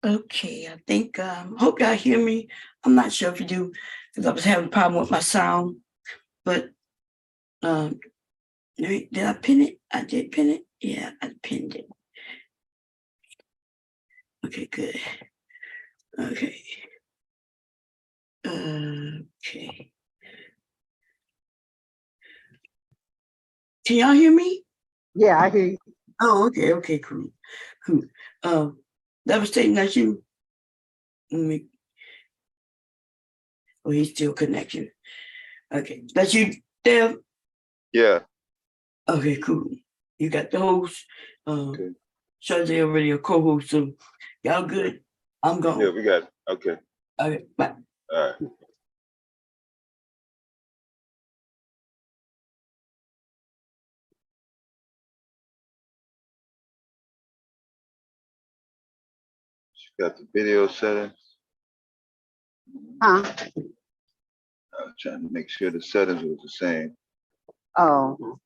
Okay, I think, hope y'all hear me. I'm not sure if you do, because I was having a problem with my sound, but, did I pin it? I did pin it. Yeah, I pinned it. Okay, good. Okay. Okay. Can y'all hear me? Yeah, I hear you. Oh, okay, cool. Cool. Devastating, that's you. Let me, oh, he's still connected. Okay, that's you, Dev. Yeah. Okay, cool. You got the host. Okay. Shante already a co-host, so y'all good. I'm gone. Yeah, we got it. Okay. Okay, bye. All right. Got the video settings. Huh? I was trying to make sure the settings was the same. Oh,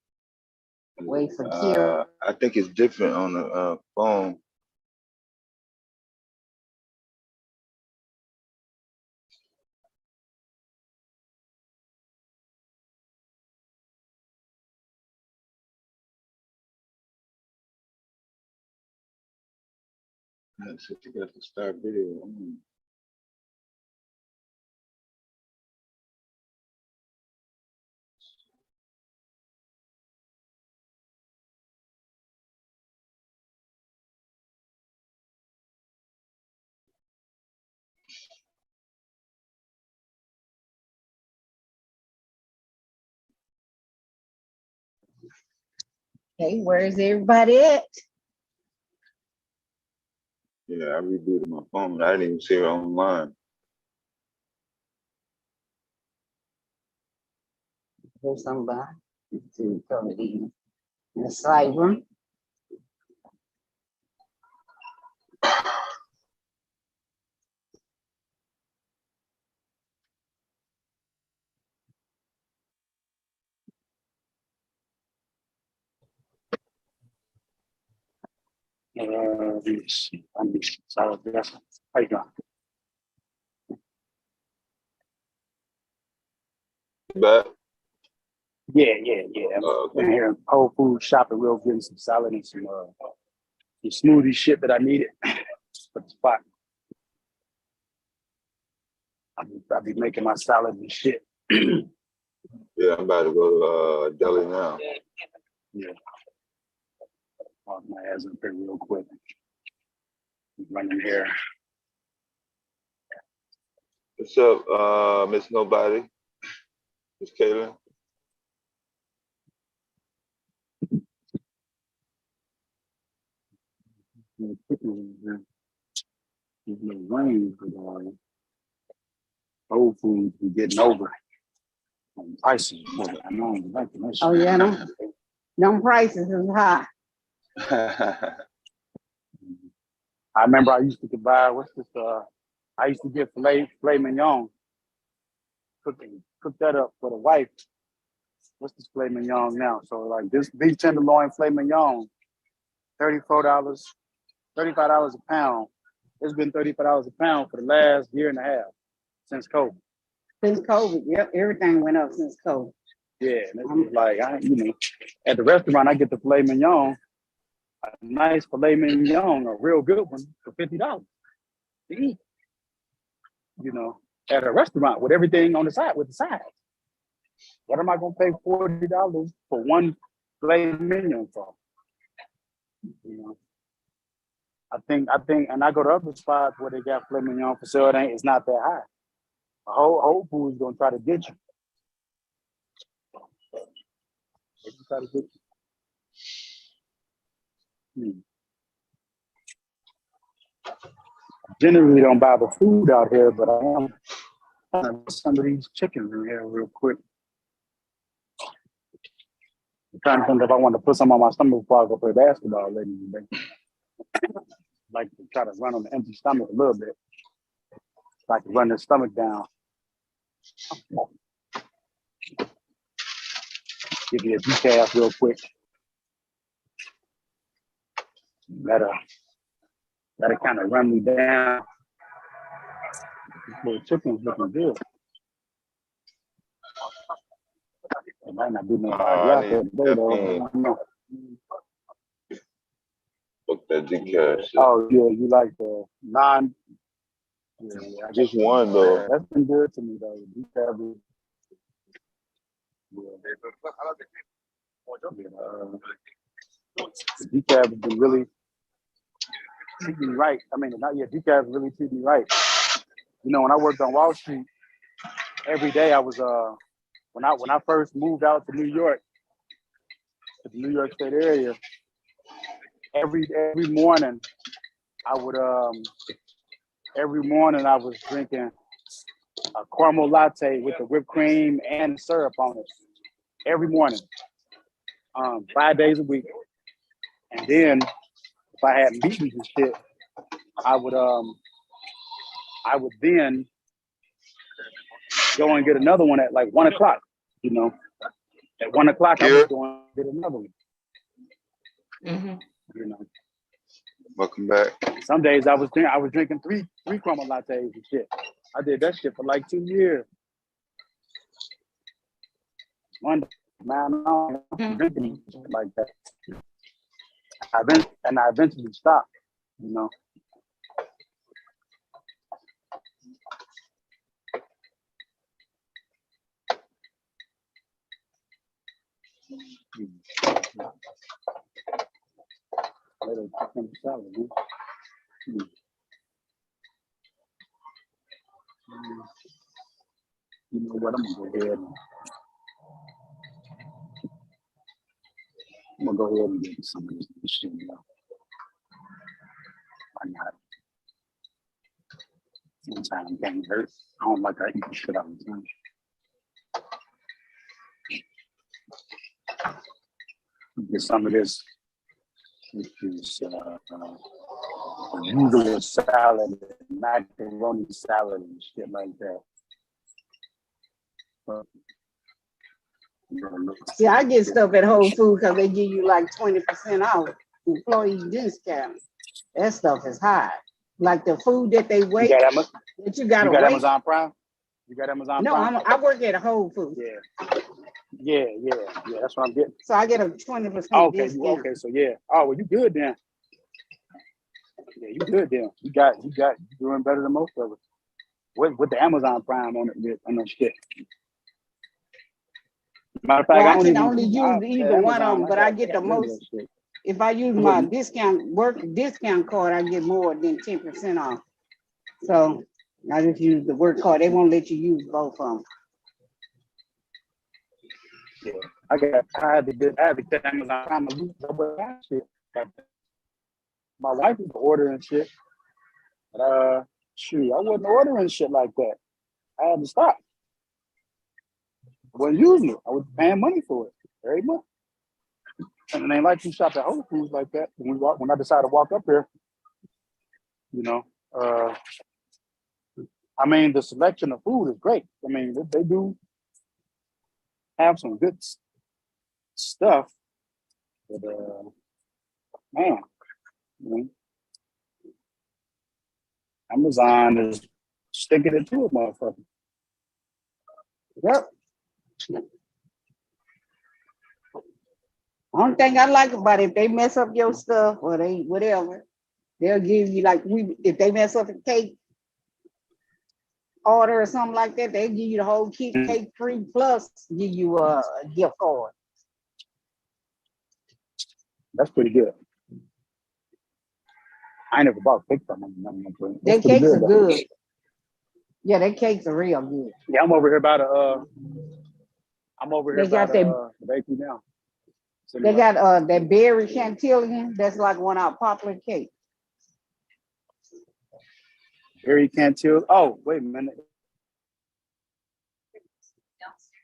wait for Kira. I think it's different on the phone. So you got to start video. Hey, where's everybody at? Yeah, I rebooted my phone. I didn't even see it online. There's somebody. To come in the side room. Solid gas. How you doing? Back? Yeah. I'm Okay. in here Whole Foods shopping real good, some salad and some smoothie shit that I needed for the spot. I'll be making my salad and shit. Yeah, I'm about to go to deli now. Yeah. Walk my ass up here real quick. Running here. What's up, Miss Nobody? Miss Kaylin? Rain, but Whole Foods be getting over prices. I know. Oh yeah, them prices is high. I remember I used to buy I used to get filet mignon. Cook that up for the wife. What's this filet mignon now? So like this beef tenderloin filet mignon, $34, $35 a pound. It's been $35 a pound for the last year and a half since COVID. Since COVID, yep, everything went up since COVID. Yeah, and it's like at the restaurant I get the filet mignon, a nice filet mignon, a real good one for $50 to eat. At a restaurant with everything on the side with the sides. What am I gonna pay $40 for one filet mignon for? I think, and I go to other spots where they got filet mignon for sale. It's not that high. A Whole Foods is gonna try to get you. They can try to get you. Generally don't buy the food out here, but I am trying to some of these chickens in here real quick. I'm trying to think if I want to put some on my stomach before I go play basketball later today. Like to try to run on the empty stomach a little bit. Like to run the stomach down. Give you a decaf real quick. Better. That'll kind of run me down. This little chicken's looking good. It might not be nobody I out need there today, though. I caffeine. don't know. Fuck that decaf shit. Oh, yeah, you like the non. Yeah, I guess Just one though. that's been good to me, though. Decaf is- yeah. The decaf has been really treating me right. I mean, not yet. Decaf has really treating me right. You know, when I worked on Wall Street, every day I was when I first moved out to New York, to the New York State area, every morning I would I was drinking a caramel latte with the whipped cream and syrup on it every morning, 5 days a week. And then if I had meetings and shit, I would then go and get another one at like 1 o'clock. You know, at 1 o'clock I was going to get another one. Mhm. You know, Welcome back. some days I was drinking three caramel lattes and shit. I did that shit for like 2 years. One day, man, I don't drinking shit like that. I eventually stopped. You know. Little chicken salad, huh? You know what? I'm gonna go ahead and get some of this shit. You know. Why not? Sometimes it can't hurt. I don't like I eat shit all the time. Get some of this, which is usual salad, macaroni salad, and shit like that. But, Yeah, I get stuff at Whole Foods because they give you like 20% off employee discount. That stuff is high. Like the food that they You wait, got, Ama- that you gotta you got wait. Amazon Prime? You got Amazon No, Prime? I work at a Whole Foods, Yeah. That's what I'm getting. so I get a 20% Okay, discount. so yeah. Oh, well, you good then. Yeah, you good then. You doing better than most of us. With the Amazon Prime on it, on that shit. Matter of fact, Well, I I don't can even only use either one of them, but I get the got rid of most. that shit. If I use my work discount card, I get more than 10% off. So I just use the work card. They won't let you use both of them. Yeah. I had to get Amazon Prime to lose that shit. My wife was ordering shit. But shoot, I wasn't ordering shit like that. I had to stop. I wasn't using it. I was paying money for it every month. And it ain't like you shop at Whole Foods like that. When I decided to walk up here, you know, I mean, the selection of food is great. I mean, they do have some good stuff. But man, you know, Amazon is sticking it to a motherfucker. Yep. Only thing I like about it, if they mess up your stuff or they whatever, they'll give you like if they mess up a cake order or something like that, they give you the whole cake free plus give you a gift card. That's pretty good. I ain't never bought cake from them. Their cakes are good. Yeah, their cakes are real good. Yeah, I'm over here by the They got the bakery now. They got that berry chantilly. That's like one of our popular cakes. Berry Cantil. Oh, wait a minute.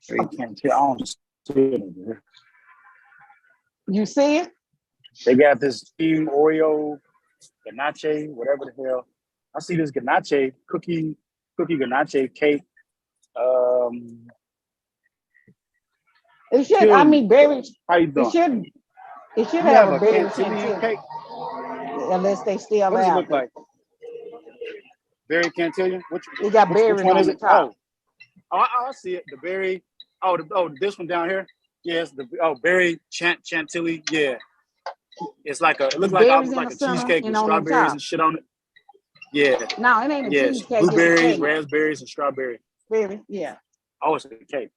Berry Cantil. I don't see it over here. You see it? They got this steamed Oreo ganache, whatever the hell. I see this ganache cookie ganache cake. It should. I mean, berry. How you doing? It should You have a berry Chantilly chantilly. cake? unless they still What does it out look there. like? Berry Cantillion? It got Which berries one on is the it? top. I see it. The berry. This one down here. Yes, berry chantilly. Yeah, it's like it looks like Berries almost in like the a center cheesecake and with on the strawberries top. and shit on it. Yeah, No, it ain't a yes, cheesecake, it's a blueberries, cake. raspberries, and strawberry. Berry, yeah. Oh, it's a cake.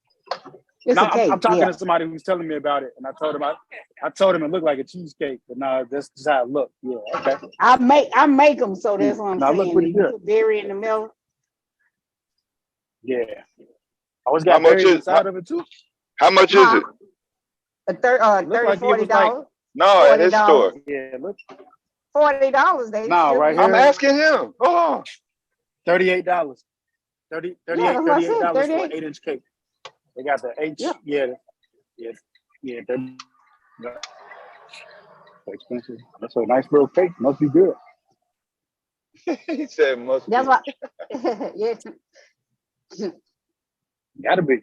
It's Now a cake, I'm talking yeah. to somebody who was telling me about it, and I told him it looked like a cheesecake, but no, that's just how it looked. Yeah, okay. I make them, so that's what I'm Now it look saying. pretty You good. put berry in the middle. Yeah. Oh, it's How got much berries is inside of it too. how much is Huh? it? A Looked $30, like it was like $40. No, at his $40. store. yeah, look. $40. They No, ship right it. I'm here, asking him. Hold on. $38. Yeah, that's what I said, $38 for an 38. 8-inch cake. They got the H. Yeah. Yeah. So expensive. That's a nice little cake. Must be good. He said must That's be. what. Yeah, Gotta be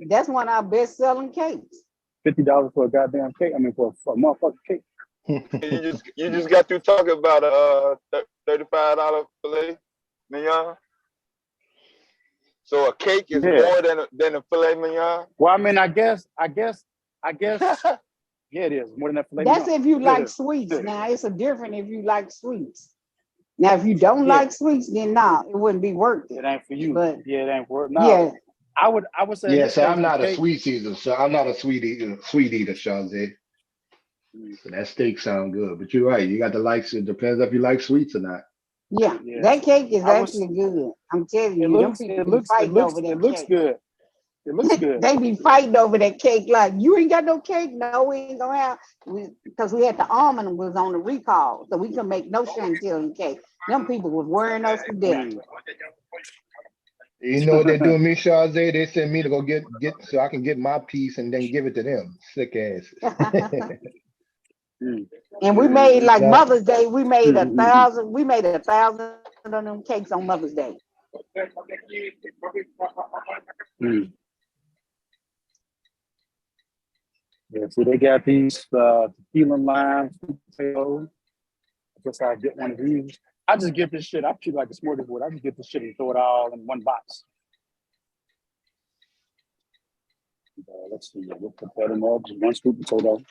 that's one of our best selling cakes. $50 for a goddamn cake. I mean, for a motherfucking cake. You just got through talking about $35 filet mignon. So a cake is Yeah. more than a filet mignon. Well, I mean, I guess. Yeah, it is more than that filet That's mignon. if you like Yeah. sweets. Yeah. Now it's a different if you like sweets. Now if you don't Yeah. like sweets, then no, it wouldn't be worth It it. ain't for you. But Yeah, it ain't for it. No, yeah, I would say in Yeah, this so case, I'm not the a cake. sweet eater, so I'm not a sweet eater, Shazay. Mm. So that steak sound good, but you're right. You got to like it. Depends if you like sweets or not. yeah, Yeah. that cake is I was. actually good. I'm telling It you, them looks. people It be looks. It fighting looks. over It that looks cake. good. It looks good. They be fighting over that cake like you ain't got no cake. No, we ain't gonna have because we had the almond was on the recall, so we can make no chantilly cake. Them people was worrying us to death. Mm. You know what they do me, Shazay? They send me to go get so I can get my piece and then give it to them. Sick asses. Mm. And we made like Yeah. Mother's Day, we made 1,000 of them cakes on Mother's Day. Mm. Yeah, so they got these tequila lime sweet potatoes. I guess I get one of these. I just get this shit. I treat it like a smorgasbord. I just get this shit and throw it all in one box. Let's see. We'll put that in there. Just one sweet potato.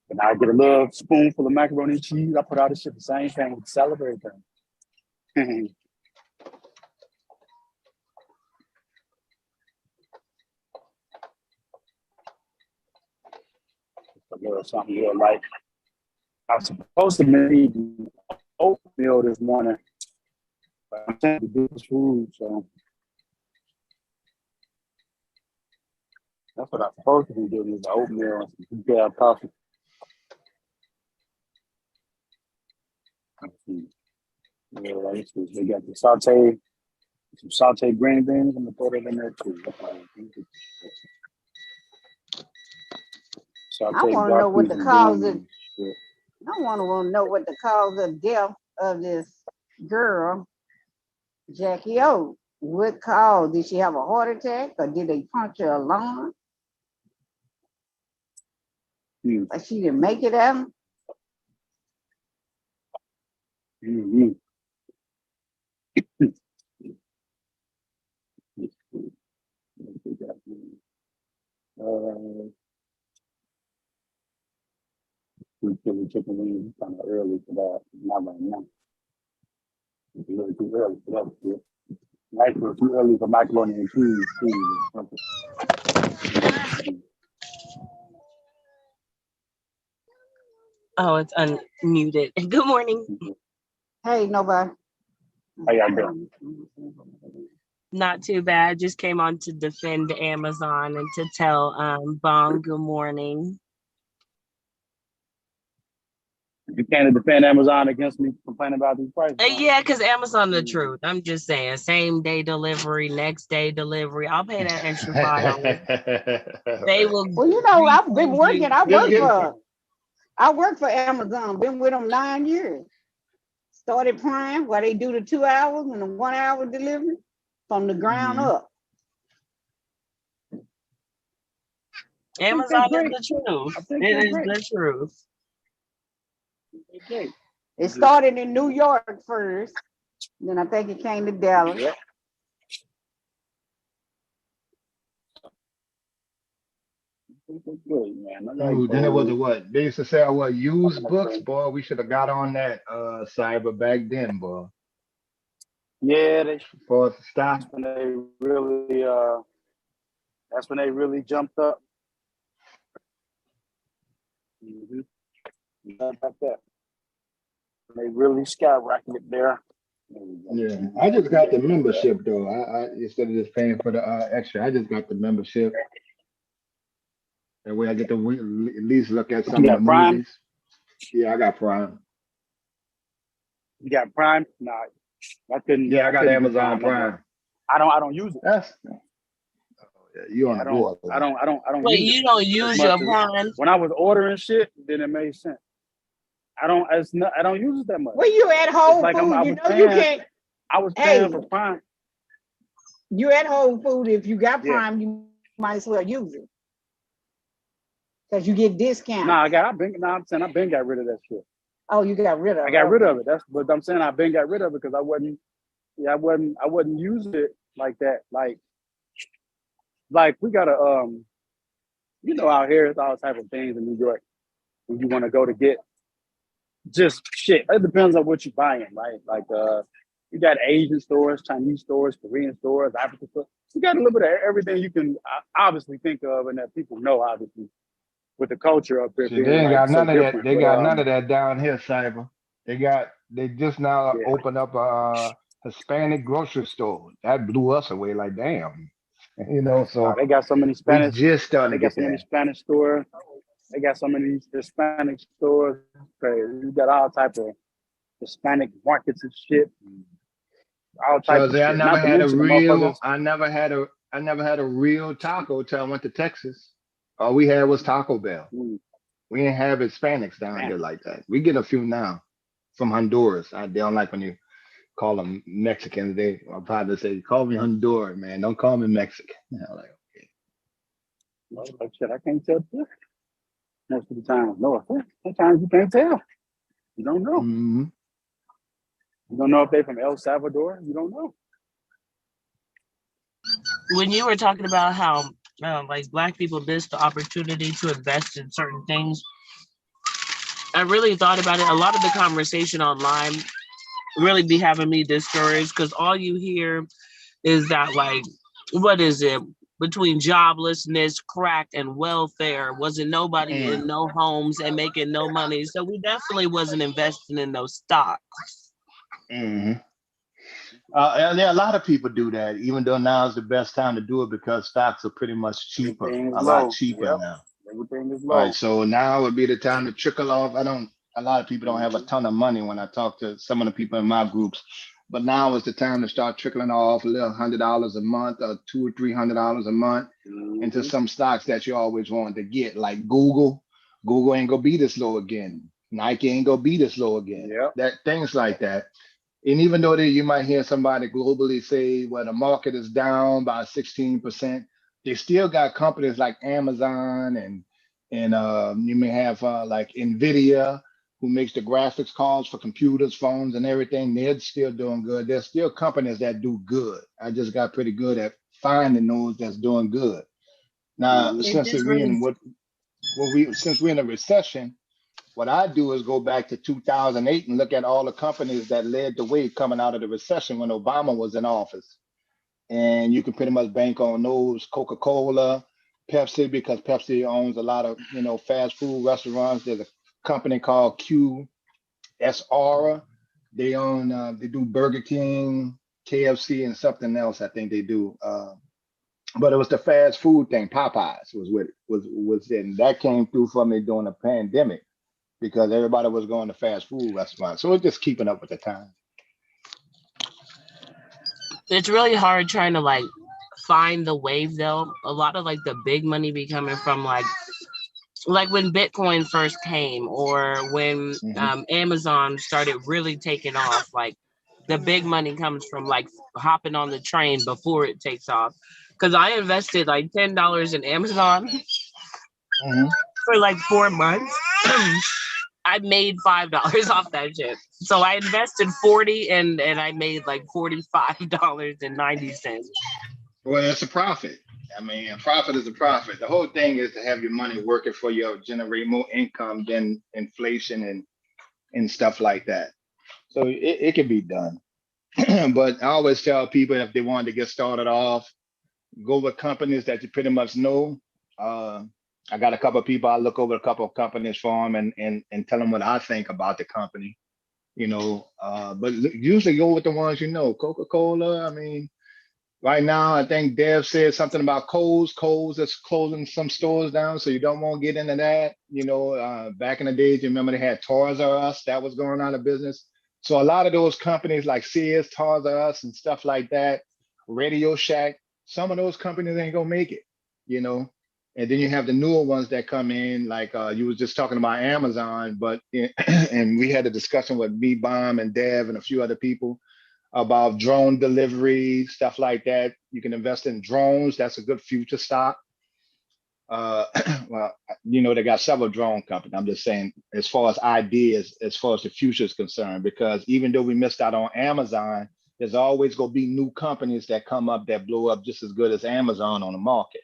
And I get a little spoonful of macaroni and cheese. I put all this shit the same thing with the salad, everything. A little something real light. I was supposed to be eating oatmeal this morning, but I'm trying to do this food, so that's what I'm supposed to be doing is oatmeal and some decaf coffee. Yeah, let's see. They got the some sauteed green beans. I'm gonna throw that in there too. I want to know what the cause of. I want to know what the cause of death of this girl, Jackie O. What cause? Did she have a heart attack or did they punch her alarm? Like she didn't make it out? Mm-hmm. Philly chicken wings kind of early for that. Not right now. It's a little too early for that. Nice for too early for macaroni and cheese. Oh, it's unmuted. Good morning. Hey, nobody. How y'all doing? Not too bad. Just came on to defend Amazon and to tell Bong good morning. You can't defend Amazon against me complaining about these prices. Yeah, because Amazon the truth. I'm just saying, same day delivery, next day delivery. I'll pay that extra $5. They will. Well, you know, I've been refund working. you. I work for Amazon. Been with them 9 years. Started Prime, where they do the 2 hours and the 1 hour delivery from the ground up. Amazon great. is the truth. I think It they're is great. the truth. They're great. It started in New York first, then I think it came to Dallas. Yep. I think they're great, man. I like Ooh, then it was a those. what? They used to sell what, I used like books, those. boy. We should have got on that cyber back then, boy. Yeah, they For us to stop. when they really that's when they really jumped up. Mm-hmm. Like that. They really skyrocketed there. Yeah, I just got the membership though. I instead of just paying for the extra, I just got the membership. That way I get to at least look at You some of the got Prime? movies. Yeah, I got Prime. You got Prime? Nah, I couldn't. Yeah, I got couldn't do Amazon no more. Prime. I don't use it. That's you on I the board. don't Wait, use you it don't as use much your as Prime? when I was ordering shit. Then it made sense. I don't use it that much. When you at Whole like Food, I you was know you paying- can't. I was Hey. paying for Prime. You at Whole Food, if you got Yeah. Prime, you might as well use it. Because you get discount. I've been got rid of that shit. Oh, you got rid of it. I got rid of it. That's what I'm saying. I've been got rid of it because I wasn't using it like that. Like we got a out here it's all type of things in New York when you want to go to get just shit. It depends on what you're buying, right? Like you got Asian stores, Chinese stores, Korean stores, African stores. You got a little bit of everything you can obviously think of and that people know, obviously, with the culture up there. See, they ain't got none of that. different. They But, got none of that down here, Cyber. They just now Yeah. opened up a Hispanic grocery store. That blew us away. Like, damn, So they got so many we Spanish. just starting They to got get so many that. Spanish stores. They got so many Hispanic stores. You got all type of Hispanic markets and shit. All type So of shit. I never Not to had a mention the real. motherfuckers. I never had a real taco till I went to Texas. All we had was Taco Bell. Mm. We didn't have Hispanics down Damn. here like that. We get a few now from Honduras. They don't like when you call them Mexicans. My partner say, "Call me Honduran, man. Don't call me Mexican." I'm like, okay. Well, like shit, I can't tell the difference. Most of the time, no offense. Sometimes you can't tell. You don't know. Mhm. You don't know if they're from El Salvador. You don't know. When you were talking about how like Black people missed the opportunity to invest in certain things, I really thought about it. A lot of the conversation online really be having me discouraged because all you hear is that, like, what is it? Between joblessness, crack, and welfare, wasn't nobody in no homes and making no money. So we definitely wasn't investing in those stocks. Mm-hmm. And a lot of people do that, even though now is the best time to do it because stocks are pretty much cheaper, Everything is a lot low. cheaper Yep. now. Everything is All low. right, so now would be the time to trickle off. A lot of people don't have a ton of money when I talk to some of the people in my groups, but now is the time to start trickling off a little $100 a month or $200 or $300 a month into some stocks that you always wanted to get, like Google. Google ain't gonna be this low again. Nike ain't gonna be this low again. Yep. Things like that. And even though you might hear somebody globally say, well, the market is down by 16%, they still got companies like Amazon and you may have like NVIDIA, who makes the graphics cards for computers, phones, and everything. They're still doing good. There's still companies that do good. I just got pretty good at finding those that's doing good. Now, since we're in a recession, what I do is go back to 2008 and look at all the companies that led the way coming out of the recession when Obama was in office. And you can pretty much bank on those: Coca-Cola, Pepsi, because Pepsi owns a lot of, fast food restaurants. There's a company called QSR. They do Burger King, KFC, and something else I think they do. But it was the fast food thing. Popeyes was it. And that came through for me during the pandemic, because everybody was going to fast food restaurants. So it's just keeping up with the time. It's really hard trying to like find the wave though. A lot of like the big money be coming from like when Bitcoin first came, or when Amazon started really taking off. Like the big money comes from like hopping on the train before it takes off. Because I invested like $10 in Amazon Mhm. for like 4 months. I made $5 off that shit. So I invested 40 and I made like $45.90. Well, it's a profit. I mean, a profit is a profit. The whole thing is to have your money working for you, generate more income than inflation and stuff like that. So it can be done. But I always tell people if they want to get started off, go with companies that you pretty much know. I got a couple of people, I look over a couple of companies for them and tell them what I think about the company, but usually go with the ones you know. Coca-Cola, I mean, right now, I think Dev said something about Kohl's. Kohl's is closing some stores down, so you don't want to get into that. Back in the days, you remember they had Toys R Us that was going out of business. So a lot of those companies like Sears, Toys R Us, and stuff like that, Radio Shack, some of those companies ain't gonna make it. And then you have the newer ones that come in, like you was just talking about Amazon, but and we had a discussion with B Bomb and Dev and a few other people about drone delivery, stuff like that. You can invest in drones. That's a good future stock. Well, they got several drone companies. I'm just saying, as far as ideas, as far as the future is concerned, because even though we missed out on Amazon, there's always going to be new companies that come up that blow up just as good as Amazon on the market.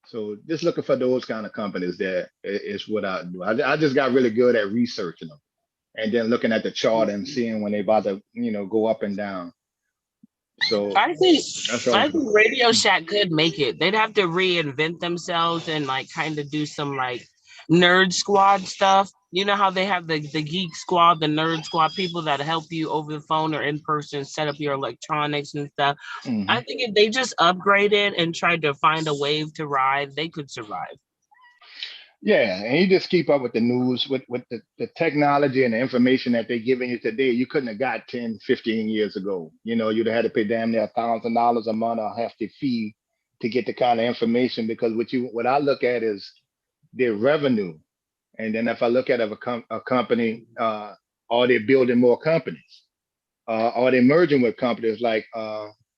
So just looking for those kind of companies there is what I do. I just got really good at researching them and then looking at the chart and seeing when they about to, go up and down. So I think that's all. I think Radio Shack could make it. They'd have to reinvent themselves and like kind of do some like nerd squad stuff. You know how they have the geek squad, the nerd squad, people that help you over the phone or in person set up your electronics and stuff. Mhm. I think if they just upgraded and tried to find a wave to ride, they could survive. Yeah, and you just keep up with the news, with the technology and the information that they're giving you today. You couldn't have got 10, 15 years ago. You'd have had to pay damn near $1,000 a month or a hefty fee to get the kind of information, because what I look at is their revenue. And then if I look at a company, are they building more companies? Are they merging with companies like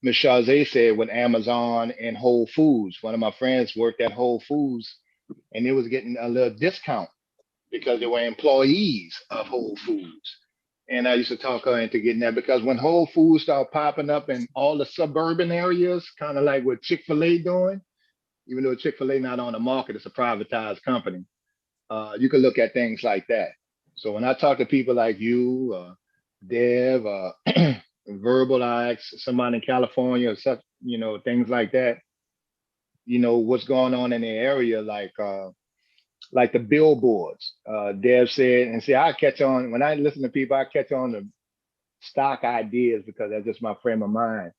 Ms. Chazé said with Amazon and Whole Foods? One of my friends worked at Whole Foods and they was getting a little discount because they were employees of Whole Foods. And I used to talk her into getting that, because when Whole Foods started popping up in all the suburban areas, kind of like what Chick-fil-A doing, even though Chick-fil-A not on the market, it's a privatized company. You can look at things like that. So when I talk to people like you, Dev, Verbal, I ask somebody in California or such, things like that, what's going on in the area, like the billboards. Dev said, and see, I catch on when I listen to people, I catch on the stock ideas because that's just my frame of mind.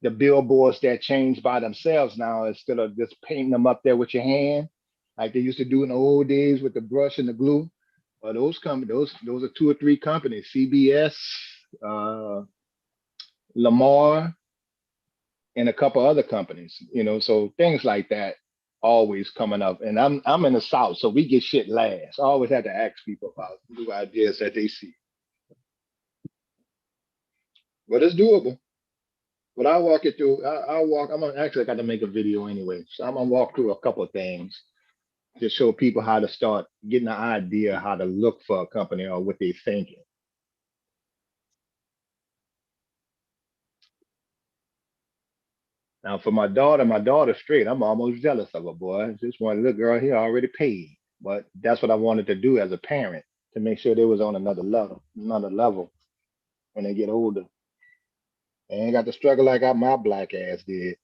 The billboards that change by themselves now, instead of just painting them up there with your hand, like they used to do in the old days with the brush and the glue. Well, those are 2 or 3 companies: CBS, Lamar, and a couple other companies. So things like that always coming up. And I'm in the South, so we get shit last. I always have to ask people about new ideas that they see. But it's doable. But I'll walk it through. I'm gonna actually got to make a video anyway. So I'm gonna walk through a couple of things to show people how to start getting an idea how to look for a company or what they're thinking. Now for my daughter's straight. I'm almost jealous of her, boy. Just one little girl here already paid. But that's what I wanted to do as a parent, to make sure they was on another level when they get older. They ain't got to struggle like my black ass did.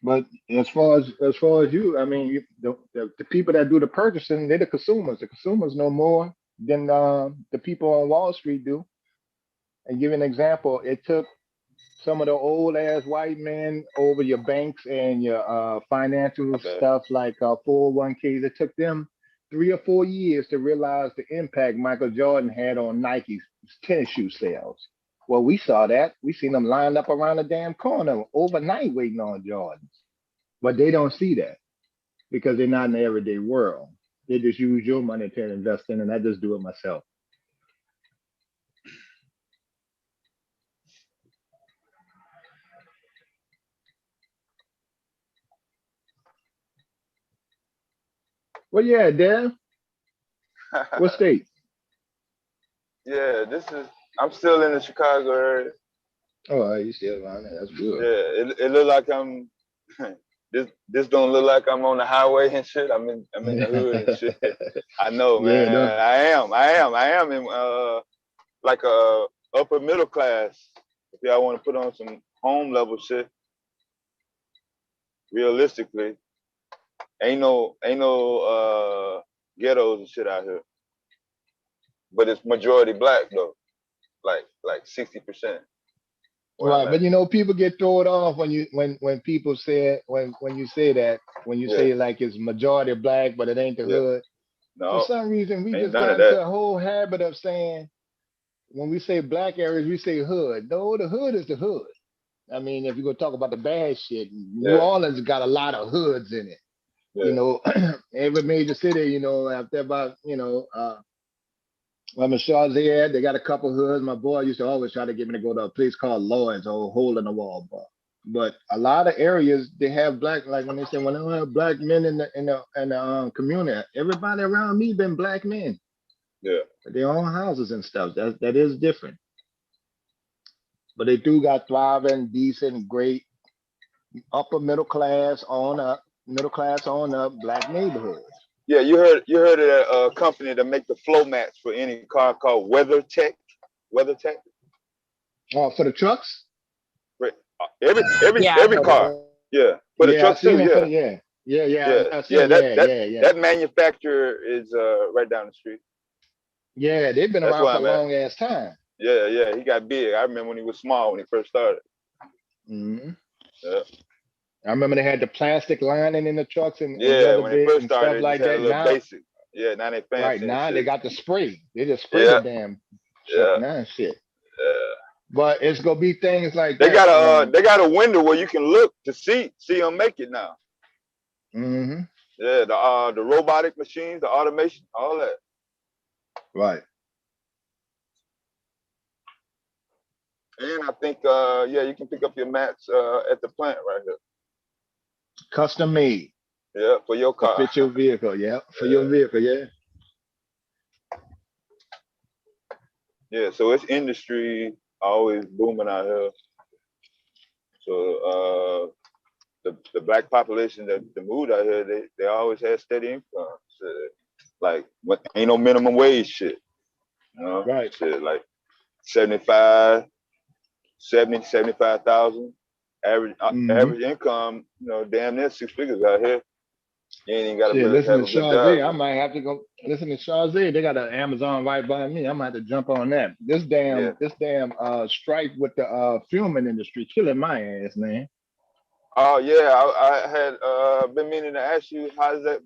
But as far as you, I mean, the people that do the purchasing, they're the consumers. The consumers know more than the people on Wall Street do. And give you an example, it took some of the old ass white men over your banks and your financial Okay. stuff like 401ks. It took them 3 or 4 years to realize the impact Michael Jordan had on Nike's tennis shoe sales. Well, we saw that. We seen them lined up around the damn corner overnight waiting on Jordans. But they don't see that because they're not in the everyday world. They just use your money to invest in, and I just do it myself. Where you at, Dev? What state? Yeah, I'm still in the Chicago area. Oh, you still around there? That's good. Yeah, it look like I'm this don't look like I'm on the highway and shit. I'm in the hood and shit. I know, Yeah, man. no. I am in like a upper middle class. If y'all want to put on some home level shit, realistically, ain't no ghettos and shit out here. But it's majority black though, like 60%. Right, but you know, people get thrown off when people say when you say that Yeah, like it's majority black, but it ain't the yeah. hood. For No, some reason, we ain't just none got of into that. a whole habit of saying when we say black areas, we say hood. No, the hood is the hood. I mean, if you're gonna talk about the bad shit, New Yeah, Orleans got a lot of hoods in it. You yeah, know, every major city, you know, after about, I'm in Shawzia, they got a couple hoods. My boy used to always try to get me to go to a place called Lloyd's, or Hole in the Wall bar. But a lot of areas they have black, like when they say when they have black men in the community, everybody around me been black men. yeah. Their own houses and stuff. That is different. But they do got thriving, decent, great upper middle class on up black neighborhoods. Yeah, you heard of that company that make the flow mats for any car called WeatherTech? WeatherTech? Oh, for the trucks? Right. Every every Yeah, I've every heard of it. car. Yeah. For the Yeah, I trucks seen too. them for Yeah. the yeah. Yeah. I seen Yeah. That that yeah. that manufacturer is right down the street. Yeah, they've been That's around where for a I'm at. long ass time. Yeah, yeah. He got big. I remember when he was small when he first started. Hmm. Yeah. I remember they had the plastic lining in the trucks and Yeah. leather When they bits first and stuff started, it just like had a that. little Now, basic. Yeah. Now they right fancy and now, they shit. got the spray. They just spray the Yeah. damn truck Yeah. now and shit. Yeah. But it's gonna be things like They that. got a window where you can look to see them make it now. Hmm. Yeah. The robotic machines, the automation, all that. Right. And I think yeah, you can pick up your mats at the plant right here. Custom made Yeah, for your to car. fit your vehicle. Yeah, for Yeah. your vehicle. Yeah. Yeah, so it's industry always booming out here. So the black population that moved out here, they always had steady income. So, like ain't no minimum wage shit. You know? Right. Shit like 75,000 average Hmm. average income, you know, damn near 6 figures out here. You ain't even gotta Shit, really listen have to a good job. Shawzia. I might have to go listen to Shawzia. They got an Amazon right by me. I might have to jump on that. This Yeah. damn strike with the filming industry killing my ass, man. Oh yeah, I had been meaning to ask you how does that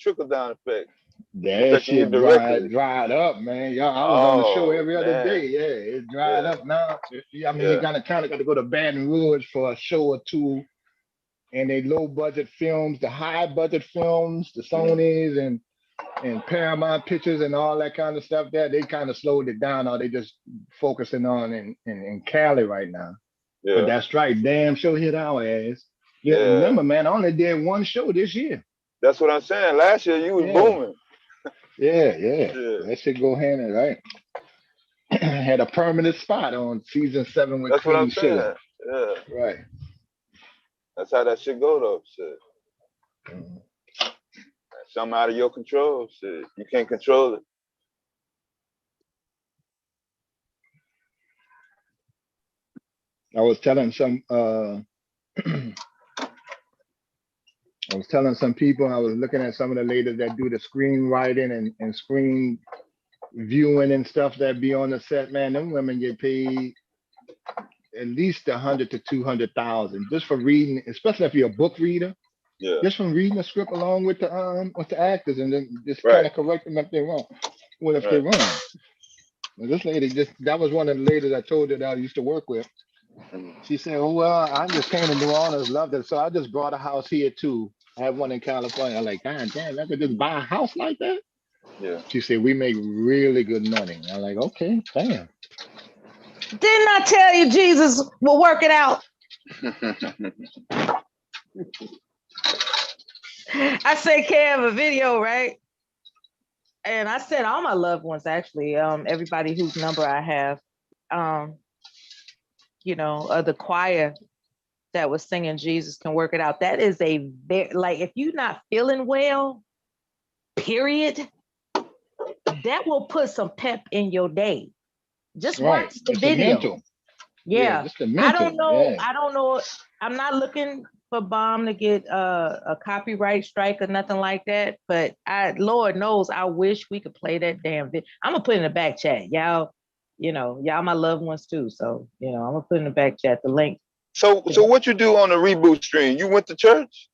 trickle down effect That affecting you shit directly? dried up, man. Y'all, I was on the show Oh every other man, day. Yeah, it dried yeah, up now. I mean, you yeah, kind of got to go to Baton Rouge for a show or two, and they low budget films, the high budget films, the mm, Sonys and Paramount Pictures and all that kind of stuff. That they kind of slowed it down, or they just focusing on in Cali right now. But yeah, that's right, damn show hit our ass. Yeah, yeah. remember, man, I only did one show this year. That's what I'm saying. Last year you was Yeah, booming. yeah. Yeah, That should go hand in right. Had a permanent spot on season 7 with that's what I'm Queen Sugar. saying. Yeah, Right. that's how that shit go though. Shit, Mhm. something out of your control. Shit, you can't control it. I was telling some I was telling some people, I was looking at some of the ladies that do the screenwriting and screen viewing and stuff that be on the set, man. Them women get paid at least 100 to 200,000 just for reading, especially if you're a book reader, Yeah, just from reading the script along with the actors and then just kind right, of correct them if they're wrong. Well, if they're right. wrong. Well, this lady that was one of the ladies I told you that I used to work with. Mm, She said, "Oh well, I just came to New Orleans, loved it, so I just bought a house here too. I have one in California." I'm like, "God damn, I could just buy a house like that?" yeah. She said, "We make really good money." I'm like, "Okay, damn." Didn't I tell you Jesus will work it out? I sent Kev a video, right? And I sent all my loved ones, actually, everybody whose number I have, the choir that was singing Jesus Can Work It Out. That is a very, like, if you're not feeling well, period, that will put some pep in your day. Just Right. watch the It's a video. mental. Yeah. Just a I don't mental. know. Yeah. I don't know. I'm not looking for Bomb to get a copyright strike or nothing like that. But Lord knows, I wish we could play that damn video. I'm gonna put it in the back chat. Y'all my loved ones too. So, I'm gonna put in the back chat the link. So what you do on the reboot stream? You went to church?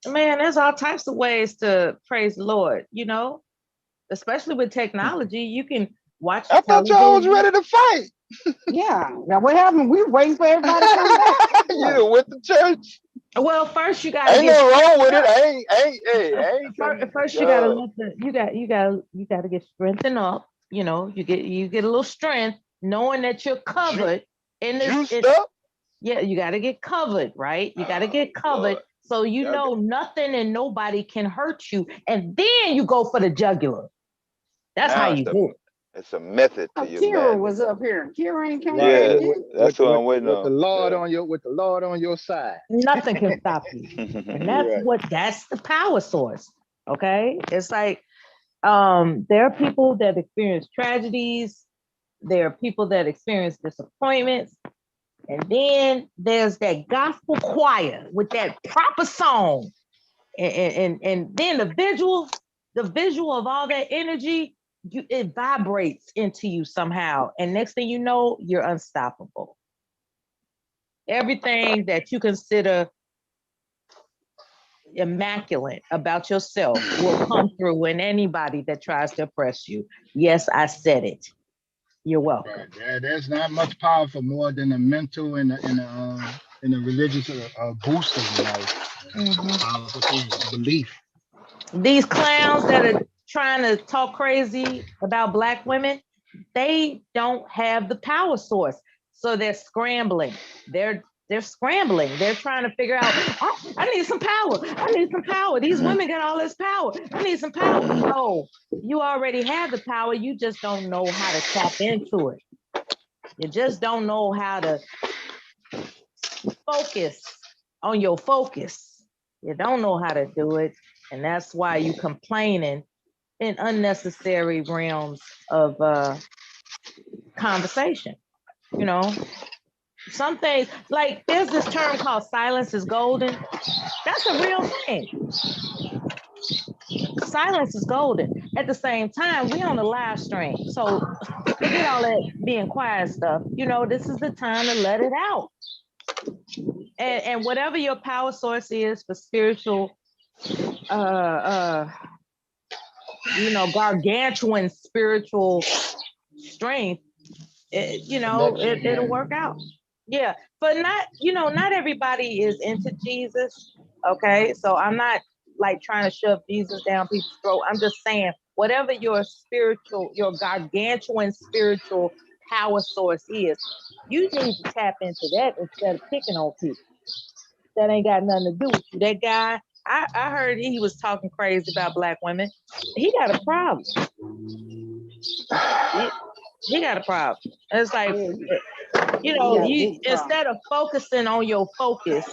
Man, there's all types of ways to praise the Lord, especially with technology. You can watch I thought y'all was television. ready to fight. Yeah. Now what happened? We waiting for everybody to come back. You done went to church. Well, first you gotta Ain't get nothing wrong with it. I ain't coming. first you gotta you gotta get strengthened up. You get a little strength, knowing that you're covered in this. Juiced up? Yeah, you gotta get covered, right? You gotta get covered. Lord. So nothing and nobody can hurt you. And then you go for the jugular. That's Now how it's you a- do it. It's a method to Oh, your Kira madness. was up here. Kira ain't came Yeah, back yet. that's what I'm waiting with on. the Lord Yeah. with the Lord on your side. Nothing can stop you. And that's the power source. Okay. It's like there are people that experience tragedies, there are people that experience disappointments, and then there's that gospel choir with that proper song. And then the visual of all that energy, it vibrates into you somehow. And next thing you know, you're unstoppable. Everything that you consider immaculate about yourself will come through in anybody that tries to oppress you. Yes, I said it. You're welcome. Right. Yeah, there's not much power for more than a mental and a religious booster in life. Powerful thing, belief. These clowns that are trying to talk crazy about Black women, they don't have the power source. So they're scrambling. They're scrambling. They're trying to figure out, I need some power. I need some power. These women got all this power. I need some power. No, you already have the power. You just don't know how to tap into it. You just don't know how to focus on your focus. You don't know how to do it. And that's why you complaining in unnecessary realms of conversation. Some things, like there's this term called silence is golden. That's a real thing. Silence is golden. At the same time, we on the live stream. So forget all that being quiet stuff. This is the time to let it out. And whatever your power source is for spiritual, gargantuan spiritual strength, it'll work out. Yeah, but not everybody is into Jesus. Okay, so I'm not like trying to shove Jesus down people's throat. I'm just saying, whatever your gargantuan spiritual power source is, you need to tap into that instead of picking on people. That ain't got nothing to do with you. That guy, I heard he was talking crazy about Black women. He got a problem. He got a problem. It's like, you instead of focusing on your focus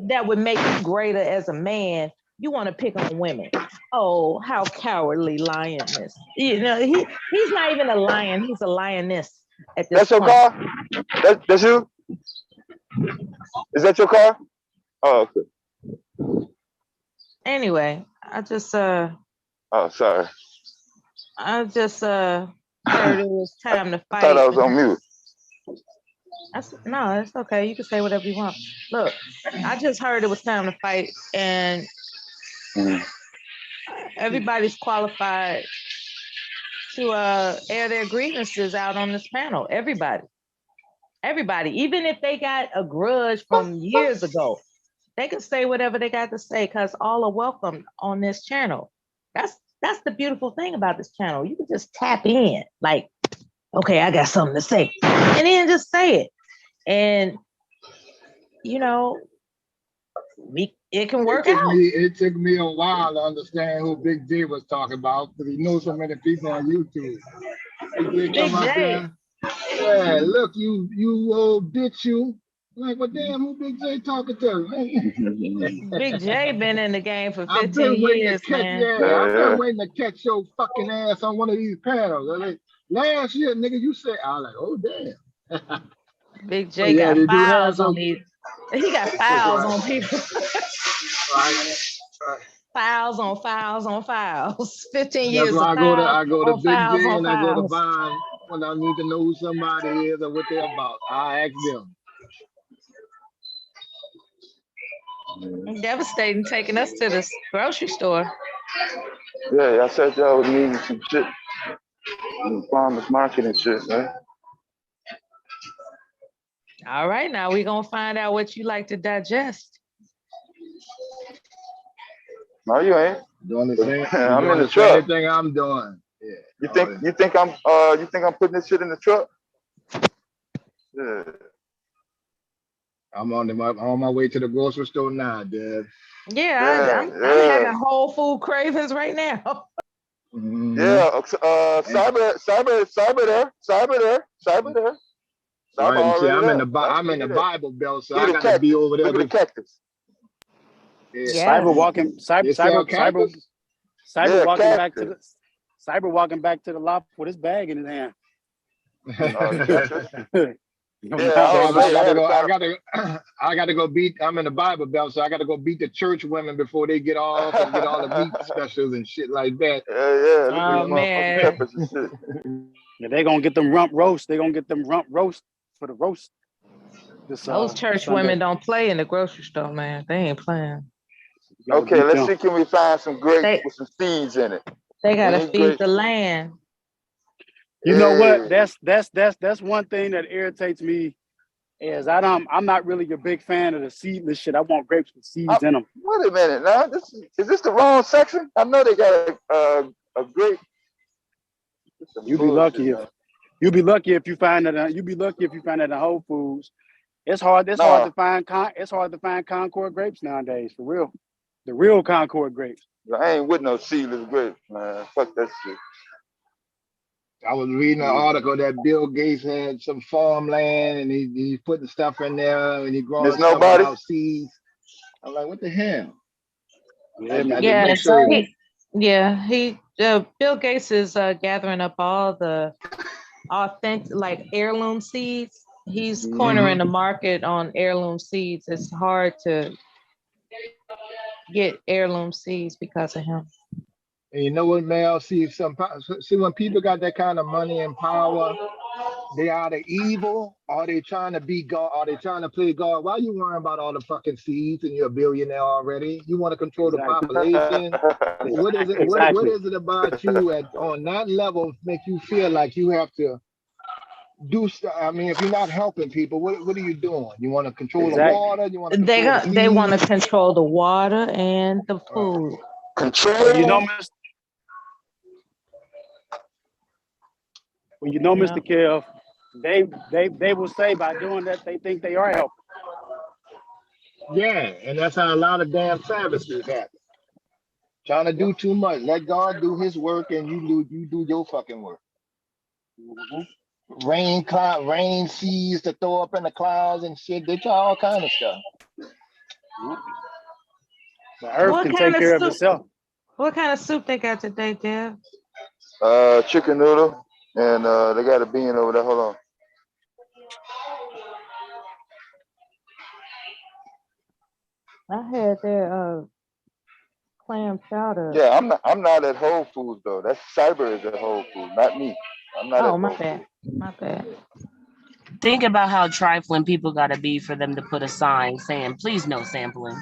that would make you greater as a man, you want to pick on women. Oh, how cowardly lioness. He's not even a lion, he's a lioness at this That's your point. car? That's you? Is that your car? Oh, okay. Anyway, I just Oh, sorry. heard it was time to fight. I thought I was on mute. No, it's okay. You can say whatever you want. Look, I just heard it was time to fight, and everybody's qualified to air their grievances out on this panel. Everybody, even if they got a grudge from years ago, they can say whatever they got to say, because all are welcome on this channel. That's the beautiful thing about this channel. You can just tap in, like, okay, I got something to say, and then just say it. And it can work It took out. me, it took me a while to understand who Big J was talking about because he knows so many people on YouTube. Big J Big come out J. there. Yeah, look, you old bitch, you. Like, well, damn, who Big J talking to? Big J been in the game for I've 15 been waiting to years, catch, man. yeah, I've Yeah, been waiting to catch your fucking ass on one of these panels. I'm like, last year, nigga, you said, I was like, oh, damn. Big But J yeah, got they do have files on some, these. He got files on people. right, right. Files on files on files. 15 That's years of why files I go to on Big files J on and I go to files. Vine when I need to know who somebody is or what they're about. I ask them. Devastating taking us to the grocery store. yeah. I said y'all was needing some shit in the farmers market and shit, man. All right, now we're gonna find out what you like to digest. No, you ain't. Doing the same, I'm doing in the the same truck. thing I'm doing. Yeah. You think I'm putting this shit in the truck? Yeah. I'm on my way to the grocery store now, Dad. Yeah, I'm having whole food cravings right now. Mhm. Yeah, cyber there. Cyber Right, and see, already I'm in there. the Bible Belt, so I Look at the gotta be cactus. over there. Look at the cactus. Yeah. Yes. They sell cactus? Yeah, walking back to cactus. the Cyber walking back to the lot with his bag in his hand. Cactus. Yeah, I Dad, was I late. I gotta had to go. try I gotta go beat. I'm in the Bible Belt, so I gotta go beat the church women before they get off and get all the meat specials and shit like that. Yeah. Look at Oh these motherfucking man, peppers and shit. Yeah, they're gonna get them rump roast. They're gonna get them rump roast for the roast. those church Sunday. women don't play in the grocery store, man. They ain't playing. Okay, let's see. Can we find some grapes with some seeds in it? They gotta Any feed grapes? the land. You know what? Yeah. That's one thing that irritates me is I'm not really a big fan of the seedless shit. I want grapes with seeds in them. Wait a minute now. Is this the wrong section? I know they got a grape. You'd be lucky if you find it. You'd be lucky if you find it in Whole Foods. It's hard to find Concord grapes nowadays, for real. The real Concord grapes. I ain't with no seedless grapes, man. Fuck that shit. I was reading an article that Bill Gates had some farmland and he's putting stuff in there and he growing There's stuff nobody? without seeds. I'm like, what the hell? Yeah, man. Bill Gates is gathering up all the authentic, like heirloom seeds. He's cornering the market on heirloom seeds. It's hard to get heirloom seeds because of him. And you know what, Mel? See when people got that kind of money and power, they either evil or they trying to be God or they trying to play God. Why you worrying about all the fucking seeds and you're a billionaire already? You want to control the population? What is it? What is it about you on that level make you feel like you have to do stuff? I mean, if you're not helping people, what are you doing? You want to control the water? You want to they want to control the water and the food. Control. Mr. Kev, they will say by doing that they think they are helping. Yeah, and that's how a lot of damn savages happen. Trying to do too much. Let God do his work and you do your fucking work. Rain seeds to throw up in the clouds and shit. They try all kind of stuff. The earth can take care of itself. What kind of soup they got today, Dev? Chicken noodle, and they got a bean over there. Hold on. I had their clam chowder. Yeah, I'm not at Whole Foods though. That's Cyber is at Whole Foods, not me. I'm not. Oh, my bad. My bad. Think about how trifling people got to be for them to put a sign saying, "Please no sampling."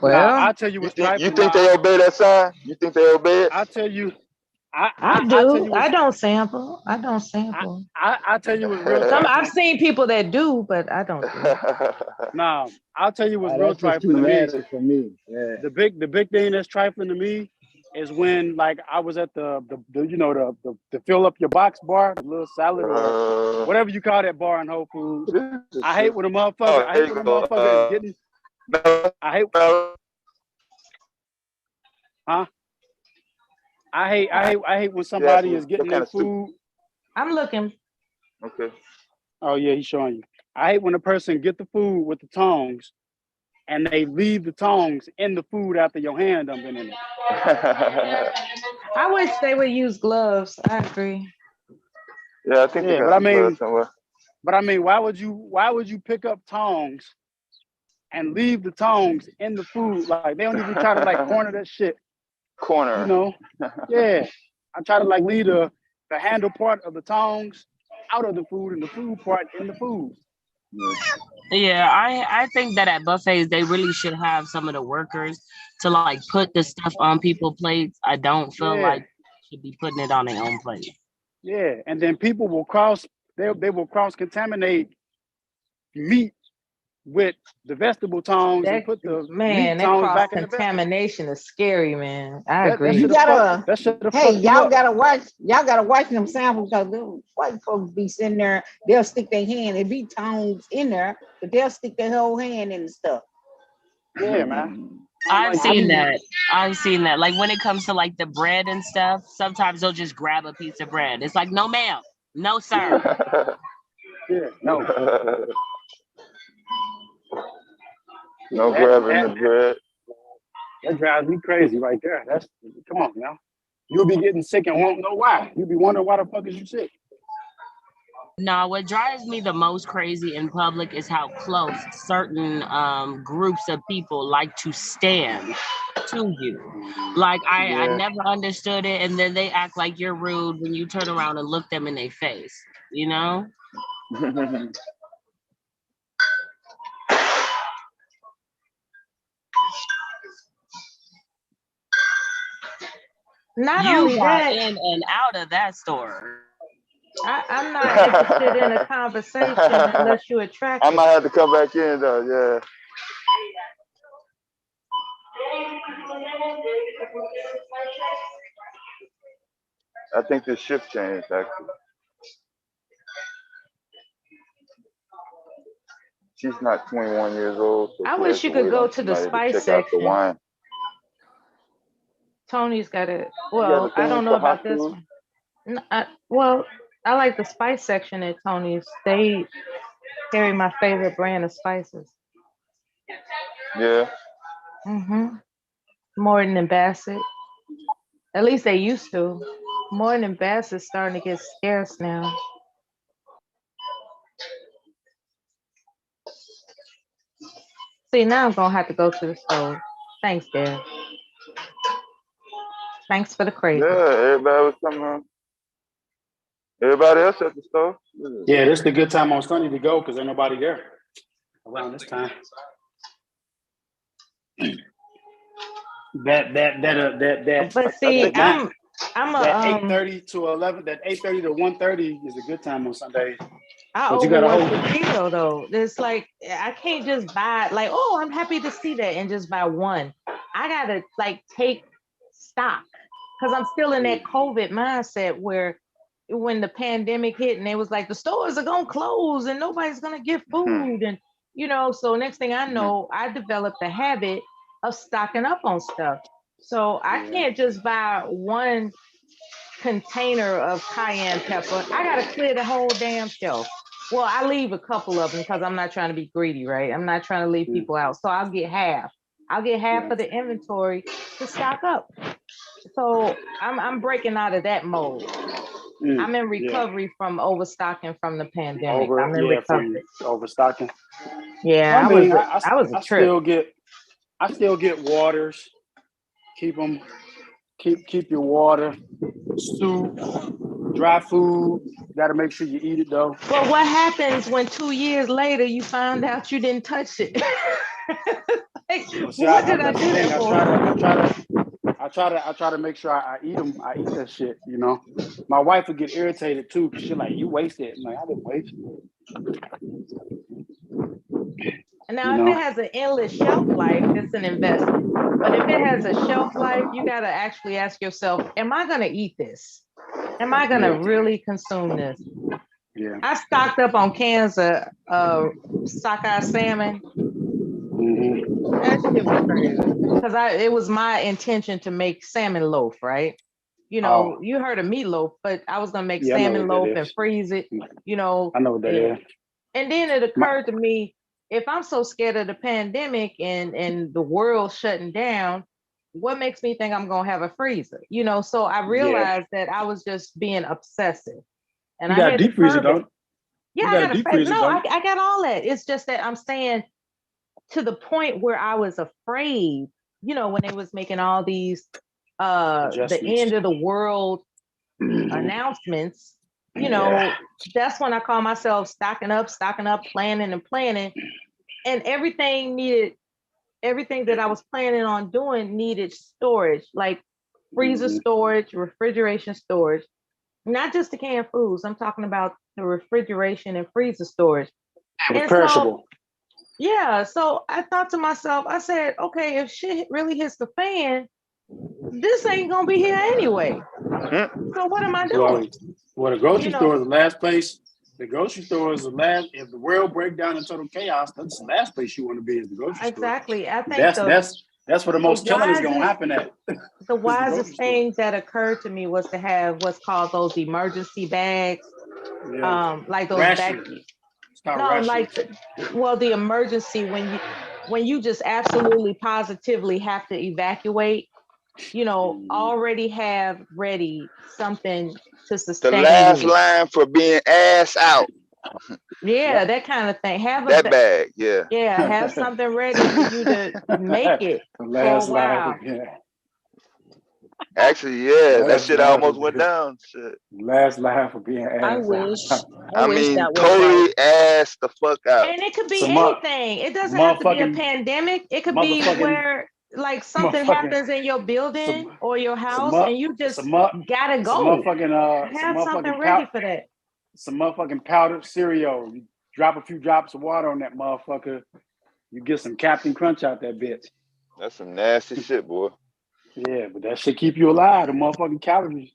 Well, I'll tell you what's trifling. You think they obey that sign? You think they obey it? I'll tell you. I do. I don't sample. I tell you what's real trifling. I've seen people that do, but I don't do. No, I'll tell you what's real trifling to me. Yeah. The big thing that's trifling to me is when like I was at the you know the fill up your box bar, the little salad or whatever you call that bar in Whole Foods. I hate when a motherfucker. I hate when a motherfucker is getting. I hate. Huh? I hate when somebody is getting their food. I'm looking. Okay. Oh yeah, he's showing you. I hate when a person get the food with the tongs, and they leave the tongs in the food after your hand done been in it. I wish they would use gloves. I agree. Yeah, I think they Yeah, got but I some gloves mean, somewhere. why would you pick up tongs and leave the tongs in the food? Like they don't even try to like corner that shit. Corner. You know? Yeah. I try to like leave the handle part of the tongs out of the food and the food part in the food. Yeah, I think that at buffets they really should have some of the workers to like put the stuff on people's plates. I don't feel Yeah. like they should be putting it on their own plate. Yeah, and then people will they will cross contaminate meat with the vegetable tongs and That put the man, meat that tongs cross back in the vegetable. contamination is scary, man. I That agree. You should gotta, have hey, fucked y'all up. gotta watch them samples because them white folks be sitting there, they'll stick their hand, it be tongs in there, but they'll stick their whole hand in the stuff. Yeah, man. I've Like, seen that. I've seen that. Like when it comes to like the bread and stuff, sometimes they'll just grab a piece of bread. It's like, no, ma'am, no, sir. Yeah, no. No grabbing the bread. That drives me crazy right there. That's come on now. You'll be getting sick and won't know why. You'll be wondering why the fuck is you sick. No, what drives me the most crazy in public is how close certain groups of people like to stand to you. Like I never understood it, and then they act like you're rude when you turn around and look them in their face. You know? Not You only got that, in and out of that store. I'm not interested in a conversation unless you're I attractive. might have to come back in though. Yeah. I think the shift changed actually. She's not 21 years old. So I she wish has you to could wait go on to the somebody spice check out the section. wine. Tony's got it. You got Well, a I thing don't know for about hot this food? one. Well, I like the spice section at Tony's. They carry my favorite brand of spices. Yeah. Morton and Bassett. At least they used to. Morton and Bassett's starting to get scarce now. See, now I'm gonna have to go to the store. Thanks, Dad. Thanks for the crazy. Yeah, everybody was coming on. Everybody else at the store. Yeah, this is the good time on Sunday to go because ain't nobody there around this time. That. But see, I'm that a 8:30 to 11. That 8:30 to 1:30 is a good time on Sundays. I But you gotta overwork hold. the keto though. It's like I can't just buy like, oh, I'm happy to see that and just buy one. I gotta like take stock because I'm still in that COVID mindset where when the pandemic hit and it was like the stores are gonna close and nobody's gonna get food and so next thing I know, I developed the habit of stocking up on stuff. So I can't just buy one container of cayenne pepper. I gotta clear the whole damn shelf. Well, I leave a couple of them because I'm not trying to be greedy, right? I'm not trying to leave people out. So I'll get half. I'll get half of the inventory to stock up. So I'm breaking out of that mode. I'm in recovery from overstocking from the pandemic. I'm in recovery. From overstocking. Yeah, I was a trip. I still get waters. Keep them. Keep your water, soup, dry food. Got to make sure you eat it though. But what happens when 2 years later you found out you didn't touch it? What did I do that for? I try to make sure I eat them. I eat that shit. My wife would get irritated too because she's like, "You wasted it." I'm like, "I didn't waste it." Now, You if it know? has an endless shelf life, it's an investment. But if it has a shelf life, you got to actually ask yourself, am I going to eat this? Am I going to Yeah, really consume this? yeah. I stocked up on cans of sockeye salmon. Hmm. That shit was crazy. Because it was my intention to make salmon loaf, right? You know, Oh, you heard of meatloaf, but I was going to make yeah, I know salmon what that loaf and is. freeze it, you know. I know what that is. And then it My, occurred to me, if I'm so scared of the pandemic and the world shutting down, what makes me think I'm gonna have a freezer? You know, so I yeah. realized that I was just being obsessive, and You I got a had to deep freezer, curb it. don't Yeah, you? I Got a got a deep freezer. freezer, No, don't I got all that. It's just that I'm saying to the point where I was afraid. You know, when they was making all these you? the Adjustments. end of the world announcements, you Yeah. know, that's when I call myself stocking up, planning and planning. And everything that I was planning on doing needed storage, like freezer Hmm. storage, refrigeration storage, not just the canned foods. I'm talking about the refrigeration and freezer storage. It was And so, perishable. yeah, so I thought to myself, I said, okay, if shit really hits the fan, this ain't gonna be here anyway. Hmm. So what am I Well, doing? well, the You grocery store know, is the last place. The grocery store is the last. If the world break down in total chaos, that's the last place you want to be is the grocery store. exactly. I think That's that's that's where the the most killing is gonna wisest happen at. the Is the grocery wisest store. thing that occurred to me was to have what's called those emergency bags, Yeah. like those back. Rationing. It's called No, rationing. like well, the emergency when you just absolutely positively have to evacuate. You know, Mhm. already have ready something to The sustain last you. line for being ass out. Yeah, Yep. that kind of thing. That bag, yeah. Yeah, have something ready for you to make The it for a last life while. again. Actually, yeah, that Last shit laugh almost of went being down. Shit. last laugh of being I ass out. wish, I I wish mean, that was right. totally ass the fuck out. And it could be Some anything. It doesn't have to be a motherfucking pandemic. It could be motherfucking where like something motherfucking happens in your some building or your some house mu- and you just some mu- gotta some go. some Have something motherfucking ready for that. some motherfucking powdered cereal. You drop a few drops of water on that motherfucker, you get some Captain Crunch out that bitch. That's some nasty shit, boy. Yeah, but that shit keep you alive. The motherfucking calories.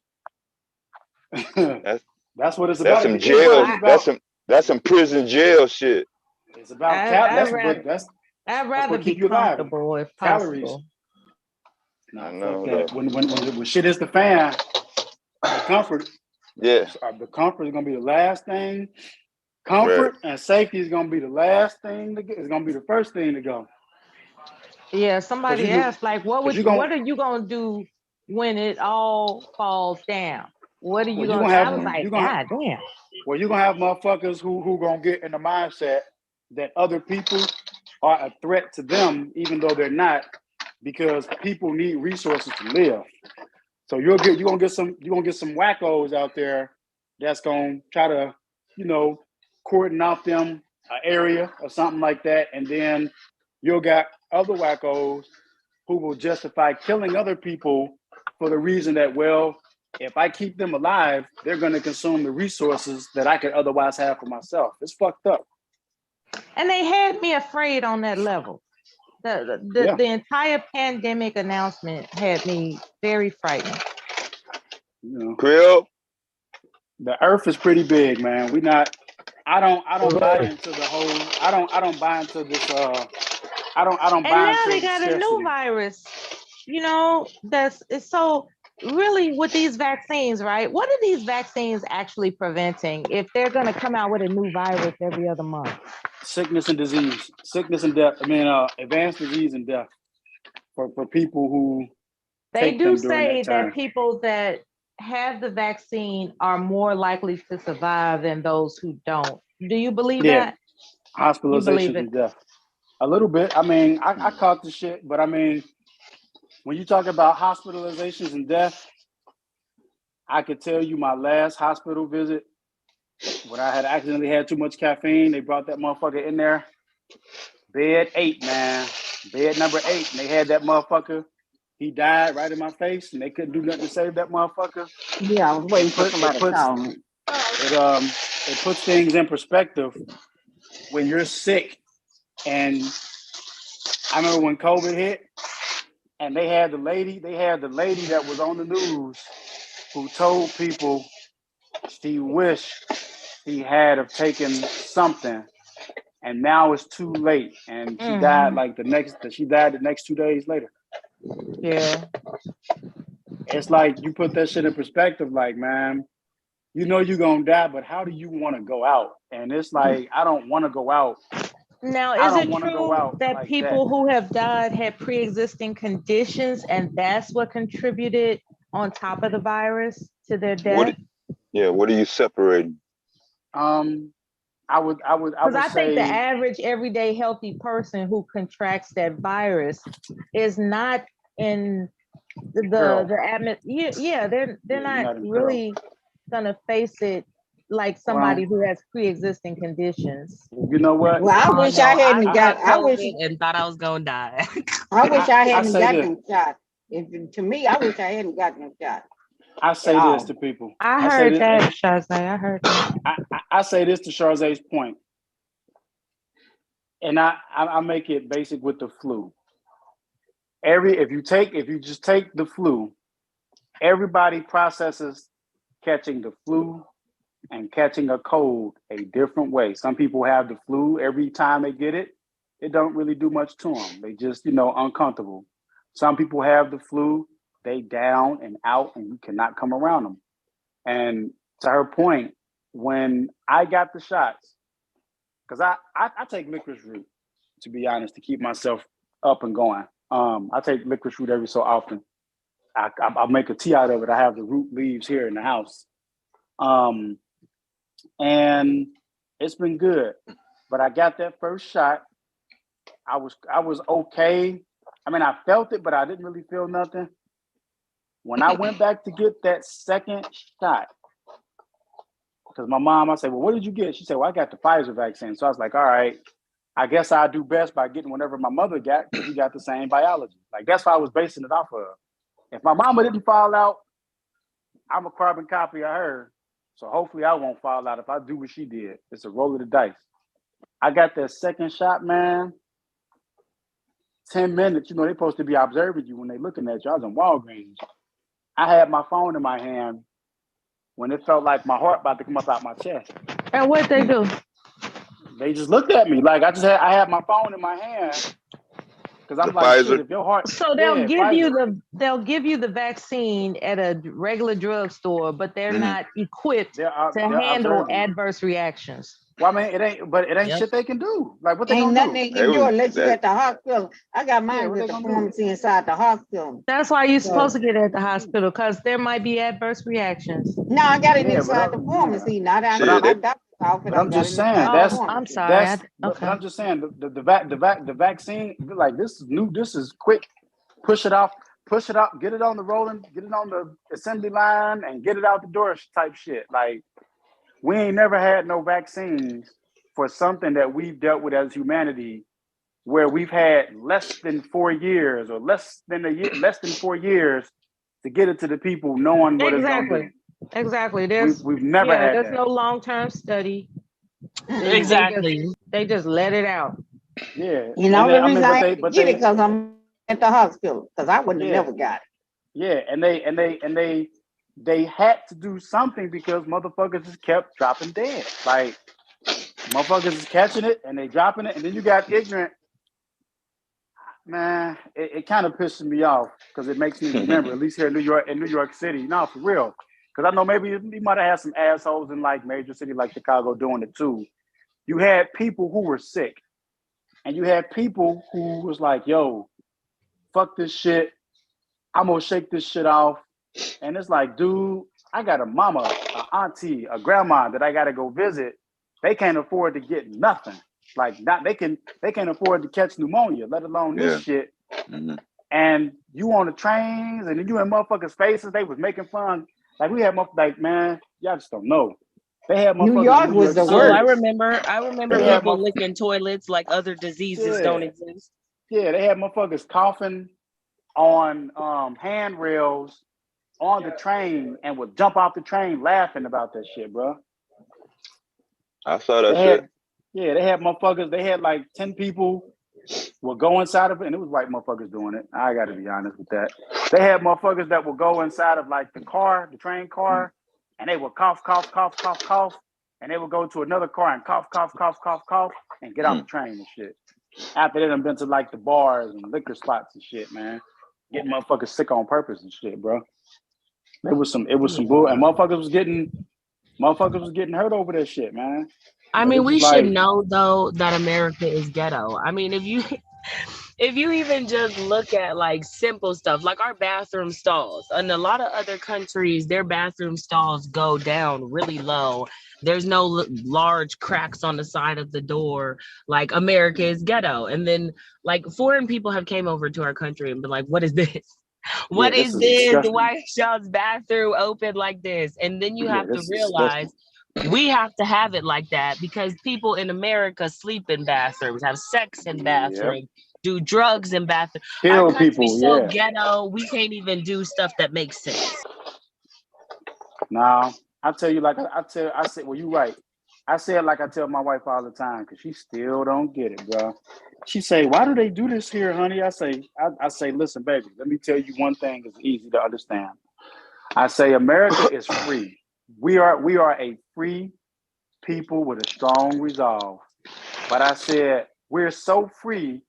That's That's what it's that's about. At some the end of the Well, day, jail. it's That's about some prison jail shit. it's about I cal. I'd rather I'd That's rather what be keep you alive. comfortable if Calories. possible. I Nah, fuck know that. though. When shit is the fan, the comfort Yeah, the comfort is gonna be the last thing. right. Comfort and safety is gonna be the last thing to get. It's gonna be the first thing to go. Yeah, Cause somebody you asked like cause you what gonna are you gonna do when it all falls down? What are you well you gonna gonna I have was Mm. you like, gonna God damn. well you gonna have motherfuckers who gonna get in the mindset that other people are a threat to them, even though they're not, because people need resources to live. So you're gonna get some wackos out there that's gonna try to, cordon off them an area or something like that, and then you'll got other wackos who will justify killing other people for the reason that, well, if I keep them alive, they're gonna consume the resources that I could otherwise have for myself. It's fucked up. And they had me afraid on that level. Yeah. The entire pandemic announcement had me very frightened. Krill, The earth is pretty big, man. We not I don't buy into the whole I don't buy into this I don't And buy now into they the got a new scarcity. virus, that's it's so really with these vaccines, right? What are these vaccines actually preventing if they're going to come out with a new virus every other month? Sickness and disease. Sickness and death. I mean advanced disease and death for people who They take do them during that say that time. people that have the vaccine are more likely to survive than those who don't. Do you believe Yeah. that? You believe Hospitalizations it? and death. A little bit. I mean, I caught the shit, but I mean, when you talk about hospitalizations and death, I could tell you my last hospital visit when I had accidentally had too much caffeine. They brought that motherfucker in there. Bed 8, man. Bed number 8. And they had that motherfucker. He died right in my face, and they couldn't do nothing to save that motherfucker. Yeah, I was waiting for somebody to call me. It puts things in perspective when you're sick And I remember when COVID hit, and they had the lady that was on the news who told people she wished she had have taken something, and now it's too late. And she died like the next 2 days later. Yeah. It's like you put that shit in perspective, like, man, you know you're gonna die, but how do you want to go out? And it's like, I don't want to go out. Now, I is don't it want to go true out that like people that. who have died had pre-existing conditions and that's what contributed on top of the virus to their What? death? What are you separating? I would Because I think the say, average everyday healthy person who contracts that virus is not in peril. yeah, they're Yeah, you're not not in peril. really gonna face it like somebody Well, who has pre-existing conditions. you know what? Well, I Oh wish no, I I hadn't got. got I wish. COVID and thought I was gonna die. I wish I I hadn't say gotten this. them shot. To me, I wish I hadn't gotten them shot I at say this all. to people. I I say heard this. that, Shazay. I heard that. I say this to Charzette's point, and I make it basic with the flu. If you just take the flu, everybody processes catching the flu and catching a cold a different way. Some people have the flu every time they get it. It don't really do much to them. They just, uncomfortable. Some people have the flu, they down and out and you cannot come around them. And to her point, when I got the shots, because I take licorice root, to be honest, to keep myself up and going. I take licorice root every so often. I make a tea out of it. I have the root leaves here in the house. And it's been good. But I got that first shot. I was okay. I mean, I felt it, but I didn't really feel nothing. When I went back to get that second shot, because my mom, I said, well, what did you get? She said, well, I got the Pfizer vaccine. So I was like, all right, I guess I do best by getting whatever my mother got, because we got the same biology. Like, that's what I was basing it off of. If my mama didn't fall out, I'm a carbon copy of her. So hopefully I won't fall out if I do what she did. It's a roll of the dice. I got that second shot, man. 10 minutes, they're supposed to be observing you when they're looking at you. I was in Walgreens. I had my phone in my hand when it felt like my heart about to come up out my chest. And what they do? They just looked at me like I had my phone in my hand, because I'm The like, Pfizer? shit, if your heart. So they'll Yeah, give you Pfizer. they'll give you the vaccine at a regular drugstore, but they're Mhm. not equipped They're to handle observing you. adverse reactions. Well, I mean, it ain't Yep. shit they can do. Like, what they Ain't gonna nothing do? they can do unless you that- at the hospital. I got Yeah, mine what at they the gonna do? pharmacy inside the hospital. That's why you're So supposed to get it at the hospital, because there might be adverse reactions. no, I got it Yeah, inside the pharmacy, not out Shit, in my they- doctor's office. But I I'm got just it saying, inside the Oh, I'm pharmacy. sorry. but Okay. I'm just saying the vaccine, like, this is new, this is quick. Push it off, get it on the rolling, get it on the assembly line, and get it out the door type shit. Like, we ain't never had no vaccines for something that we've dealt with as humanity, where we've had less than 4 years or less than 4 years to get it to the people knowing what it's gonna do. Exactly. We've never had there's that. no long-term study. Exactly. They just let it out. Yeah. You know, the reason I but had to get it because I'm at the hospital, because I wouldn't have Yeah. never got it. Yeah, and they had to do something because motherfuckers just kept dropping dead. Like, motherfuckers is catching it and they dropping it, and then you got ignorant. Man, it kind of pisses me off, because it makes me remember, at least here in New York City, no, for real. Because I know maybe you might have had some assholes in like major city like Chicago doing it too. You had people who were sick, and you had people who was like, yo, fuck this shit. I'm gonna shake this shit off. And it's like, dude, I got a mama, an auntie, a grandma that I gotta go visit. They can't afford to get nothing. Like, they can't afford to catch pneumonia, let alone this shit. Mhm. And you on the trains, and then you in motherfuckers' faces, they was making fun. Like, we had like, man, y'all just don't know. They had motherfuckers New in York was the Oh, worst. I remember They had people licking toilets like other diseases don't Yeah. exist. Yeah, they had motherfuckers coughing on handrails on the train and would jump off the train laughing about that shit, bro. I saw that They shit. Yeah, they had motherfuckers. They had like 10 people will go inside of it, and it was white motherfuckers doing it. I got to be honest with that. They had motherfuckers that will go inside of like the car, the train car, and they would cough, cough, cough, cough, cough, and they would go to another car and cough, cough, cough, cough, cough, and get out the train and shit. After they done been to like the bars and liquor spots and shit, man, getting motherfuckers sick on purpose and shit, bro. It was some bull, and motherfuckers was getting hurt over that shit, man. I But mean, it's we just should like, know though that America is ghetto. I mean, if you if you even just look at like simple stuff like our bathroom stalls, in a lot of other countries, their bathroom stalls go down really low. There's no large cracks on the side of the door. Like America is ghetto. And then like foreign people have came over to our country and been like, what is this? What this is is this? disgusting. Why is y'all's bathroom open like this? And then you Yeah, have to this is realize we have to have it like that because people in America sleep in bathrooms, have sex in Yep. bathrooms, do drugs in bathrooms. Our Kill country's people, so yeah. ghetto, we can't even do stuff that makes sense. Now, I tell you, like I said, well, you right. I say it like I tell my wife all the time because she still don't get it, bro. She say, "Why do they do this here, honey?" I say, "Listen, baby, let me tell you one thing that's easy to understand." I say, America is free. We are a free people with a strong resolve. But I said, we're so free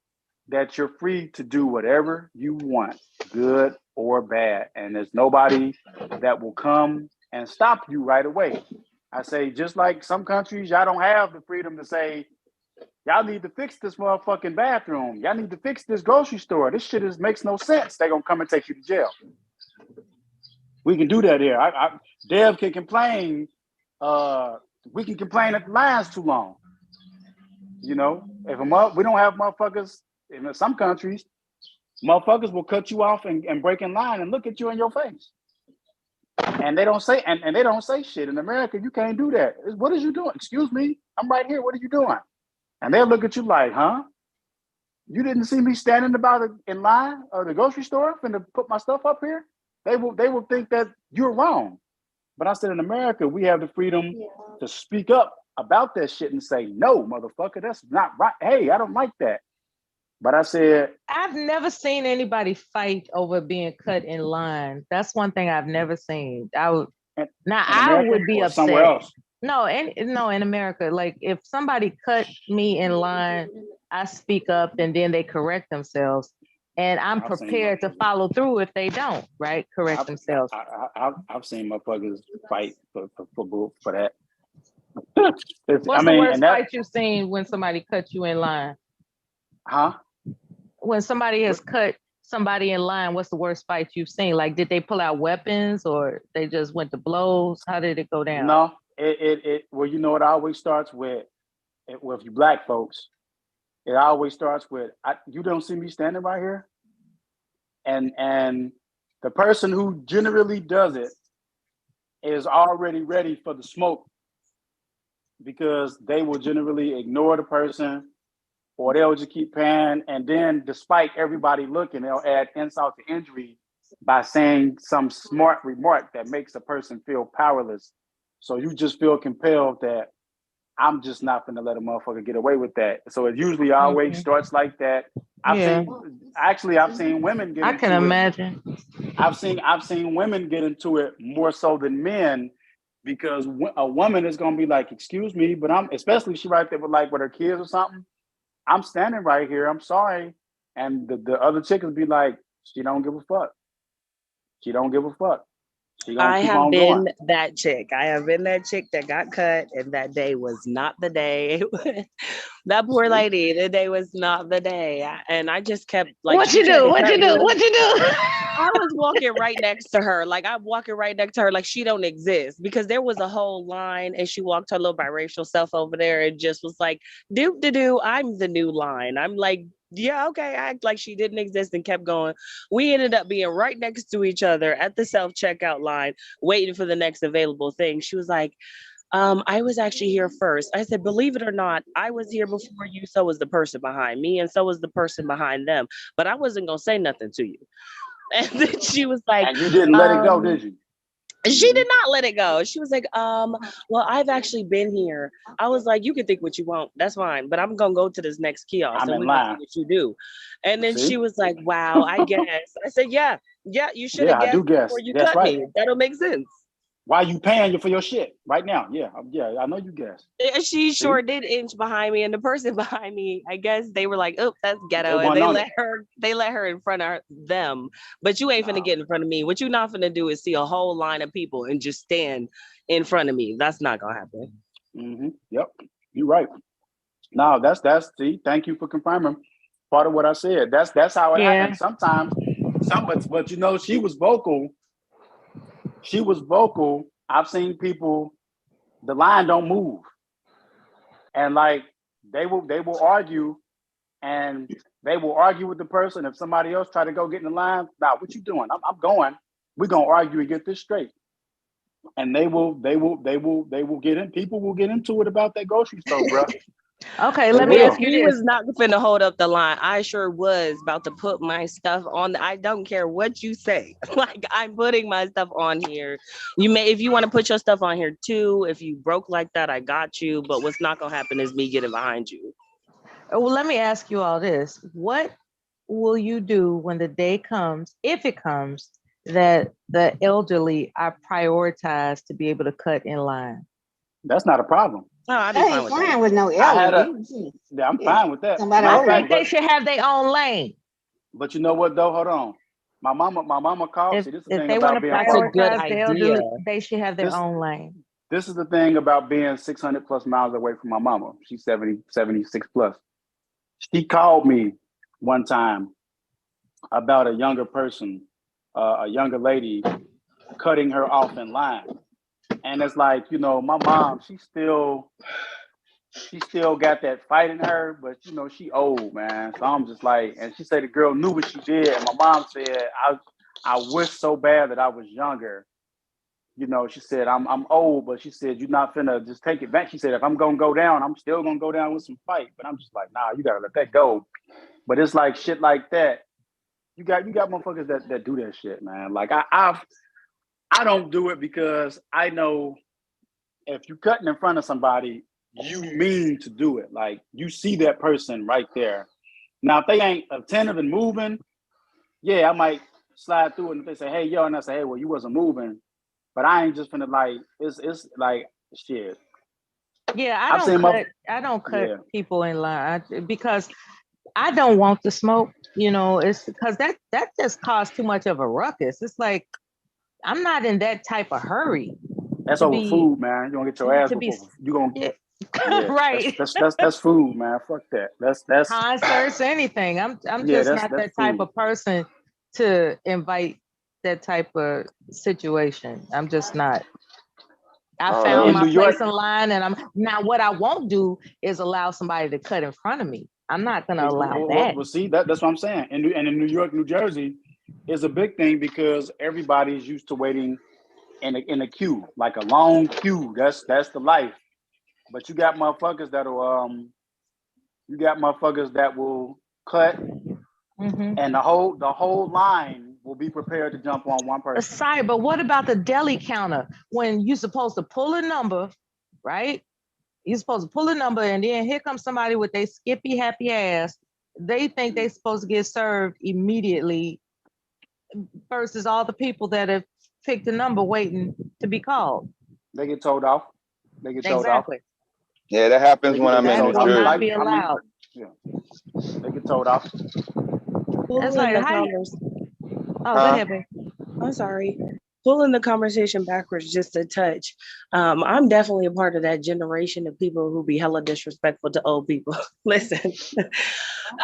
that you're free to do whatever you want, good or bad. And there's nobody that will come and stop you right away. I say, just like some countries, y'all don't have the freedom to say, y'all need to fix this motherfucking bathroom. Y'all need to fix this grocery store. This shit makes no sense. They're going to come and take you to jail. We can do that here. Dev can complain. We can complain that the line's too long. You know, if we don't have motherfuckers in some countries, motherfuckers will cut you off and break in line and look at you in your face. And they don't say and they don't say shit. In America, you can't do that. What is you doing? Excuse me, I'm right here. What are you doing? And they'll look at you like, huh? You didn't see me standing in line or the grocery store finna put my stuff up here? They will think that you're wrong. But I said in America, we have the freedom to speak up about that shit and say, no, motherfucker, that's not right. Hey, I don't like that. But I said, I've never seen anybody fight over being cut in line. That's one thing I've never seen. I would be upset. Somewhere else. No, in America, like if somebody cut me in line, I speak up and then they correct themselves. And I'm prepared to follow through if they don't, right? Correct themselves. I've seen motherfuckers fight for that. What's the worst fight you've seen when somebody cut you in line? Huh? When somebody has cut somebody in line, what's the worst fight you've seen? Like, did they pull out weapons or they just went to blows? How did it go down? No, well, you know, it always starts with you black folks. It always starts with, you don't see me standing right here? And the person who generally does it is already ready for the smoke because they will generally ignore the person or they'll just keep paying. And then despite everybody looking, they'll add insult to injury by saying some smart remark that makes a person feel powerless. So you just feel compelled that I'm just not gonna let a motherfucker get away with that. So it usually always starts like that. I've seen women get into it. I can imagine. I've seen women get into it more so than men because a woman is gonna be like, excuse me, but especially she right there with her kids or something. I'm standing right here. I'm sorry. And the other chick will be like, she don't give a fuck. She don't give a fuck. I have been that chick. I have been that chick that got cut, and that day was not the day. That poor lady, the day was not the day. And I just kept like, What you do? I was walking right next to her. Like I'm walking right next to her, like she don't exist because there was a whole line and she walked her little biracial self over there and just was like, do, I'm the new line. I'm like, yeah, okay. I act like she didn't exist and kept going. We ended up being right next to each other at the self-checkout line, waiting for the next available thing. She was like, I was actually here first. I said, believe it or not, I was here before you. So was the person behind me. And so was the person behind them. But I wasn't going to say nothing to you. And then she was like, and you didn't let it go, did you? She did not let it go. She was like, well, I've actually been here. I was like, you can think what you want. That's fine. But I'm gonna go to this next kiosk I'm and in we're gonna see line. what you do. And then See? she was like, wow, I guess. I said, yeah, you should Yeah, have I do guessed guess. before you That's cut right. me. That'll make sense. Why you paying you for your shit right now? Yeah, I know you guess. And she See? sure did inch behind me, and the person behind me, I guess they were like, "Oh, that's ghetto," They and wasn't on it. they let her in front of them. But you ain't finna Nah. get in front of me. What you not finna do is see a whole line of people and just stand in front of me. That's not gonna happen. Yep, you're right. No, that's see. Thank you for confirming part of what I said. That's how it Yeah. happens. Sometimes, but you know, she was vocal. She was vocal. I've seen people. The line don't move, and like they will argue, and they will argue with the person. If somebody else try to go get in the line, nah, what you doing? I'm going. We're gonna argue and get this straight. And they will get in. People will get into it about that grocery store, bro. Okay, They let me will. ask you We this. was not finna hold up the line. I sure was about to put my stuff on. I don't care what you say. Like I'm putting my stuff on here. If you want to put your stuff on here too. If you broke like that, I got you. But what's not gonna happen is me getting behind you. Well, let me ask you all this. What will you do when the day comes, if it comes, that the elderly are prioritized to be able to cut in line? That's not a problem. Oh, I'd be I fine ain't with that. fine with no I had elderly. Yeah, I'm Yeah. fine with that. Somebody Matter I of older. think fact, they should have their own lane. but you know what though? Hold on. My mama called. See, this is the If thing they want about to being That's a part. good prioritize the elderly, idea. they should have their This own lane. this is the thing about being 600 plus miles away from my mama. She's 70, 76 plus. She called me one time about a younger person, a younger lady cutting her off in line. And it's like, you know, my mom, she still got that fight in her, but you know, she old, man. So I'm just like, and she said the girl knew what she did. And my mom said, I wish so bad that I was younger. You know, she said, I'm old, but she said, you're not finna just take it back. She said, if I'm gonna go down, I'm still gonna go down with some fight. But I'm just like, nah, you gotta let that go. But it's like shit like that. You got motherfuckers that do that shit, man. Like I don't do it because I know if you cutting in front of somebody, you mean to do it. Like you see that person right there. Now, if they ain't attentive and moving, yeah, I might slide through it. And if they say, hey, yo, and I say, hey, well, you wasn't moving. But I ain't just finna like, it's like shit. Yeah, I've seen I don't cut Yeah. people in line because I don't want the smoke. You know, it's because that just caused too much of a ruckus. It's like I'm not in that type of hurry. That's to over be- food, man. You gonna get your ass to be- before you gonna Yeah. yeah, Right. That's food, man. Fuck that. That's Concerts, anything. I'm Yeah, just that's- not that's that type food. of person to invite that type of situation. I'm just not. I Oh, found in my New York- place in line, and I'm now. What I won't do is allow somebody to cut in front of me. I'm not going to allow that. Well, see, that's what I'm saying. And in New York, New Jersey, is a big thing because everybody's used to waiting in a queue, like a long queue. That's the life. But you got motherfuckers that will cut, Mhm. and the whole line will be prepared to jump on one person. Aside, but what about the deli counter when you're supposed to pull a number, right? You're supposed to pull a number, and then here comes somebody with their skippy happy ass. They think they're supposed to get served immediately versus all the people that have picked a number waiting to be called. They get told off. Exactly. Yeah, that happens when I'm in That New will told off. not Jersey. be allowed. They get told off. That's like, how you- Oh, go Huh? ahead, babe. I'm sorry. Pulling the conversation backwards just a touch. I'm definitely a part of that generation of people who be hella disrespectful to old people. Listen,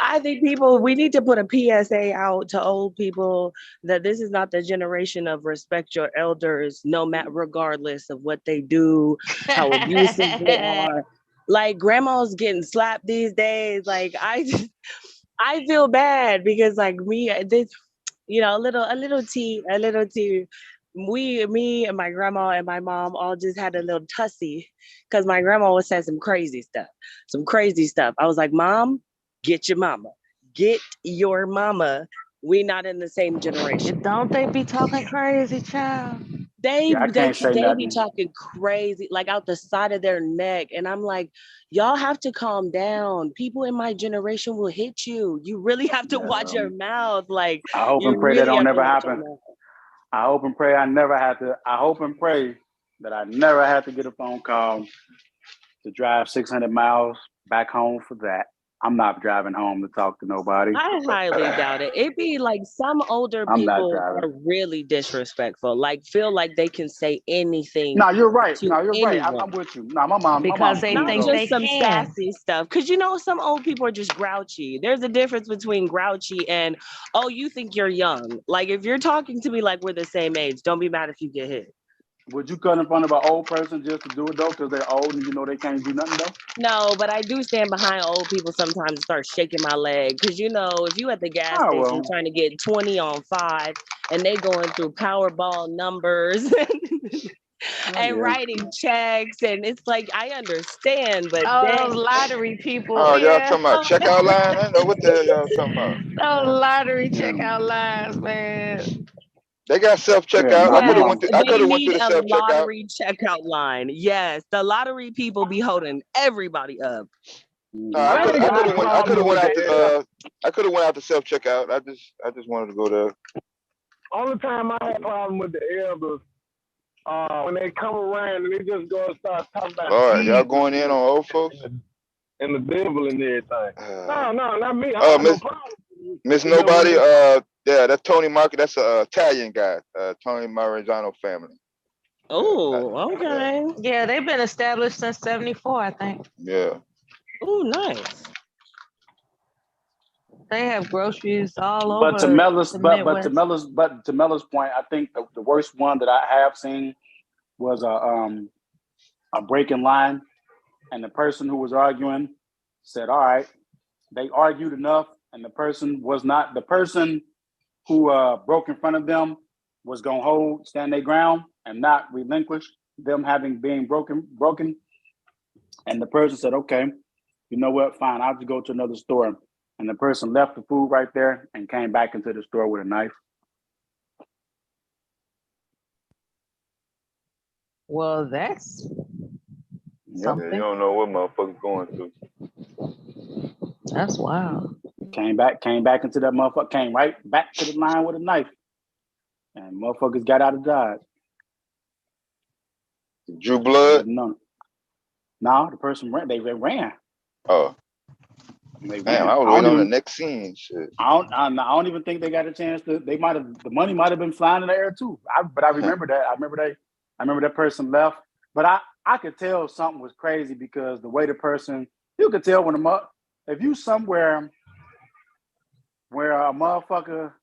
I think we need to put a PSA out to old people that this is not the generation of respect your elders, no matter regardless of what they do, how abusive they are. Like grandma's getting slapped these days. Like I feel bad because like me, this, a little tea. Me and my grandma and my mom all just had a little tussy because my grandma was saying some crazy stuff. I was like, Mom, get your mama. We not in the same generation. Don't they be talking crazy, child? They I they can't say they be nothing. talking crazy, like out the side of their neck, and I'm like, y'all have to calm down. People in my generation will hit you. You really have to watch your mouth. Like I hope you and pray that really don't have to never watch your happen. mouth. I hope and pray I never have to. I hope and pray that I never have to get a phone call to drive 600 miles back home for that. I'm not driving home to talk to nobody. I highly doubt it. It be like some older I'm not people driving. are really disrespectful, like feel like they can say anything No, you're right. to No, you're right. anyone. I'm with you. No, my mom Because they cool Not think though. they just some can. sassy stuff. Cause you know, some old people are just grouchy. There's a difference between grouchy and, oh, you think you're young. Like if you're talking to me like we're the same age, don't be mad if you get hit. Would you cut in front of an old person just to do it though, because they're old and you know they can't do nothing though? No, but I do stand behind old people sometimes and start shaking my leg. Cause you know, if you at the gas Oh station well. trying to get 20 on 5 and they going through Powerball numbers and Yeah. writing checks, and it's like I understand, but Oh, then those lottery people. Oh, y'all Yeah. talking about checkout line? I know what the hell y'all talking about. Those lottery Yeah. checkout lines, man. They got self Yeah, checkout. I my could have yes, went mom. to. I they could have went to need the a self checkout. lottery checkout line. Yes, the lottery people be holding everybody up. I I could. ain't I got could no have went. I could problem have went with out the L. to. I could have went out to self checkout. I just wanted to go there. Only time I had problem with the elders, when they come around and they just go and start talking about Lord, y'all Jesus going in on old folks? and the devil and everything. No, not me. I Oh, don't have no problem. Miss It's just when Nobody. they Yeah, that's Tony Market. That's a Italian guy. Tony Maranzano family. Oh, okay. Yeah, they've been established since 74, I think. Yeah. Oh, nice. They have groceries all But to over Mella's, the but Midwest. to Mella's point, I think the worst one that I have seen was a break in line, and the person who was arguing said, "All right." They argued enough, and the person who broke in front of them was gonna stand their ground and not relinquish them being broken. And the person said, "Okay, you know what? Fine, I'll just go to another store." And the person left the food right there and came back into the store with a knife. Well, that's Yep. Yeah, something. you don't know what motherfuckers going through. That's wild. Came back into that motherfucker, came right back to the line with a knife. And motherfuckers got out of Dodge. Drew blood. No, the person ran. They ran. Oh, They ran. damn! I was waiting on the next scene. Shit. I don't even think they got a chance to. They might have. The money might have been flying in the air too. But I remember that. I remember that person left. But I could tell something was crazy because the way the person, you could tell when if you somewhere where a motherfucker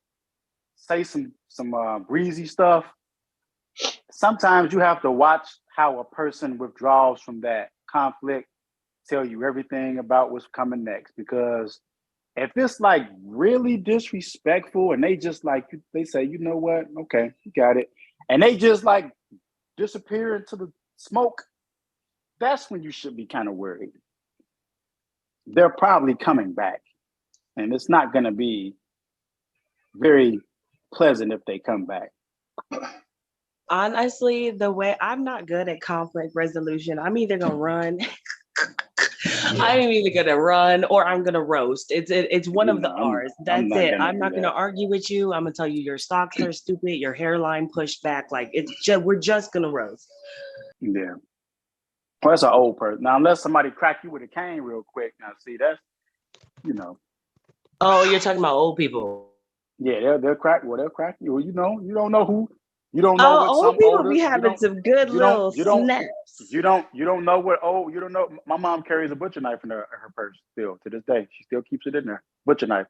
say some breezy stuff, sometimes you have to watch how a person withdraws from that conflict, tell you everything about what's coming next. Because if it's like really disrespectful and they just like, they say, you know what, okay, you got it, and they just like disappear into the smoke, that's when you should be kind of worried. They're probably coming back, and it's not going to be very pleasant if they come back. Honestly, the way I'm not good at conflict resolution, I'm either gonna run. I'm either gonna run or I'm gonna roast. It's one of the R's. That's it. I'm not gonna argue with you. I'm gonna tell you your socks are stupid, your hairline pushed back. Like we're just gonna roast. Yeah. Well, that's an old person. Now, unless somebody crack you with a cane real quick. Now, see, that's, Oh, you're talking about old people. Yeah, they'll crack. Well, they'll crack you. You don't know who. You don't know what old some people older. be having some good little snaps. You don't know what old. You don't know. My mom carries a butcher knife in her purse still to this day. She still keeps it in there. Butcher knife.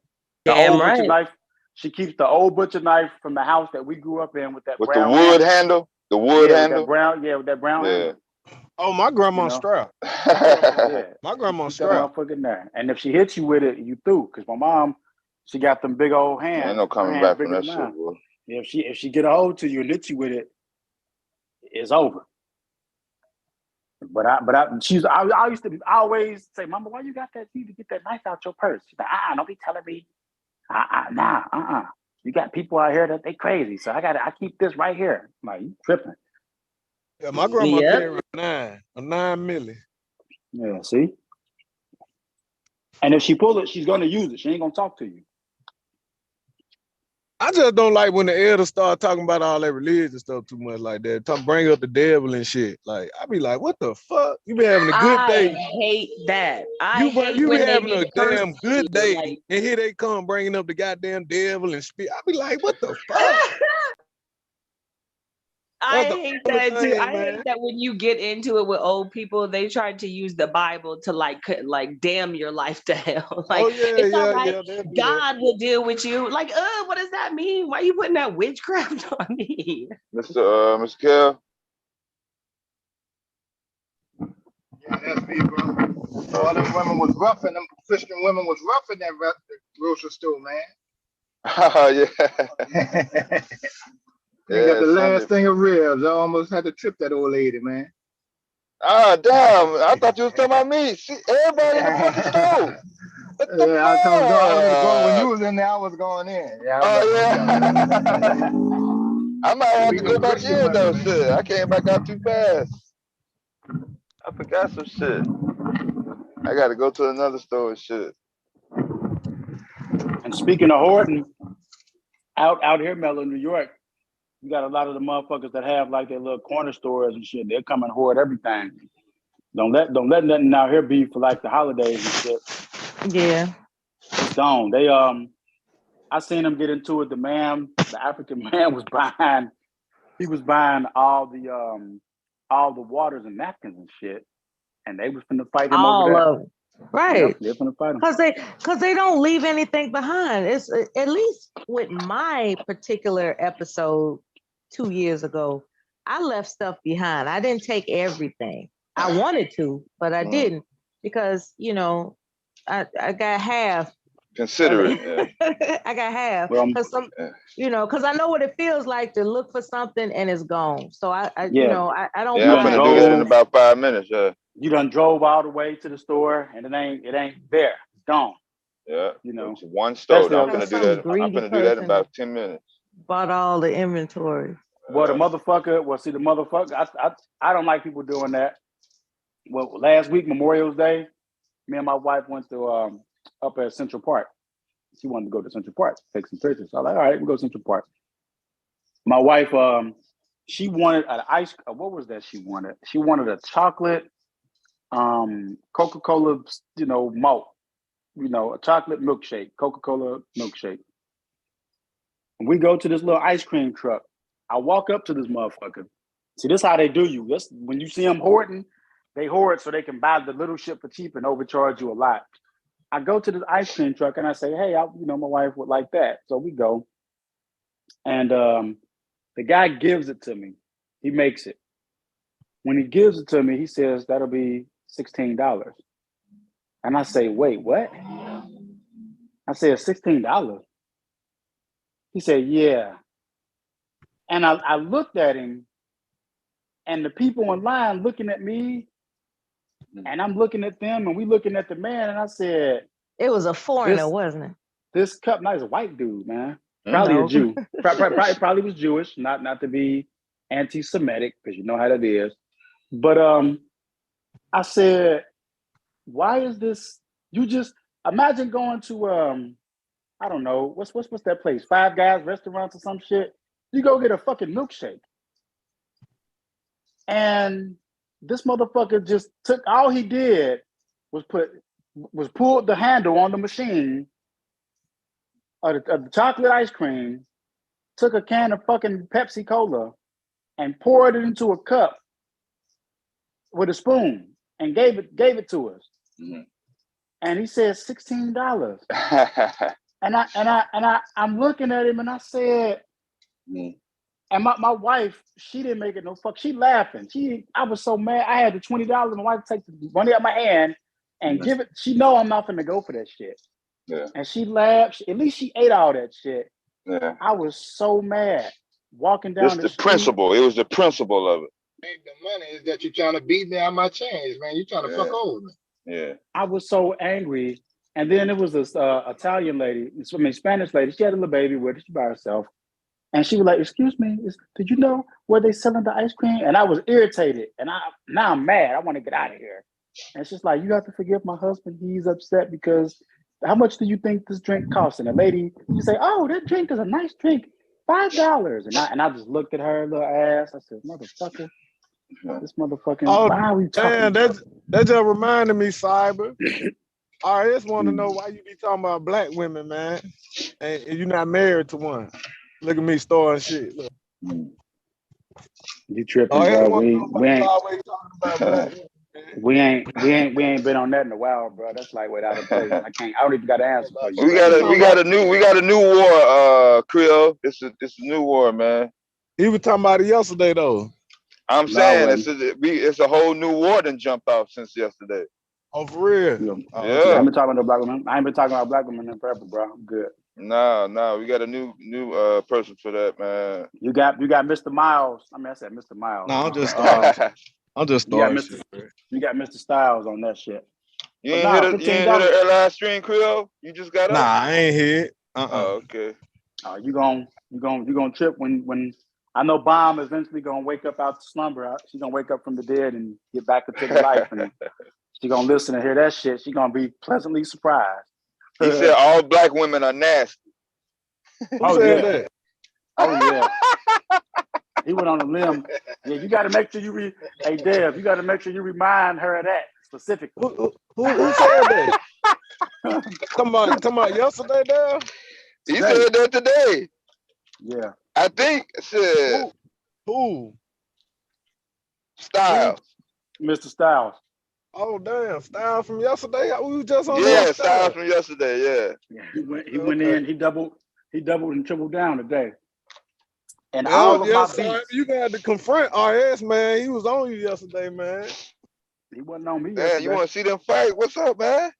The Damn old right. butcher knife. She keeps the old butcher knife from the house that we grew up in with that with brown the wood handle. handle. The wood handle. With that brown handle. Oh, my grandma's strap. Yeah. My grandma's Keep that strap. motherfucker in there. And if she hits you with it, you through. Because my mom, she got them big old hands. Ain't no coming back from that shit, boy. If she get a hold to you and hits you with it, it's over. But I used to always say, Mama, why you got that? You need to get that knife out your purse. She's like, don't be telling me. Nah. You got people out here that they crazy. So I keep this right here. I'm like, you tripping. Yeah, my grandma Yep. carried a 9 milli. Yeah, see? And if she pull it, she's gonna use it. She ain't gonna talk to you. I just don't like when the elders start talking about all that religious stuff too much like that. Bring up the devil and shit. Like, I be like, what the fuck? You be having a good I day. hate that. I You hate be when they having be a cursing damn good people, day, like, and here they come bringing up the goddamn devil and spit. I be like, what the fuck? I That's the hate only that too. thing, I man. hate that when you get into it with old people, they try to use the Bible to like damn your life to hell. Like, Oh yeah, it's all yeah, right. yeah. They'll do that. God will deal with you. Like, what does that mean? Why are you putting that witchcraft on me? Mr. Kel. Yeah, that's me, bro. All them women was roughing, them Christian women was roughing that grocery store, man. Oh yeah. They got the last Sunday. thing of ribs. I almost had to trip that old lady, man. Ah, damn. I thought you was talking about me. See, everybody in the fucking store. What the Yeah, I was going when fuck? you was in there. I was going in. Yeah, I Oh remember. yeah. I might have We to go them back Christian in though. women, man. Shit, I came back out too fast. I forgot some shit. I got to go to another store and shit. And speaking of hoarding, out here, Mellow, New York, you got a lot of the motherfuckers that have like their little corner stores and shit. They'll come and hoard everything. Don't let nothing out here be for like the holidays and shit. Yeah. It's gone. They I seen them get into it. The African man was buying. He was buying all the waters and napkins and shit, and they was finna fight him over All that. of them. Right. Yep, they're finna fight him. Because they don't leave anything behind. It's at least with my particular episode 2 years ago, I left stuff behind. I didn't take everything. I wanted to, but I didn't because I got half. Consider it. Yeah. I got half Well, because because I know what it feels like to look for something and it's gone. So I don't Yeah, I'm mind. gonna do that in about 5 minutes. Yeah. You done drove all the way to the store and it ain't there. It's gone. Yeah. You know, it's one store. especially I'm gonna do that. I'm gonna do that in about 10 minutes. Bought all the inventory. Well, the motherfucker. I don't like people doing that. Well, last week, Memorial Day, me and my wife went to up at Central Park. She wanted to go to Central Park, take some pictures. So I was like, all right, we'll go to Central Park. My wife, she wanted an ice. What was that? She wanted a chocolate, Coca-Cola, malt. A chocolate milkshake, Coca-Cola milkshake. And we go to this little ice cream truck. I walk up to this motherfucker. See, this is how they do you. This when you see them hoarding, they hoard so they can buy the little shit for cheap and overcharge you a lot. I go to this ice cream truck and I say, hey, my wife would like that. So we go. And the guy gives it to me. He makes it. When he gives it to me, he says, that'll be $16. And I say, wait, what? I said, $16. He said, yeah. And I looked at him and the people in line looking at me and I'm looking at them and we looking at the man and I said, it was a foreigner, wasn't it? This cup, nice white dude, man. Probably a Jew. Probably was Jewish, not to be anti-Semitic, because you know how that is. But I said, why is this? You just imagine going to I don't know, what's that place? Five Guys restaurants or some shit. You go get a fucking milkshake. And this motherfucker just took, all he did was pulled the handle on the machine of the chocolate ice cream, took a can of fucking Pepsi Cola and poured it into a cup with a spoon and gave it to us. Mm-hmm. And he said $16. and I'm looking at him and I said, and my wife, she didn't make it no fuck. She laughing. I was so mad. I had the $20 and my wife take the money out of my hand and give it. She know I'm not finna go for that shit. Yeah. And she laughed. At least she ate all that shit. Yeah. I was so mad walking down the street. Principle. It was the principle of it. The money is that you're trying to beat me out my change, man. You're trying to fuck over me. Yeah. I was so angry. And then it was this Italian lady, Spanish lady. She had a little baby with her, she by herself. And she was like, "Excuse me, did you know where they selling the ice cream?" And I was irritated. And now I'm mad. I want to get out of here. And she's like, "You have to forgive my husband. He's upset because how much do you think this drink costs?" And the lady, she said, "Oh, that drink is a nice drink, $5." And I just looked at her little ass. I said, "Motherfucker, this motherfucking, Oh, why are we talking?" damn, that just reminded me, Cyber. I just want to know why you be talking about black women, man, and you're not married to one. Look at me starting shit. Look. You tripping, I just bro? want to know why you always talking about black women. We ain't been on that in a while, bro. That's like without a place. I don't even got an answer for you. We got a new war, Creole. It's a new war, man. He was talking about it yesterday though. I'm saying it's a whole new war that jumped off since yesterday. Oh, for real? Yeah. I ain't been talking to black women. I ain't been talking about black women in forever, bro. I'm good. No, we got a new person for that, man. You got Mr. Miles. I mean, I said Mr. Miles. No, I'm just starting. You got Mr. Styles on that shit. You ain't hit the last string, Creole? You just got up? Nah, I ain't hit. Oh, okay. You gonna trip when I know Bomb eventually gonna wake up out the slumber. She's gonna wake up from the dead and get back into the life, and she gonna listen and hear that shit. She gonna be pleasantly surprised. He said all black women are nasty. Oh yeah. That? Oh yeah. He went on a limb. Yeah, you got to make sure Hey, Dev, you got to make sure you remind her of that specifically. Who said that? Come on, yesterday, Dev? He said that today. Yeah. I think said who? Styles. Mr. Styles. Oh damn, Styles from yesterday. We was just on Styles from yesterday. Yeah. He went in. He doubled and tripled down today. And all of my beats. You got to confront RS, man. He was on you yesterday, man. He wasn't on me yesterday. yesterday. You want to see them fight? What's up, man?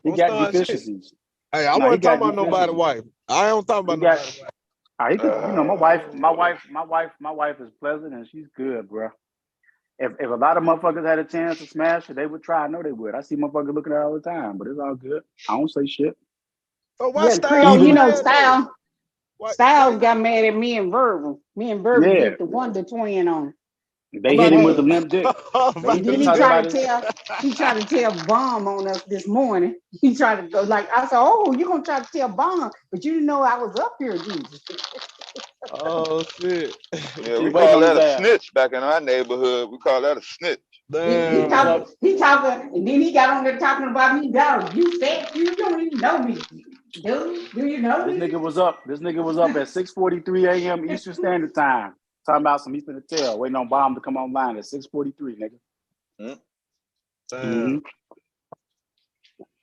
He got deficiencies. Hey, I wasn't talking about nobody's wife. I don't talk about nobody's wife. He could, my wife is pleasant and she's good, bro. If a lot of motherfuckers had a chance to smash her, they would try. I know they would. I see motherfuckers looking at her all the time, but it's all good. I don't say shit. So why Styles? Styles got mad at me and Verbal. Me and Verbal hit the Wonder Twin on. They hit him with a limp dick. Then he tried to tell Bomb on us this morning. He tried to go like, I said, "Oh, you're gonna try to tell Bomb, but you didn't know I was up here, Jesus." Oh shit. Yeah, we call that a snitch back in our neighborhood. We call that a snitch. Damn. He talking, and then he got on there talking about me, dog. You said you don't even know me. Dude, do you know this nigga was up? This nigga was up at 6:43 a.m. Eastern Standard Time, talking about some Eastern Tell, waiting on Bomb to come online at 6:43, nigga. Mm-hmm.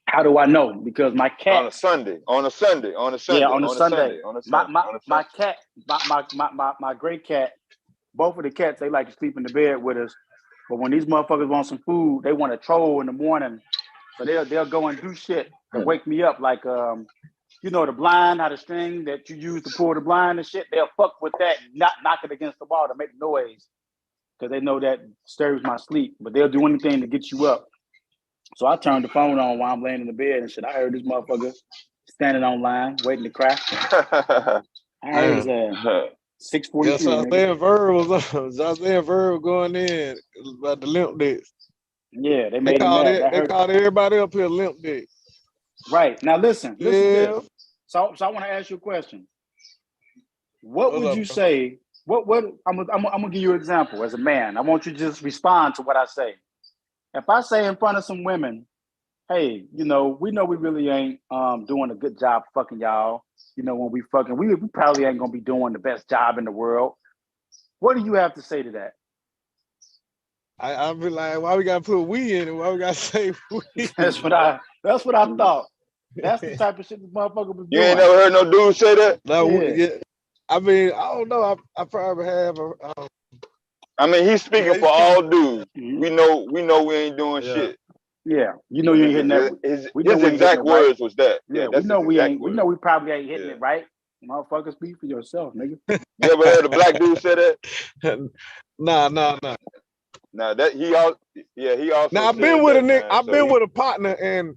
How do I know? Because my cat on a Sunday. Yeah, on a Sunday. My cat, my gray cat. Both of the cats, they like to sleep in the bed with us. But when these motherfuckers want some food, they want to troll in the morning. So they'll go and do shit to wake me up, like you know the blind, how the string that you use to pull the blind and shit. They'll fuck with that, not knock it against the wall to make noise, because they know that disturbs my sleep. But they'll do anything to get you up. So I turned the phone on while I'm laying in the bed and shit. I heard this motherfucker standing online waiting to crack. I heard his ass. 6:43. Yes, Isaiah Verb going in about the limp dicks. Yeah, they made him mad. They called everybody up here limp dick. Right. Now listen to this. So I want to ask you a question. What would you say? What I'm gonna give you an example as a man. I want you to just respond to what I say. If I say in front of some women, hey, we know we really ain't doing a good job fucking y'all. When we fucking, we probably ain't gonna be doing the best job in the world. What do you have to say to that? I'll be like, why we gotta put we in it? Why we gotta say we? That's what I thought. That's the type of shit the motherfucker was doing. You ain't never heard no dude say that? No, I mean, I don't know. I probably have. I mean, he's speaking for all dudes. We know we ain't doing shit. Yeah, you ain't hitting that. His exact words was that. Yeah, we know we ain't. We know we probably ain't hitting it right. Motherfucker, speak for yourself, nigga. You ever heard a black dude say that? Nah. Now that he also Now I've said been with a that, nigga, man. I've So been he, with a partner and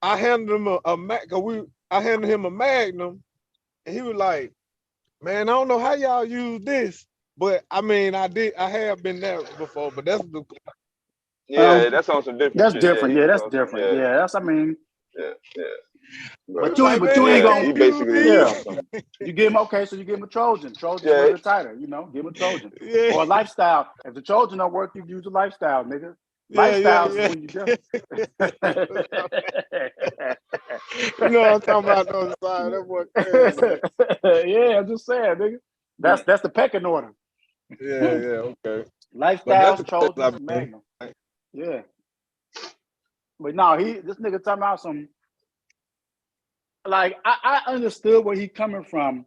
I handed him a Mac, I handed him a Magnum and he was like, man, I don't know how y'all use this, but I mean, I have been there before, but that's the, that's on some different That's shit. different. He Yeah, was that's on some, different. Yeah, that's. I mean, yeah. but But you like, ain't. man, But you ain't this gonna. he ain't you, basically was B. Yeah, on some. you give him okay. So you give him a Trojan. Trojan's a Yeah, little bit tighter. You know, give him a Trojan Yeah, or a lifestyle. If the Trojan don't work, you use a lifestyle, nigga. yeah. Lifestyles is when you just. You know what I'm talking about, though, side. That boy crazy, man. Yeah, I'm just saying, nigga. That's the pecking order. Yeah, okay. But that's Lifestyles, the clothes Trojans, I've and been. Magnum. Yeah. But no, this nigga talking about some like I understood where he coming from,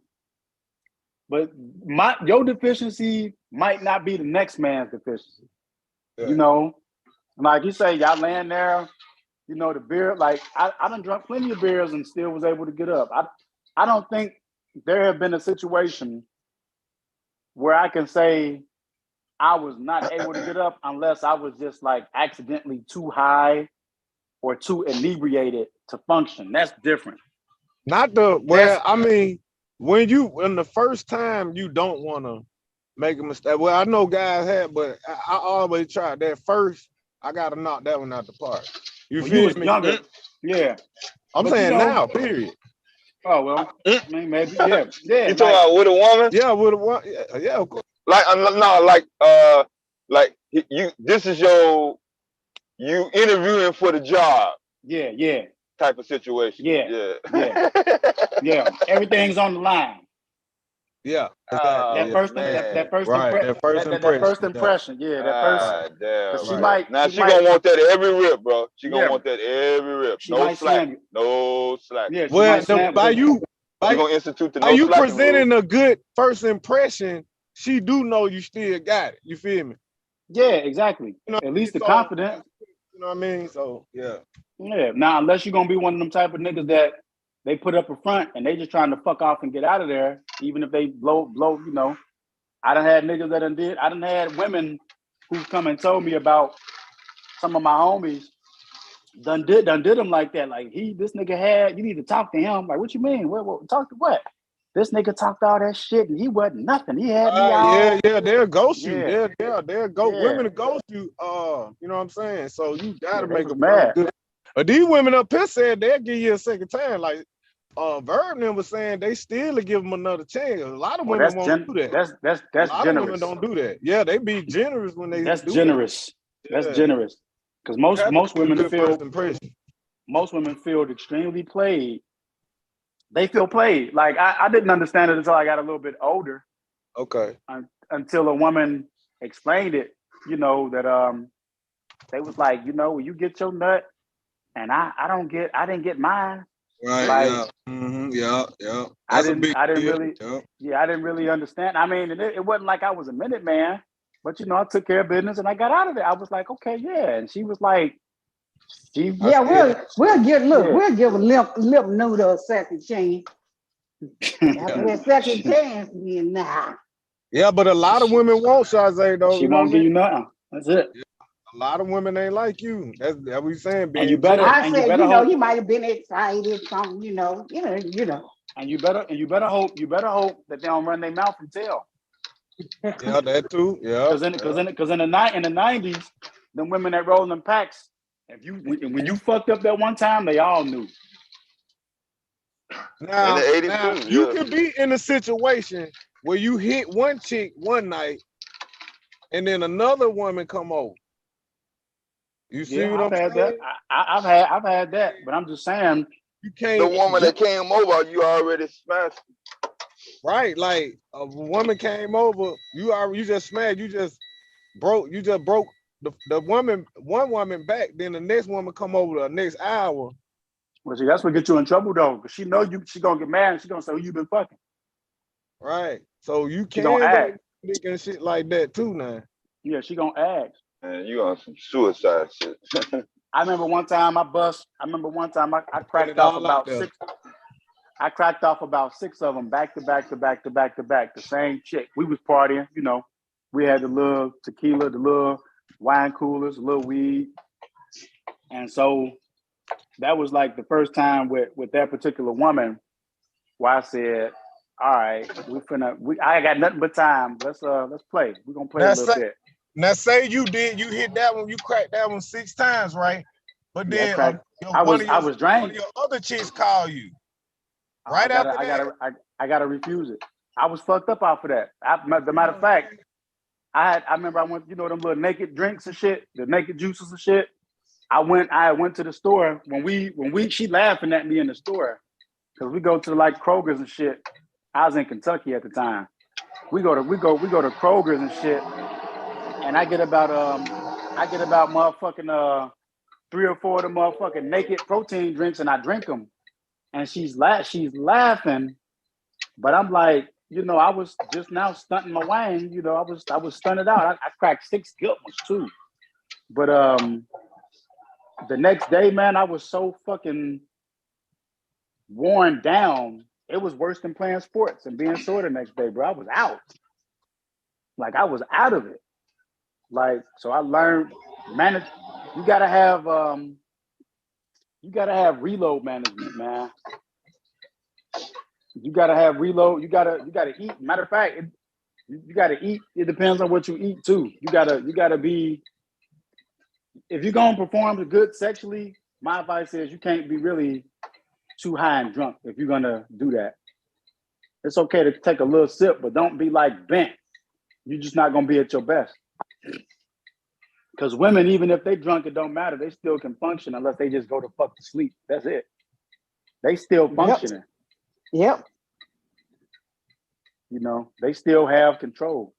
but your deficiency might not be the next man's deficiency. Yeah. You know, like you say, y'all laying there, you know, the beer, like I done drunk plenty of beers and still was able to get up. I don't think there have been a situation where I can say I was not able to get up unless I was just like accidentally too high or too inebriated to function. That's different. Not the well, I mean, when the first time you don't want to make a mistake. Well, I know guys have, but I always try that first. I gotta knock that one out the park. You When feel you was me? younger, yeah. I'm But saying you know, now, period. oh well, I mean maybe, yeah. You talking about with a woman? Yeah, with a one, yeah, of course. Like no, like you. This is you interviewing for the job. Yeah. Type of situation. Yeah. Everything's on the line. Yeah, exactly. That first, man. that first, Right, that first impression. first impression. Yeah, that first. Damn. She Right. might. Now she gonna want that every rip, bro. She gonna want that every rip. She No might slack. slam you. No slack. Yeah, she Well, might slam by you gonna institute the are no you slacking rule. presenting a good first impression? She do know you still got it. You feel me? Yeah, exactly. You know, At least the so, confidence. You know what I mean? So yeah. Yeah. Now, unless you're gonna be one of them type of niggas that they put up a front and they just trying to fuck off and get out of there, even if they blow. You know, I done had niggas that I done had women who've come and told me about some of my homies done did them like that. Like this nigga had, you need to talk to him. Like, what you mean? What talk to what? This nigga talked all that shit and he wasn't nothing. He had me all. Yeah, they'll ghost you. Yeah. They'll go. Yeah. Women to ghost you. You know what I'm saying? So you gotta they make was a mad. good. But these women up here said they'll give you a second time. Like Vernon was saying, they still give them another chance. A lot of women won't do that. That's a lot generous. of women don't do that. Yeah, they be generous when they That's do generous. That. That's generous. Because most women feel extremely played. They feel played. Like I didn't understand it until I got a little bit older. Okay. Until a woman explained it, you know, that they was like, you know, when you get your nut and I didn't get mine. Right. Like, yeah. I didn't really understand. I mean, it wasn't like I was a minute man, but you know, I took care of business and I got out of it. I was like, okay, yeah. And she was like, we'll give a lip noodle a second chance. After that second chance, then nah. Yeah, but a lot of women won't, Shazay, though. She won't give you nothing. That's it. Yeah. A lot of women ain't like you. That's what we saying. And you better. I said, you know, you might have been excited, something, you know. And you better hope that they don't run their mouth and tell. Yeah, that too. Yeah. Because in the 90s, them women that roll them packs, when you fucked up that one time, they all knew. Now, in the 80s too, you could be in a situation where you hit one chick one night, and then another woman come over. You see what I'm saying? That. I've had that, but I'm just saying. You can't. The woman that came over, you already smashed. Right, like a woman came over, you just smashed, you just broke the woman, one woman back, then the next woman come over the next hour. Well, see, that's what get you in trouble though, because she know she gonna get mad and she gonna say, "Who you been fucking?" Right, so you She gonna can't ask. dick and shit like that too now. Yeah, she gonna ask. Man, you on some suicide shit. I remember one time I cracked off about six. I cracked off about 6 of them back to back. The same chick. We was partying, you know. We had the little tequila, the little wine coolers, a little weed. And so that was like the first time with that particular woman where I said, all right, I got nothing but time. Let's play. We're gonna play a little bit. Now say you hit that one, you cracked that one 6 times, right? But Yeah, then I was drained. one of your other chicks call you. Right I after that. I gotta refuse it. I was fucked up off of that. The matter of fact, I remember I went, you know, them little naked drinks and shit, the naked juices and shit. I went to the store when she laughing at me in the store because we go to like Kroger's and shit. I was in Kentucky at the time. We go to Kroger's and shit, and I get about motherfucking 3 or 4 of the motherfucking naked protein drinks, and I drink them. And she's laughing, but I'm like, you know, I was just now stunting my wine. You know, I was stunted out. I cracked 6 good ones too. But the next day, man, I was so fucking worn down. It was worse than playing sports and being sore the next day, bro. I was out. Like I was out of it. Like, so I learned manage. You gotta have reload management, man. You gotta have reload. You gotta eat. Matter of fact, you gotta eat. It depends on what you eat too. You gotta be. If you're gonna perform good sexually, my advice is you can't be really too high and drunk if you're gonna do that. It's okay to take a little sip, but don't be like bent. You're just not gonna be at your best. Because women, even if they drunk, it don't matter. They still can function unless they just go to fuck to sleep. That's it. They still functioning. Yep. You know, they still have control.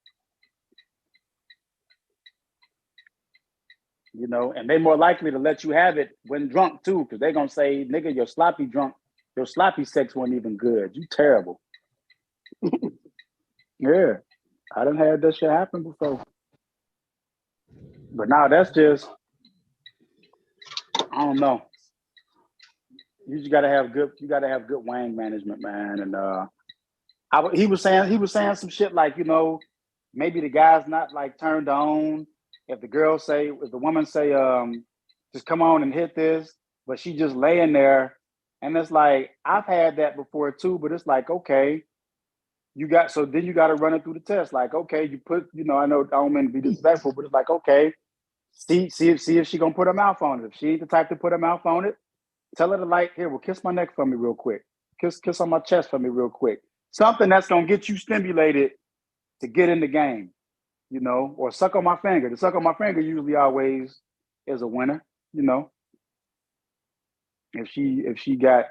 You know, and they more likely to let you have it when drunk too, because they're gonna say, nigga, your sloppy sex wasn't even good. You terrible. Yeah. I done had that shit happen before. But now that's just, I don't know. You just gotta have good wang management, man. And he was saying some shit like, you know, maybe the guy's not like turned on. If the woman say, just come on and hit this, but she just laying there. And it's like, I've had that before too, but it's like, okay, then you got to run it through the test. Like, okay, you put, you know, I don't mean to be disrespectful, but it's like, okay, see if she gonna put her mouth on it. If she ain't the type to put her mouth on it, tell her to like, here, well, kiss my neck for me real quick. Kiss on my chest for me real quick. Something that's gonna get you stimulated to get in the game, you know, or suck on my finger. The suck on my finger usually always is a winner, you know. If she got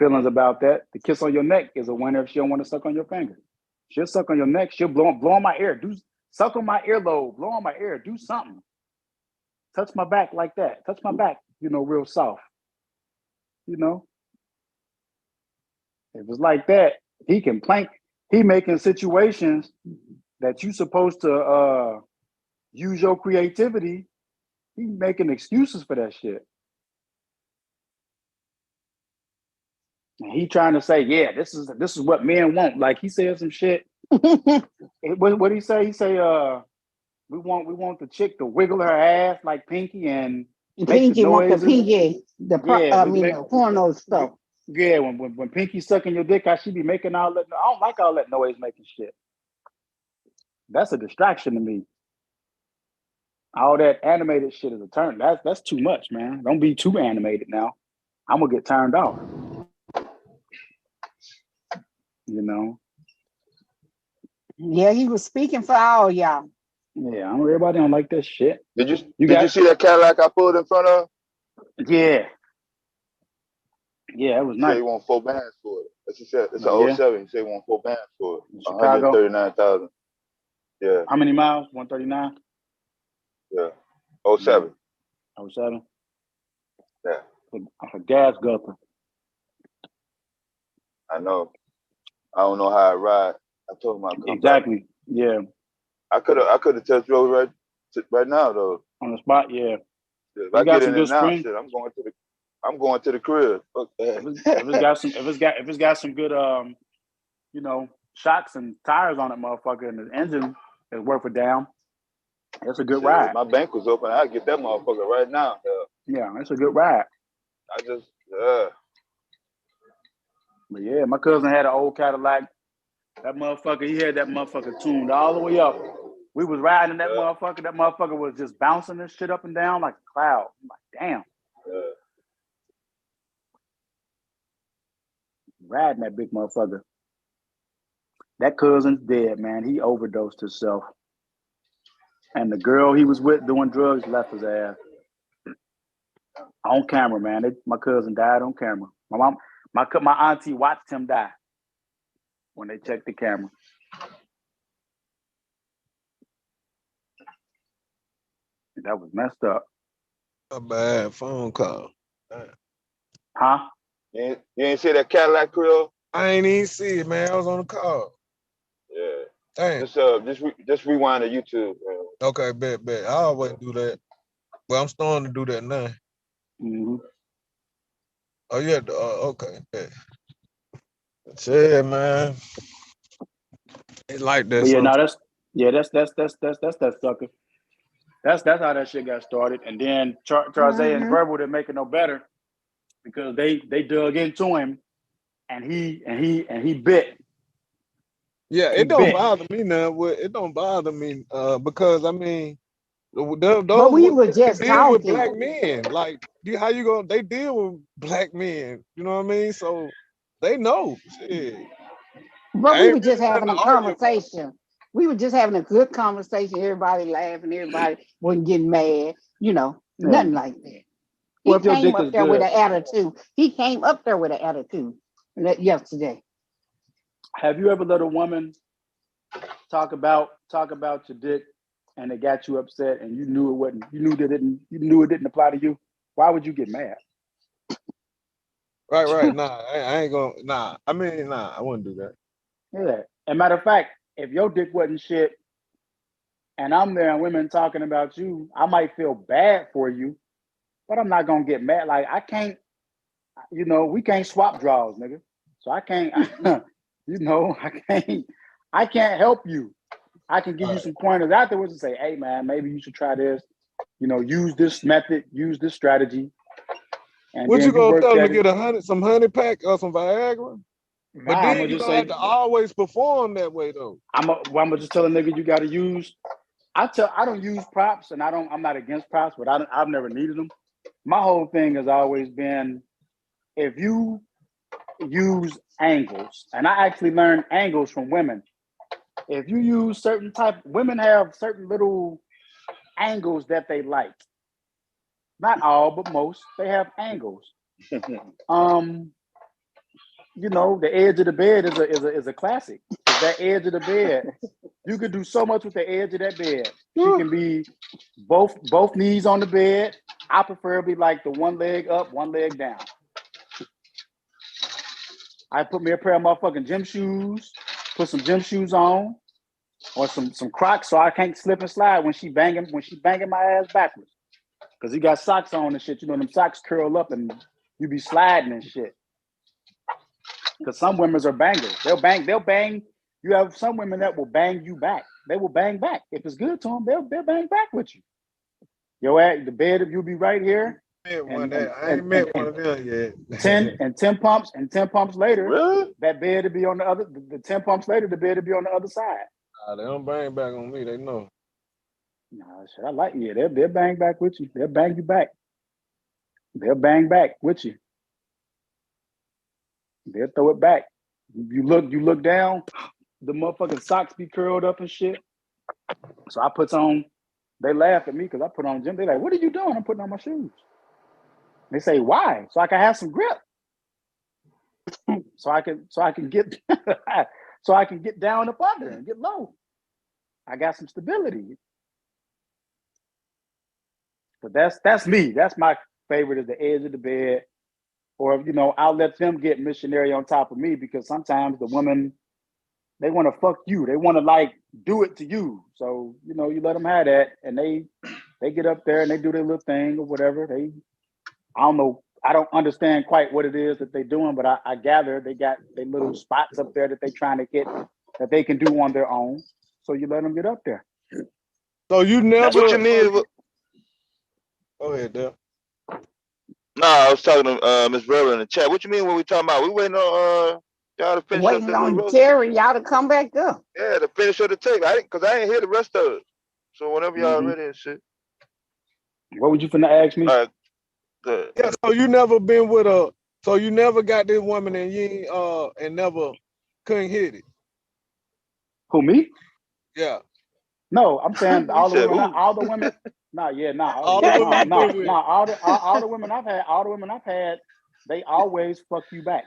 feelings about that, the kiss on your neck is a winner if she don't want to suck on your finger. She'll suck on your neck, she'll blow on my ear, suck on my earlobe, blow on my ear, do something. Touch my back like that. Touch my back, you know, real soft. You know? If it's like that, he can plank. He making situations that you supposed to use your creativity. He making excuses for that shit. And he trying to say, yeah, this is what men want. Like he said some shit. What he say? He say, we want the chick to wiggle her ass like Pinky and Pinky want the Pinky, the porno stuff. Yeah, when Pinky sucking your dick, how she be making all that. I don't like all that noise making shit. That's a distraction to me. All that animated shit is a turn. That's too much, man. Don't be too animated now. I'm gonna get turned off. You know. Yeah, he was speaking for all y'all. Yeah, everybody don't like that shit. Did you see that Cadillac I pulled in front of? Yeah. Yeah, it was nice. He want 4 bands for it. That's it's an 07. He said he want 4 bands for it. In Chicago. 139,000. Yeah. How many miles? 139? Yeah. 07. 07? Yeah. A gas gupper. I know. I don't know how I ride. I told him I'd come exactly. Back. Yeah. I could have test drove right now though. On the spot, yeah. If I get in it now, shit, I'm going to the crib. Fuck that. If it's got some good you know, shocks and tires on it, motherfucker, and the engine is worth a damn. That's a good Shit, ride. if my bank was open, I'd get that motherfucker right now. Hell, Yeah, that's a good ride. I just, But yeah, my cousin had an old Cadillac. That motherfucker, he had that motherfucker tuned all the way up. We was riding that motherfucker. That motherfucker was just bouncing this shit up and down like a cloud. I'm like, damn, riding that big motherfucker. That cousin's dead, man. He overdosed himself. And the girl he was with doing drugs left his ass. On camera, man. My cousin died on camera. My auntie watched him die when they checked the camera. That was messed up. A bad phone call. Huh? You ain't see that Cadillac Creole? I ain't even see it, man. I was on the call. Yeah. Dang. Just rewind to YouTube. Okay, bet. I always do that. Well, I'm starting to do that now. Mm-hmm. Oh, yeah. Okay, bet. Yeah, man. It like that. But yeah, no, sometimes. that's that sucker. That's how that shit got started. And then Tarzay and Verbal didn't make it no better because they dug into him and he bit. Yeah, He it don't bit. bother me now. It don't bother me because I mean, But we were they just deal with talking. black men. Like, how you gonna? They deal with black men. You know what I mean? So they know. Shit. But I we ain't were just really having nothing a to argue about. conversation. We were just having a good conversation. Everybody laughing. Everybody wasn't getting mad. Nothing like that. He Well, if your came dick up is there with good, an attitude. He came up there with an attitude yesterday. have you ever let a woman talk about your dick and it got you upset and you knew it didn't apply to you? Why would you get mad? Right. Nah, I ain't gonna. Nah, I mean, nah, I wouldn't do that. Yeah. As a matter of fact, if your dick wasn't shit and I'm there and women talking about you, I might feel bad for you, but I'm not gonna get mad. Like I can't, we can't swap draws, nigga. So I can't, I can't help you. I can give you some pointers afterwards and say, hey man, maybe you should try this. Use this method, use this strategy. And What then you gonna work tell them at to it. get some honey pack or some Viagra? But I'm then gonna you just don't have say, to always perform that way though. I'm gonna just tell a nigga you gotta use. I don't use props, and I'm not against props, but I've never needed them. My whole thing has always been if you use angles, and I actually learned angles from women. If you use women have certain little angles that they like. Not all, but most. They have angles. The edge of the bed is a classic. That edge of the bed, you could do so much with the edge of that bed. She can be both knees on the bed. I preferably like the one leg up, one leg down. I put me a pair of motherfucking gym shoes, put some gym shoes on, or some Crocs so I can't slip and slide when she banging my ass backwards. Cause he got socks on and shit. Them socks curl up and you be sliding and shit. Cause some women are bangers. They'll bang. You have some women that will bang you back. They will bang back. If it's good to them, they'll bang back with you. The bed, you'll be right here. I ain't met one of them yet. 10 pumps later, Really? that bed will be on the other. The 10 pumps later, the bed will be on the other side. They don't bang back on me. They know. Nah, shit, I like you. They'll bang back with you. They'll bang you back. They'll bang back with you. They'll throw it back. You look down, the motherfucking socks be curled up and shit. So I put on, they laugh at me because I put on gym. They're like, what are you doing? I'm putting on my shoes. They say, why? So I can have some grip. so I can get so I can get down up under and get low. I got some stability. But that's me. That's my favorite is the edge of the bed. Or, I'll let them get missionary on top of me because sometimes the women, they want to fuck you. They want to do it to you. So, you let them have that and they get up there and they do their little thing or whatever. I don't know. I don't understand quite what it is that they're doing, but I gather they got their little spots up there that they're trying to get that they can do on their own. So you let them get up there. So you That's never. what you mean. Go ahead, Dale. No, I was talking to Miss Rella in the chat. What you mean when we talking about? We waiting on y'all to finish up Waiting the new on roast. Terry, y'all to come back up. Yeah, to finish up the tape. Cause I ain't hear the rest of it. So whenever y'all Mhm. ready and shit. What would you finna ask me? All right, good. Yeah. So you never been with a. So you never got this woman and you ain't, and never couldn't hit it. Who, me? Yeah. No, I'm saying He all the said, women, "Ooh." all the women. Nah, yeah, nah, All the women you been with. all the women I've had, they always fuck you back.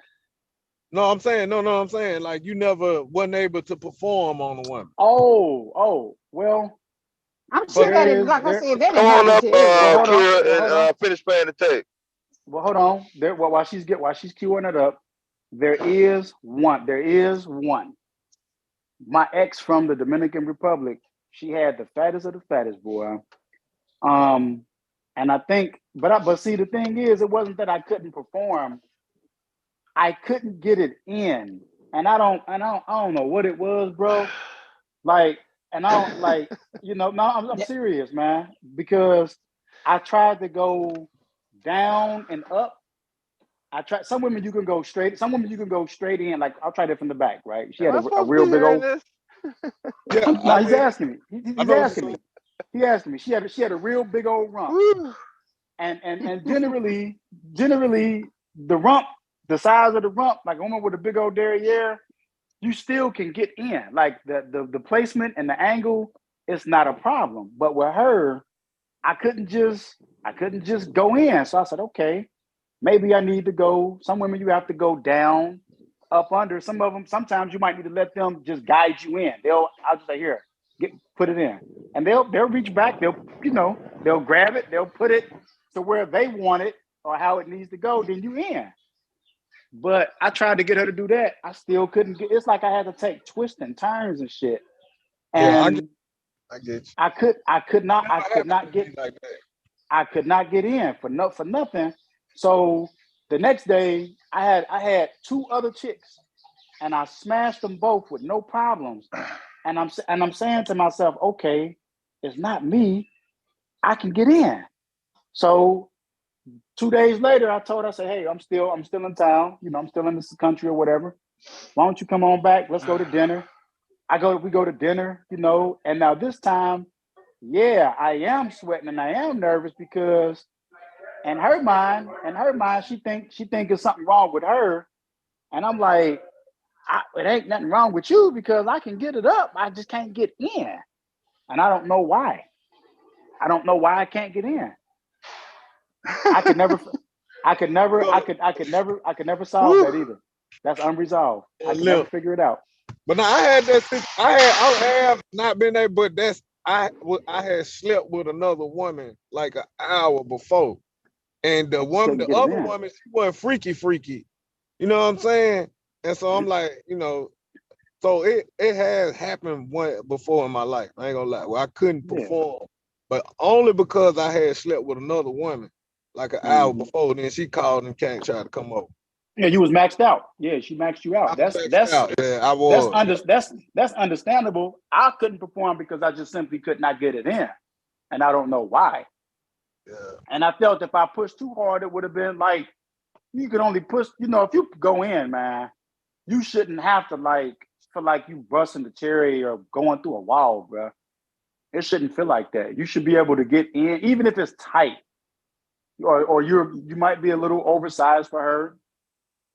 No, I'm saying I'm saying like you never wasn't able to perform on a woman. Oh, well, I'm sure there that is, is like I there. said, that Come didn't on happen up, to Well, everybody. hold on, Kira, well, hold on, and finish playing the tape. well, hold on. There, well, while she's queuing it up, there is one. There is one. My ex from the Dominican Republic, she had the fattest of the fattest, boy. And I think, but see, the thing is, it wasn't that I couldn't perform. I couldn't get it in, and I don't know what it was, bro. Like, and I don't like, no, I'm serious, man, because I tried to go down and up. I tried. Some women you can go straight. Some women you can go straight in. Like I'll try that from the back, right? She Am had I a supposed to be real big hearing old. this? Yeah, No, I he's mean, asking me. I He's know. asking me. He asked me. She had a real big old rump, Woo. and generally the rump, the size of the rump, like a woman with a big old derriere, you still can get in. Like the placement and the angle, it's not a problem. But with her, I couldn't just go in. So I said, okay, maybe I need to go. Some women you have to go down, up under. Some of them, sometimes you might need to let them just guide you in. I'll just say, here, put it in. And they'll reach back, they'll grab it, they'll put it to where they want it or how it needs to go, then you in. But I tried to get her to do that. I still couldn't get. It's like I had to take twists and turns and shit. Yeah, And I get you. I could not Like that. I could not get in for nothing. So the next day I had two other chicks and I smashed them both with no problems. And I'm saying to myself, okay, it's not me. I can get in. So 2 days later, I told her, I said, hey, I'm still in town. I'm still in this country or whatever. Why don't you come on back? Let's go to dinner. We go to dinner, and now this time, yeah, I am sweating and I am nervous because in her mind, she think there's something wrong with her. And I'm like, it ain't nothing wrong with you because I can get it up. I just can't get in. And I don't know why. I don't know why I can't get in. I could never solve that either. That's unresolved. I could never figure it out. But now I had that. I have not been there, but I had slept with another woman like an hour before, and the other woman, she wasn't freaky. You know what I'm saying? And so I'm like, so it has happened before in my life. I ain't gonna lie. Well, I couldn't perform, but only because I had slept with another woman like an hour before. Then she called and tried to come over. Yeah, you was maxed out. Yeah, she maxed you out. That's yeah, I was. That's understandable. I couldn't perform because I just simply could not get it in, and I don't know why. Yeah. And I felt if I pushed too hard, it would have been like you could only push. If you go in, man, you shouldn't have to feel like you busting the cherry or going through a wall, bro. It shouldn't feel like that. You should be able to get in, even if it's tight, or you might be a little oversized for her.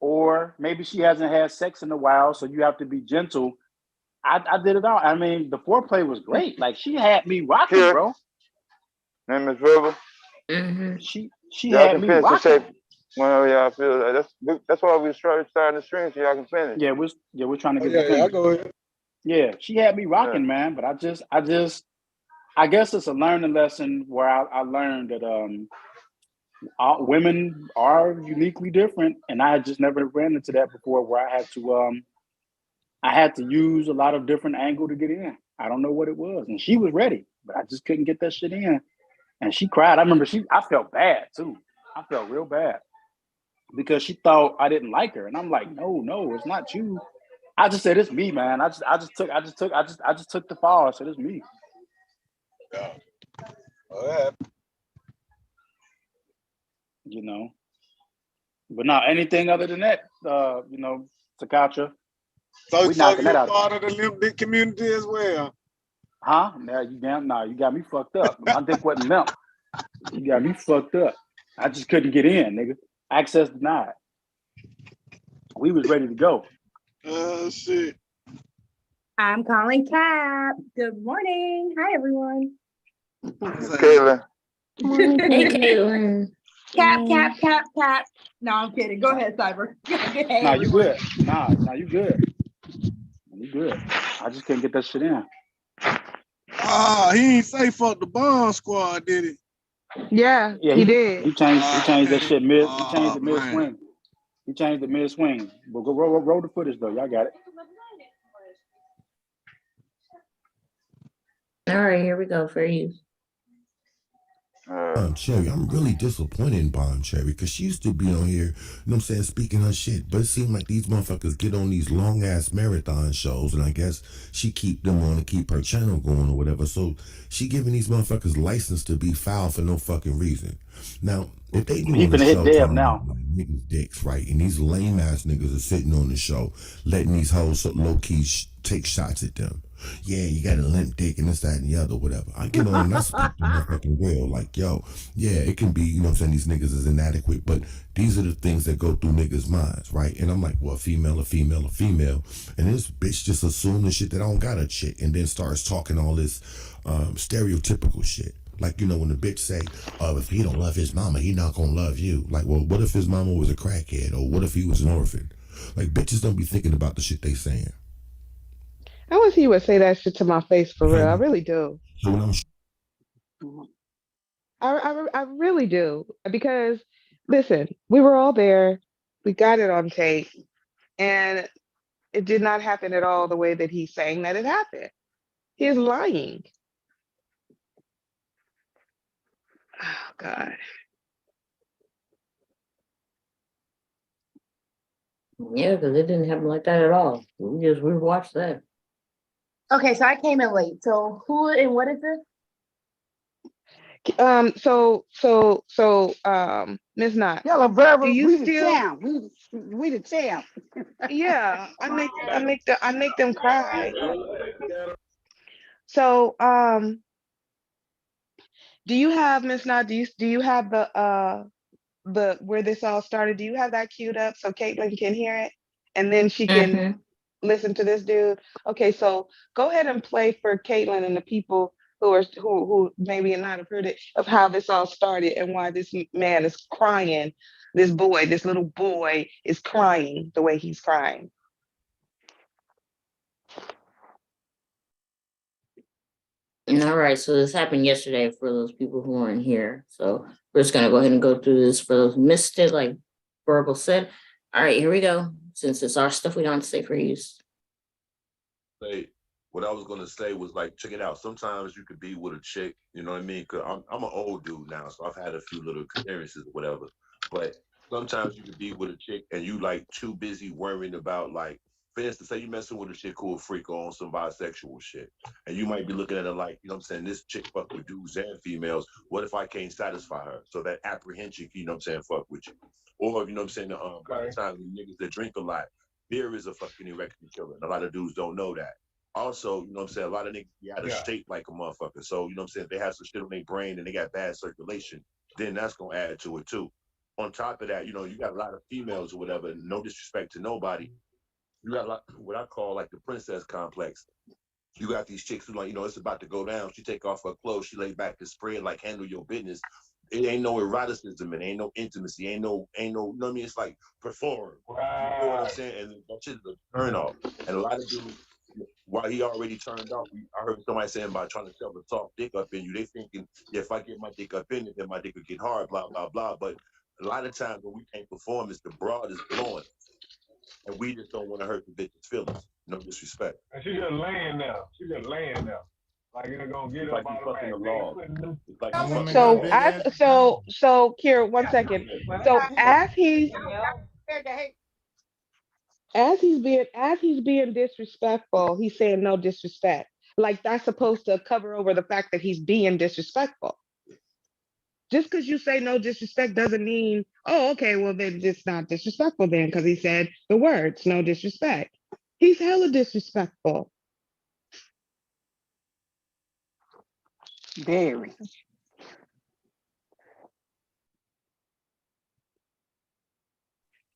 Or maybe she hasn't had sex in a while, so you have to be gentle. I did it all. I mean, the foreplay was great. Like she had me rocking, Here. bro. Name is River. She Y'all had can me finish the rocking. tape whenever y'all feel. That's why we starting the stream so y'all can finish. Yeah, we're trying to get Yeah, I go ahead. Yeah, she had me rocking, man. But I guess it's a learning lesson where I learned that women are uniquely different, and I had just never ran into that before, where I had to use a lot of different angle to get in. I don't know what it was, and she was ready, but I just couldn't get that shit in. And she cried. I remember I felt bad too. I felt real bad because she thought I didn't like her, and I'm like, no, it's not you. I just said it's me, man. I just took the fall. I said it's me. Yeah. All right. You know. But not anything other than that, Takacha, So, we so knocking you're that out. part of the limp dick community as well. Huh? Now you got me fucked up. My dick wasn't limp. You got me fucked up. I just couldn't get in, nigga. Access denied. We was ready to go. Oh shit. I'm calling Cap. Good morning. Hi, everyone. Caitlin. Hey, Caitlin. Cap. No, I'm kidding. Go ahead, Cyber. Hey, Nah, you everyone. good. Nah, you good. You good. I just couldn't get that shit in. He ain't say fuck the bomb squad, did he? Yeah, Yeah, he did. He changed that shit mid. He changed the mid man. swing. He changed the mid swing. But go roll the footage though. Y'all got it. All right, here we go for you. Cherry, I'm really disappointed in Bomb Cherry because she used to be on here, you know what I'm saying, speaking her shit. But it seemed like these motherfuckers get on these long ass marathon shows, and I guess she keep them on to keep her channel going or whatever. So she giving these motherfuckers license to be foul for no fucking reason. Now, if they doing He the finna hit show Deb talking now. about niggas' dicks, right, and these lame ass niggas are sitting on the show letting these hoes low key take shots at them. Yeah, you got a limp dick and this, that, and the other, whatever. I get on and I speak to motherfucking real. Like, yo, yeah, it can be, you know what I'm saying, these niggas is inadequate, but these are the things that go through niggas' minds, right? And I'm like, well, a female. And this bitch just assumed the shit that I don't got a chick and then starts talking all this stereotypical shit. Like, you know, when the bitch say, if he don't love his mama, he not gonna love you. Like, well, what if his mama was a crackhead? Or what if he was an orphan? Like, bitches don't be thinking about the shit they saying. I wish he would say that shit to my face for real. I really do. So when I'm I really do. Because listen, we were all there. We got it on tape. And it did not happen at all the way that he's saying that it happened. He is lying. Oh God. Yeah, because it didn't happen like that at all. We watched that. Okay, so I came in late. So who and what is this? Ms. Knott, Yellow Berber, do you we the still champ. We the champ. yeah, I make them cry. So do you have Ms. Knott, do you have the where this all started? Do you have that queued up so Caitlin can hear it? And then she can listen to this dude. Okay, so go ahead and play for Caitlin and the people who maybe not have heard it of how this all started and why this man is crying. This little boy is crying the way he's crying. All right, so this happened yesterday for those people who weren't here. So we're just gonna go ahead and go through this for those who missed it, like Verbal said. All right, here we go. Since it's our stuff, we don't have to say for use. What I was gonna say was like, check it out. Sometimes you could be with a chick, you know what I mean? Cause I'm an old dude now, so I've had a few little experiences or whatever. But sometimes you could be with a chick and you like too busy worrying about like, for instance, say you messing with a chick who a freak on some bisexual shit, and you might be looking at her like, you know what I'm saying, this chick fuck with dudes and females. What if I can't satisfy her? So that apprehension, you know what I'm saying, fuck with you. Or you know what I'm saying, a lot of times niggas that drink a lot, beer is a fucking erection killer. And a lot of dudes don't know that. Also, you know what I'm saying, a lot of niggas be out of state like a motherfucker. So, you know what I'm saying, they have some shit on their brain and they got bad circulation, then that's gonna add to it too. On top of that, you know, you got a lot of females or whatever, no disrespect to nobody. You got a lot, what I call like the princess complex. You got these chicks who like, you know, it's about to go down. She take off her clothes, she lay back and spread, like handle your business. It ain't no eroticism and ain't no intimacy, ain't no, you know what I mean? It's like perform. You know what I'm saying? And that shit is a turn off. And a lot of dudes, while he already turned off, I heard somebody saying about trying to shove a soft dick up in you. They thinking, yeah, if I get my dick up in it, then my dick will get hard, blah, blah, blah. But a lot of times when we can't perform, is the broad is blowing. And we just don't want to hurt the bitch's feelings. No disrespect. And she just laying now. Like you're gonna get up out of the law. Like So Kira, 1 second. So as he's being disrespectful, he's saying no disrespect. Like that's supposed to cover over the fact that he's being disrespectful. Just because you say no disrespect doesn't mean, oh, okay, well then it's not disrespectful then because he said the words no disrespect. He's hella disrespectful. Very.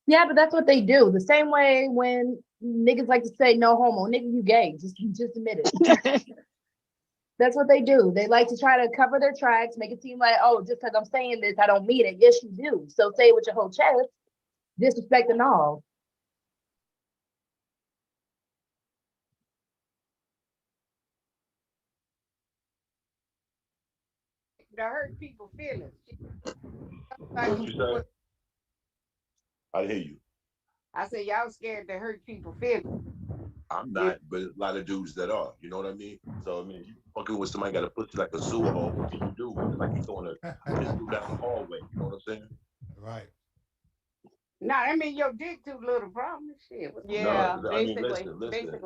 Yeah, but that's what they do. The same way when niggas like to say no homo, nigga, you gay. Just admit it. That's what they do. They like to try to cover their tracks, make it seem like, oh, just because I'm saying this, I don't mean it. Yes, you do. So say it with your whole chest, disrespect and all. To hurt people's feelings. What you say? I hear you. I said y'all scared to hurt people's feelings. I'm not, but a lot of dudes that are. You know what I mean? So I mean, you fucking with somebody got to put you like a sewer hole. What can you do? It's like you're going to piss through down the hallway. You know what I'm saying? Right. Nah, I mean your dick too little problem. Shit. Yeah, No, I mean, basically, listen,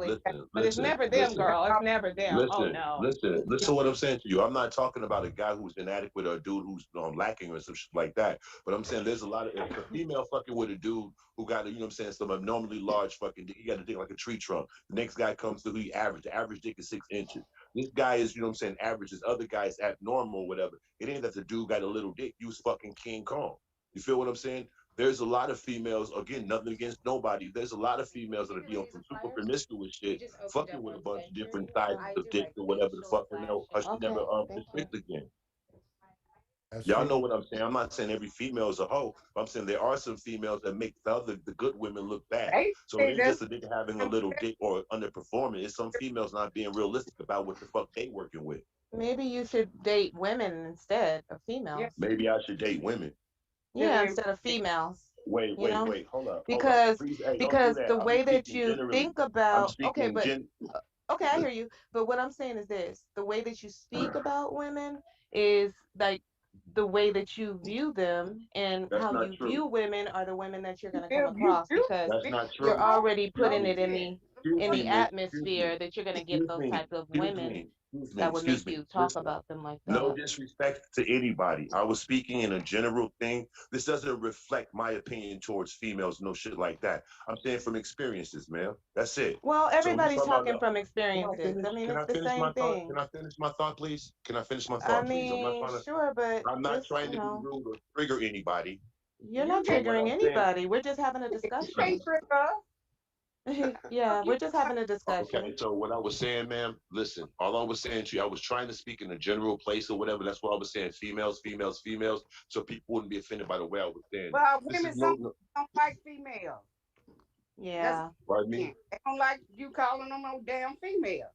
but it's never them, girl. It's never them. Oh no. Listen to what I'm saying to you. I'm not talking about a guy who's inadequate or a dude who's lacking or some shit like that. But I'm saying there's a lot of, if a female fucking with a dude who got, you know what I'm saying, some abnormally large fucking dick, he got a dick like a tree trunk. The next guy comes through, he average. The average dick is 6 inches. This guy is, you know what I'm saying, average. This other guy is abnormal or whatever. It ain't that the dude got a little dick. You was fucking King Kong. You feel what I'm saying? There's a lot of females, again, nothing against nobody. There's a lot of females that are dealing from super promiscuous shit, fucking with a bunch of different sizes of dicks or whatever the fuck, you know, or she never restrict again. Y'all know what I'm saying. I'm not saying every female is a hoe, but I'm saying there are some females that make the good women look bad. So it ain't just a nigga having a little dick or underperforming. It's some females not being realistic about what the fuck they working with. Maybe you should date women instead of females. Maybe I should date women. Yeah, instead of females. Wait, hold up. Because Please, hey, because don't do the that. way I'm that speaking you generally. think I'm about speaking okay, I hear you. But what I'm saying is this: the way that you speak about women is like the way that you view them, and That's how not you true. view women are the women that you're gonna come across, because That's not true. you're already putting No. it in the atmosphere that you're gonna get those type of women that would make you talk about them like that. No disrespect to anybody. I was speaking in a general thing. This doesn't reflect my opinion towards females, no shit like that. I'm saying from experiences, man. That's it. Well, So everybody's talking about talking from experiences. I mean, it's the same thing. Can I finish my thought, please? Can I finish my I thought, please? mean, sure, but I'm not just, trying to you be know, rude or trigger anybody. you're not But what triggering I'm saying- anybody. We're just having a discussion. Yeah, we're just having a discussion. Okay, so what I was saying, ma'am, listen, all I was saying to you, I was trying to speak in a general place or whatever. That's what I was saying, females, so people wouldn't be offended by the way I was saying. Well, This women is no- don't like females. Yeah. Pardon me? They don't like you calling them no damn female.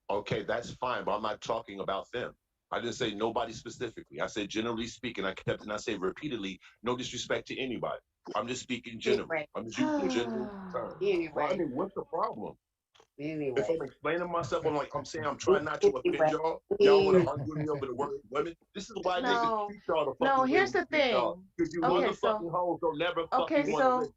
Okay, that's fine, but I'm not talking about them. I didn't say nobody specifically. I said generally speaking. I say repeatedly, no disrespect to anybody. I'm just speaking general. I'm just using general terms. Well, I mean, what's the problem? Anyway. If I'm explaining myself, I'm saying I'm trying not to offend y'all. Y'all want to argue with me over the word women. This is why niggas treat y'all the fucking way here's the we treat y'all. thing. Because you Okay, motherfucking hoes don't never okay, fucking want to so- listen.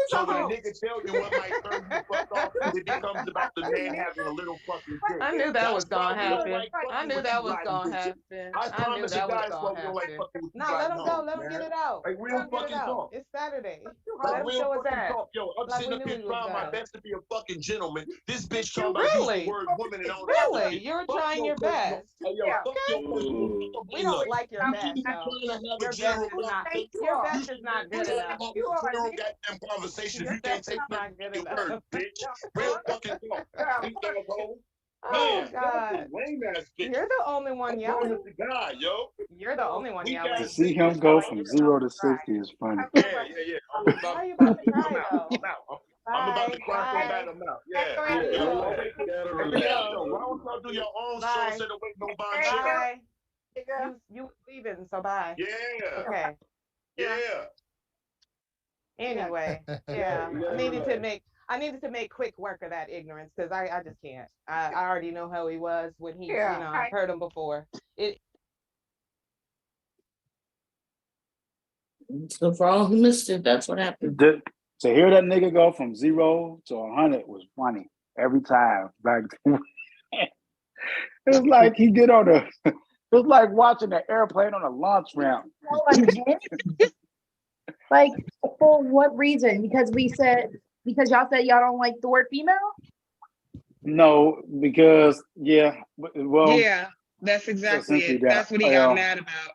So when a nigga tell you what might turn you fucked off, it becomes about the man having a little fucking dick. I knew that was gonna happen. I knew that was gonna happen. I promise you guys why we don't like happen. fucking with you No, let riding him go. hoes, Let him man. get it out. Like Let real him get it fucking out. talk. It's Saturday. Like Let him real show his fucking ass. talk. Yo, I'm Like sitting we up knew here he was trying my bad. best to be a fucking gentleman. This bitch You talking about using really? the word woman and all Really? You're Fuck trying your personal- best. Hey, yo, fuck your personal- We don't Look, like your I'm best, just though. trying to have Your a general best is not. conversation. Your best is not good You enough. have a general goddamn conversation. Your You can't best take is not good your enough. word, bitch. Real fucking talk. You asshole. Oh Man, God. lame ass bitch. You're the only one I yelling. promise to God, yo. You're the only one We yelling. To got see him go from 0 to 60 is funny. Yeah. I'm Why are you about to cry though? I'm out. I'm about to cry so bad I'm out. Yeah. Why don't y'all do your own show instead of waiting on Bon Jovi? Bye. You leaving, so bye. Yeah. Okay. Yeah. Anyway, yeah. I needed to make quick work of that ignorance because I just can't. I already know how he was when he, I've heard him before. So for all who missed it, that's what happened. To hear that nigga go from 0 to 100 was funny every time. Like It's like he get on a. It's like watching an airplane on a launch ramp. So unhinged. Like, for what reason? Because y'all said y'all don't like the word female? No, because well, Yeah, that's exactly essentially it. that. That's what he got mad about.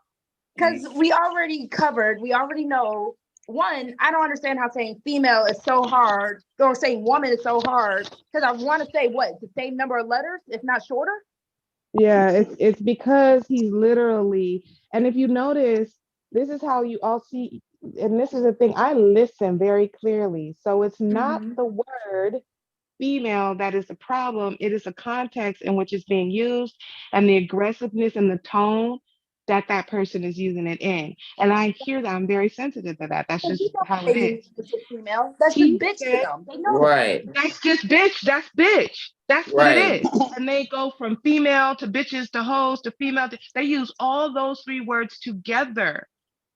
Because we already know. One, I don't understand how saying female is so hard, or saying woman is so hard. Because I want to say what, the same number of letters, if not shorter. Yeah, it's because he's literally, and if you notice, this is how you all see, and this is the thing, I listen very clearly. So it's not the word female that is the problem, it is the context in which it's being used and the aggressiveness and the tone that that person is using it in. And I hear that, I'm very sensitive to that. That's So just you don't how it say is. it's a female. That's He just bitch to said, them. They know Right. that's just bitch. That's bitch. That's what it Right. is. And they go from female to bitches to hoes to female. They use all those three words together.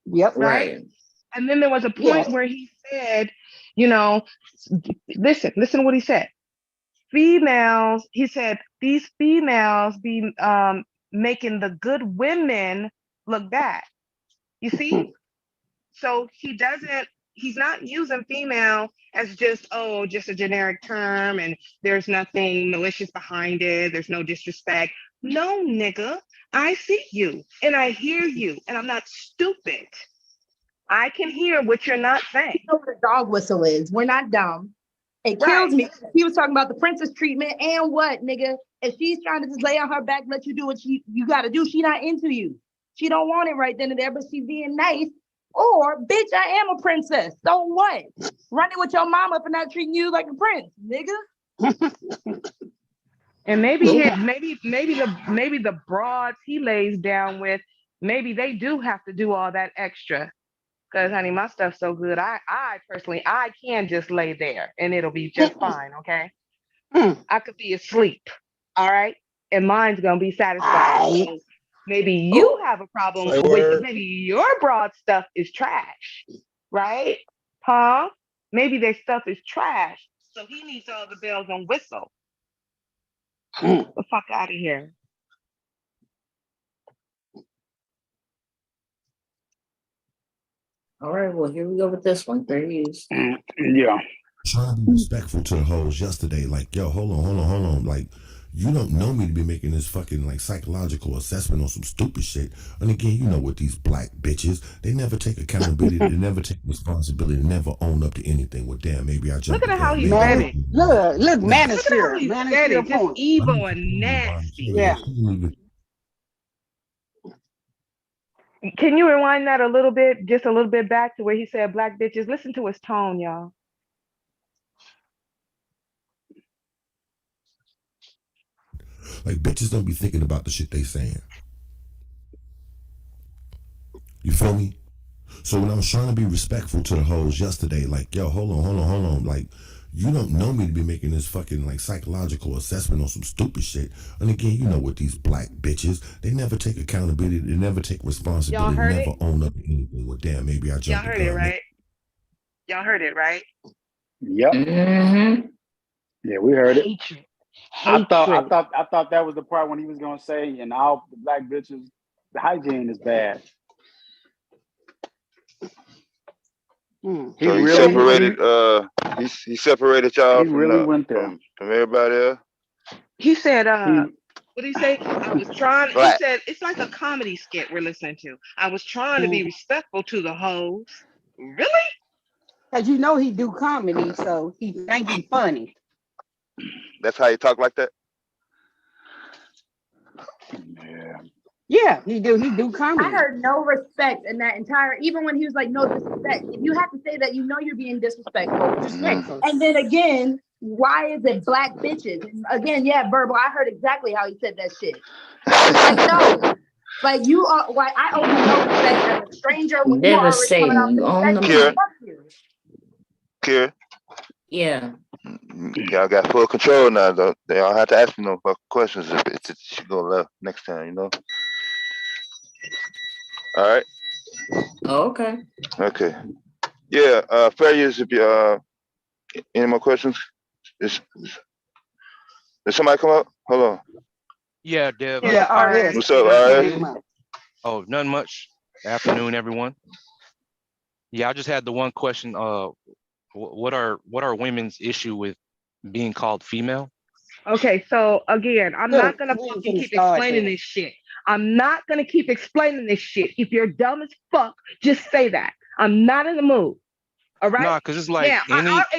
Yep. Right. Right. And then there was a point where he said, you know, listen to what he said. Females, he said, these females be making the good women look bad. You see? So he's not using female as just a generic term and there's nothing malicious behind it. There's no disrespect. No, nigga, I see you and I hear you and I'm not stupid. I can hear what you're not saying. You know what a dog whistle is. We're not dumb. It kills me. He was talking about the princess treatment and what, nigga? If she's trying to just lay on her back, let you do what you got to do, she not into you. She don't want it right then and there, but she's being nice. Or, bitch, I am a princess. So what? Running with your mama for not treating you like a prince, nigga. And maybe the broads he lays down with, maybe they do have to do all that extra. Because, honey, my stuff's so good. I personally, I can just lay there and it'll be just fine, okay? I could be asleep, all right? And mine's going to be satisfied. So maybe you have a problem with, maybe your broad stuff is trash, right? Huh? Maybe their stuff is trash. So he needs all the bells and whistles. Get the fuck out of here. All right, well, here we go with this one. There he is. Yeah. Trying to be respectful to the hoes yesterday. Like, yo, hold on. Like, you don't know me to be making this fucking like psychological assessment on some stupid shit. And again, you know what these black bitches, they never take accountability, they never take responsibility, they never own up to anything. Well, damn, maybe I jumped. Look at how he maybe said I- it. Look, man is Look at how here. he Man said is it. Just point. evil and nasty. Yeah. Can you rewind that a little bit, just a little bit back to where he said black bitches? Listen to his tone, y'all. Like, bitches don't be thinking about the shit they saying. You feel me? So when I was trying to be respectful to the hoes yesterday, like, yo, hold on. Like, you don't know me to be making this fucking like psychological assessment on some stupid shit. And again, you know what these black bitches, they never take accountability, they never take responsibility, Y'all heard never it? own up to anything. Well, damn, maybe I Y'all jumped the heard it, gun. right? Y'all heard it, right? Yep. Mm-hmm. Yeah, we heard it. Hatred. I thought that was the part when he was gonna say, and all the black bitches, the hygiene is bad. So he separated y'all He from really went there. from everybody else. He said, what did he say? I was trying, he Black. said, it's like a comedy skit we're listening to. I was trying to be respectful to the hoes. Really? Cause you know he do comedy, so he think he funny. That's how you talk like that. Yeah, he do comedy. I heard no respect in that entire, even when he was like, no disrespect. If you have to say that, you know you're being disrespectful. Disrespectful. And then again, why is it black bitches? Again, yeah, verbal. I heard exactly how he said that shit. Like, no. Like, you are, why I owe you no respect as a stranger when you already coming off Devastating. On the Kira. mic. Kira, Yeah. y'all got full control now, though. They don't have to ask me no fucking questions if she go left next time, you know? All right. Oh, okay. Okay. Yeah, fair use if you any more questions? Did somebody come up? Hold on. Yeah, Deb. Yeah, RS. What's up, Big RS? mouth. Oh, nothing much. Afternoon, everyone. Yeah, I just had the one question. What are women's issue with being called female? Okay, so again, I'm Look, not gonna we ain't fucking finna keep start explaining that. this shit. I'm not gonna keep explaining this shit. If you're dumb as fuck, just say that. I'm not in the mood. All right. Nah, because it's like Now,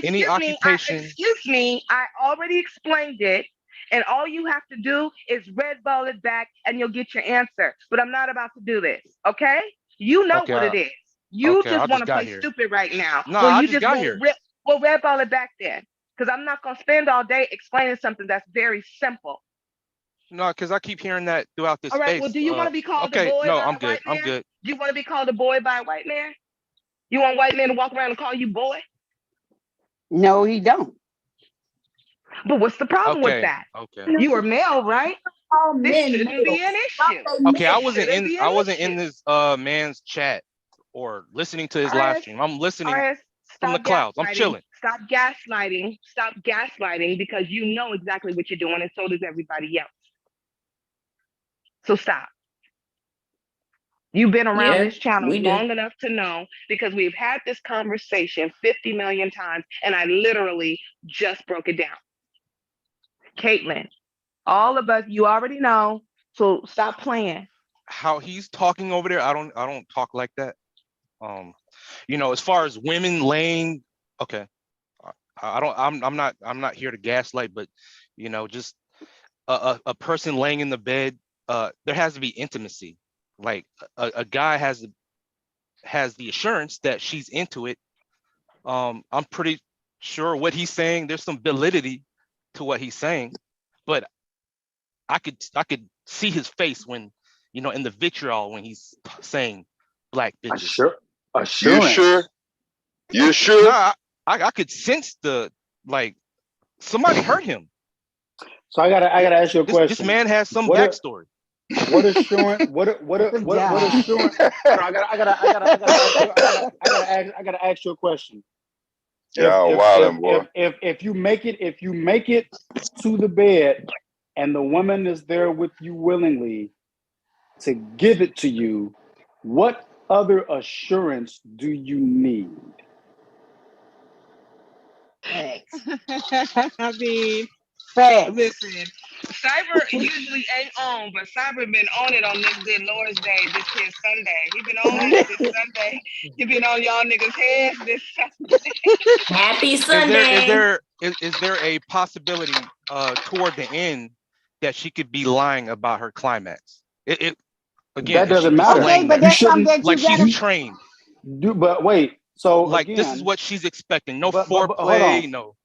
any excuse me. occupation. Excuse me. I already explained it, and all you have to do is red ball it back, and you'll get your answer. But I'm not about to do this. Okay? You know Okay, what it is. You okay, I just want just to got play here. stupid right now. Nah, Well, I you just just got won't here. red ball it back then, because I'm not gonna spend all day explaining something that's very simple. No, because I keep hearing that throughout this All right. Well, space. do you want to be called a Okay, boy no, by I'm a good. white I'm man? good. Do you want to be called a boy by a white man? You want white men to walk around and call you boy? No, he don't. But what's the problem with Okay, that? okay. You are male, right? All This men shouldn't be an males. Why issue. they Okay, males? Shouldn't be I an wasn't in issue. this man's chat or listening to his live RS, stream. I'm listening RS, from the stop clouds. I'm gaslighting. chilling. Stop gaslighting. Stop gaslighting because you know exactly what you're doing, and so does everybody else. So stop. You've been around Yeah, this channel we do. long enough to know because we've had this conversation 50 million times, and I literally just broke it down. Caitlin, all of us, you already know, so stop playing. How he's talking over there, I don't talk like that. As far as women laying, okay. I'm not here to gaslight, but just a person laying in the bed, there has to be intimacy. Like a guy has the assurance that she's into it. I'm pretty sure what he's saying, there's some validity to what he's saying, but I could see his face when, in the vitriol when he's saying black bitches. You Assurance. sure? You sure? Nah, I could sense somebody hurt him. So I gotta ask you a question. This man has some What a- backstory. What assurance? What assurance? No, I gotta ask you a question. Y'all wildin', boy. If you make it to the bed and the woman is there with you willingly to give it to you, what other assurance do you need? Facts. I mean, Facts. listen, Cyber usually ain't on, but Cyber been on it on this good Lord's Day, this here Sunday. He been on it this Sunday. He been on y'all niggas' heads this Sunday. Happy Is Sunday. there a possibility toward the end that she could be lying about her climax? It again, That doesn't if she matter. was Okay, laying but there, that's something that like you gotta. she's trained. But wait, so Like again, this is what she's expecting. No but hold foreplay, on. no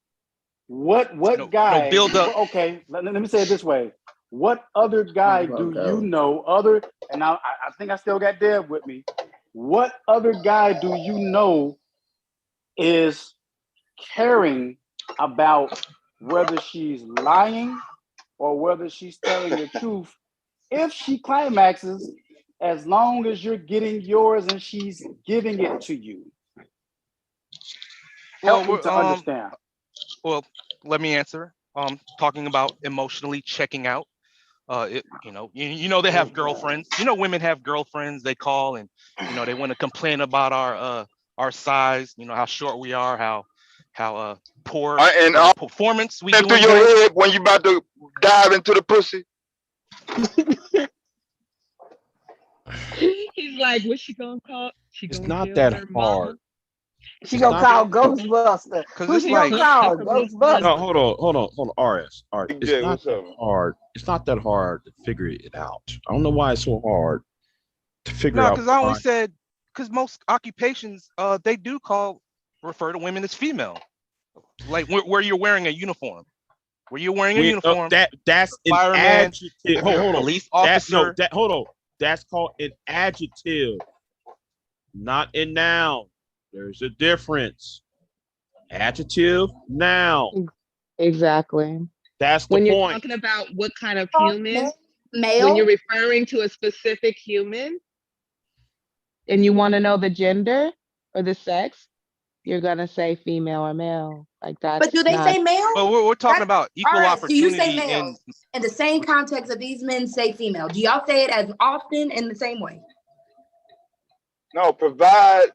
What guy? no build up. Okay, let me say it this way. What other guy do you know other? And I think I still got Deb with me. What other guy do you know is caring about whether she's lying or whether she's telling the truth? If she climaxes, as long as you're getting yours and she's giving it to you. Help me to understand. Well, let me answer. Talking about emotionally checking out. They have girlfriends. Women have girlfriends. They call and they want to complain about our size. How short we are. How poor And of a performance we through doing your have. head when you about to dive into the pussy. He's like, what's she gonna call? She It's gonna not tell that her mama? hard. She It's gonna not call that hard. Ghostbuster. Cause Who it's she gonna like call? Ghostbuster. No, hold on, RS. All right, it's Yeah, not what's that up? hard. It's not that hard to figure it out. I don't know why it's so hard to figure no, out. because I only why. said because most occupations they do refer to women as female. Like where you're wearing a uniform. Where you're wearing a uniform. That's an fireman, adjective. Hold on. police officer. Hold on. That's called an adjective, not a noun. There's a difference. Adjective, noun. Exactly. That's the When you're point. talking about what kind of human, Male. when you're referring to a specific human, and you want to know the gender or the sex, you're gonna say female or male. Like But that's do they not say male? But we're talking That- about equal all right, so you say opportunity males in in the same context that these men say female. Do y'all say it as often in the same way? No, provide.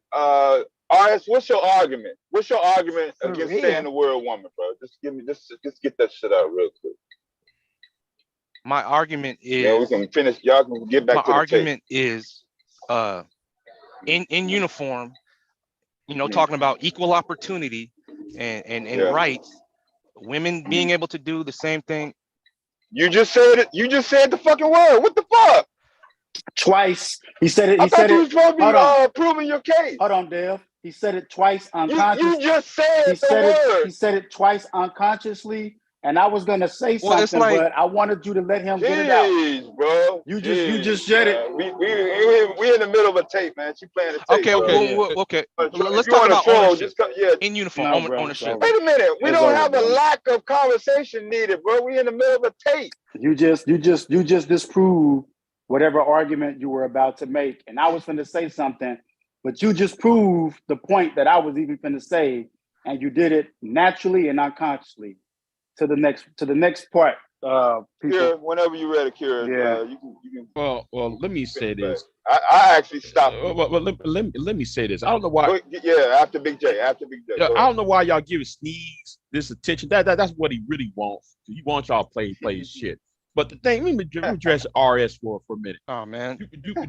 RS, what's your argument? What's your argument For against real. saying the word woman, bro? Just give me, just get that shit out real quick. my argument Yeah, we is can finish. Y'all can get my back to the tape. argument is in uniform, you know, talking about equal opportunity and Yeah. rights, women being able to do the same thing. You just said it. You just said the fucking word. What the fuck? Twice. He said it. I He thought said you it. was supposed to Hold be on. proving your case. Hold on, Dale. He said it twice You unconsciously. just said He the said it. word. He said it twice unconsciously, and I was gonna say Well, it's something, like, but I wanted you to let him get it out. Jeez, bro. You just Jeez, said it. man. We in the middle of a tape, man. She playing the tape. okay, bro. okay, yeah. okay. If Let's you talk want to about troll, ownership just yeah. in uniform. No, bro. It's Ownership. over. Wait a minute. We It's don't over, have a bro. lack of conversation needed, bro. We in the middle of a tape. You just disproved whatever argument you were about to make, and I was finna say something, but you just proved the point that I was even finna say, and you did it naturally and unconsciously. To the next part, people. Kira, whenever you're ready, Kira, Yeah. you can. Well, let me say this. I actually stopped. Let me say this. I don't know why. Yeah, after Big J. After Big J. I Go don't ahead. know why y'all giving Sneeze this attention. That's what he really wants. He wants y'all play his shit. But the thing, let me address RS for a minute. Oh man,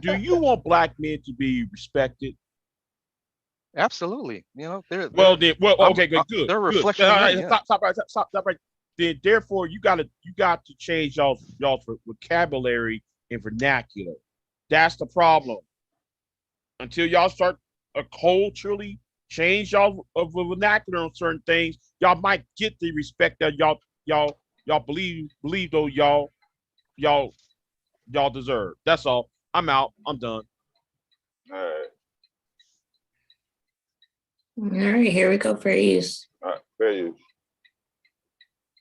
do you want black men to be respected? absolutely. You know, they're Okay, good. They're a Good. reflection All of right, me, yeah. stop right. Then therefore you got to change y'all's vocabulary and vernacular. That's the problem. Until y'all start culturally change y'all vernacular on certain things, y'all might get the respect that y'all believe though y'all deserve. That's all. I'm out. I'm done. All right. All right, here we go for ease. All right. There you.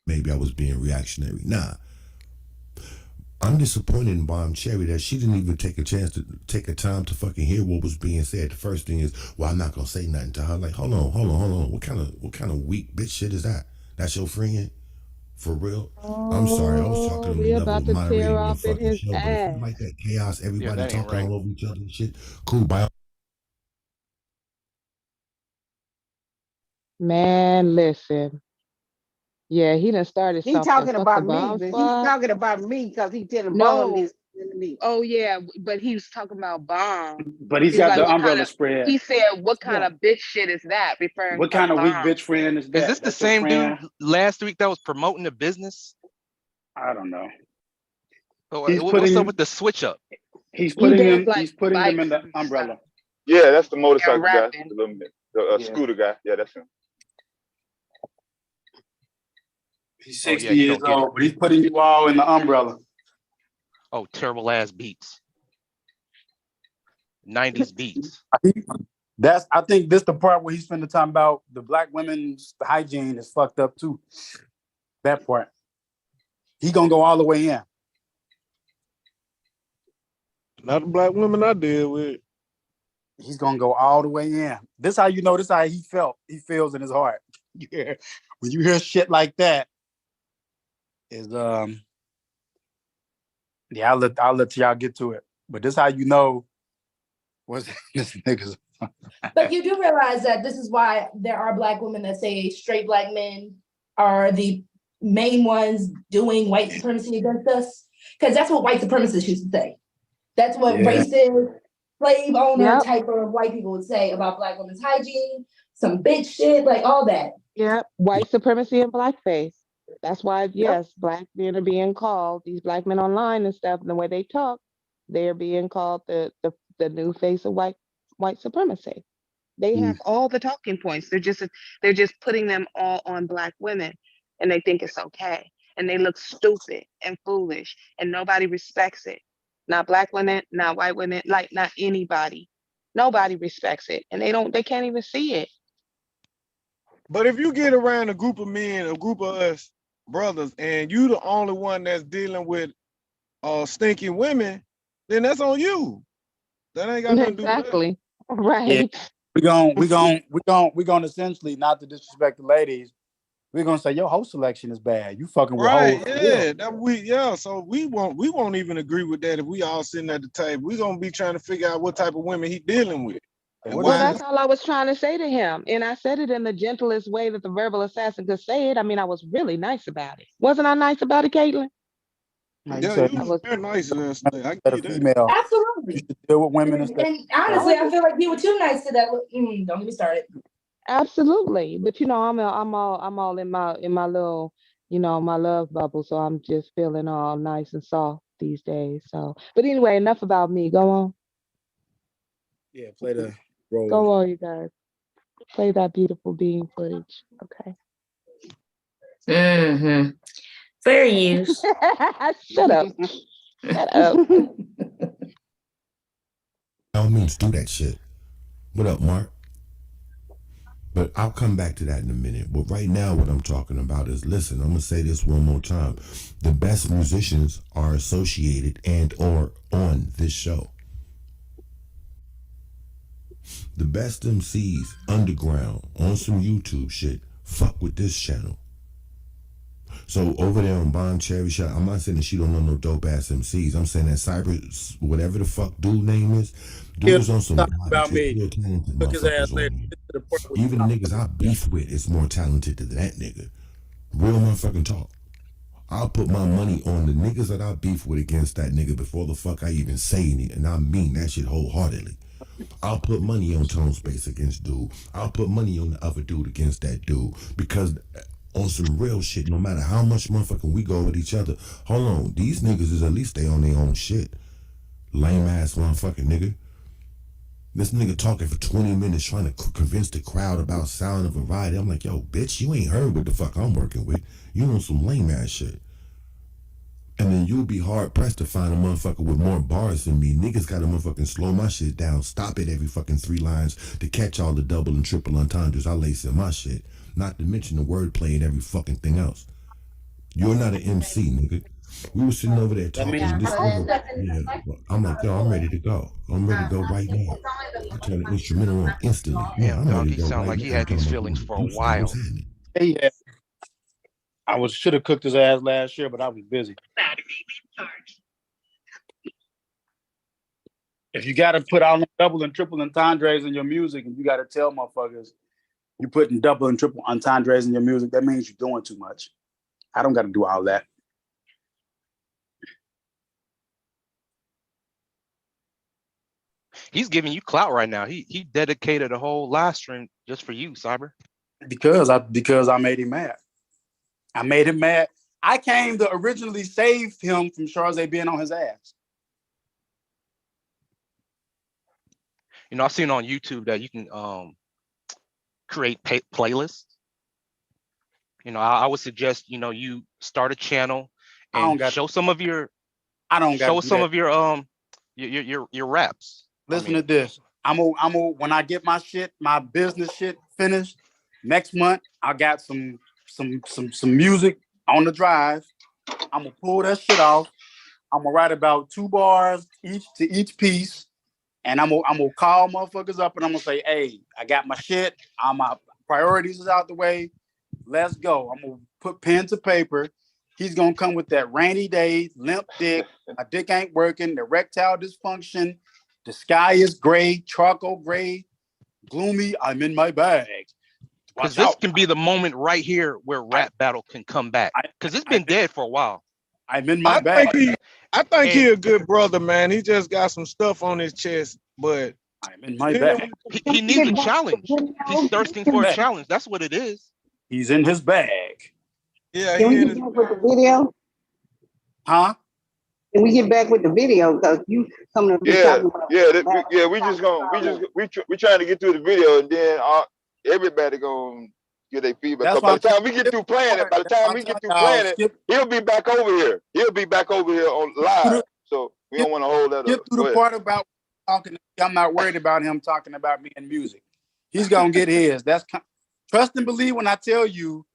Maybe I was being reactionary. Nah. I'm disappointed in Bomb Cherry that she didn't even take a chance to take a time to fucking hear what was being said. The first thing is, well, I'm not gonna say nothing to her. Like, hold on. What kind of weak bitch shit is that? That's your friend? For real? I'm sorry, I was talking We on the level about of to moderating tear the off in fucking his show. But if ass. you like that chaos, everybody that ain't talking right. all over each other and shit, cool. By Man, listen. Yeah, he done started He something. talking Fuck about the me, bomb but he's squad. talking about me because he didn't No. bomb this to me. Oh yeah, but he was talking about bomb. But he's He's got like, the what umbrella kind of? spread. He said, "What kind Yeah. of bitch shit is that?" Referring What to kind of weak bomb. bitch friend is that? Is this the That's your same friend? dude last week that was promoting the business? I don't know. So, He's what's putting up with the switch up? he's He putting does them like he's putting them in bikes the and umbrella. stuff Yeah, that's the and motorcycle guy. rapping. The little Yeah. scooter guy. Yeah, that's him. He's Oh, 60 yeah, you years don't get it. old, but he's putting you all in the umbrella. Oh, terrible ass beats. 90s beats. I think this the part where he's finna talk about the black women's hygiene is fucked up too. That part. He gonna go all the way in. Not the black women I deal with. He's gonna go all the way in. This how you know this how he felt. He feels in his heart. Yeah. When you hear shit like that, is yeah, I'll let y'all get to it. But this how you know what's this nigga's. But you do realize that this is why there are black women that say straight black men are the main ones doing white supremacy against us. Because that's what white supremacists used to say. That's what Yeah. racist, slave owner Yep. type of white people would say about black women's hygiene, some bitch shit, like all that. Yep, white supremacy and blackface. That's why, yes, black men are being called, these black men online and stuff, and the way they talk, they're being called the new face of white supremacy. They have all the talking points. They're just putting them all on black women, and they think it's okay. And they look stupid and foolish, and nobody respects it. Not black women, not white women, like not anybody. Nobody respects it, and they can't even see it. But if you get around a group of men, a group of us brothers, and you the only one that's dealing with stinking women, then that's on you. That ain't got nothing to do with us. Exactly. Right. We're gonna essentially, not to disrespect the ladies, we're gonna say your host selection is bad. You fucking with Right, hoes. yeah, so we won't even agree with that if we all sitting at the table. We're gonna be trying to figure out what type of women he dealing with. And What Well, why that's all I was trying to say to him. And I said it in the gentlest way that the verbal assassin could say it. I mean, I was really nice about it. Wasn't I nice about it, Caitlin? you yeah, said you I was was. very nice and stuff. I that a give you that. female you Absolutely. should deal with women instead. And honestly, I feel like you were too nice to that. Don't get me started. Absolutely. But you know, I'm all in my little, my love bubble. So I'm just feeling all nice and soft these days. So, but anyway, enough about me. Go on. Yeah, play the role. Go on, you guys. Play that beautiful being footage. Okay. Mm-hmm. Fair use. Shut up. Shut up. By all means, do that shit. What up, Mark? But I'll come back to that in a minute. But right now, what I'm talking about is, listen, I'm gonna say this one more time. The best musicians are associated and or on this show. The best MCs underground on some YouTube shit fuck with this channel. So over there on Bon Cherry Shot, I'm not saying that she don't know no dope ass MCs. I'm saying that Cyber, whatever the fuck dude name is, dude is on some About me. real talented Took his ass motherfuckers later. on here. Even the niggas I beef with is more talented than that nigga. Real motherfucking talk. I'll put my money on the niggas that I beef with against that nigga before the fuck I even say anything, and I mean that shit wholeheartedly. I'll put money on Tone Space against dude. I'll put money on the other dude against that dude, because on some real shit, no matter how much motherfucking we go with each other, hold on, these niggas is at least they on their own shit. Lame ass motherfucking nigga. This nigga talking for 20 minutes trying to convince the crowd about sound and variety. I'm like, yo, bitch, you ain't heard what the fuck I'm working with. You on some lame ass shit. And then you'll be hard pressed to find a motherfucker with more bars than me. Niggas gotta motherfucking slow my shit down, stop it every fucking 3 lines to catch all the double and triple entendres I lace in my shit. Not to mention the wordplay and every fucking thing else. You're not an MC, nigga. We were sitting over there talking. This nigga, yeah, I'm like, yo, I'm ready to go. I'm ready to go right now. I turn the instrumental on instantly. Yeah, Damn, I'm dog, ready he to go sound right like now. he had these feelings for a while. What's happening? Yeah. I should have cooked his ass last year, but I was busy. If you got to put all the double and triple entendres in your music, and you got to tell motherfuckers you putting double and triple entendres in your music, that means you're doing too much. I don't got to do all that. He's giving you clout right now. He dedicated a whole live stream just for you, Cyber. Because I made him mad. I made him mad. I came to originally save him from Charze being on his ass. You know, I've seen on YouTube that you can create playlists. You know, I would suggest, you start a channel and show some of your your raps. Listen to this. When I get my business shit finished next month, I got some music on the drive. I'm gonna pull that shit off. I'm gonna write about 2 bars each piece, and I'm gonna call motherfuckers up and I'm gonna say, hey, I got my shit. All my priorities is out the way. Let's go. I'm gonna put pen to paper. He's gonna come with that rainy day, limp dick, my dick ain't working, erectile dysfunction, the sky is gray, charcoal gray, gloomy, I'm in my bag. Because this can be the moment right here where rap battle can come back. Because it's been dead for a while. I'm in my bag. I think he a good brother, man. He just got some stuff on his chest, but I'm in my bag. He needs a challenge. He's thirsting for a challenge. That's what it is. He's in his bag. Yeah, Can we get back with the video? Huh? Can we get back with the video? Because you coming to we trying to get through the video, and then everybody gonna get their feedback. By the time we get through playing it, he'll be back over here. He'll be back over here on live. So we don't want to hold that up. Get through the part about talking. I'm not worried about him talking about me and music. He's gonna get his. Trust and believe when I tell you.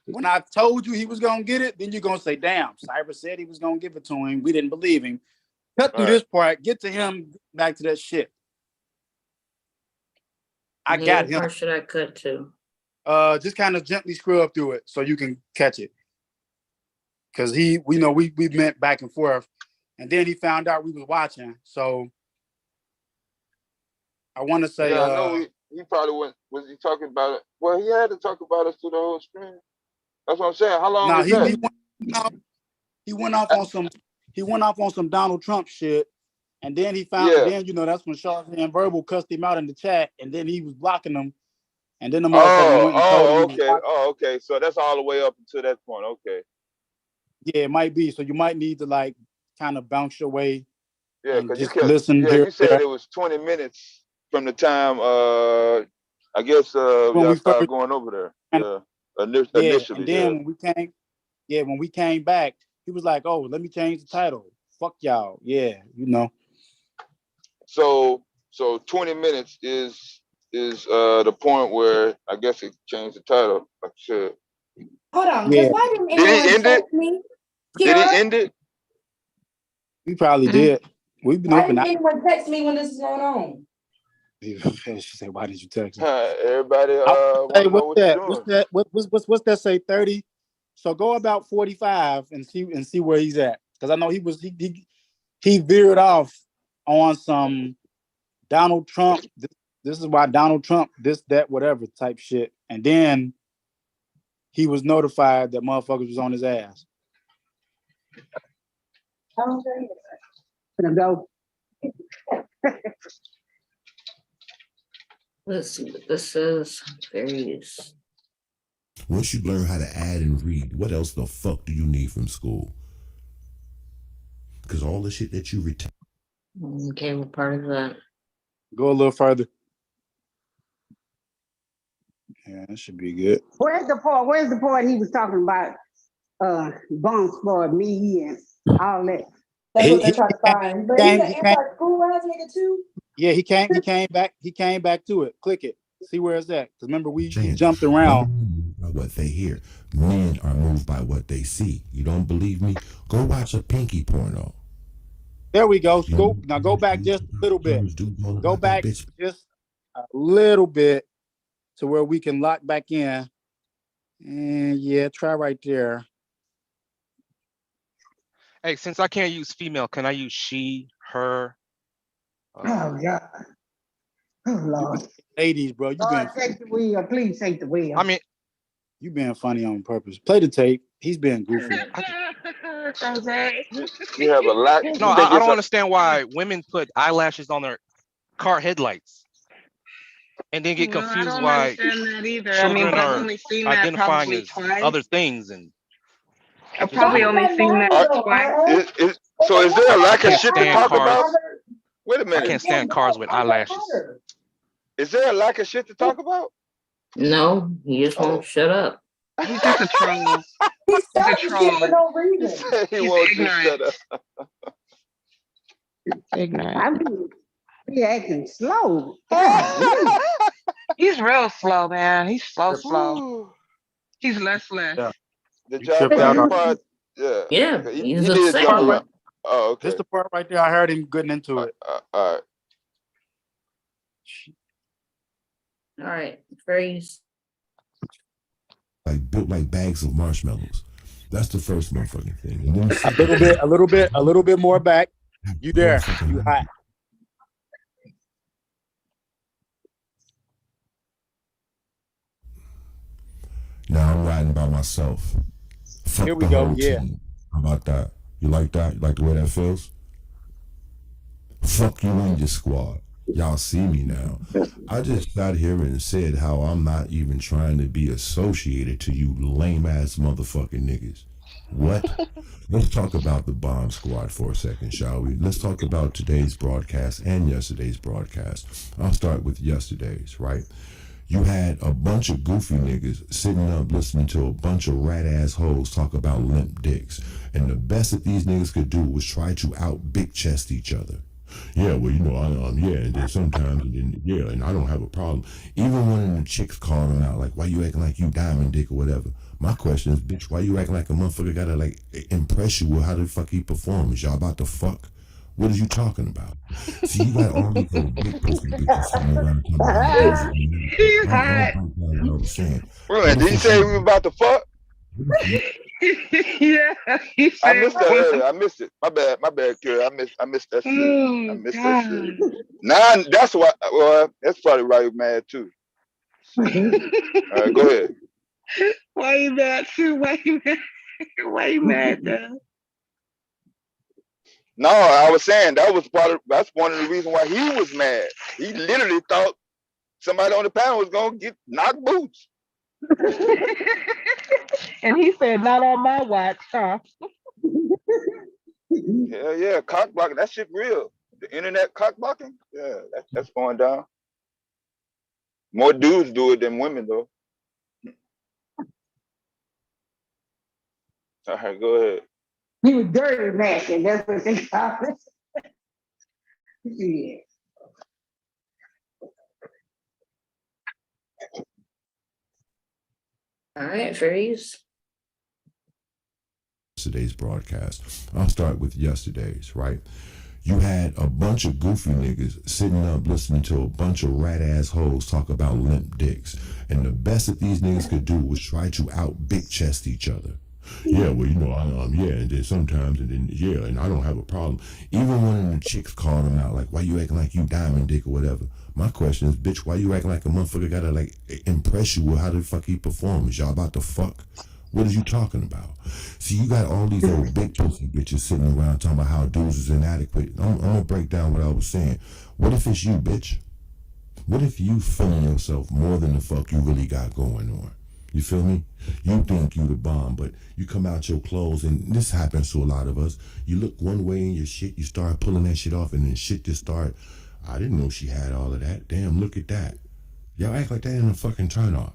When I told you he was gonna get it, then you're gonna say, damn, Cyber said he was gonna give it to him. We didn't believe him. Cut through this part, get to him, back to that shit. I Yeah, got what him. part should I cut to? Just kind of gently scrub through it so you can catch it. Cause we went back and forth, and then he found out we was watching. So I want to say, Yeah, I know he probably was he talking about it. Well, he had to talk about us through the whole screen. That's what I'm saying. How long no, was that? he went off on some Donald Trump shit, and then he found Yeah. then that's when Charlamagne and Verbal cussed him out in the chat, and then he was blocking them, and then the motherfucker went and told him. Okay. So that's all the way up until that point. Okay. Yeah, it might be. So you might need to like kind of bounce your way. Yeah, because you just kept listen yeah, here. you said it was 20 minutes from the time I guess When y'all we started first- going over there. Yeah, Initially. and then when we came back, he was like, "Oh, let me change the title. Fuck y'all." Yeah, So 20 minutes is the point where I guess it changed the title. Like I said. Hold on, Yeah. because why didn't Did he anyone end it? text me? Did Kira, he end it? We probably did. We've been why open. didn't anyone text me when this is going on? She said, "Why did you text me?" Everybody Hey, wanna know what's what you're that? doing. What's that say? 30. So go about 45 and see where he's at. Because I know he veered off on some Donald Trump. This is why Donald Trump, this, that, whatever type shit. And then he was notified that motherfuckers was on his ass. Gonna go. Let's see what this says. Various. Once you learn how to add and read, what else the fuck do you need from school? Because all the shit that you retain. Okay, what part of that? Go a little further. Yeah, that should be good. Where's the part he was talking about? Bomb squad, me and all that. That's what they're trying to find. But he's an anti-school ass nigga too. Yeah, he came back. He came back to it. Click it. See where it's at. Because remember, we jumped around. By what they hear. Men are moved by what they see. You don't believe me? Go watch a pinky porno. There we go. Go back just a little bit. Go back just a little bit to where we can lock back in. And yeah, try right there. Hey, since I can't use female, can I use she, her? Oh God. Oh Lord. Ladies, bro. You Lord, take the wheel. Please take the wheel. I mean, you being funny on purpose. Play the tape. He's being goofy. You have a lot. No, I don't understand why women put eyelashes on their car headlights and then get confused why children are I've only seen that identifying probably as twice. other things. And I've probably only seen that twice. So is there a lack of Can't shit to stand talk cars. about? Wait a minute. I can't stand cars with eyelashes. Is there a lack of shit to talk about? No, he just won't shut up. He's just a troll. He's a troll. for no reason. He won't just shut ignorant. up. Ignorant. He acting slow. He's real slow, man. He's slow. He's less. Yeah. Did You y'all tripped catch out the on- part? Yeah. Yeah, Okay, he's he a did sick jump one. around. Oh, okay. Just the part right there. I heard him getting into it. All right. All right, phrase. Like built like bags of marshmallows. That's the first motherfucking thing. And then A little bit more back. You there? You hot? now I'm riding by myself. Fuck Here we the go, whole yeah. team. How about that? You like that? You like the way that feels? Fuck you and your squad. Y'all see me now. I just sat here and said how I'm not even trying to be associated to you lame ass motherfucking niggas. What? Let's talk about the bomb squad for a second, shall we? Let's talk about today's broadcast and yesterday's broadcast. I'll start with yesterday's, right? You had a bunch of goofy niggas sitting up listening to a bunch of rat ass hoes talk about limp dicks. And the best that these niggas could do was try to out big chest each other. Yeah, well, you know, yeah, and then sometimes, and I don't have a problem. Even when the chicks calling them out, like, why you acting like you diamond dick or whatever? My question is, bitch, why you acting like a motherfucker gotta, like, impress you with how the fuck he performs? Y'all about to fuck? What are you talking about? See, you got all these little big pussy bitches sitting around talking about how deuces and niggas. He's I'm hot. break down what I was saying. Wait a What minute, did if he it's say we you? were about to fuck? What if you? Yeah, he I said missed that what? earlier. I missed it. My bad, kid. I missed that shit. I Oh missed that shit. God. Now that's why. Well, that's probably why you're mad too. All right, go ahead. Why you mad too? Why you mad? Why you mad though? No, I was saying that's one of the reasons why he was mad. He literally thought somebody on the panel was gonna get knocked boots. And he said, not on my watch, huh? Hell yeah, cock blocking. That shit real. The internet cock blocking. Yeah, that's going down. More dudes do it than women though. All right, go ahead. He was dirty macking. That's what they call it. Yeah. All right, Freeze. Yesterday's broadcast. I'll start with yesterday's, right? You had a bunch of goofy niggas sitting up listening to a bunch of rat ass hoes talk about limp dicks. And the best that these niggas could do was try to out big chest each other. Yeah, well, you know, yeah, and then sometimes, and then, yeah, and I don't have a problem. Even one of them chicks called them out, like, why you acting like you diamond dick or whatever? My question is, bitch, why you acting like a motherfucker gotta, like, impress you with how the fuck he performs? Y'all about to fuck? What are you talking about? See, you got all these old big pussy bitches sitting around talking about how dudes is inadequate. I'm gonna break down what I was saying. What if it's you, bitch? What if you feeling yourself more than the fuck you really got going on? You feel me? You think you the bomb, but you come out your clothes, and this happens to a lot of us. You look one way in your shit, you start pulling that shit off, and then shit just start. I didn't know she had all of that. Damn, look at that. Y'all act like that in a fucking turn off.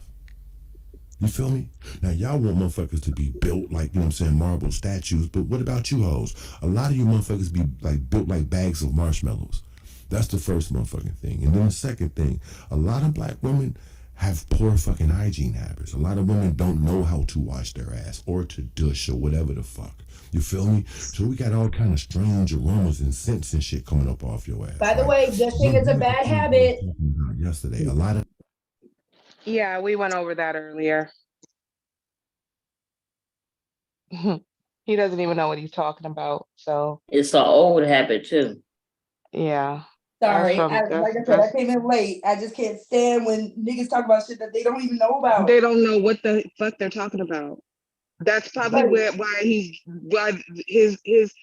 You feel me? Now, y'all want motherfuckers to be built like, you know what I'm saying, marble statues, but what about you hoes? A lot of you motherfuckers be like built like bags of marshmallows. That's the first motherfucking thing. And then the second thing, a lot of black women have poor fucking hygiene habits. A lot of women don't know how to wash their ass or to douche or whatever the fuck. You feel me? So we got all kind of strange aromas and scents and shit coming up off your ass. By the way, gushing is a bad habit. Yesterday, a lot of Yeah, we went over that earlier. He doesn't even know what he's talking about. So It's an old habit too. yeah. Sorry, That's like I said, I came in late. I just can't stand when niggas talk about shit that they don't even know about. They don't know what the fuck they're talking about. That's probably why his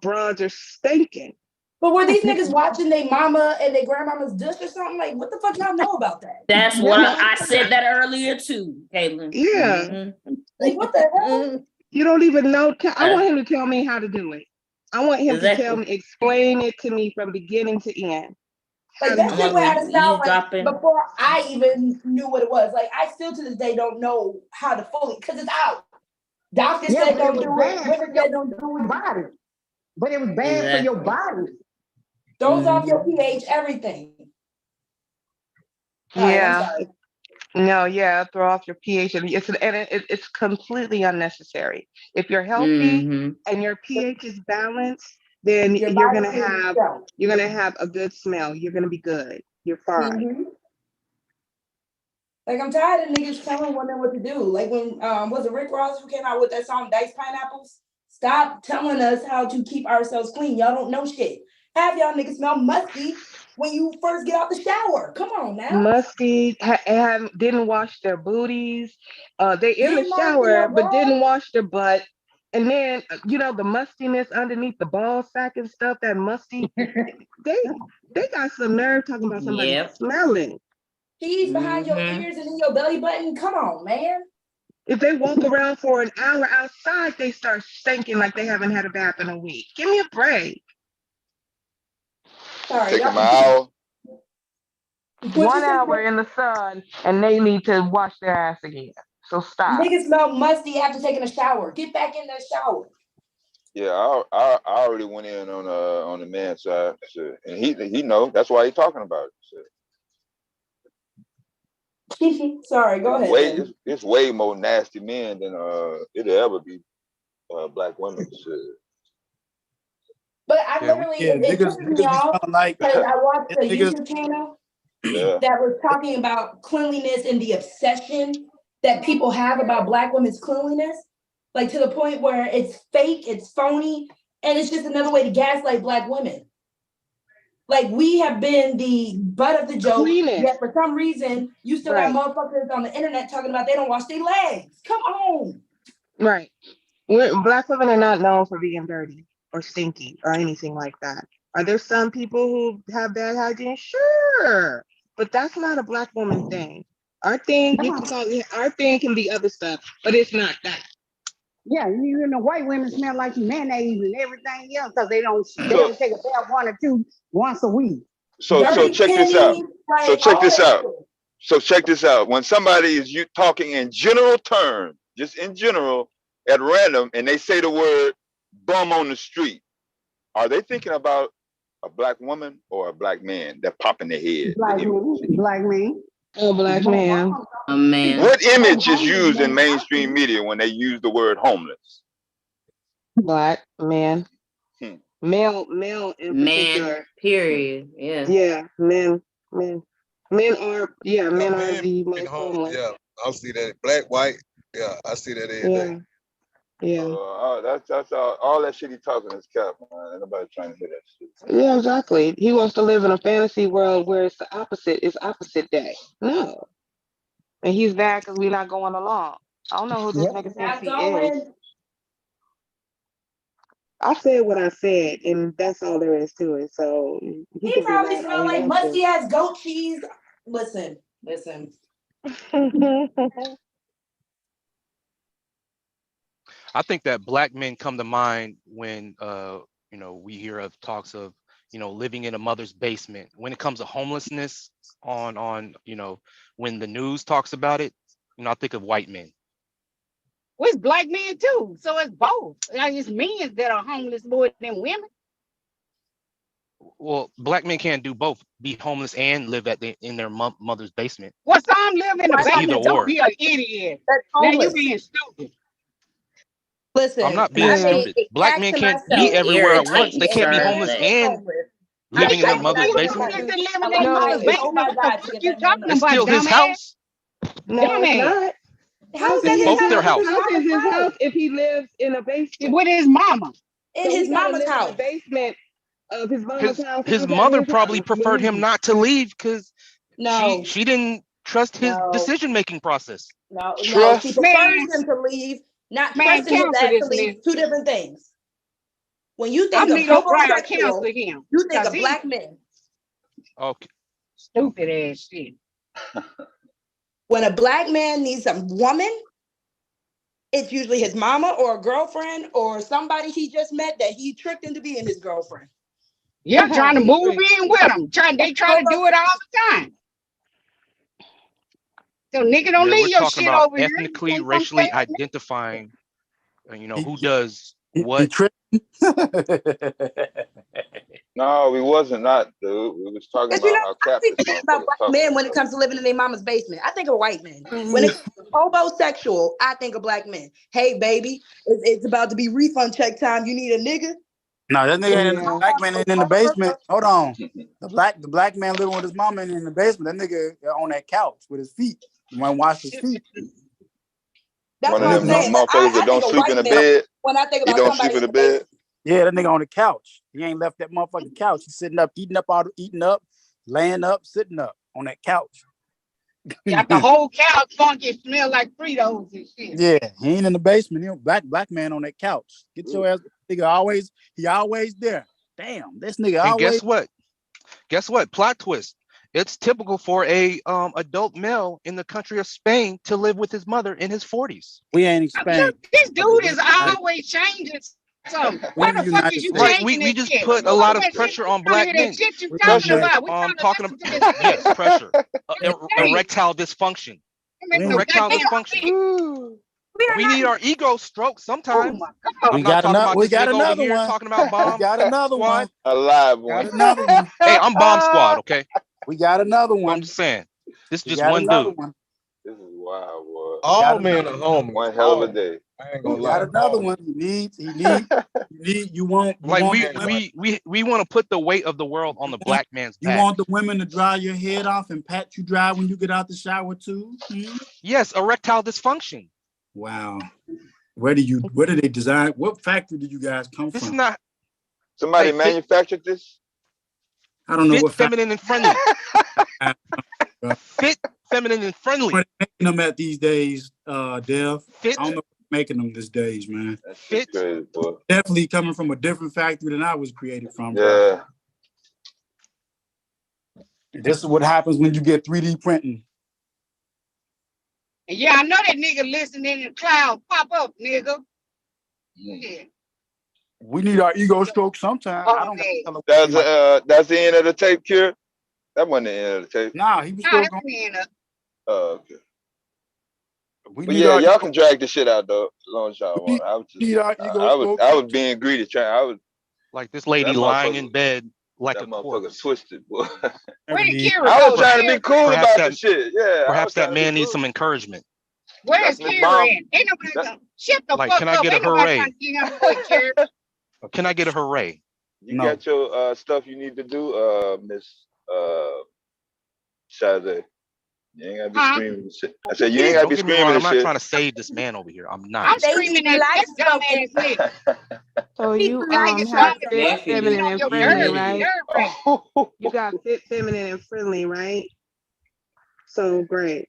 broads are stinking. But were these niggas watching their mama and their grandmama's dish or something? Like, what the fuck y'all know about that? That's what I said that earlier too, Caitlin. Yeah. Mm-hmm. Like, what the hell? You don't even know. I want him to tell me how to do it. I want him to tell me, explain it to me from beginning to end. Like, that shit went out of style like, before I even knew what it was. Like, I still to this day don't know how to fully, because it's out. Doctors said don't do it. Women said don't do it. Body. But it was bad for your body. Throws off your pH, everything. Yeah. No, yeah, throw off your pH, and it's completely unnecessary. If you're healthy and your pH is balanced, then you're gonna have a good smell. You're gonna be good. You're fine. Like, I'm tired of niggas telling women what to do. Like when was it Rick Ross who came out with that song Diced Pineapples? Stop telling us how to keep ourselves clean. Y'all don't know shit. Have y'all niggas smell musty when you first get out the shower. Come on now. Musty, didn't wash their booties. They in the shower, but didn't wash their butt. And then, you know, the mustiness underneath the ball sack and stuff, that musty, they got some nerve talking about somebody smelling. Keys behind your ears and in your belly button. Come on, man. If they walk around for an hour outside, they start stinking like they haven't had a bath in a week. Give me a break. Sorry, take them an hour. 1 hour in the sun, and they need to wash their ass again. So stop. Niggas smell musty after taking a shower. Get back in that shower. Yeah, I already went in on the man's side, shit. And he know that's why he's talking about it. Shit. Sorry, go ahead. It's way more nasty men than it'll ever be black women. Shit. But I Yeah, literally, yeah, it niggas, pisses me niggas be off smelling like because I watched a niggas. YouTube channel Yeah. that was talking about cleanliness and the obsession that people have about Black women's cleanliness, like to the point where it's fake, it's phony, and it's just another way to gaslight Black women. Like we have been the butt of the joke, yet for some reason you still got motherfuckers on the internet talking about they don't wash their legs. Come on. Right. Black women are not known for being dirty or stinky or anything like that. Are there some people who have bad hygiene? Sure. But that's not a Black woman thing. Our thing, our thing can be other stuff, but it's not that. Yeah, you know, white women smell like mayonnaise and everything else because they only take a bath 1 or 2 once a week. So check this out. So check this out. When somebody is talking in general terms, just in general, at random, and they say the word bum on the street, are they thinking about a Black woman or a Black man that pop in their head? Black man. A Black man. A man. What image is used in mainstream media when they use the word homeless? Black man. Male in particular. Period. Yeah. Yeah, men are the most homeless. Yeah, I see that. Black, white. Yeah, I see that every day. Yeah. That's all that shit he talking is cap, man. Ain't nobody trying to hear that shit. Yeah, exactly. He wants to live in a fantasy world where it's the opposite. It's opposite day. No. And he's bad because we're not going along. I don't know who this nigga thinks he is. I said what I said, and that's all there is to it. So He probably smell like musty ass goat cheese. Listen. I think that Black men come to mind when we hear of talks of living in a mother's basement. When it comes to homelessness, on when the news talks about it, I think of white men. Well, it's Black men too, so it's both. Like it's men that are homeless more than women. Well, Black men can't do both, be homeless and live in their mother's basement. Well, some live in the It's basement. either Don't or. be an idiot. Now you being stupid. Listen, I'm not being stupid. Black men can't be everywhere at once. They can't be homeless and living in their mother's basement. Oh my God, what you talking It's about, still his dumbass? house. No, it's not. How is that his Both house? their house. How is his house if he lives in a basement with his mama? In his mama's house. In the basement of his mama's house. His mother probably preferred him not to leave because she didn't trust his decision-making process. No, she prefers him to leave, not trusting his ass to leave. Two different things. When you think of homosexual, you think of Black men. Okay. Stupid ass shit. When a Black man needs a woman, it's usually his mama or a girlfriend or somebody he just met that he tricked into being his girlfriend. Yeah, trying to move in with him. They try to do it all the time. So nigga, don't leave your shit over here. Ethnically, racially identifying, who does what. No, we wasn't not, dude. We was talking about how Captain about Black men when it comes to living in their mama's basement. I think of white men. When it's homosexual, I think of Black men. Hey, baby, it's about to be refund check time. You need a nigga? No, that nigga ain't the Black man ain't in the basement. Hold on. The black man living with his mama ain't in the basement. That nigga on that couch with his feet. You want to wash his feet. That's one what of I'm them saying. motherfuckers that don't sleep in the bed. When I think He about don't somebody sleep in the bed. Yeah, that nigga on the couch. He ain't left that motherfucking couch. He's sitting up, eating up, laying up, sitting up on that couch. Got the whole couch funky, smell like Fritos and shit. Yeah, he ain't in the basement. He black man on that couch. Get your ass, nigga. He always there. Damn, this nigga And always. Guess what? Plot twist. It's typical for a adult male in the country of Spain to live with his mother in his 40s. We ain't in Spain. This dude is always changing something. What the fuck is you Right, changing we this just shit? put a lot of pressure on Black men. Shit you talking about? Talking about yes, pressure. Erectile dysfunction. Erectile dysfunction. We need our ego stroked sometimes. We got another one. Talking about bomb. We got another squad. one. A live one. Got another one. Hey, I'm bomb squad. Okay. We got another one. I'm just saying. This is We just got one another dude. one. This is wild, boy. All men are homies. One hell of a day. I ain't gonna He lie. got another one. He needs. You want Like the women- we want to put the weight of the world on the black man's You back. want the women to dry your head off and pat you dry when you get out the shower too? Hmm? Yes, erectile dysfunction. Wow. Where did they design? What factory did you guys come This from? is not Somebody Hey, manufactured this? I don't know fit, what factory. feminine, and friendly. Fit, feminine, and friendly. What they making them at these days, Dev? Fit. I don't know what they're making them these days, man. That's Fit. crazy, boy. Definitely coming from a different factory than I was created from. Bro. Yeah. This is what happens when you get 3D printing. And yeah, I know that nigga listening in the cloud pop up, nigga. Yeah. We need our ego stroke sometime. I don't Okay. got to tell him. That's the end of the tape, Cure? That wasn't the end of the tape. Nah, he was Nah, still that's going. the end of. Oh, okay. We But need yeah, our y'all can drag the shit out though, as long as y'all want. I was need just, our ego stroke. I was being greedy, Like this lady that lying motherfucker- in bed like that a motherfucker corpse. twisted, boy. Where did Indeed. Kira I go? was trying to be cool Perhaps about that- the shit. Yeah. Perhaps that trying to be man needs cool. some encouragement. Where's That's Miss Kira Bomb. in? Ain't nobody gonna shut the Like, fuck can I up. get a Ain't nobody hooray? trying to get him with Kira. Can I get a hooray? You No. got your stuff you need to do, Miss Shazay. You ain't gotta be Huh? screaming and shit. I said you ain't gotta Don't be get me screaming wrong. I'm and not shit. trying to save this man over here. I'm I'm not. screaming at that dumbass nigga. So He you like his have mama Yeah, fit, she feminine, did. and your friendly, nerve, right? nerve. You got fit, feminine, and friendly, right? So great.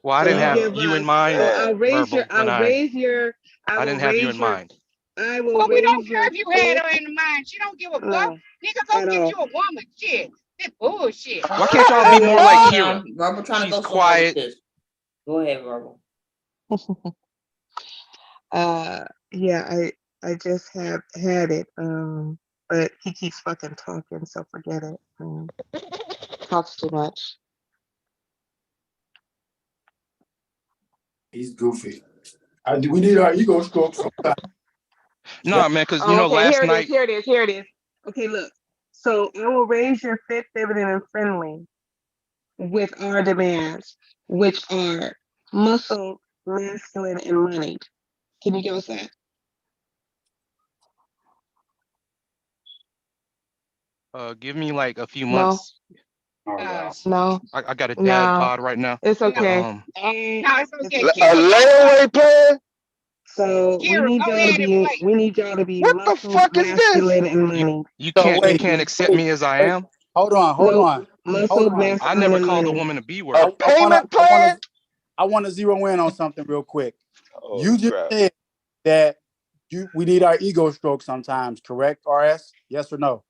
Well, I So didn't you have give you in us. mind, So I'll raise Verbal, your. when I I didn't will have you raise in your. mind. I will Well, we don't raise care your if you had fit. her in mind. She don't give a fuck. No, Nigga, go at get all. you a woman. Shit. This bullshit. Why can't y'all I be more will. like Calm Kira? down. Verbal trying to She's go somewhere with quiet. this. Go ahead, Verbal. Yeah, I just have had it. But he keeps fucking talking, so forget it. Talks too much. He's goofy. We need our ego stroke sometime. No, man, because you Oh, know, okay, last here it night is. Here it is. Here it is. Okay, look. So I will raise your fit, feminine, and friendly with our demands, which are muscle, masculine, and moneyed. Can you give us that? give me like a few No. months. Oh, wow. No, I got a dad no, bod right now. it's okay. No, it's okay. It's A Kira, layaway plan? So Kira, go ahead and play. we need y'all to be What the muscle, fuck is this? masculine, and moneyed. You So can't wait, accept me as I am. hold on, hold Nope. on, hold Muscle, on. I masculine, never and called a moneyed. woman a B A word. payment plan? I want to zero in on something real quick. Oh You just crap. said that we need our ego stroke sometimes, correct, RS? Yes or no?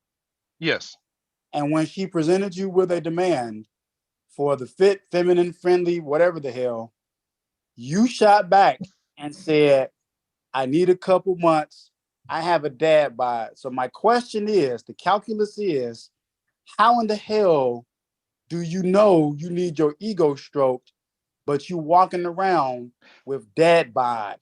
Yes. And when she presented you with a demand for the fit, feminine, friendly, whatever the hell, you shot back and said, I need a couple months. I have a dad bod. So my question is, the calculus is, how in the hell do you know you need your ego stroked, but you walking around with dad bod?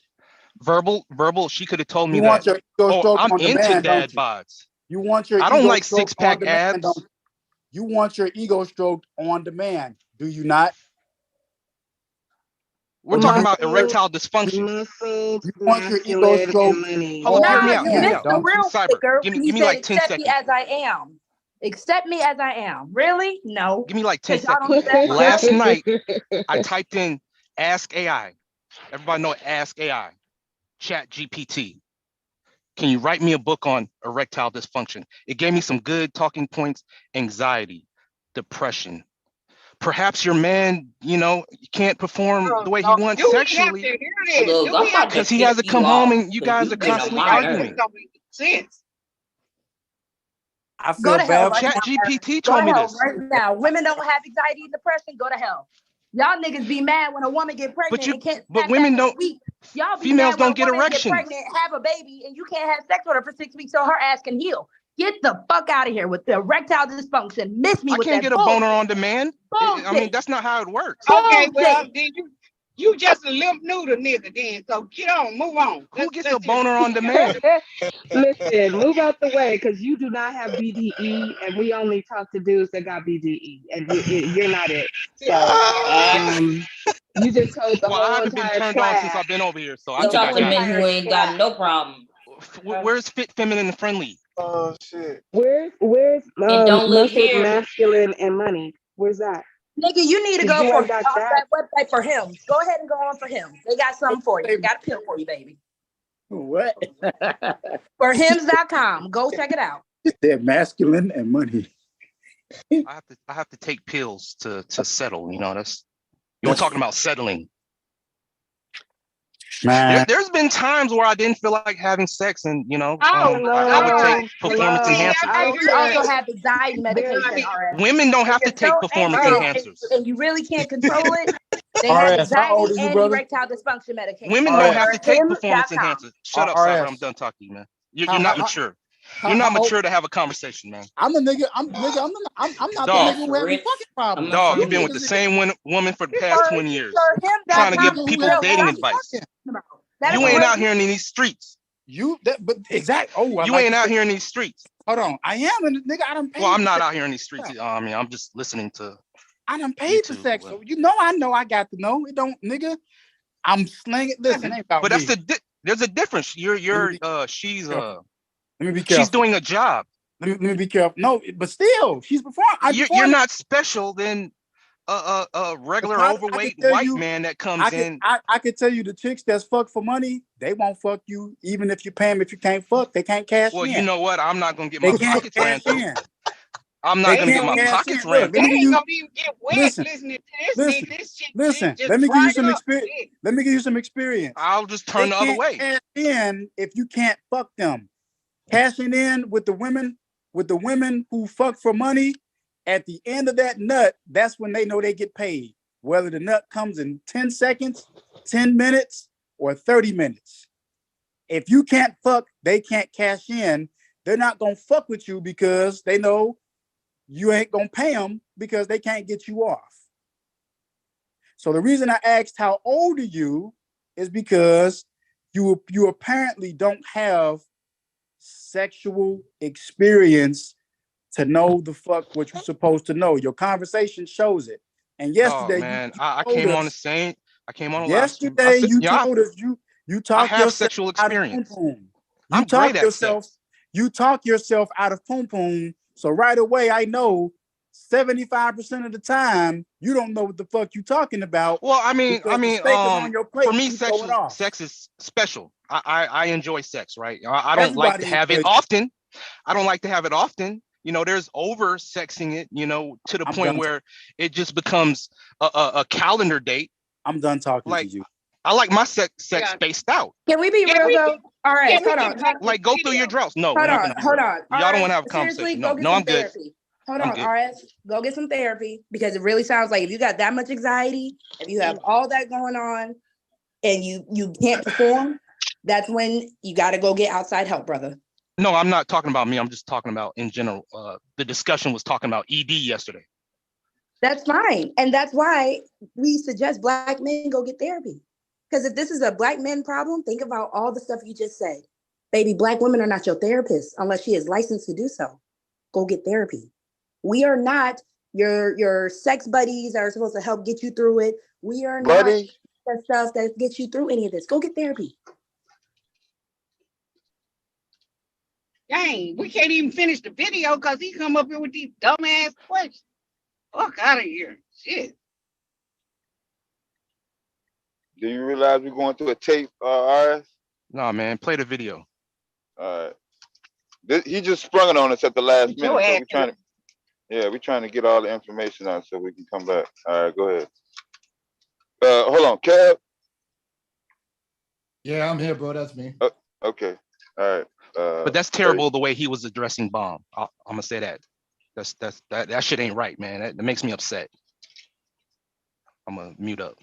Verbal. She could have told me You that. want your ego Oh, stroked I'm on into demand, dad don't you? bods. You want your I don't ego like stroked on 6-pack demand, abs. don't you? You want your ego stroked on demand, do you not? We're talking about erectile dysfunction. Muscle, You want your ego masculine, stroked and money. Hold on, hear Nah, me out. you Hear me missed out. the real Cyber, kicker give when me he give me said, like 10 accept me seconds. as I am. Accept me as I am. Really? No. Give me like 10 Because y'all don't seconds. accept Last me. night, I typed in Ask AI. Everybody know Ask AI. Chat GPT. Can you write me a book on erectile dysfunction? It gave me some good talking points: anxiety, depression. Perhaps your man, can't perform the way he wants Do we have sexually to hear this? Look, Do I'm we have about to because he has to piss come you home off and you because guys you are get on constantly my Right, arguing. this nerves. don't make sense. I Go feel to hell bad. right Chat now. GPT Go told to me hell this. right now. Women don't have anxiety and depression. Go to hell. Y'all niggas be mad when a woman get pregnant and can't But have women sex for a don't. week. Y'all be Females mad when a don't get woman get erections. pregnant, have a baby, and you can't have sex with her for 6 weeks so her ass can heal. Get the fuck out of here with the erectile dysfunction. Miss me I with can't that get a boner bullshit. on demand. I mean, Bullshit. that's not how it works. Okay, well, Bullshit. then You just a limp noodle nigga then. So get on, move on. Who gets a boner on demand? Listen, move out the way because you do not have BDE, and we only talk to dudes that got BDE, and you're not it. So, you just told the Well, I whole haven't been entire turned on since class. I've been over here, so I We think I talking to got men it. who ain't got no problem. Where's fit, feminine, and friendly? Oh shit. Where's It don't live muscles, here. masculine, and money? Where's that? Nigga, you need to 'Cause go you for ain't got off that. that website for him. Go ahead and go on for him. They got something for you. They got a pill for you, baby. What? For hims.com. Go check it out. They're masculine and money. I have to take pills to settle. You know, that's you were talking about settling. Man, There's been times where I didn't feel like having sex, and you know, Oh, I would Lord. take performance enhancers. And you also have anxiety medication, RS. Women don't have If to you're take so performance anxious enhancers. and you really can't control it, they have RS, how old anxiety are you, and brother? erectile dysfunction medication. Women RS. don't have to take performance Hims.com. enhancers. Shut up, Cyber. I'm RS. done talking to you, man. You're How- not how- mature. how- You're not how old- mature to have a conversation, man. I'm a nigga. I'm not the Dog. nigga who having fucking problems. Dog, You you've been with the niggas- same woman for the past 20 years. Trying Trying to give people dating advice. You ain't out here in these streets. But exact. Oh, You ain't out here in these streets. Hold on, I am, and nigga, I done paid. Well, I'm for not sex. out here in these streets. I mean, I'm just listening to. I done paid for sex, so you know I got to know. It don't, nigga. I'm slinging. Listen, it ain't about But that's me. there's a difference. She's Let me be careful. she's doing a job. Let me be careful. No, but still, she's performing. You're not special than a regular overweight white man that comes in. I could tell you the chicks that's fuck for money, they won't fuck you even if you pay them. If you can't fuck, they can't cash in. Well, you know what? I'm not gonna get They my can't pockets ran cash through. in. I'm not gonna get my pockets ran They through. ain't gonna even get wet Listen, listening to this listen, nigga. This shit Listen, just let me give you dried some up. experience. Let me give you some experience. I'll just turn They the other can't way. cash in if you can't fuck them. Cashing in with the women who fuck for money, at the end of that nut, that's when they know they get paid. Whether the nut comes in 10 seconds, 10 minutes, or 30 minutes. If you can't fuck, they can't cash in. They're not gonna fuck with you because they know you ain't gonna pay them because they can't get you off. So the reason I asked how old are you is because you apparently don't have sexual experience to know the fuck what you're supposed to know. Your conversation shows it. And yesterday, man, you I told came on the us- same. I came on the yesterday last. you told us you talk have yourself sexual out of experience. poom poom. I'm great at sex. You talk yourself out of poom poom. So right away, I know 75% of the time you don't know what the fuck you talking about. Well, I mean, because the steak is on your plate, for me, you throw it off. sex is special. I enjoy sex, right? I don't like to Everybody have it enjoys- often. I don't like to have it often. You know, there's over sexing it, you know, to the I'm point done. where it just becomes a calendar date. I'm done talking Like, to you. I like my sex spaced out. Can we be real though? All right, hold on. Like, go through your droughts. No, we're Hold not on, gonna. hold on. Y'all don't want to RS, have a seriously, conversation. go No, get no, some I'm good. therapy. Hold I'm on, good. RS, go get some therapy because it really sounds like if you got that much anxiety, if you have all that going on, and you can't perform, that's when you got to go get outside help, brother. No, I'm not talking about me. I'm just talking about in general. The discussion was talking about ED yesterday. That's fine, and that's why we suggest Black men go get therapy. Because if this is a Black men problem, think about all the stuff you just said. Baby, Black women are not your therapist unless she is licensed to do so. Go get therapy. We are not your sex buddies that are supposed to help get you through it. We are not that stuff that gets you through any of this. Go get therapy. Dang, we can't even finish the video because he come up here with these dumbass questions. Fuck out of here. Shit. Do you realize we're going through a tape, RS? No, man, play the video. All right. He just sprung it on us at the last Your minute. So ass. we're trying to get all the information out so we can come back. All right, go ahead. Hold on, Kev. Yeah, I'm here, bro. That's me. Okay. All right. But that's terrible the way he was addressing Bomb. I'm gonna say that. That shit ain't right, man. That makes me upset. I'm gonna mute up.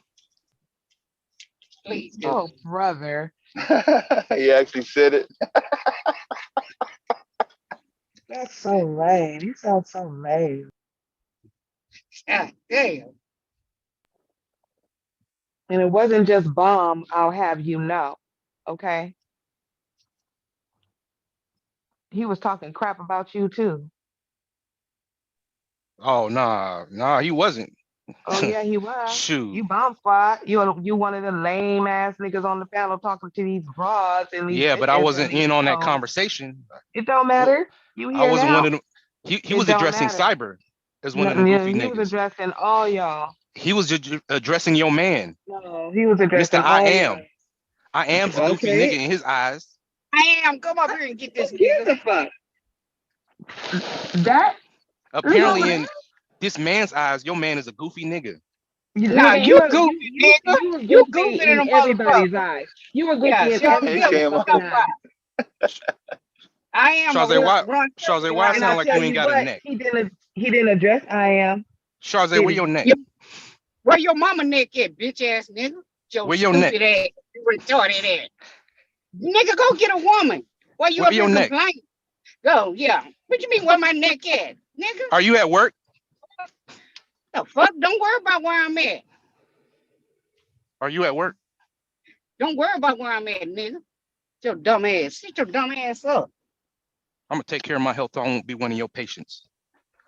Please. Oh, brother. He actually said it. That's so lame. You sound so lame. God damn. And it wasn't just bomb, I'll have you know. Okay. He was talking crap about you too. Oh nah, he wasn't. Oh yeah, he was. Shoot. You bomb squad. You one of the lame ass niggas on the panel talking to these broads and these Yeah, but I bitches wasn't and these in on that hoes. conversation. It don't matter. You I here wasn't now. one of them. He It was don't addressing matter. Cyber as one of them No, goofy he was niggas. addressing all y'all. He was addressing your man, No, he was Mr. addressing I all am. y'all. I am's a goofy Okay. nigga in his eyes. I am. Come up here and get this Who gives a fuck? That Apparently, nigga, in this man's eyes, your man is a goofy nigga. Nah, nigga, you goofy, nigga. you were You goofy goofy than a in everybody's motherfucker. eyes. You were Yeah, goofy in sure everybody's do. fucking eyes. I am a Shawzay, why? run Shawzay, why it And sound I like tell you ain't you got a what, neck? he didn't address I am. Shawzay, where your neck? Where your mama neck at, bitch ass nigga? Your Where your neck? stupid ass, retarded ass. Nigga, go get a woman. Why you Where up here your neck? complaining? Go, yeah. What you mean where my neck at? Nigga, Are you at work? the fuck? Don't worry about where I'm at. Are you at work? Don't worry about where I'm at, nigga. Your dumb ass. Sit your dumb ass up. I'm gonna take care of my health. I won't be one of your patients.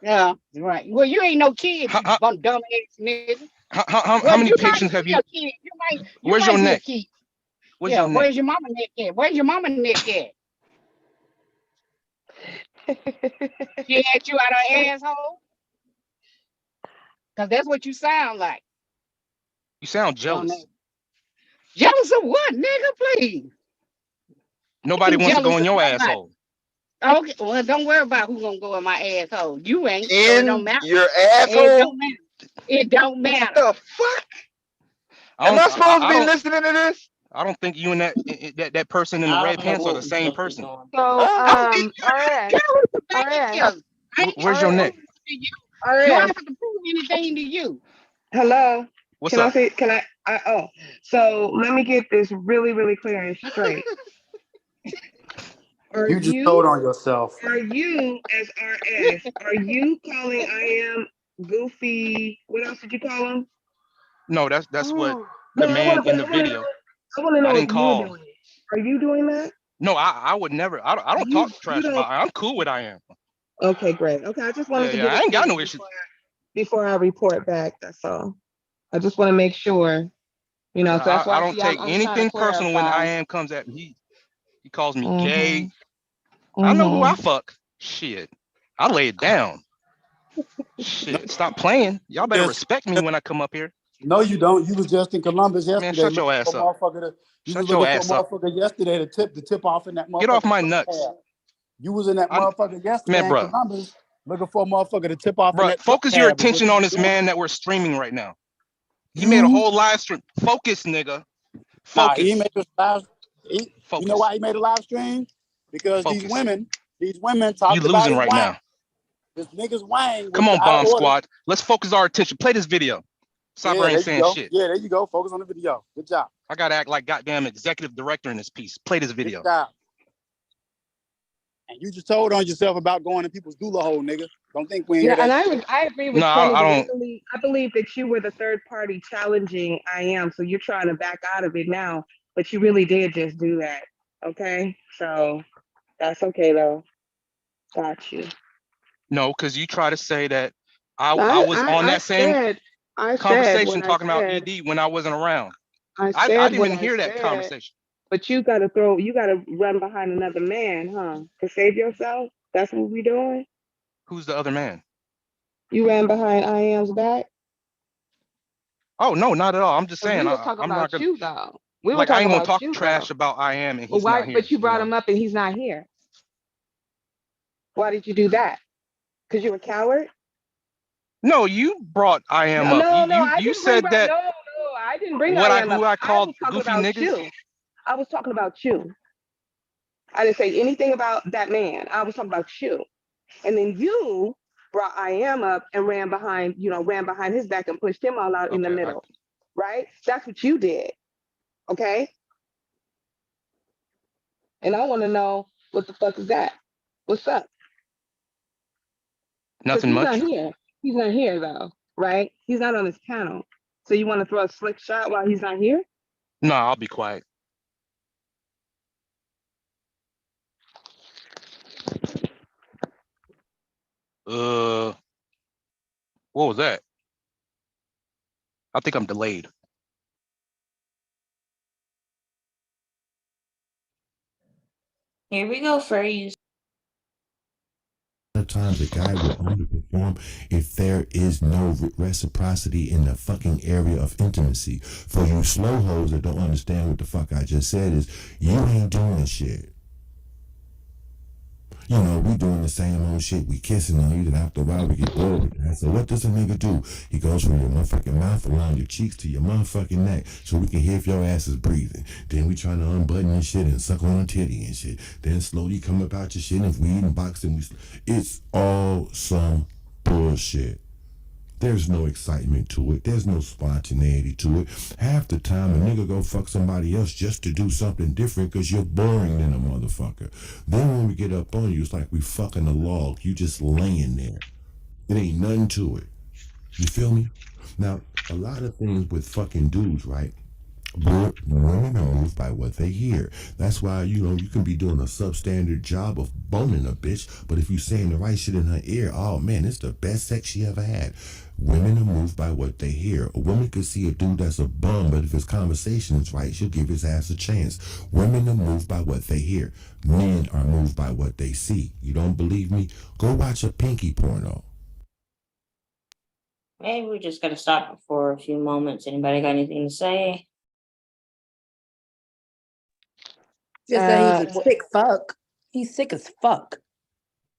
Yeah, right. Well, you ain't no kid, you dumb ass nigga. How Well, many you might patients have be you? a kid. You Where's might your be neck? a kid. Where's Yeah, your neck? where's your mama neck at? Where's your mama neck at? She had you out her asshole? Cause that's what you sound like. You sound jealous. Jealous of what, nigga? Please. Nobody Ain't wants to go jealous in of your nobody. asshole. Okay, well, don't worry about who's gonna go in my asshole. You ain't. So it don't In matter. your It asshole? don't matter. It don't matter. The fuck? Am I supposed to be listening to this? I don't think you and that person in the red pants are the same person. So, RS, RS, Where's your neck? You don't RS. have to prove anything to you. Hello. What's Can up? I say? Can I? Oh, so let me get this really, really clear and straight. You just told on yourself. Are you, as RS, are you calling I am goofy? What else did you call him? No, that's what No, the man in the video. I want to know I if didn't you're call. doing it. Are you doing that? No, I would never. I don't talk trash don't- about. I'm cool with I am. Okay, great. Okay, I just wanted to Yeah, get I it ain't got clear no issues. before I report back. That's all. I just want to make sure. You know, so that's why I don't take I'm anything trying to personal when I clarify. am comes at me. He calls me Mhm. gay. I know who I Mhm. fuck. Shit, I lay it down. Shit, stop playing. Y'all better respect me when I come up here. No, you don't. You was just in Columbus yesterday. Man, shut your looking ass for up. motherfucker to- You Shut was your looking ass for up. motherfucker yesterday to tip off in that motherfucker. Get off my nuts. pad. You was in that motherfucker yesterday Man, in bruh. Columbus looking for a motherfucker to tip off in Bruh, that focus your pad, but what attention you on this doing? man that we're streaming right now. He made a whole live stream. Focus, nigga. Nah, Focus. he made a live. You know Focus. why he made a live stream? Because Focus. these women You talked about losing his right wang. now. This nigga's wang Come was on, out Bomb of order. Squad. Let's focus our attention. Play this video. Cyber Yeah, ain't there you saying go. shit. Yeah, there you go. Focus on the video. Good job. I gotta act like goddamn executive director in this piece. Play this video. Good job. And you just told on yourself about going in people's doula hole, nigga. Don't think we ain't Yeah, hear and that. I agree with No, Kenny. I But don't. I believe that you were the third party challenging I am, so you're trying to back out of it now. But you really did just do that. Okay, so that's okay though. Got you. No, because you try to say that I was on that same I said conversation what I talking about said. ED when I wasn't around. I I said didn't what even I hear that said. conversation. But you gotta run behind another man, huh? To save yourself? That's what we doing? Who's the other man? You ran behind I am's back? Oh no, not at all. I'm just 'Cause saying we were talking I'm not about gonna you though. We were like I talking ain't gonna about talk you trash though. about I am and Well, he's not why? here. But you brought him up and he's not here. Why did you do that? Because you're a coward? No, you brought I am No, up. I You didn't said bring that I didn't bring what I I am up. who I I called was talking goofy about niggas. you. I was talking about you. I didn't say anything about that man. I was talking about you. And then you brought I am up and ran behind his back and pushed him all out in the middle. Right? That's what you did. Okay? And I want to know what the fuck is that? What's up? Nothing He's much. not here. He's not here though, right? He's not on this panel. So you want to throw a slick shot while he's not here? No, I'll be quiet. What was that? I think I'm delayed. Here we go, furries. Times a guy will underperform if there is no reciprocity in the fucking area of intimacy. For you slow hoes that don't understand what the fuck I just said is you ain't doing shit. You know, we doing the same old shit. We kissing on you, then after a while we get bored with that. So what does a nigga do? He goes from your motherfucking mouth along your cheeks to your motherfucking neck so we can hear if your ass is breathing. Then we trying to unbutton your shit and suck on a titty and shit. Then slowly come up out your shit and if we eating boxing, it's all some bullshit. There's no excitement to it. There's no spontaneity to it. Half the time, a nigga go fuck somebody else just to do something different because you're boring than a motherfucker. Then when we get up on you, it's like we fucking a log. You just laying there. It ain't nothing to it. You feel me? Now, a lot of things with fucking dudes, right? Women are moved by what they hear. That's why, you know, you can be doing a substandard job of boning a bitch, but if you saying the right shit in her ear, oh man, it's the best sex she ever had. Women are moved by what they hear. A woman could see a dude that's a bum, but if his conversation is right, she'll give his ass a chance. Women are moved by what they hear. Men are moved by what they see. You don't believe me? Go watch a pinky porno. Maybe we're just gonna stop for a few moments. Anybody got anything to say? Just that he's a sick fuck. He's sick as fuck.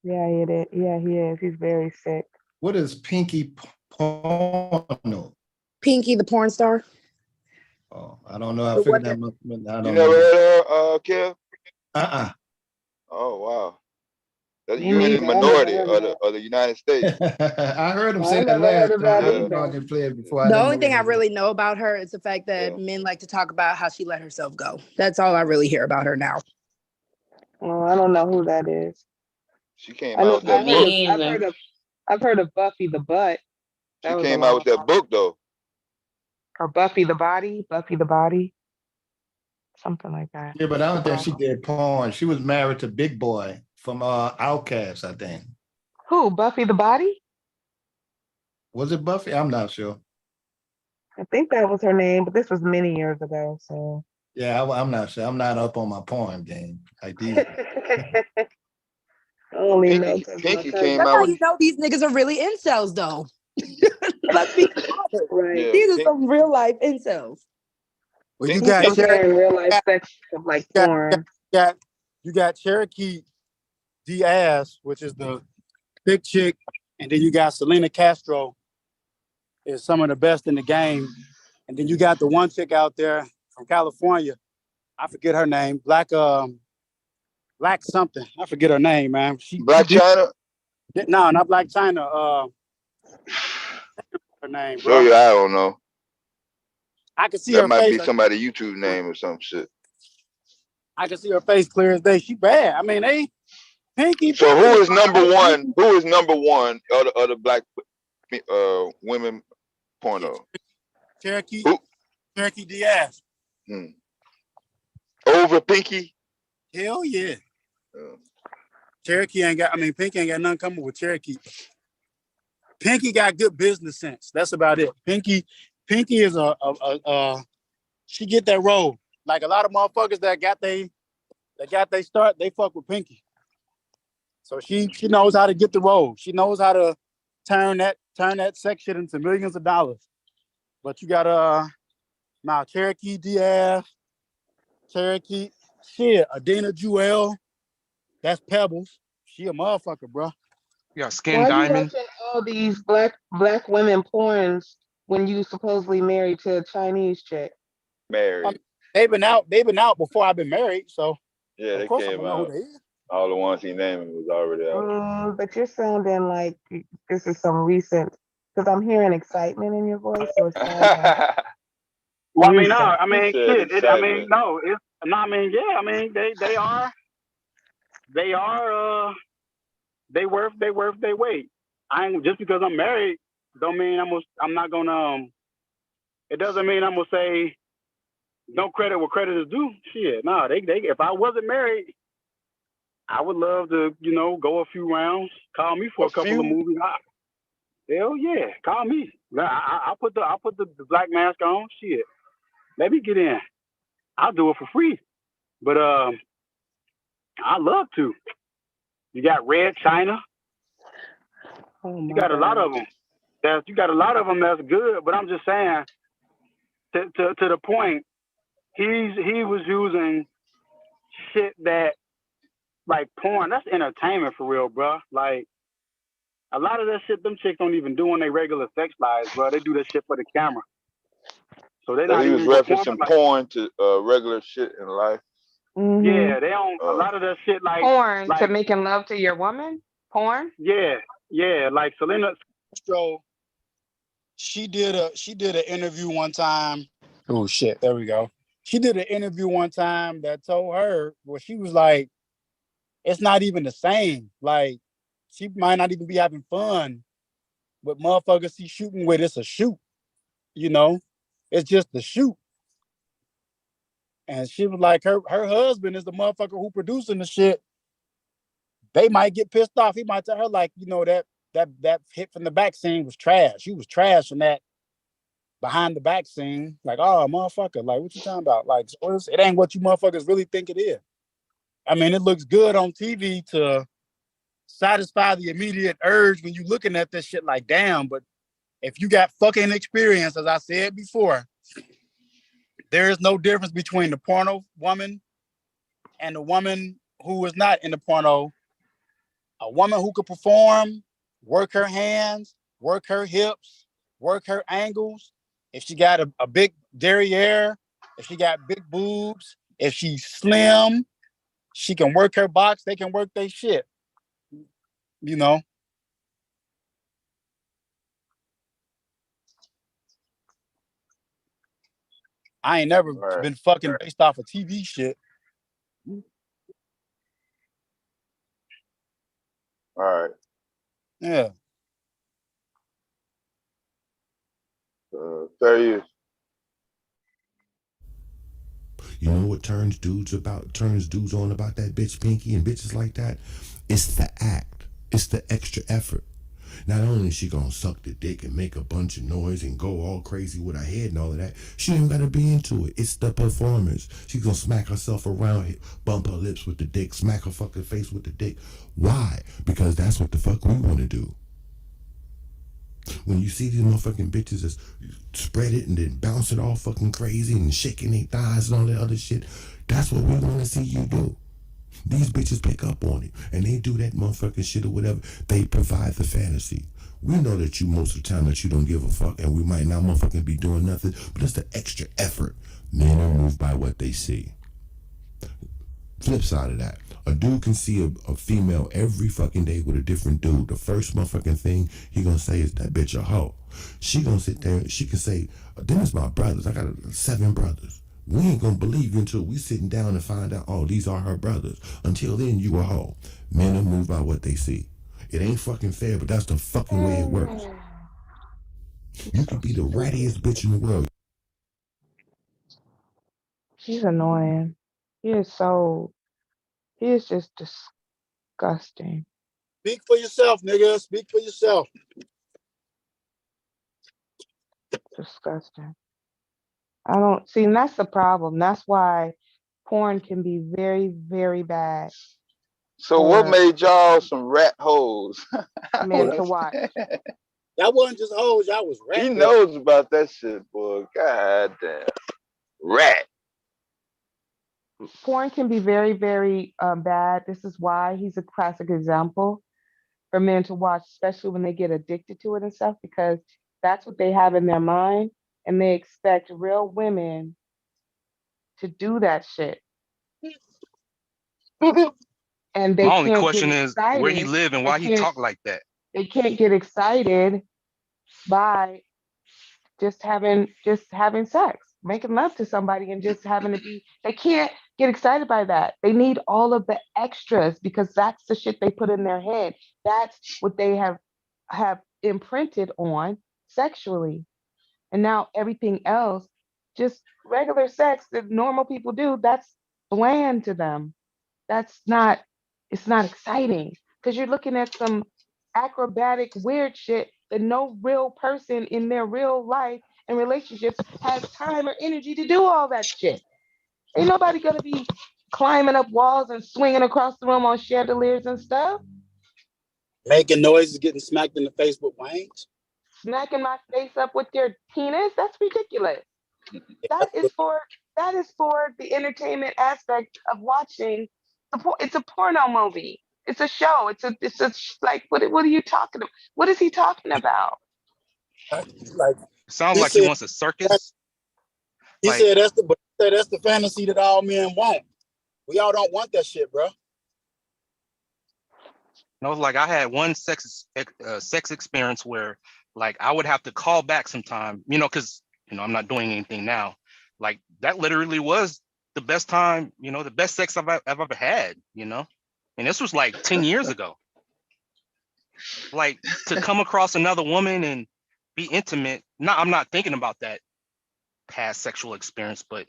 Yeah, he is. Yeah, he is. He's very sick. What is pinky porno? Pinky the porn star. Oh, I don't know. I The figured one that that- must have been, I You don't never know. heard of her, Kev? Uh-uh. Oh wow. Me You in the neither. I never minority heard of the United States. I heard him I say that never heard last of that time. I either. thought they played before. I The didn't only know thing I that. really know about her is the fact that men like to talk about how she let herself go. That's all I really hear about her now. Well, I don't know who that is. She came I out know. with that book. I've heard of Buffy the Butt. She That was a came out long with that book though. Or Buffy the Body. Buffy the Body. Something like that. Yeah, but I don't think she did porn. She was married to Big Boy from Outkast, I think. Who? Buffy the Body? Was it Buffy? I'm not sure. I think that was her name, but this was many years ago. So Yeah, I'm not sure. I'm not up on my porn game like these. I only know because Pinky came That's out how with you know these niggas are really incels, though. Let's be honest. right. Yeah, These are some real life incels. Well, you Pinky- got comparing real life sex to like porn. you got Cherokee Diaz, which is the big chick, and then you got Selena Castro, is some of the best in the game, and then you got the one chick out there from California, I forget her name, Black something, I forget her name, man. Black China? No, not Black China. Her name, Show you, I don't know. I can see That her might face. be somebody's YouTube name or some shit. I can see her face clear as day. She bad. I mean, Pinky. So who is number one? Who is number one of the black women porno? Cherokee Diaz. Over Pinky? Hell yeah. Cherokee ain't got. Pinky ain't got nothing coming with Cherokee. Pinky got good business sense. That's about it. Pinky is she get that role. Like a lot of motherfuckers that got they start, they fuck with Pinky. So she knows how to get the role. She knows how to turn that sex shit into millions of dollars. But you got now Cherokee Diaz, Adina Jewel, that's Pebbles. She a motherfucker, bro. Yeah, Skin Why are you Diamond. watching all these black women porns when you supposedly married to a Chinese chick? Married. They've been out before I've been married, so Yeah, of they course I came don't know who out. they is. All the ones he named was already out. But you're sounding like this is some recent, because I'm hearing excitement in your voice, so it sounds like Well, He said excitement. They worth their weight. I ain't just because I'm married don't mean I'm not gonna It doesn't mean I'm gonna say don't credit what credit is due. Shit, nah. They if I wasn't married, I would love to, go a few rounds. Call me for a couple of movies. Hell yeah, call me. I put the black mask on. Shit, let me get in. I'll do it for free. But I love to. You got Red China. You got a lot of them. You got a lot of them that's good. But I'm just saying, to the point, he was using shit that like porn. That's entertainment for real, bro. Like a lot of that shit, them chicks don't even do on their regular sex lives, bro. They do that shit for the camera. So they not he was even referencing porn to regular shit in life. Yeah, they don't. A lot of that shit like porn to making love to your woman. Porn. Yeah, like Selena. So she did an interview one time. Oh shit, there we go. She did an interview one time that told her, well, she was like, it's not even the same. Like, she might not even be having fun with motherfuckers she's shooting with. It's a shoot, it's just the shoot. And she was like, her husband is the motherfucker who producing the shit. They might get pissed off. He might tell her like, that hit from the back scene was trash. She was trash from that behind the back scene. Like, oh, motherfucker, like, what you talking about? Like, it ain't what you motherfuckers really think it is. I mean, it looks good on TV to satisfy the immediate urge when you looking at this shit like, damn, but if you got fucking experience, as I said before, there is no difference between the porno woman and the woman who is not in the porno. A woman who could perform, work her hands, work her hips, work her angles. If she got a big derriere, if she got big boobs, if she's slim, she can work her box. They can work their shit. I ain't never been fucking based off of TV shit. All right. Yeah. There he is. You know what turns dudes on about that bitch Pinky and bitches like that? It's the act. It's the extra effort. Not only is she gonna suck the dick and make a bunch of noise and go all crazy with her head and all of that, she ain't gotta be into it. It's the performance. She's gonna smack herself around, bump her lips with the dick, smack her fucking face with the dick. Why? Because that's what the fuck we wanna do. When you see these motherfucking bitches just spread it and then bounce it all fucking crazy and shaking their thighs and all that other shit, that's what we wanna see you do. These bitches pick up on it and they do that motherfucking shit or whatever. They provide the fantasy. We know that you most of the time that you don't give a fuck and we might not motherfucking be doing nothing, but it's the extra effort. Men are moved by what they see. Flip side of that, a dude can see a female every fucking day with a different dude. The first motherfucking thing he gonna say is that bitch a hoe. She gonna sit there and she can say, them is my brothers. I got 7 brothers. We ain't gonna believe you until we sitting down and find out, oh, these are her brothers. Until then, you a hoe. Men are moved by what they see. It ain't fucking fair, but that's the fucking way it works. You could be the rattiest bitch in the world. He's annoying. He is just disgusting. Speak for yourself, nigga. Speak for yourself. Disgusting. I don't see, and that's the problem. That's why porn can be very, very bad. So what made y'all some rat hoes? Men to watch. That wasn't just hoes, y'all was rat. He knows about that shit, boy. God damn. Rat. Porn can be very, very bad. This is why he's a classic example for men to watch, especially when they get addicted to it and stuff, because that's what they have in their mind. And they expect real women to do that shit. And they My only can't question get is excited. where he live and why he talk like that. They can't get excited by just having sex, making love to somebody and just having to be, they can't get excited by that. They need all of the extras because that's the shit they put in their head. That's what they have imprinted on sexually. And now everything else, just regular sex that normal people do, that's bland to them. That's not, it's not exciting because you're looking at some acrobatic weird shit that no real person in their real life and relationships has time or energy to do all that shit. Ain't nobody gonna be climbing up walls and swinging across the room on chandeliers and stuff. Making noises, getting smacked in the face with wings. Smacking my face up with your penis, that's ridiculous. That is for the entertainment aspect of watching. It's a porno movie. It's a show. Like what are you talking about? What is he talking about? Like Sounds like he wants a circus. He said that's the fantasy that all men want. We all don't want that shit, bro. And I was like, I had one sex experience where like I would have to call back sometime, because I'm not doing anything now. Like that literally was the best time, the best sex I've ever had, and this was like 10 years ago. Like to come across another woman and be intimate. I'm not thinking about that past sexual experience, but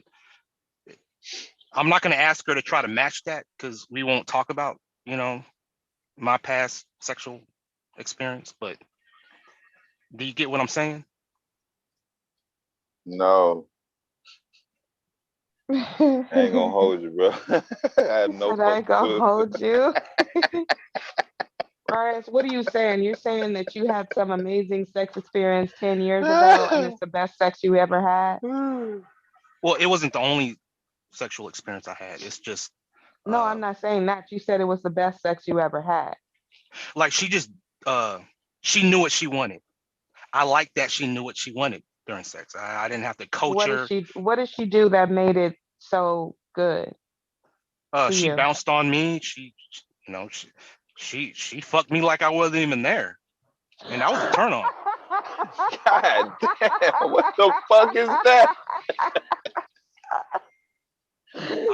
I'm not going to ask her to try to match that because we won't talk about, my past sexual experience. But do you get what I'm saying? No. I ain't gonna hold you, bro. I have no I ain't gonna clue. hold you. Marius, what are you saying? You're saying that you had some amazing sex experience 10 years ago and it's the best sex you ever had? Well, it wasn't the only sexual experience I had. It's just No, I'm not saying that. You said it was the best sex you ever had. like she just she knew what she wanted. I like that she knew what she wanted during sex. I didn't have to coach her. What did she do that made it so good? She you? bounced on me. She fucked me like I wasn't even there. And that was a turn on. God damn, what the fuck is that?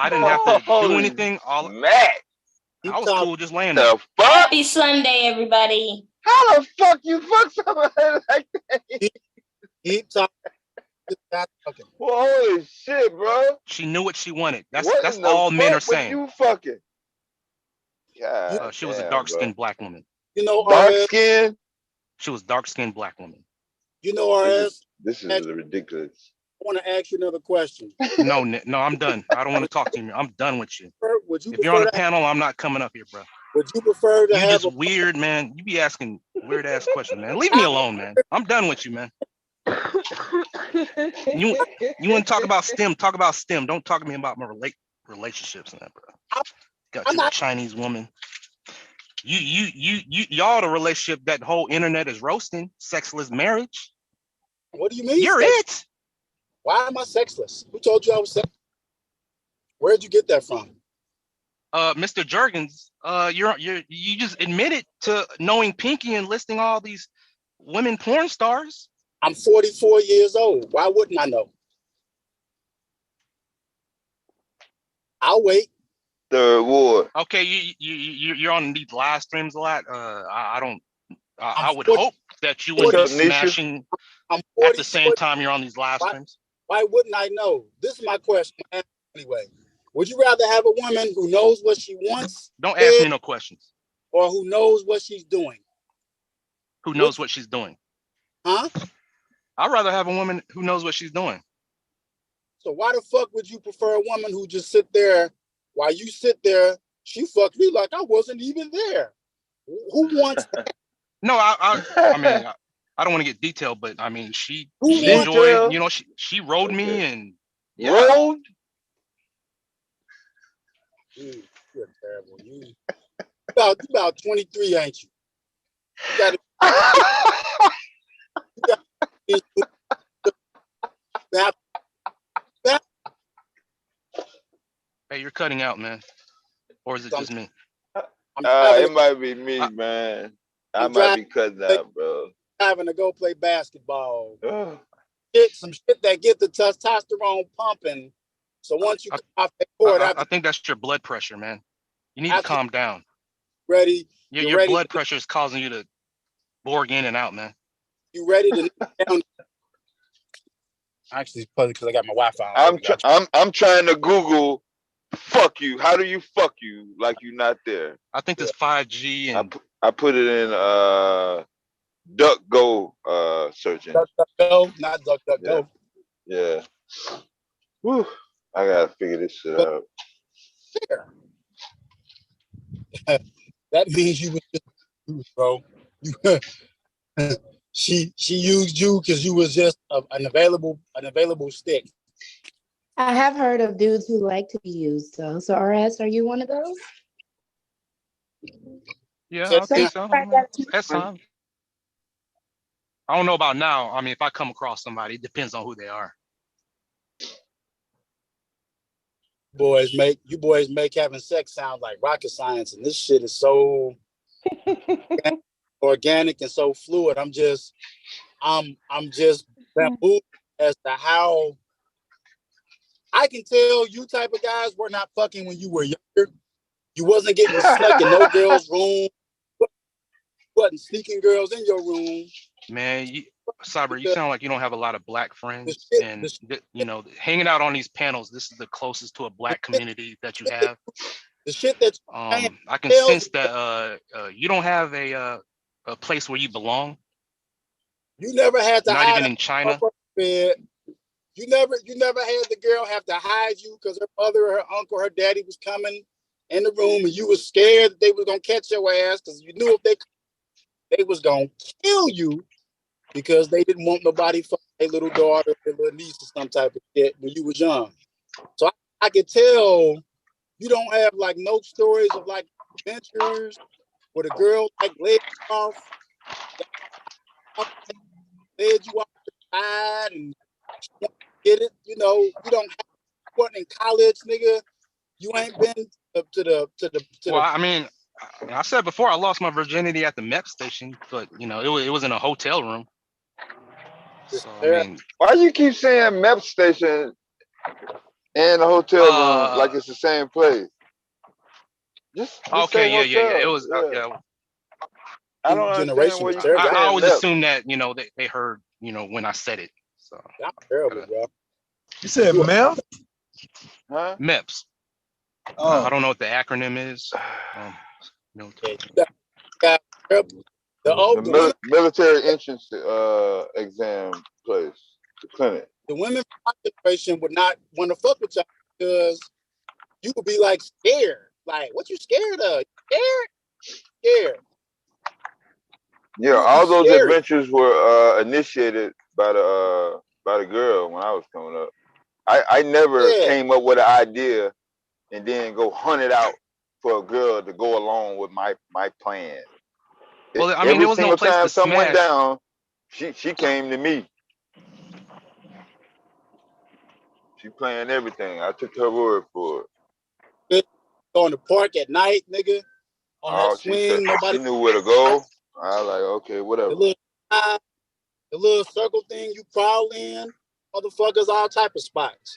I didn't have to do anything. Matt. I was cool just laying there. The fuck? Happy Sunday, everybody. How the fuck you fuck somebody like that? Keep talking. Well, holy shit, bro. She knew what she wanted. That's What in the all men fuck are saying. You fucking. God, she was a dark-skinned black woman. Dark skin? She was dark-skinned black woman. RS. This is ridiculous. I want to ask you another question. No, I'm done. I don't want to talk to you. I'm done with you. If you're on the panel, I'm not coming up here, bro. Would you prefer to you have just weird, man? You be asking weird ass questions, man. Leave me alone, man. I'm done with you, man. You want to talk about STEM? Talk about STEM. Don't talk to me about my relationships and that, bro. Got you a Chinese woman. Y'all the relationship that whole internet is roasting. Sexless marriage. What do you mean? You're it. Why am I sexless? Who told you I was sexless? Where'd you get that from? Mr. Jurgens, you just admitted to knowing Pinky and listing all these women porn stars. I'm 44 years old. Why wouldn't I know? I'll wait. Third ward. Okay, you're on these live streams a lot. I would hope that you wouldn't be smashing at the same time you're on these live streams. Why wouldn't I know? This is my question anyway. Would you rather have a woman who knows what she wants? Don't ask me no questions. Or who knows what she's doing? Who knows what she's doing? Huh? I'd rather have a woman who knows what she's doing. So why the fuck would you prefer a woman who just sit there while you sit there? She fucked me like I wasn't even there. Who wants that? No, I mean, I don't want to get detailed, but I mean, she enjoyed, she rode me and rode. You're terrible. You about 23, ain't you? Hey, you're cutting out, man. Or is it just me? It might be me, man. I might be cutting out, bro. Having to go play basketball. Some shit that get the testosterone pumping. So once you come off that court, I think that's your blood pressure, man. You need to calm down. Ready? Your blood pressure is causing you to borg in and out, man. You ready to knock down Actually, probably because I got my Wi-Fi on. I'm trying to Google fuck you. How do you fuck you like you not there? I think there's 5G and I put it in DuckGo search engine. DuckDuckGo, not DuckDuckGo. Yeah. Whew. I gotta figure this shit out. That means you was just used, bro. She used you because you was just an available stick. I have heard of dudes who like to be used, though. So, RS, are you one of those? yeah, I think so. I mean, that's time. I don't know about now. I mean, if I come across somebody, it depends on who they are. You boys make having sex sound like rocket science, and this shit is so organic and so fluid. I'm just bamboozled as to how I can tell you type of guys were not fucking when you were younger. You wasn't getting snuck in no girl's room. You wasn't sneaking girls in your room. Man, Cyber, you sound like you don't have a lot of black friends, and you know, hanging out on these panels, this is the closest to a black community that you have. The shit that I can sense that you don't have a place where you belong. You never had to not hide even in China. Bed. You never had the girl have to hide you because her mother, her uncle, her daddy was coming in the room, and you was scared that they was gonna catch your ass because you knew if they was gonna kill you because they didn't want nobody fucking their little daughter, their little niece, or some type of shit when you was young. So I could tell you don't have like no stories of like adventures where the girl like led you off, led you off the side and get it. You know, you don't have one in college, nigga. You ain't been to the. Well, I mean, I said before I lost my virginity at the MEP station, but you know, it was in a hotel room. So I mean, why you keep saying MEP station and the hotel room like it's the same place? Just okay, say yeah. hotel. It was I don't understand what you I always assume that, you know, they heard, you know, when I said it. So I'm terrible, bro. You said MEP? Huh? MEPS. Oh. I don't know what the acronym is. No. The military entrance exam place, the clinic. The women population would not want to fuck with y'all because you would be like scared. Like, what you scared of? Scared. Yeah, all those adventures were initiated by the girl when I was coming up. I never came up with an idea and then go hunt it out for a girl to go along with my plan. Well, I mean, there was no place to something went smash. down, she came to me. She planned everything. I took her word for it. Go in the park at night, nigga. On that swing, she knew where to go. I was like, okay, whatever. The little circle thing you crawl in, motherfuckers, all type of spots.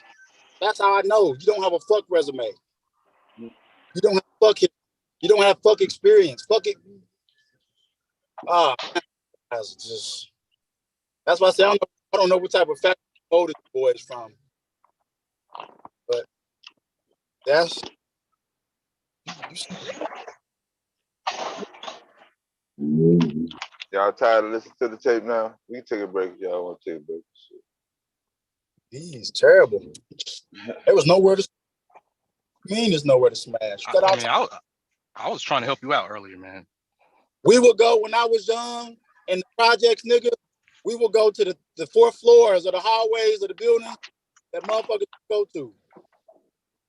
That's how I know you don't have a fuck resume. You don't have fuck it. You don't have fuck experience. Fuck it. That's why I say I don't know what type of factory this boy is from. But that's y'all tired of listening to the tape now? We can take a break if y'all want to take a break. He's terrible. There was nowhere to there's nowhere to smash. I was trying to help you out earlier, man. We would go when I was young in the projects, nigga. We would go to the 4th floors of the hallways of the building that motherfuckers go to.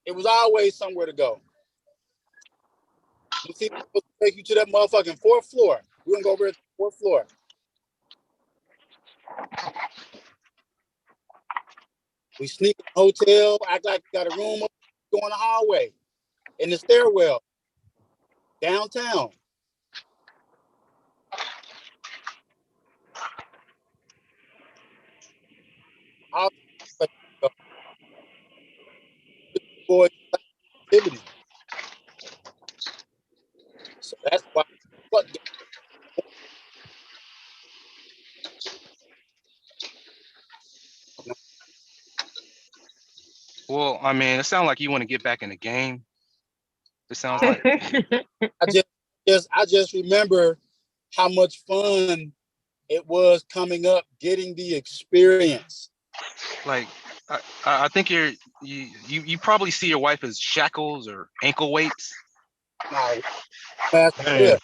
It was always somewhere to go. You see, take you to that motherfucking 4th floor. We're gonna go over to the 4th floor. We sneak in the hotel, act like we got a room up, go in the hallway, in the stairwell, downtown. Boy, activity. So that's why. I mean, it sounds like you want to get back in the game. It sounds like. I just remember how much fun it was coming up, getting the experience. Like, I think you probably see your wife as shackles or ankle weights. Like, Yeah.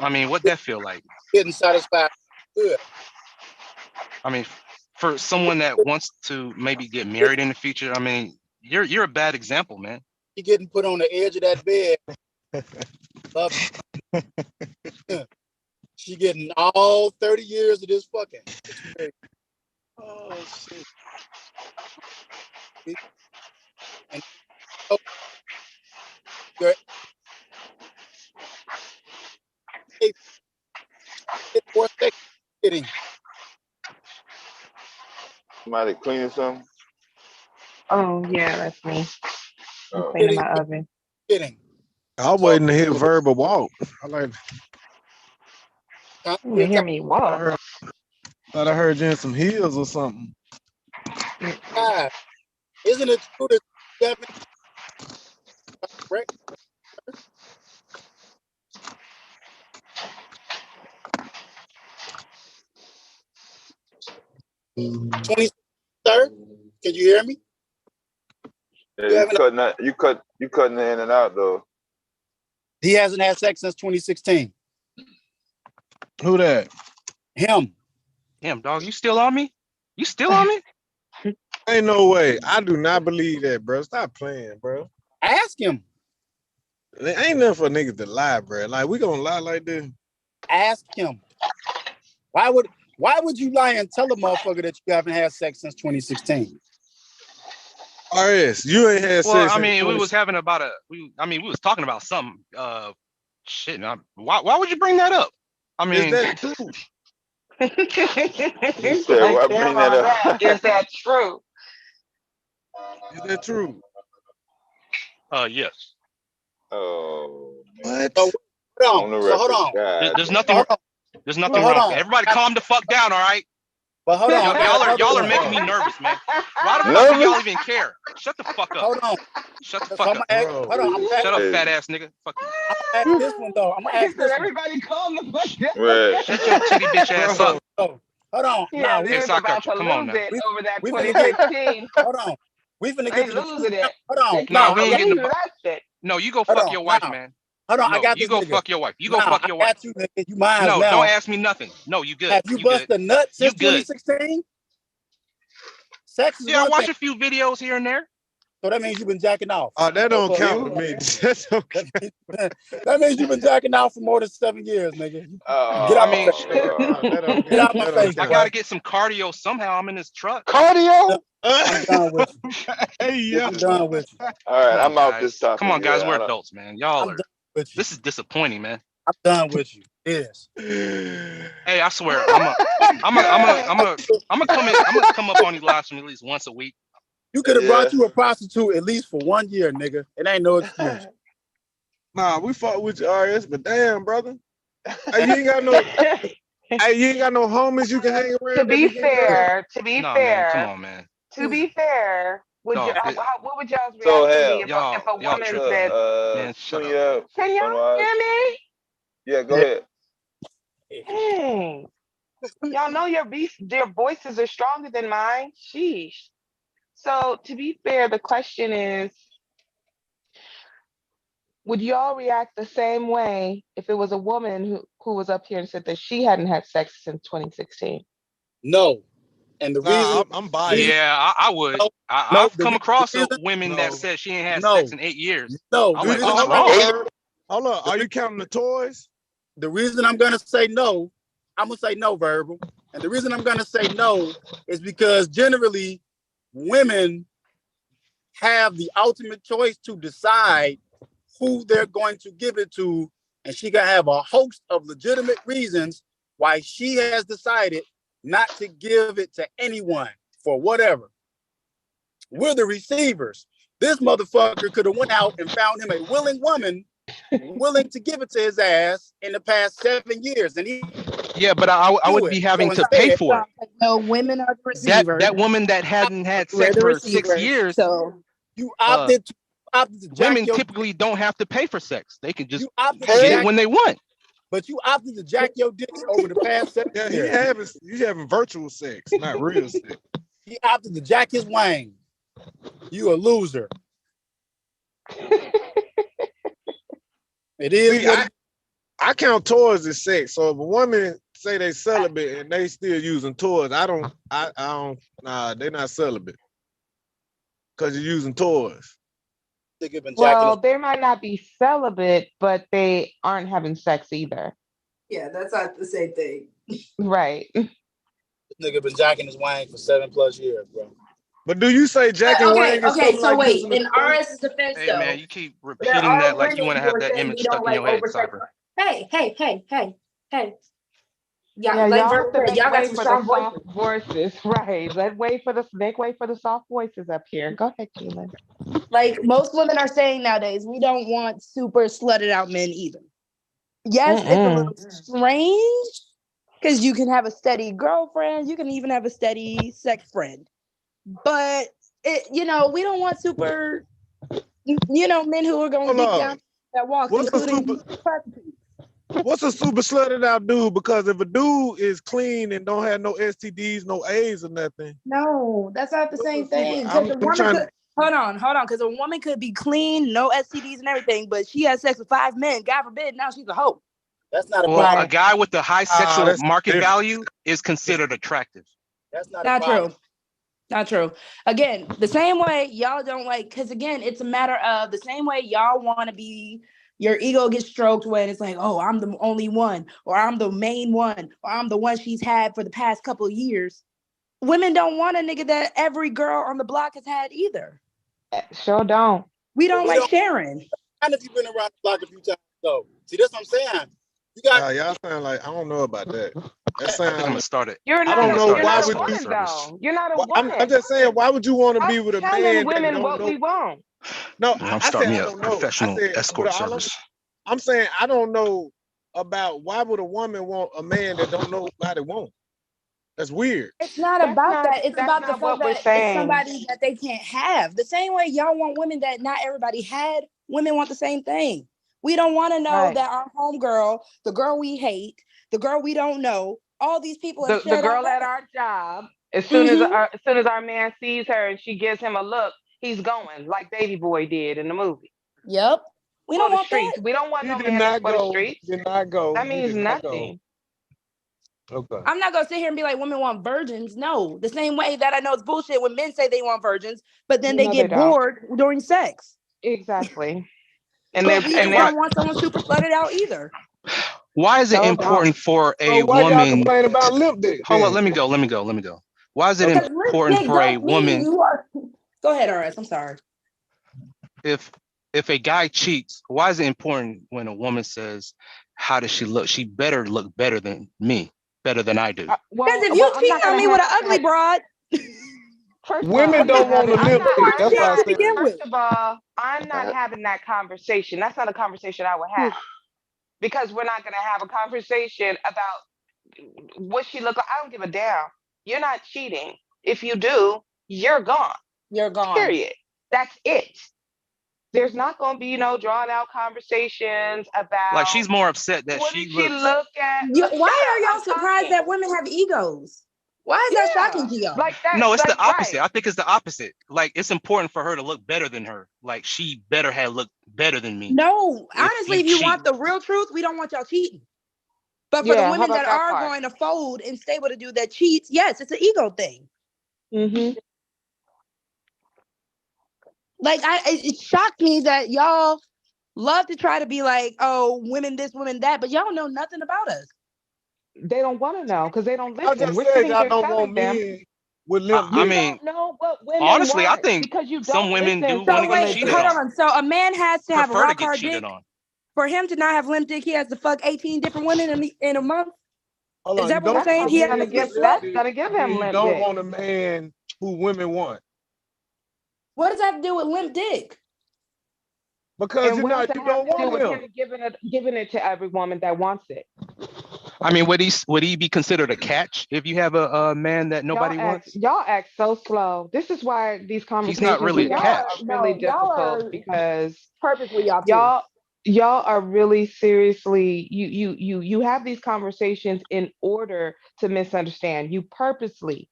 I mean, what that feel like? Getting satisfied. Good. I mean, for someone that wants to maybe get married in the future, I mean, you're a bad example, man. She getting put on the edge of that bed. Love it. She getting all 30 years of this fucking. Oh shit. And oh, you're for kidding. Somebody cleaning something? Oh yeah, that's me. I'm Oh. cleaning my oven. Kidding. I was waiting to hear Verbal walk. I like. You hear me walk? Thought I heard you in some heels or something. God, isn't it true that you haven't correct? 20, sir? Can you hear me? Yeah, you cutting in and out though. He hasn't had sex since 2016. Who that? Him. Damn, dog, you still on me? You still on me? Ain't no way. I do not believe that, bro. Stop playing, bro. Ask him. There ain't nothing for niggas to lie, bro. Like, we gonna lie like this? Ask him. Why would you lie and tell a motherfucker that you haven't had sex since 2016? RS, you ain't had sex. Well, I mean, we was having about we was talking about something. Shit. Why would you bring that up? I mean, is that true? You said, why bring that up? Is that true? Is that true? Yes. Oh, what? So, hold on. There's nothing. There's nothing wrong. Everybody, calm the fuck down, all right? But hold on. Y'all are making me nervous, man. Why the fuck do y'all even care? Shut the fuck up. Hold on. Shut the fuck up. Hold on. Shut up, fat ass nigga. Fuck you. I'm gonna ask this one though. I'm gonna ask this one. Everybody calm the fuck down. Right. Shut your titty bitch ass up. Hold on. Yeah, Nah, there's about to come on lose now. it over that we 2016. Hold on. We finna I get ain't to the losing it. Hold on. No, we ain't getting That shit. No, you go Hold fuck on, your wife, now. man. Hold on, No, I got you this go nigga. fuck your wife. You go Nah, fuck your I wife. got you, nigga. You mine No, now. don't ask me nothing. No, you good. Have you bust good. a nut since You good. 2016? Sex is Yeah, I one watch thing. a few videos here and there. So that means you've been jacking off. Oh, that don't count to me. That's okay. That means you've been jacking off for more than 7 years, nigga. Oh, Get out I mean, my face. Get out my face. I gotta get some cardio somehow. I'm in this truck. Cardio? I'm done with you. Hey, yeah. I'm done with you. All right, Come on, I'm out guys. this topic. Come on, guys. Yeah, We're adults, man. Y'all I'm are. done with you. This is disappointing, man. I'm done with you. Yes. Hey, I swear, I'm gonna come up on these live streams at least once a week. You could have brought you a prostitute at least for 1 year, nigga. It ain't no excuse. Nah, we fought with you, RS, but damn, brother. Hey, you ain't got no homies you can hang around. To be fair, Man, come on, man. to be fair, would Dog, you, what would y'all's So reaction be hell, if a woman tripping. said, Man, shut up. Sunya, "Can y'all Sunwise. hear me? Yeah, go ahead. Dang. Y'all know your voices are stronger than mine. Sheesh." So to be fair, the question is, would y'all react the same way if it was a woman who was up here and said that she hadn't had sex since 2016? No. And the reason I'm biased. Yeah, I would. No, I've come across women No. that said she ain't had No. sex in 8 years. No. I'm The like, reason what's I'm wrong? Hold on. Are you counting the toys? The reason I'm gonna say no, I'm gonna say no, Verbal. And the reason I'm gonna say no is because generally women have the ultimate choice to decide who they're going to give it to, and she can have a host of legitimate reasons why she has decided not to give it to anyone for whatever. We're the receivers. This motherfucker could have went out and found him a willing woman willing to give it to his ass in the past 7 years, and he Yeah, but I would be having to pay for it. No, women are the receivers. That woman that hadn't had We're sex the for 6 receivers. years. So You opted to jack women your, typically don't have to pay for sex. They can just you opted to get jack, it when they want. but you opted to jack your dick over the past 7 Yeah, years. he's having virtual sex, not real sex. He opted to jack his wang. You a loser. It is See, what I count toys as sex. So if a woman say they celibate and they still using toys, I don't, nah, they're not celibate. Cause you're using toys. nigga been jacking Well, his, they might not be celibate, but they aren't having sex either. Yeah, that's not the same thing. Right. this nigga been jacking his wang for 7+ years, bro. But do you say jacking wang is Okay, something so like wait, using a in toy? RS's defense Hey though, man, you keep there repeating that are like you women want to who have are that saying image we stuck don't in like your head, oversex. Cyber. Hey. Yeah, Yeah, like y'all have to Verb said, make y'all got way some for the strong soft voices. voices. Right. Make way for the soft voices up here. Go ahead, Keelan. Like most women are saying nowadays, we don't want super slutted out men either. Yes, it's a little strange because you can have a steady girlfriend, you can even have a steady sex friend, but we don't want super, men who are going to Hold dick on. down that walks, What's a including What's a super slutted out dude? Because if a dude is clean and don't have no STDs, no AIDS or nothing. No, that's not the same thing. I'm trying to. Hold on, because a woman could be clean, no STDs and everything, but she has sex with 5 men. God forbid, now she's a hoe. That's not a Well, problem. a guy with a high sexual that's market different. value is considered attractive. That's not Not a problem. true. Not true. Again, the same way y'all don't like, because again, it's a matter of the same way y'all want to be, your ego gets stroked when it's like, oh, I'm the only one, or I'm the main one, or I'm the one she's had for the past couple of years. Women don't want a nigga that every girl on the block has had either. Sure don't. We don't We like don't- sharing. And if you've been around the block a few times, though. See, that's what I'm saying. You got Y'all sound like I don't know about that. That I sounds. think I'm gonna start it. You're I not. don't know You're why not a would woman you. though. You're not a I'm woman. just saying, why would you want to be with a telling man that women don't what know? we want. No, I'm I starting said me I a don't know. I professional said, escort but service. I'm saying I don't know about why would a woman want a man that don't know how they want. That's weird. It's not That's about not. that. It's That's about the not fact what we're that it's saying. somebody that they can't have. The same way y'all want women that not everybody had, women want the same thing. We don't want to know Right. that our homegirl, the girl we hate, the girl we don't know, all these people have The shared girl our at life. our job, as soon as Mhm. our man sees her and she gives him a look, he's going like Baby Boy did in the movie. Yep. We For don't the want that. streets. We don't want He no did man that's not for the go. streets. Did not go. That He means did not go. nothing. Okay. I'm not gonna sit here and be like women want virgins. No, the same way that I know it's bullshit when men say they want virgins, but then they No, they get don't. bored during sex. Exactly. And But we they're don't want someone super slutted out either. Why is it So don't. important for So a why y'all woman? complain about limp dick? Hold on, Then? let me go. Why is it Because limp important dick for a don't mean woman you are. Go ahead, RS. I'm sorry. if a guy cheats? Why is it important when a woman says, "How does she look? She better look better than me, better than I do." Because if you cheating on me with an ugly broad, First of all, Women don't want to I'm limp not, dick. first That's of why I all, said. begin with. first of all, I'm not having that conversation. That's not a conversation I would have. Because we're not gonna have a conversation about what she look like. I don't give a damn. You're not cheating. If you do, you're gone. You're gone. Period. That's it. There's not gonna be no drawn out conversations about Like she's more upset that what she did she looks. look at. Why Shut are up, y'all I'm surprised talking. that women have egos? Why is that shocking to y'all? Like that. No, it's Like the opposite. right. I think it's the opposite. Like it's important for her to look better than her. Like she better have looked better than me. No, If honestly, you if you cheat, want the real truth, we don't want y'all cheating. But for the Yeah, how women about that that are part? going to fold and stay with a dude that cheats, yes, it's an ego thing. Mm-hmm. Like it shocked me that y'all love to try to be like, oh, women this, women that, but y'all know nothing about us. They don't want to know because they don't I listen. just We're said sitting y'all here don't telling want them men with limp I you dick. mean, don't know what women honestly, I want think because you some don't women listen do to want to So get wait, cheated hold on. on. So a man has to have a Prefer to rock get hard cheated dick. on. For him to not have limp dick, he has to fuck 18 different women in a month. Hold Is on, that you what we're don't That's saying? want a He man has to with get limp slut? that's gonna give him dick. You limp don't dick. want a man who women want. What does that have to do with limp dick? Because And what does that you have don't to do want with him. him giving it to every woman that wants it? I mean, would he be considered a catch if you have a man that nobody wants? Y'all act so slow. This is why these conversations not really with a y'all catch. are really y'all difficult are because purposely y'all y'all are really seriously you have these conversations in order to misunderstand. You purposely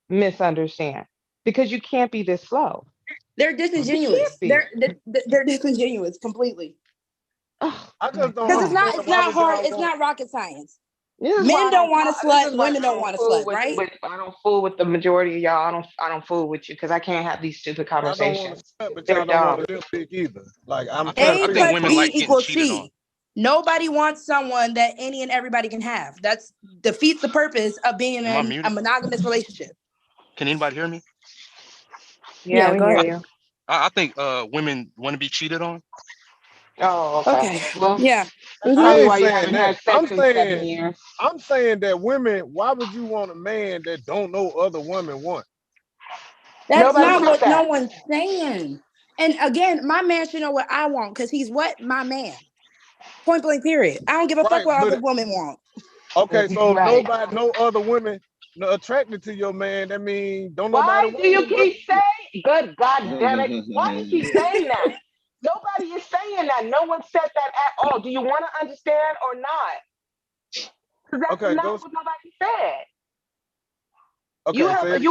misunderstand because you can't be this slow. They're disingenuous. be. They're disingenuous completely. I just don't Because it's not understand why would hard. y'all It's want- not rocket science. This is why Men I don't want to this slut. is why Women I don't want to fool slut, with- right? I don't fool with the majority of y'all. I don't fool with you because I can't have these stupid I don't want conversations. to slut, but They're y'all don't dumb. want to live big either. Like I'm I trying to think figure out women B like getting equals cheated C. on. Nobody wants someone that any and everybody can have. That's defeats the purpose of being Am I in a muted? monogamous relationship. Can anybody hear me? Yeah, we go hear ahead. you. I think women want to be cheated on. Oh, okay. Okay. Well, Yeah. that's I probably ain't why you saying haven't that. had sex in 7 years. I'm saying that women. Why would you want a man that don't know other women want? That's Nobody not said what no that. one's saying. And again, my man should know what I want because he's what? My man. Point blank, period. I don't give a fuck Right, what but other women want. okay, so Right. no other women attracted to your man. That means don't Why nobody do you want him. keep saying, good God damn it, why do you keep saying that? Nobody is saying that. No one said that at all. Do you want to understand or not? Because that's Okay, not go. what nobody said. Okay, You say it.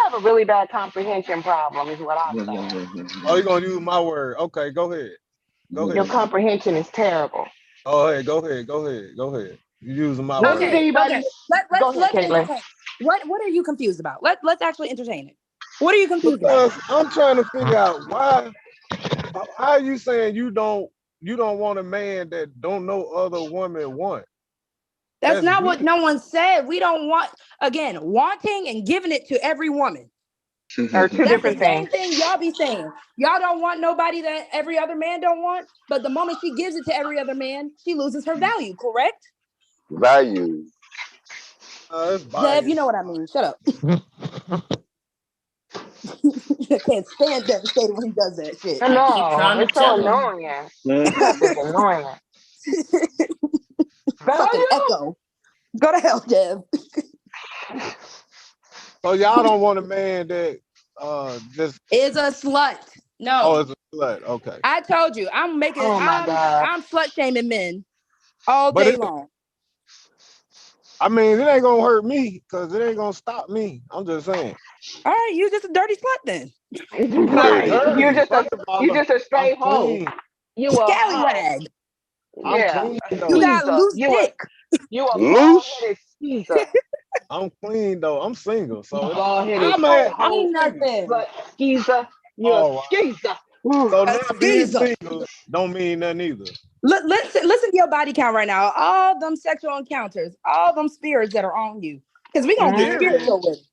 have a really bad comprehension problem, is what I'm saying. Oh, you're gonna use my word. Okay, go ahead. Go Your ahead. comprehension is terrible. Oh, hey, go ahead. You using my When word. did anybody? Okay. Go ahead, Let's Caitlin. entertain. What are you confused about? Let's actually entertain it. What are you confused Because about? I'm trying to figure out why. How are you saying you don't want a man that don't know other women want? That's not weak. what no one said. We don't want, again, wanting and giving it to every woman. Are two That's different the same things. thing y'all be saying. Y'all don't want nobody that every other man don't want, but the moment she gives it to every other man, she loses her value, correct? Value. It's Dev, biased. you know what I mean. Shut up. I can't stand devastated when he does that shit. I keep trying to It's so tell him. annoying. It's annoying. Fucking Value? echo. Go to hell, Dev. So y'all don't want a man that just Is a slut. No. oh, it's a slut. Okay. I told you, I'm making Oh my God. I'm slut shaming men all But day it- long. I mean, it ain't gonna hurt me because it ain't gonna stop me. I'm just saying. All right, you just a dirty slut then. Right. dirty. You just First of all, a straight I'm hoe. clean. You a hoe. Scallywag. I'm Yeah. clean a though. You got skeezer. loose dick. You a Loose? bald-headed skeezer. I'm clean though. I'm single. So Bald-headed I'm at I ain't nothing. but skeezer. You're Oh, a wow. skeezer. So A now being skeezer. single don't mean nothing either. Listen to your body count right now. All them sexual encounters, all them spirits that are on you. Because we're going to get Period. spiritual with it.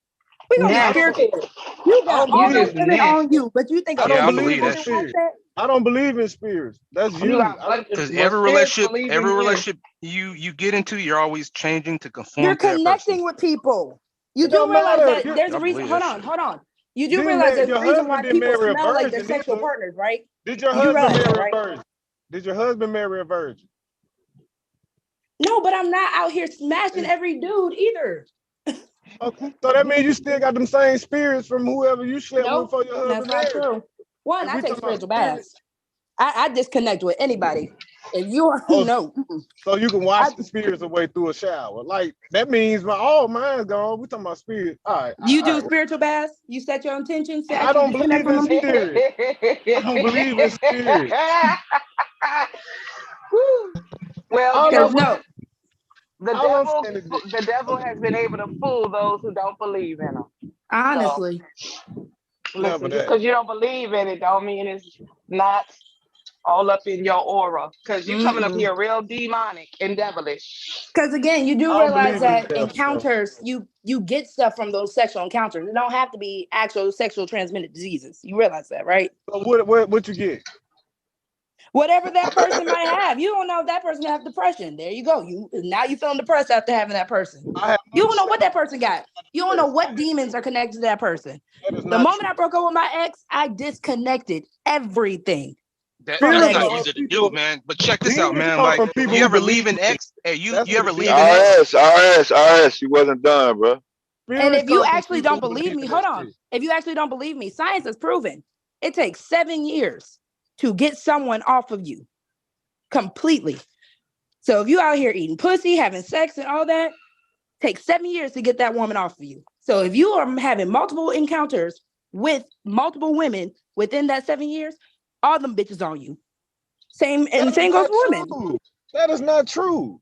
We're going to get Nasty. spiritual with it. You I got don't all believe those in women on you, but you think a I don't Yeah, I bunch of believe believe in women that want shit. that? I don't believe in spirits. That's You you. got I don't, Because well, every spirits believe in you. relationship you get into, you're always changing to conform You're to that person. connecting with people. You it do don't realize matter. that there's a I reason. believe Hold that on, shit. hold on. You do realize there's a Your reason why husband didn't people marry a smell like their virgin sexual either. partners, right? Did your You do husband realize that, marry a right? virgin? Did your husband marry a virgin? No, but I'm not out here smashing every dude either. Okay. So that means you still got them same spirits from whoever you slept with Nope, before your that's husband not married. true. One, If I we take talking about spiritual spirits, baths. I disconnect with anybody. If you are oh, no, so you can I, wash the spirits away through a shower. Like that means mine's gone. We talking about spirits. All right. you All do right. spiritual baths. You set your intentions to I actually don't disconnect believe from in them. spirits. I don't believe in spirits. Well, All you know Because I'm, what? no, all I'm saying is The devil has been able to fool those who don't believe in him. honestly, Listen, never just that. because you don't believe in it, don't mean it's not all up in your aura. Because you're coming up mm-mm. here real demonic and devilish. Because again, you do I don't realize believe in that death. So. encounters, you get stuff from those sexual encounters. It don't have to be actual sexual transmitted diseases. You realize that, right? So what you get? Whatever that person might have, you don't know if that person have depression. There you go. You feeling depressed after having that person. You don't know what that person got. You don't know what demons are connected to that person. That is The not moment true. I broke up with my ex, I disconnected everything That's from not that easy nigga. to do, man. But check this out, Demons man. come Like, from people you who ever believe leave an in ex Hey, you That's ever what leave in that? RS, she wasn't done, bro. And Spirits if you come from actually people don't who believe believe me, in hold that on. shit. If you actually don't believe me, science has proven it takes 7 years to get someone off of you completely. So if you out here eating pussy, having sex and all that, takes 7 years to get that woman off of you. So if you are having multiple encounters with multiple women within that 7 years, all them bitches on you. Same goes for women. True. That is not true.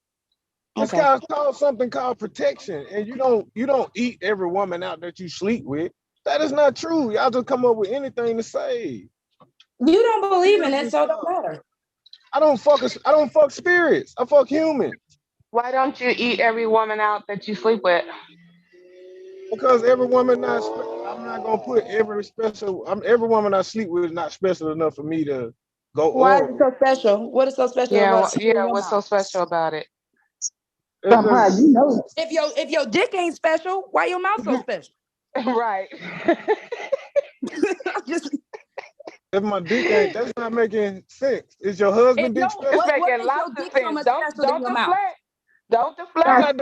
It's called something called protection, and you don't eat every woman out that you sleep with. That is not true. Y'all just come up with anything to say. You don't believe in it, so it don't matter. I don't fuck spirits. I fuck humans. Why don't you eat every woman out that you sleep with? Because every woman I'm not gonna put every woman I sleep with is not special enough for me to go Why is oral. it so special? What is so special about What's so special about it? If your dick ain't special, why your mouth so special? Right. If my dick ain't, that's not making sense. Is your husband dick special? It's making lots of sense. Don't deflect. Don't deflect.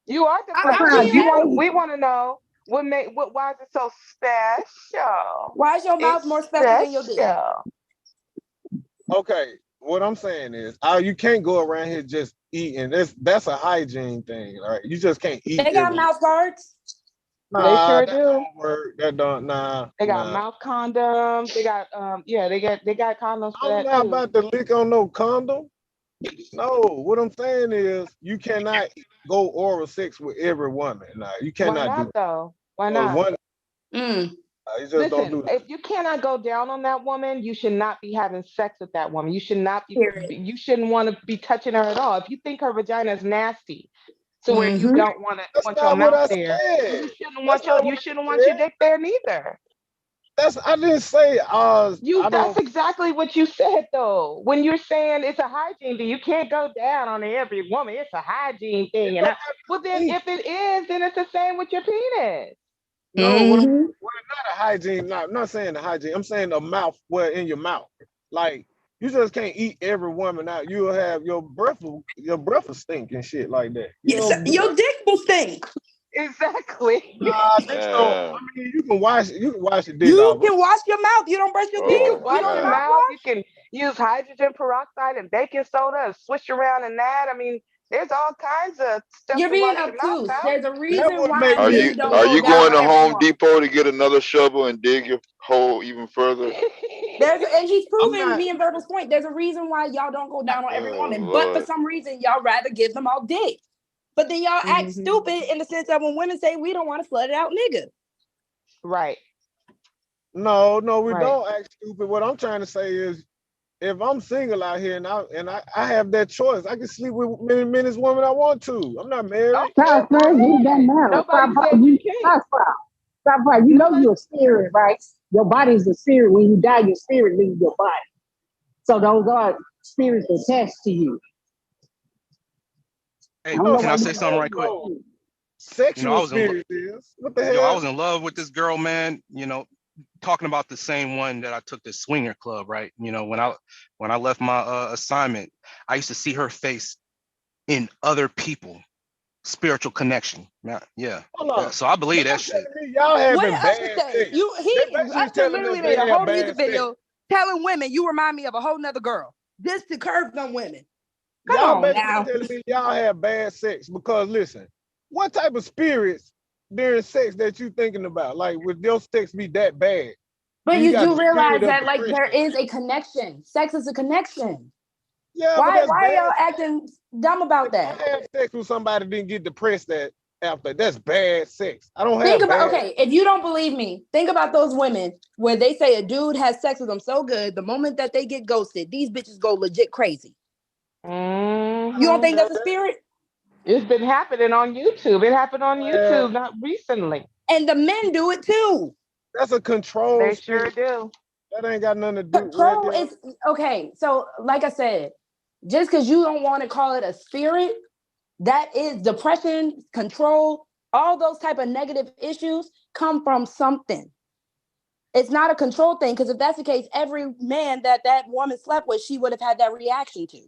You are deflecting. We want to know why is it so special? Why is your mouth more special than your dick? Okay, what I'm saying is, you can't go around here just eating. That's a hygiene thing, all right? You just can't eat. They got mouth guards. Nah, They sure that do. don't work. That don't. Nah. They got mouth condoms. They got they got condoms for I'm that not too. about to lick on no condom. No, what I'm saying is you cannot go oral sex with every woman. Nah, you cannot Why do not that. though? Why not? You just don't Listen, do that. if you cannot go down on that woman, you should not be having sex with that woman. You should not be. Period. You shouldn't want to be touching her at all. If you think her vagina is nasty, so where you don't want your mouth there, you shouldn't want your dick there neither. I didn't say That's exactly what you said though. When you're saying it's a hygiene thing, you can't go down on every woman. It's a hygiene thing, then if it is, then it's the same with your penis. No, what not a hygiene. No, I'm not saying the hygiene. I'm saying the mouth, in your mouth. Like you just can't eat every woman out. You'll have your breath will stink and shit like that. Your dick will stink. Exactly. Dicks don't. I mean, you can wash the dick You off. can wash your mouth. You don't brush your teeth. You can wash your mouth. You can use hydrogen peroxide and baking soda and switch around in that. I mean, there's all kinds of stuff. You're to being wash your mouth obtuse. out. There's a reason why Are men you don't are go you down going to on Home everyone. Depot to get another shovel and dig your hole even further? And he's proving me and Verbal's point. There's a reason why y'all don't go down on every woman, but for some reason y'all rather give them all dick. But then y'all act stupid in the sense of when women say we don't want to slut it out nigga. Right. No, we don't act stupid. What I'm trying to say is, if I'm single out here and I have that choice, I can sleep with many women I want to. I'm not married. Stop, you don't matter. Stop, you know you're a spirit, right? Your body's a spirit. When you die, your spirit leaves your body. So those are spirits attached to you. Hey, can I say something right quick? Sexual spirit is. What the hell? I was in love with this girl, man. Talking about the same one that I took to swinger club, right? When I left my assignment, I used to see her face in other people. Spiritual connection. Yeah. So I believe that shit. Y'all having bad sex. Usher literally made a whole music video telling women you remind me of a whole nother girl. This to curve them women. Come on now. Telling me y'all have bad sex because listen, what type of spirits during sex that you thinking about? Like, would your sex be that bad? But you do realize that like there is a connection. Sex is a connection. Yeah. Why are y'all acting dumb about that? I have sex with somebody didn't get depressed after. That's bad sex. I don't Think have about if you don't believe me, think about those women where they say a dude has sex with them so good, the moment that they get ghosted, these bitches go legit crazy. You don't think that's a spirit? It's been happening on YouTube. It happened on YouTube not recently. And the men do it too. That's a control. They sure do. That ain't got nothing to do with control. Is okay. So, like I said, just because you don't want to call it a spirit, that is depression, control, all those type of negative issues come from something. It's not a control thing, because if that's the case, every man that woman slept with, she would have had that reaction to.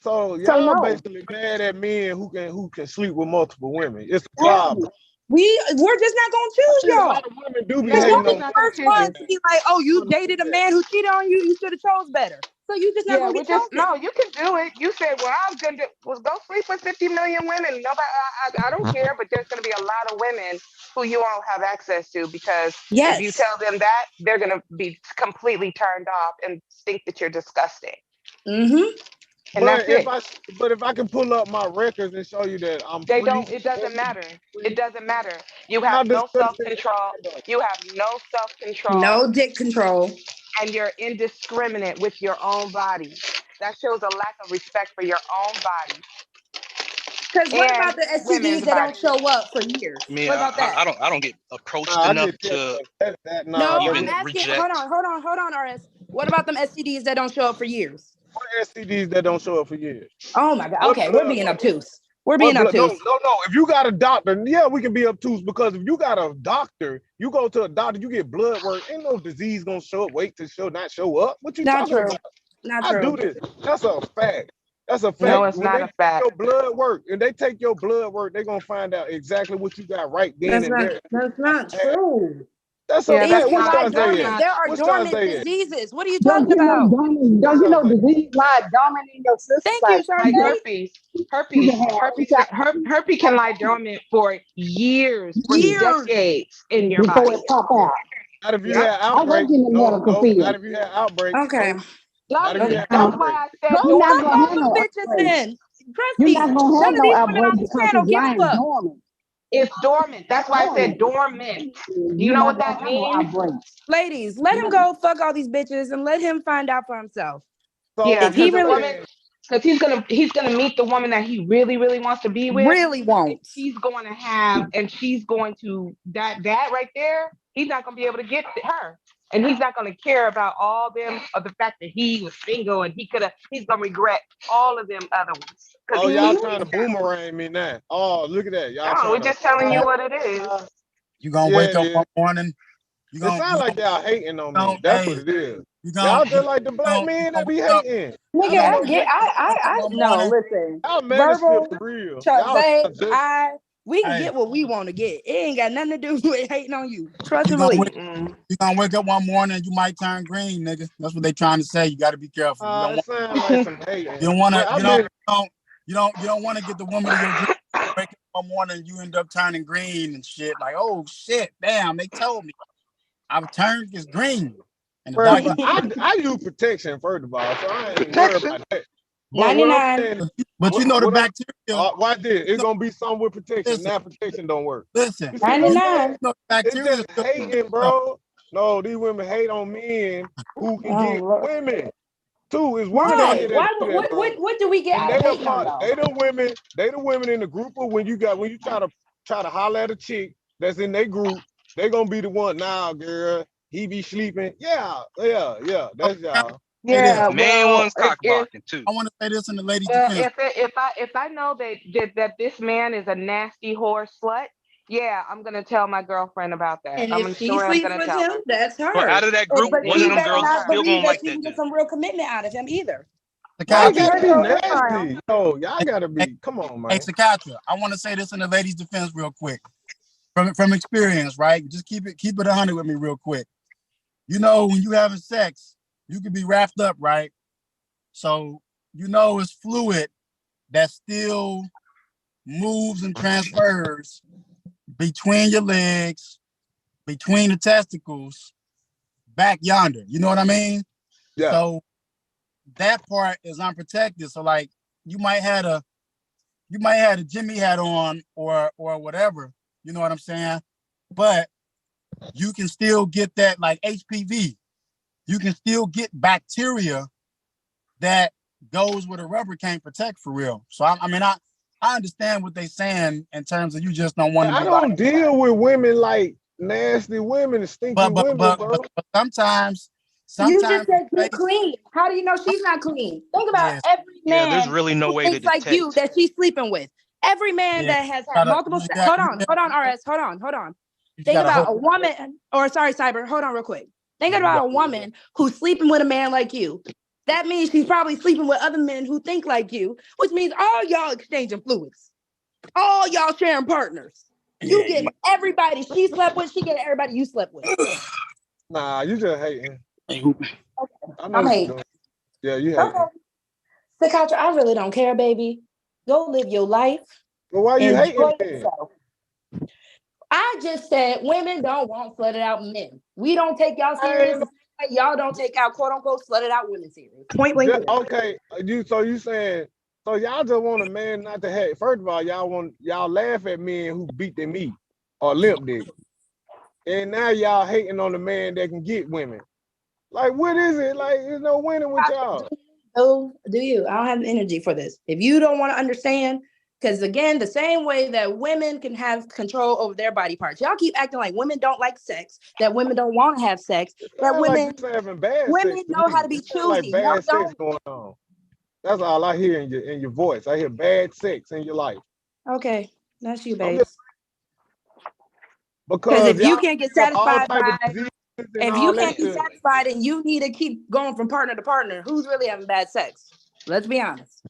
So So y'all no. basically mad at men who can sleep with multiple women. It's a Hey, problem. we're just not gonna I choose think a y'all. lot of women do be Because hating you'll be on the men first like one that. to be like, oh, you dated a man who cheated on you, you should have chose better. So you just not Yeah, gonna be we just chosen. no. You can do it. You said, "Well, I was gonna go sleep with 50 million women." Nobody, I don't care. But there's gonna be a lot of women who you won't have access to because if you Yes. tell them that, they're gonna be completely turned off and think that you're disgusting. Mm-hmm. And that's it. But if I can pull up my records and show you that I'm They free, don't. It doesn't matter. It doesn't matter. You I'm have not no self disgusting. control. You have no self control. No dick control. And you're indiscriminate with your own body. That shows a lack of respect for your own body. Because what And about the STDs women's that don't bodies. show up for years? I mean, What about that? I don't get approached I enough get to that. No, I'm even asking. Hold reject. on, RS. What about them STDs that don't show up for years? What STDs that don't show up for years? Oh my God. What Okay, we're blood? being obtuse. We're What being blood? No, obtuse. no. If you got a doctor, yeah, we can be obtuse because if you got a doctor, you go to a doctor, you get blood work. Ain't no disease gonna show up. Wait to not show up. What you Not talking true. about? Not I true. do this. That's a fact. That's a fact. No, it's When not they a take fact. your blood work and they take your blood work, they're gonna find out exactly what you got right then and there. That's not true. That's a Yeah, Things fact. that's can What not. lie size they That's at? dormant. not. There are What size dormant they at? diseases. What are you Don't talking you know, about? Dominic, don't you know disease lie dormant in your system? Thank you, Like Sharpay. herpes. You Herpes. can have Herpes can lie dormant for years, for Years. decades in your before body. it pop out. Not if you Yep. had I work outbreaks. in the No, medical no. Not field. if you had outbreaks. Okay. No. Not if you had That's outbreaks. why I said Go You're not suck dormant. gonna all have them no bitches outbreak. then. Trust You're me. not None gonna have of no these women on outbreak this because channel it's give a lying fuck. dormant. It's dormant. That's why I said Dormant. dormant. Do you You're know not what gonna that have no means? outbreaks. Ladies, let him go fuck all these bitches and let him find out for himself. So Yeah, If he because the really, woman, because he's gonna meet the woman that he really, really wants to be with. really And won't. she's going to have, and she's going to that right there. He's not gonna be able to get her, and he's not gonna care about all them of the fact that he was single and he's gonna regret all of them other ones. oh, Because y'all trying to boomerang me now. Oh, look at that. Y'all no, trying we're to just telling you what it is. You gonna yeah, wake up yeah. one morning. You It gonna sounds like y'all hating on me. That's what hey, it is. you Y'all gonna just like the black men that be wake up. hating. Nigga, You gonna I wake get, I up one no, morning. listen. Y'all minister Verbal, for real. Zay, Y'all we can Hey, get what we want to get. It ain't got nothing to do with hating on you. Trust you and gonna believe. you gonna wake up one morning and you might turn green, nigga. That's what they trying to say. You got to be careful. You don't it sounds like some hating. you don't want But to I you mean, don't want to get the woman of your dream. Wake up one morning and you end up turning green and shit. Like, oh shit, damn, they told me I've turned this green. And the bro, doctor, but I use protection first of all, so I ain't worried about that. But what I'm saying, but you know the bacteria. why did it's gonna be something with protection? Listen, now protection don't work. listen. You see what I'm saying? You know, It's bacteria just hating, bro. No, these women hate on men who can get women. Too is women out here that do that, bro. What do we get And out of they hating on y'all? they the women in the group of when you try to holler at a chick that's in their group, they gonna be the one now, girl. He be sleeping. Yeah. That's y'all. Yeah, Main well, one's cock blocking too. I want to say this in the ladies' well, defense. if I know that this man is a nasty whore slut, yeah, I'm gonna tell my girlfriend about that. And I'm if she sure I'm sleeps gonna with tell him, her. that's her. But out of that group, But one she of them better girls is not still believe gonna that like she that can get dude. some real commitment out of him either. Y'all Sakatra, gotta be That's fine. nasty. Yo, y'all gotta be. Come on, hey, man. Sakatra, I want to say this in the ladies' defense real quick. From experience, right? Just keep it 100 with me real quick. You know, when you having sex, you can be wrapped up, right? So you know it's fluid that still moves and transfers between your legs, between the testicles, back yonder. You know what I mean? Yeah. So that part is unprotected. So like you might have a Jimmy hat on or whatever. You know what I'm saying? But you can still get that like HPV. You can still get bacteria that goes where the rubber can't protect for real. So I mean I understand what they're saying in terms of you just don't want to I be like. don't deal with women like nasty women, stinky women, bro. But sometimes You just said they get clean. How do you know she's not clean? Think about yes. every Yeah, there's man really no who way to thinks like you detect. that she's sleeping with. Every man Yeah. that has had multiple. Hold on, RS. Hold on. Think about a woman, or sorry, Cyber. Hold on, real quick. Think about a woman who's sleeping with a man like you. That means she's probably sleeping with other men who think like you, which means all y'all exchanging fluids. All y'all sharing partners. You getting everybody she slept with, she getting everybody you slept with. Nah, you just hating. I know I'm what you're hating. doing. Yeah, you hating. Okay. Sakatra, I really don't care, baby. Go live your life. Well, why you hating Enjoy then? yourself. I just said women don't want flooded out men. We don't take y'all serious. Y'all don't take out quote unquote flooded out women serious. Point blank. Okay, you saying so y'all just want a man not to have. First of all, y'all laugh at men who beat their meat or limp dick, and now y'all hating on the man that can get women. Like, what is it? Like, there's no winning with y'all. Oh, do you? I don't have the energy for this. If you don't want to understand, because again, the same way that women can have control over their body parts, y'all keep acting like women don't like sex, that women don't want to have sex, that women know how to be choosy. Like Y'all bad sex don't. going on. That's all I hear in your voice. I hear bad sex in your life. Okay, that's you, babes. Because if you can't get satisfied by, if you all can't that be shit. satisfied and you need to keep going from partner to partner, who's really having bad sex? Let's be honest.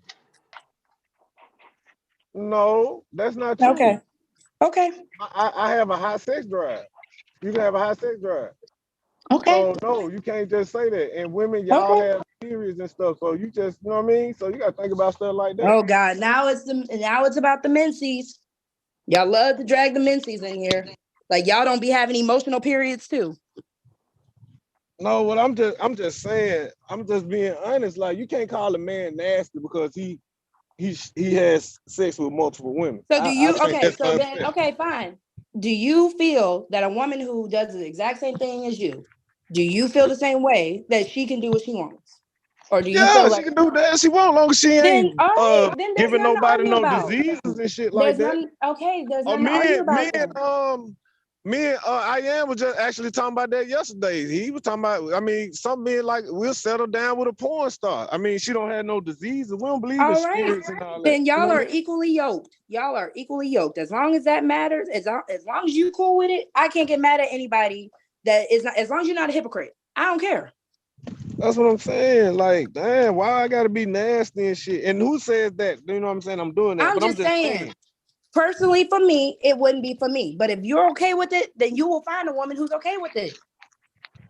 No, that's not true. Okay. Okay. I have a high sex drive. You can have a high sex drive. Okay. So no, you can't just say that. And women, y'all have periods and stuff. So you just, you know what I mean? So you gotta think about stuff like that. Oh God, now it's about the menses. Y'all love to drag the menses in here. Like y'all don't be having emotional periods too. No, what I'm just saying, I'm just being honest. Like you can't call a man nasty because he has sex with multiple women. So do you? I think that's unfair. Okay, fine. Do you feel that a woman who does the exact same thing as you, do you feel the same way that she can do what she wants? Or do you feel like she can do that she wants, long as she ain't then there's giving nothing to nobody argue no about. diseases and shit like that. There's nothing to argue about. Me and I am was just actually talking about that yesterday. He was talking about, I mean, some men like we'll settle down with a porn star. I mean, she don't have no diseases. We don't believe in All right. spirits and all that. Then y'all You know are what I mean? equally yoked. Y'all are equally yoked. As long as that matters, as long as you cool with it, I can't get mad at anybody that is not, as long as you're not a hypocrite. I don't care. That's what I'm saying. Like, damn, why I gotta be nasty and shit? And who says that? You know what I'm saying? I'm doing that. I'm just saying. Personally, for me, it wouldn't be for me. But if you're okay with it, then you will find a woman who's okay with it.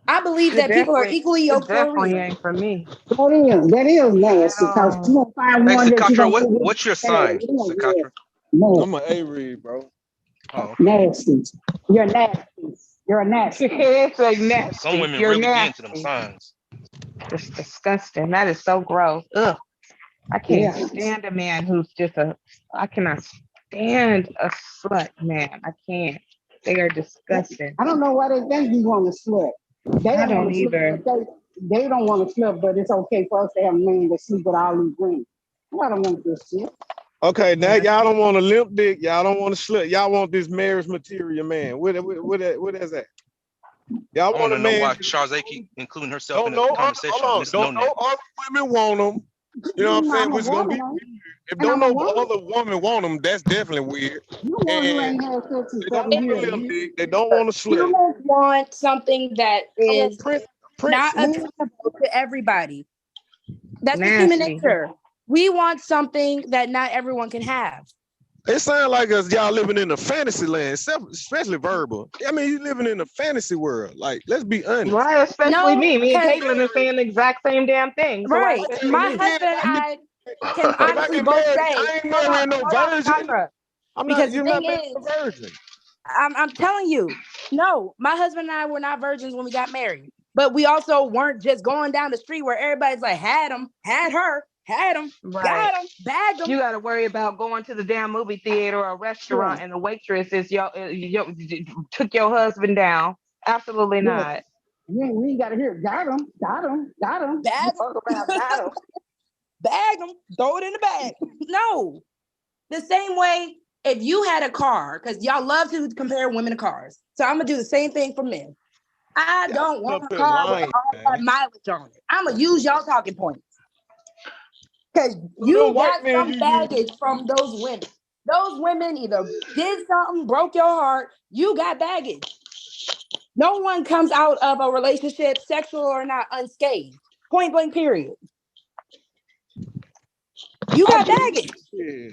I believe that people are equally yoked for a reason. Ain't for me. That is nasty because you don't find Hey, one that you Sakatra, don't. what's your sign, Sakatra? No, I'm an A-read, bro. Oh, nasty. You're nasty. You're nasty. It's like nasty. some women You're really nasty. be into them signs. It's disgusting. That is so gross. Ugh. I can't stand a man who's just I cannot stand a slut man. I can't. They are disgusting. I don't know why they think you want to slut. I don't either. They don't want to slut, but it's okay for us to have a man that sleep with all these women. I don't want this shit. Okay, now y'all don't want a limp dick. Y'all don't want a slut. Y'all want this marriage material man. What is that? Y'all I want want a to know man. why Charles keep including herself in Don't the know. conversation. Hold on. Miss Don't No know Net. other women want them. You know what I'm saying? Which is gonna be weird. If don't know other women want them, that's definitely weird. And they don't want a limp dick. They don't want a slut. You want something that is Prince not attainable to everybody. That's just human nature. We want something that not everyone can have. It sounds like us y'all living in a fantasy land, especially verbal. I mean, you living in a fantasy world. Like, let's be honest. Right, especially me. Me and Caitlin are saying the exact same damn thing. So Right. My husband and I can honestly both say, I ain't marrying no virgin. I'm not. You're not marrying a virgin. I'm telling you, no, my husband and I were not virgins when we got married, but we also weren't just going down the street where everybody's like, had him, had her, had him, got him, bagged him. You got to worry about going to the damn movie theater or a restaurant and the waitress is took your husband down. Absolutely not. We got to hear, got him, bag him, bag him, throw it in the bag. No, the same way. If you had a car, because y'all love to compare women to cars, so I'm gonna do the same thing for men. I don't want a car with all that mileage on it. I'm gonna use y'all talking points. Because you got some baggage from those women. Those women either did something, broke your heart, you got baggage. No one comes out of a relationship, sexual or not, unscathed. Point blank, period. You I got do. baggage. Yeah,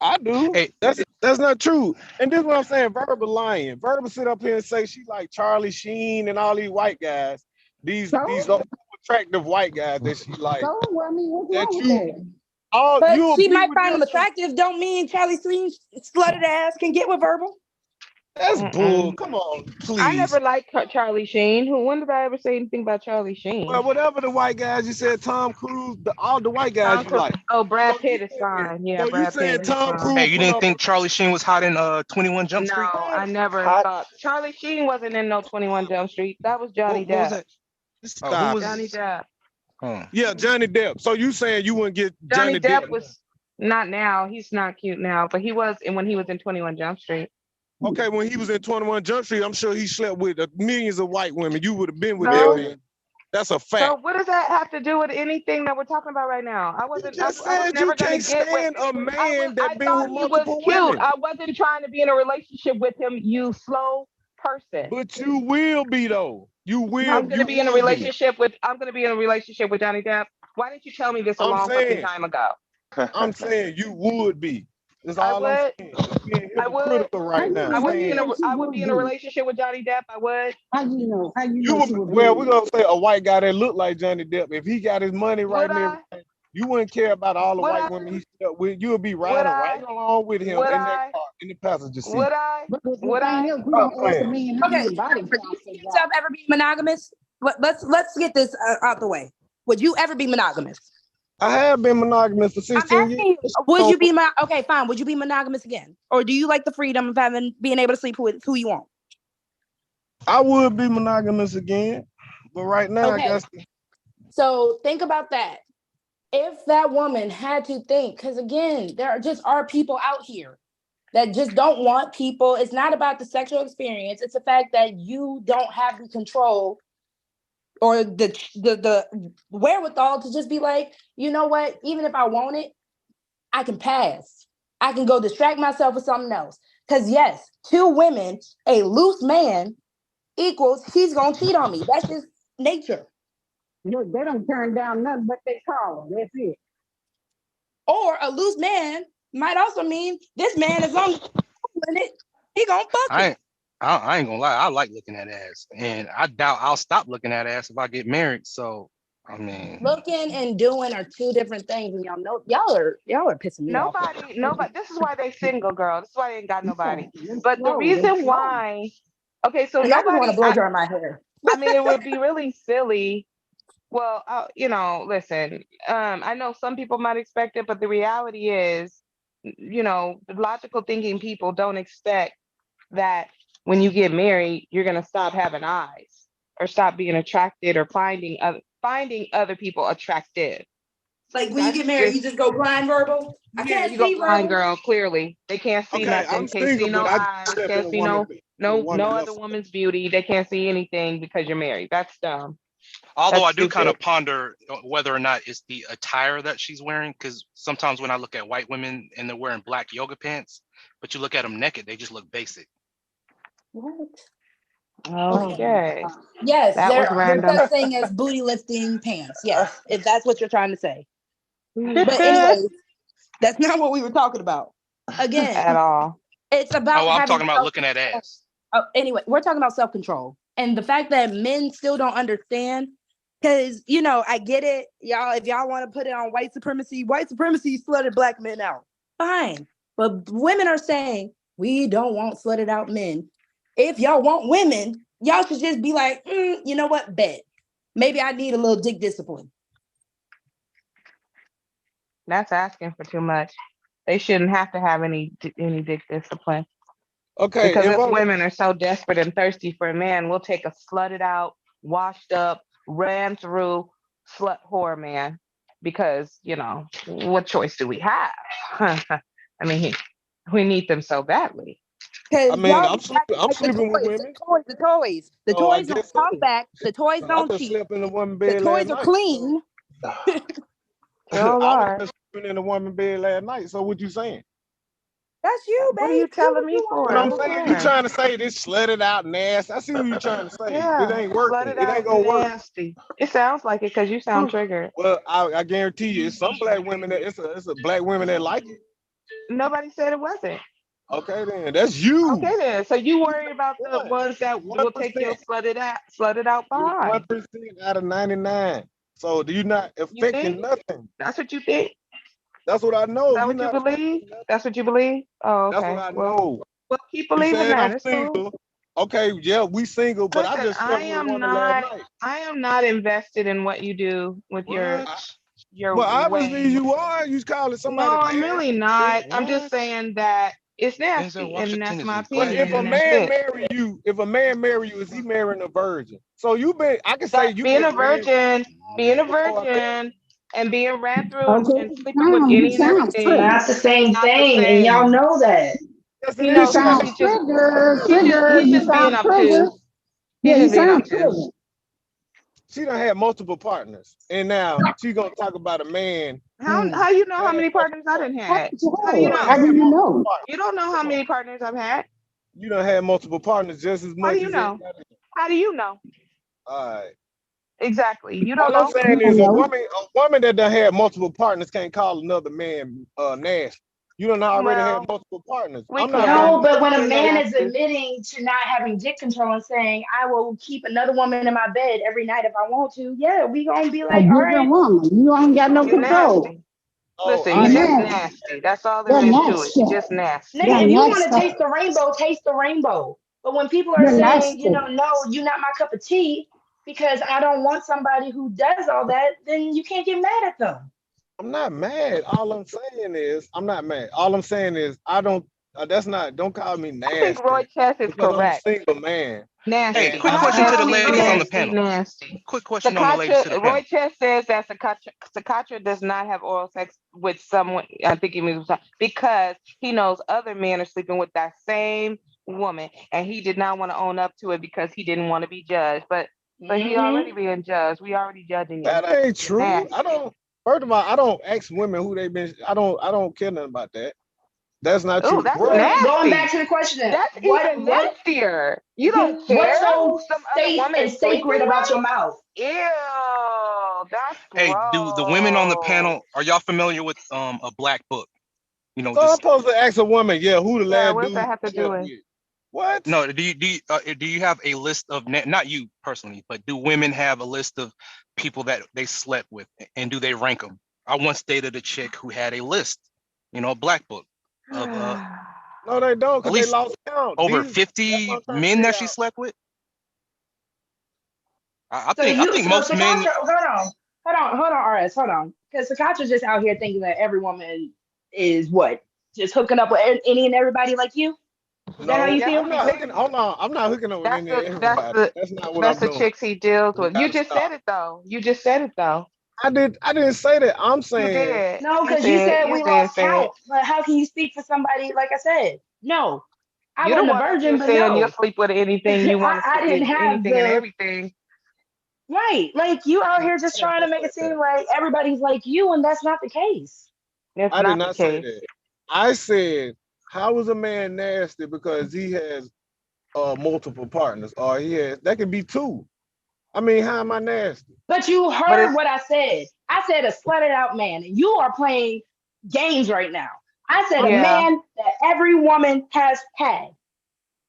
I do. Hey, That's not true. And this is what I'm saying. Verbal lying. Verbal sit up here and say she like Charlie Sheen and all these white guys. These attractive white guys that she like. So, well, I mean, what's That wrong with you that? all But you she agree might with find them them? attractive. Don't mean Charlie Sheen's slutted ass can get with Verbal. That's bull. Mm-mm. Come on, please. I never liked Charlie Sheen. When did I ever say anything about Charlie Sheen? Well, whatever the white guys you said, Tom Cruise, all the white guys Tom you Cruise. like. Oh, Brad So Pitt you is saying, fine. Yeah, so you Brad saying Pitt is Tom fine. Cruise hey, you put didn't up think Charlie Sheen was hot in 21 Jump Street? No, I never Hot. thought Charlie Sheen wasn't in no 21 Jump Street. That was Johnny What was Depp. that? Oh, who Stop was? Johnny Depp. Yeah, Johnny Depp. So you saying you wouldn't get Johnny Johnny Depp was not now. He's not cute now, but he was when he was in 21 Jump Street. Okay, when he was in 21 Jump Street, I'm sure he slept with millions of white women. You would have been with No. that man. That's a fact. So what does that have to do with anything that we're talking about right now? I wasn't. I was said never you gonna can't get with. stand a man that I been thought with he was multiple cute. women. I wasn't trying to be in a relationship with him. You slow person. But you will be though. You will. I'm gonna you be in a will relationship with. I'm gonna be in a relationship with Johnny Depp. Why didn't you tell me this a I'm long fucking saying. time ago? I'm saying you would be. That's I all I'm would. saying. You're being I would. hypocritical right now. I would be in a. saying I would be in a relationship with Johnny Depp. I would. How you know? How you you know would, she would well, be? we're gonna say a white guy that looked like Johnny Depp. If he got his money right Would and I? everything, you wouldn't care about all the Would white I? women he slept with. You would be Would riding I? right along with him Would in I? that car, in the passenger seat. Would I? But the Would thing I? is, we Stop don't ask the playing. man how Okay, many body Jennifer, do counts you they see got. yourself ever be monogamous? Let's get this out the way. Would you ever be monogamous? I have been monogamous for I'm 16 years. asking you, would you be okay, fine. Would you be monogamous again? Or do you like the freedom of being able to sleep with who you want? I would be monogamous again, but right now I Okay. guess So think about that. If that woman had to think, because again, there are people out here that just don't want people. It's not about the sexual experience. It's the fact that you don't have the control or the wherewithal to just be like, you know what? Even if I want it, I can pass. I can go distract myself with something else. Because yes, 2 women, a loose man equals he's gonna cheat on me. That's just nature. Look, they don't turn down nothing but they call. That's it. Or a loose man might also mean this man, as long as he's in it, he gonna fuck it. I ain't gonna lie. I like looking at ass, and I doubt I'll stop looking at ass if I get married. So, I mean, Looking and doing are 2 different things, and y'all know y'all are pissing me off. Nobody. This is why they single, girl. This is why they ain't got nobody. But the reason why. Okay, so I just want to blow nobody. dry my hair. I mean, it would be really silly. Well, listen. I know some people might expect it, but the reality is, logical thinking people don't expect that when you get married, you're gonna stop having eyes or stop being attracted or finding other people attractive. Like when you get married, you just go blind verbal. I can't You go see blind, verbal. girl. Clearly, they can't see Okay, nothing. I'm Can't single, see no but I eyes. step in Can't a see woman. no other woman's beauty. They can't see anything because you're married. That's dumb. although That's I do kind of stupid. ponder whether or not it's the attire that she's wearing, because sometimes when I look at white women and they're wearing black yoga pants, but you look at them naked, they just look basic. What? Okay. Yes, That was there's random. such thing as booty lifting pants. Yes, if that's what you're trying to say. But anyways, that's not what we were talking about. Again, At all. it's about Oh, I'm having talking about looking at self-control. ass. Anyway, we're talking about self-control and the fact that men still don't understand. Because I get it, y'all. If y'all want to put it on white supremacy slutted black men out. Fine, but women are saying we don't want slutted out men. If y'all want women, y'all should just be like, you know what? Bet maybe I need a little dick discipline. That's asking for too much. They shouldn't have to have any dick discipline. Okay, Because if if women are so desperate and thirsty for a man, we'll take a slutted out, washed up, ran through slut whore man. Because, what choice do we have? I mean, we need them so badly. Because I'm sleeping with women. The toys So I don't guess talk back. The toys I don't just cheat. slept in a woman The bed last toys are night. clean. Girl, I are. was just sleeping in a woman bed last night. So what you saying? That's you, What are babe. you telling me for? What I'm Who saying, you cares? trying to say this slutted out nasty. I see what you trying to say. It Yeah, ain't working. flooded It ain't out gonna work. nasty. It sounds like it because you sound triggered. Well, I guarantee you, it's some black women that it's a black women that like it. Nobody said it wasn't. Okay, then that's you. Okay then. So you worry about the One. ones that will take your 1%. flooded out behind. 1% out of 99. So do you not You affecting think? nothing? That's what you think? That's what I know. Is that what you believe? That's what you believe? Oh, That's okay. what I Well, know. keep You believing said that. I'm It's cool. single. Okay, yeah, we single, but I Listen, just slept with a woman last night. I am not invested in what you do with your Well, obviously ways. you are. You calling somebody No, I'm nasty. really not. I'm just saying that it's nasty, and that's my But opinion. if a And that's man it. marry you, is he marrying a virgin? So I can say you Being a been married virgin, and being ran through and Okay, sleeping with you any and sound everything. triggered. Not the same Not the thing, and y'all same. know that. Yes, He it You knows is. because sound triggered. he's You just being sound obtuse. triggered. He's Yeah, you just being sound obtuse. triggered. She done had multiple partners, and now she gonna talk about a man. How you know how many partners I done had? How do you know? How do you know? You don't know how many partners I've had. You done had multiple partners just as How much do you as know? everybody. How do you know? All right. Exactly. You don't All I'm know. saying is a woman that done had multiple partners can't call another man nasty. You done already had multiple partners. I'm not No, saying but when a You're man is nasty. admitting to not having dick control and saying, I will keep another woman in my bed every night if I want to, yeah, we gonna be A like, all right. different woman. You ain't got no You're control. nasty. Listen, You're you're just nasty. nasty. That's all there You're is to it. nasty. You're just nasty. Nigga, You're if you want to nasty. taste the rainbow. But when people are You're saying, nasty. no, you're not my cup of tea because I don't want somebody who does all that, then you can't get mad at them. I'm not mad. All I'm saying is I'm not mad. All I'm saying is I don't. Don't call me nasty. I think Roy Chess is because correct. I'm a single man. Nasty. Hey, quick question to the ladies on the panel. Nasty. Quick question on the ladies to the panel. Roy Chess says that Sakatra does not have oral sex with someone. I think he means because he knows other men are sleeping with that same woman, and he did not want to own up to it because he didn't want to be judged. But he already being judged. We already judging you. That ain't true. Nasty. I don't. First of all, I don't ask women who they been. I don't care nothing about that. That's not true. That's Bro, nasty. Going back to the question, That's even nastier. You don't care what's so who some other safe woman and is sleeping sacred about with? your mouth? Ew, that's Hey, do the women on the panel, are y'all familiar with a black book? You know, So I'm just supposed to ask a woman, who the last what does dude that have to do with? What? no. Do you have a list of not you personally, but do women have a list of people that they slept with, and do they rank them? I once dated a chick who had a list, a black book of No, they don't, at because they least lost count. over That's 50 what I'm trying to men figure that she out. slept with. I So think most men. hold on, RS, hold on. Because Sakatra's just out here thinking that every woman is what? Just hooking up with any and everybody like you? Is that how you feel? I'm not hooking. Hold on, I'm not hooking up with any of everybody. That's not what I'm the doing. chicks he deals We with. You gotta just stop. said it though. You just said it though. I didn't say that. I'm You saying did. No, because you said we lost count. But how can you speak for somebody like I said? No. I You're the wasn't a one up virgin, here but saying no. you'll sleep with anything you want to I sleep didn't with, have anything and the everything. right. Like you out here just trying to make it seem like everybody's like you, and that's not the case. That's I did not the not say case. that. I said, how is a man nasty because he has multiple partners, or he has that could be two. I mean, how am I nasty? But you heard what I said. I said a slutted out man, and you are playing games right now. I said a man that every woman has had.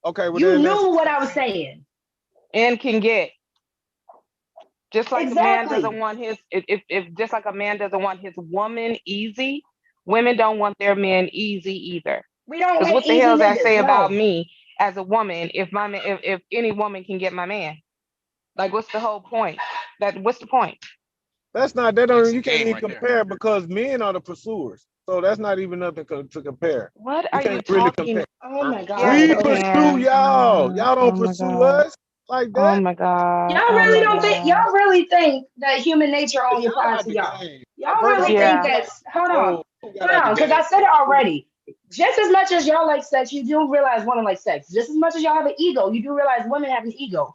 Okay, well You then knew what I was saying. And can get. Just like Exactly. a man doesn't want his, if just like a man doesn't want his woman easy, women don't want their men easy either. We don't Because want what the easy hell does that niggas, say about no. me as a woman if my man, if any woman can get my man? Like, what's the whole point? What's the point? That's not that don't you can't even compare because men are the pursuers. So that's not even nothing to compare. What are you really talking? compare. Oh my god. We Okay. pursue y'all. Y'all don't pursue us like that. Oh my god. Y'all really don't think y'all really think that human nature only applies to y'all. Y'all really think that hold on, because I said it already. Just as much as y'all like sex, you do realize women like sex. Just as much as y'all have an ego, you do realize women have an ego.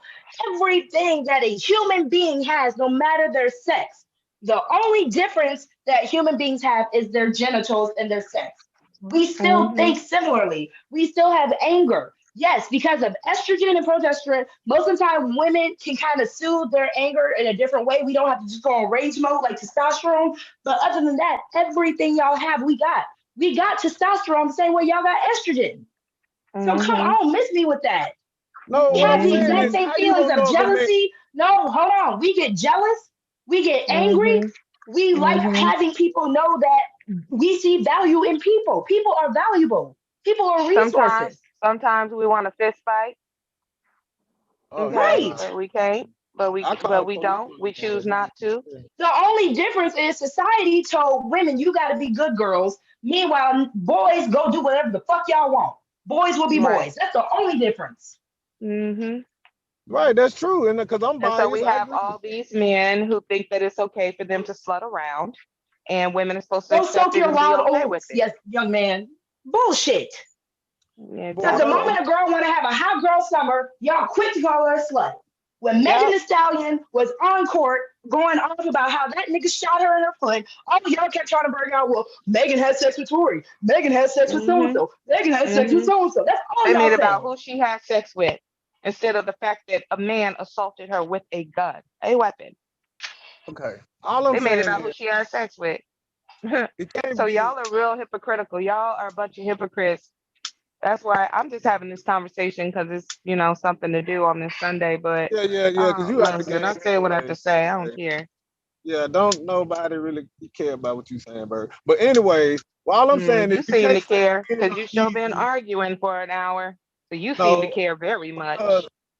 Everything that a human being has, no matter their sex, the only difference that human beings have is their genitals and their sex. We still think similarly. We still have anger. Yes, because of estrogen and progesterone, most of the time women can kind of soothe their anger in a different way. We don't have to just go on rage mode like testosterone. But other than that, everything y'all have, we got. We got testosterone the same way y'all got estrogen. So come on, miss me with that. No, We what have I'm the saying exact is, same how you feelings gonna know of if a man? jealousy. No, hold on. We get jealous. We get angry. We like having people know that we see value in people. People are valuable. People are resources. Sometimes we want to fist fight. Oh, Okay, Right. but we can't. But we I call we police don't. on We your ass. choose not to. The only difference is society told women you got to be good girls. Meanwhile, boys go do whatever the fuck y'all want. Boys will be Right. boys. That's the only difference. Right, that's true. And because I'm And so biased, we I have agree. all these men who think that it's okay for them to slut around, and women are supposed to Go accept soak it your and be wild okay with oats, it. yes, young man. Bullshit. Yeah, Because the exactly. moment a girl want to have a hot girl summer, y'all quick to call her a slut. When Megan Thee Stallion was on court going off about how that nigga shot her in her foot, all y'all kept trying to bring out, well, Megan had sex with Tory. Megan had sex with so-and-so. Megan had sex with so-and-so. That's all They y'all made said. about who she had sex with instead of the fact that a man assaulted her with a gun, a weapon. Okay. All I'm They made it saying about who is, she had sex with. it can't So be. y'all are real hypocritical. Y'all are a bunch of hypocrites. That's why I'm just having this conversation because it's, you know, something to do on this Sunday. But Yeah. Because you out the listen, I game say what I have anyway. to say. I don't care. Yeah, don't nobody really care about what you saying, Bird. But anyways, well, all I'm saying You is you seem to can't say care men because are you sure been easy. arguing for an hour. So you seem to No, care very much.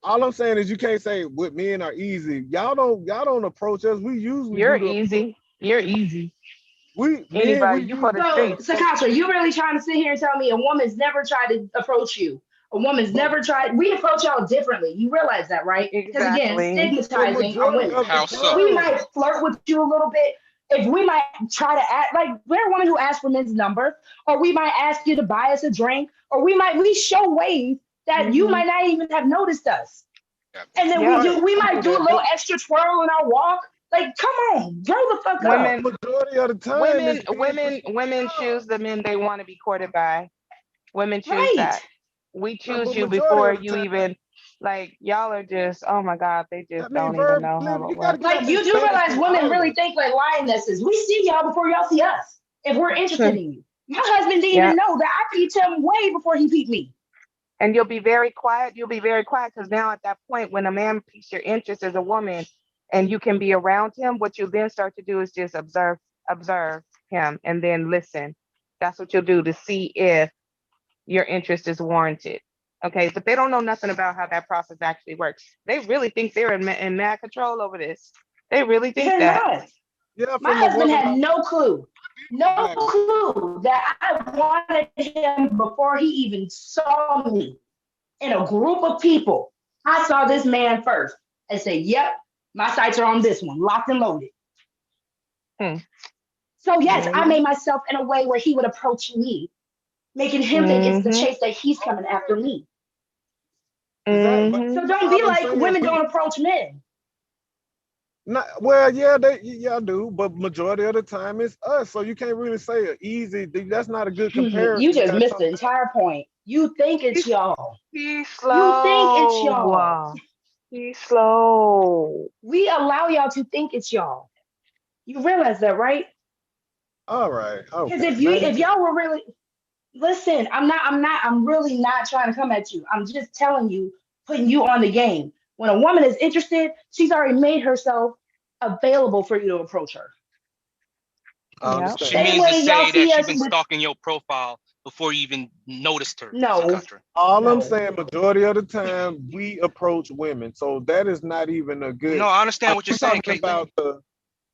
all I'm saying is you can't say what men are easy. Y'all don't approach us. We usually You're do the easy. You're easy. we Anybody, you for the So, streets. Sakasha, you really trying to sit here and tell me a woman's never tried to approach you? A woman's never tried. We approach y'all differently. You realize that, right? Because again, Exactly. the stigmatizing our majority women. of the How So so? we time. might flirt with you a little bit. If we might try to act like we're a woman who asks for men's number, or we might ask you to buy us a drink, or we show ways that you might not even have noticed us. And then we might do a little extra twirl in our walk. Like, come on, grow the fuck up. Women, Majority of the time is women choose the men they want to be courted by. Women choose Right. that. We choose but you majority before of the you time. even like y'all are just, oh my God, they just I mean, don't even Verb, know how you it gotta works. get out Like, this you do realize fantasy women really island. think like lionesses. We see y'all before y'all see us. If we're interested in you. My husband didn't Yeah. even know that I peeped him way before he peeped me. And you'll be very quiet. You'll be very quiet because now at that point, when a man piques your interest as a woman and you can be around him, what you then start to do is just observe him and then listen. That's what you'll do to see if your interest is warranted. Okay, but they don't know nothing about how that process actually works. They really think they're in mad control over this. They really think They're that. not. Yeah, My from a husband woman. had no clue. No clue that I wanted him before he even saw me in a group of people. I saw this man first and said, yep, my sights are on this one, locked and loaded. So yes, I made myself in a way where he would approach me, making him think it's the chase that he's coming after me. So don't be like women don't approach men. Well, yeah, y'all do, but majority of the time it's us. So you can't really say easy. That's not a good comparison. You just missed the entire point. You think it's y'all. He's slow. You think it's y'all. He's slow. We allow y'all to think it's y'all. You realize that, right? All right. Okay. Because if y'all were really listen, I'm really not trying to come at you. I'm just telling you, putting you on the game. When a woman is interested, she's already made herself available for you to approach her. She means to say that she's been stalking your profile before you even noticed her. No. All I'm saying, majority of the time we approach women, so that is not even a good. No, I understand what you're saying, talking about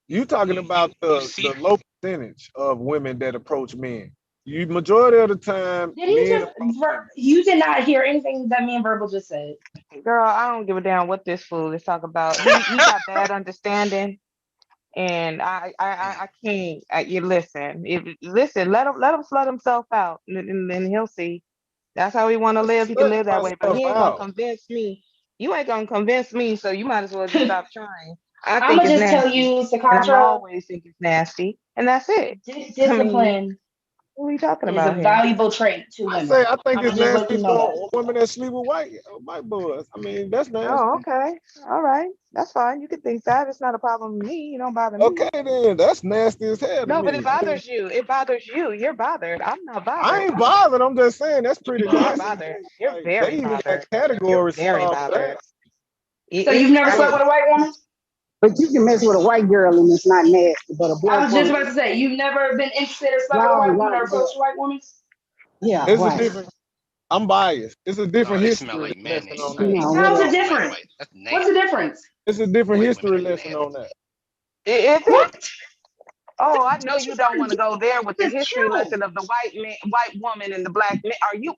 you talking about the low percentage of women that approach men. You majority of the time. You did not hear anything that me and Verbal just said. Girl, I don't give a damn what this fool is talking about. He got bad understanding. And I can't. You listen. Let him slut himself out, and he'll see. That's how he want to live. He can live that way, but he ain't gonna convince me. You ain't gonna convince me, so you might as well just stop trying. I think I'ma it's just nasty. tell you, And I'm Sakatra, always think it's nasty, and that's it. discipline What are you talking It's about a here? valuable trait to I women. say I think I'm it's just letting nasty you know that. for women that sleep with white boys. I mean, that's nasty. Oh, okay. All right. That's fine. You can think that. It's not a problem with me. You don't bother me. Okay, then that's nasty as hell to No, but me. it bothers you. It bothers you. You're bothered. I'm not I bothered. ain't bothered. I'm just saying that's pretty You're nasty. bothered. You're Like, very they even got bothered. categories You're very for bothered. that. So you've never slept with a white woman? But you can mess with a white girl and it's not nasty, but a I black was just woman, about to say, you've never been interested or slept with a no, white woman no, or approached a white woman? yeah, It's a right. different. I'm biased. It's a No, different they smell history like lesson mayonnaise. on Son. that. No, How's it whatever. different? That's nasty. What's the difference? It's a different White history women are lesson on that. Is it? What? Oh, I know What you you don't trying want to to go there with the It's history true. lesson of the white woman and the black man. Are you?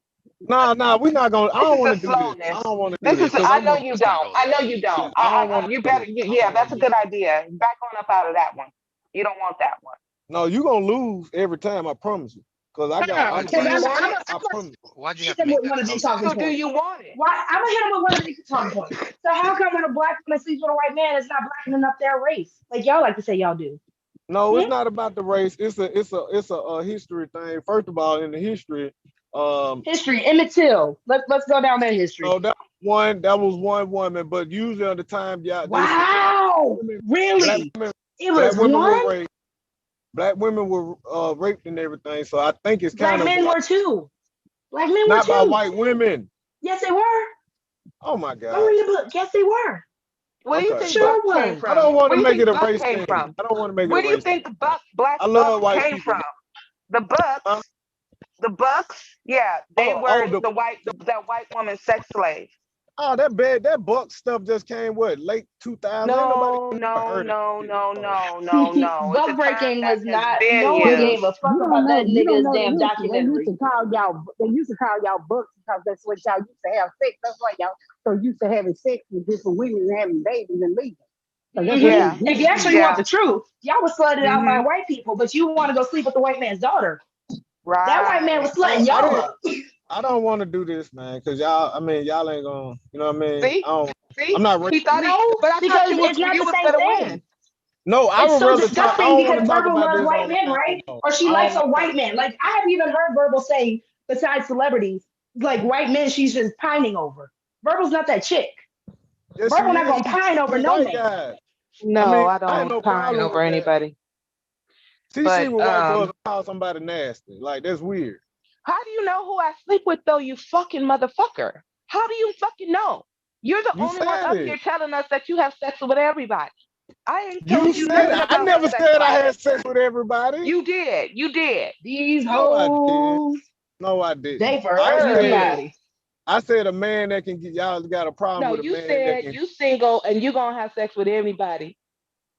Nah, we're not gonna. I This don't is want the to do this. slowness. I don't want to do This this is. because I I'm know a. you Let's not don't. go I there. know you don't. I don't want to You do better. this. Yeah, that's a good idea. Back on up out of that one. You don't want that one. No, you gonna lose every time. I promise you. Cause I got. I'm Why'd you Because Do have you to? want it? I promise. Why'd you have hit to them make with that one of so these talking So do points. you want it? Why? I'm gonna hit them with one of these talking points. So how come when a black woman sleeps with a white man, it's not blackening up their race? Like y'all like to say y'all do. No, it's Hmm? not about the race. It's a history thing. First of all, in the history, History, Emmett Till. Let's go down that history. no, that was one woman, but usually at the time, yeah, they said Wow, women, really? It black was women were one. raped. Black women were raped and everything. So I think it's Black kind of men like were too. Black men were not by too. white women. Yes, they were. Oh my Go God. read the book. Yes, they were. Where do you Okay. think Sure Buck came was. I from? don't want Where to do you make it think a Buck race came thing. from? I don't want to make it Where a do you race think thing. the black I love Bucks white came people. from? The Bucks. Huh? The Bucks. Yeah, they Oh, were the white woman sex slave. that Buck stuff just came late 2000. Ain't nobody No, ever no, heard of no, it. no, no, no, no. It's a Buck term breaking that was has not. been No one But gave used. a fuck you don't about know, that you don't nigga's know the damn history. They used documentary. to call y'all, bucks because that's what y'all used to have sex. That's why y'all so used to having sex with different women and having babies and leaving. So that's what Yeah, they If did. you actually want the truth, y'all was slutted out by Mm-hmm. white people, but you want to go sleep with the white man's daughter. That white man was Right. slutting y'all up. I don't want to do this, man, because y'all ain't gonna, you know what I mean? See? I'm not ready. He thought No, but I thought because it's not you the was same gonna thing. win. No, I It's would so rather talk. I disgusting don't want because to talk Verbal about loves this white on men, live. right? No, Or she I don't likes want a to talk. white man. Like I have even heard Verbal say, besides celebrities, like white men she's just pining over. Verbal's not that chick. Yes, she Verbal not is. gonna She pine over with no white man. guys. I No, mean, I I ain't don't no pine problem over with that. anybody. She But with white boys and call somebody nasty. Like that's weird. how do you know who I sleep with though, you fucking motherfucker? How do you fucking know? You're the You only one said up it. here telling us that you have sex with everybody. I ain't You told you said nothing it. I about my never sex said I life. had sex with everybody. You did. You did. These No, I didn't. hoes, No, I didn't. they for I said everybody. I said a man that can get y'all got a problem No, with a you man that said can. you single and you gonna have sex with everybody.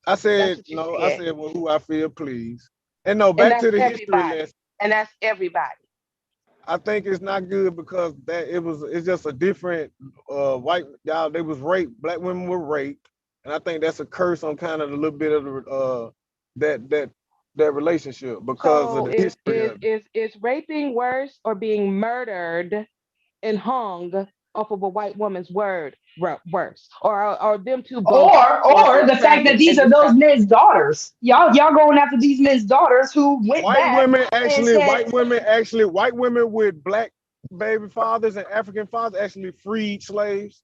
I That's said what you no. I said. said well, who I feel pleased. And no, And back that's to the history everybody. lesson. And that's everybody. I think it's not good because it's just a different white y'all they was raped. Black women were raped, and I think that's a curse on kind of a little bit of the that relationship because of So the history of it. is raping worse or being murdered and hung off of a white woman's word worse? Or are them two both equal Or in the fact that tragic these and are those disgusting? men's daughters. Y'all going after these men's daughters who went White back women and said, white women with black baby fathers and African fathers actually freed slaves.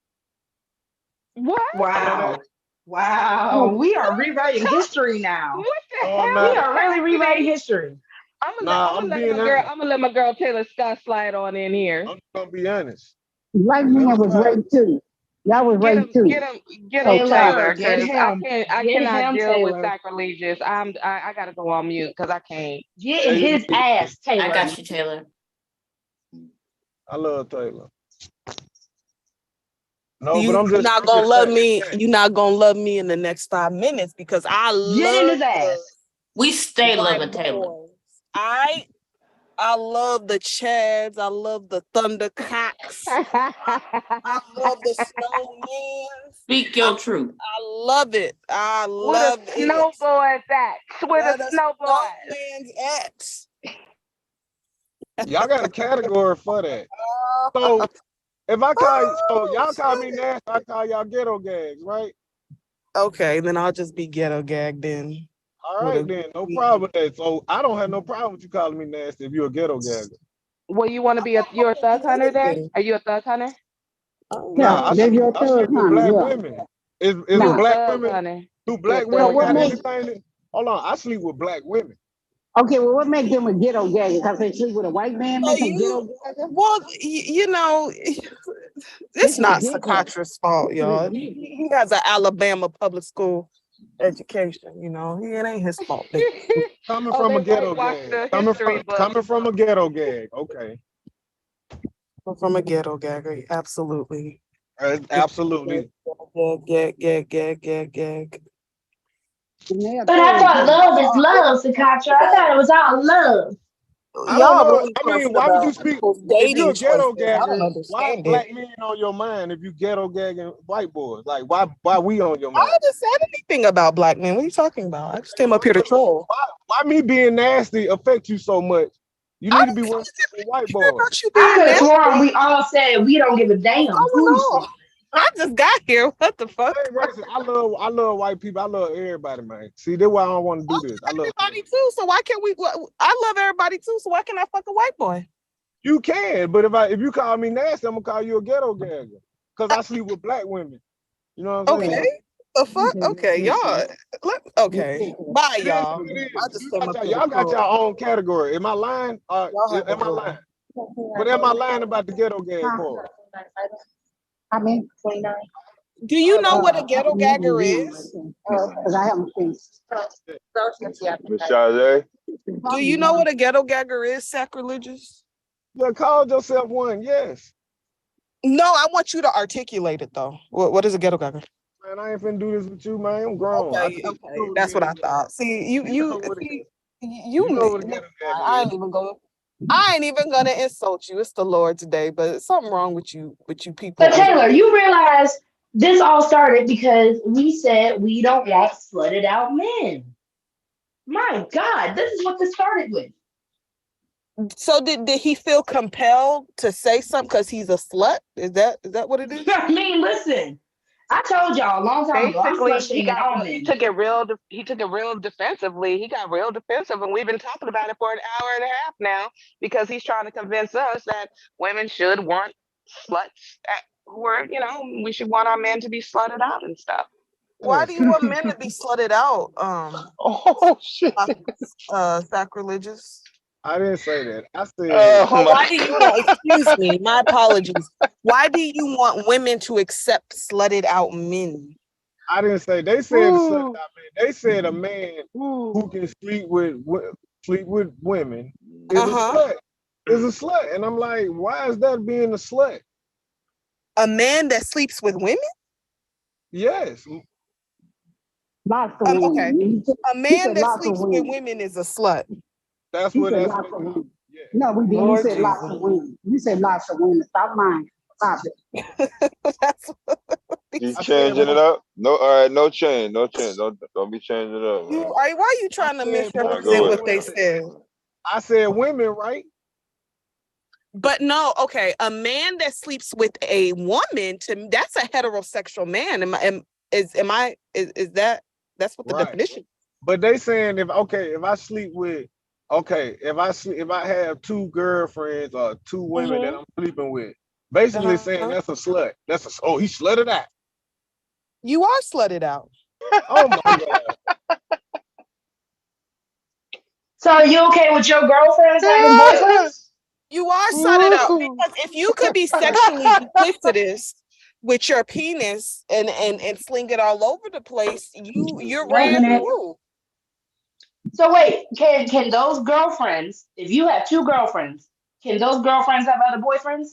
What? I know that. wow, wow, we are rewriting history now. What the No, I'm hell We not. is are really rewriting happening? history. I'm being honest. I'm gonna let my girl Taylor Scott slide on in here. I'm gonna be honest. Black Let men them was slide. raped too. Y'all was raped too. Get him, Okay. Taylor, Get because him. I Get cannot him, deal with Taylor. sacrilegious. I gotta go on mute because I can't. Get in his ass, I Taylor. got you, Taylor. I love Taylor. No, but You I'm just not gonna love me. You not gonna love me in the next 5 minutes because I Get in his love ass. We stay black loving Taylor. boys. I love the Chads. I love the Thundercocks. I love the Snowmen. Speak your truth. I love it. I Where the love it. snow boys at? Where the snow boys? Snowman's ex. y'all got a category for that. So if I call y'all call me nasty, I call y'all ghetto gags, right? Okay, then I'll just be ghetto gagged in. All right then, no problem with that. So I don't have no problem with you calling me nasty if you're a ghetto gagger. Well, you want to be you're a thug hunter then? Are you a thug hunter? Nah, I They're your sleep with thug hunter, black yeah. women. Is You a black thug women? hunter. Do You a black thug women what got hunter. makes anything? Hold on, I sleep with black women. okay? Well, what makes them a ghetto gagger? Because they sleep with a white man, So make them ghetto you, gagger. well, you know, it's It's not ridiculous. Sakatra's fault, It's y'all. ridiculous. He has an Alabama public school education. You know, it ain't his fault. Coming Oh, from they a ghetto whitewash gag. the history books. Coming from a ghetto gag. Okay. From a ghetto gagger, absolutely. Absolutely. Gag. But I thought love is love, Sakatra. I thought it was all love. I don't Y'all know. really I mean, talking why would you about speak? people's If you're dating a ghetto choices. I don't gagger, why understand black it. men on your mind if you ghetto gagging white boys? Like, why we on your I mind? haven't said anything about black men. What are you talking about? I just came up here to troll. Why me being nasty affect you so much? You need to be working with white boys. You I being could have nasty? sworn we all said we don't give a damn. What's going on? I just got here. What the fuck? I ain't racist. I love white people. I love everybody, man. See, that's why I don't want to do this. I love everybody too. So why can't we? I love everybody too. So why can't I fuck a white boy? You can, but if you call me nasty, I'm gonna call you a ghetto gagger. Cause I sleep with black women. You know what I'm saying? Okay. The fuck? Okay, y'all. Okay. Bye, y'all. I just came up here Y'all to got troll. your own category. Am I lying? Am I lying? But am I lying about the ghetto gag part? I mean, 29. Do you know what a ghetto gagger is? because I haven't finished. Miss Sade? Do you know what a ghetto gagger is, sacrilegious? Yeah, call yourself one, yes. No, I want you to articulate it though. What is a ghetto gagger? Man, I ain't finna do this with you, man. I'm grown. Okay, that's what I thought. See, you know what a ghetto gagger I is. ain't even gonna insult you. It's the Lord's day, but there's something wrong with you people. But Taylor, you realize this all started because we said we don't want slutted out men. My God, this is what this started with. So did he feel compelled to say something because he's a slut? Is that what it is? I mean, listen, I told y'all a long time ago. I'm Basically, slut shaming all he men. took it real defensively. He got real defensive, and we've been talking about it for an hour and a half now because he's trying to convince us that women should want sluts who are, we should want our men to be slutted out and stuff. Why do you want men to be slutted out? Oh shit. Sacrilegious. I didn't say that. I said. Why do you want? Excuse me. My apologies. Why do you want women to accept slutted out men? I didn't say. They said slutted out man. They said a man who can sleep with women is a slut. Is a slut, and I'm like, why is that being a slut? A man that sleeps with women? Yes. Lots of women. Okay. A man that sleeps with women is a slut. That's He what said that's. lots of women. No, we didn't. Lord We said lots of women. You said lots of women. Stop lying. Stop it. You changing it up? No, all right, no change. Don't be changing it up. Man. Why are you trying to misrepresent what they said? I said women, right? But no, okay. A man that sleeps with a woman, to me, that's a heterosexual man. Is that that's what the definition? But they saying if I have two girlfriends or two women that I'm sleeping with, basically saying that's a slut. He slutted out. You are slutted out. Oh my God. So are you okay with your girlfriends having boyfriends? You are slutted out because if you could be sexually duplicitous with your penis and sling it all over the place, you're ran through. So wait, can those girlfriends, if you have two girlfriends, can those girlfriends have other boyfriends?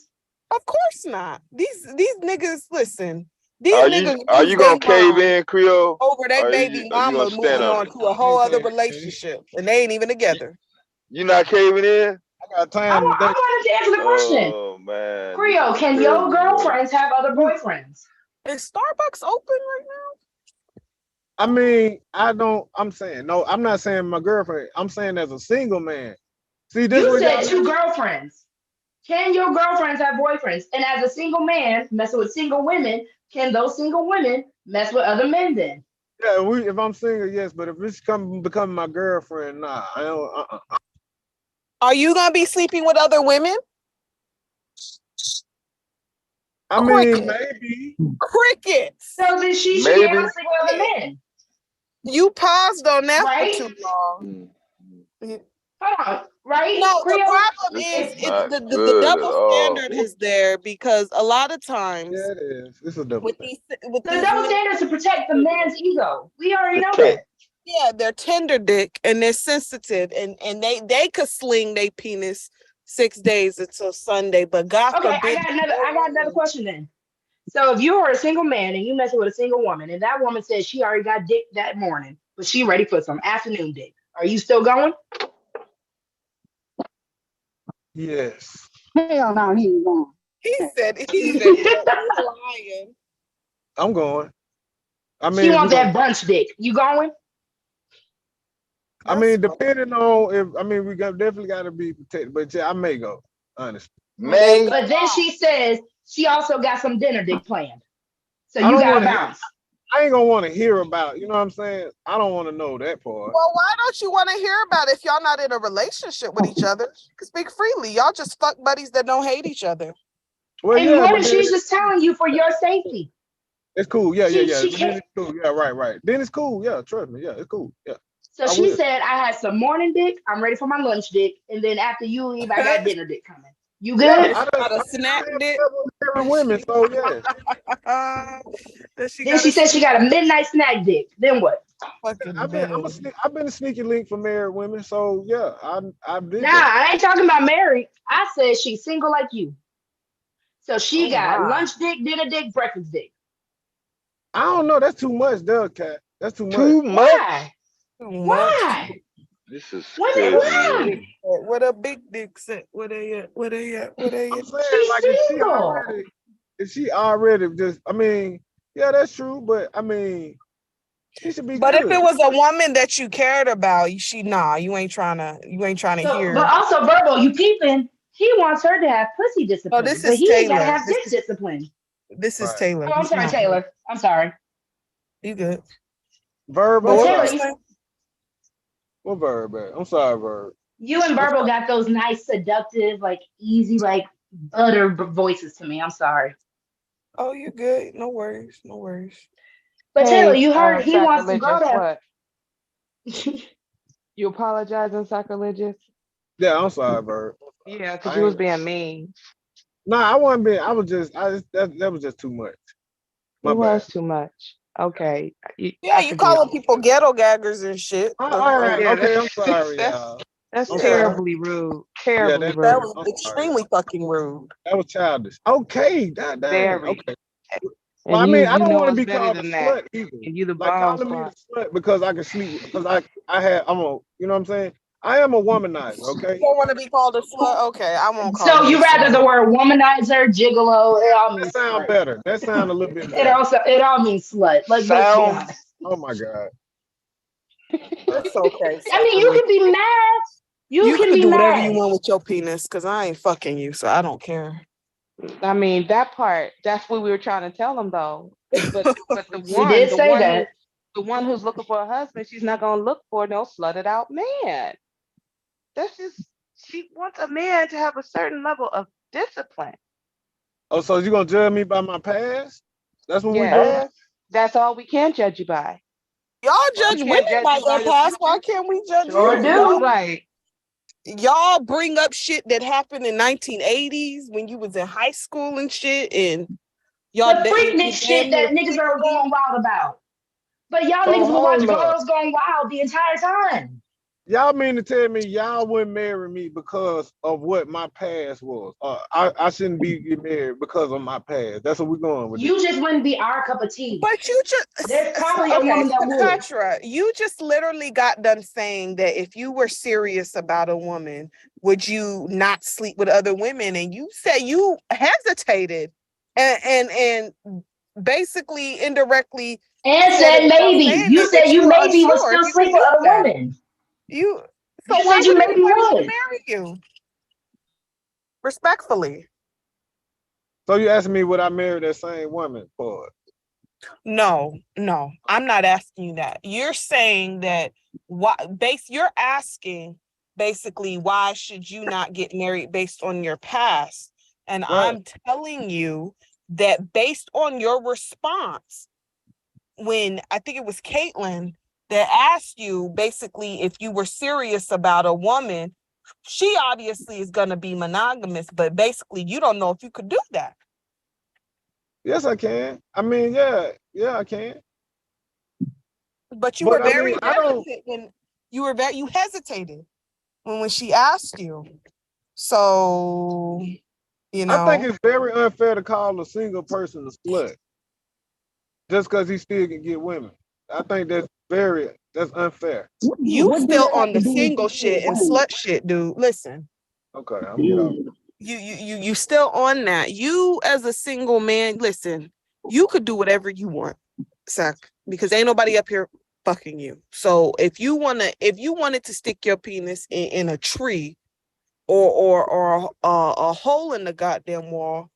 Of course not. These niggas, listen. These Are niggas you gonna cave in, Creole? over their baby mama moving on to a whole other relationship, and they ain't even together. You not caving in? I got time. I wanted to answer the question. Oh man. Creole, can your girlfriends have other boyfriends? Is Starbucks open right now? I mean, I'm saying, no, I'm not saying my girlfriend. I'm saying as a single man. See, this You said two girlfriends. Can your girlfriends have boyfriends? And as a single man messing with single women, can those single women mess with other men then? Yeah, if I'm single, yes, but if it's becoming my girlfriend, nah, I don't. Are you gonna be sleeping with other women? I mean, Crickets. maybe. Crickets. So then she should be able to sleep with other men. You paused on that Right? for too long. Hold on, right? No, the Creole? problem This is is it's not the good at double all. standard is there because a lot of times Yeah, it is. It's a double with thing. with The these double men, standard is to protect the man's ego. We already know Protect. that. yeah, they're tender dick and they're sensitive and they could sling their penis 6 days until Sunday, but God Okay, forbid. I got another question then. So if you are a single man and you messing with a single woman, and that woman says she already got dick that morning, but she ready for some afternoon dick, are you still going? Yes. Hell no, he ain't going. He said he's lying. I'm going. I mean, She if wants we're that brunch dick. You going? I mean, depending on if we definitely got to be protected, but yeah, I may go. Honestly, May. But then she says she also got some dinner dick planned. So I you don't gotta want to. bounce. I ain't gonna want to hear about. You know what I'm saying? I don't want to know that part. Well, why don't you want to hear about it if y'all not in a relationship with each other? You can speak freely. Y'all just fuck buddies that don't hate each other. Well, And yeah, what but if then she's just telling you for your safety? it's cool. Yeah, She But then can't. it's cool. Yeah, right. Then it's cool. Yeah, trust me. Yeah, it's cool. Yeah. So she said, I had some morning dick. I'm ready for my lunch dick. And then after you leave, I got dinner dick coming. You good? Yeah, Got a snack dick. different women, so yeah. Then she said she got a midnight snack dick. Then what? I've been a sneaky link for married women, so yeah, I did Nah, that. I ain't talking about married. I said she's single like you. So she Oh, got my. lunch dick, dinner dick, breakfast dick. I don't know. That's too much, Cat. That's too much. Too much. Why? Too Why? This is Women, crazy. why? What a big dick set. Where they at? Where they at? Where they at? I'm saying, She's like, single. if she already just, I mean, yeah, that's true, but I mean, she should be But good. if it was a woman that you cared about, you ain't trying to So, hear. but also, Verbal, you peeping. He wants her to have pussy discipline, this but is he ain't gotta Taylor. have dick discipline. This is Right. Taylor. Oh, I'm He's sorry, not- Taylor. I'm sorry. You good? Verb, But what Taylor, verb? What verb? I'm sorry, Verb. you and Verbal got those nice, seductive, like easy, like butter voices to me. I'm sorry. Oh, you good? No worries. No worries. But Taylor, you heard he wants to sacrilegious go there. what? You apologizing, sacrilegious? Yeah, I'm sorry, Verb. Yeah, because you was being mean. Nah, I wasn't being. I was just. That was just too much. It was too much. Okay. Yeah, you calling people ghetto gaggers and shit. All right. Yeah, Okay, I'm sorry, y'all. That's I'm terribly rude. Terribly that- rude. That was I'm extremely fucking rude. That was childish. Okay, that Very. okay. Well, I And mean, I you don't know want to it's be better called a than that. slut either. And you the Like bomb calling me squad. a slut because I can sleep because I'm a you know what I'm saying? I am a womanizer, okay? You don't want to be called a slut? Okay, I won't call So you you a rather slut. the word womanizer, gigolo, it all means That sound slut. better. That sound a little bit It better. all means slut. Like, let's be honest. Oh my God. It's okay. I mean, you can be mad. You can be do whatever you mad. want with your penis, because I ain't fucking you, so I don't care. I mean, that part, that's what we were trying to tell him though. But the She did say that. The one who's looking for a husband, she's not gonna look for no slutted out man. That's just, she wants a man to have a certain level of discipline. Oh, so you gonna judge me by my past? That's what we doing? Yeah, that's all we can judge you by. Y'all judge can't women judge by you by their your past. Why can't we judge Sure you? do. Y'all, Right. y'all bring up shit that happened in 1980s when you was in high school and shit, and y'all The freaknik shit that niggas are going wild about. But y'all So niggas will watch hold up. girls going wild the entire time. Y'all mean to tell me y'all wouldn't marry me because of what my past was? I shouldn't be married because of my past. That's what we're going with. You just wouldn't be our cup of tea. But you just There's probably a woman that would. Petra, you just literally got done saying that if you were serious about a woman, would you not sleep with other women? And you said you hesitated and basically indirectly And said maybe. You said you maybe would still sleep with other women. You So you said you maybe would. marry you? Respectfully. So you asking me would I marry that same woman for it? No, I'm not asking you that. You're saying that you're asking basically why should you not get married based on your past? And Right. I'm telling you that based on your response, when I think it was Caitlin that asked you basically if you were serious about a woman, she obviously is going to be monogamous, but basically you don't know if you could do that. Yes, I can. I mean, yeah, I can. But you But were I very mean, I don't. hesitant when you hesitated when she asked you. So, you I think know, it's very unfair to call a single person a slut just because he still can get women. I think that's unfair. you What do still that have on to the do with single shit and women? slut shit, dude. Listen, Okay, I'm gonna get off. you still on that. You as a single man, listen, you could do whatever you want, Sack, because ain't nobody up here fucking you. So if you wanted to stick your penis in a tree or a hole in the goddamn wall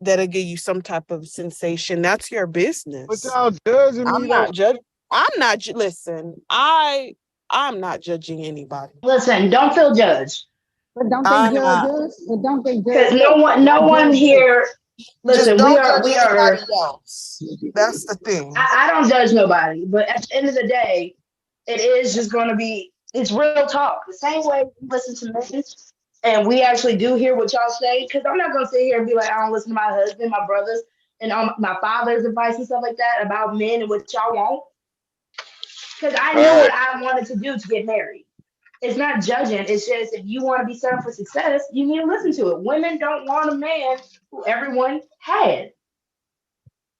that'll give you some type of sensation, that's your business. But y'all judging me. I'm not judging. Listen, I'm not judging anybody. Listen, don't feel judged. But don't they I'm judge not. us? But don't they Because judge no us? one, no Don't one judge us. here. Just Listen, don't judge we are. anybody else. That's the thing. I don't judge nobody, but at the end of the day, it is just going to be. It's real talk. The same way we listen to men, and we actually do hear what y'all say. Because I'm not going to sit here and be like, I don't listen to my husband, my brothers, and my father's advice and stuff like that about men and what y'all want. Because I knew what I wanted to do to get married. It's not judging. It's just if you want to be set up for success, you need to listen to it. Women don't want a man who everyone had.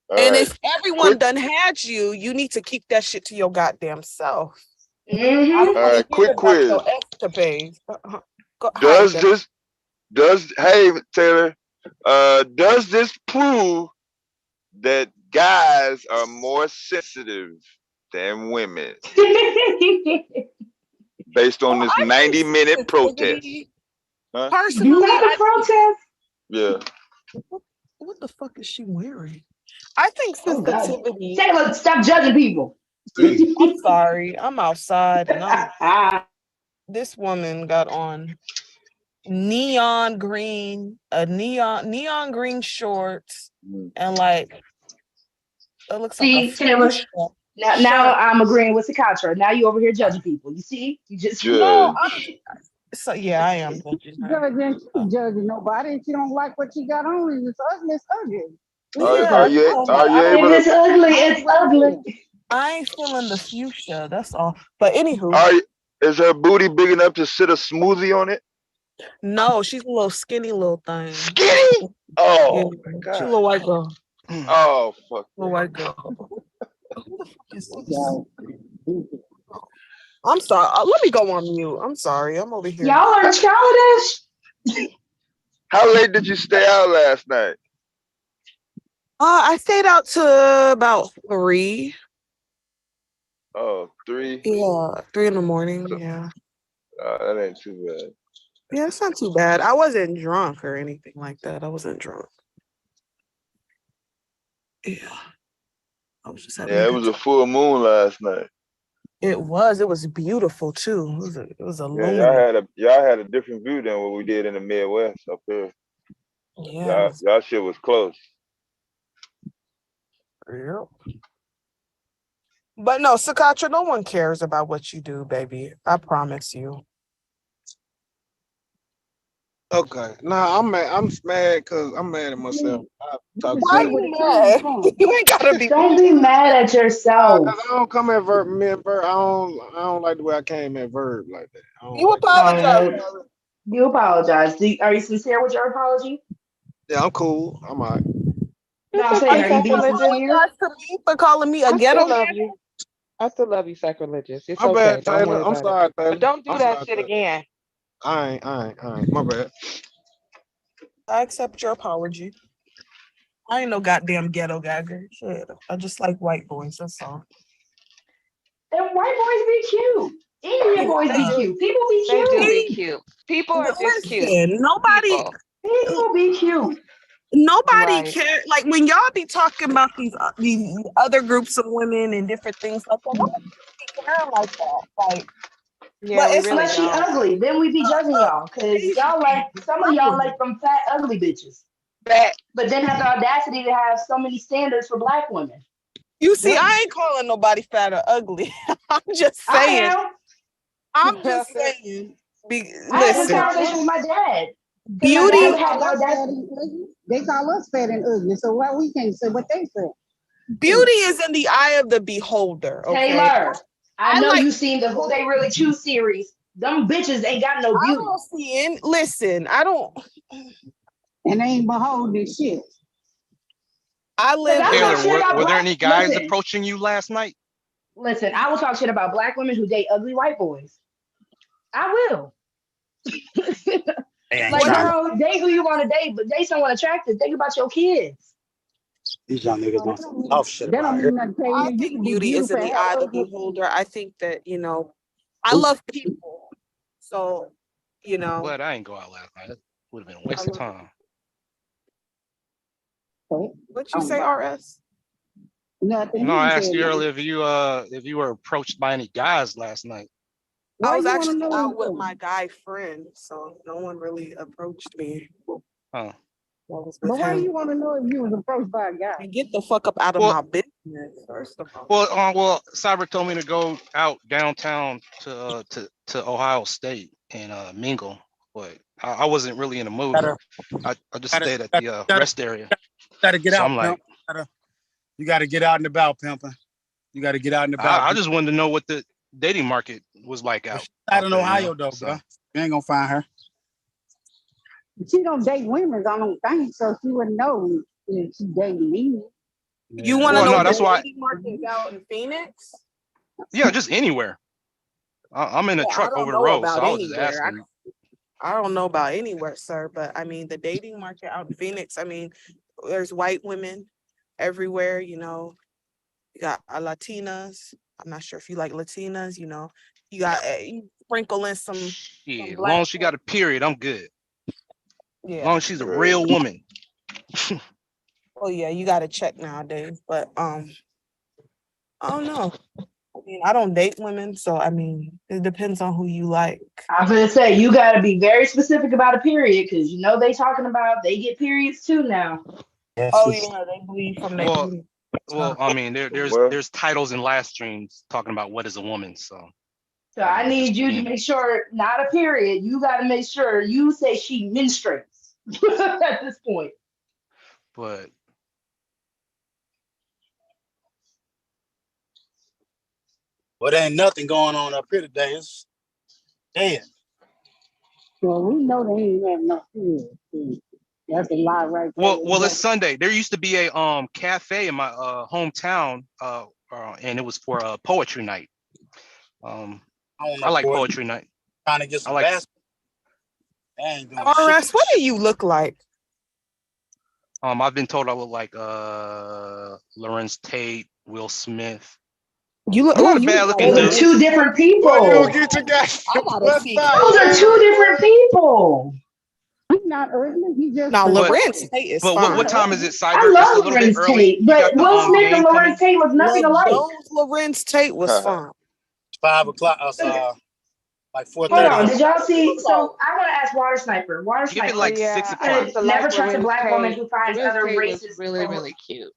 And if everyone done had you, you need to keep that shit to your goddamn self. I don't want to quick hear about quiz. your escapades. Hey Taylor, does this prove that guys are more sensitive than women based on this 90-minute protest? Huh? Personally, protest? Yeah. What the fuck is she wearing? I think sensitivity. Taylor, stop judging people. I'm sorry. I'm outside and this woman got on neon green green shorts and like it looks See, like a Taylor, fuchsia now I'm agreeing with Sakatra. Now you over here judging people. You see? You just no. So yeah, I am judging her. Judging nobody. If you don't like what you got on, it's ugly. It's ugly. Are you able If it's to? ugly, it's ugly. I ain't feeling the fuchsia. That's all. But anywho, Is her booty big enough to sit a smoothie on it? no, she's a little skinny little thing. Skinny? Oh Yeah, my god. she's a little white girl. Oh fuck. Little white girl. Who the fuck is this? I'm sorry. Let me go on mute. I'm sorry. I'm over here. Y'all are childish. How late did you stay out last night? I stayed out to about 3. Oh, 3? Yeah, 3 in the morning. Yeah. That ain't too bad. Yeah, it's not too bad. I wasn't drunk or anything like that. I wasn't drunk. Yeah. I was just having Yeah, it was a full moon last night. It was beautiful too. It was a Yeah, y'all had a different view than what we did in the Midwest up here. Yeah. Y'all shit was close. Yep. But no, Sakatra, no one cares about what you do, baby. I promise you. Okay. Nah, I'm mad. I'm mad because I'm mad at myself. Why you mad? You ain't gotta be. Don't be mad at yourself. Cause I don't come at Verb. Me and Verb, I don't like the way I came at Verb like that. You apologize. You apologize. Are you sincere with your apology? Yeah, I'm cool. I'm all right. No, I'm saying, are you being sincere? Apologize to me for calling me a I ghetto still love man. you. I still love you, sacrilegious. It's My okay. bad, Don't Taylor. worry I'm about sorry, it. Taylor. But don't do I'm that sorry, shit Taylor. again. I ain't. My bad. I accept your apology. I ain't no goddamn ghetto gagger. Shit. I just like white boys, that's all. And white boys be cute. Indian boys be cute. People be They cute. do be cute. People are just cute. Listen, nobody. People be cute. nobody Right. care. Like when y'all be talking about these other groups of women and different things like that, nobody be caring like that. Like, Yeah, but we it's really Unless she don't. ugly, then we be judging y'all. Cause y'all like some of y'all like them fat ugly bitches. that But then have the audacity to have so many standards for black women. you see, I ain't calling nobody fat or ugly. I'm just I saying. am. I'm just saying. I had this Listen, conversation with my dad. Because my beauty. dad They had the call us fat audacity. and ugly. They call us fat and ugly. So why we can't say what they say? Beauty is in the eye of the beholder. Okay. Taylor, I know like you seen the Who They Really Choose series. Them bitches ain't got no I beauty. don't see any. Listen, I don't. And they ain't beholding shit. I Cause live. I Taylor, talk shit about were there black. any guys Listen, approaching you last night? listen. I will talk shit about black women who date ugly white boys. I will. They ain't Like, trying to. girl, date who you want to date, but date someone attractive. Think about your kids. These young niggas don't say tough shit That about don't her. mean nothing. I You think can be beauty is beautiful in and the have eye of the ugly. beholder. I think that I love people. So, Glad I ain't go out last night. It would have been a waste of time. What you say, RS? Nothing. No, He I ain't asked said you nothing. earlier if you were approached by any guys last night. I Why was you want to actually know? out with my guy friend, so no one really approached me. Huh. I was But with why him. you want to know if you was approached by a guy? And get the fuck up out of my business, first of all. Well, Cyber told me to go out downtown to Ohio State and mingle, but I wasn't really in the mood. I just stayed at the rest area. Gotta get So out, I'm like, pimp. You gotta get out and about, pimping. You gotta get out and about. I just wanted to know what the dating market was like out Out in there, Ohio though, so. bro. You ain't gonna find her. She don't date women. I don't think so. She wouldn't know if she dating me. You want to Well, know no, what that's the why. dating market is out in Phoenix? Yeah, just anywhere. I'm in a Well, I truck don't over the know road, so about I was just anywhere. asking. I don't know about anywhere, sir, but I mean, the dating market out in Phoenix, I mean, there's white women everywhere, you got Latinas. I'm not sure if you like Latinas, you got you sprinkle in some Yeah, as black long as she got a period, I'm good. Yeah. As long as she's a real woman. Oh yeah, you got to check nowadays, but I don't know. I mean, I don't date women, so I mean, it depends on who you like. I was gonna say you got to be very specific about a period because they talking about they get periods too now. Oh yeah, they bleed from their Well, booty. I mean, there's titles and last streams talking about what is a woman, so. So I need you to make sure not a period. You got to make sure you say she menstruates at this point. But there ain't nothing going on up here today. It's dead. Well, we know they ain't have no period. That's a lie right there. well, it's Sunday. There used to be a cafe in my hometown, and it was for poetry night. I like poetry night. Trying to get some basketball. RS, what do you look like? I've been told I look like Lawrence Tate, Will Smith. You look. I'm not a bad looking Those are dude. two different people. Well, you get your guys. Those are two different people. He's not ugly. He just now Lorenz Tate is But fine. what time is it, Cyber? I It's a love little bit Lorenz early. Tate, You but got the Will Smith game and coming. Lorenz Tate look nothing alike. Jones Lorenz Tate was fine. 5 o'clock. Like 4:30. Hold on, did y'all see? So I want to ask Water Sniper. Water Give it Sniper. like 6 o'clock. said, never trust a black woman who finds other races. really, really cute.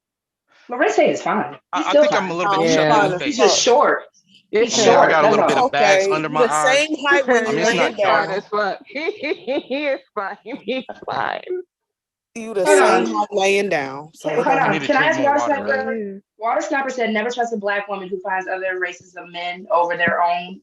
Lorenz Tate is fine. He's I still think fine. I'm a little bit chubby in the He's face. just short. He's I mean, I short. got a That's little bit all. of bags under my the eyes. same height when I you mean, it's laying not dark. down. He is fine. He's fine. You the Hold same on. height laying down. So Hold on. Can I ask Water water, Sniper? Water Sniper said never trust a black woman who finds other races of men over their own.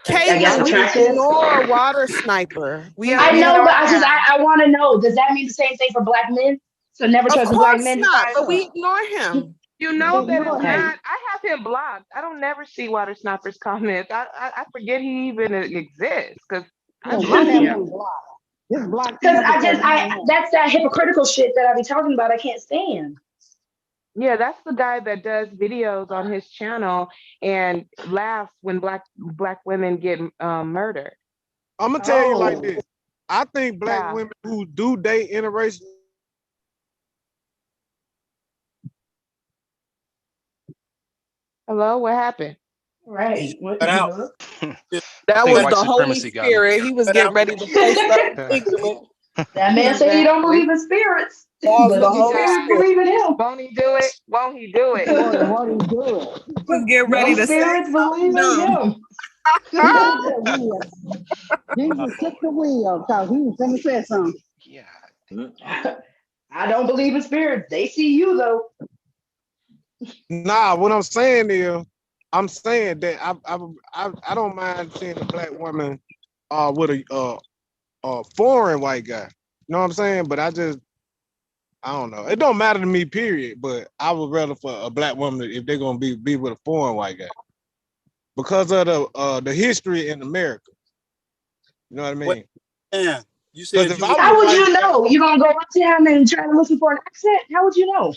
I guess Caitlin, we attractive. ignore Water Sniper. I know, but I want to know. Does that mean the same thing for black men? So never Of trust a black course man who not, finds. but we ignore him. You know that Ignore it's him. not. I have him blocked. I don't never see Water Sniper's comments. I forget he even exists because I block him. Because that's that hypocritical shit that I be talking about. I can't stand. Yeah, that's the guy that does videos on his channel and laughs when black women get murdered. I'm gonna tell you like this. I think black women who do date interracial Hello, what happened? Right. What Cut out. That think was white the Holy supremacy got him. Spirit. He was getting ready to say something ignorant. That man said he don't Exactly. believe in spirits, That was but the the Holy spirits Spirit. believe in him. Won't he do it? Won't he do it? What he doing? He was getting ready Those to say spirits believe something in dumb. him. Jesus took the wheel because he was going to say something. Yeah. I don't believe in spirits. They see you though. Nah, what I'm saying is, I'm saying that I don't mind seeing a black woman with a foreign white guy. You know what I'm saying? But I don't know. It don't matter to me, period. But I would rather for a black woman if they're gonna be with a foreign white guy because of the history in America. You know what I mean? Wait, yeah. You Because said if you I was was How a would white you guy, know? You gonna go uptown and try to listen for an accent? How would you know?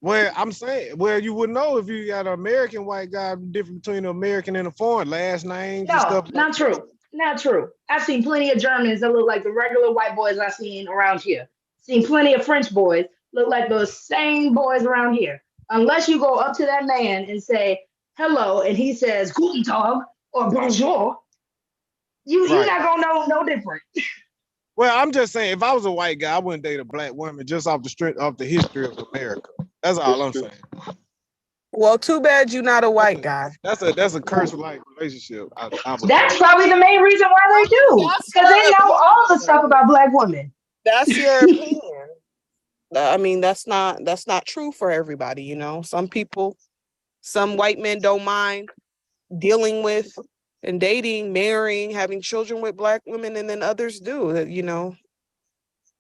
well, I'm saying, well, you would know if you got an American white guy, the difference between an American and a foreign, last names and No, stuff like not that. true. Not true. I've seen plenty of Germans that look like the regular white boys I've seen around here. Seen plenty of French boys look like the same boys around here. Unless you go up to that man and say hello, and he says Guten Tag or Bonjour, you're Right. not gonna know no different. Well, I'm just saying, if I was a white guy, I wouldn't date a black woman just off the strength of the history of America. That's all I'm saying. Well, too bad you're not a white guy. That's a curse-like relationship. I would That's say. probably the main reason why they do, That's because they your know all the opinion. stuff about black women. That's your opinion. I mean, that's not true for everybody, you know. Some white men don't mind dealing with and dating, marrying, having children with black women, and then others do, you know.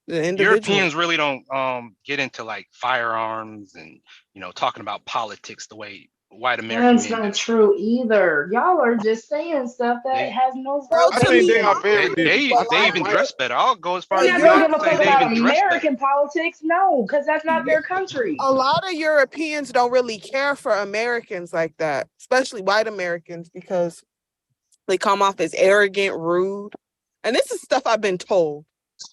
The individual. Europeans really don't get into like firearms and talking about politics the way white American That's men do. not true either. Y'all are just saying stuff that They has no Well, I to think me, they are very they, different. they even dress better. I'll go as far They're as not to gonna give a say fuck they about even dress better. American politics, no, because that's not their country. a lot of Europeans don't really care for Americans like that, especially white Americans, because they come off as arrogant, rude. And this is stuff I've been told.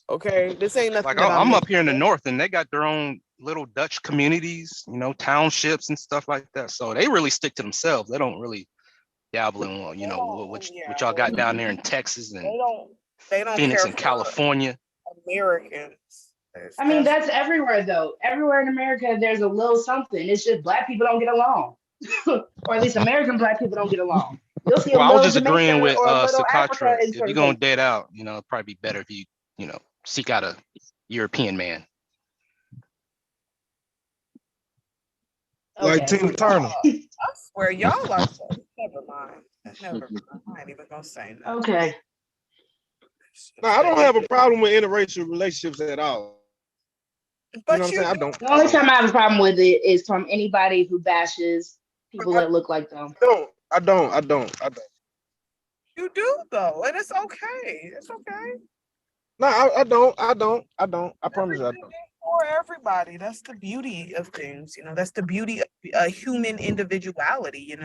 Okay, this ain't nothing Like that I'm I'm up here in the north, and they got their own little Dutch communities, townships and stuff like that. So they really stick to themselves. They don't really dabble in what y'all got down there in Texas and They don't Phoenix care and for California. Americans. I mean, that's everywhere though. Everywhere in America, there's a little something. It's just black people don't get along, or at least American black people don't get along. You'll see a Well, I was little just agreeing Jamaica with or a little Africa Sakatra. in If you're certain gonna places. date out, it'd probably be better if you seek out a European man. Like Okay. Tina Turner. I swear, y'all are so. Never mind. Never mind. I ain't even gonna say that. Okay. No, I don't have a problem with interracial relationships at all. But you know what I'm saying? I don't. The only time I have a problem with it is from anybody who bashes people that look like them. I don't. You do though, and it's okay. It's okay. No, I don't. I promise you I don't. For everybody, that's the beauty of things. That's the beauty of human individuality.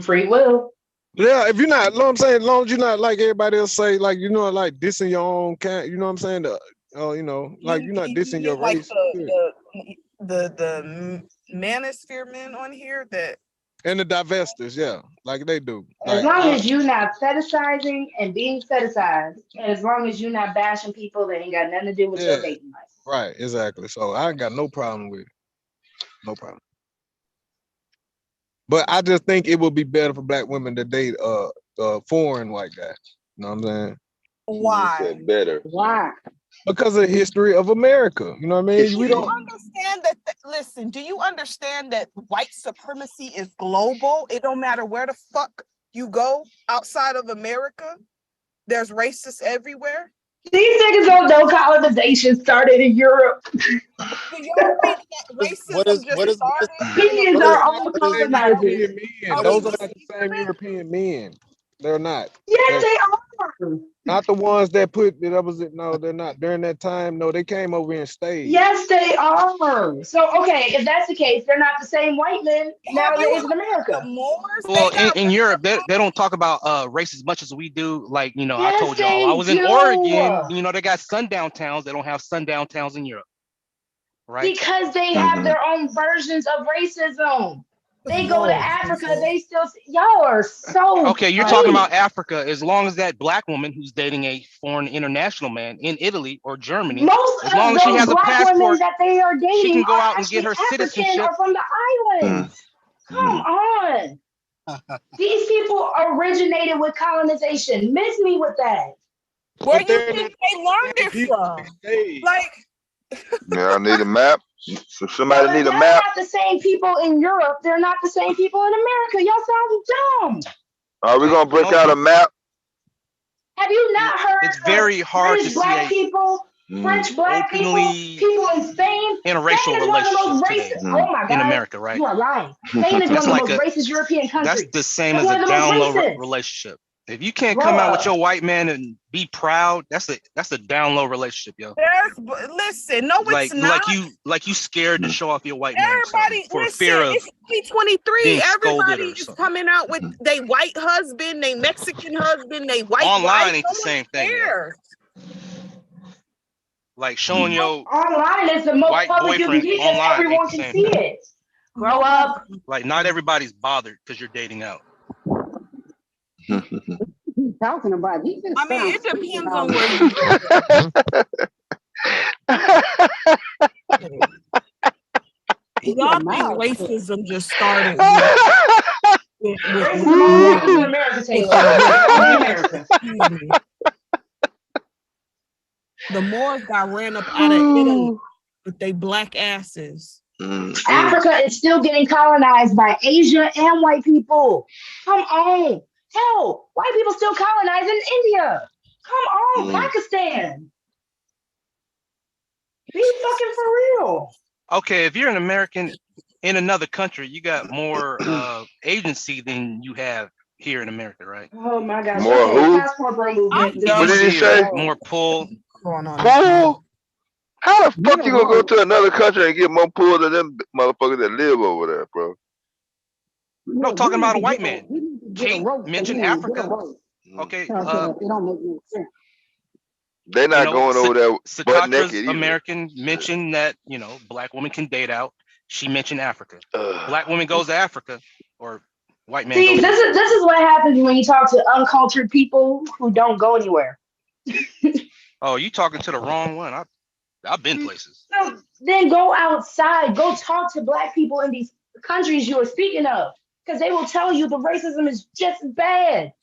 Free will. Yeah, if you're not, know what I'm saying, as long as you're not like everybody else say, like like dissing your own kind, you know what I'm saying? Like you're not dissing your Like race. the manosphere men on here that. And the divestors, yeah, like they do. As long as you're not fetishizing and being fetishized, and as long as you're not bashing people that ain't got nothing to do with your dating life. Right, exactly. So I ain't got no problem with it. No problem. But I just think it would be better for black women to date a foreign white guy. You know what I'm saying? Why? Better. Why? Because of the history of America. You know what I mean? We don't Understand that. Listen, do you understand that white supremacy is global? It don't matter where the fuck you go outside of America. There's racists everywhere. These niggas don't know colonization started in Europe. Do y'all think that racism just started? Opinions are all colonizers. Those are not the same European men. They're not. Yes, they are. Not the ones that no, they're not. During that time, no, they came over here and stayed. Yes, they are. So, okay, if that's the case, they're not the same white men nowadays in America. Well, in Europe, they don't talk about race as much as we do. Like, I Yes, told y'all, I was in they do. Oregon. They got sundown towns. They don't have sundown towns in Europe. Right? Because they have their own versions of racism. They go to Africa, they still, y'all are so. Okay, you're talking about Africa. As long as that black woman who's dating a foreign international man in Italy or Germany, Most as of long as she those has a black women passport, that they are she dating can go are out and get actually her African citizenship. or from the islands. Come on. These people originated with colonization. Miss me with that. Where But you they're think they learned it from? Like, Yeah, I need a map. So Yeah, somebody but need a that's map. not the same people in Europe. They're not the same people in America. Y'all sound dumb. Are we gonna break out a map? Have you not heard It's very of hard to British see black a people, French black people, openly people in Spain? interracial Spain is one of the relationship most today racist. Oh my in God, America, right? you are lying. Spain is one That's of the like most a racist European that's countries. the same That's as a one of the most down low racist. relationship. If you can't come out with Bruh. your white man and be proud, that's a down low relationship, yo. listen, no, it's not. Like you scared to show off your white man or something Everybody, for listen, fear of it's 2023. being scolded Everybody or is something. coming out with they white husband, they Mexican husband, they white Online wife. ain't the same thing, yo. Cares. Like showing your Online is the most white public you can boyfriend get because online ain't everyone the can same see thing. it. Grow up. Like not everybody's bothered because you're dating out. He's talking about. He just I mean, sounds it stupid depends all on where you Y'all Your think mouth. racism just started with Racism only happens in America, Taylor. Only America. excuse me. The Moors got ran up out of Italy with they black asses. Africa is still getting colonized by Asia and white people. Come on. Hell, white people still colonizing India. Come on, Pakistan. Be fucking for real. Okay, if you're an American in another country, you got more agency than you have here in America, right? Oh my gosh. More Okay, who? passport bro movement. What did he Agency say? or more pull. Pull? How the fuck you gonna go to another country and get more pull than them motherfuckers that live over there, bro? No, talking about a white man. We need to get a Kate rope mentioned for him. Africa. Get a rope. Okay, It don't make no sense. They not going over there butt Sakatra's naked either. American mentioned that, black woman can date out. She mentioned Africa. Black woman goes to Africa or white man See, goes this is what happens when you talk to uncultured people who don't go anywhere. Oh, you talking to the wrong one. I've been places. No, then go outside. Go talk to black people in these countries you are speaking of. Because they will tell you the racism is just as bad.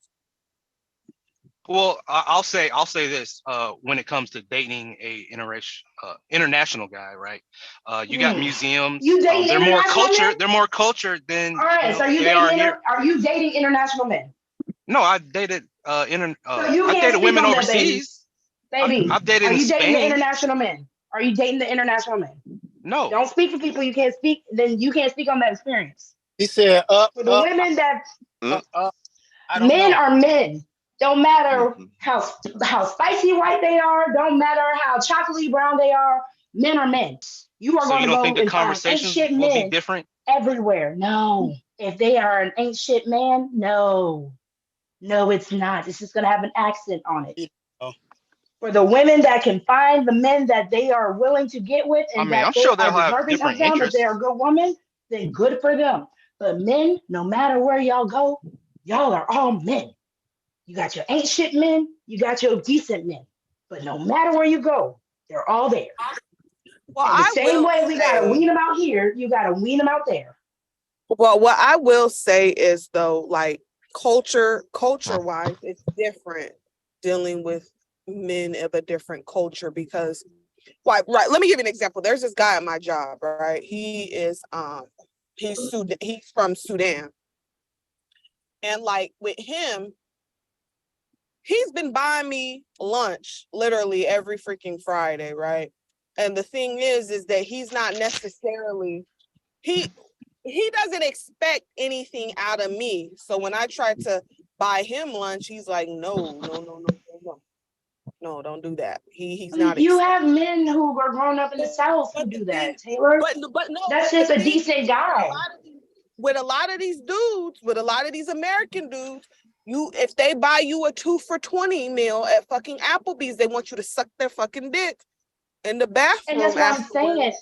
Well, I'll say this. When it comes to dating a international guy, right? You got museums. You dating they're more international cultured. men? They're more cultured than All right, so they are here. are you dating international men? No, I dated So you I can't dated speak women on that, overseas. Baby, I've dated are in you dating the Spain. international men? Are you dating the international men? No. Don't speak for people you can't speak. Then you can't speak on that experience. He said, For the women that I don't men know. are men. Don't matter how spicy white they are. Don't matter how chocolatey brown they are. Men are men. You are So going you to don't go think the and find ain't conversations shit will be men different? everywhere. No. If they are an ain't shit man, no. No, it's not. It's just going to have an accent on it. For the women that can find the men that they are willing to get with and I mean, that I'm they sure they'll are have deserving of different them, if they are interests. a good woman, then good for them. But men, no matter where y'all go, y'all are all men. You got your ain't shit men, you got your decent men. But no matter where you go, they're all there. Well, and the I same will way we gotta say- wean them out here, you gotta wean them out there. Well, what I will say is though, like culture wise, it's different dealing with men of a different culture because right. Let me give you an example. There's this guy at my job, right? He is he's from Sudan. And like with him, he's been buying me lunch literally every freaking Friday, right? And the thing is that he's not necessarily he doesn't expect anything out of me. So when I try to buy him lunch, he's like, no, don't do that. He's not. You have men who were grown up in the South who do that, Taylor. But no, that's just a decent guy. With a lot of these dudes, with a lot of these American dudes, if they buy you a 2 for $20 meal at fucking Applebee's, they want you to suck their fucking dick in the bathroom. And that's what I'm saying.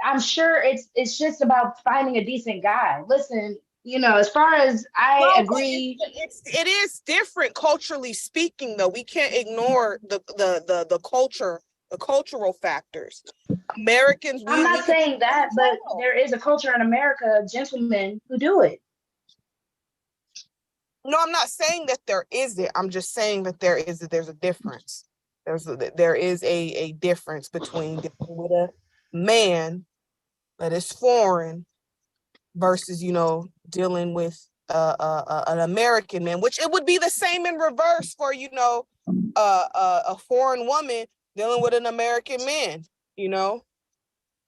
I'm sure it's just about finding a decent guy. Listen, as far as I No, but agree, it is different culturally speaking, though. We can't ignore the culture, the cultural factors. Americans, I'm we not can saying that, but there is a culture in America, gentlemen who do it. No, I'm not saying that there isn't. I'm just saying that there's a difference. There is a difference between dealing with a man that is foreign versus dealing with an American man, which it would be the same in reverse for a foreign woman dealing with an American man.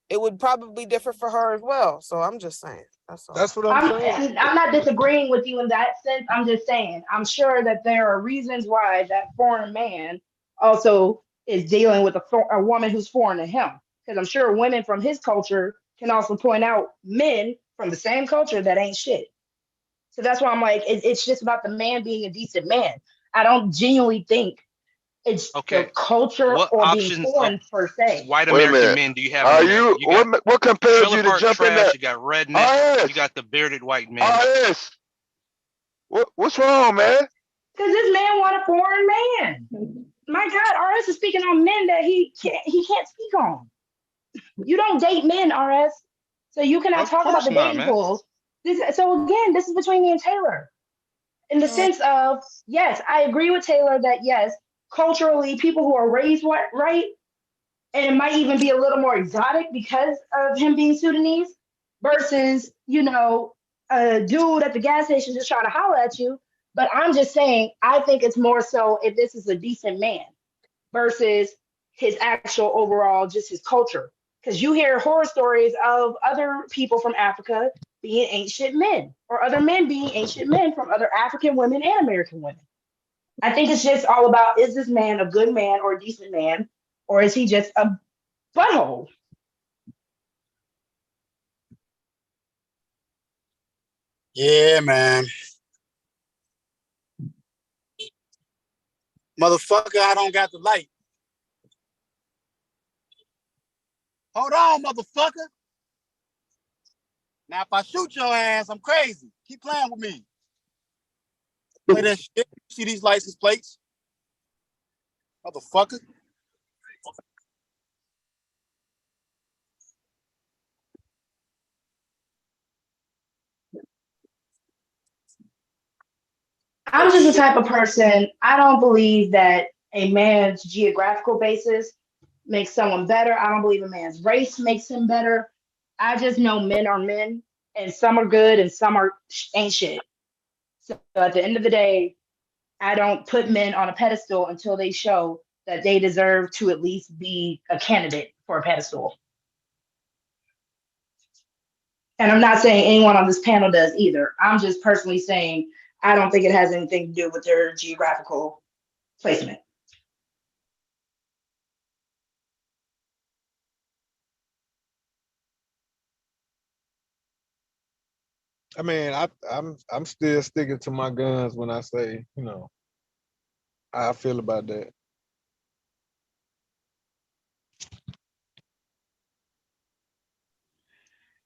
It would probably differ for her as well. So I'm just saying. That's all. That's what I'm saying. I'm not disagreeing with you in that sense. I'm just saying, I'm sure that there are reasons why that foreign man also is dealing with a woman who's foreign to him. Because I'm sure women from his culture can also point out men from the same culture that ain't shit. So that's why I'm like, it's just about the man being a decent man. I don't genuinely think it's the culture What or being options foreign per se. white Wait a American minute. men do you have? Are in there? you got what compares trailer you to park jump in trash. that? You got redneck. RS, You got the bearded white men. RS. What's wrong, man? Because this man want a foreign man. My God, RS is speaking on men that he can't speak on. You don't date men, RS. So you cannot Of talk about course the not, dating man. pools. So again, this is between me and Taylor. In the sense of, yes, I agree with Taylor that yes, culturally, people who are raised right, and it might even be a little more exotic because of him being Sudanese, versus, a dude at the gas station just trying to holler at you. But I'm just saying, I think it's more so if this is a decent man versus his actual overall, just his culture. Because you hear horror stories of other people from Africa being ancient men, or other men being ancient men from other African women and American women. I think it's just all about, is this man a good man or a decent man, or is he just a butthole? Yeah, man. Motherfucker, I don't got the light. Hold on, motherfucker. Now, if I shoot your ass, I'm crazy. Keep playing with me. Play that shit. See these license plates? Motherfucker. I'm just the type of person, I don't believe that a man's geographical basis makes someone better. I don't believe a man's race makes him better. I just know men are men, and some are good and some ain't shit. So at the end of the day, I don't put men on a pedestal until they show that they deserve to at least be a candidate for a pedestal. And I'm not saying anyone on this panel does either. I'm just personally saying I don't think it has anything to do with their geographical placement. I mean, I'm still sticking to my guns when I say, how I feel about that.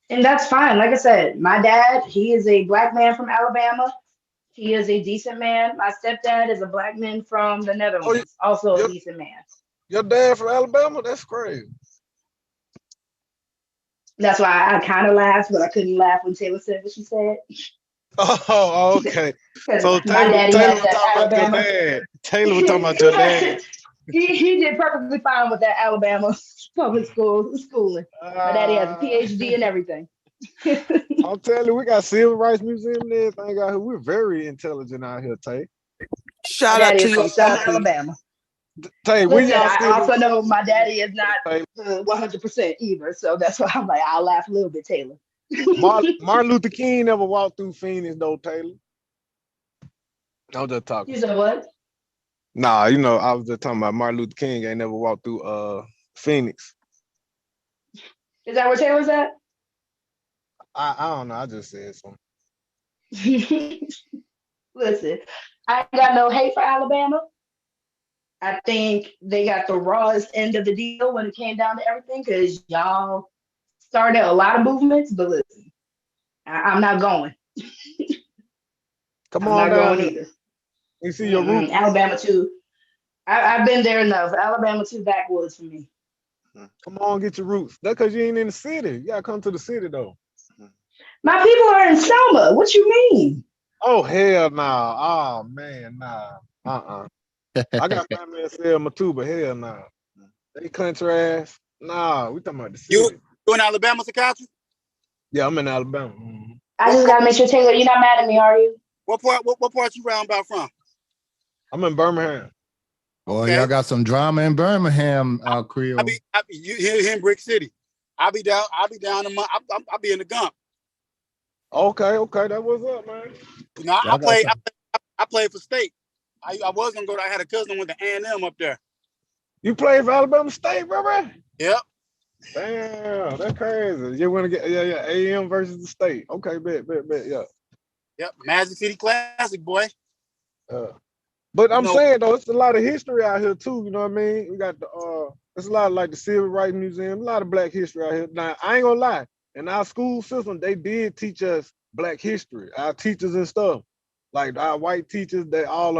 And that's fine. Like I said, my dad, he is a black man from Alabama. He is a decent man. My stepdad is a black man from the Netherlands, also a decent man. Your dad from Alabama? That's crazy. That's why I kind of laughed, but I couldn't laugh when Taylor said what she said. Oh, okay. So My daddy Taylor has was that talking about your Alabama. dad. Taylor was talking about your dad. He did perfectly fine with that Alabama public schooling. My daddy has a PhD and everything. I'm telling you, we got Civil Rights Museum and everything out here. We're very intelligent out here, Tay. Shout out to from your South daddy. Alabama. Tay, when Listen, y'all I still also know my daddy is not 100% either, so that's why I'm like, I'll laugh a little bit, Taylor. Martin Luther King never walked through Phoenix, though, Taylor. I was just talking. You said what? Nah, I was just talking about Martin Luther King ain't never walked through Phoenix. Is that where Taylor's at? I don't know. I just said something. Listen, I ain't got no hate for Alabama. I think they got the rawest end of the deal when it came down to everything, because y'all started a lot of movements, but listen, I'm not going. Come I'm on not down going here. either. You see your roots. Alabama too. I've been there enough. Alabama too backwoods for me. Come on, get your roots. That's because you ain't in the city. You gotta come to the city though. My people are in Selma. What you mean? Oh hell nah. Oh man, nah. I got family in Selma too, but hell nah. They country ass. Nah, we talking about the You city. you in Alabama, Sakatra? Yeah, I'm in Alabama. I just gotta make sure, Taylor, you're not mad at me, are you? What part you round about from? I'm in Birmingham. Boy, y'all got some drama in Birmingham, Creole. You here in Brick City. I'll be down in I'll be in the Gump. Okay, that was up, man. You know, I played for state. I was gonna go. I had a cousin with the A&M up there. You played for Alabama State, bro? Yep. Damn, that's crazy. You want to get AM versus the state. Okay, bet, yeah. Yep, Magic City Classic, boy. But I'm saying though, it's a lot of history out here too. You know what I mean? We got there's a lot of like the Civil Rights Museum, a lot of Black history out here. Now I ain't gonna lie, in our school system, they did teach us Black history. Our teachers and stuff, like our white teachers, they all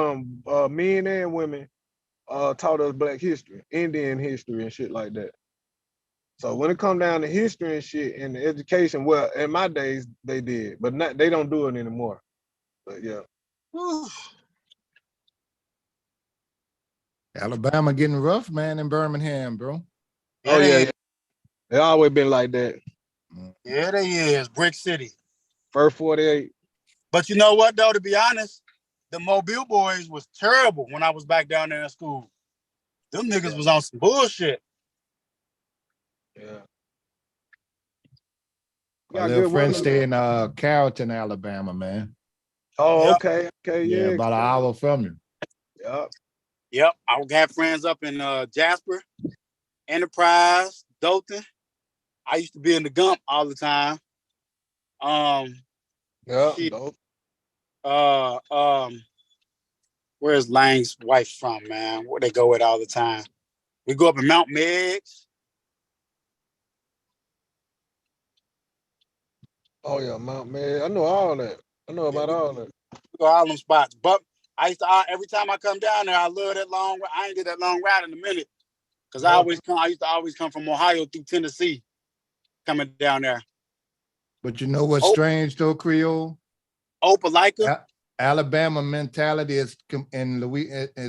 men and women taught us Black history, Indian history and shit like that. So when it come down to history and shit and the education, well, in my days they did, but they don't do it anymore. But yeah. Alabama getting rough, man, in Birmingham, bro. Oh yeah. They always been like that. Yeah, they is Brick City. First 48. But you know what though? To be honest, the Mobile boys was terrible when I was back down there in school. Them niggas was on some bullshit. Yeah. My little friend stay in Carrollton, Alabama, man. Oh, Yep. okay, yeah. About an hour from you. Yep. I have friends up in Jasper, Enterprise, Dothan. I used to be in the Gump all the time. Where's Lang's wife from, man? Where they go with all the time? We go up in Mount Meigs. Oh yeah, Mount Man. I know all that. I know about all that. We go all them spots. But I used to every time I come down there, I love that long. I ain't get that long ride in a minute, cause I used to always come from Ohio through Tennessee, coming down there. But you know what's strange though, Creole? Opelika. Alabama mentality is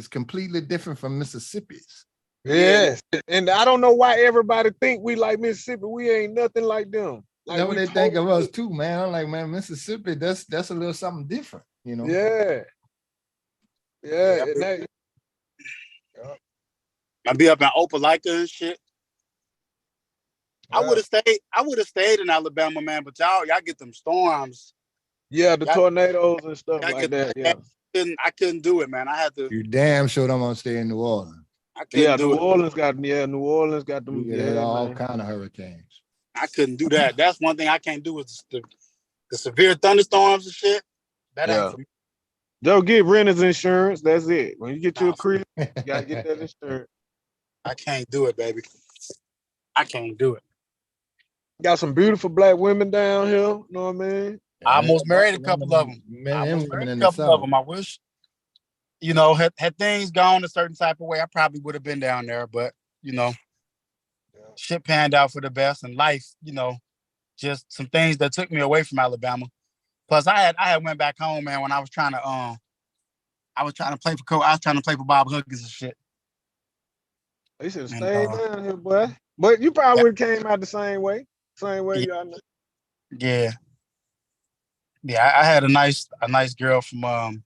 completely different from Mississippi's. Yes, and I don't know why everybody think we like Mississippi. We ain't nothing like them. Like That's what they think of us too, man. I'm like, man, Mississippi, that's a little something different, you know. Yeah. I'd be up in Opelika and shit. I would have stayed in Alabama, man, but y'all get them storms. Yeah, the tornadoes and stuff like that. Yeah. I couldn't do it, man. I had to. You damn sure don't want to stay in New Orleans. I couldn't do New it. New Orleans got them. You get all kind of hurricanes. I couldn't do that. That's one thing I can't do is the severe thunderstorms and shit. That ain't for me. They'll get renter's insurance. That's it. When you get your crib, you gotta get that insurance. I can't do it, baby. I can't do it. Got some beautiful Black women down here. You know what I mean? I almost married a couple of them. I wish, you know, had things gone a certain type of way, I probably would have been down there. But you know, shit panned out for the best, and life, you know, just some things that took me away from Alabama. Plus, I had went back home, man, when I was trying to play for Bob Huggins and shit. You should have stayed down here, boy. But you probably would have came out the same way. Y'all know. Yeah. Yeah, I had a nice girl from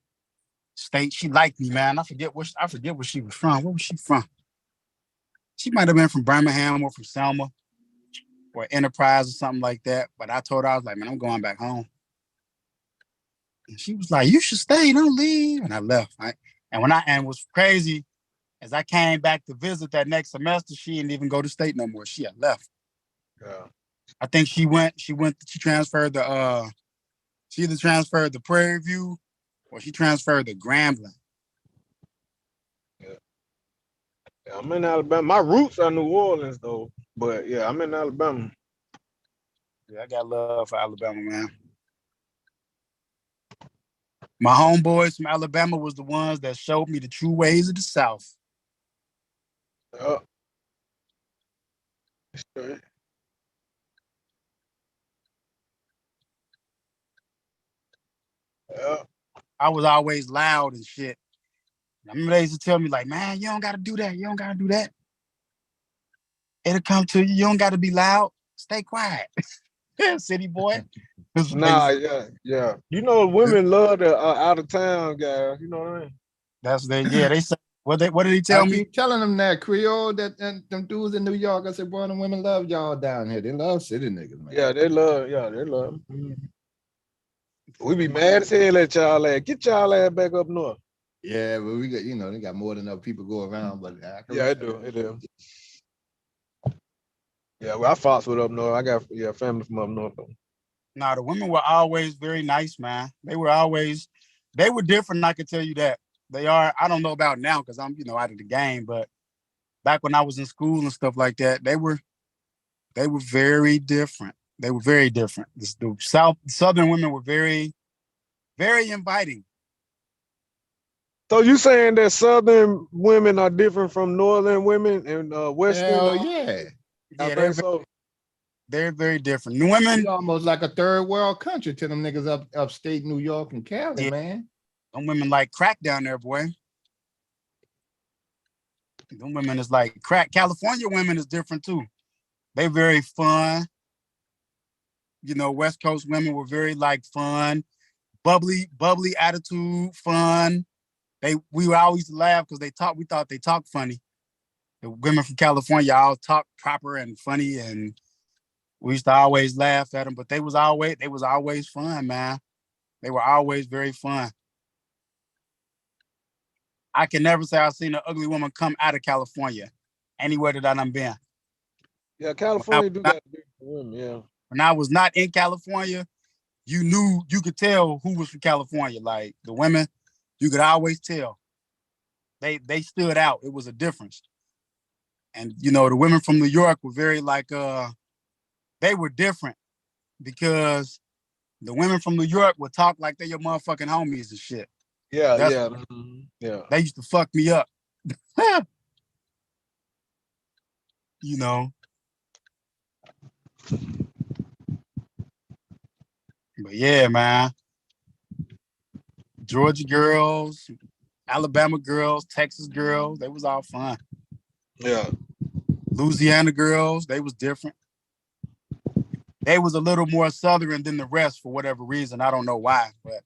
state. She liked me, man. I forget where she was from. Where was she from? She might have been from Birmingham or from Selma or Enterprise or something like that. But I told her, I was like, man, I'm going back home. And she was like, you should stay, don't leave. And I left. And what's crazy is I came back to visit that next semester, she didn't even go to state no more. She had left. Yeah. I think she transferred she either transferred to Prairie View or she transferred to Grambling. Yeah, I'm in Alabama. My roots are New Orleans though, but yeah, I'm in Alabama. Yeah, I got love for Alabama, man. My homeboys from Alabama was the ones that showed me the true ways of the South. Yeah. Straight. Yeah. I was always loud and shit. I remember they used to tell me, like, man, you don't gotta do that. You don't gotta do that. It'll come to you. You don't gotta be loud. Stay quiet. City boy. That's what they Nah, used to- yeah, yeah. You know, women love the out of town guys. You know what I mean? That's yeah, they said what did he I tell me? keep telling them that Creole, that them dudes in New York. I said, boy, the women love y'all down here. They love city niggas, man. Yeah, they love. Yeah, they love. We be mad as hell at y'all ass. Get y'all ass back up north. Yeah, but we got, they got more than enough people go around, but Yeah, it do. It do. Yeah, well, I fought with up north. I got family from up north though. Nah, the women were always very nice, man. They were different. I can tell you that. They are. I don't know about now because I'm, out of the game. But back when I was in school and stuff like that, they were very different. They were very different. The Southern women were very, very inviting. So you saying that Southern women are different from Northern women and Western? Hell yeah. I think so. They're very different. The women, we almost like a third world country to them niggas upstate New York and Cali, man. Them women like crack down there, boy. Them women is like crack. California women is different too. They very fun. West Coast women were very like fun, bubbly attitude, fun. We would always laugh because we thought they talked funny. The women from California all talk proper and funny, and we used to always laugh at them. But they was always fun, man. They were always very fun. I can never say I've seen an ugly woman come out of California anywhere that I've been. Yeah, California do got beautiful women. Yeah. When I was not in California, you could tell who was from California. Like the women, you could always tell. They stood out. It was a difference. And the women from New York were very like they were different because the women from New York would talk like they're your motherfucking homies and shit. Yeah, yeah. They used to fuck me up. But yeah, man. Georgia girls, Alabama girls, Texas girls, they was all fun. Yeah. Louisiana girls, they was different. They was a little more Southern than the rest for whatever reason. I don't know why, but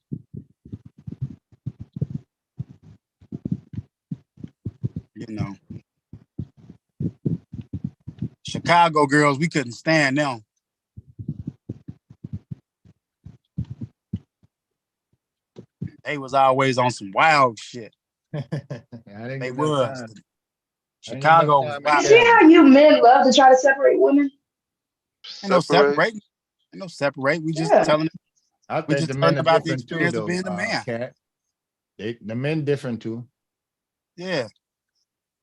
Chicago girls, we couldn't stand them. They was always on some wild shit. They was. Chicago was wild. You see how you men love to try to separate women? Ain't no separate. Ain't no separate. We just telling. I We think just the telling men are about the different too, experience though. of being a man. Cat. The men different too. Yeah.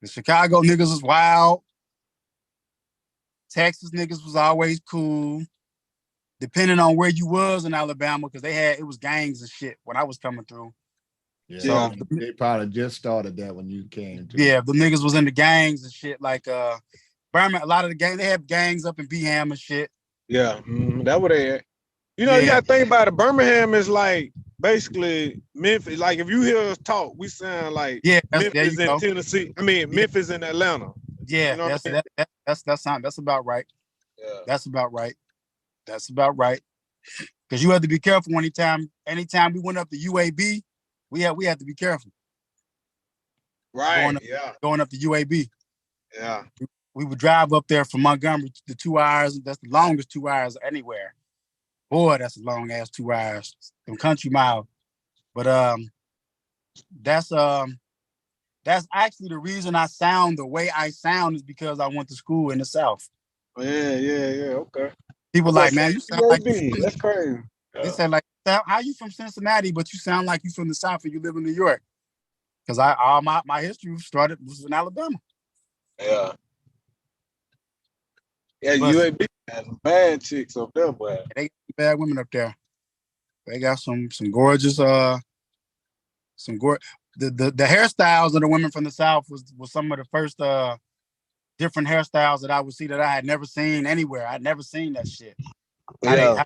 The Chicago niggas was wild. Texas niggas was always cool. Depending on where you was in Alabama, because it was gangs and shit when I was coming through. Yeah, So they probably just started that when you came to. yeah, the niggas was in the gangs and shit. Like Birmingham, a lot of the gang, they have gangs up in Beham and shit. Yeah, that what they at. You gotta think about it. Birmingham is like basically Memphis. Like if you hear us talk, we sound like Memphis in Tennessee. I mean Memphis in Atlanta. Yeah, You know what I mean? that's about right. Yeah. That's about right. That's about right. Because you have to be careful anytime we went up to UAB, we had to be careful. Right. Going up to UAB. Yeah. We would drive up there from Montgomery to 2 hours. That's the longest 2 hours anywhere. Boy, that's a long ass 2 hours. Them country miles. But that's actually the reason I sound the way I sound is because I went to school in the South. Yeah. Okay. People like, man, you sound like that's crazy. They said like, how you from Cincinnati, but you sound like you from the South and you live in New York? Because all my history was in Alabama. Yeah. Yeah, UAB has some bad chicks up there, boy. They got bad women up there. They got some gorgeous the hairstyles of the women from the South was some of the first different hairstyles that I would see that I had never seen anywhere. I'd never seen that shit. Yeah.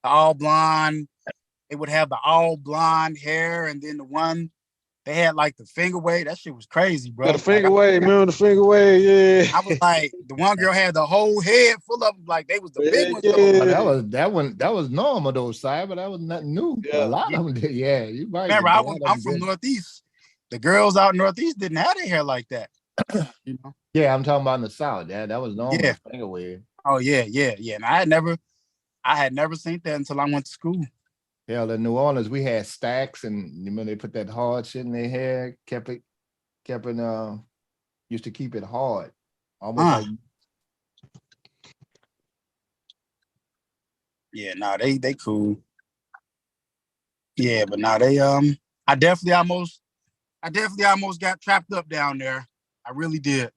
All blonde. They would have the all blonde hair, and then the one they had like the finger wave. That shit was crazy, bro. Yeah, the finger wave, remember the finger wave? Yeah. I was like, the one girl had the whole head full of them, like they was the big ones. Oh, that was normal though, side, but that was nothing new. A lot of them did. Yeah, you right. Remember, I'm from Northeast. The girls out Northeast didn't have their hair like that. You know? Yeah, I'm talking about in the South. Yeah, that was normal. Yeah. Finger wave. Oh yeah. And I had never seen that until I went to school. Hell, in New Orleans, we had stacks, and they put that hard shit in their hair, used to keep it hard. Almost like yeah, no, they cool. Yeah, but now they I definitely almost got trapped up down there. I really did.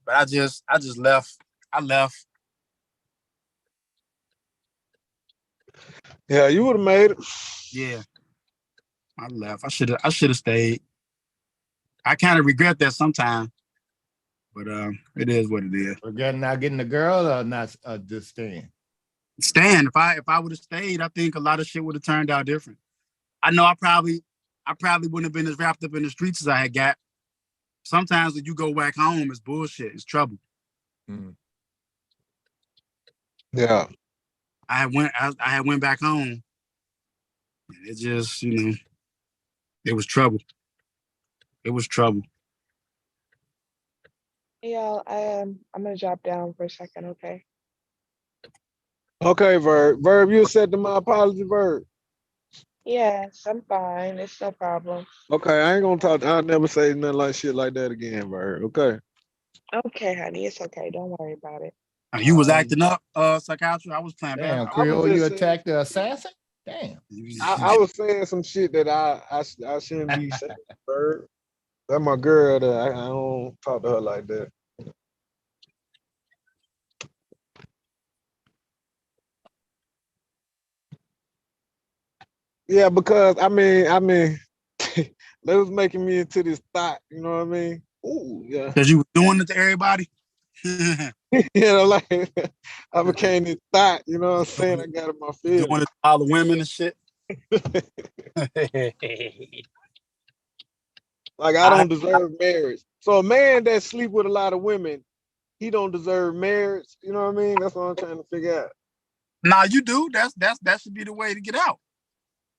But I just left. I left. Yeah, you would have made it. Yeah. I left. I should have stayed. I kind of regret that sometimes. But it is what it is. Regret not getting the girl or not just staying? Staying. If I would have stayed, I think a lot of shit would have turned out different. I know I probably wouldn't have been as wrapped up in the streets as I had got. Sometimes when you go back home, it's bullshit. It's trouble. Yeah. I had went back home. And it just, it was trouble. It was trouble. Yeah, I'm gonna drop down for a second, okay? Okay, Verb, you accepted my apology, Verb. Yes, I'm fine. It's no problem. Okay, I ain't gonna talk. I'll never say nothing like shit like that again, Verb. Okay. Okay, honey, it's okay. Don't worry about it. You was acting up, psychiatry. I was playing Damn, bad. Creole, you attacked the assassin? Damn. I was saying some shit that I shouldn't be saying, Verb. That's my girl that I don't talk to her like that. Yeah, because I mean, they was making me into this thought, you know what I mean? Ooh, yeah. Because you were doing it to everybody? Like I became this thought, you know what I'm saying? I got in my feelings. Doing it to all the women and shit. Like I don't deserve marriage. So a man that sleep with a lot of women, he don't deserve marriage. You know what I mean? That's what I'm trying to figure out. Nah, you do. That should be the way to get out.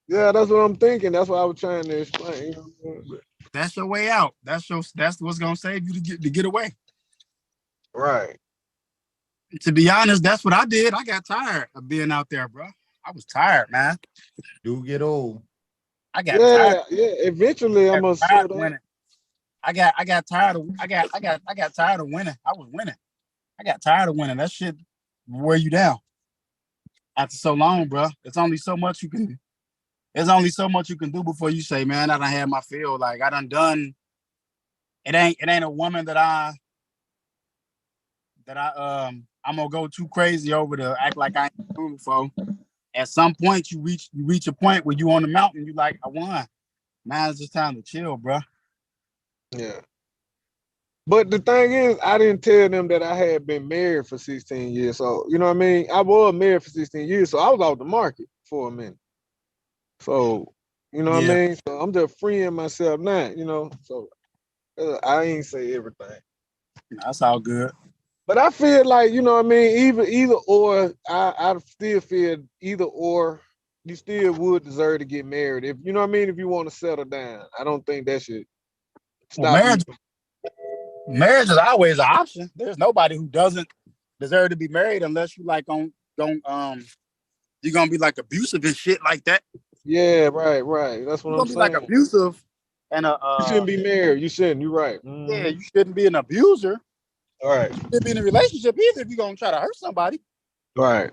Yeah, that's what I'm thinking. That's what I was trying to explain. You know what I mean? That's your way out. That's what's gonna save you to get away. Right. To be honest, that's what I did. I got tired of being out there, bro. I was tired, man. Do get old. I got tired. Yeah. Eventually, I'm gonna tired slow of down. winning. I got tired of tired of winning. I was winning. I got tired of winning. That shit wear you down. After so long, bro. There's only so much you can do before you say, man, I done had my fill. Like I done. It ain't a woman that I'm gonna go too crazy over to act like I ain't doing before. At some point, you reach a point where you on the mountain. You like, I won. Now it's just time to chill, bro. Yeah. But the thing is, I didn't tell them that I had been married for 16 years. So, you know what I mean? I was married for 16 years, so I was off the market for a minute. So, you know what I mean? So I'm just freeing myself now, you know? So I ain't say everything. That's all good. But I feel like, you know what I mean? Either or, I still feel either or, you still would deserve to get married. If you know what I mean? If you want to settle down, I don't think that should stop you. Marriage is always an option. There's nobody who doesn't deserve to be married unless you like you're gonna be like abusive and shit like that. Yeah, right. That's what You're I'm gonna be saying. like abusive and you shouldn't be married. You shouldn't. You're right. Yeah, you shouldn't be an abuser. All right. You shouldn't be in a relationship either if you're gonna try to hurt somebody. Right.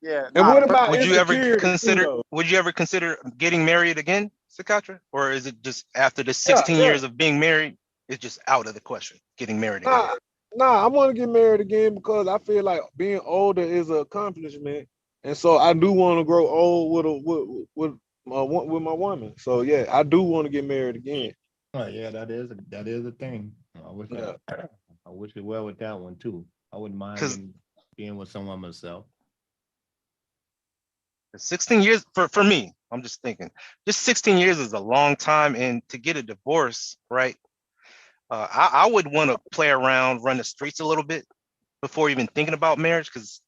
Yeah. And what about would you ever insecurity, consider getting married again, Sakatra? Or is it just after the 16 years of being married, it's just out of the question, getting married again? Nah, I want to get married again because I feel like being older is an accomplishment, and so I do want to grow old with my woman. So yeah, I do want to get married again. Oh yeah, that is a thing. I wish I wish it well with that one too. I wouldn't mind being with someone myself. 16 years for me, I'm just thinking, just 16 years is a long time, and to get a divorce, right? I would want to play around, run the streets a little bit before even thinking about marriage, because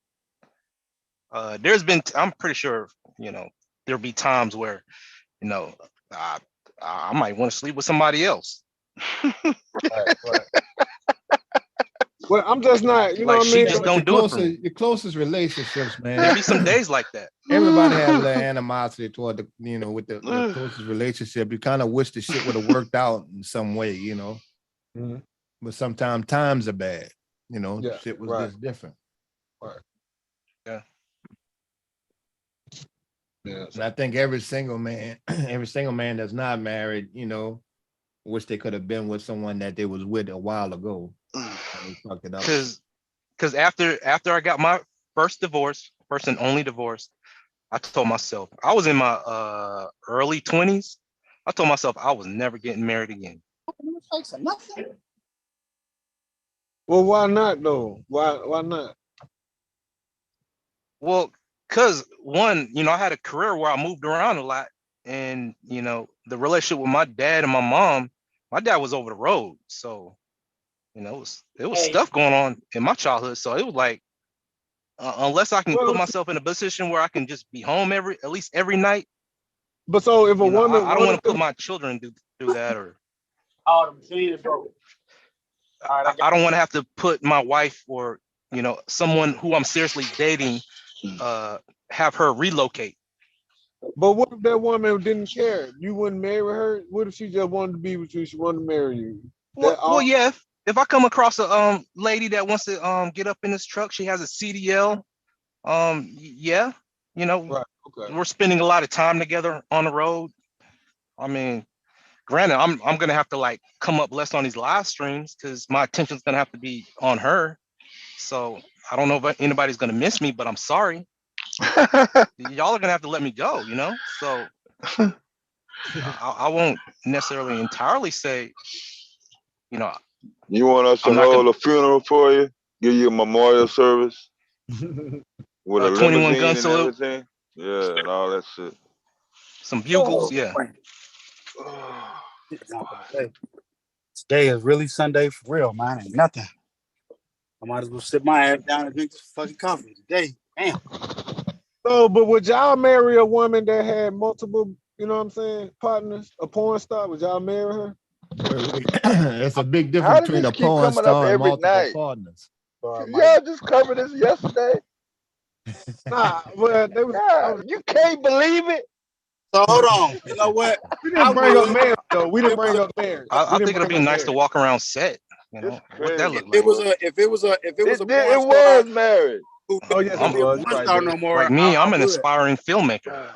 there's been, I'm pretty sure, there'll be times where, I might want to sleep with somebody else. Well, I'm just not, you know what I mean? Just don't do it for me. Your closest relationships, man. There'll be some days like that. Everybody has a little animosity toward with the closest relationship. You kind of wish the shit would have worked out in some way, Mm-hmm. But sometimes times are bad, Yeah, shit was just different. Right. Yeah. Yeah. And I think every single man that's not married, wish they could have been with someone that they was with a while ago. Because after I got my first and only divorce, I told myself, I was in my early 20s. I told myself I was never getting married again. Well, why not though? Why not? Well, because one, I had a career where I moved around a lot, and the relationship with my dad and my mom, my dad was over the road, so it was stuff going on in my childhood. So it was like, unless I can put myself in a position where I can just be home at least every night. But so if a woman, I don't want to put my children do that, or I don't want to have to put my wife or someone who I'm seriously dating, have her relocate. But what if that woman didn't care? You wouldn't marry her? What if she just wanted to be with you? She wanted to marry you? Well, yeah. If I come across a lady that wants to get up in this truck, she has a CDL. Yeah, Right. Okay. We're spending a lot of time together on the road. I mean, granted, I'm gonna have to come up less on these live streams because my attention's gonna have to be on her. So I don't know if anybody's gonna miss me, but I'm sorry. Y'all are gonna have to let me go, So I won't necessarily entirely say, You want us to hold a funeral for you? Give you a memorial service with a 21 limousine gun and salute. everything? Yeah, and all that shit. Some bugles, yeah. Today is really Sunday for real, man. Ain't nothing. I might as well sit my ass down and drink this fucking coffee today. Damn. So, but would y'all marry a woman that had multiple, partners, a porn star? Would y'all marry her? It's a big How difference did between this a keep porn coming up star and every multiple night? partners. Y'all just covered this yesterday. Nah, well, God, you can't believe it. So hold on. You know what? We didn't bring up marriage though. We didn't bring up marriage. I think it'll be nice to walk around set. What that look like? If it was a porn It star was married. who Oh yes, couldn't it be a was. porn star no more, Like me, I'm I an would. aspiring filmmaker.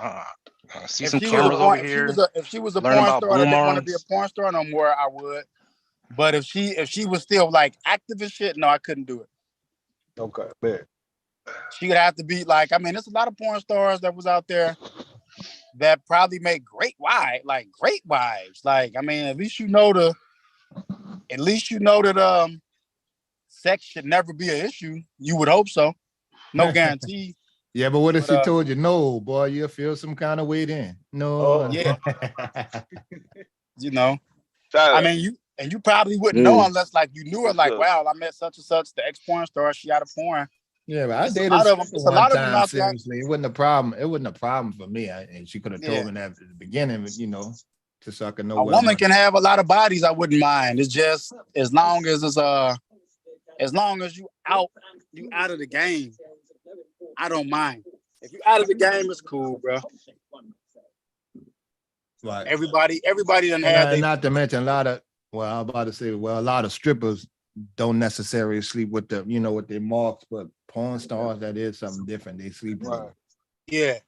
I see some If she was a cameras porn, over here. if she was a learn porn about star that boom didn't want to be a arms. porn star no more, I would. But if she was still active and shit, no, I couldn't do it. Okay, bet. She would have to be there's a lot of porn stars that was out there that probably make great wives. At least you know that sex should never be an issue. You would hope so. No guarantee. Yeah, but what if she told you no, boy? You'll feel some kind of way then. No. Yeah. You probably wouldn't know unless you knew her. Wow, I met such and such, the ex porn star. She out of porn. Yeah, but I It's dated a lot of them. It's a one lot of them time out there. seriously. It wasn't a problem. It wasn't a problem for me. And she could have told me that at the beginning, just so I could know. A woman can have a lot of bodies. I wouldn't mind. It's just as long as you out of the game, I don't mind. If you out of the game, it's cool, bro. Right. Everybody done have. Not to mention a lot of strippers don't necessarily sleep with with their marks, but porn stars, that is something different. They sleep with them. Yeah.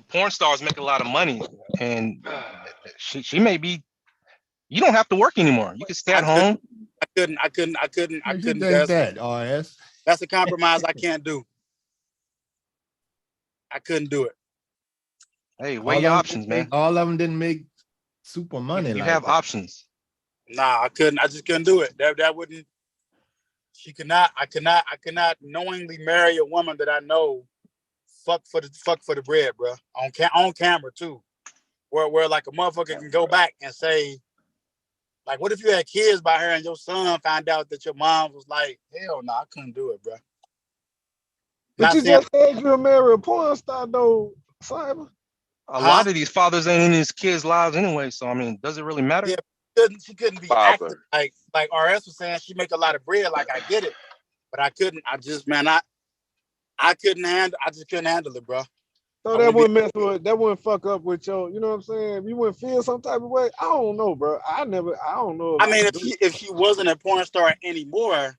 Porn stars make a lot of money, and she may be. You don't have to work anymore. You can stay at home. I couldn't. You think that, RS? That's a compromise I can't do. I couldn't do it. Hey, weigh your options, man. All of them didn't make super money. You like have that. options. Nah, I couldn't. I just couldn't do it. That wouldn't. She could not. I could not knowingly marry a woman that I know fuck for the bread, bro. On camera too, where like a motherfucker can go back and say, like, what if you had kids by her and your son found out that your mom was like, hell no, I couldn't do it, bro. But you just said you'll marry a porn star though, Simon. A lot of these fathers ain't in these kids' lives anyway, so I mean, does it really matter? Yeah, she couldn't be active like RS was saying. She make a lot of bread, like I get it, but I couldn't. I just, man, I couldn't handle. I just couldn't handle it, bro. So that wouldn't mess with. That wouldn't fuck up with your. You know what I'm saying? You wouldn't feel some type of way. I don't know, bro. I don't know. I mean, if she wasn't a porn star anymore,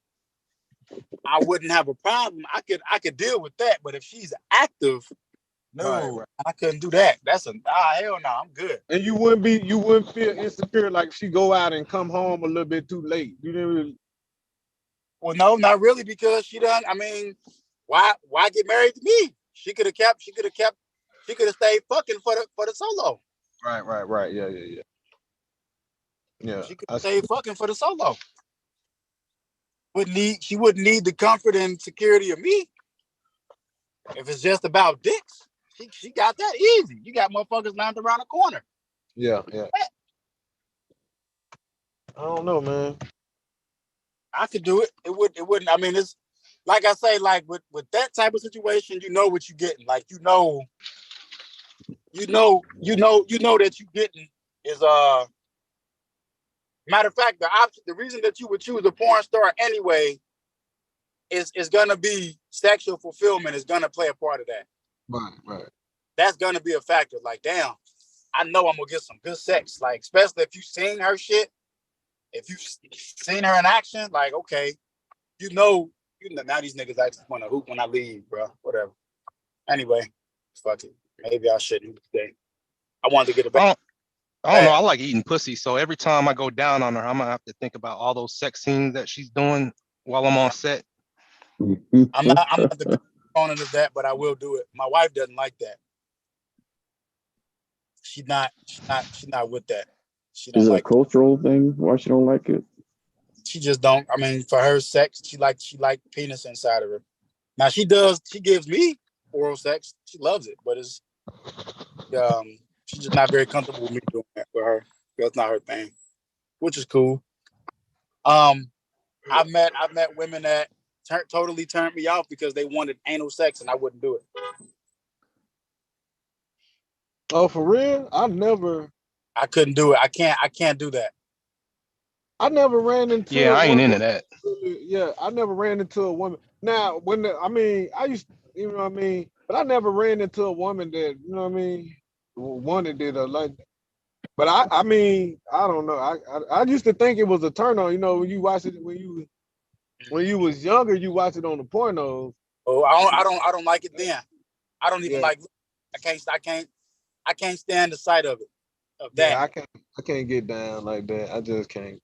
I wouldn't have a problem. I could deal with that. But if she's active, no, Right. I couldn't do that. That's hell no. I'm good. And you wouldn't feel insecure like if she go out and come home a little bit too late. You didn't really. Well, no, not really, because she done. I mean, why get married to me? She could have stayed fucking for the solo. Right. Yeah. She could stay fucking for the solo. She wouldn't need the comfort and security of me. If it's just about dicks, she got that easy. You got motherfuckers lined around the corner. Yeah. I don't know, man. I could do it. It wouldn't. I mean, it's like I say, like with that type of situation, you know what you're getting. Like you know that you're getting is matter of fact, the reason that you would choose a porn star anyway is gonna be sexual fulfillment is gonna play a part of that. Right. That's gonna be a factor. Like, damn, I know I'm gonna get some good sex. Like, especially if you've seen her shit, if you've seen her in action, like, okay, you know now these niggas actually want to hoop when I leave, bro. Whatever. Anyway, fuck it. Maybe I shouldn't today. I wanted to get it back. I don't know. I like eating pussy, so every time I go down on her, I'm gonna have to think about all those sex scenes that she's doing while I'm on set. I'm not the big proponent of that, but I will do it. My wife doesn't like that. She's not with that. She don't Is it like a cultural thing? Why she don't like it? She just don't. I mean, for her sex, she like penis inside of her. Now she gives me oral sex. She loves it, but it's she's just not very comfortable with me doing that for her. That's not her thing, which is cool. I've met women that totally turned me off because they wanted anal sex and I wouldn't do it. Oh, for real? I couldn't do it. I can't do that. I never ran into. Yeah, I ain't into that. Yeah, I never ran into a woman. Now, I used, you know what I mean, but I never ran into a woman that, you know what I mean, wanted it or like. But I mean, I don't know. I used to think it was a turn on. You know, when you watch it when you was younger, you watch it on the pornos. Oh, I don't like it then. I don't even like. I can't stand the sight of it. Of that. Yeah, I can't get down like that. I just can't.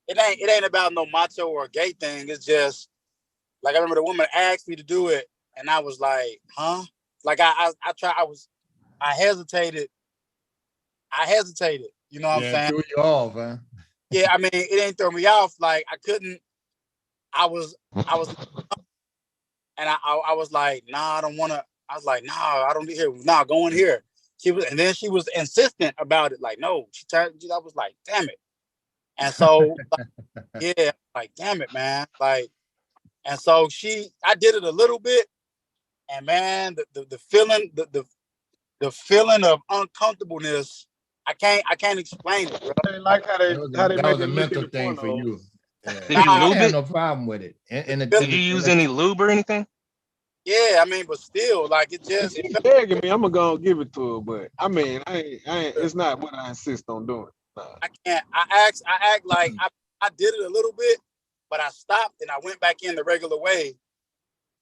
It ain't about no macho or gay thing. It's just like I remember the woman asked me to do it, and I was like, huh? Like I hesitated. You know what I'm saying? Threw you off, huh? Yeah, I mean, it ain't throw me off. Like I couldn't. I was, and I was like, nah, I don't want to. I was like, nah, I don't need here. Nah, go in here. She was insistent about it. Like, no, she turned. I was like, damn it. And so, yeah, like, damn it, man. Like, and so I did it a little bit, and man, the feeling, the feeling of uncomfortableness, I can't explain it, bro. I like how they That make was a it look mental in the thing for porno. you. Did you I lube had it? no problem with it. Did you use any lube or anything? Yeah, I mean, but still, like it just. She's begging me. I'm gonna go give it to her, but I mean, I ain't. It's not what I insist on doing. Nah. I can't. I act like I did it a little bit, but I stopped and I went back in the regular way.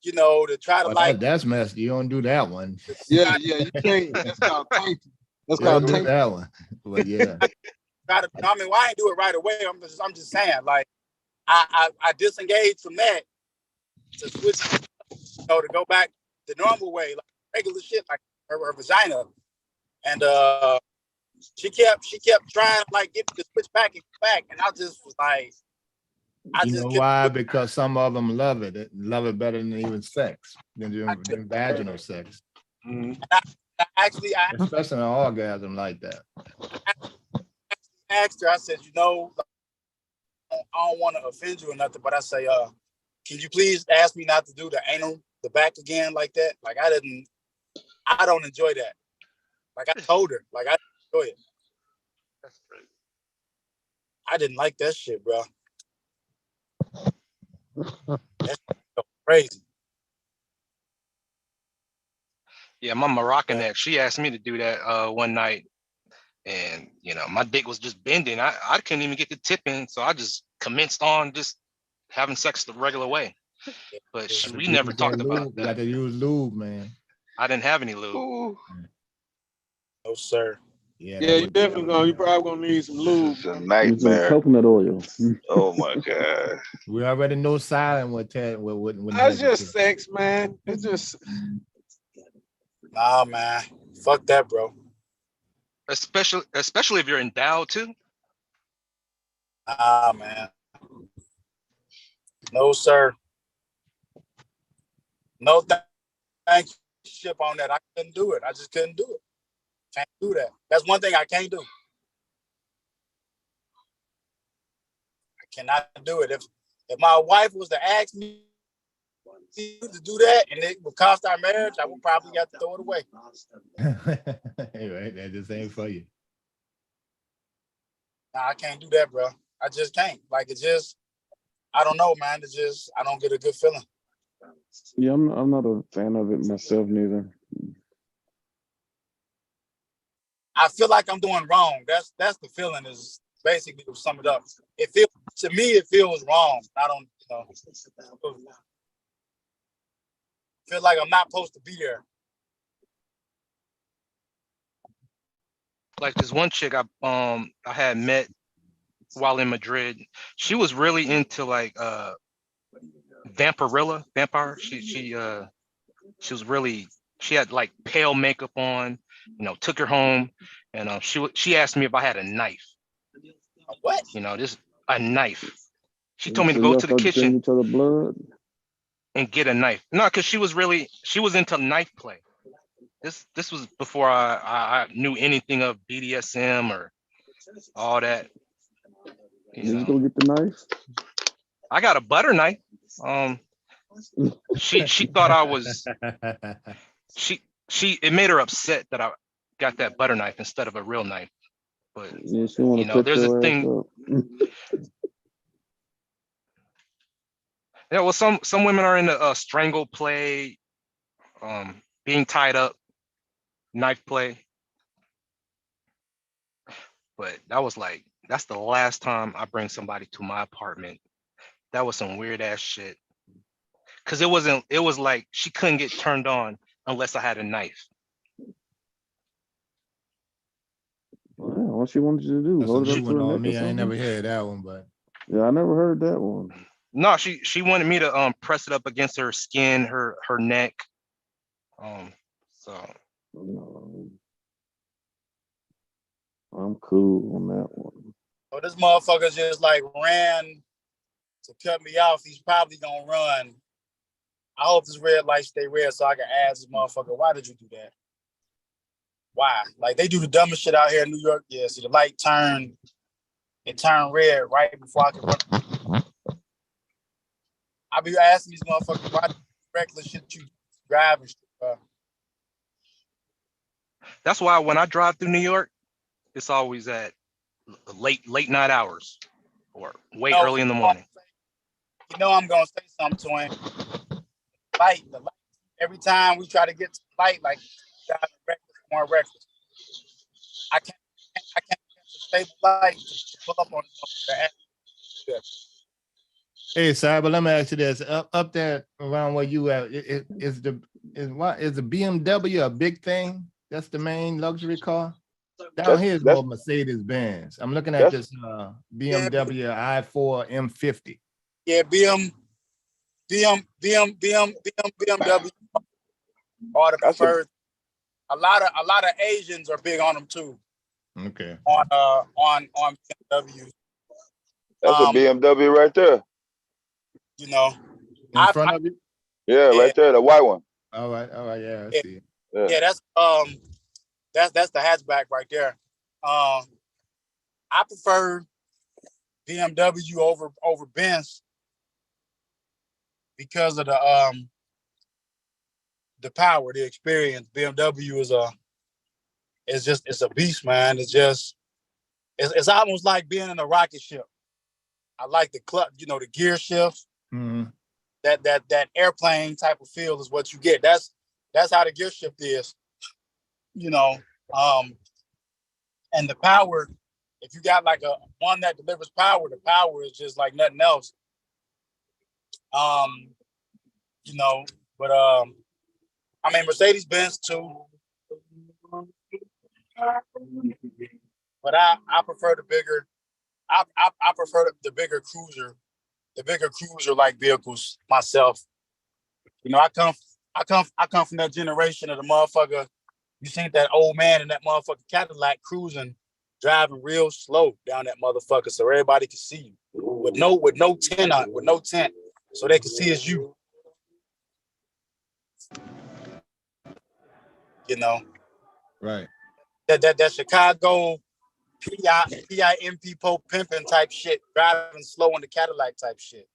You know, to try to like. That's messed. You don't do that one. Yeah, you can't. That's called tainted. That's You don't called do that one. But yeah. I mean, why I ain't do it right away? I'm just saying, like, I disengaged from that to switch, to go back the normal way, like regular shit, like her vagina. And she kept trying to like get me to switch back, and I just was like, you know why? Because some of them love it better than even sex, than vaginal sex. Mm-hmm. I especially an orgasm like that. I asked her, I said, I don't want to offend you or nothing, but I say, can you please ask me not to do the back again like that? Like I don't enjoy that. Like I told her, like I enjoy it. That's great. I didn't like that shit, bro. That's crazy. Yeah, my Moroccan ex, she asked me to do that one night, and my dick was just bending. I couldn't even get the tip in, so I just commenced on just having sex the regular way. But we never talked about that. You got to use lube, man. I didn't have any lube. Ooh. No, sir. Yeah, you definitely you probably gonna need some lube. It's a nightmare. Coconut oil. Oh my God. We already know silent with that. That's just sex, man. It's just. Nah, man. Fuck that, bro. Especially if you're endowed too. Nah, man. No, sir. No, thank you. Ship on that. I couldn't do it. I just couldn't do it. Can't do that. That's one thing I can't do. I cannot do it. If my wife was to ask me to do that and it would cost our marriage, I would probably have to throw it away. Right, that just ain't for you. Nah, I can't do that, bro. I just can't. Like it just, I don't know, man. It's just, I don't get a good feeling. Yeah, I'm not a fan of it myself neither. I feel like I'm doing wrong. That's the feeling, is basically to sum it up. To me, it feels wrong. I don't, feel like I'm not supposed to be there. Like this one chick I had met while in Madrid. She was really into like vampire. She was really, she had like pale makeup on, took her home, and she asked me if I had a knife. What? Just a knife. She told me to go to the kitchen and get a knife. No, because she was into knife play. This was before I knew anything of BDSM or all that. Did you go get the knife? I got a butter knife. She thought I was it made her upset that I got that butter knife instead of a real knife. But yeah, she there's a thing. Yeah, well, some women are into strangle play, being tied up, knife play. But that's the last time I bring somebody to my apartment. That was some weird ass shit. Cause it was like she couldn't get turned on unless I had a knife. Well, what she wanted you to do? Hold it up to her neck. I ain't never heard that one, but yeah, I never heard that one. No, she wanted me to press it up against her skin, her neck. So I'm cool on that one. So this motherfucker just like ran to cut me off. He's probably gonna run. I hope this red light stay red so I can ask this motherfucker, why did you do that? Why? Like they do the dumbest shit out here in New York. Yeah, see the light turned red right before I could run. I be asking these motherfuckers why reckless shit you driving. That's why when I drive through New York, it's always at late night hours or way early in the morning. I'm gonna say something to him. The light. Every time we try to get to the light, like more reckless. I can't get a stable light to pull up on the. Hey, sorry, but let me ask you this: up there around where you at, is the BMW a big thing? That's the main luxury car. Down here is more Mercedes Benz. I'm looking at this BMW i4 M50. Yeah, BMW are the preferred. A lot of Asians are big on them too. Okay. On BMW. That's a BMW right there. You know. In front of you? Yeah, right there, the white one. All right, yeah, I see. Yeah, that's the hatchback right there. I prefer BMW over Benz because of the power, the experience. BMW it's a beast, man. It's almost like being in a rocket ship. I like the clutch, the gear shifts. Mm-hmm. That airplane type of feel is what you get. That's how the gear shift is. And the power, if you got like a one that delivers power, the power is just like nothing else. But I mean Mercedes-Benz too. But I prefer the bigger. I prefer the bigger cruiser like vehicles myself. I come from that generation of the motherfucker. You seen that old man in that motherfucking Cadillac cruising, driving real slow down that motherfucker so everybody can see you. With no tent on, so they can see it's you. Right. That Chicago PIMP po pimping type shit, driving slow in the Cadillac type shit.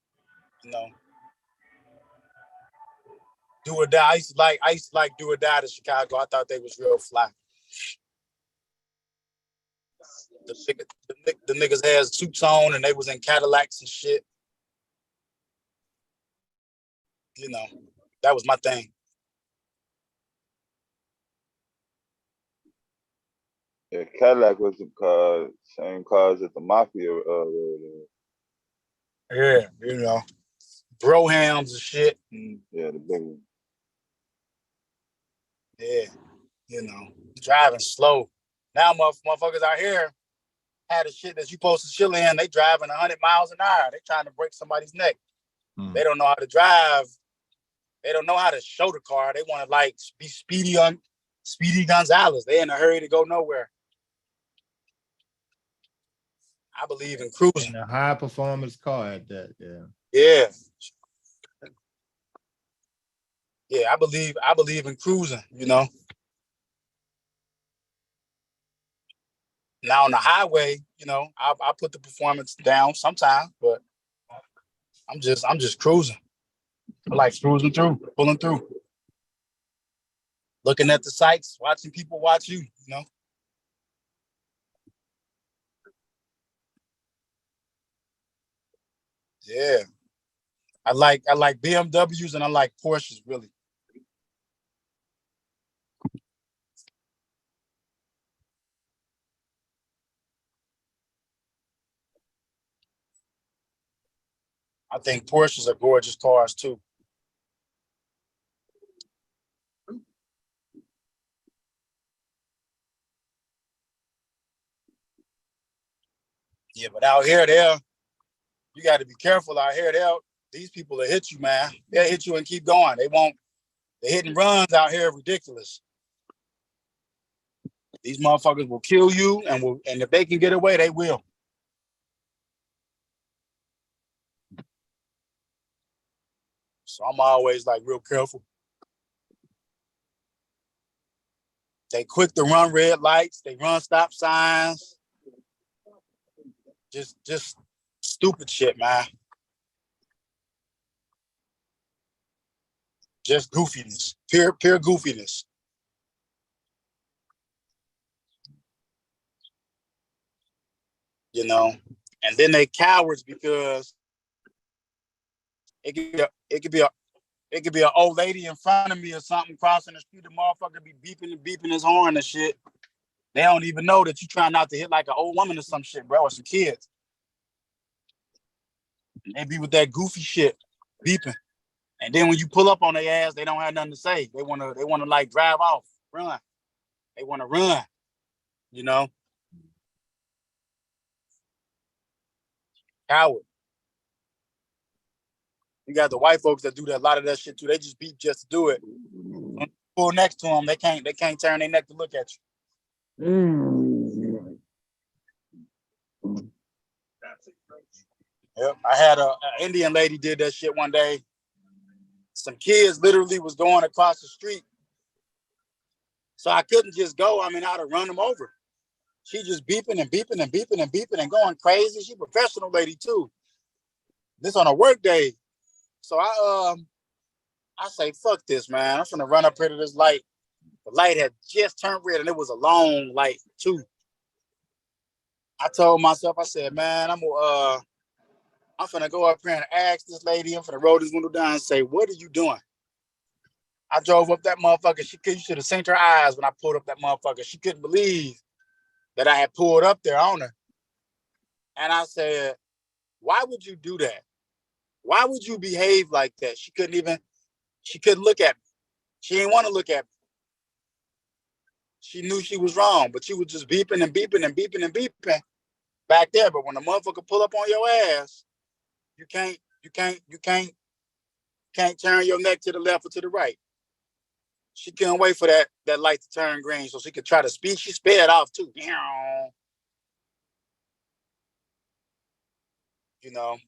Do or die. I used to like Do or Die to Chicago. I thought they was real fly. The niggas had suits on and they was in Cadillacs and shit. That was my thing. Yeah, Cadillac was the same cars that the Mafia Yeah, Brohams and shit. Yeah, the big one. Yeah, driving slow. Now motherfuckers out here had the shit that you supposed to chill in. They driving 100 miles an hour. They trying to break somebody's neck. They don't know how to drive. They don't know how to show the car. They want to like be Speedy Gonzalez. They in a hurry to go nowhere. I believe in cruising. A high performance car at that, yeah. Yeah. Yeah, I believe in cruising, Now on the highway, I put the performance down sometimes, but I'm just cruising. I like cruising through, pulling through. Looking at the sights, watching people watch you, Yeah. I like BMWs and I like Porsches, really. I think Porsches are gorgeous cars too. Yeah, but out here, you got to be careful out here. These people will hit you, man. They'll hit you and keep going. The hit and runs out here are ridiculous. These motherfuckers will kill you, and if they can get away, they will. So I'm always like real careful. They quick to run red lights. They run stop signs. Just stupid shit, man. Just goofiness, pure goofiness. And then they cowards because it could be an old lady in front of me or something crossing the street. The motherfucker be beeping his horn and shit. They don't even know that you trying not to hit like an old woman or some shit, bro, or some kids. And they be with that goofy shit, beeping. And then when you pull up on their ass, they don't have nothing to say. They wanna like drive off, run. They wanna run, Coward. You got the white folks that do that, a lot of that shit too. They just beep just to do it. When you pull next to them, they can't turn their neck to look at you. Yep. I had an Indian lady did that shit one day. Some kids literally was going across the street. So I couldn't just go. I mean, I'd have run them over. She just beeping and beeping and beeping and beeping and going crazy. She a professional lady too. This on a work day. So I say, fuck this, man. I'm gonna run up here to this light. The light had just turned red and it was a long light too. I told myself, I said, man, I'm gonna go up here and ask this lady, I'm gonna roll this window down and say, what are you doing? I drove up that motherfucker. You should have seen her eyes when I pulled up that motherfucker. She couldn't believe that I had pulled up there on her. And I said, why would you do that? Why would you behave like that? She couldn't look at me. She didn't want to look at me. She knew she was wrong, but she was just beeping and beeping and beeping and beeping back there. But when the motherfucker pull up on your ass, you can't turn your neck to the left or to the right. She couldn't wait for that light to turn green so she could try to speed. She sped off too. You know,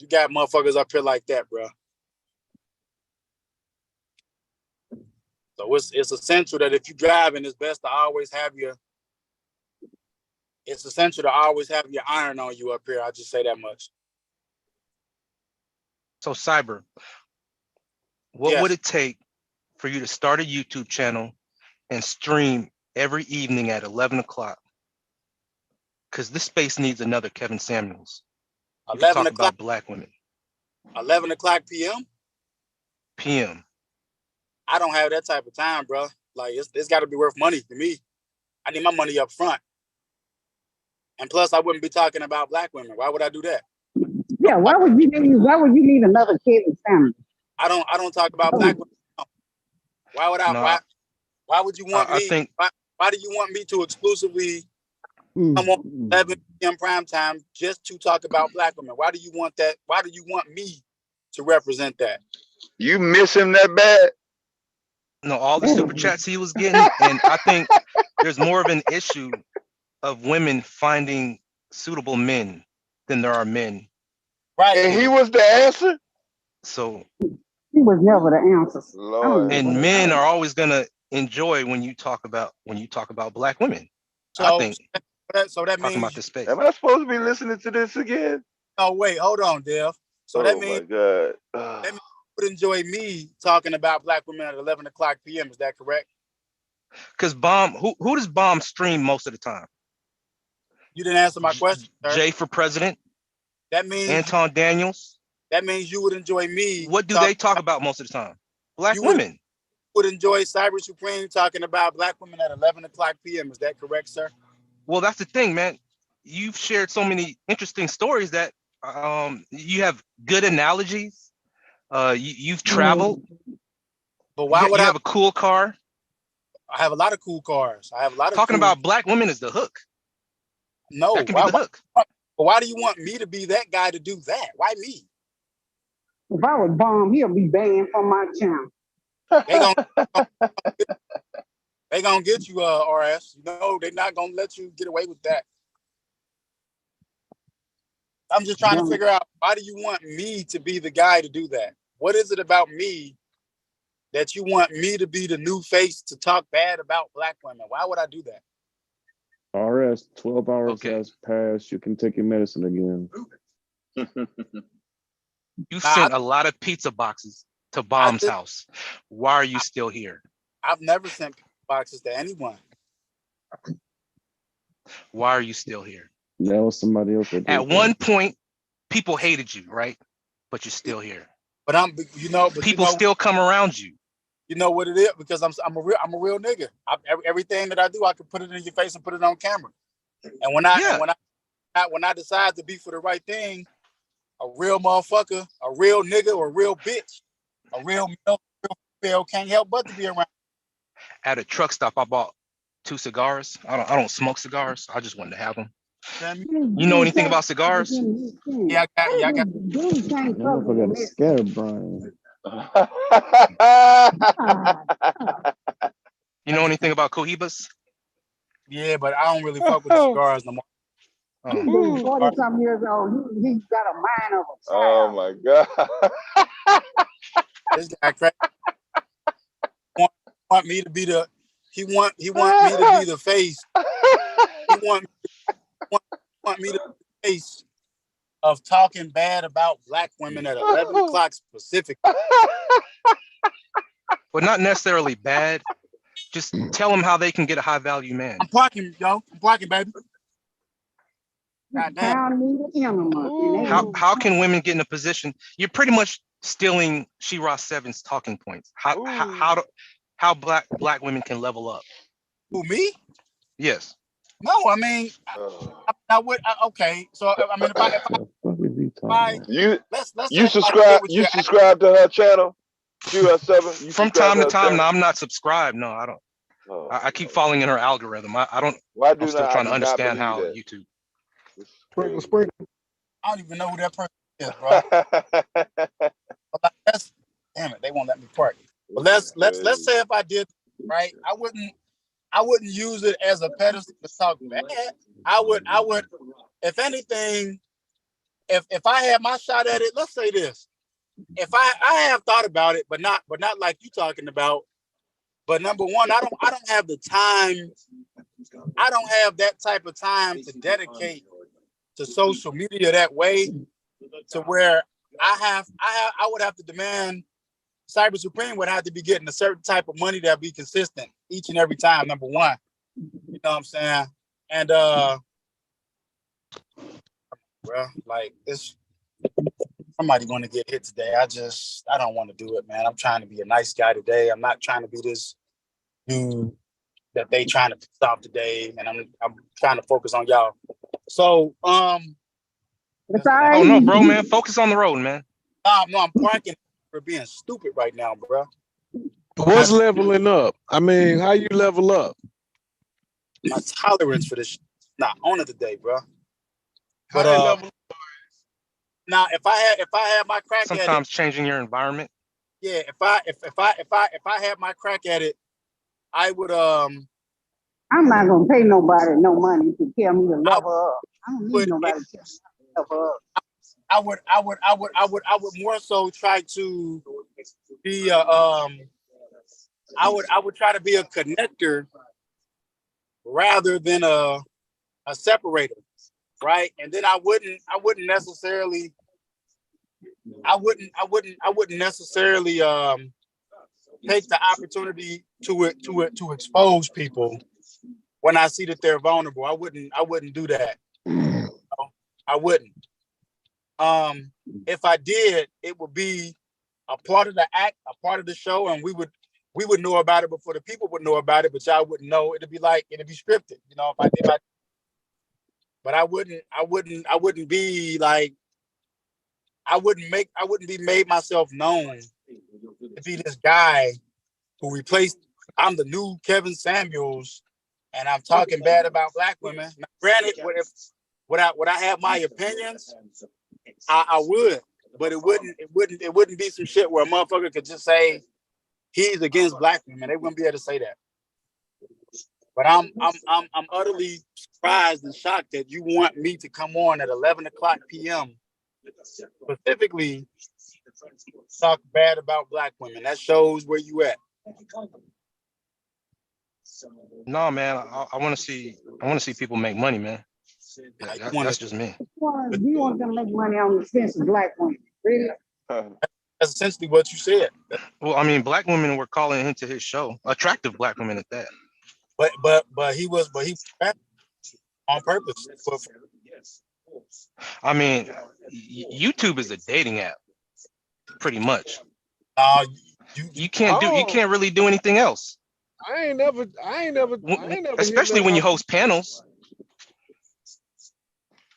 you got motherfuckers up here like that, bro. So it's essential that if you're driving, it's best to always have it's essential to always have your iron on you up here. I'll just say that much. So Cyber, what would it take for you to start a YouTube channel and stream every evening at 11 o'clock? Because this space needs another Kevin Samuels. 11 o'clock about Black women. 11 o'clock p.m. PM. I don't have that type of time, bro. Like it's got to be worth money to me. I need my money up front. And plus, I wouldn't be talking about Black women. Why would I do that? Yeah, why would you need another Kevin Samuels? I don't talk about Black women. Why would I? No, why would you want me? Why do you want me to exclusively come on 11 p.m. prime time just to talk about Black women? Why do you want that? Why do you want me to represent that? You miss him that bad? No, all the super chats he was getting, and I think there's more of an issue of women finding suitable men than there are men. Right, and he was the answer. So he was never the answer. Lord. And men are always gonna enjoy when you talk about Black women. So, I think. So that means about the space. Am I supposed to be listening to this again? Oh wait, hold on, Dev. So that means that means you would enjoy me talking about Black women at 11 o'clock p.m. Is that correct? Because Bomb, who does Bomb stream most of the time? You didn't answer my question, sir. Jay for president. That means Anton Daniels. That means you would enjoy me. What do they talk about most of the time? Black women. Would enjoy Cyber Supreme talking about Black women at 11 o'clock p.m. Is that correct, sir? Well, that's the thing, man. You've shared so many interesting stories that you have good analogies. You've traveled. But why would you have a cool car? I have a lot of cool cars. I have a lot of talking about Black women is the hook. No, that can be the hook. Why do you want me to be that guy to do that? Why me? If I was Bomb, he'll be banned from my channel. They gonna get you, RS. You know, they're not gonna let you get away with that. I'm just trying to figure out, why do you want me to be the guy to do that? What is it about me that you want me to be the new face to talk bad about Black women? Why would I do that? RS, 12 hours has passed. You can take your medicine again. You sent a lot of pizza boxes to Bomb's house. Why are you still here? I've never sent pizza boxes to anyone. Why are you still here? That was somebody else. At one point, people hated you, right? But you're still here. But people still come around you. You know what it is? Because I'm a real nigga. Everything that I do, I can put it in your face and put it on camera. And when I decide to be for the right thing, a real motherfucker, a real nigga, or a real bitch, a real male, real female can't help but to be around. At a truck stop, I bought 2 cigars. I don't smoke cigars. I just wanted to have them. You know anything about cigars? Yeah, I got. That motherfucker got a scared Brian. You know anything about cohibas? Yeah, but I don't really fuck with the cigars no more. This dude, 40-something years old, he got a mind of a Oh child. my God. This guy crazy. Want me to be the he want me to be the face. He want me to be the face of talking bad about black women at 11 o'clock specific. But not necessarily bad. Just tell them how they can get a high value man. I'm blocking, yo. I'm blocking, baby. God damn. How can women get in a position? You're pretty much stealing She-Ra 7's talking points. How black women can level up? Who, me? Yes. No, I mean, I would. Okay, so I mean, you subscribe to her channel, She-Ra 7. From time to time, no, I'm not subscribed. No, I don't. I keep following in her algorithm. I don't. I'm still trying to understand how YouTube. I don't even know who that person is, bro. Damn it, they won't let me park. But let's say if I did, right, I wouldn't use it as a pedestal to talk bad. I would, if anything, if I had my shot at it, let's say this. If I have thought about it, but not like you talking about. But number one, I don't have the time. I don't have that type of time to dedicate to social media that way, to where I would have to demand Cyber Supreme would have to be getting a certain type of money that be consistent each and every time. Number one, you know what I'm saying? And bro, like this, somebody going to get hit today. I don't want to do it, man. I'm trying to be a nice guy today. I'm not trying to be this dude that they trying to piss off today, and I'm trying to focus on y'all. So, Oh no, bro, man, focus on the road, man. No, I'm parking for being stupid right now, bro. What's leveling up? I mean, how you level up? My tolerance for this shit is not on it today, bro. But now if I had my crack at it, sometimes changing your environment. Yeah, if I had my crack at it, I would I'm not gonna pay nobody no money to tell me to level up. I don't need nobody to tell me to level up. I would more so try to be I would try to be a connector rather than a separator, right? And then I wouldn't necessarily take the opportunity to expose people when I see that they're vulnerable. I wouldn't do that. I wouldn't. If I did, it would be a part of the act, a part of the show, and we would know about it before the people would know about it, but y'all wouldn't know. It'd be scripted, you know, if I did. But I wouldn't be like, I wouldn't be made myself known to be this guy who replaced. I'm the new Kevin Samuels, and I'm talking bad about black women. Now, granted, would I have my opinions? I would, but it wouldn't be some shit where a motherfucker could just say he's against black women. They wouldn't be able to say that. But I'm utterly surprised and shocked that you want me to come on at 11 o'clock p.m. specifically talk bad about black women. That shows where you at. No, man, I want to see people make money, man. That's just me. You want them to make money on the expense of black women, really? That's essentially what you said. Well, I mean, black women were calling into his show, attractive black women at that. But he was on purpose. I mean, YouTube is a dating app, pretty much. You can't really do anything else. I ain't never. Especially when you host panels.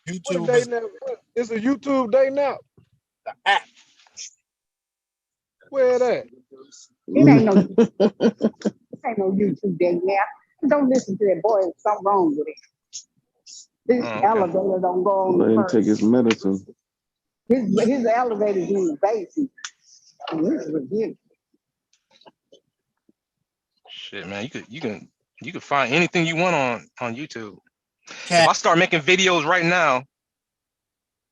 YouTube it's a YouTube dating app. The app. Where that? It ain't no YouTube dating app. Don't listen to that boy. There's something wrong with it. His okay. elevator don't go on Let the him first. take his medicine. His elevator is basic. This is ridiculous. Shit, man, you could find anything you want on YouTube. If I start making videos right now,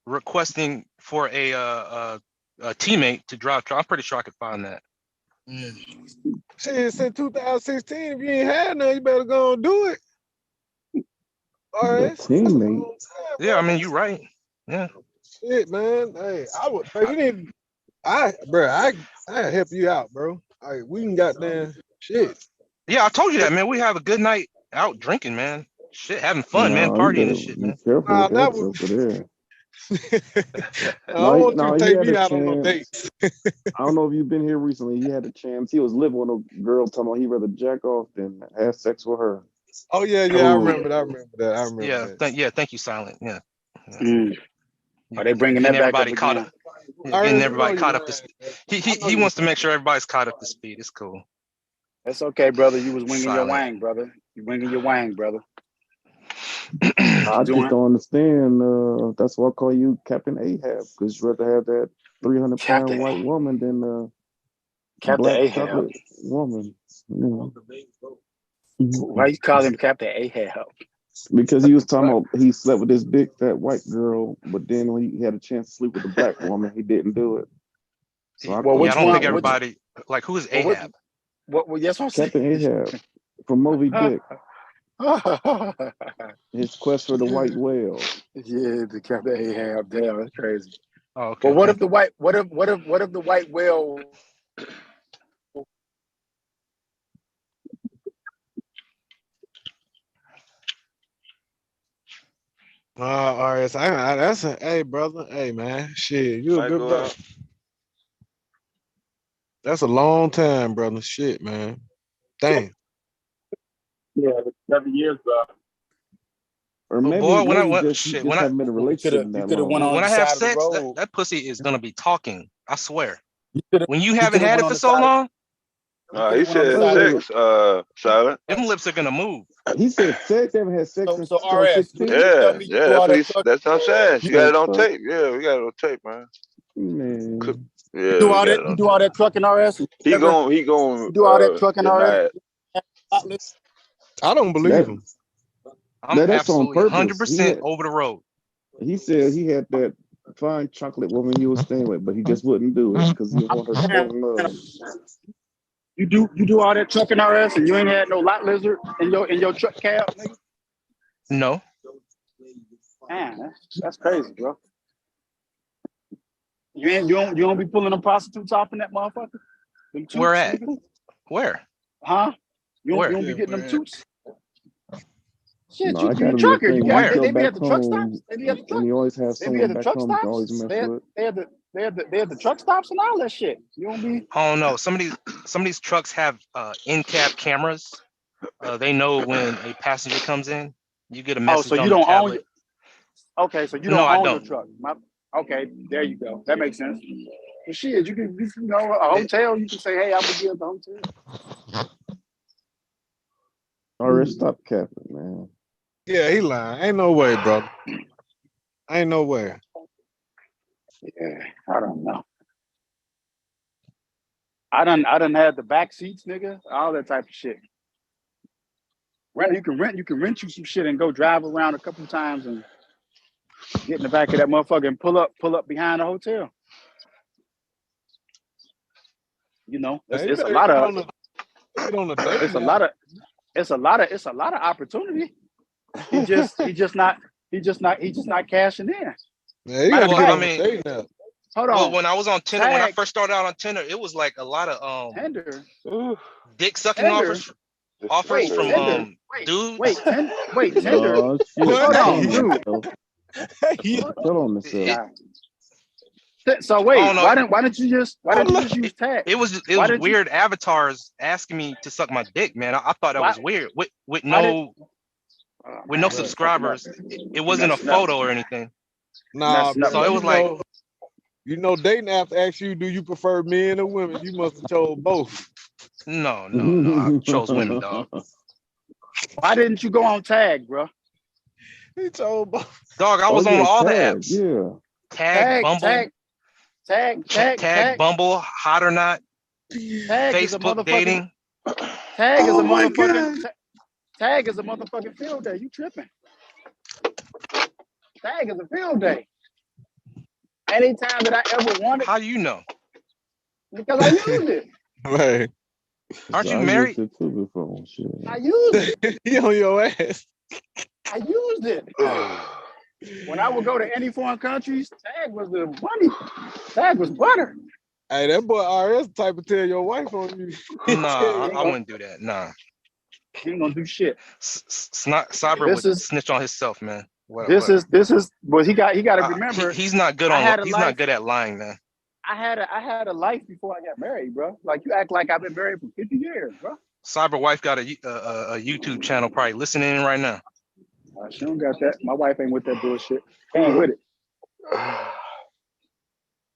requesting for a teammate to drive, I'm pretty sure I could find that. Shit, since 2016, if you ain't had none, you better go and do it. All A right. teammate. Yeah, I mean, you're right. Yeah. Shit, man. Hey, I would. Bro, you need. I help you out, bro. All right, we can goddamn shit. Yeah, I told you that, man. We have a good night out drinking, man. Shit, having fun, man. Nah, Partying and shit, be man. careful Nah, with that that would. stuff there. I don't want you to he take had me a out on no chance. dates. I don't know if you've been here recently. He had a chance. He was living with a girl talking about he'd rather jack off than have sex with her. Oh yeah, yeah, I remember that. I remember that. I remember Yeah, that. thank you, Silent. Yeah. Are they bringing that back up Caught again? up. Getting everybody caught up to speed. He wants to make sure everybody's caught up to speed. It's cool. That's okay, brother. You was winging your Silent. wang, brother. You winging your wang, brother. I just don't understand. That's why I call you Captain Ahab, because you'd rather have that 300-pound white woman than Captain black Ahab. chocolate woman. Why you call him Captain Ahab? Because he was talking about he slept with this big fat white girl, but then when he had a chance to sleep with a black woman, he didn't do it. So I don't think everybody like who is Ahab? What? Yes, I'm saying. Captain Ahab from Moby Dick. His quest for the white whale. Yeah, the Captain Ahab. Damn, that's crazy. Oh, okay. But what if the white whale? All right, so that's a hey, brother. Hey, man, shit, you a Might good go brother. out. That's a long time, brother. Shit, man. Damn. Yeah, 7 years, bro. Or maybe, boy, when I went, just, shit, just when I haven't been in a relationship that long. when I have sex, that pussy is gonna be talking. I swear. When you haven't had it for so long, He said sex, Silent. them lips are gonna move. He said sex. They haven't had sex since So RS, 16. Yeah, that's what I'm saying. She got it on tape. Yeah, we got it on tape, man. Man. Yeah, You do all that trucking, RS. He gon' do all that trucking, deny RS. it. I don't believe him. I'm That's on absolutely purpose. 100% over the road. He said he had that fine chocolate woman he was staying with, but he just wouldn't do it because he didn't want her to fall in love. You do all that trucking, RS, and you ain't had no lot lizard in your truck cab, nigga? No. Man, that's crazy, bro. You don't be pulling them prostitutes off in that motherfucker? Them toots, Where at? nigga? Where? Huh? You Where? don't be getting them toots? Shit, No, I you gotta a be trucker. the You thing. got You they go be at back the truck home, stops. They be at the truck. and you always have They be at someone the back truck home you can always stops. mess with. They had the truck stops and all that shit. You don't be. I don't know. Some of these trucks have in-cab cameras. They know when a passenger comes in. You get a message so you on the don't own tablet. Okay, so you No, don't I own don't. your truck. Okay, there you go. That makes sense. But shit, you know, a hotel, you can say, hey, I'm gonna be at the hotel. Alright, stop capping, man. Yeah, he lying. Ain't no way, brother. Ain't no way. Yeah, I don't know. I done had the back seats, nigga, all that type of shit. You can rent you some shit and go drive around a couple times and get in the back of that motherfucker and pull up behind the hotel. You know, it's a lot of opportunity. He just not cashing in. Yeah, you got to get on the date now. Hold on. Well, when I was on Tinder, when I first started out on Tinder, it was like a lot of Tender. dick sucking offers from dudes. Wait, Tender. Oh, shit. Hold on, dude. Tell on myself. So wait, why didn't you just use tag? It was weird avatars asking me to suck my dick, man. I thought that was weird. With no subscribers. It wasn't a photo or anything. Nah, so it was like, you know, dating apps ask you, do you prefer men or women? You must have chose both. No, I chose women, dog. Why didn't you go on tag, bro? He told dog. I was on all the apps. Yeah. Tag, Bumble, Tag, Bumble, Hot or Not, Facebook dating. Tag is a motherfucking Tag is a motherfucking field day. You tripping? Tag is a field day. Anytime that I ever wanted. How do you know? Because I used it. Right. Aren't you married? Used it too before. Shit. I used it. He on your ass. I used it. When I would go to any foreign countries, Tag was the money. Tag was butter. Hey, that boy RS type of tell your wife on you. Nah, I wouldn't do that. Nah. He ain't gonna do shit. Cyber would snitch on himself, man. This is. But he got to remember. He's not good on. He's not good at lying, man. I had a life before I got married, bro. Like you act like I've been married for 50 years, bro. Cyber wife got a YouTube channel, probably listening in right now. She don't got that. My wife ain't with that bullshit. Ain't with it.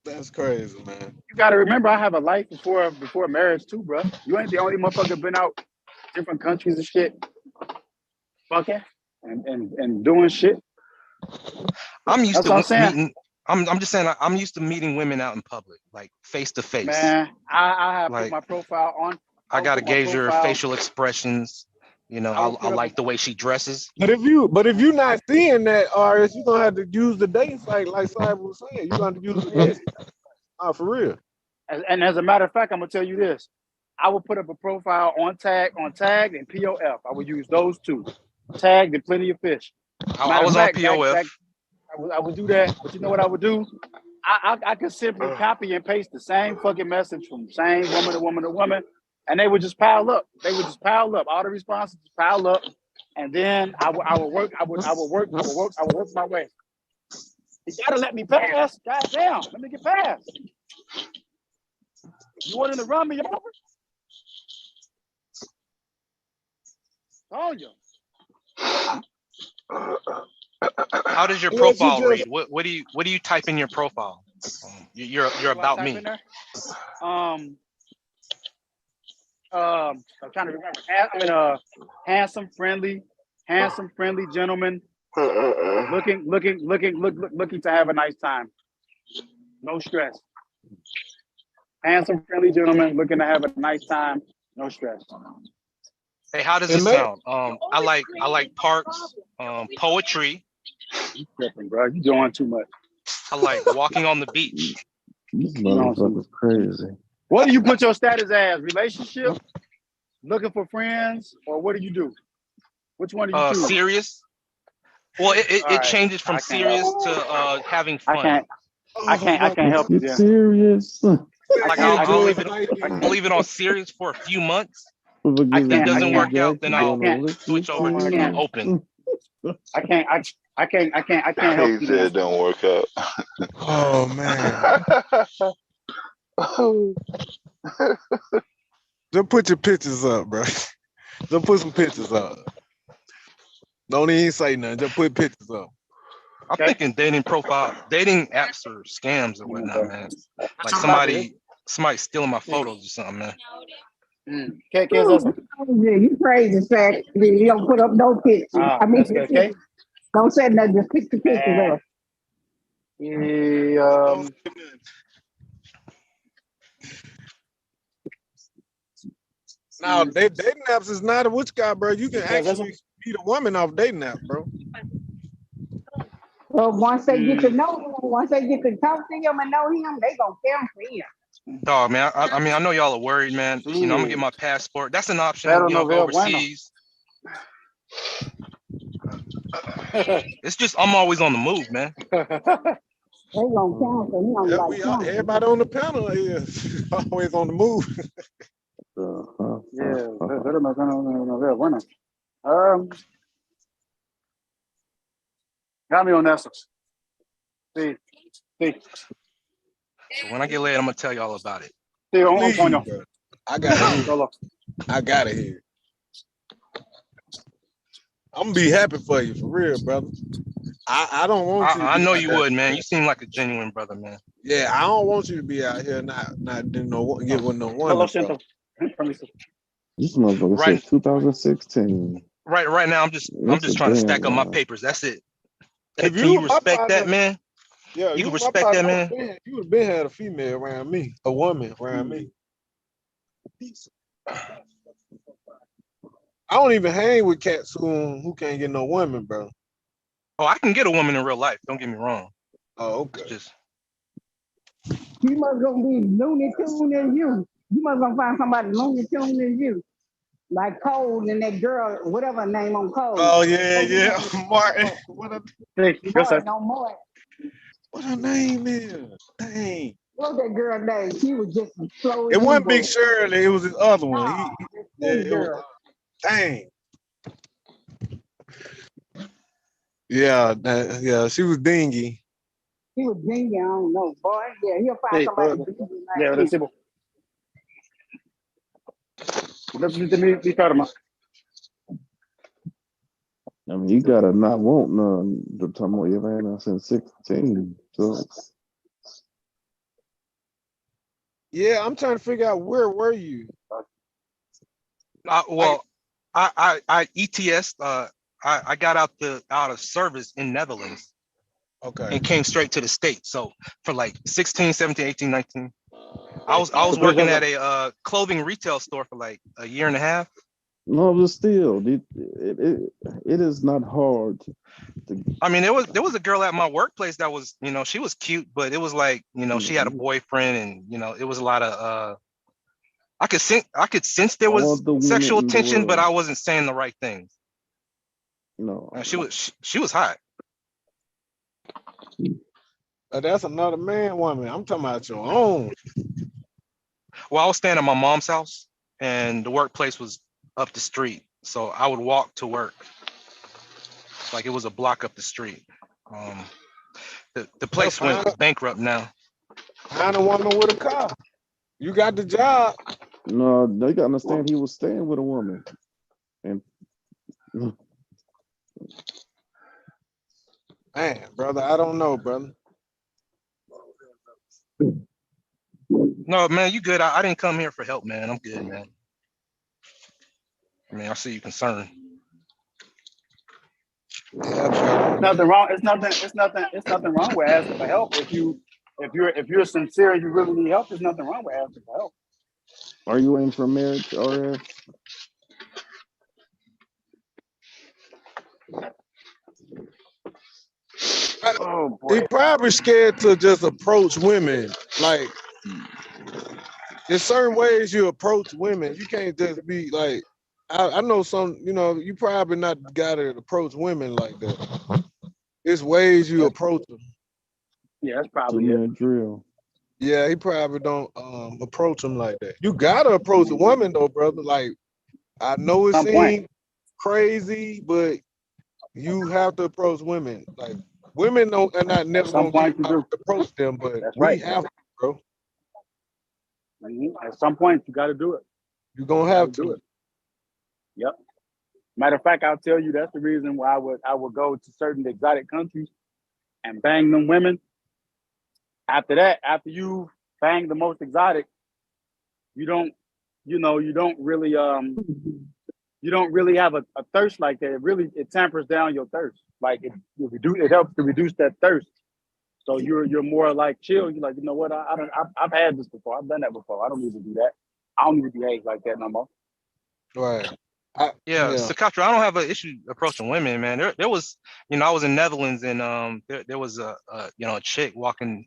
That's crazy, man. You got to remember, I have a life before marriage too, bro. You ain't the only motherfucker been out different countries and shit, fucking and doing shit. I'm used That's to meeting. I'm just saying I'm used to meeting women out in public, like face to face. Man, I have put my profile on. I gotta gauge her facial expressions. You know, I like the way she dresses. But if you not seeing that, RS, you're gonna have to use the dating site like Cyber was saying. You're gonna have to use the dating site. For real. And as a matter of fact, I'm gonna tell you this. I will put up a profile on Tag and POF. I would use those two. Tag and Plenty of Fish. I was on POF. I would do that, but you know what I would do? I could simply copy and paste the same fucking message from same woman to woman to woman, and they would just pile up. All the responses just pile up, and then I would work my way. You gotta let me pass. Goddamn, let me get past. You wanting to run me over? Told you. How does your profile read? What do you type in your profile? You're about me. I'm trying to remember. I mean, handsome, friendly gentleman, looking to have a nice time. No stress. Handsome, friendly gentleman, looking to have a nice time. No stress. Hey, how does it sound? I like parks, poetry. You tripping, bro. You doing too much. I like walking on the beach. This motherfucker's crazy. What do you put your status as? Relationship? Looking for friends? Or what do you do? Which one do you choose? Serious. Well, it changes from serious to having fun. I can't help you there. Serious. Like I'll leave it on serious for a few months. If that doesn't work out, then I'll switch over to open. I can't help you. He said it don't work out. Oh man. Just put your pictures up, bro. Just put some pictures up. Don't even say nothing. Just put pictures up. I'm thinking dating apps are scams or whatnot, man. Like somebody stealing my photos or something, man. Yeah, you crazy, Zach. You don't put up no pictures. Don't say nothing, just pick the pictures up. Now, dating apps is not a witch guy, bro. You can actually meet a woman off dating app, bro. Well, once they get to know him, once they get to talk to him and know him, they gonna care for him. Dog, man. I mean, I know y'all are worried, man. You know, I'm gonna get my passport. That's an option. You know, go overseas. It's just I'm always on the move, man. They gonna cancel. He don't like cancel. Everybody on the panel here always on the move. Got me on Essence. See. So when I get laid, I'm gonna tell y'all about it. I got it here. I'm gonna be happy for you, for real, brother. I don't want you. I know you would, man. You seem like a genuine brother, man. Yeah, I don't want you to be out here not get with no one. This motherfucker says 2016. Right now, I'm just trying to stack up my papers. That's it. If Can you my respect that, partner, man? yeah, You you can my respect that, partner, man. you would have been had a female around me, a woman around me. I don't even hang with cats who can't get no women, bro. Oh, I can get a woman in real life. Don't get me wrong. Oh, okay. Just He must gonna be Looney Tune as you. You must gonna find somebody Looney Tune as you. Like Cole and that girl, whatever her name on Cole. Oh yeah, Martin. What her name is? Dang. What was that girl name? She was just as slow as It you, wasn't Big boy. Shirley. It was his other one. Nah, It was. girl. Dang. Yeah. She was dingy. He was dingy, I don't know, boy. Yeah, he'll find Sí, somebody pero, dingy ya, like you. recibo. Mi karma. I mean, you gotta not want none. The time of Ivana since 16. So Yeah, I'm trying to figure out where were you? well, I ETS. I got out of service in Netherlands. Okay. And came straight to the States. So for like 16, 17, 18, 19, I was working at a clothing retail store for like a year and a half. no, but still, it is not hard to. I mean, there was a girl at my workplace that was, she was cute, but it was like, she had a boyfriend, and it was a lot of I could sense there was sexual tension, but I wasn't saying the right things. No, she was hot. That's another man woman. I'm talking about your own. Well, I was staying at my mom's house, and the workplace was up the street, so I would walk to work. Like it was a block up the street. The place went bankrupt now. Find a woman with a car. You got the job. No, they gotta understand he was staying with a woman, and. Man, brother, I don't know, brother. No, man, you good. I didn't come here for help, man. I'm good, man. I mean, I see you concerned. Nothing wrong. It's nothing wrong with asking for help. If you're sincere and you really need help, there's nothing wrong with asking for help. Are you aiming for marriage, RF? Oh, boy. He probably scared to just approach women. Like, there's certain ways you approach women. You can't just be like, I know some, you probably not gotta approach women like that. There's ways you approach them. Yeah, that's probably it. Drill. Yeah, he probably don't approach them like that. You gotta approach a woman though, brother. Like, I know it seems crazy, but you have to approach women. Like, women are not never gonna approach them, but we have to, bro. At some point, you got to do it. You're gonna have to do it. Yep. Matter of fact, I'll tell you that's the reason why I would go to certain exotic countries and bang them women. After that, after you bang the most exotic, you don't really have a thirst like that. It tempers down your thirst. Like it helps to reduce that thirst. So you're more like chill. You're like, you know what? I've had this before. I've done that before. I don't need to do that. I don't need to behave like that no more. Right. Sakatra, I don't have an issue approaching women, man. There was, I was in Netherlands, and there was a chick walking,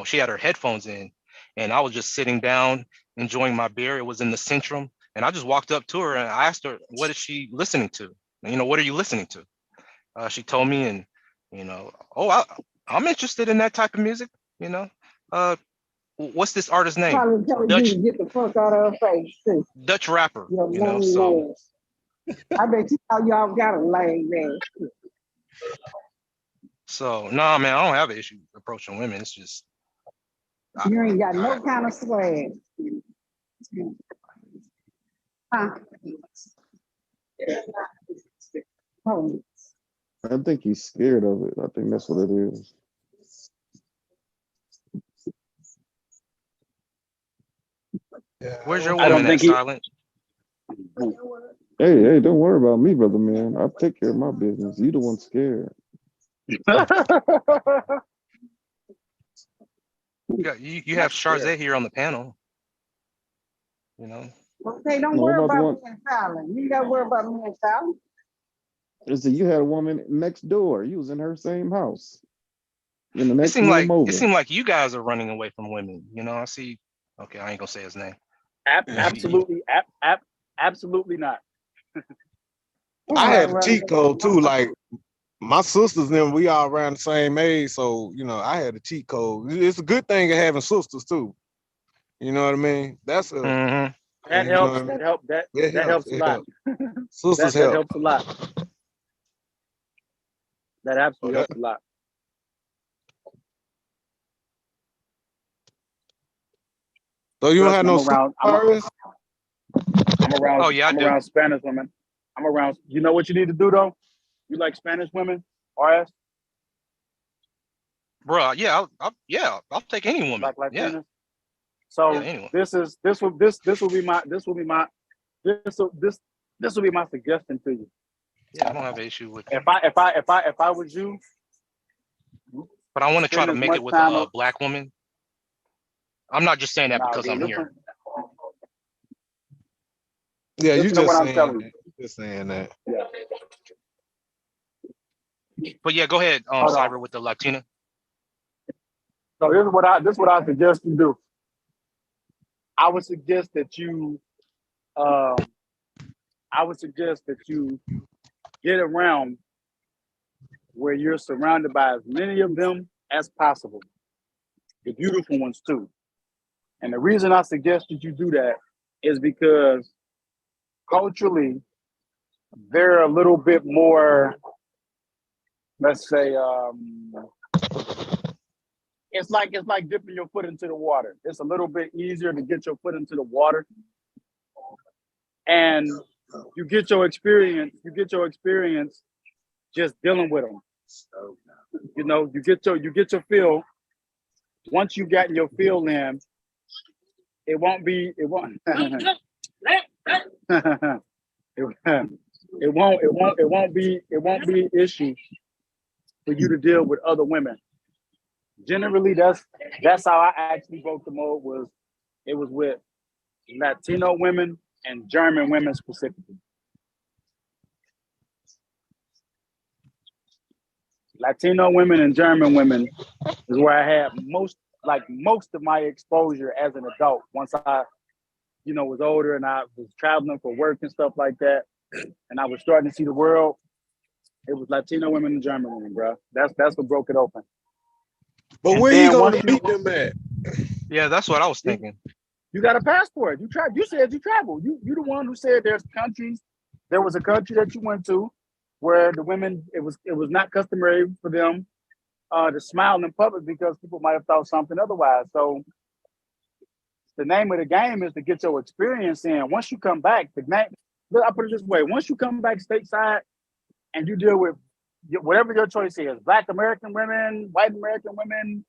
she had her headphones in, and I was just sitting down enjoying my beer. It was in the Centrum, and I just walked up to her and I asked her, what is she listening to? What are you listening to? She told me, and I'm interested in that type of music. What's this artist's name? Probably telling you to get the fuck out of her face too. Dutch rapper. So I bet you y'all got a lame man. So nah, man, I don't have an issue approaching women. It's just you ain't got no kind of swag. Huh? Oh. I think he's scared of it. I think that's what it is. Yeah. Where's your woman at, Silent? Hey, don't worry about me, brother man. I take care of my business. You the one scared. You have Charzette here on the panel. You know. Okay, don't worry about me and silent. You gotta worry about me and silent. So you had a woman next door. You was in her same house. In the It next seemed like room over. it seemed like you guys are running away from women. You know, I see. Okay, I ain't gonna say his name. Absolutely, absolutely not. I had a cheat code too. Like my sisters and them, we all around the same age, so you know, I had a cheat code. It's a good thing of having sisters too. You know what I mean? That's a That you know helps. what I mean? That help. That It that helps. helps a It lot. helps. Sisters that help. helps a lot. That absolutely helps a lot. So you don't Trust have me, no I'm around. sisters? I'm around. Oh yeah, I I'm do. around Spanish women. I'm around. You know what you need to do though? You like Spanish women? RS? Bro, yeah, I'll take any woman. Like Yeah, Latinas? So yeah, anyone. this will be my suggestion to you. Yeah, I don't have an issue with. If I was you, But I want to try spend to as make much it with time a black woman. I'm not just saying that Nah, because dude, I'm here. Yeah, you listen to just what I'm saying telling that. you. You just saying that. Yeah. But yeah, go ahead, Hold on. Cyber with the Latina. So this is what I suggest you do. I would suggest that you get around where you're surrounded by as many of them as possible. The beautiful ones too. And the reason I suggest that you do that is because culturally they're a little bit more, let's say, it's like dipping your foot into the water. It's a little bit easier to get your foot into the water, and you get your experience just dealing with them. You know, you get your feel. Once you've gotten your feel in, it won't be it won't be an issue for you to deal with other women. Generally, that's how I actually broke the mold. It was with Latino women and German women specifically. Latino women and German women is where I had most of my exposure as an adult. Once I, was older and I was traveling for work and stuff like that, and I was starting to see the world, it was Latino women and German women, bro. That's what broke it open. But And where you then gonna once meet them at? Yeah, that's what I was thinking. You got a passport. You said you traveled. You the one who said there was a country that you went to where the women, it was not customary for them to smile in public because people might have thought something otherwise. So the name of the game is to get your experience in. Once you come back, I put it this way: once you come back stateside and you deal with whatever your choice is, Black American women, white American women,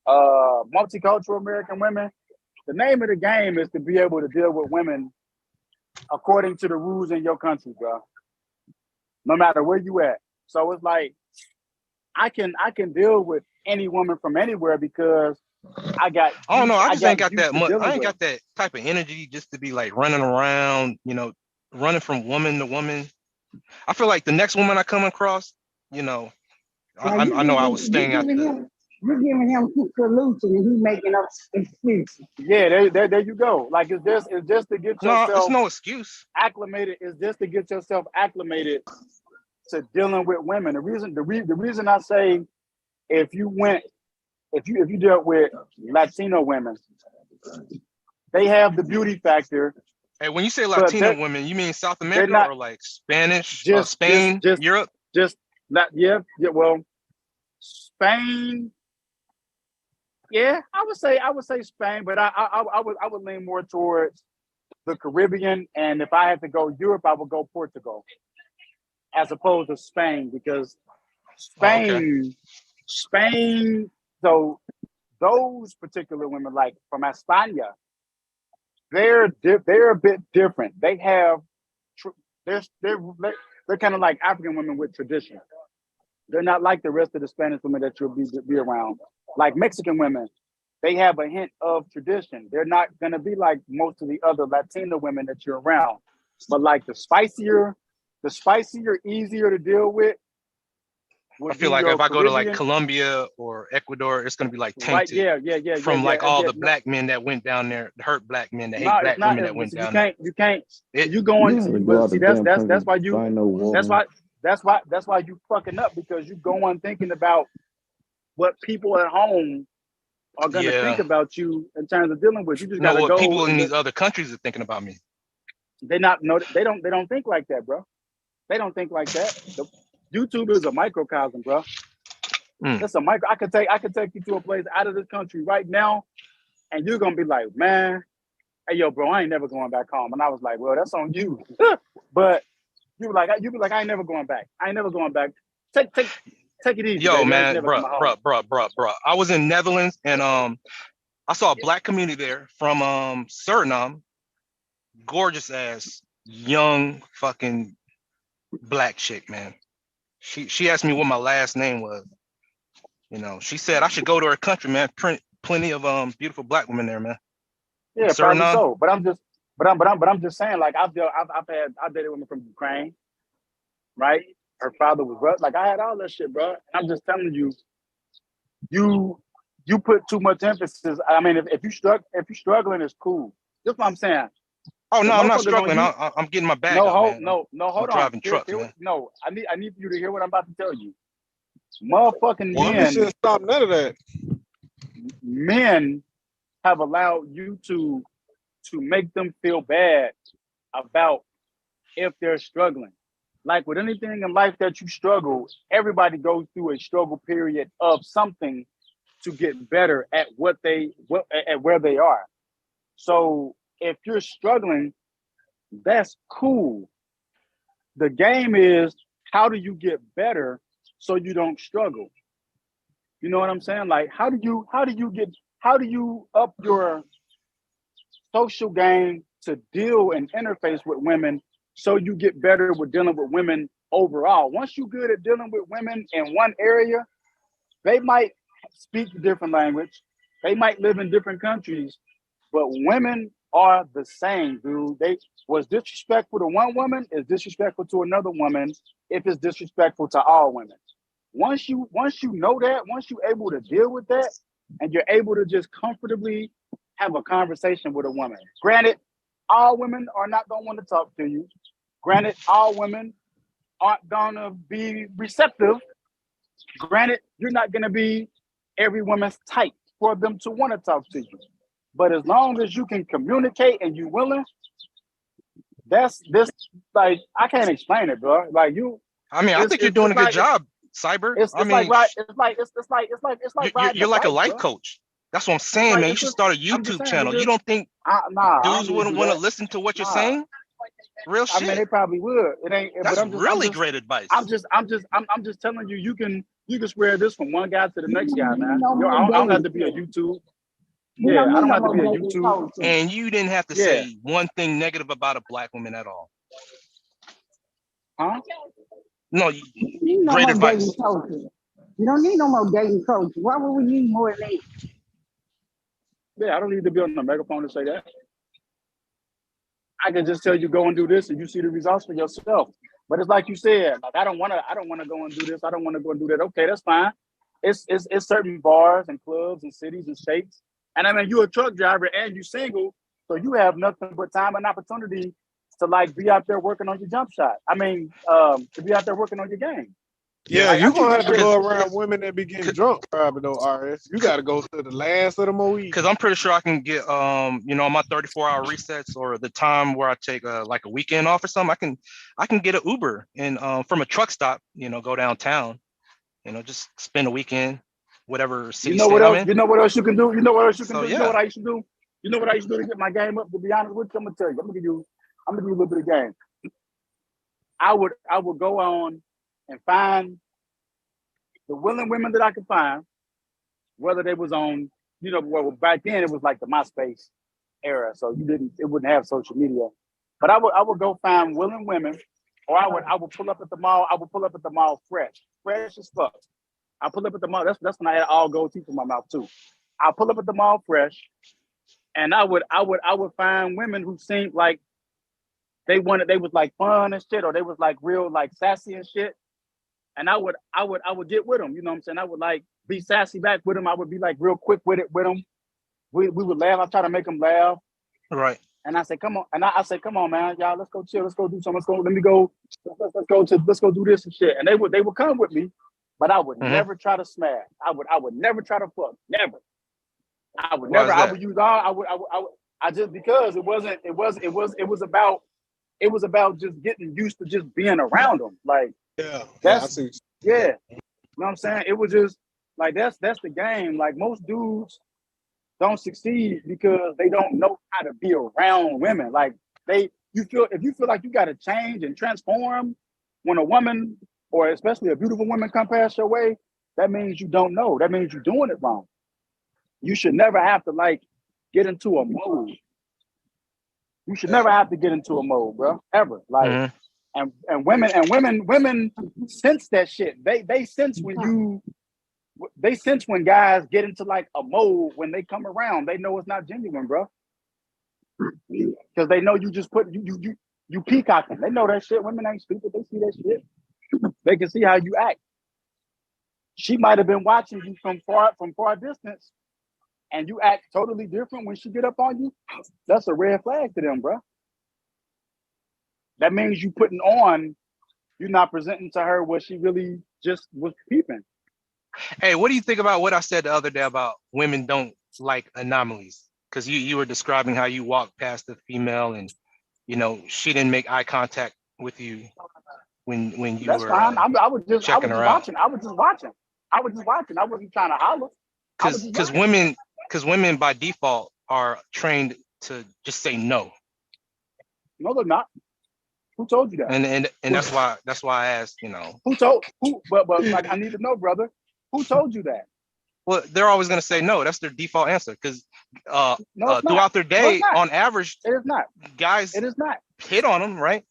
multicultural American women, the name of the game is to be able to deal with women according to the rules in your country, bro. No matter where you at. So it's like I can deal with any woman from anywhere because I don't know. I just ain't got that much. I ain't got that type of energy just to be like running around, running from woman to woman. I feel like the next woman I come across, I know I was staying at the. You're giving him solution and he's making up excuses. Yeah, there you go. Like it's just to get yourself. No, it's no excuse. Acclimated. It's just to get yourself acclimated to dealing with women. The reason I say if you dealt with Latino women, they have the beauty factor. Hey, when you say Latino women, you mean South America or like Spanish, Spain, Europe? Well, Spain. Yeah, I would say Spain, but I would lean more towards the Caribbean, and if I had to go Europe, I would go Portugal, as opposed to Spain, because Spain. So those particular women, like from España, they're a bit different. They have they're kind of like African women with tradition. They're not like the rest of the Spanish women that you'll be around. Like Mexican women, they have a hint of tradition. They're not gonna be like most of the other Latina women that you're around. But like the spicier, easier to deal with. I feel like if I go to like Colombia or Ecuador, it's gonna be like tainted. Right, yeah. From like all the black men that went down there, the hurt black men that hate black women that went down there. You can't. You going? See, that's why you. That's why you fucking up, because you go on thinking about what people at home are gonna think about you in terms of dealing with. You just gotta what go. People in these other countries are thinking about me. They don't think like that, bro. They don't think like that. YouTube is a microcosm, bro. That's a micro. I could take you to a place out of this country right now, and you're gonna be like, man, hey yo, bro, I ain't never going back home. And I was like, well, that's on you. But you be like, I ain't never going back. I ain't never going back. Take it easy. Yo, baby. man, bro. I was in Netherlands, and I saw a black community there from Suriname. Gorgeous ass, young fucking black chick, man. She asked me what my last name was. You know, she said I should go to her country, man. Plenty of beautiful black women there, man. Yeah, probably so. But I'm just saying, like I dated women from Ukraine, right? Her father was rough. Like I had all that shit, bro. I'm just telling you, you put too much emphasis. I mean, if you're struggling, it's cool. That's what I'm saying. Oh no, I'm not struggling. I'm getting my bag. Hold on. I'm driving trucks, man. No, I need you to hear what I'm about to tell you. Motherfucking men shouldn't stop none of that. Men have allowed you to make them feel bad about if they're struggling. Like with anything in life that you struggle, everybody goes through a struggle period of something to get better at where they are. So if you're struggling, that's cool. The game is, how do you get better so you don't struggle? You know what I'm saying? Like, how do you up your social game to deal and interface with women so you get better with dealing with women overall? Once you're good at dealing with women in one area, they might speak a different language, they might live in different countries, but women are the same, dude. They was disrespectful to one woman is disrespectful to another woman if it's disrespectful to all women. Once you know that, once you're able to deal with that, and you're able to just comfortably have a conversation with a woman. Granted, all women are not gonna want to talk to you. Granted, all women aren't gonna be receptive. Granted, you're not gonna be every woman's type for them to want to talk to you. But as long as you can communicate and you willing, that's this, like, I can't explain it, bro. Like you. I mean, I think you're doing a good job, Cyber. You're like a life coach. That's what I'm saying, man. You should start a YouTube channel. You don't think dudes wouldn't want to listen to what you're saying? Real shit. I mean, they probably would. It ain't. That's really great advice. I'm just telling you, you can spread this from one guy to the next guy, man. I don't have to be a YouTube. Yeah, I don't have to be a YouTube. And you didn't have to say one thing negative about a black woman at all. Huh? No, you great advice. You don't need no more dating coach. Why would we need more than that? Yeah, I don't need to be on the megaphone to say that. I can just tell you go and do this, and you see the results for yourself. But it's like you said, like I don't want to go and do this. I don't want to go and do that. Okay, that's fine. It's certain bars and clubs and cities and states. And I mean, you're a truck driver and you're single, so you have nothing but time and opportunity to like be out there working on your jump shot. I mean, to be out there working on your game. Yeah, like, you're gonna have to go around women that be getting drunk, probably though, RS. You gotta go to the last of the Moe. Because I'm pretty sure I can get my 34-hour resets or the time where I take like a weekend off or something. I can get an Uber and from a truck stop, go downtown, just spend a weekend, whatever city You know what else? I'm in. You know what else you can do? You know what else you can So, do? You know what I used to do? You know what I used to do to get my game up? To be honest with you, I'm gonna tell you. I'm gonna give you a little bit of game. I would go on and find the willing women that I could find, whether they was on, well, back then it was like the MySpace era, so it wouldn't have social media. But I would go find willing women Or I would pull up at the mall. I would pull up at the mall fresh as fuck. I pull up at the mall. That's when I had all gold teeth in my mouth too. I pull up at the mall fresh, and I would find women who seemed like they was like fun and shit, or they was like real like sassy and shit. And I would get with them. You know what I'm saying? I would like be sassy back with them. I would be like real quick with them. We would laugh. I try to make them laugh. Right. And I say, come on. And I say, come on, man, y'all, let's go chill. Let's go do something. Let's go do this and shit. And they would come with me, but I would never try to smash. I would never try to fuck. Never. I would never. I would use all. I just because it was about just getting used to just being around them. Like that's yeah. You know what I'm saying? It was just like that's the game. Like most dudes don't succeed because they don't know how to be around women. Like if you feel like you got to change and transform when a woman, or especially a beautiful woman, come past your way, that means you don't know. That means you're doing it wrong. You should never have to like get into a mode. You should never have to get into a mode, bro, ever. Like, and women sense that shit. They sense when guys get into like a mode when they come around. They know it's not genuine, bro, because they know you just put you peacocking. They know that shit. Women ain't stupid. They see that shit. They can see how you act. She might have been watching you from far distance, and you act totally different when she get up on you. That's a red flag to them, bro. That means you're not presenting to her what she really just was peeping. Hey, what do you think about what I said the other day about women don't like anomalies? Because you were describing how you walked past the female and, you know, she didn't make eye contact with you when you That's were fine. I was just watching. I wasn't trying to holler. Because women by default are trained to just say no. No, they're not. Who told you that? And that's why I asked, you know. But like I need to know, brother. Who told you that? Well, they're always gonna say no. That's their default answer. Because throughout their day, on average, it is not. Guys, it is not. Hit on them, right?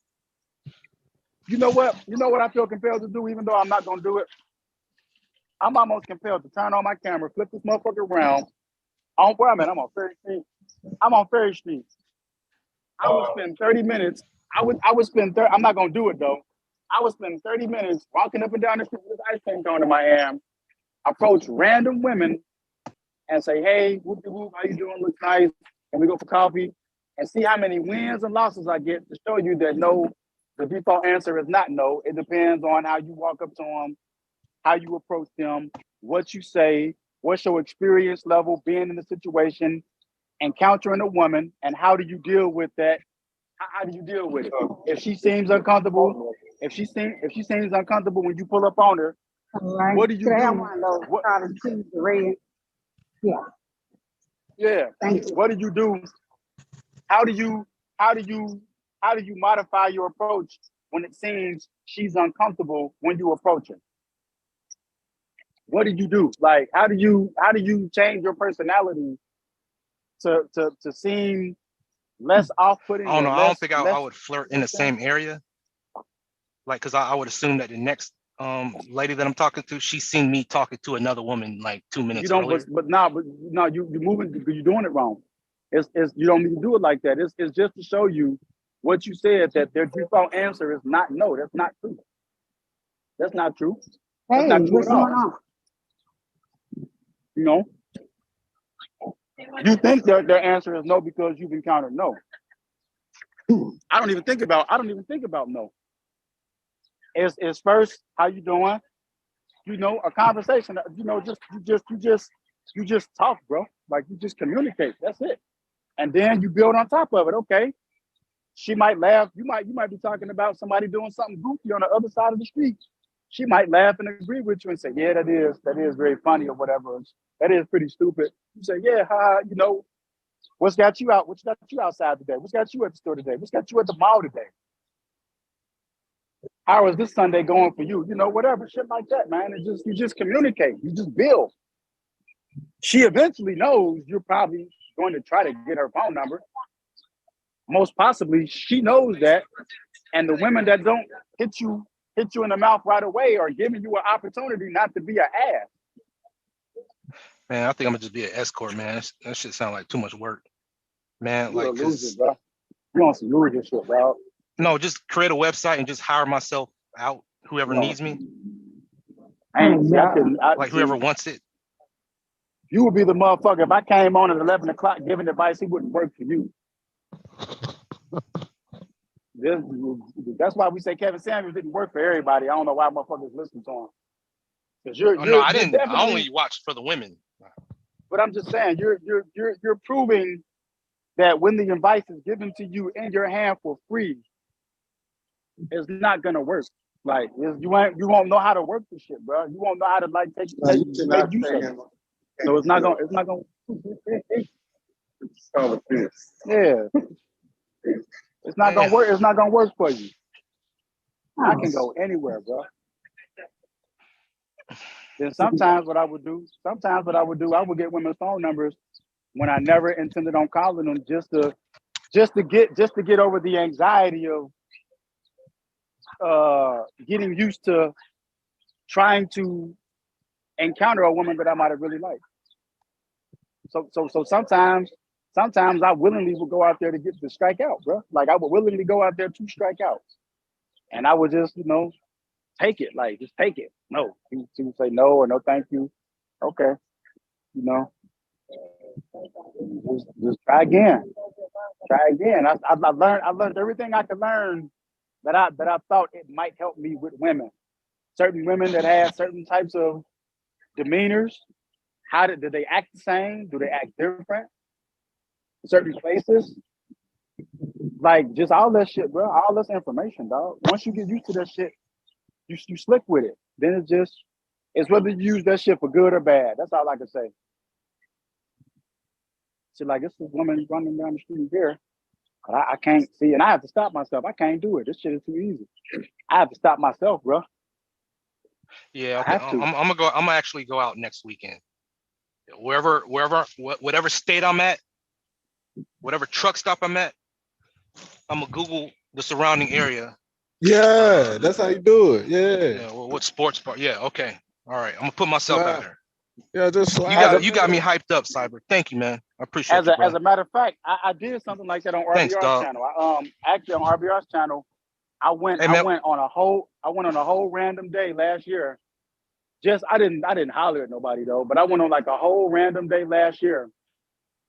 You know what? I feel compelled to do, even though I'm not gonna do it. I'm almost compelled to turn on my camera, flip this motherfucker around. Where I'm at, I'm on Ferry Street. I would spend 30 minutes. I'm not gonna do it though. I would spend 30 minutes walking up and down the street with this ice cream cone in my hand, approach random women and say, hey, whoop-de-whoop, how you doing? Looks nice. Can we go for coffee? And see how many wins and losses I get to show you that no, the default answer is not no. It depends on how you walk up to them, how you approach them, what you say, what's your experience level being in the situation, encountering a woman, and how do you deal with that? How do you deal with it? If she seems uncomfortable, if she seems uncomfortable when you pull up on her, what do you do? Yeah. What do you do? How do you modify your approach when it seems she's uncomfortable when you approach her? What do you do? Like, how do you change your personality to seem less off-putting? I don't know. I don't think I would flirt in the same area. Like, because I would assume that the next lady that I'm talking to, she's seen me talking to another woman like 2 minutes earlier. But you're moving because you're doing it wrong. It's you don't need to do it like that. It's just to show you what you said, that their default answer is not no. That's not true. That's not true. That's not true What's at all. going on? You know, you think their answer is no because you've encountered no. I don't even think about no. It's first, how you doing? You know, a conversation. You know, you just talk, bro. Like, you just communicate. That's it. And then you build on top of it. Okay, she might laugh. You might be talking about somebody doing something goofy on the other side of the street. She might laugh and agree with you and say, yeah, that is very funny or whatever. That is pretty stupid. You say, yeah, you know, what's got you out? What's got you outside today? What's got you at the store today? What's got you at the mall today? How is this Sunday going for you? You know, whatever, shit like that, man. You just communicate. You just build. She eventually knows you're probably going to try to get her phone number. Most possibly, she knows that And the women that don't hit you in the mouth right away are giving you an opportunity not to be an ass. Man, I think I'm gonna just be an escort, man. That shit sound like too much work, man. You're Like, a loser, cause bro. You want some loser shit, bro. no, just create a website and just hire myself out. Whoever No. needs me, Like whoever wants it. You would be the motherfucker. If I came on at 11 o'clock giving advice, he wouldn't work for you. That's why we say Kevin Samuels didn't work for everybody. I don't know why motherfuckers listen to him. Because No, I didn't. I only watched for the women. But I'm just saying, you're proving that when the advice is given to you in your hand for free, it's not gonna work. Like you won't know how to work this shit, bro. You won't know how to like take use of it. So it's not gonna. Yeah. It's not gonna work. It's not gonna work for you. I can go anywhere, bro. Then sometimes what I would do, I would get women's phone numbers when I never intended on calling them, just to get over the anxiety of getting used to trying to encounter a woman that I might have really liked. So sometimes I willingly would go out there to strike out, bro. Like I would willingly go out there to strike out, and I would just take it, like just take it. No, she would say no or no, thank you. Okay, just try again. I learned everything I could learn that I thought it might help me with women. Certain women that had certain types of demeanors. Do they act the same? Do they act different? Certain places, like just all that shit, bro. All this information, dog. Once you get used to that shit, you slick with it. Then it's whether you use that shit for good or bad. That's all I can say. So like, this woman running down the street here, but I can't see, and I have to stop myself. I can't do it. This shit is too easy. I have to stop myself, bro. Yeah, okay. I'm gonna actually go out next weekend. Whatever state I'm at, whatever truck stop I'm at, I'm gonna Google the surrounding area. Yeah, that's how you do it. Yeah. Well, what sports bar? Yeah. Okay. All right. I'm gonna put myself out there. Yeah, just you got me hyped up, Cyber. Thank you, man. I appreciate it. As a matter of fact, I did something like that on RBR's channel. Actually on RBR's channel, I went on a whole random day last year. I didn't holler at nobody though, but I went on like a whole random day last year,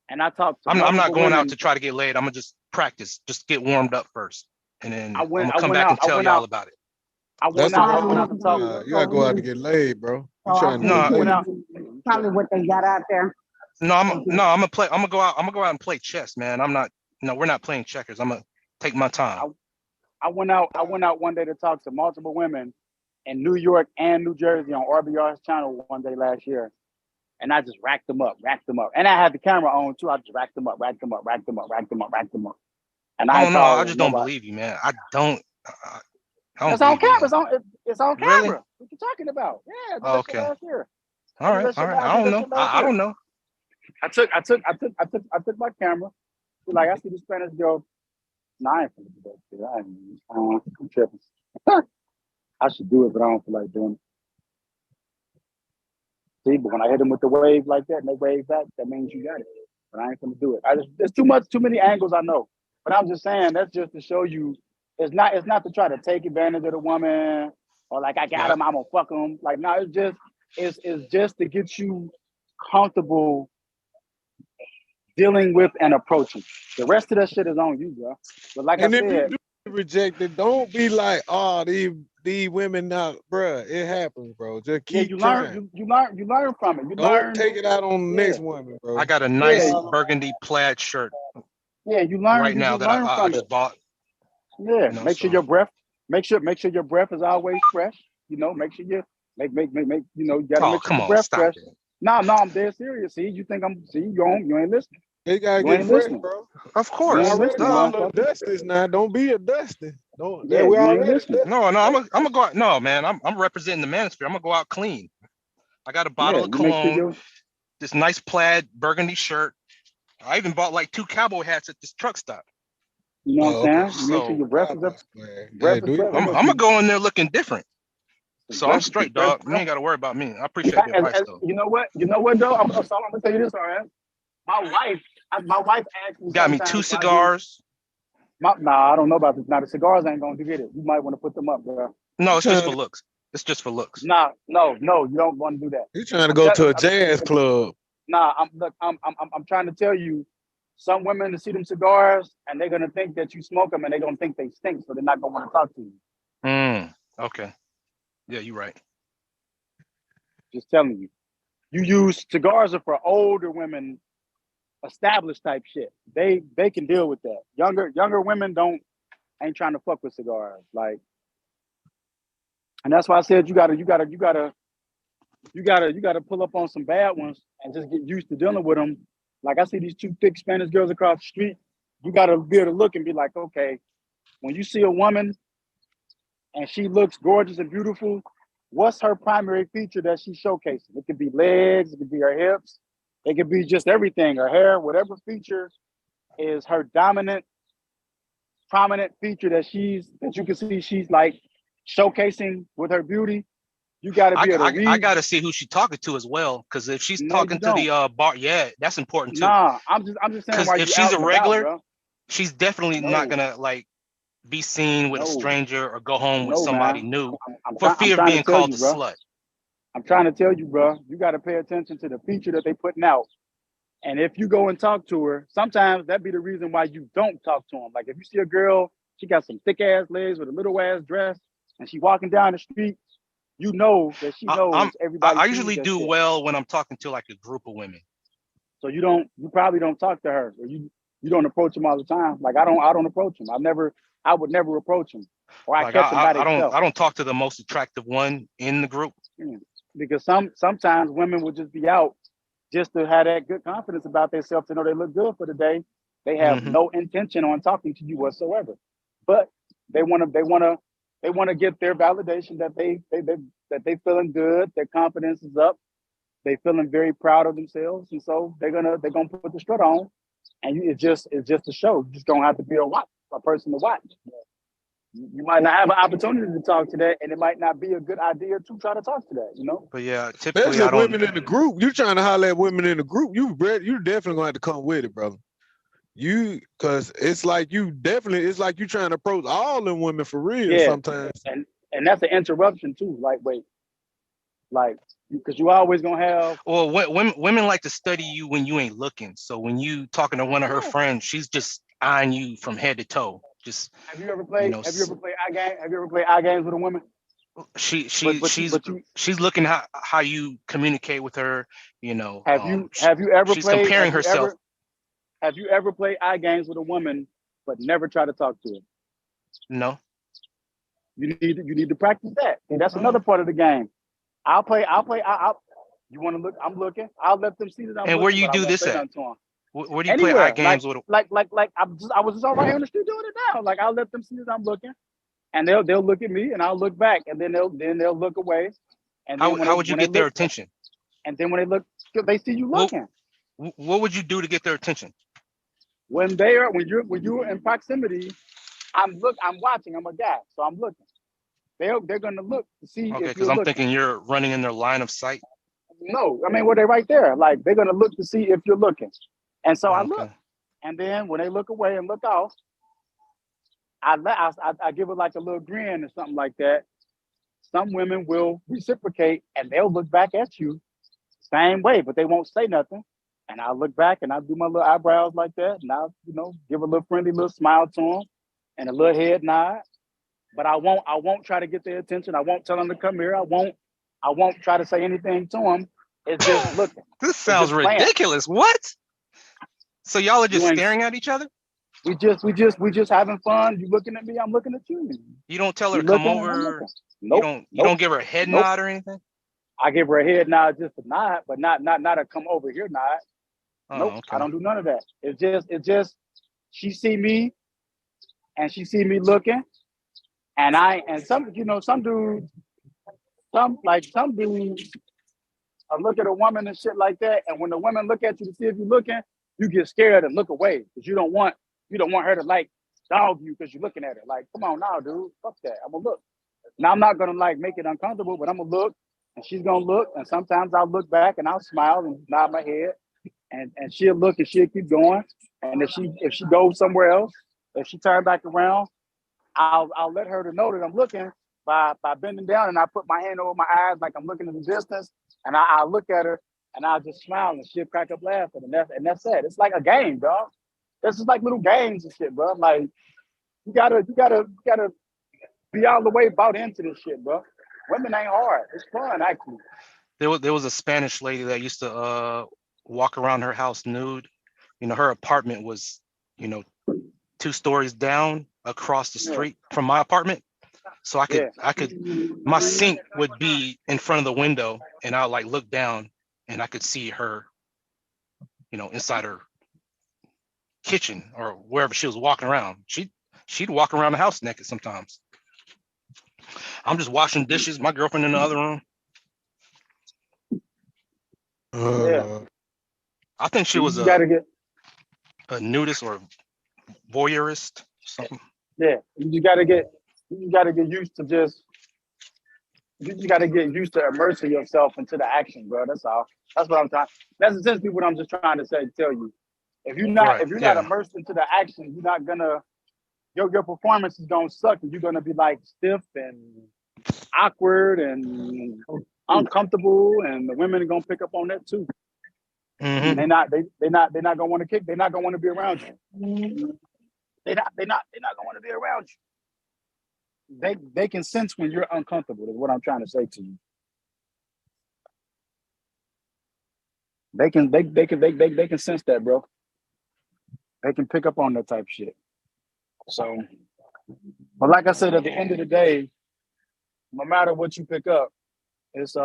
and I talked to. I'm not going out to try to get laid. I'm gonna just practice, just get warmed up first, and then I'm gonna come back and tell y'all about it. You gotta go out to get laid, bro. Probably what they got out there. No, I'm gonna go out and play chess, man. We're not playing checkers. I'm gonna take my time. I went out one day to talk to multiple women in New York and New Jersey on RBR's channel one day last year. And I just racked them up. And I had the camera on too. I just racked them up. And I just don't believe you, man. I don't it's on camera. It's on camera. Really? What you talking about? Yeah. Okay. Last year. All right. I don't know. I took my camera. Like, I see the Spanish girl. I ain't finna do that. I'm tripping. I should do it, but I don't feel like doing it. See, but when I hit them with the wave like that and they wave back, that means you got it. But I ain't gonna do it. There's too many angles I know. But I'm just saying, that's just to show you, it's not to try to take advantage of the woman or like I got him, I'm gonna fuck him. Like, no, it's just to get you comfortable dealing with and approaching. The rest of that shit is on you, bro. But like and I if said, you do reject it, don't be like, oh, these women now, bruh. It happens, bro. Just keep trying. You learn from it. Don't take it out on the next woman, bro. I got a nice burgundy plaid shirt. Yeah, you learn right now that I just bought. Yeah, make sure your breath is always fresh. Make sure you make you gotta make sure your breath fresh. No, I'm dead serious. See, you ain't listening. They gotta get fresh, bro. Of course. Dusty now. Don't be a Dusty. Don't. Yeah, we No, I'm gonna go out. No, man, I'm representing the manosphere. I'm gonna go out clean. I got a bottle of cologne, this nice plaid burgundy shirt. I even bought like 2 cowboy hats at this truck stop. You know what I'm saying? You make sure So your breath is up. Breath is I'm gonna go in there looking different. So I'm straight, breath- dog. You ain't gotta worry about me. I appreciate the advice though. You know what? You know what though? I'm gonna tell you this, all right? My wife asked me Got me sometimes 2 why cigars. Nah, I don't know about this. Now the cigars ain't gonna get it. You might want to put them up, bro. No, it's just for looks. It's just for looks. Nah, no, you don't want to do that. He's trying to go to a jazz club. Nah, I'm trying to tell you, some women to see them cigars and they're gonna think that you smoke them and they're gonna think they stink, so they're not gonna want to talk to you. Okay. Yeah, you're right. Just telling you. You use cigars are for older women, established type shit. They can deal with that. Younger women ain't trying to fuck with cigars. Like, and that's why I said you gotta pull up on some bad ones and just get used to dealing with them. Like I see these 2 thick Spanish girls across the street. You gotta be able to look and be like, okay, when you see a woman and she looks gorgeous and beautiful, what's her primary feature that she's showcasing? It could be legs, it could be her hips, it could be just everything, her hair, whatever feature is her dominant, prominent feature that you can see she's like showcasing with her beauty. You gotta be able to read. I gotta see who she's talking to as well, because if she's talking to the bar, yeah, that's important too. Nah, I'm just saying. Because if she's a regular, she's definitely not gonna like be seen with a stranger or go home with somebody new for fear of being called a slut. I'm trying to tell you, bro. You got to pay attention to the feature that they putting out. And if you go and talk to her, sometimes that be the reason why you don't talk to them. Like if you see a girl, she got some thick ass legs with a little ass dress, and she walking down the street, you know that she knows everybody. I usually do well when I'm talking to like a group of women. So you probably don't talk to her, or you don't approach them all the time. Like I don't approach them. I would never approach them, or I catch them by themselves. I don't talk to the most attractive one in the group. Because sometimes women will just be out just to have that good confidence about themselves to know they look good for the day. They have no intention on talking to you whatsoever, but they want to get their validation that they feeling good, their confidence is up, they feeling very proud of themselves, and so they're gonna put the strut on, and it's just a show. You just don't have to be a person to watch. You might not have an opportunity to talk to that, and it might not be a good idea to try to talk to that, you know? But yeah, typically especially women in the group. You trying to holler at women in the group, you definitely gonna have to come with it, brother. Cause it's like you trying to approach all them women for real sometimes. And that's an interruption too. Because you always gonna have. Well, women like to study you when you ain't looking. So when you talking to one of her friends, she's just eyeing you from head to toe. Just have you ever played eye games with a woman? She's looking how you communicate with her. You know. Have you ever she's played? Comparing herself. Have you ever played eye games with a woman but never try to talk to her? No. You need to practice that. And that's another part of the game. I'll play. You want to look? I'm looking. I'll let them see that I'm looking. And where you do this at? Where do you play eye games with? I was just all right on the street doing it now. Like I'll let them see that I'm looking, and they'll look at me, and I'll look back, and then they'll look away. And how would you get their attention? And then when they look, they see you looking. What would you do to get their attention? When you're in proximity, I'm watching. I'm a guy, so I'm looking. They're gonna look to see. Okay, because I'm thinking you're running in their line of sight. No, I mean, they're right there. Like they're gonna look to see if you're looking. And so I look, and then when they look away and look off, I give it like a little grin or something like that. Some women will reciprocate and they'll look back at you same way, but they won't say nothing. And I'll look back and I'll do my little eyebrows like that, and I'll give a little friendly little smile to them and a little head nod. But I won't try to get their attention. I won't tell them to come here. I won't try to say anything to them. It's just looking. This sounds ridiculous. What? So y'all are just staring at each other? We just having fun. You looking at me, I'm looking at you. You don't tell her to come over. Nope. You don't give her a head nod or anything? I give her a head nod, just a nod, but not a come over here nod. Nope. Okay. I don't do none of that. It's just she see me and she see me looking, and some dudes look at a woman and shit like that, and when the women look at you to see if you're looking, you get scared and look away because you don't want her to like dog you because you're looking at it. Like, come on now, dude. Fuck that. I'm gonna look. Now I'm not gonna like make it uncomfortable, but I'm gonna look and she's gonna look. And sometimes I'll look back and I'll smile and nod my head. And she'll look and she'll keep going. And if she goes somewhere else, if she turns back around, I'll let her to know that I'm looking by bending down, and I put my hand over my eyes like I'm looking in the distance, and I look at her and I'll just smile and she'll crack up laughing, and that's it. It's like a game, dog. This is like little games and shit, bro. Like you gotta be all the way bought into this shit, bro. Women ain't hard. It's fun, actually. There was a Spanish lady that used to walk around her house nude. You know, her apartment was, 2 stories down across the street from my apartment. So I could, my sink would be in front of the window, and I'll like look down and I could see her, inside her kitchen or wherever she was walking around. She'd walk around the house naked sometimes. I'm just washing dishes, my girlfriend in the other room. I think she was a nudist or voyeurist, something. Yeah, you gotta get used to you gotta get used to immersing yourself into the action, bro. That's all. That's what I'm trying. That's essentially what I'm just trying to tell you. If you're not immersed into the action, you're not gonna your performance is gonna suck, and you're gonna be like stiff and awkward and uncomfortable, and the women are gonna pick up on that too. Mm-hmm. They're not gonna want to kick. They're not gonna want to be around you. They're not gonna want to be around you. They can sense when you're uncomfortable. Is what I'm trying to say to you. They can sense that, bro. They can pick up on that type of shit. So, but like I said, at the end of the day, no matter what you pick up, it's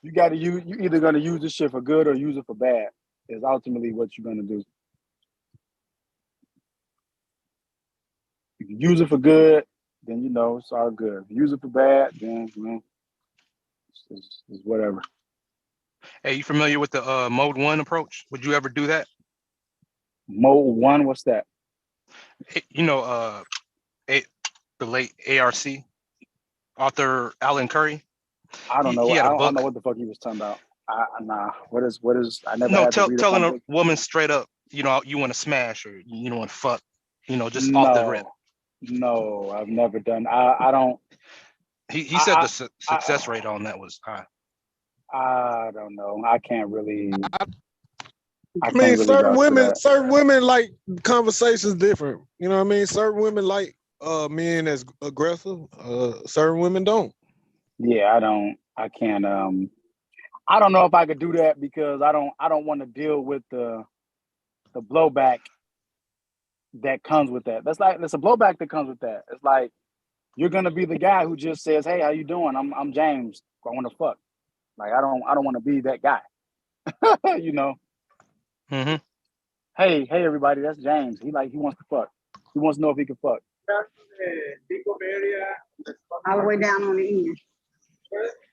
you either gonna use this shit for good or use it for bad. Is ultimately what you're gonna do. If you use it for good, then it's all good. If you use it for bad, then it's whatever. Hey, you familiar with the Mode 1 approach? Would you ever do that? Mode 1, what's that? The late ARC author Alan Curry. I don't know. I don't know what the fuck he was talking about. Nah. What is? I never. No, telling a woman straight up, you want to smash or you don't want to fuck, just off the rip. No, I've never done. I don't. He said the success rate on that was high. I don't know. I can't really. I mean, certain women like conversations different. You know what I mean? Certain women like men as aggressive. Certain women don't. Yeah, I can't. I don't know if I could do that because I don't want to deal with the blowback that comes with that. There's a blowback that comes with that. It's like you're gonna be the guy who just says, "Hey, how you doing? I'm James. I want to fuck." Like I don't want to be that guy. Mm-hmm. Hey, everybody, that's James. He wants to fuck. He wants to know if he can fuck. All the way down on the end.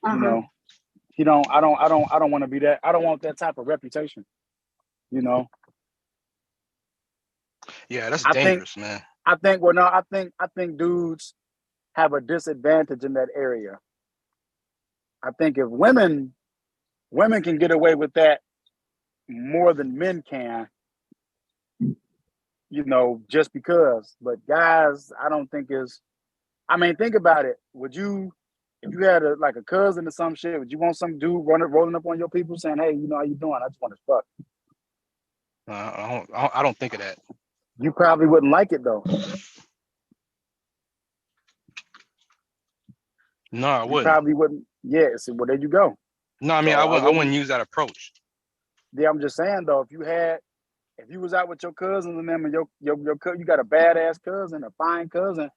I don't want to be that. I don't want that type of reputation. Yeah, that's dangerous, man. I think dudes have a disadvantage in that area. I think if women can get away with that more than men can, just because. But guys, I don't think think about it. Would you, if you had a cousin or some shit, would you want some dude rolling up on your people saying, "Hey, how you doing? I just want to fuck." I don't think of that. You probably wouldn't like it though. No, I wouldn't. You probably wouldn't. Yeah. So there you go. No, I mean, I wouldn't use that approach. Yeah, I'm just saying though, if you was out with your cousins and them, and you got a badass cousin, a fine cousin,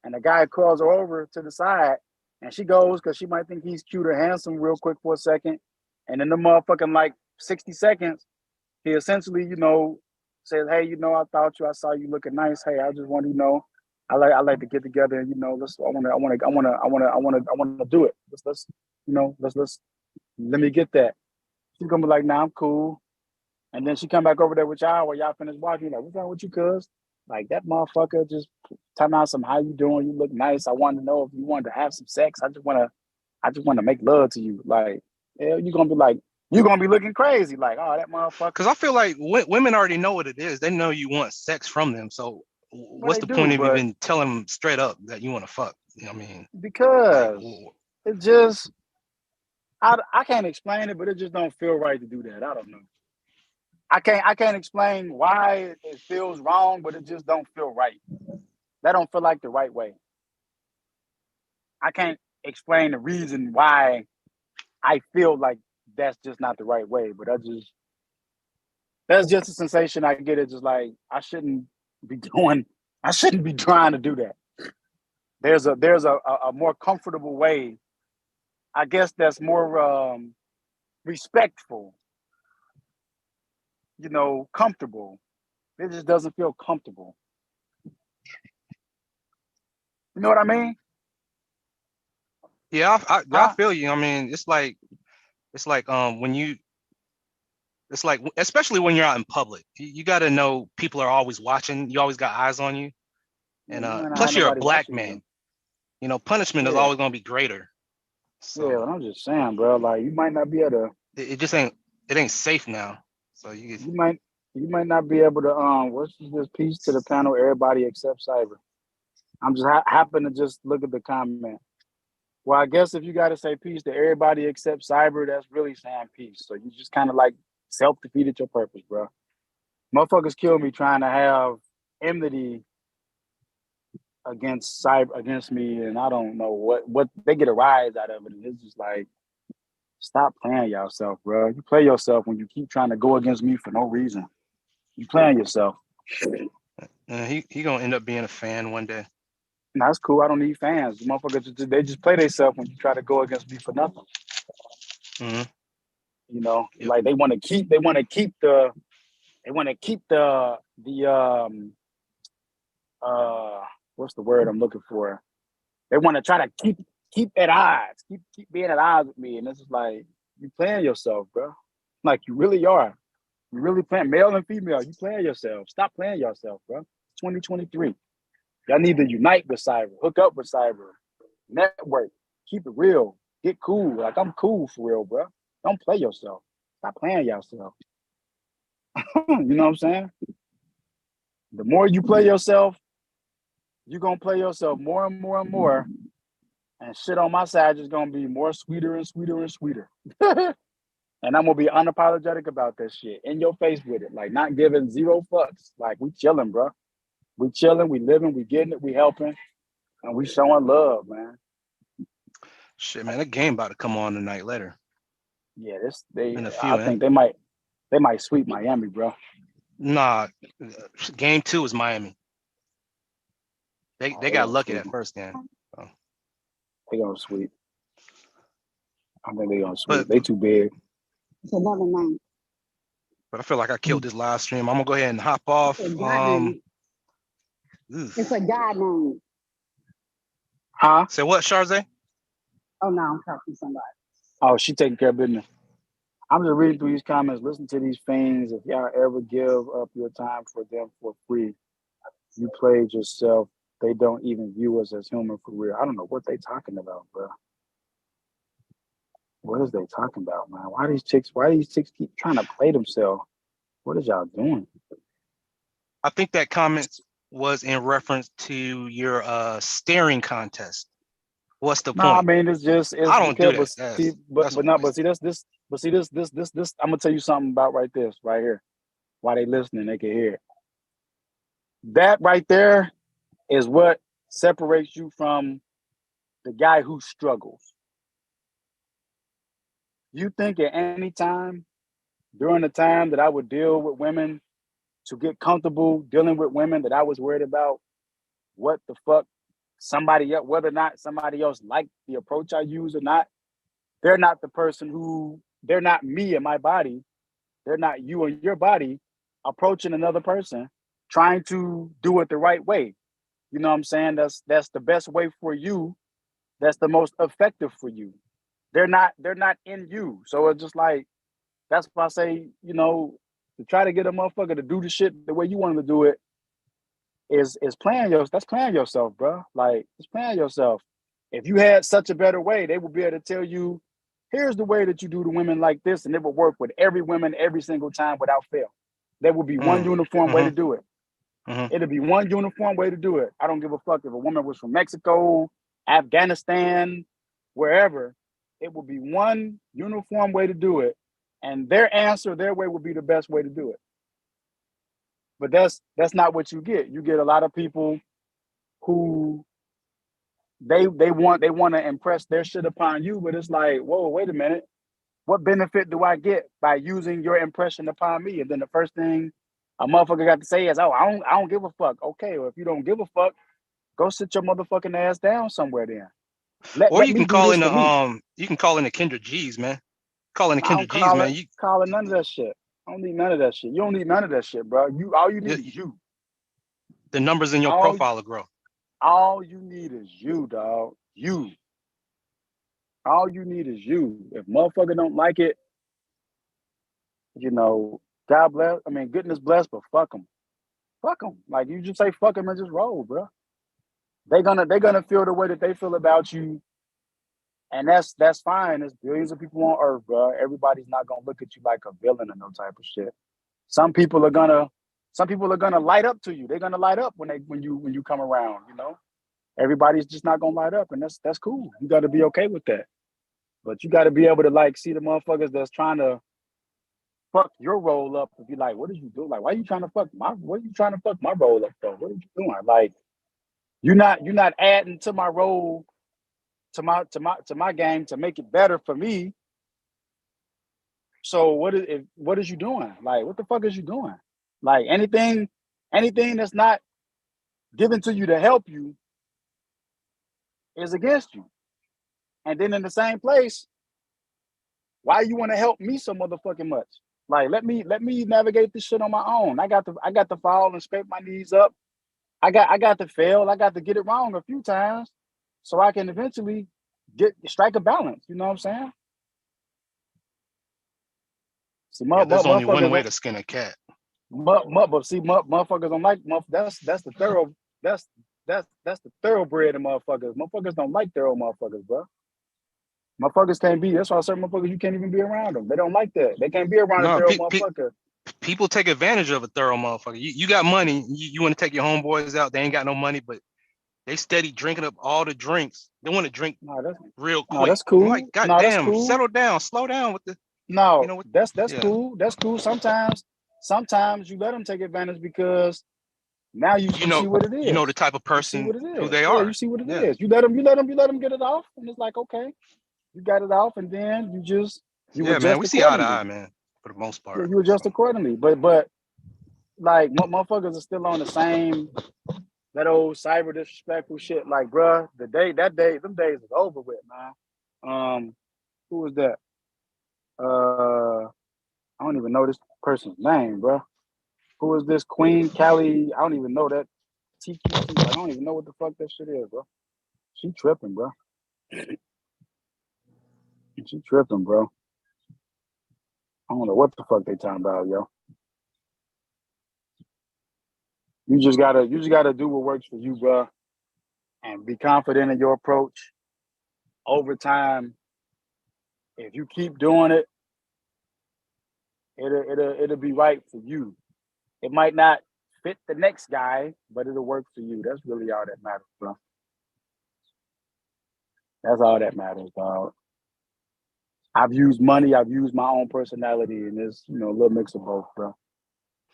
and the guy calls her over to the side, and she goes because she might think he's cute or handsome real quick for a second, and in the motherfucking 60 seconds, he essentially says, "Hey, I saw you looking nice. Hey, I just want to I like to get together and I want to do it. Let's let me get that." She's gonna be like, "Nah, I'm cool." And then she come back over there with y'all while y'all finish watching. Like, what's wrong with you, cuz? Like that motherfucker just talking about some how you doing, you look nice. I want to know if you wanted to have some sex. I just wanna make love to you. Like, yeah, you're gonna be looking crazy. Like, oh, that motherfucker. Because I feel like women already know what it is. They know you want sex from them. So what's the point of even telling them straight up that you want to fuck? You know what I mean? Because it just, I can't explain it, but it just don't feel right to do that. I don't know. I can't explain why it feels wrong, but it just don't feel right. That don't feel like the right way. I can't explain the reason why I feel like that's just not the right way, but that's just a sensation I get. It's just like I shouldn't be trying to do that. There's a more comfortable way, I guess, that's more respectful, comfortable. It just doesn't feel comfortable. You know what I mean? Yeah, I feel you. I mean, it's like when you, it's like, especially when you're out in public, you got to know people are always watching. You always got eyes on you, and plus you're a black man. Punishment is always gonna be greater. So, yeah, but I'm just saying, bro. Like you might not be able to. It just ain't. It ain't safe now. So you might not be able to. What's this piece to the panel? Everybody except Cyber. I'm just happen to just look at the comment. Well, I guess if you got to say peace to everybody except Cyber, that's really saying peace. So you just kind of like self-defeated your purpose, bro. Motherfuckers kill me trying to have enmity against me, and I don't know what they get a rise out of it. And it's just like, stop playing yourself, bro. You play yourself when you keep trying to go against me for no reason. You playing yourself. He gonna end up being a fan one day. That's cool. I don't need fans. Motherfuckers, they just play themselves when you try to go against me for nothing. Mm-hmm. Like they want to keep the what's the word I'm looking for? They want to try to keep at odds, keep being at odds with me, and it's just like you playing yourself, bro. Like you really are. You really playing, male and female. You playing yourself. Stop playing yourself, bro. 2023. Y'all need to unite with Cyber, hook up with Cyber, network, keep it real, get cool. Like I'm cool for real, bro. Don't play yourself. Stop playing yourself. You know what I'm saying? The more you play yourself, you're gonna play yourself more and more and more. And shit on my side is gonna be more sweeter and sweeter and sweeter. And I'm gonna be unapologetic about that shit. In your face with it. Like not giving zero fucks. Like we chilling, bro. We chilling, we living, we getting it, we helping, and we showing love, man. Shit, man, that game about to come on tonight later. Yeah, I think they might sweep Miami, bro. Nah, game 2 is Miami. They got lucky that first game. So. They gonna sweep. I think they gonna sweep. They too big. It's another name. But I feel like I killed this live stream. I'm gonna go ahead and hop off. It's a guy name. Huh? Say what, Charze? Oh no, I'm talking to somebody. Oh, she taking care of business. I'm just reading through these comments, listen to these things. If y'all ever give up your time for them for free, you played yourself. They don't even view us as human for real. I don't know what they talking about, bro. What is they talking about, man? Why these chicks keep trying to play themselves? What is y'all doing? I think that comment was in reference to your staring contest. What's the point? No, I mean it's I don't do this. But I'm gonna tell you something about this right here. While they listening, they can hear it. That right there is what separates you from the guy who struggles. You think at any time during the time that I would deal with women to get comfortable dealing with women that I was worried about what the fuck somebody else, whether or not somebody else liked the approach I use or not, they're not the person they're not me and my body. They're not you and your body approaching another person, trying to do it the right way. You know what I'm saying? That's the best way for you. That's the most effective for you. They're not in you. So it's just like, that's why I say, to try to get a motherfucker to do the shit the way you want them to do it, is playing that's playing yourself, bro. Like, it's playing yourself. If you had such a better way, they would be able to tell you, here's the way that you do the women like this, and it would work with every woman every single time without fail. There would be one uniform way to do it. It'll be one uniform way to do it. I don't give a fuck if a woman was from Mexico, Afghanistan, wherever. It will be one uniform way to do it, and their answer, their way, will be the best way to do it. But that's not what you get. You get a lot of people who they want to impress their shit upon you, but it's like, whoa, wait a minute. What benefit do I get by using your impression upon me? And then the first thing a motherfucker got to say is, oh, I don't give a fuck. Okay, well, if you don't give a fuck, go sit your motherfucking ass down somewhere then. Or you can call in the Kendra G's, man. Call in the Kendra G's, man. You calling none of that shit. I don't need none of that shit. You don't need none of that shit, bro. All you need is you. The numbers in your profile will grow. All you need is you, dog. You. All you need is you. If motherfucker don't like it, God bless. I mean, goodness bless, but fuck them. Fuck them. Like, you just say fuck them and just roll, bro. They're gonna feel the way that they feel about you, and that's fine. There's billions of people on earth, bro. Everybody's not gonna look at you like a villain or no type of shit. Some people are gonna light up to you. They're gonna light up when you come around. Everybody's just not gonna light up, and that's cool. You got to be okay with that. But you got to be able to see the motherfuckers that's trying to fuck your roll up and be like, what did you do? Like, why are you trying to fuck my roll up for? What are you doing? Like, you're not adding to my role, to my game to make it better for me. So what is you doing? Like, what the fuck is you doing? Like, anything that's not given to you to help you is against you. And then in the same place, why you want to help me so motherfucking much? Like, let me navigate this shit on my own. I got to fall and scrape my knees up. I got to fail. I got to get it wrong a few times so I can eventually strike a balance. You know what I'm saying? See, there's only one way to skin a cat. But see, motherfuckers don't like that's the thoroughbred of motherfuckers. Motherfuckers don't like thorough motherfuckers, bro. Motherfuckers can't be. That's why certain motherfuckers, you can't even be around them. They don't like that. They can't be around a thorough motherfucker. People take advantage of a thorough motherfucker. You got money. You want to take your homeboys out. They ain't got no money, but they steady drinking up all the drinks. They want to drink real quick. No, that's cool. I'm like, goddamn, settle down, slow down with the. No, that's cool. That's cool. Sometimes you let them take advantage because now you see what it is. You know the type of person who they are. You see what it is. You let them get it off, and it's like, okay, you got it off, and then you adjust man. We see eye to eye, man, for the most part. Yeah, you adjust accordingly, but like motherfuckers are still on the same that old cyber disrespectful shit. Like, bruh, them days is over with, man. Who was that? I don't even know this person's name, bro. Who is this Queen Callie? I don't even know that. TQT. I don't even know what the fuck that shit is, bro. She tripping, bro. She tripping, bro. I don't know what the fuck they talking about, yo. You just gotta do what works for you, bro, and be confident in your approach. Over time, if you keep doing it, it'll be right for you. It might not fit the next guy, but it'll work for you. That's really all that matters, bro. That's all that matters, dog. I've used money, I've used my own personality, and it's a little mix of both, bro.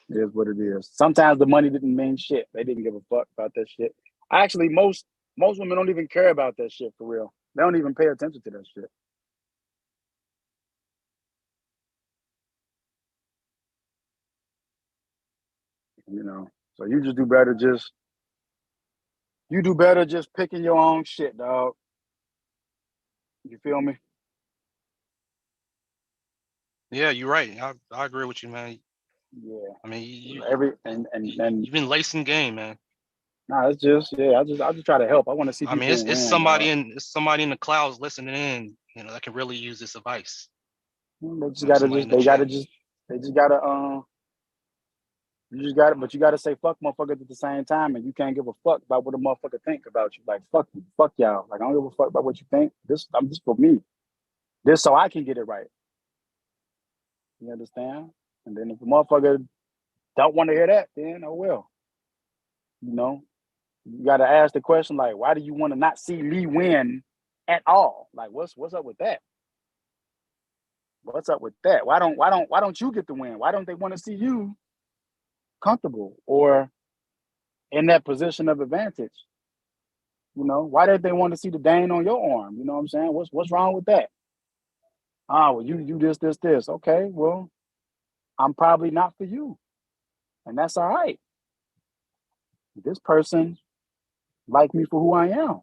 It is what it is. Sometimes the money didn't mean shit. They didn't give a fuck about that shit. Actually, most women don't even care about that shit for real. They don't even pay attention to that shit. So you just do better just picking your own shit, dog. You feel me? Yeah, you're right. I agree with you, man. Yeah. I mean, you've been lacing game, man. Nah, it's just I just try to help. I want to see people. I mean, it's somebody in the clouds listening in, that can really use this advice. They just gotta You just got it, but you got to say fuck motherfuckers at the same time, and you can't give a fuck about what a motherfucker think about you. Like fuck you, fuck y'all. Like I don't give a fuck about what you think. I'm just for me. This so I can get it right. You understand? And then if the motherfucker don't want to hear that, then oh well. You know, you got to ask the question like, why do you want to not see me win at all? Like, what's up with that? What's up with that? Why don't you get the win? Why don't they want to see you comfortable or in that position of advantage? You know, why did they want to see the Dane on your arm? You know what I'm saying? What's wrong with that? Well, you this. Okay, well, I'm probably not for you. And that's all right. This person like me for who I am.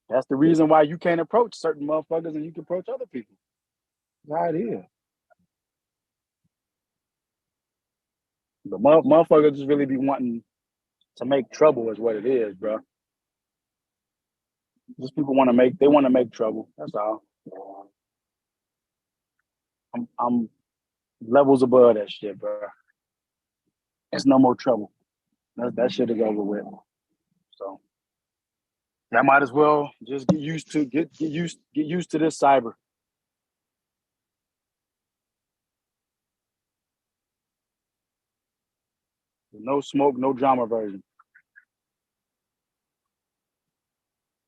That's the reason why you can't approach certain motherfuckers and you can approach other people. That's how it is. The motherfuckers just really be wanting to make trouble is what it is, bro. Just people want to make trouble. That's all. I'm levels above that shit, bro. It's no more trouble. That shit is over with. So I might as well just get used to this cyber. No smoke, no drama version.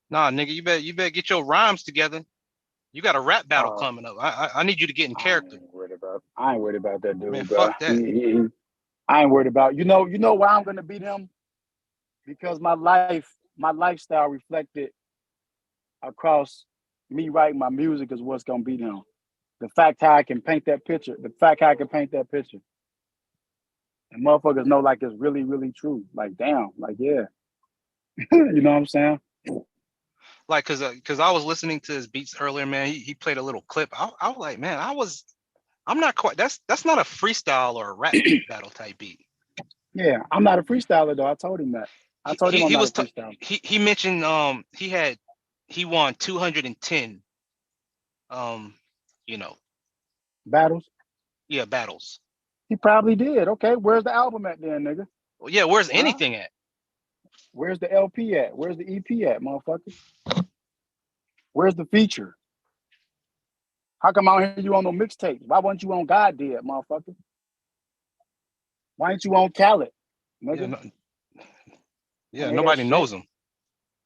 Nah, nigga, you better get your rhymes together. You got a rap battle coming up. I need you to get in character. I ain't worried about that dude, Man, bro. fuck that. I ain't worried about you know why I'm gonna beat him? Because my lifestyle reflected across me writing my music is what's gonna beat him. The fact how I can paint that picture. And motherfuckers know like it's really, really true. Like damn, like yeah. You know what I'm saying? Like, cause I was listening to his beats earlier, man. He played a little clip. I was like, man, I'm not quite. That's not a freestyle or a rap battle type beat. Yeah, I'm not a freestyler though. I told him that. I told him I'm not a freestyler. He mentioned he won 210 you know, battles. Yeah, battles. He probably did. Okay, where's the album at then, nigga? Well, yeah, where's anything at? Where's the LP at? Where's the EP at, motherfucker? Where's the feature? How come I don't hear you on no mixtapes? Why weren't you on God Did, motherfucker? Why ain't you on Khaled, nigga? Yeah, nobody knows him.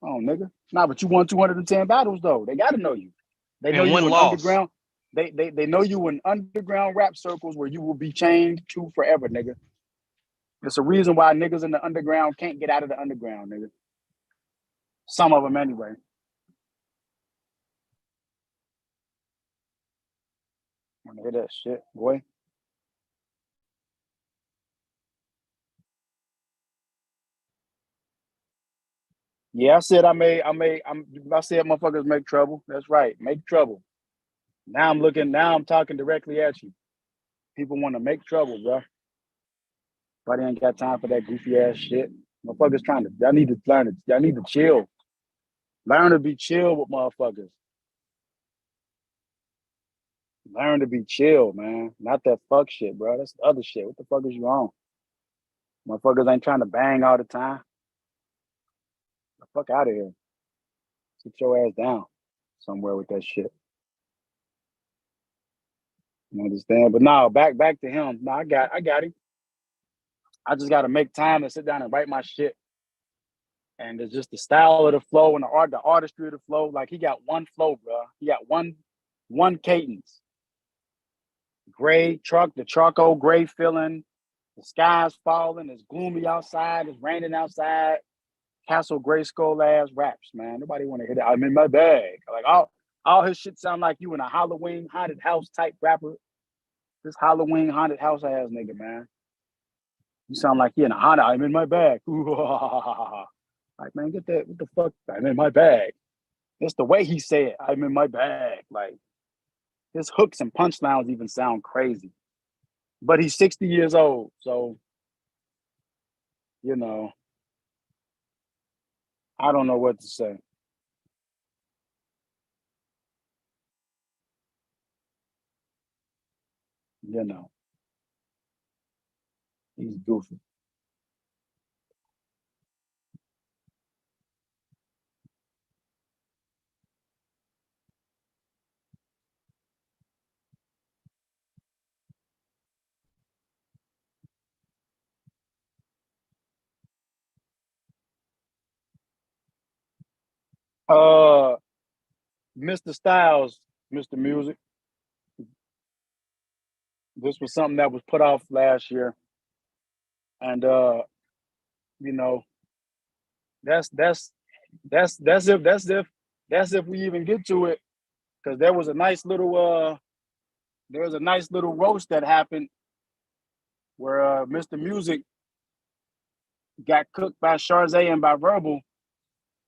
Oh, nigga. Nah, but you won 210 battles though. They gotta know you. They know you in underground. They know you in underground rap circles where you will be chained to forever, nigga. It's a reason why niggas in the underground can't get out of the underground, nigga. Some of them anyway. Wanna hear that shit, boy? Yeah, I said I said motherfuckers make trouble. That's right, make trouble. Now I'm talking directly at you. People want to make trouble, bro. But they ain't got time for that goofy ass shit. Motherfuckers y'all need to learn it. Y'all need to chill. Learn to be chill with motherfuckers. Learn to be chill, man. Not that fuck shit, bro. That's the other shit. What the fuck is you on? Motherfuckers ain't trying to bang all the time. The fuck out of here. Sit your ass down somewhere with that shit. You understand? But no, back to him. No, I got him. I just gotta make time to sit down and write my shit. And it's just the style of the flow and the artistry of the flow. Like he got one flow, bro. He got one cadence. Gray truck, the charcoal gray feeling. The sky's falling. It's gloomy outside. It's raining outside. Castle Grayskull ass raps, man. Nobody want to hear that. I'm in my bag. Like all his shit sound like you in a Halloween haunted house type rapper. This Halloween haunted house ass nigga, man. You sound like you in a haunted. I'm in my bag. Like, man, get that. What the fuck? I'm in my bag. It's the way he said, I'm in my bag. Like, his hooks and punchlines even sound crazy. But he's 60 years old, so, you know, I don't know what to say. You know. He's goofy. Mr. Styles, Mr. Music. This was something that was put off last year. And you know, that's if we even get to it. Because there was a nice little roast that happened where Mr. Music got cooked by Charze and by Verbal.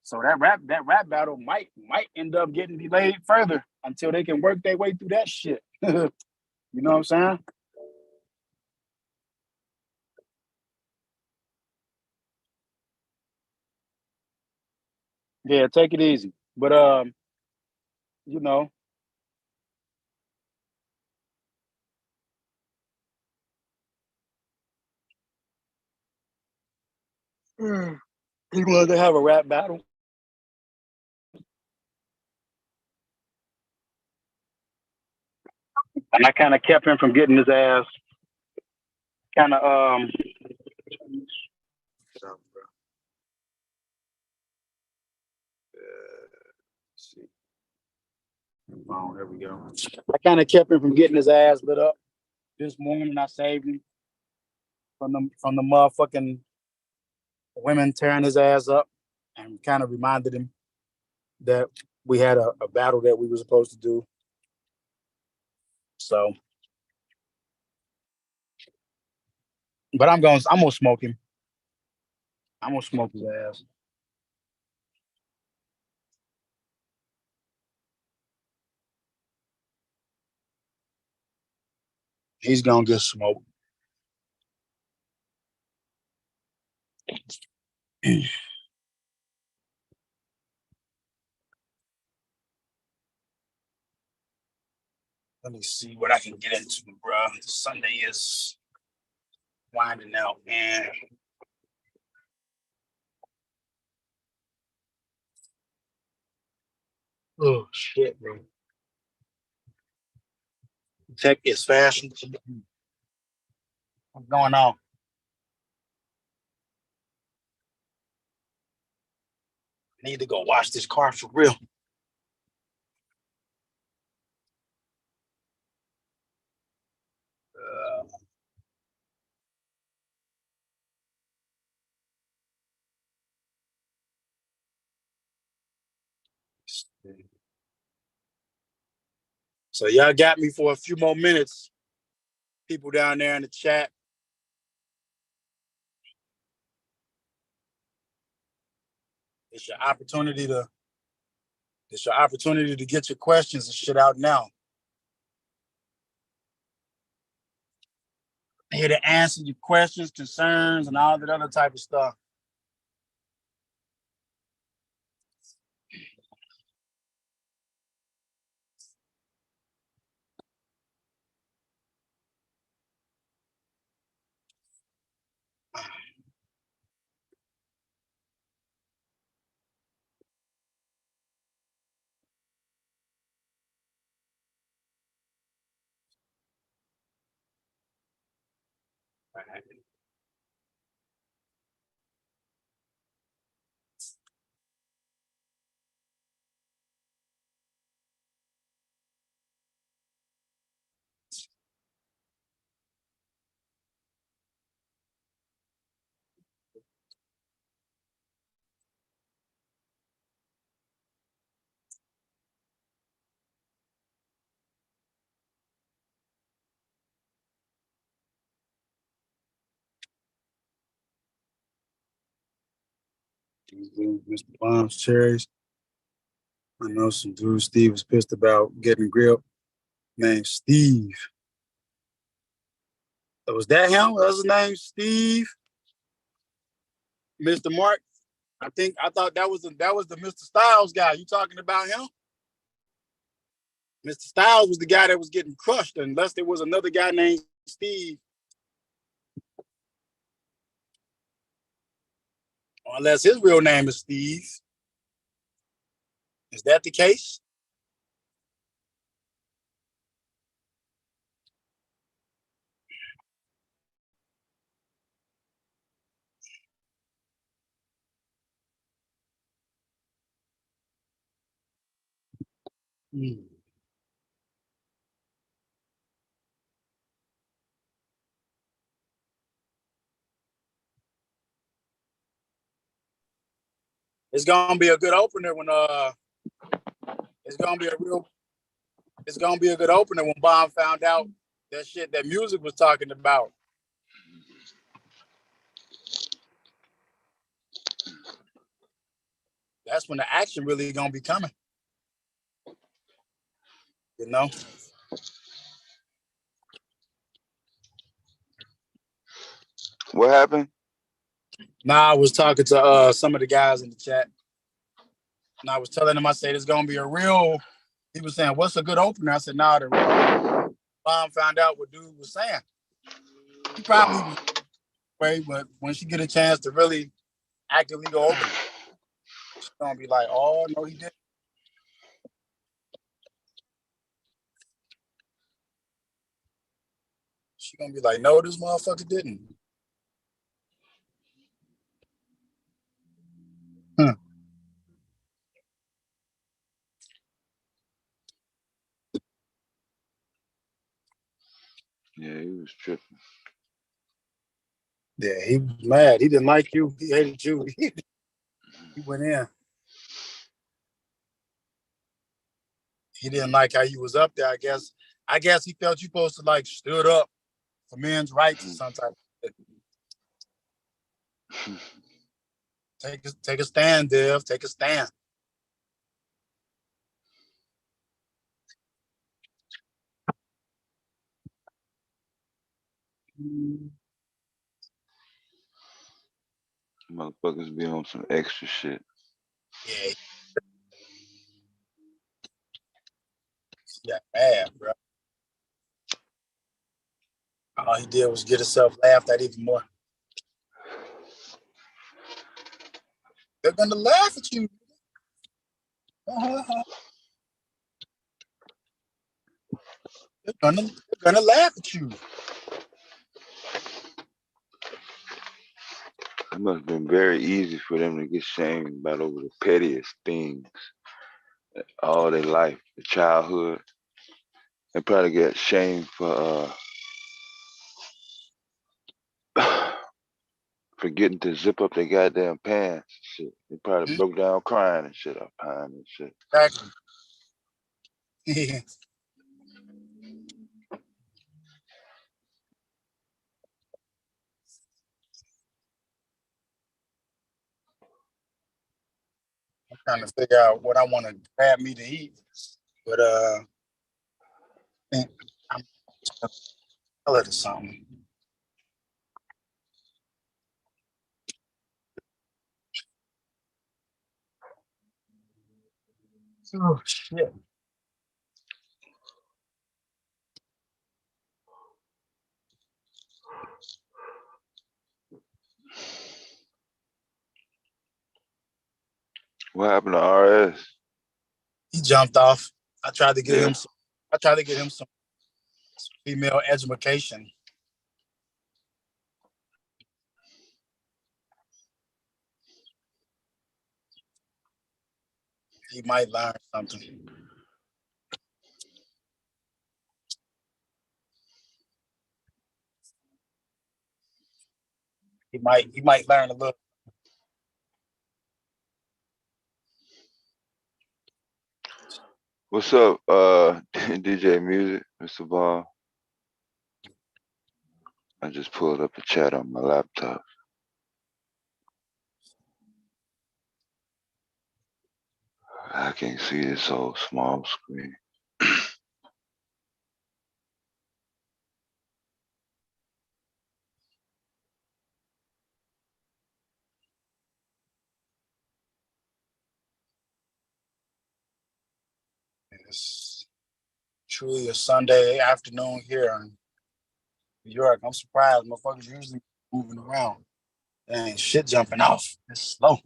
So that rap battle might end up getting delayed further until they can work their way through that shit. You know what I'm saying? Yeah, take it easy. But you know. He wanted to have a rap battle. And I kind of kept him from getting his ass kind of there we go. I kind of kept him from getting his ass lit up this morning. I saved him from the motherfucking women tearing his ass up, and kind of reminded him that we had a battle that we were supposed to do. So, but I'm gonna smoke him. I'm gonna smoke his ass. He's gonna get smoked. Let me see what I can get into, bro. Sunday is winding out, man. Oh shit, bro. Tech is fashion. What's going on? I need to go wash this car for real. So y'all got me for a few more minutes. People down there in the chat. It's your opportunity to get your questions and shit out now. I'm here to answer your questions, concerns, and all that other type of stuff. Mr. Bombs Cherries. I know some dude Steve was pissed about getting grilled. Man, Steve. Was that him? What was his name? Steve? Mr. Mark? I thought that was the Mr. Styles guy. You talking about him? Mr. Styles was the guy that was getting crushed, unless there was another guy named Steve. Unless his real name is Steve. Is that the case? It's gonna be a good opener when it's gonna be a good opener when Bomb found out that shit that Music was talking about. That's when the action really gonna be coming. You know? What happened? Nah, I was talking to some of the guys in the chat. And I was telling them, I said it's gonna be a real. He was saying, "What's a good opener?" I said, "Nah, the real." Bomb found out what dude was saying. He probably was way, but when she get a chance to really actively go open, she's gonna be like, "Oh no, he didn't." She's gonna be like, "No, this motherfucker didn't." Yeah, he was tripping. Yeah, he was mad. He didn't like you. He hated you. He went in. He didn't like how you was up there. I guess he felt you supposed to like stood up for men's rights or some type of thing. Take a stand, Dev. Take a stand. Motherfuckers be on some extra shit. Yeah. Yeah, mad, bro. All he did was get himself laughed at even more. They're gonna laugh at you. They're gonna laugh at you. It must have been very easy for them to get shamed about over the pettiest things all their life, the childhood. They probably get shamed for forgetting to zip up their goddamn pants and shit. They probably broke down crying and shit up behind and shit. Exactly. Yeah. I'm trying to figure out what I want to grab me to eat, but I'm tell it or something. Oh shit. What happened to RS? He jumped off. I tried to get him some female education. He might learn something. He might learn a little. What's up, DJ Music, Mr. Ball? I just pulled up a chat on my laptop. I can't see this whole small screen. It's truly a Sunday afternoon here in New York. I'm surprised motherfuckers usually moving around. Ain't shit jumping off. It's slow.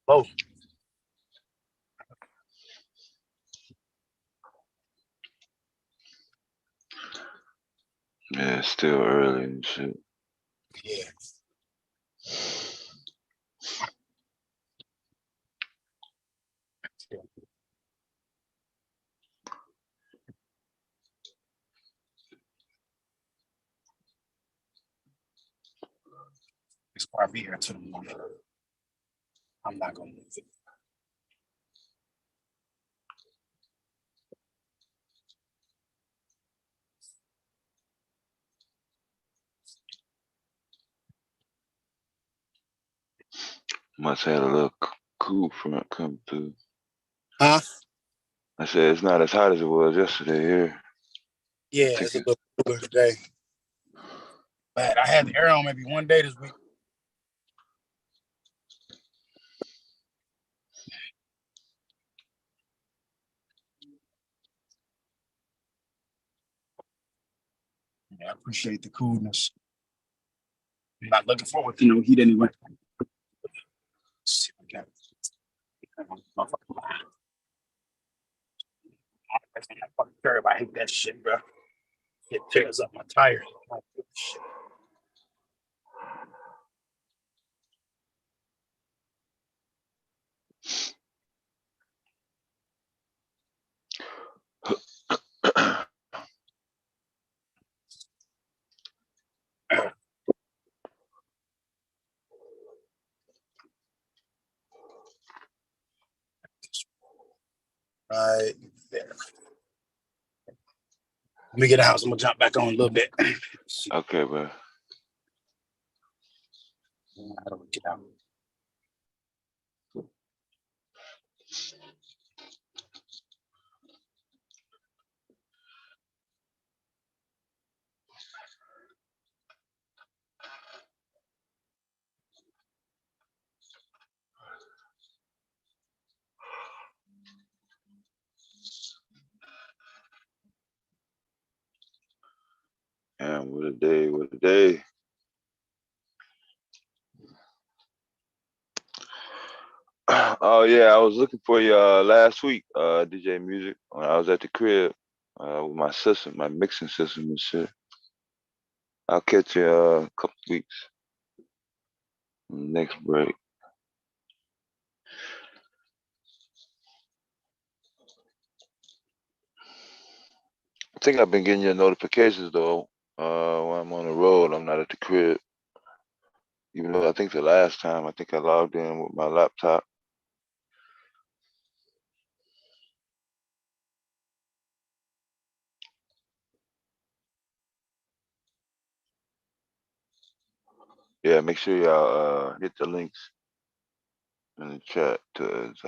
Slow. Yeah, it's still early and shit. Yeah. It's probably here too. I'm not gonna move it. Must have had a little cool front come through. Huh? I said it's not as hot as it was yesterday here. Yeah, it's a little cooler today. But I had the air on maybe one day this week. Yeah, I appreciate the coolness. I'm not looking forward to no heat anyway. Let's see what we got. I hate that shit, bro. It tears up my tire. Right there. Let me get a house. I'm gonna jump back on a little bit. Okay, bro. How do we get out? Damn, what a day, what a day. Oh yeah, I was looking for you last week, DJ Music, when I was at the crib with my system, my mixing system and shit. I'll catch you a couple weeks. Next break. I think I've been getting your notifications though. When I'm on the road, I'm not at the crib. Even though I think the last time, I think I logged in with my laptop. Yeah, make sure y'all hit the links in the chat to his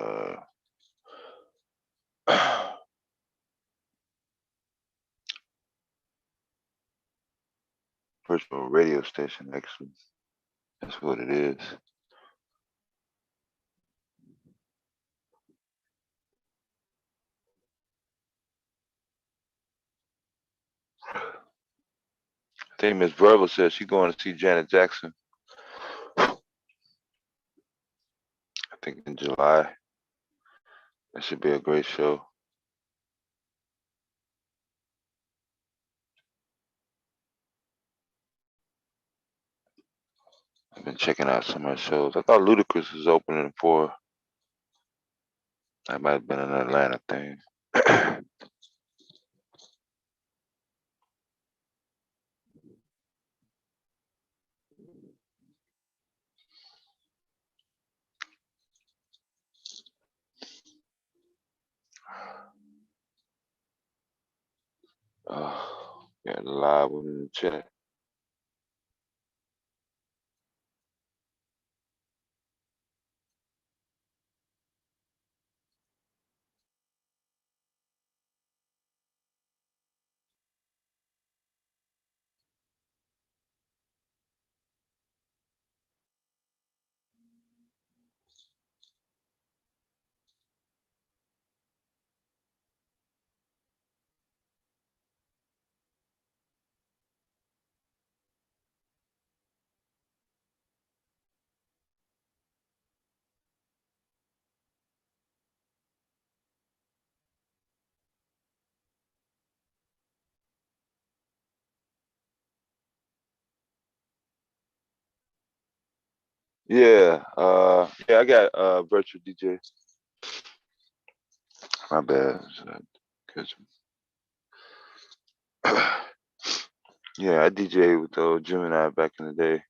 virtual radio station, actually. That's what it is. I think Miss Verbal said she's going to see Janet Jackson. I think in July. That should be a great show. I've been checking out some of her shows. I thought Ludacris was opening for. That might have been an Atlanta thing. Got a live one in the chat. Yeah, yeah, I got virtual DJ. My bad. Catch me. Yeah, I DJ with Gemini back in the day.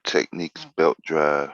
Techniques belt drive.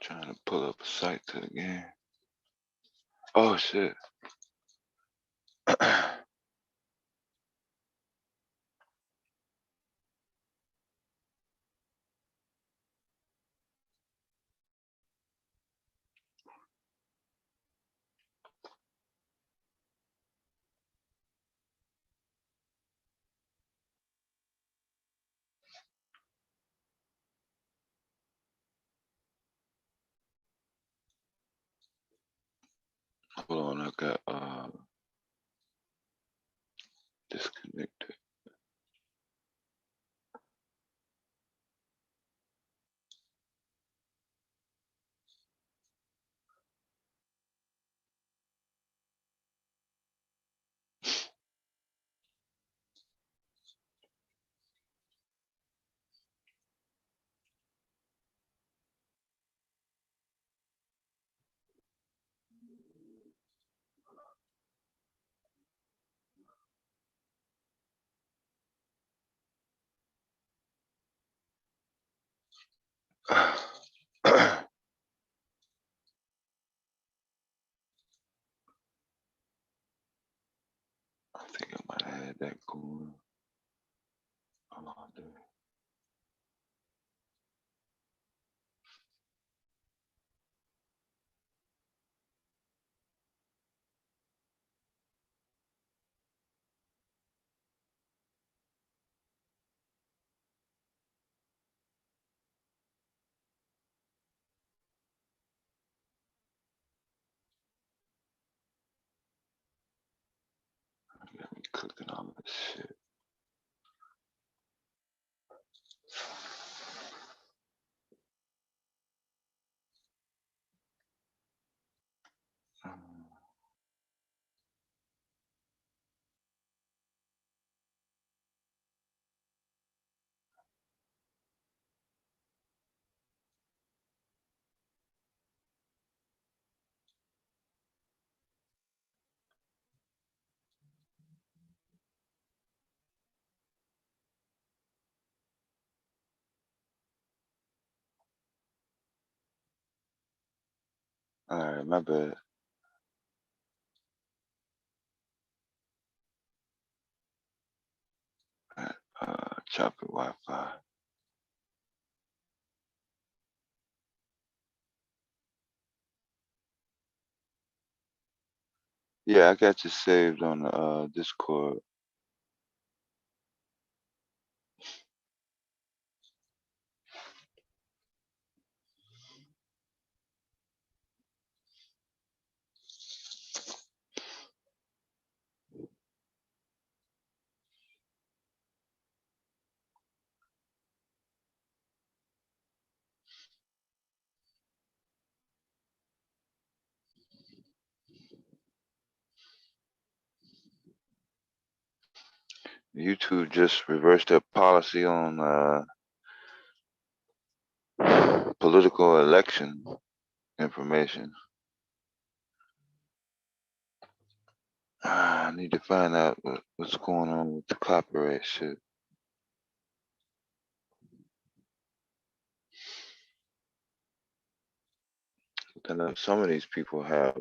Trying to pull up a site to the game. Oh shit. Hold on, I got disconnected. I think I might have had that going. Hold on, dude. Got me cooking all this shit. All right, my bad. Chopping Wi-Fi. Yeah, I got you saved on the Discord. YouTube just reversed their policy on political election information. I need to find out what's going on with the copyright shit. I know some of these people have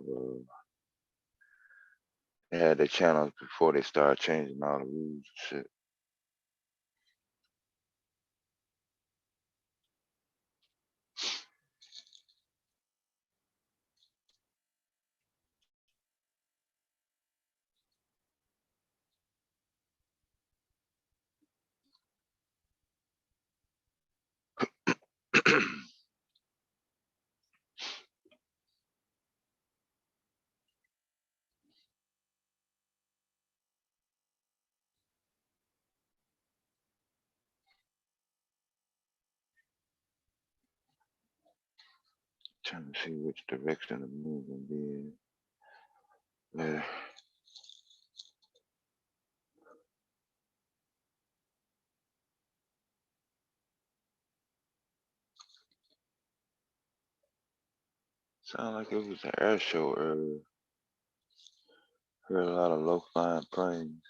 had their channels before they started changing all the rules and shit. Trying to see which direction the move will be in. Yeah. Sound like it was an air show earlier. Heard a lot of low flying planes.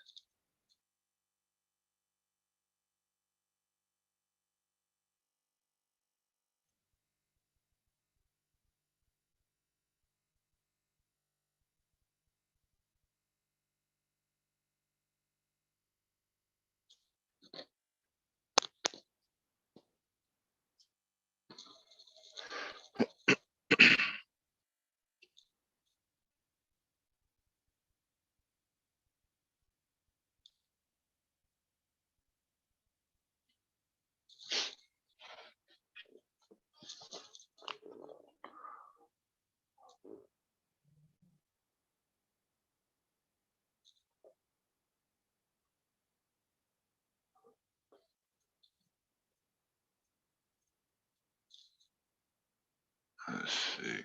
Let's see.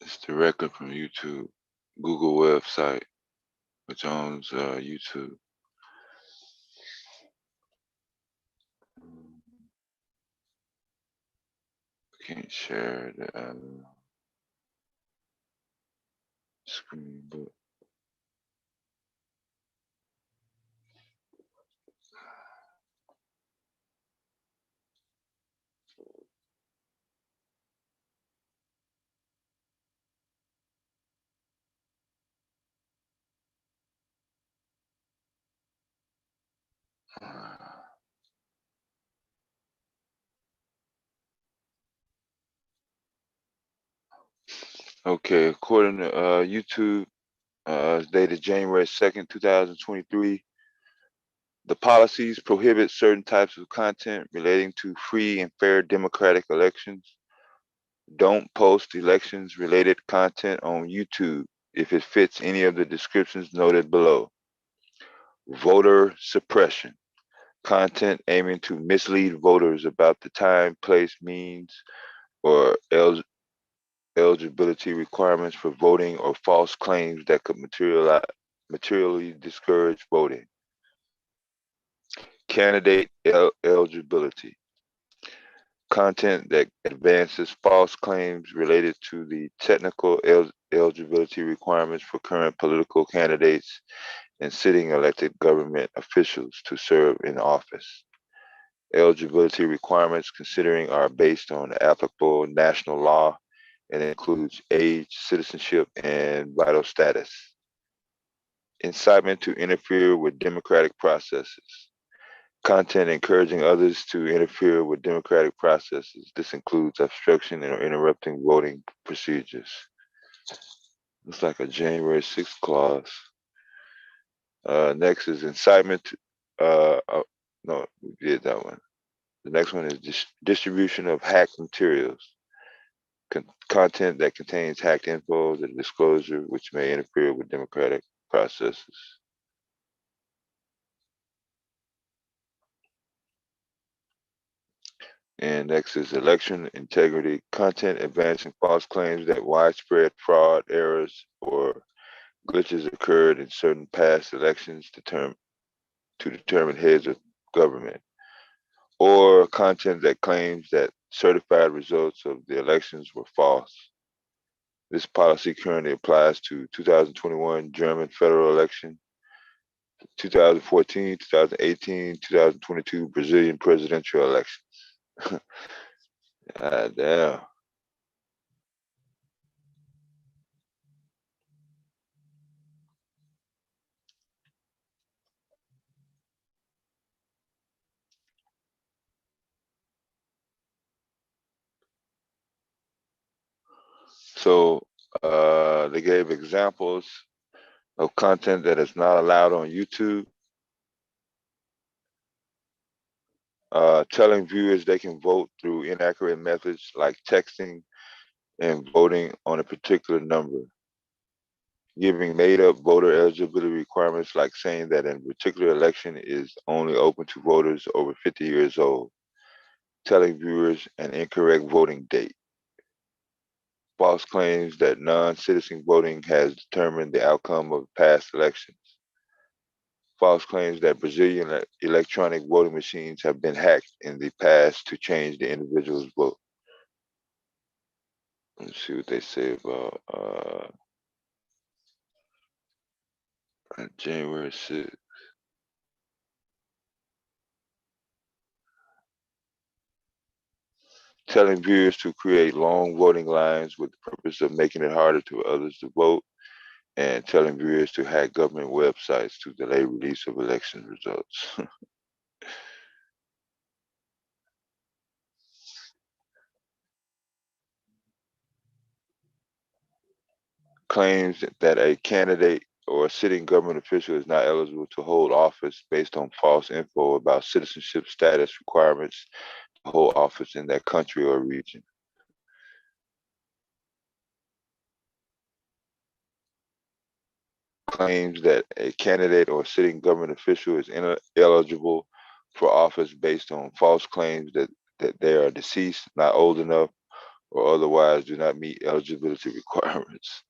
It's the record from YouTube, Google website, which owns YouTube. Can't share the screen, but okay, according to YouTube, it's dated January 2nd, 2023. The policies prohibit certain types of content relating to free and fair democratic elections. Don't post elections related content on YouTube if it fits any of the descriptions noted below. Voter suppression. Content aiming to mislead voters about the time, place, means, or eligibility requirements for voting, or false claims that could materially discourage voting. Candidate eligibility. Content that advances false claims related to the technical eligibility requirements for current political candidates and sitting elected government officials to serve in office. Eligibility requirements considering are based on applicable national law and includes age, citizenship, and vital status. Incitement to interfere with democratic processes. Content encouraging others to interfere with democratic processes. This includes obstruction or interrupting voting procedures. Looks like a January 6th clause. Next is incitement to, no, we did that one. The next one is distribution of hacked materials. Content that contains hacked info, the disclosure, which may interfere with democratic processes. And next is election integrity. Content advancing false claims that widespread fraud, errors, or glitches occurred in certain past elections to determine heads of government. Or content that claims that certified results of the elections were false. This policy currently applies to 2021 German federal election, 2014, 2018, 2022 Brazilian presidential elections. God damn. So they gave examples of content that is not allowed on YouTube. Telling viewers they can vote through inaccurate methods like texting and voting on a particular number. Giving made-up voter eligibility requirements like saying that a particular election is only open to voters over 50 years old. Telling viewers an incorrect voting date. False claims that non-citizen voting has determined the outcome of past elections. False claims that Brazilian electronic voting machines have been hacked in the past to change the individual's vote. Let's see what they say about January 6th. Telling viewers to create long voting lines with the purpose of making it harder to others to vote, and telling viewers to hack government websites to delay release of election results. Claims that a candidate or a sitting government official is not eligible to hold office based on false info about citizenship status requirements to hold office in that country or region. Claims that a candidate or sitting government official is ineligible for office based on false claims that they are deceased, not old enough, or otherwise do not meet eligibility requirements.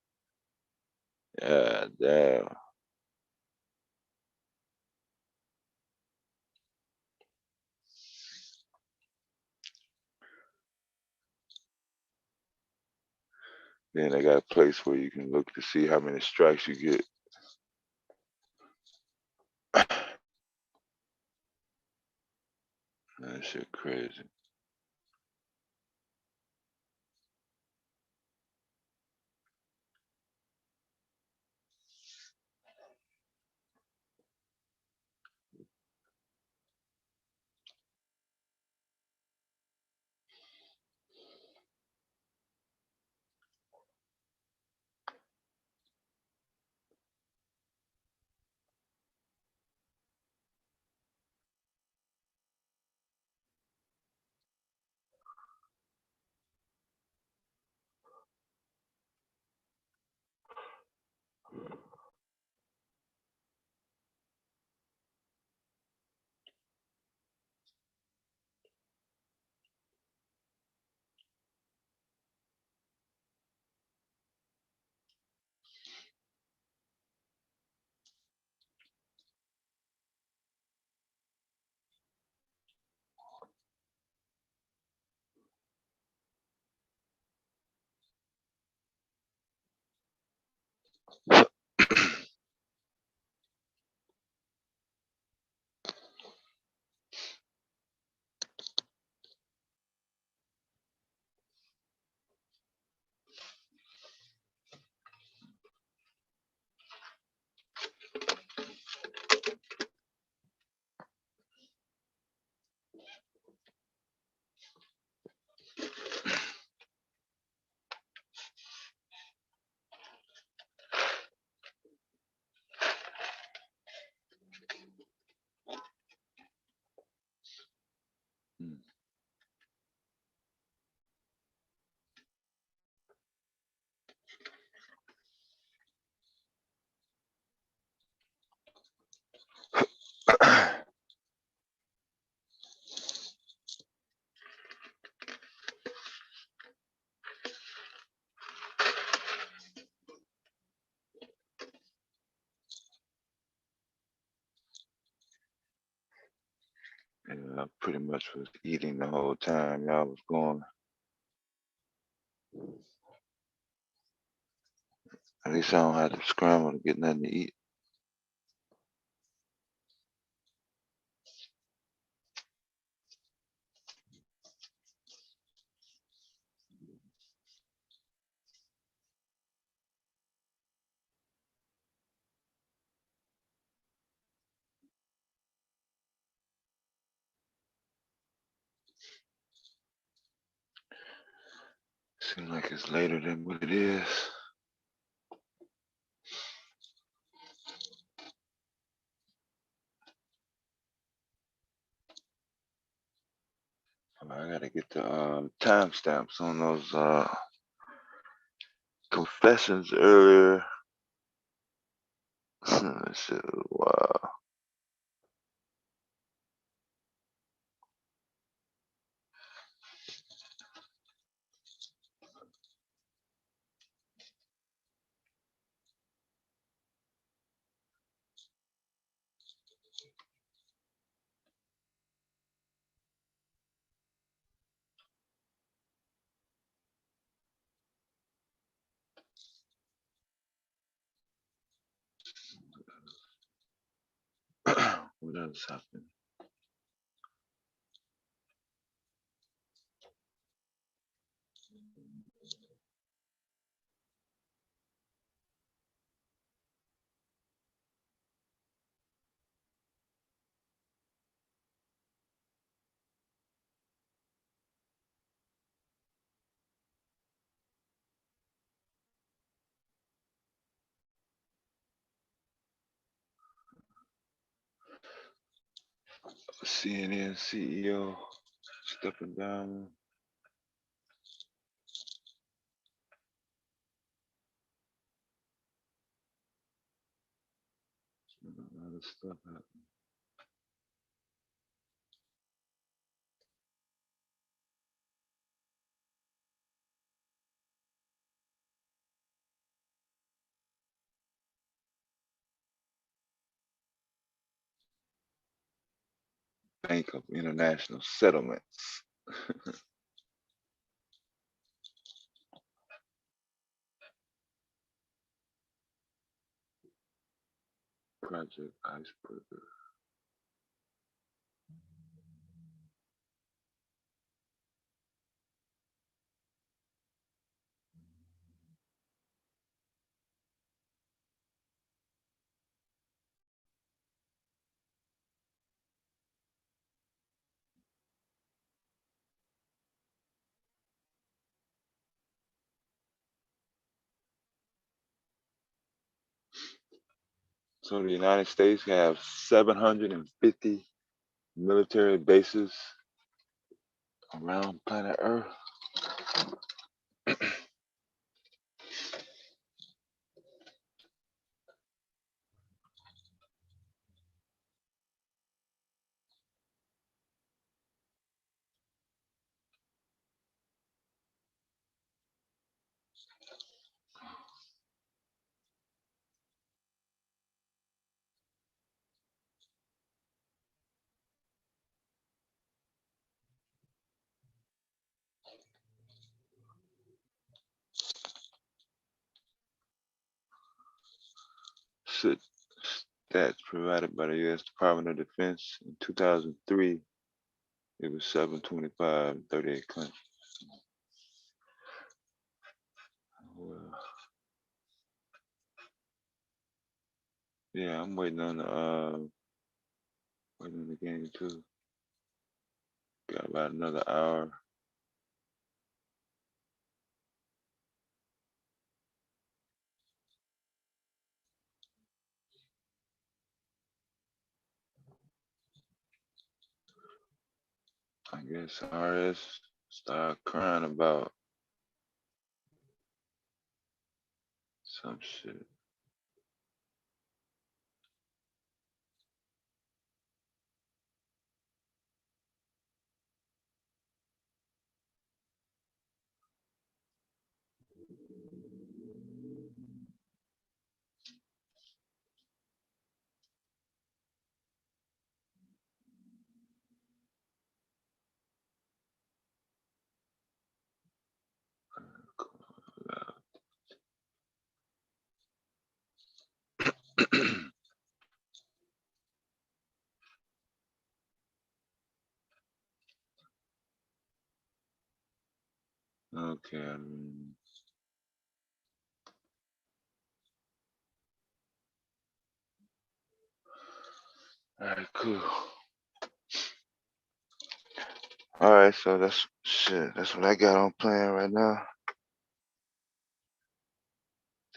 Yeah, damn. Then they got a place where you can look to see how many strikes you get. That shit crazy. Yeah, I pretty much was eating the whole time y'all was going. At least I don't have to scramble to get nothing to eat. Seems like it's later than what it is. I gotta get the timestamps on those confessions earlier. Shit, wow. What else happened? CNN CEO stepping down. A lot of stuff happening. Bank of International Settlements. Project Icebreaker. So the United States have 750 military bases around planet Earth. Stats provided by the U.S. Department of Defense in 2003, it was 725 in 38 countries. Well, yeah, I'm waiting on the game too. Got about another hour. I guess RS started crying about some shit. Okay. All right, cool. All right, so that's shit. That's what I got on plan right now.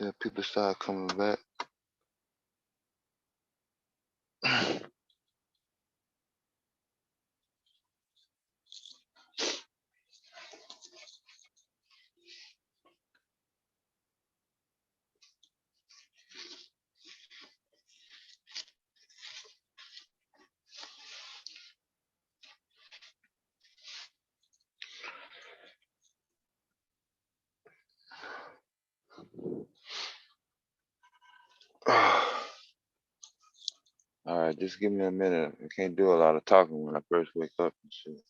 Then people start coming back. All right, just give me a minute. I can't do a lot of talking when I first wake up and shit.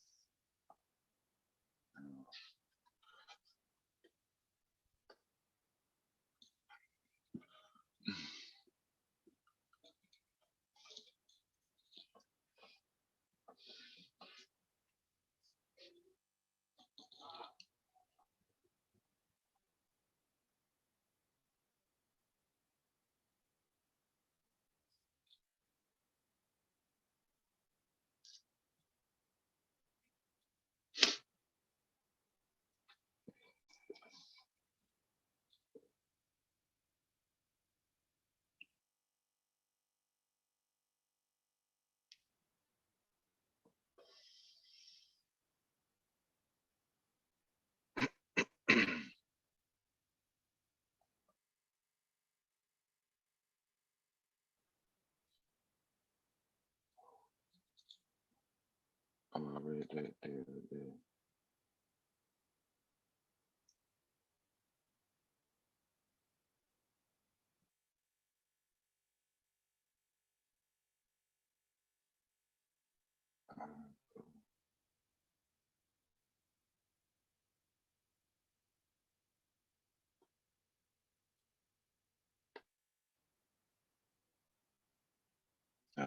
I'm gonna read that there.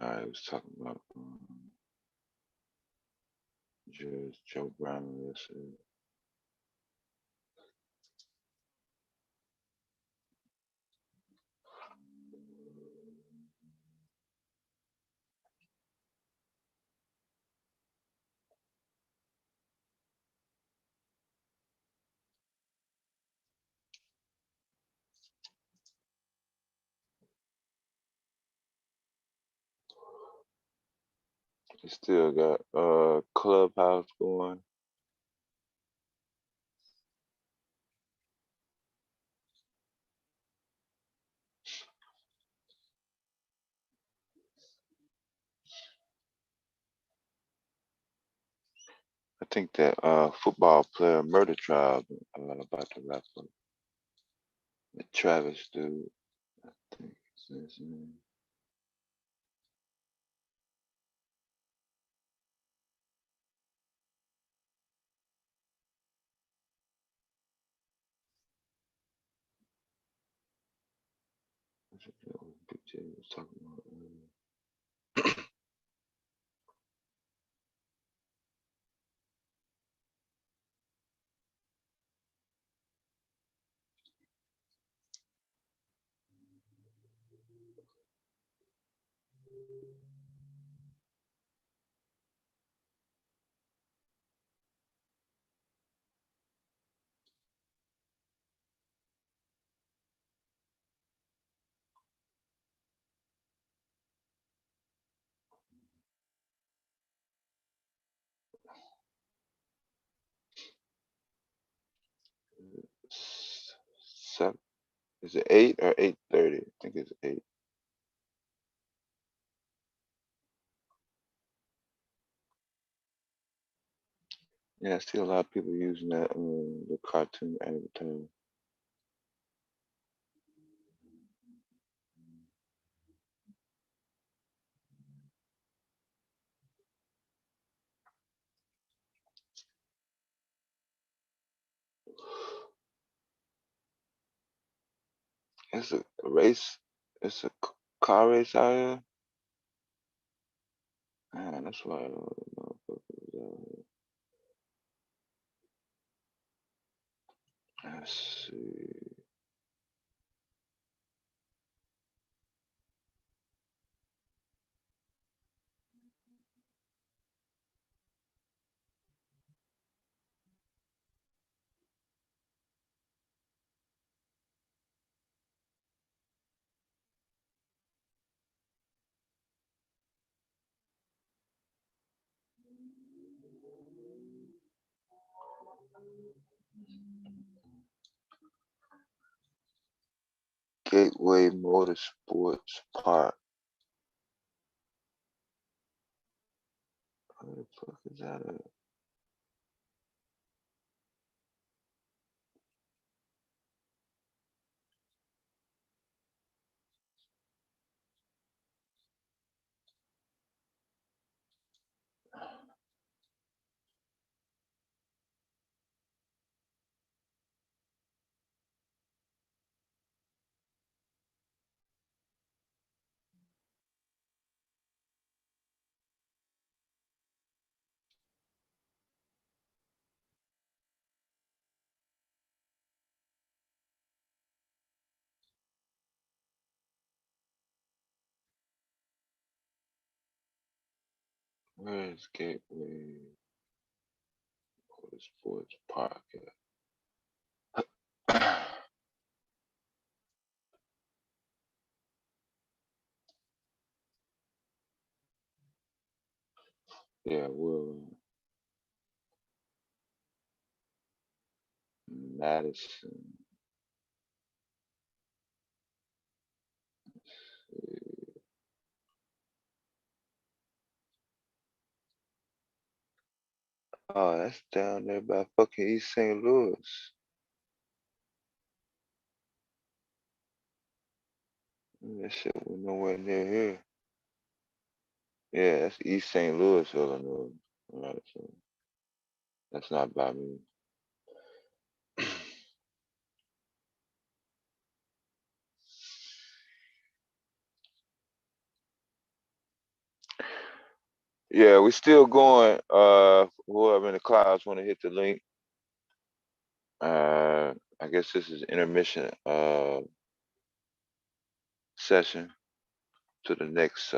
I was talking about Judge Joe Brown yesterday. He still got Clubhouse going. I think that football player murder trial about to wrap up. The Travis dude, I think is his name. What's it that Big J was talking about earlier? Seven, is it 8 or 8:30? I think it's 8. Yeah, I see a lot of people using that the cartoon advertising. It's a race. It's a car race out here. Man, that's why I don't know. Let's see. Gateway Motorsports Park. Where the fuck is that at? Where is Gateway Motorsports Park at? Yeah, we're Madison. Oh, that's down there by fucking East St. Louis. That shit was nowhere near here. Yeah, that's East St. Louis, Illinois. Right, so that's not by me. Yeah, we still going. Whoever in the clouds want to hit the link. I guess this is intermission session to the next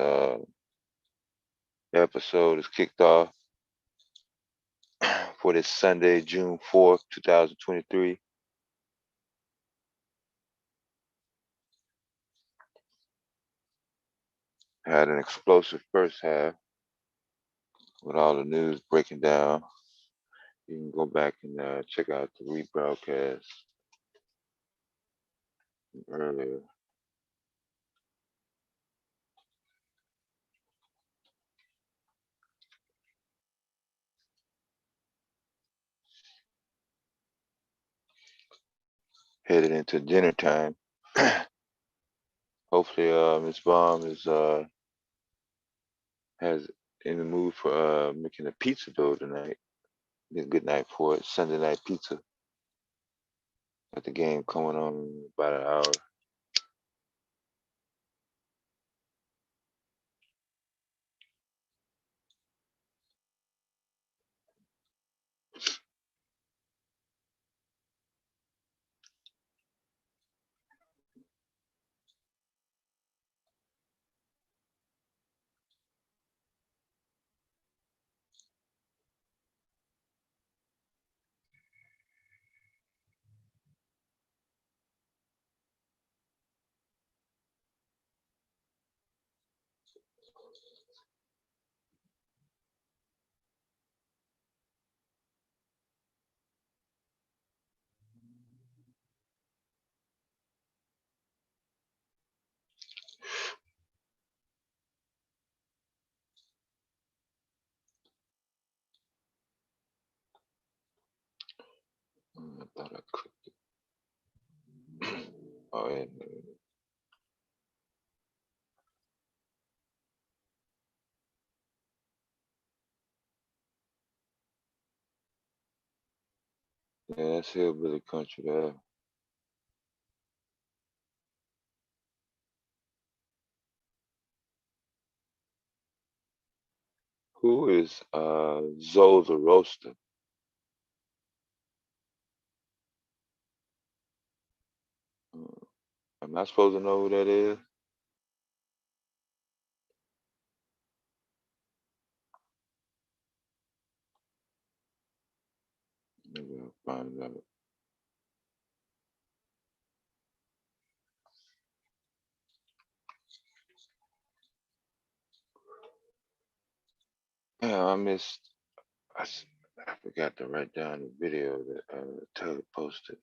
episode is kicked off for this Sunday, June 4th, 2023. Had an explosive first half with all the news breaking down. You can go back and check out the rebroadcast earlier. Headed into dinner time. Hopefully, Miss Baum is has in the mood for making a pizza dough tonight. Be a good night for it. Sunday night pizza. Got the game coming on in about an hour. I thought I cooked it. Oh, yeah. Yeah, that's hillbilly country there. Who is Zoe the Roaster? Am I supposed to know who that is? Maybe I'll find out. Yeah, I Forgot to write down the video that Taylor posted.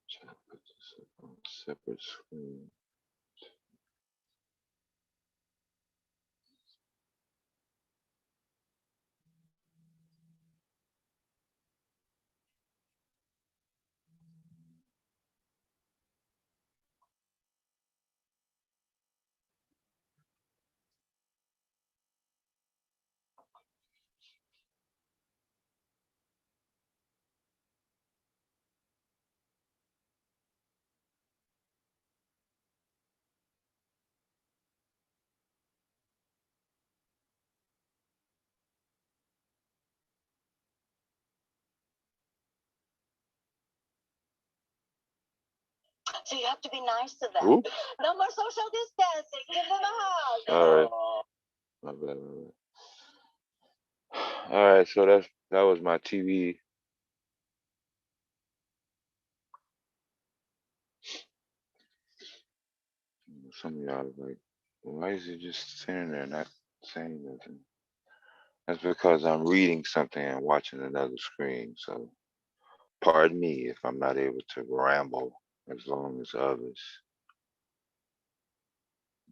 Try to put this up on a separate screen. So you have to be nice to them. Oops. No more social distancing. Give them a hug. All right. My bad, my bad. All right, so that was my TV. Some of y'all are like, why is it just sitting there not saying nothing? That's because I'm reading something and watching another screen. So pardon me if I'm not able to ramble as long as others.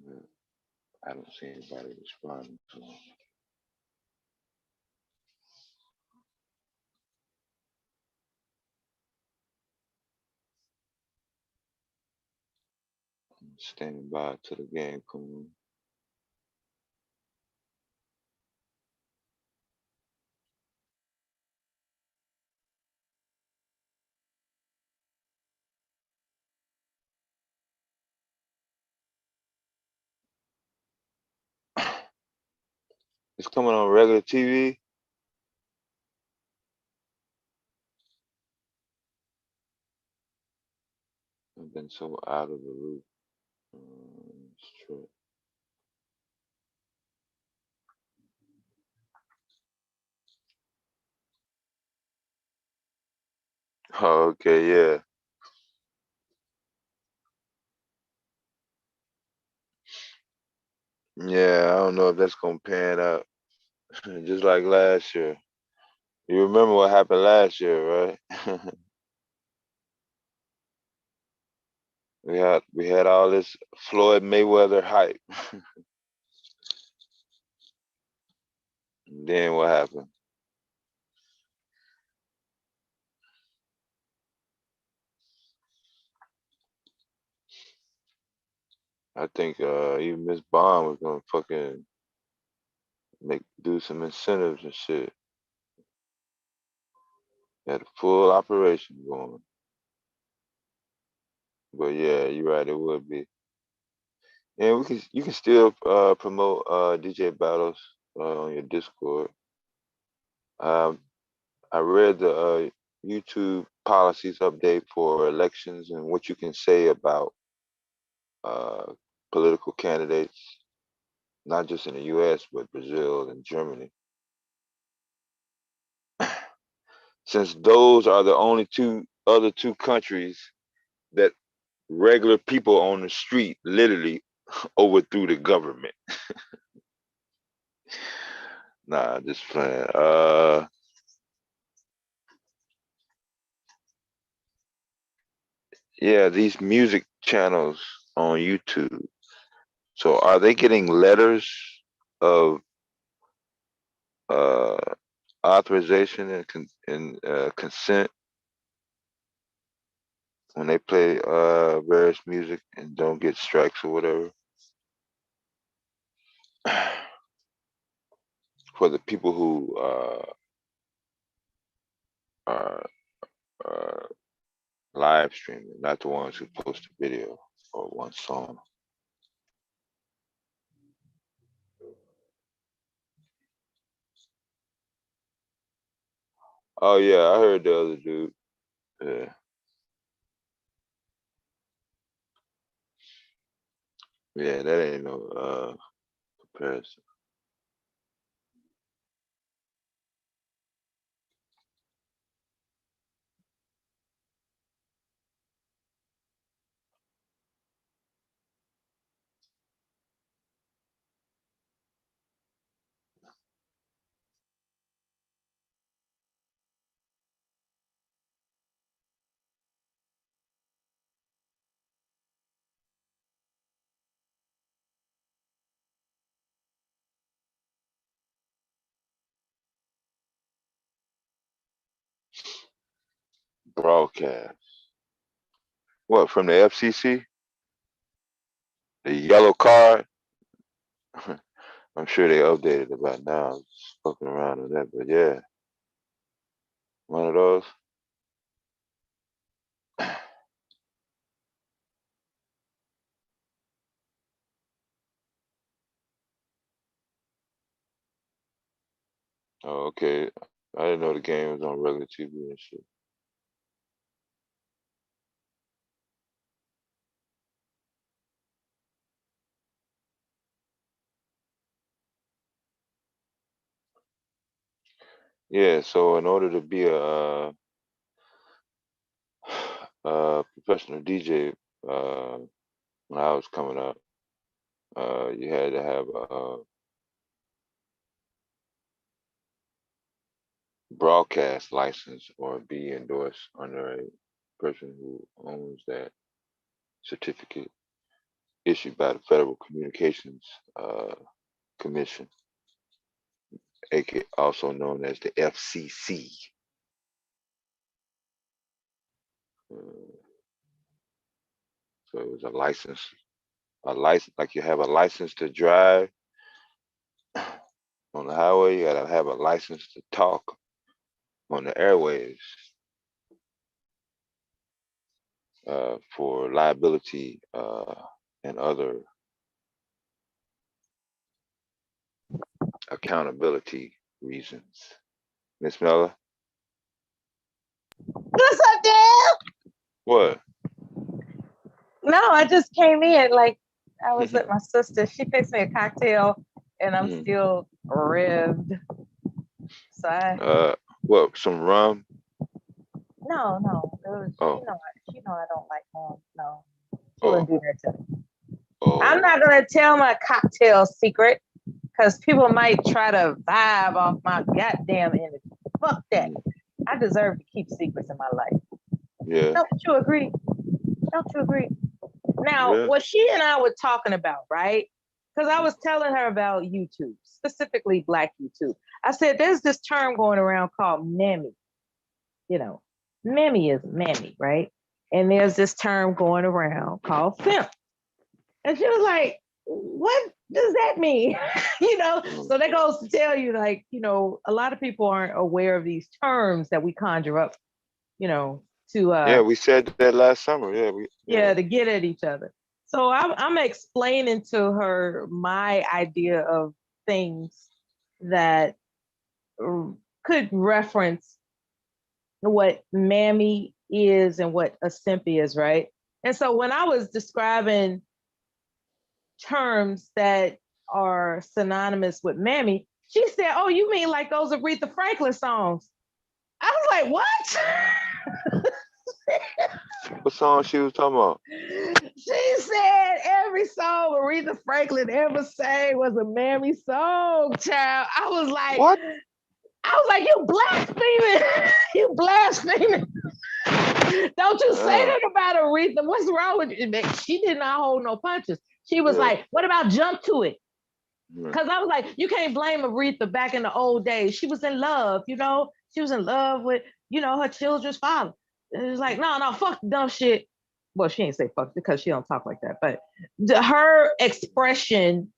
But I don't see anybody responding to me. I'm standing by till the game comes on. It's coming on regular TV. I've been so out of the loop. It's true. Oh, okay, yeah. Yeah, I don't know if that's gonna pan out. Just like last year. You remember what happened last year, right? we had all this Floyd Mayweather hype. Then what happened? I think even Miss Bond was gonna fucking do some incentives and shit. Had a full operation going. But yeah, you're right, it would be. And you can still promote DJ battles on your Discord. I read the YouTube policies update for elections and what you can say about political candidates, not just in the US, but Brazil and Germany. Since those are the only other two countries that regular people on the street literally overthrew the government. Nah, just playing. Yeah, these music channels on YouTube. So are they getting letters of authorization and consent when they play various music and don't get strikes or whatever? For the people who are live streaming, not the ones who post a video or one song. Oh yeah, I heard the other dude. Yeah. Yeah, that ain't no comparison. Broadcast. What, from the FCC? The yellow card? I'm sure they updated it by now. I'm just fucking around with that, but yeah. One of those. Oh, okay. I didn't know the game was on regular TV and shit. Yeah, so in order to be a professional DJ, when I was coming up, you had to have a broadcast license or be endorsed under a person who owns that certificate issued by the Federal Communications Commission, also known as the FCC. So it was a license like you have a license to drive on the highway, you gotta have a license to talk on the airwaves for liability and other accountability reasons. Miss Miller? What's up, Dad? What? No, I just came in. Like, I was with my sister. She fixed me a cocktail, and I'm still revved. So what? Some rum? No. It was, oh. You know I don't like rum. No, she Oh. wouldn't do that to me. Oh. I'm not gonna tell my cocktail secret because people might try to vibe off my goddamn energy. Fuck that. I deserve to keep secrets in my life. Yeah. Don't you agree? Don't you agree? Now, Yeah. what she and I were talking about, right? Because I was telling her about YouTube, specifically Black YouTube. I said, there's this term going around called mammy. You know, mammy is mammy, right? And there's this term going around called simp. And she was like, what does that mean? So that goes to tell you, like, a lot of people aren't aware of these terms that we conjure up, to yeah, we said that last summer. Yeah, to get at each other. So I'm explaining to her my idea of things that could reference what mammy is and what a simp is, right? And so when I was describing terms that are synonymous with mammy, she said, "Oh, you mean like those Aretha Franklin songs?" I was like, "What?" What song she was talking about? She said every song Aretha Franklin ever sang was a mammy song, child. I was like, what? I was like, you blaspheming. You blaspheming. Don't you say that about Aretha. What's wrong with you? She did not hold no punches. She was like, what about Jump to It? Because I was like, you can't blame Aretha back in the old days. She was in love, She was in love with, her children's father. It was like, no, fuck dumb shit. Well, she ain't say fuck because she don't talk like that. But her expression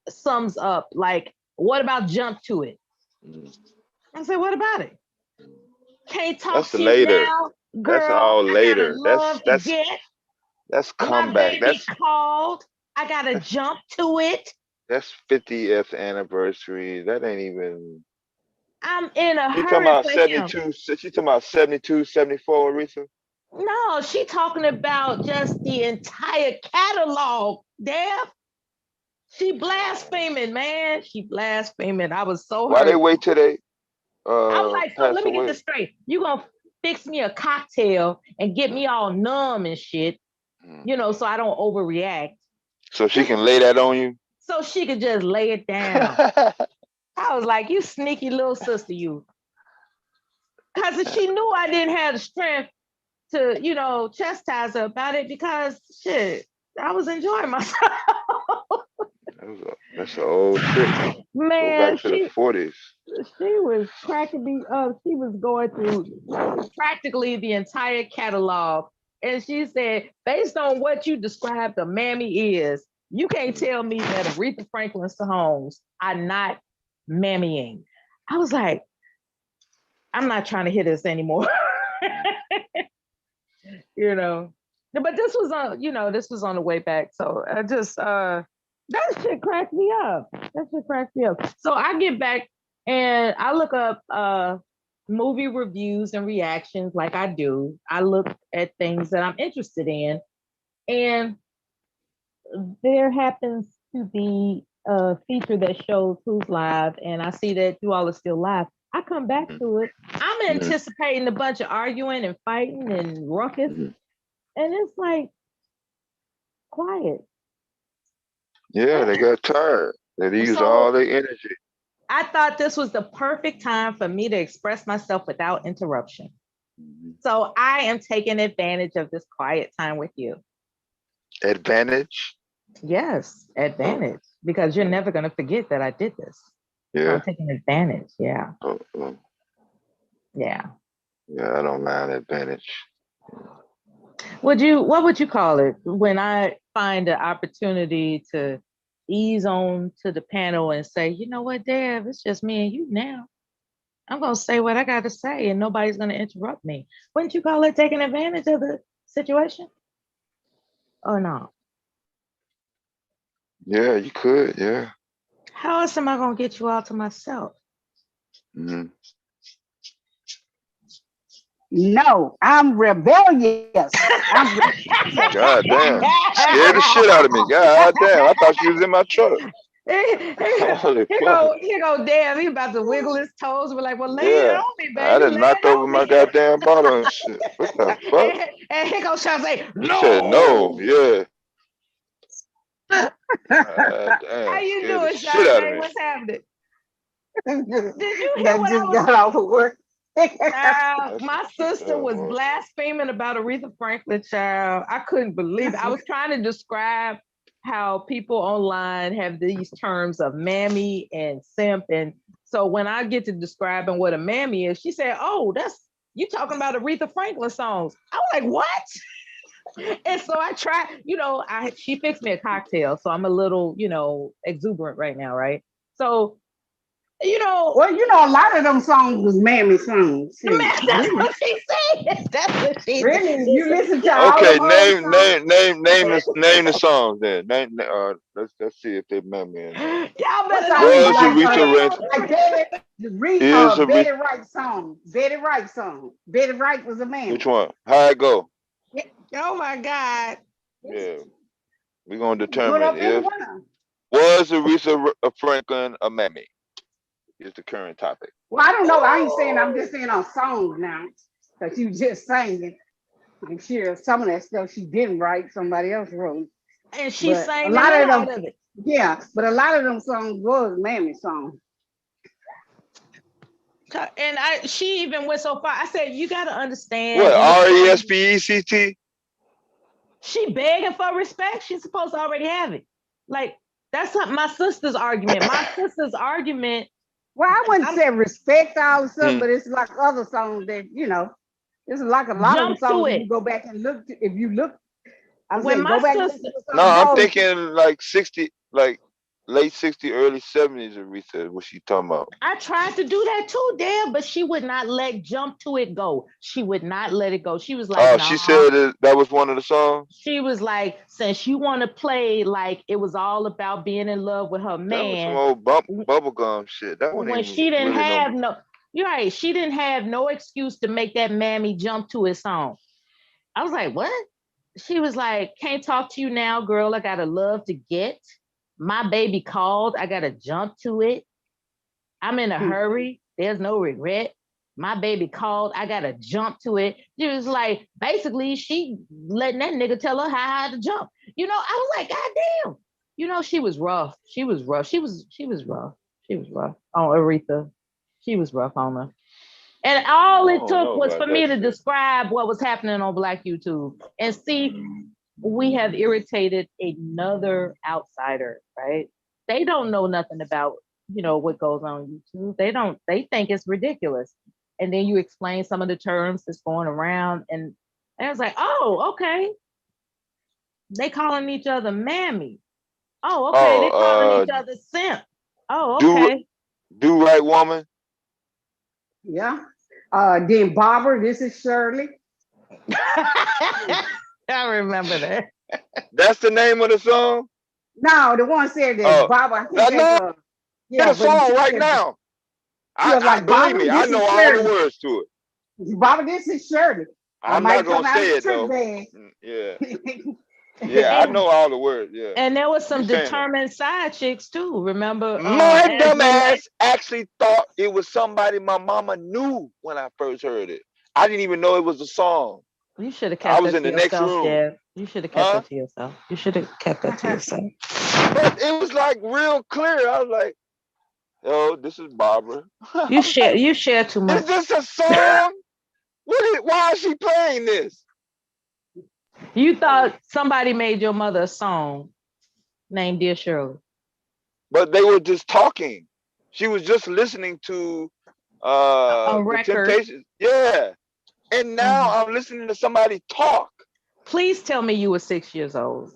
sums up like, what about Jump to It? I said, what about it? Can't talk That's the shit later. now. Girl, That's all I later. gotta love to get. That's My comeback. baby called. I gotta jump to it. That's 50th anniversary. That ain't even. I'm in a She talking hurry about for him. 72. She talking about 72, 74, Aretha. No, she talking about just the entire catalog, Deb. She blaspheming, man. She blaspheming. I was so Why they hurt. wait till they I was like, so pass let me get away? this straight. You gonna fix me a cocktail and get me all numb and shit, you know, so I don't overreact. So she can lay that on you? So she could just lay it down. I was like, you sneaky little sister, you. Because she knew I didn't have the strength to, you know, chastise her about it because shit, I was enjoying myself. That's an old trick. Man, Go back to the 40s. She was cracking me up. She was going through practically the entire catalog. And she said, based on what you described a mammy is, you can't tell me that Aretha Franklin songs are not mammying. I was like, I'm not trying to hear this anymore. You know, but this was on, you know, this was on the way back. So I just, that shit cracked me up. That shit cracked me up. So I get back and I look up movie reviews and reactions like I do. I look at things that I'm interested in. And there happens to be a feature that shows who's live. And I see that you all are still live. I come back to it. I'm anticipating a bunch of arguing and fighting and ruckus. And it's like quiet. Yeah, they got tired. They used all their energy. I thought this was the perfect time for me to express myself without interruption. So I am taking advantage of this quiet time with you. Advantage? Yes, advantage. Because you're never going to forget that I did this. Yeah. So I'm taking advantage. Yeah. Yeah. Yeah, I don't mind advantage. What would you call it when I find an opportunity to ease on to the panel and say, you know what, Dev, it's just me and you now. I'm going to say what I got to say and nobody's going to interrupt me. Wouldn't you call it taking advantage of the situation? Or no? Yeah, you could. Yeah. How else am I going to get you all to myself? Mm-hmm. No, I'm rebellious. I'm rebellious. God damn. Scared the shit out of me. God damn. I thought she was in my truck. Holy fuck. Here go Dave. He about to wiggle his toes. We're like, well, lay it Yeah. on me, baby. I done knocked over my goddamn bottle and shit. What the fuck? And here goes Shazay. You said no. Yeah. How you doing, Shazay? What's happening? Did you hear what I was got off of work? My sister was blaspheming about Aretha Franklin, child. I couldn't believe it. I was trying to describe how people online have these terms of mammy and simp. And so when I get to describing what a mammy is, she said, oh, that's you talking about Aretha Franklin songs. I was like, what? And so I tried, you know, she fixed me a cocktail. So I'm a little, you know, exuberant right now, right? So you know, well, you know, a lot of them songs was mammy songs. Man, that's what she said. That's what she said. Really, you listen to all okay, of them name the songs then. Let's see if they mammy. Y'all better was Aretha Betty Wright song. Betty Wright song. Betty Wright was a man. Which one? How it go? Oh my God. Yeah, we're gonna determine if was Aretha Franklin a mammy. Is the current topic. Well, I don't know. I ain't saying. I'm just saying on songs now, because you just sang it. I'm sure some of that stuff she didn't write, somebody else wrote. And she sang a lot of them. Out of it. Yeah, but a lot of them songs was mammy songs. And she even went so far. I said, you got to understand. What, R-E-S-P-E-C-T? She begging for respect. She's supposed to already have it. Like, that's not my sister's argument. My sister's argument. Well, I wouldn't say respect all the stuff, but it's like other songs that, you know, it's like a lot of songs you go back and look. If you look, I'm saying go back. No, I'm thinking like 60, like late 60s, early 70s, Aretha, what she talking about. I tried to do that too, Dad, but she would not let Jump to It go. She would not let it go. She was like, Oh, nah. she said that was one of the songs? She was like, since you want to play like it was all about being in love with her That was man. some old bubblegum shit. That one When ain't she didn't really have no, you're right, she didn't have no excuse to make that mammy jump to his song. I was like, what? She was like, can't talk to you now, girl. I got a love to get. My baby called. I got to jump to it. I'm in a hurry. There's no regret. My baby called. I got to jump to it. She was like, basically, she letting that nigga tell her how to jump. You know, I was like, God damn. You know, she was rough. She was rough. She was rough. She was rough on Aretha. She was rough on her. And all it took was for me to describe what was happening on Black YouTube and see we have irritated another outsider, right? They don't know nothing about, you know, what goes on YouTube. They think it's ridiculous. And then you explain some of the terms that's going around and it's like, oh, okay. They calling each other mammy. Oh, okay. They calling each other simp. Oh, okay. Do right woman. Yeah. Then Barbara, this is Shirley. I remember that. That's the name of the song? No, the one said that Barbara. Yeah, the song right now. I believe me, I know all the words to it. Barbara, this is Shirley. I'm not gonna say it though. Yeah. Yeah, I know all the words. Yeah. And there was some determined side chicks too. Remember? My dumb ass actually thought it was somebody my mama knew when I first heard it. I didn't even know it was a song. You should have kept I was that in the to next yourself, room. Dad. You should have kept that to yourself. You should have kept that to yourself. But it was like real clear. I was like, "Yo, this is Barbara." You share too much. Is this a song? Why is she playing this? You thought somebody made your mother a song named Dear Shirley. But they were just talking. She was just listening to a the record. Temptations. Yeah. And now I'm listening to somebody talk. Please tell me you were 6 years old.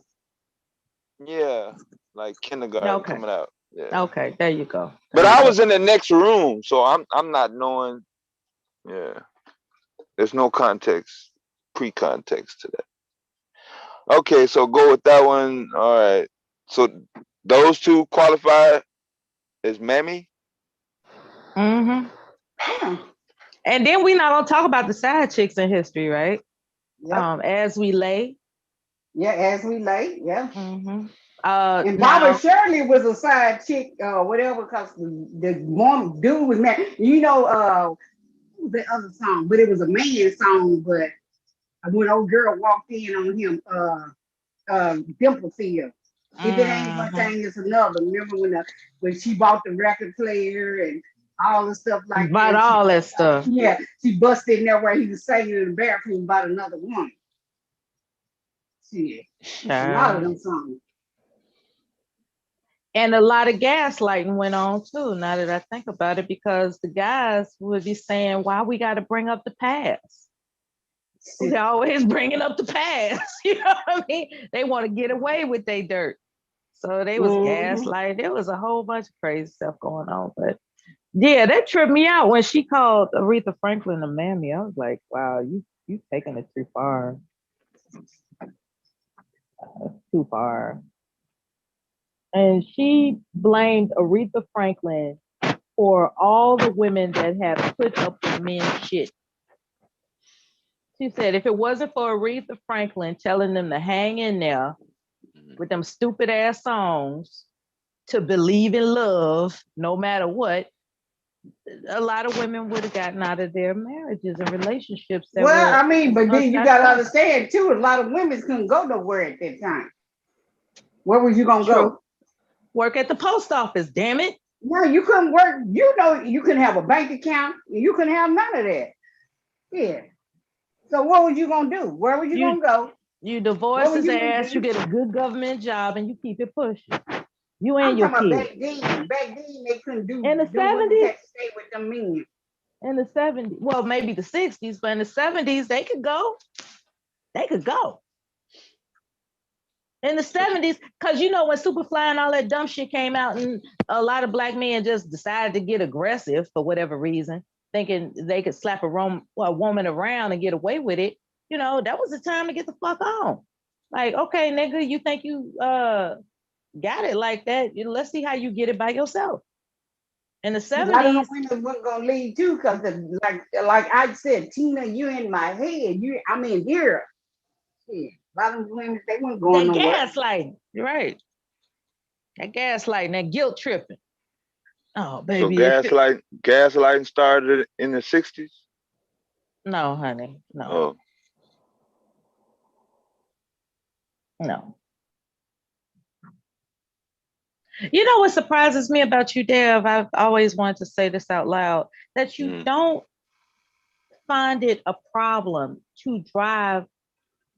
Yeah, like kindergarten coming out. Yeah. Okay, there you go. But I was in the next room, so I'm not knowing. Yeah. There's no context, pre-context to that. Okay, so go with that one. All right. So those two qualify as mammy? Mm-hmm. Yeah. And then we're not gonna talk about the side chicks in history, right? Yep. As We Lay. Yeah, As We Lay. Yeah. Mm-hmm. And Barbara Shirley was a side chick, whatever, because the one dude was married. You know, the other song, but it was a man song. But when old girl walked in on him, Dimplefield. If it ain't one thing, it's another. Remember when she bought the record player and all the stuff like that? All that stuff. Yeah, she busted in there where he was singing in the bathroom about another woman. Yeah, a lot of them songs. And a lot of gaslighting went on too, now that I think about it, because the guys would be saying, why we got to bring up the past? They're always bringing up the past. You know what I mean? They want to get away with their dirt. So they was gaslighting. There was a whole bunch of crazy stuff going on. But yeah, that tripped me out when she called Aretha Franklin a mammy. I was like, wow, you taking it too far. Too far. And she blamed Aretha Franklin for all the women that have put up with men's shit. She said, if it wasn't for Aretha Franklin telling them to hang in there with them stupid ass songs, to believe in love no matter what, a lot of women would have gotten out of their marriages and relationships. But then you got to understand too, a lot of women couldn't go nowhere at that time. Where were you going to go? Work at the post office, damn it. No, you couldn't work. You know, you couldn't have a bank account. You couldn't have none of that. Yeah. So what were you going to do? Where were you going to go? You divorce his ass, you get a good government job, and you keep it pushing. You and your kids. Back then, they couldn't do in the 70s. Stay with them men. In the 70s, well, maybe the 60s, but in the 70s, they could go. They could go. In the 70s, because you know when Superfly and all that dumb shit came out, and a lot of black men just decided to get aggressive for whatever reason, thinking they could slap a woman around and get away with it. You know, that was the time to get the fuck on. Like, okay, nigga, you think you got it like that? Let's see how you get it by yourself. In the 70s, a lot of women weren't gonna leave too, because like I said, Tina, you in my head. Here. Yeah. A lot of women, they weren't going that nowhere. gaslighting. You're right. That gaslighting, that guilt tripping. Oh, baby. So gaslighting started in the 60s? No, honey. No. Oh. No. You know what surprises me about you, Dev? I've always wanted to say this out loud, that you don't find it a problem to drive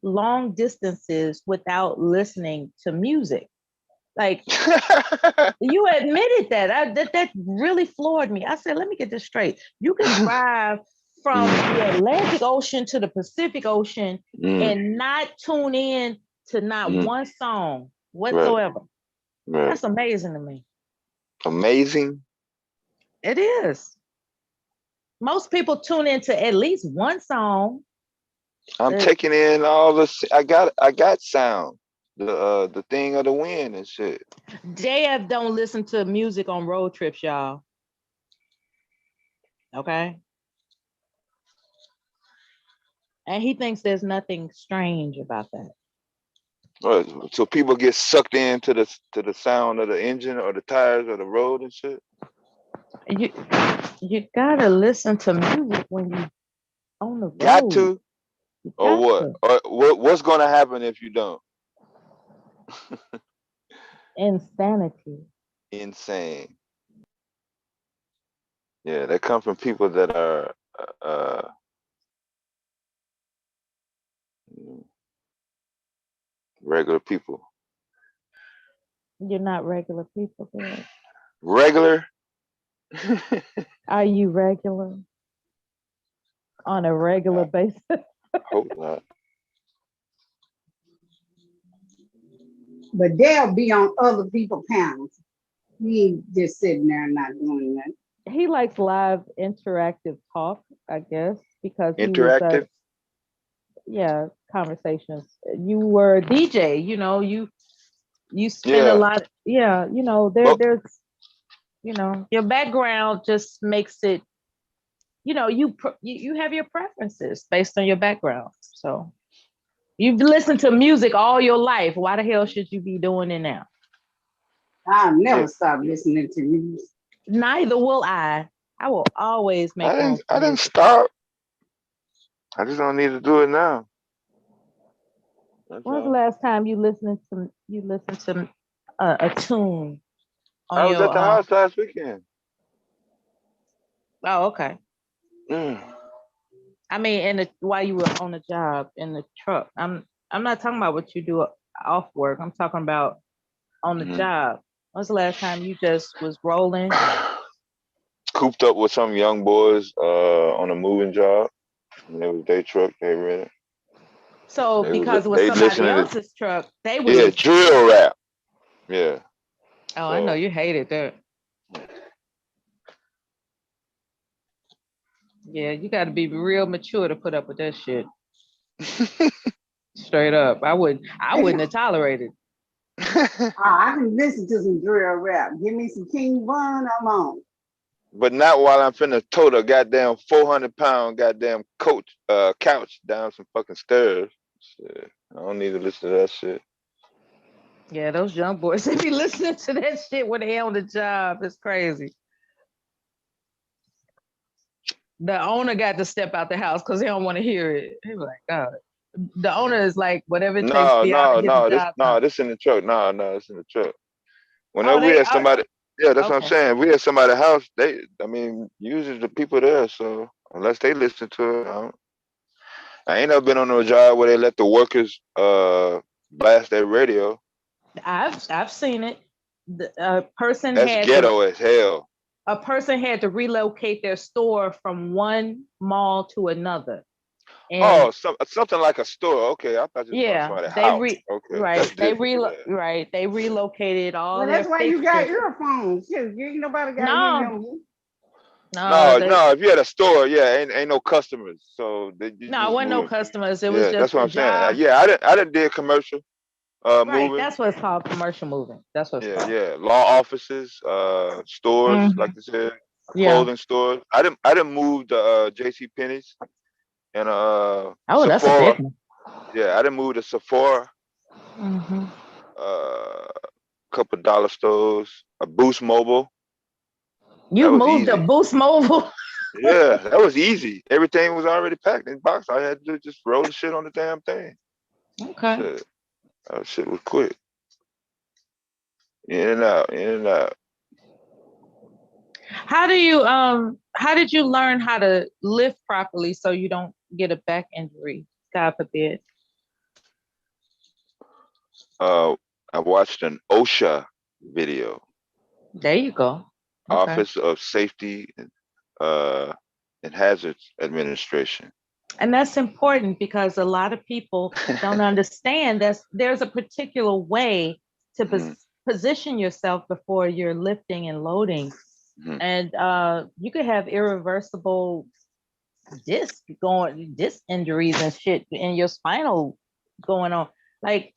long distances without listening to music. Like, you admitted that. That really floored me. I said, let me get this straight. You can drive from the Atlantic Ocean to the Pacific Ocean and not tune in to not one song whatsoever. Right. That's amazing to me. Amazing? It is. Most people tune into at least one song. I'm taking in all this. I got sound. The thing of the wind and shit. JF don't listen to music on road trips, y'all. Okay. And he thinks there's nothing strange about that. So people get sucked into the sound of the engine or the tires or the road and shit. You gotta listen to music when you on the road. Got to, or what? Or what's gonna happen if you don't? Insanity. Insane. Yeah, they come from people that are regular people. You're not regular people, girl. Regular? Are you regular? On a regular basis? Hope not. But they'll be on other people's panels. He ain't just sitting there and not doing that. He likes live interactive talk, I guess, because interactive. Conversations. You were a DJ, you know, you spend a lot. Yeah, you know, there's, you know, your background just makes it. You know, you have your preferences based on your background. So you've listened to music all your life. Why the hell should you be doing it now? I'll never stop listening to music. Neither will I. I will always make. I didn't stop. I just don't need to do it now. When was the last time you listened to a tune? I was at the house last weekend. Oh, okay. I mean, while you were on the job in the truck, I'm not talking about what you do off work. I'm talking about on the job. When's the last time you just was rolling? Cooped up with some young boys on a moving job. And it was their truck. They rented. So because it was somebody else's truck, they would. Yeah, drill rap. Yeah. Oh, I know you hated that. Yeah, you got to be real mature to put up with that shit. Straight up, I wouldn't have tolerated. I can listen to some drill rap. Give me some King Von, I'm on. But not while I'm finna tote a goddamn 400-pound goddamn couch down some fucking stairs. Shit. I don't need to listen to that shit. Yeah, those young boys, they be listening to that shit when they on the job. It's crazy. The owner got to step out the house because they don't want to hear it. He was like, God. The owner is like, whatever it takes to be out and get the job done. This in the truck. No, it's in the truck. Whenever we had somebody, that's what I'm saying. We had somebody's house. Usually the people there. So unless they listen to it, I ain't never been on a job where they let the workers blast their radio. I've seen it. A person That's ghetto as hell. A person had to relocate their store from one mall to another. Oh, something like a store. Okay, I thought you were talking yeah, about a they house. Okay, that's different. Yeah. they relocated all Well, their that's why you got fixtures. earphones too. You ain't nobody got to hear No, them. no, No. If you had a store, yeah, ain't no customers, so you no, it just wasn't no moving. customers. It was Yeah, just that's what a I'm saying. job. Yeah, I didn't did commercial, Right, moving. that's what's called commercial moving. That's what's called. Yeah, law offices, stores, like Mhm. I said, Yeah. clothing stores. I didn't move to J.C. Penney's and Oh, that's a Sephora. big one. Yeah, I didn't move to Sephora. Mhm. Couple dollar stores, a Boost Mobile. You That was moved to easy. Boost Mobile. Yeah, that was easy. Everything was already packed in box. I had to just roll the shit on the damn thing. Okay. Shit, that shit was quick. In and out, in and out. How did you learn how to lift properly so you don't get a back injury? God forbid. I watched an OSHA video. There you go. Okay. Office of Safety and Hazards Administration. And that's important because a lot of people don't understand that there's a particular way to position yourself before you're lifting and loading. And you could have irreversible disc injuries and shit in your spinal going on. Like,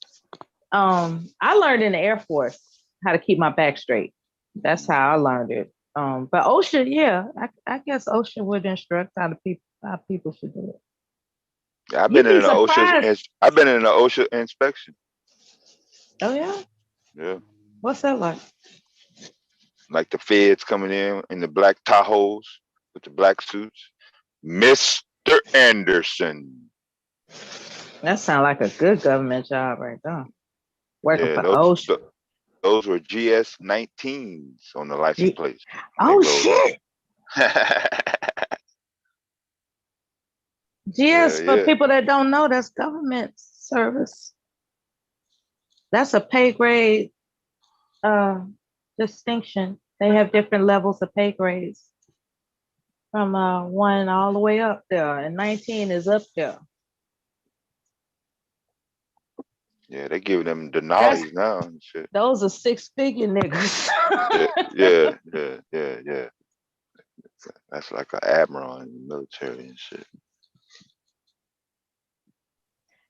I learned in the Air Force how to keep my back straight. That's how I learned it. But OSHA, yeah, I guess OSHA would instruct how people should do it. Yeah, I've been in an OSHA inspection. Oh yeah? Yeah. What's that like? Like the feds coming in the black Tahoes with the black suits. Mr. Anderson. That sounds like a good government job right there. Working Yeah, for OSHA. those were GS-19s on the license plates. Oh shit. GS, for people that don't know, that's government service. That's a pay grade distinction. They have different levels of pay grades from 1 all the way up there, and 19 is up there. Yeah, they giving them Denali's now and shit. Those are 6-figure niggas. Yeah. That's like an admiral in the military and shit.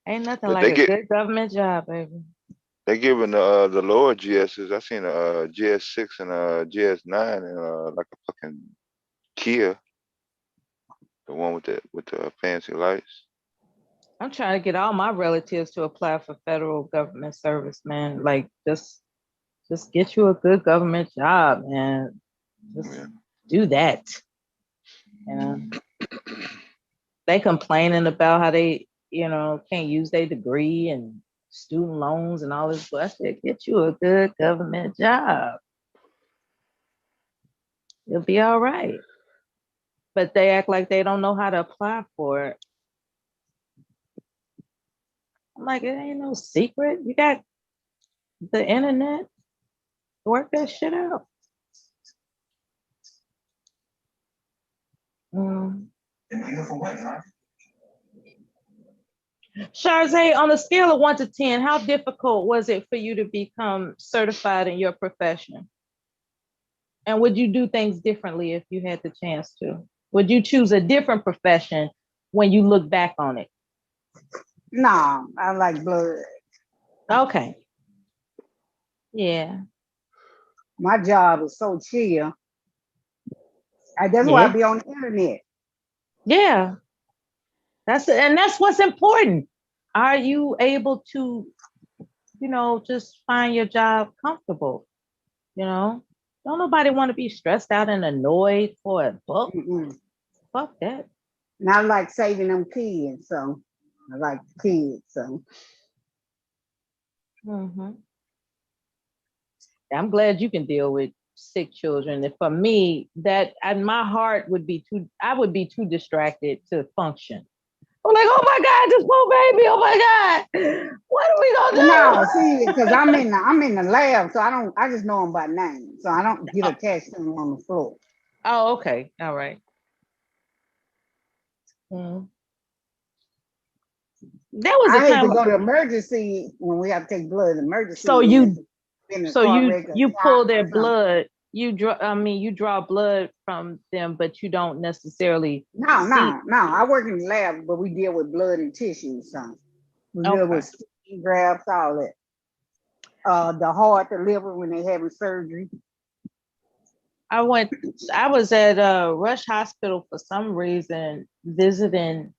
Ain't nothing But like a good government job, baby. They giving the lower GSs. I seen a GS6 and a GS9 and like a fucking Kia, the one with the fancy lights. I'm trying to get all my relatives to apply for federal government service, man. Like just get you a good government job, man. Just do that. You know, they complaining about how they, can't use their degree and student loans and all this bullshit. Get you a good government job. You'll be all right. But they act like they don't know how to apply for it. I'm like, it ain't no secret. You got the internet. Work that shit out. Sharze, on a scale of 1 to 10, how difficult was it for you to become certified in your profession? And would you do things differently if you had the chance to? Would you choose a different profession when you look back on it? No, I like blood. Okay. Yeah. My job is so chill. That's why I be on the internet. Yeah. That's what's important. Are you able to, just find your job comfortable? Don't nobody want to be stressed out and annoyed for a book. Fuck that. And I like saving them kids, so I like kids, so. I'm glad you can deal with sick children. And for me, my heart would be I would be too distracted to function. I'm like, oh my God, this poor baby, oh my God. What are we gonna do? No, see, because I'm in the lab, so I just know them by name. So I don't get attached to them on the floor. Oh, okay. All right. There was a I hate time. to go to emergency when we have to take blood. Emergency. So when you pull their or something. blood. You draw blood from them, but you don't necessarily. No. see- I work in the lab, but we deal with blood and tissue. Son. We deal with skin grafts, all that. The heart, the liver when they having surgery. I was at Rush Hospital for some reason visiting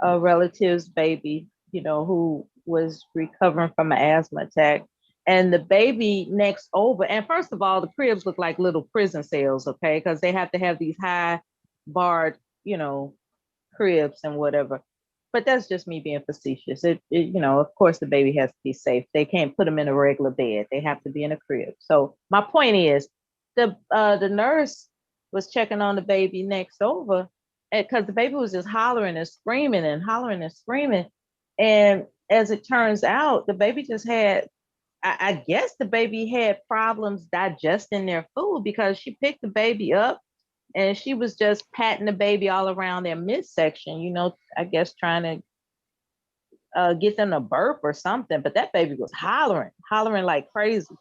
a relative's baby, who was recovering from an asthma attack. And the baby next over, and first of all, the cribs look like little prison cells, okay? Because they have to have these high barred, cribs and whatever. But that's just me being facetious. Of course, the baby has to be safe. They can't put them in a regular bed. They have to be in a crib. So my point is, the nurse was checking on the baby next over, because the baby was just hollering and screaming and hollering and screaming. And as it turns out, the baby just had, I guess the baby had problems digesting their food, because she picked the baby up and she was just patting the baby all around their midsection, I guess trying to get them to burp or something. But that baby was hollering like crazy,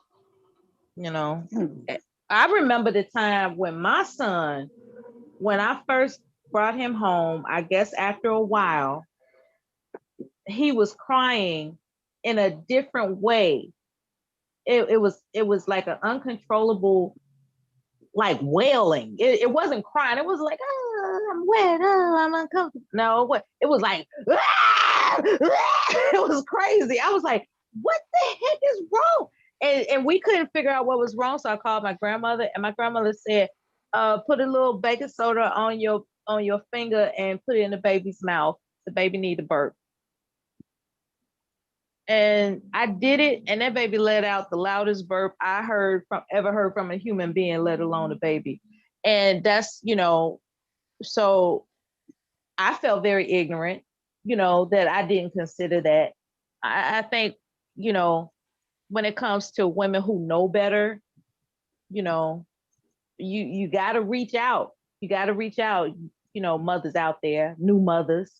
I remember the time when my son, when I first brought him home, I guess after a while, he was crying in a different way. It was like an uncontrollable, like wailing. It wasn't crying. It was like, oh, I'm wet. Oh, I'm uncomfortable. No, it was like, ah! It was crazy. I was like, what the heck is wrong? And we couldn't figure out what was wrong. So I called my grandmother, and my grandmother said, put a little baking soda on your finger and put it in the baby's mouth. The baby need to burp. And I did it, and that baby let out the loudest burp I ever heard from a human being, let alone a baby. And that's, so I felt very ignorant, that I didn't consider that. I think, when it comes to women who know better, you got to reach out. You got to reach out, mothers out there, new mothers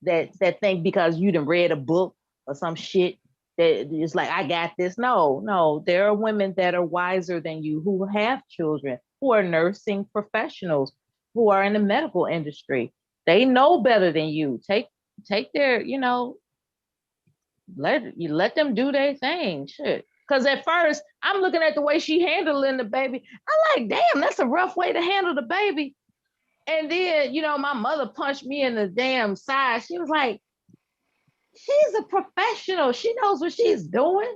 that think because you done read a book or some shit that it's like, I got this. No, there are women that are wiser than you, who have children, who are nursing professionals, who are in the medical industry. They know better than you. Take their, let them do their thing. Shit. Because at first I'm looking at the way she handling the baby. I'm like, damn, that's a rough way to handle the baby. And then, my mother punched me in the damn side. She was like, she's a professional. She knows what she's doing.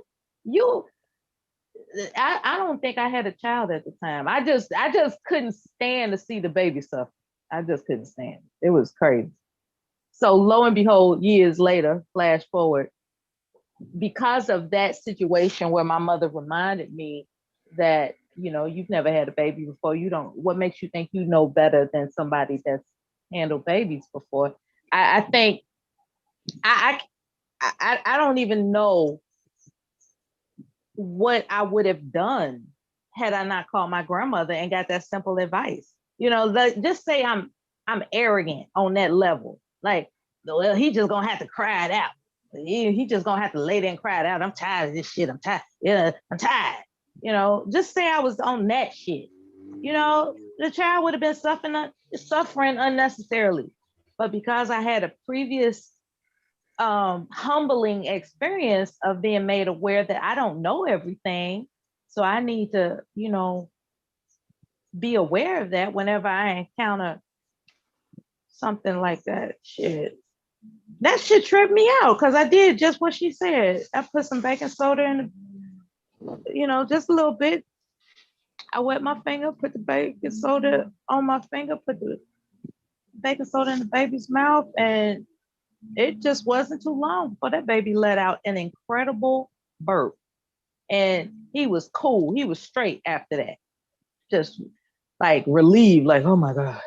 I don't think I had a child at the time. I just couldn't stand to see the baby suffer. I just couldn't stand it. It was crazy. So lo and behold, years later, flash forward, because of that situation where my mother reminded me that, you've never had a baby before. What makes you think you know better than somebody that's handled babies before? I think I don't even know what I would have done had I not called my grandmother and got that simple advice. Just say I'm arrogant on that level. Like, well, he just gonna have to cry it out. He just gonna have to lay there and cry it out. I'm tired of this shit. I'm tired. Yeah, I'm tired. Just say I was on that shit. The child would have been suffering unnecessarily. But because I had a previous humbling experience of being made aware that I don't know everything, so I need to, be aware of that whenever I encounter something like that. That shit tripped me out, because I did just what she said. I put some baking soda in, just a little bit. I wet my finger, put the baking soda on my finger, put the baking soda in the baby's mouth, and it just wasn't too long before that baby let out an incredible burp. And he was cool. He was straight after that. Just like relieved, like, oh my God.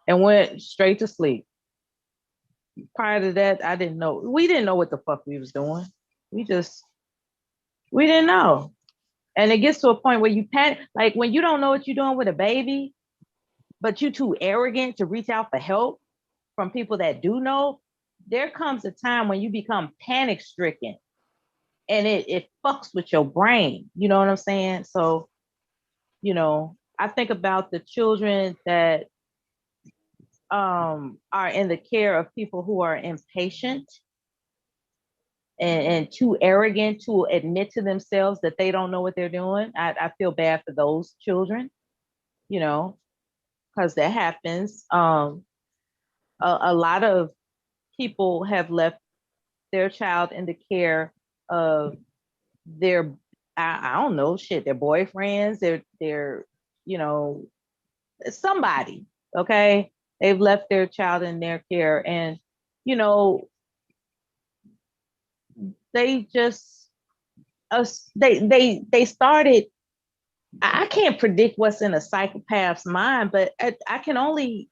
And went straight to sleep. Prior to that, I didn't know. We didn't know what the fuck we was doing. We didn't know. And it gets to a point where you panic, like when you don't know what you're doing with a baby, but you too arrogant to reach out for help from people that do know, there comes a time when you become panic stricken and it fucks with your brain. You know what I'm saying? So, you know, I think about the children that are in the care of people who are impatient and too arrogant to admit to themselves that they don't know what they're doing. I feel bad for those children, you know, because that happens. A lot of people have left their child in the care of their, I don't know, shit, their boyfriends, their, you know, somebody, okay? They've left their child in their care, and, you know, they just, they started, I can't predict what's in a psychopath's mind, but I can only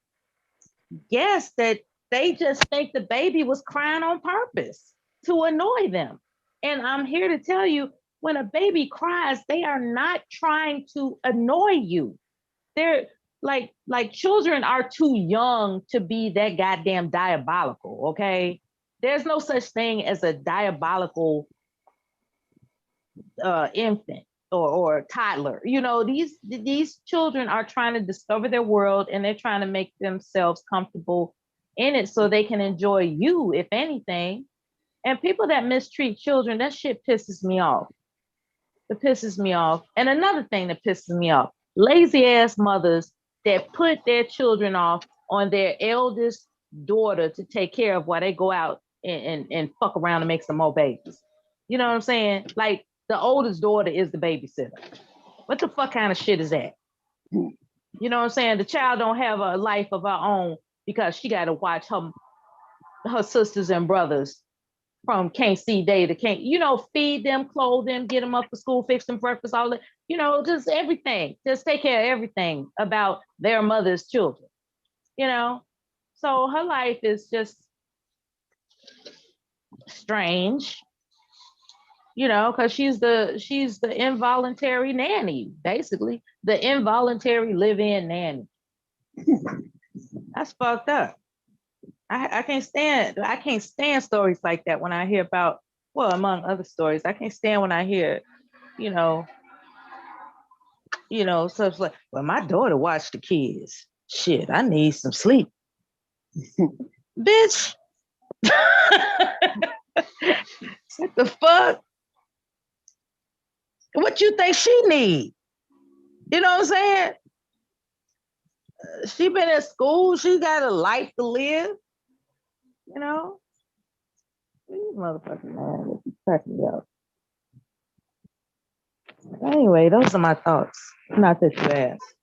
guess that they just think the baby was crying on purpose to annoy them. And I'm here to tell you, when a baby cries, they are not trying to annoy you. They're like children are too young to be that goddamn diabolical, okay? There's no such thing as a diabolical infant or toddler. You know, these children are trying to discover their world, and they're trying to make themselves comfortable in it so they can enjoy you, if anything. And people that mistreat children, that shit pisses me off. It pisses me off. And another thing that pisses me off, lazy ass mothers that put their children off on their eldest daughter to take care of while they go out and fuck around and make some more babies. You know what I'm saying? Like, the oldest daughter is the babysitter. What the fuck kind of shit is that? You know what I'm saying? The child don't have a life of her own because she got to watch her sisters and brothers from can't see day to can't, you know, feed them, clothe them, get them up for school, fix them breakfast, all that, you know, just everything. Just take care of everything about their mother's children, you know? So her life is just strange, you know, because she's the involuntary nanny, basically, the involuntary live-in nanny. That's fucked up. I can't stand stories like that when I hear about, well, among other stories, I can't stand when I hear, you know, stuff like, well, my daughter watched the kids. Shit, I need some sleep. Bitch. What the fuck? What you think she need? You know what I'm saying? She been at school. She got a life to live. You know? These motherfucking man, it's cracking me up. Anyway, those are my thoughts. Not that you asked.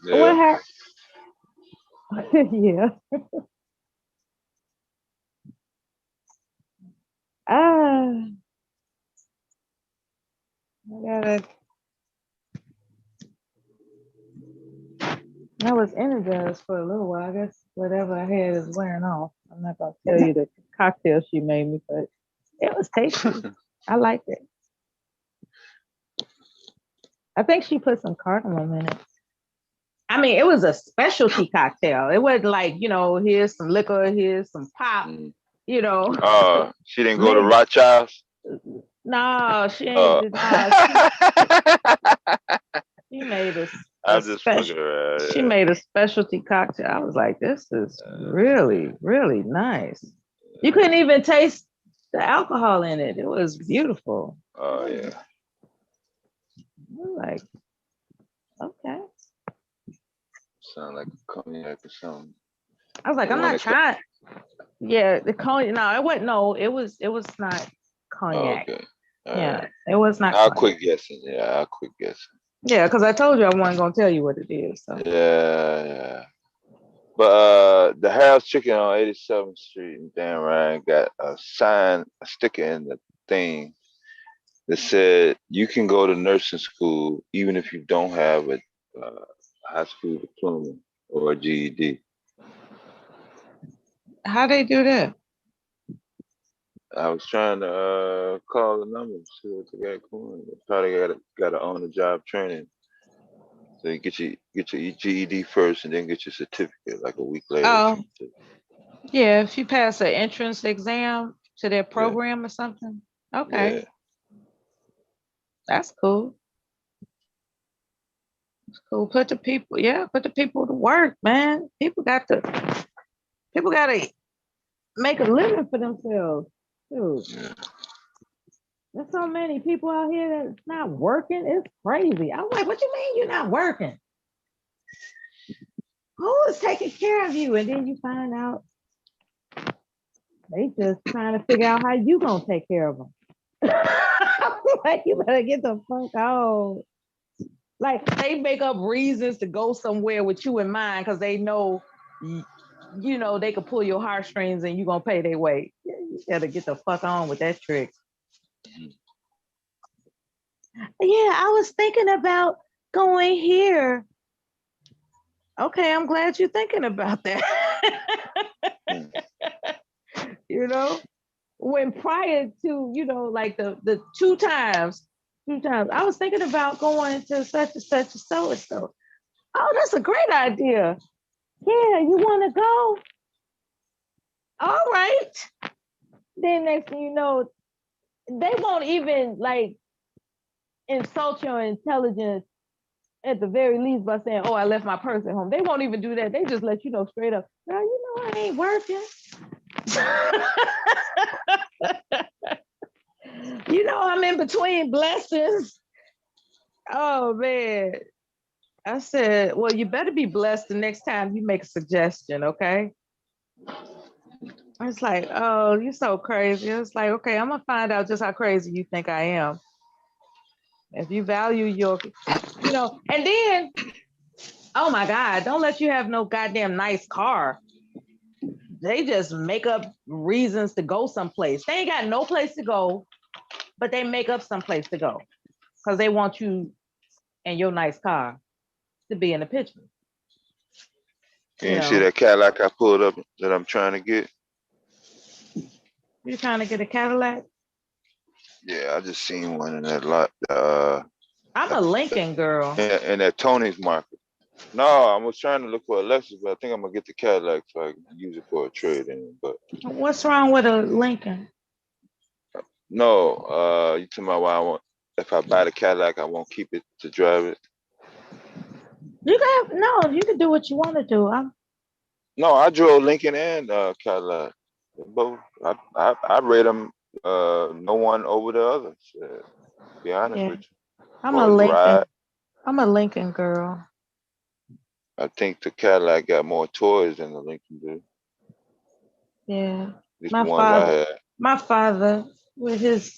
Yeah. What happened? Yeah. I was energized for a little while. I guess whatever I had is wearing off. I'm not gonna tell you the cocktail she made me, but it was tasty. I liked it. I think she put some cardamom in it. I mean, it was a specialty cocktail. It wasn't like, you know, here's some liquor, here's some pop, you know. She didn't go to Rothschild's? No, she ain't. She made a I'm just fucking around. She made a specialty cocktail. I was like, this is really, really nice. You couldn't even taste the alcohol in it. It was beautiful. Oh, yeah. I'm like, okay. Sound like a cognac or something. I was like, I'm not trying. Yeah, the cognac. No, it wasn't. No, it was not cognac. Oh, okay. Yeah, it was not. I'll quit guessing. Yeah, I'll quit guessing. Yeah, because I told you I wasn't gonna tell you what it is. So. Yeah. But the Harris Chicken on 87th Street in Dan Ryan got a sticker in the thing that said you can go to nursing school even if you don't have a high school diploma or a GED. How they do that? I was trying to call the number, see what they got going. They probably got an on-the-job training Then get your GED first, and then get your certificate like a week later. Oh, yeah. If you pass an entrance exam to their program or something. Okay. Yeah. That's cool. It's cool. Put the people to work, man. People got to make a living for themselves. Dude. There's so many people out here that's not working. It's crazy. I'm like, what you mean you're not working? Who is taking care of you? And then you find out they just trying to figure out how you gonna take care of them. Like, you better get the fuck out. Like, they make up reasons to go somewhere with you in mind because they know, you know, they could pull your heartstrings and you gonna pay their way. You gotta get the fuck on with that trick. Yeah, I was thinking about going here. Okay, I'm glad you're thinking about that. You know, when prior to, you know, like the two times, I was thinking about going to such and such and so and so. Oh, that's a great idea. Yeah, you want to go? All right. Then next thing you know, they won't even like insult your intelligence at the very least by saying, oh, I left my purse at home. They won't even do that. They just let you know straight up, girl, you know I ain't working. You know I'm in between blessings. Oh, man. I said, well, you better be blessed the next time you make a suggestion, okay? It's like, oh, you're so crazy. It's like, okay, I'm going to find out just how crazy you think I am. If you value your, you know, and then, oh my God, don't let you have no goddamn nice car. They just make up reasons to go someplace. They ain't got no place to go, but they make up someplace to go because they want you and your nice car to be in the picture. Can you see that Cadillac I pulled up that I'm trying to get? You trying to get a Cadillac? Yeah, I just seen one in that lot. I'm a Lincoln girl. In that Tony's market. No, I was trying to look for a Lexus, but I think I'm gonna get the Cadillac so I can use it for a trade in. But what's wrong with a Lincoln? No, you talking about why I want? If I buy the Cadillac, I won't keep it to drive it. You can do what you want to do. No, I drove Lincoln and Cadillac. Both. I rate them no one over the other. To be honest with you. I'm a Lincoln. Ride. I'm a Lincoln girl. I think the Cadillac got more toys than the Lincoln did. Yeah. My father with his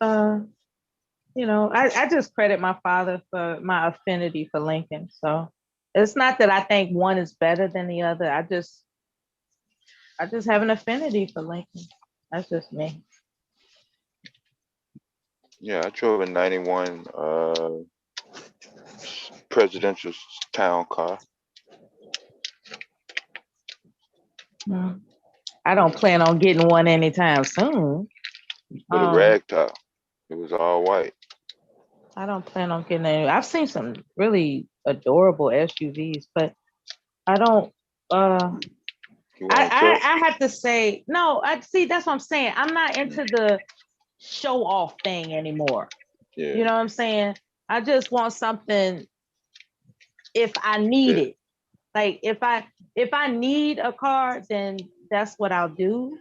you know, I just credit my father for my affinity for Lincoln. So it's not that I think one is better than the other. I just have an affinity for Lincoln. That's just me. Yeah, I drove a 91 presidential town car. I don't plan on getting one anytime soon. With a rag top. It was all white. I don't plan on getting any. I've seen some really adorable SUVs, but I don't I have to say, no, that's what I'm saying. I'm not into the show off thing anymore. Yeah. You know what I'm saying? I just want something if I need it. Like if I need a car, then that's what I'll do.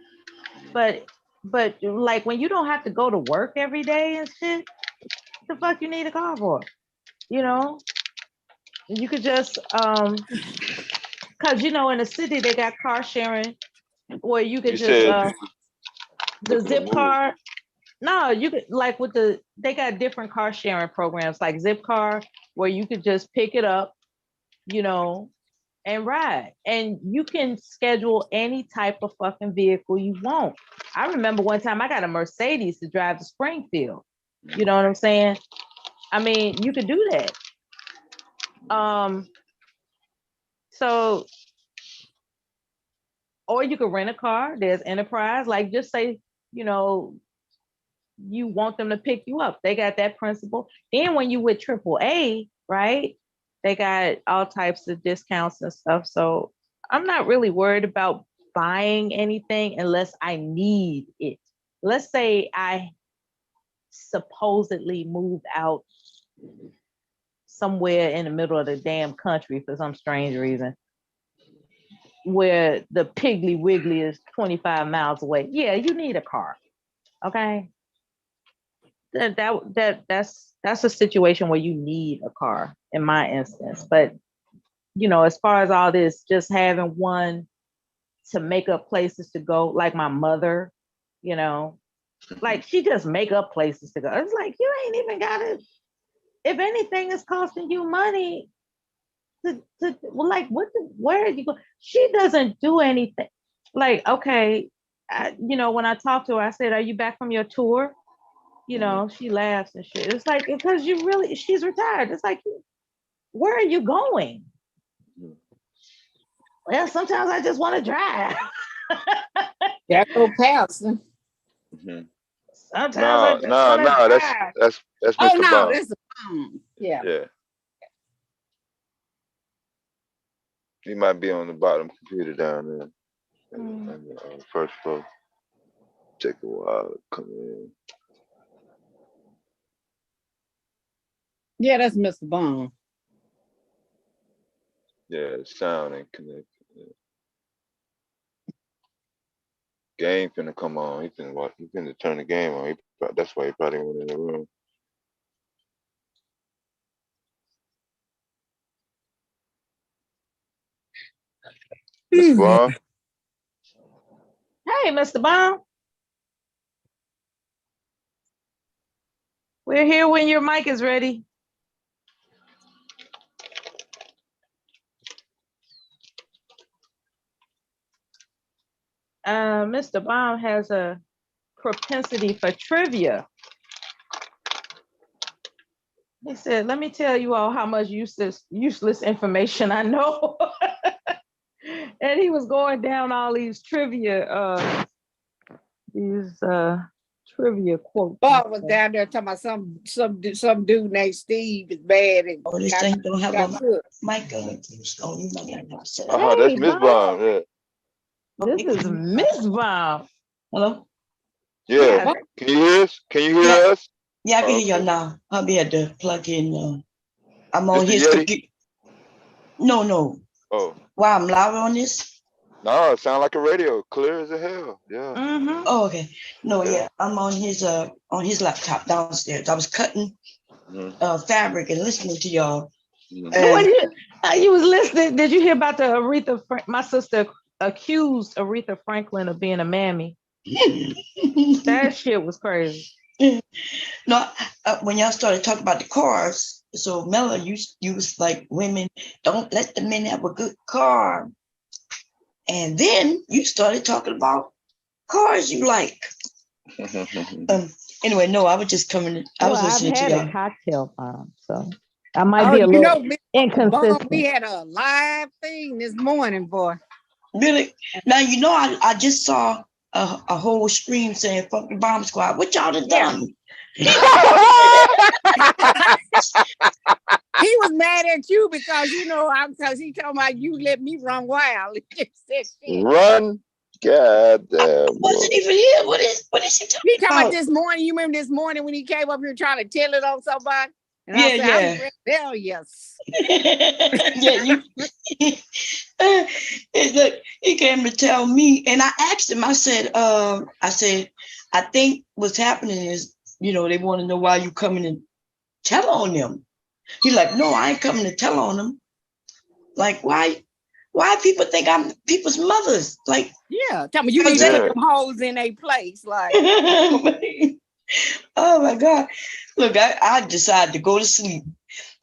But like when you don't have to go to work every day and shit, what the fuck you need a car for? You know? You could just because you know in the city they got car sharing where you could just the Zipcar. No, you could like they got different car sharing programs like Zipcar where you could just pick it up, you know, and ride. And you can schedule any type of fucking vehicle you want. I remember one time I got a Mercedes to drive to Springfield. You know what I'm saying? I mean, you could do that. So, or you could rent a car. There's Enterprise. Like just say, you know, you want them to pick you up. They got that principle. Then when you with AAA, right? They got all types of discounts and stuff. So I'm not really worried about buying anything unless I need it. Let's say I supposedly moved out somewhere in the middle of the damn country for some strange reason, where the Piggly Wiggly is 25 miles away. Yeah, you need a car. Okay. That's a situation where you need a car in my instance. But you know, as far as all this, just having one to make up places to go, like my mother, you know, like she just make up places to go. It's like you ain't even got to. If anything is costing you money, well, like where are you going? She doesn't do anything. Like, okay, you know, when I talked to her, I said, "Are you back from your tour?" You know, she laughs and shit. It's like, because she's retired. It's like, where are you going? Well, sometimes I just want to drive. Yeah, go past. Mhm. Sometimes I just want to drive. That's Oh Mr. no, Bond. that's yeah. Yeah. He might be on the bottom computer down there on the first floor. Take a while to come in. Yeah, that's Mr. Bond. Yeah, the sound ain't connected. Yeah. Game finna come on. He finna turn the game on. That's why he probably went in the room. Mr. Bond. Hey, Mr. Bond. We're here when your mic is ready. Mr. Bond has a propensity for trivia. He said, "Let me tell you all how much useless information I know." And he was going down all these trivia quotes. Bob was down there talking about some dude named Steve is bad and this thing don't have a mic on it. Oh, you might have to set it up. That's Miss Bond. Yeah. This is Miss Bond. Hello? Yeah. Can you hear us? Can you hear us? Yeah, I can hear y'all now. I'll be able to plug in. I'm on Mr. his Yeti? computer. No. Oh. Wow, I'm live on this? No, it sounds like a radio. Clear as a hell. Yeah. Oh, okay. No, yeah. I'm on his laptop downstairs. I was cutting fabric and listening to y'all. When you was listening, did you hear about the my sister accused Aretha Franklin of being a mammy? That shit was crazy. No, when y'all started talking about the cars, so Mella, you was like, women, don't let the men have a good car. And then you started talking about cars you like. Anyway, no, I was just coming. I was listening to y'all. I've had a cocktail bomb, so I might be a little inconsistent. We had a live thing this morning, boy. Really? Now you know I just saw a whole stream saying "fuck the bomb squad." What y'all done done? He was mad at you because because he told me you let me run wild. Run, goddamn. Wasn't even here. What is he talking He talking about? about this morning. You remember this morning when he came up here trying to tell it on somebody? And Yeah, I said, yeah. I'm rebellious. Yeah, look, he came to tell me, and I asked him. I said, I think what's happening is, they want to know why you coming and tell on them. He's like, no, I ain't coming to tell on them. Like, why people think I'm people's mothers? Like, yeah, tell me you need to put them hoes in a place. Like, oh my God. Look, I decided to go to sleep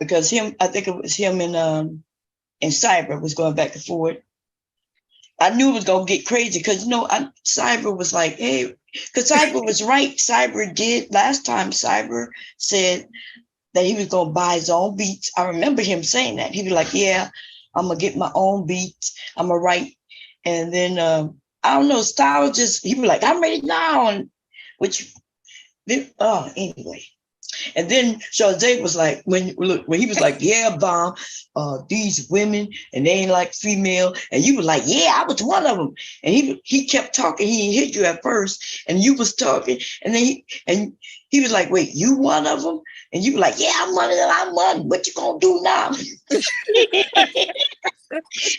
because I think it was him and Cyber was going back and forth. I knew it was going to get crazy because, Cyber was like, hey, because Cyber was right. Last time Cyber said that he was going to buy his own beats. I remember him saying that. He was like, yeah, I'm going to get my own beats. I'm going to write. And then, I don't know, Style he was like, I'm ready now. Anyway. And then Shawzay was like, when he was like, yeah, Bomb, these women, and they ain't like female. And you were like, yeah, I was one of them. And he kept talking. He didn't hit you at first. And you was talking. And then he was like, wait, you one of them? And you were like, yeah, I'm one of them. I'm one. What you gonna do now?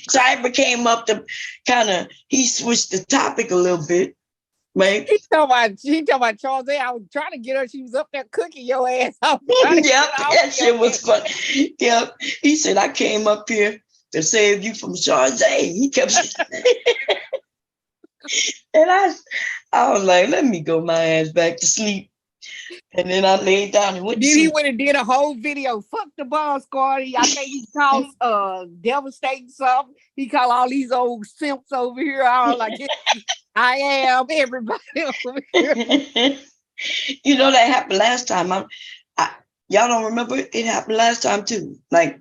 Cyber came up to he switched the topic a little bit. Right. She talking about Charles. I was trying to get her. She was up there cooking your ass off. Yep, that shit was fun. Yep. He said, I came up here to save you from Charzay. He kept and I was like, let me go my ass back to sleep. And then I laid down and went to sleep. He went and did a whole video. Fuck the Bomb Squad. I think he called devastating something. He called all these old simps over here. I was like, I am everybody over here. You know, that happened last time. Y'all don't remember? It happened last time too. Like,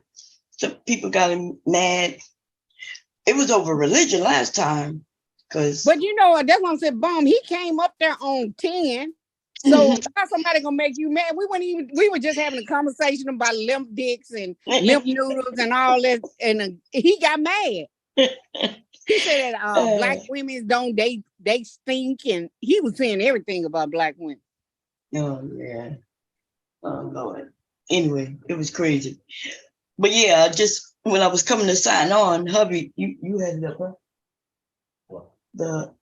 some people got mad. It was over religion last time. But you know, that's what I said, Bomb. He came up there on 10. So how somebody gonna make you mad? We were just having a conversation about limp dicks and limp noodles and all that, and he got mad. He said that black women don't they stink, and he was saying everything about black women. Oh yeah. Oh Lord. Anyway, it was crazy. But yeah, just when I was coming to sign on, hubby, you had it up, huh? What? The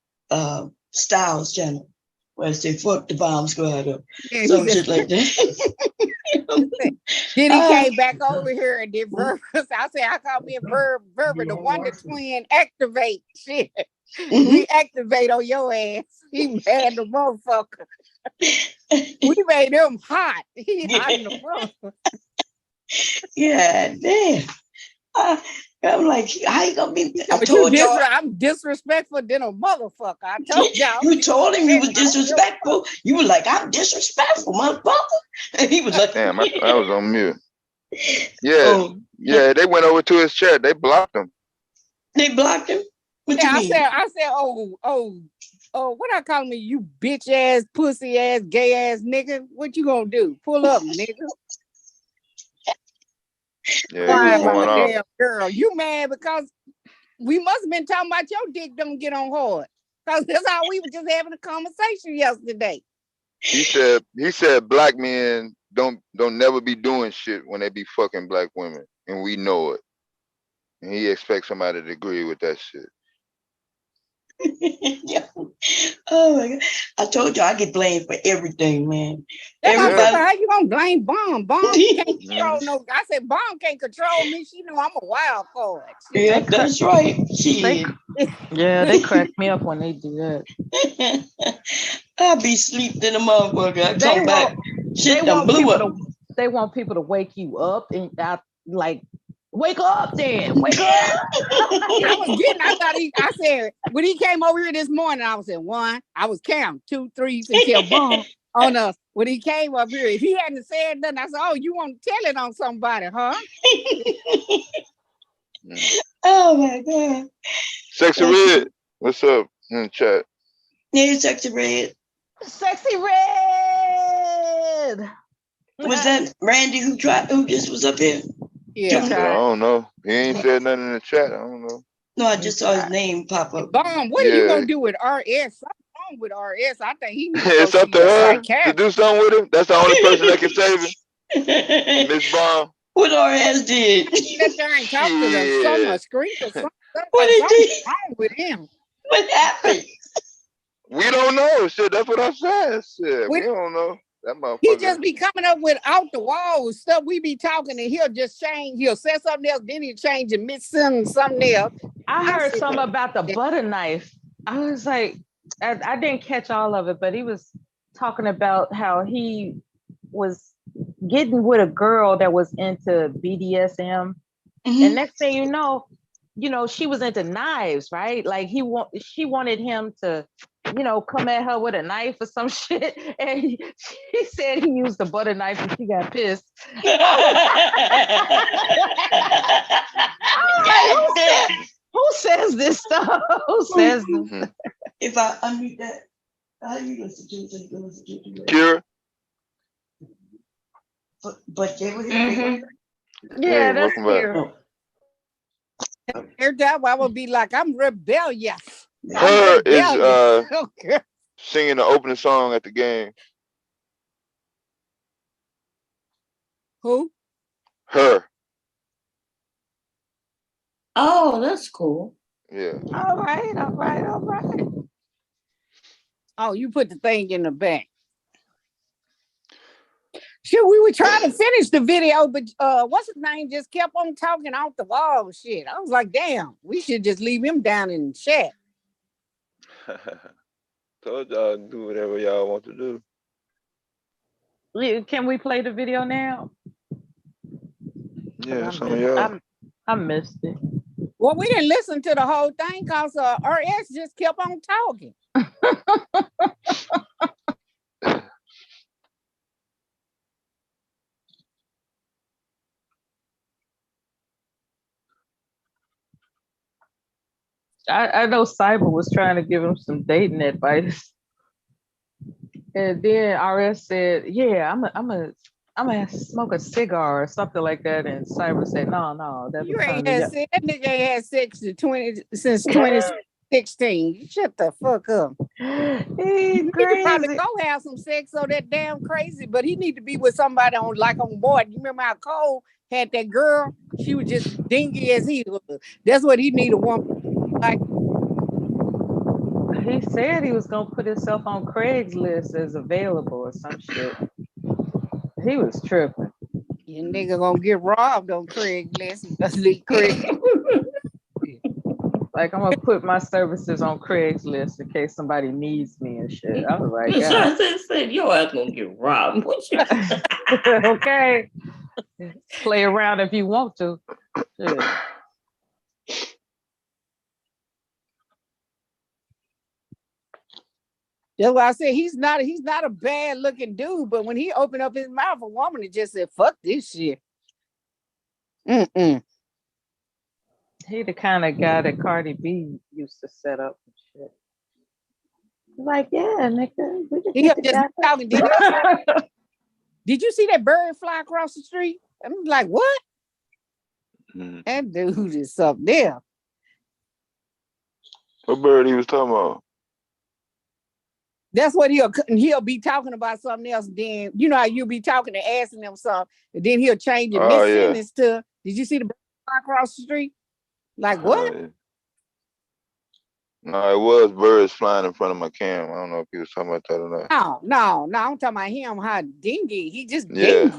Styles channel. Where I say fuck the Bomb Squad up. Yeah, some shit like that. Then he came back over here and did Verb. I said, I call me a Verb, the Wonder Twin activate shit. We activate on your ass. He mad the motherfucker. We made him hot. He hot in the motherfucker. Yeah, damn. I'm like, how you gonna be? I But told y'all. I'm disrespectful than a motherfucker. I told y'all. You told him you was disrespectful. You were like, I'm disrespectful, motherfucker. And he was like, damn, I was on mute. Yeah, yeah, they went over to his chat. They blocked him. They blocked him? What you mean? I said, what I call me, you bitch ass, pussy ass, gay ass nigga. What you gonna do? Pull up, nigga. Yeah, he was going off. Damn girl, you mad because we must have been talking about your dick don't get on hard. Because that's how we were just having a conversation yesterday. He said black men don't never be doing shit when they be fucking black women, and we know it. And he expects somebody to agree with that shit. Yeah. Oh my God. I told you I get blamed for everything, man. Everybody, how you gonna blame Bomb? Bomb can't control no. I said Bomb can't control me. She know I'm a wild card. Yeah, that's right. Yeah, they crack me up when they do that. I'll be sleeping in the motherfucker. I come back. Shit done blew up. They want people to wake you up and like, wake up then. Wake up. I said, when he came over here this morning, I was at 1. I was counting 2, 3 until Bomb on us. When he came up here, if he hadn't said nothing, I said, oh, you want to tell it on somebody, huh? Oh my God. Sexy Red, what's up in the chat? Yeah, Sexy Red. Sexy Red. Was that Randy who just was up here? Yeah. I don't know. He ain't said nothing in the chat. I don't know. No, I just saw his name pop up. Bomb, what are you gonna do with RS? Something wrong with RS. I think he needs to it's up to her to do something with him. That's the only person that can save him. Miss Bomb. What RS did? That guy ain't talking to them so much screen or something. What he did? Wrong with him? What happened? We don't know. Shit, that's what I said. Shit, we don't know. That motherfucker. He just be coming up with out the wall stuff. We be talking and he'll just change. He'll say something else, then he'll change and miss something else. I heard something about the butter knife. I was like, I didn't catch all of it, but he was talking about how he was getting with a girl that was into BDSM. And next thing you know, she was into knives, right? Like she wanted him to, come at her with a knife or some shit. And he said he used the butter knife and she got pissed. Who says this stuff? Who says this? If I unmute that, how you listen to it? Kira? But they were here. Yeah, that's welcome back. cute. Every time I would be like, I'm rebellious. Her is Okay. singing the opening song at the game. Who? Her. Oh, that's cool. Yeah. All right, all right, all right. Oh, you put the thing in the back. Shit, we were trying to finish the video, but what's his name just kept on talking off the wall. Shit, I was like, damn, we should just leave him down in the chat. Told y'all to do whatever y'all want to do. Can we play the video now? Yeah, some of y'all. I missed it. Well, we didn't listen to the whole thing because RS just kept on talking. I know Cyber was trying to give him some dating advice. And then RS said, yeah, I'm gonna smoke a cigar or something like that. And Cyber said, no, that's You ain't had sex. That nigga ain't had sex since 2016. Shut the fuck up. He could probably go have some sex so that damn crazy, but he need to be with somebody on board. You remember how Cole had that girl? She was just dingy as he was. That's what he need, a woman like. He said he was gonna put himself on Craigslist as available or some shit. He was tripping. You nigga gonna get robbed on Craigslist. Like, I'm gonna put my services on Craigslist in case somebody needs me and shit. I was like, I said, your ass gonna get robbed. okay. Play around if you want to. Shit. That's why I said he's not a bad looking dude, but when he opened up his mouth, a woman had just said, fuck this shit. He the kind of guy that Cardi B used to set up and shit. Like, yeah, nigga. We can just talking. Did you see that bird fly across the street? I'm like, what? That dude is something there. What bird he was talking about? That's what he'll be talking about something else. Then you know how you'll be talking and asking them something, and then he'll change your mid-sentence to, did you see the bird fly across the street? Like what? No, it was birds flying in front of my cam. I don't know if he was talking about that or not. No, I'm talking about him, how dingy. He just dingy.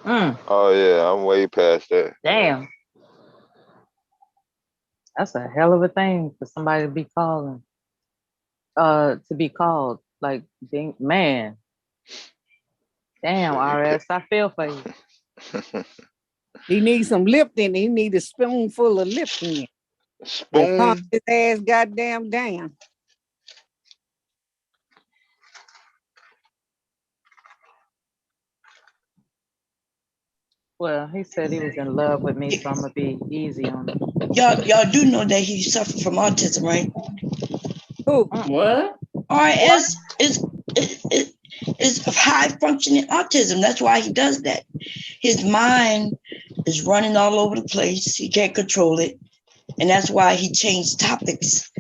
Oh yeah, I'm way past that. Damn. That's a hell of a thing for somebody to be calling. To be called. Like, man. Damn, RS, I feel for you. He needs some lifting. He needs a spoonful of lifting. Spoon? Calm his ass goddamn down. Well, he said he was in love with me, so I'm gonna be easy on him. Y'all do know that he suffered from autism, right? Who? What? RS is high functioning autism. That's why he does that. His mind is running all over the place. He can't control it. And that's why he changed topics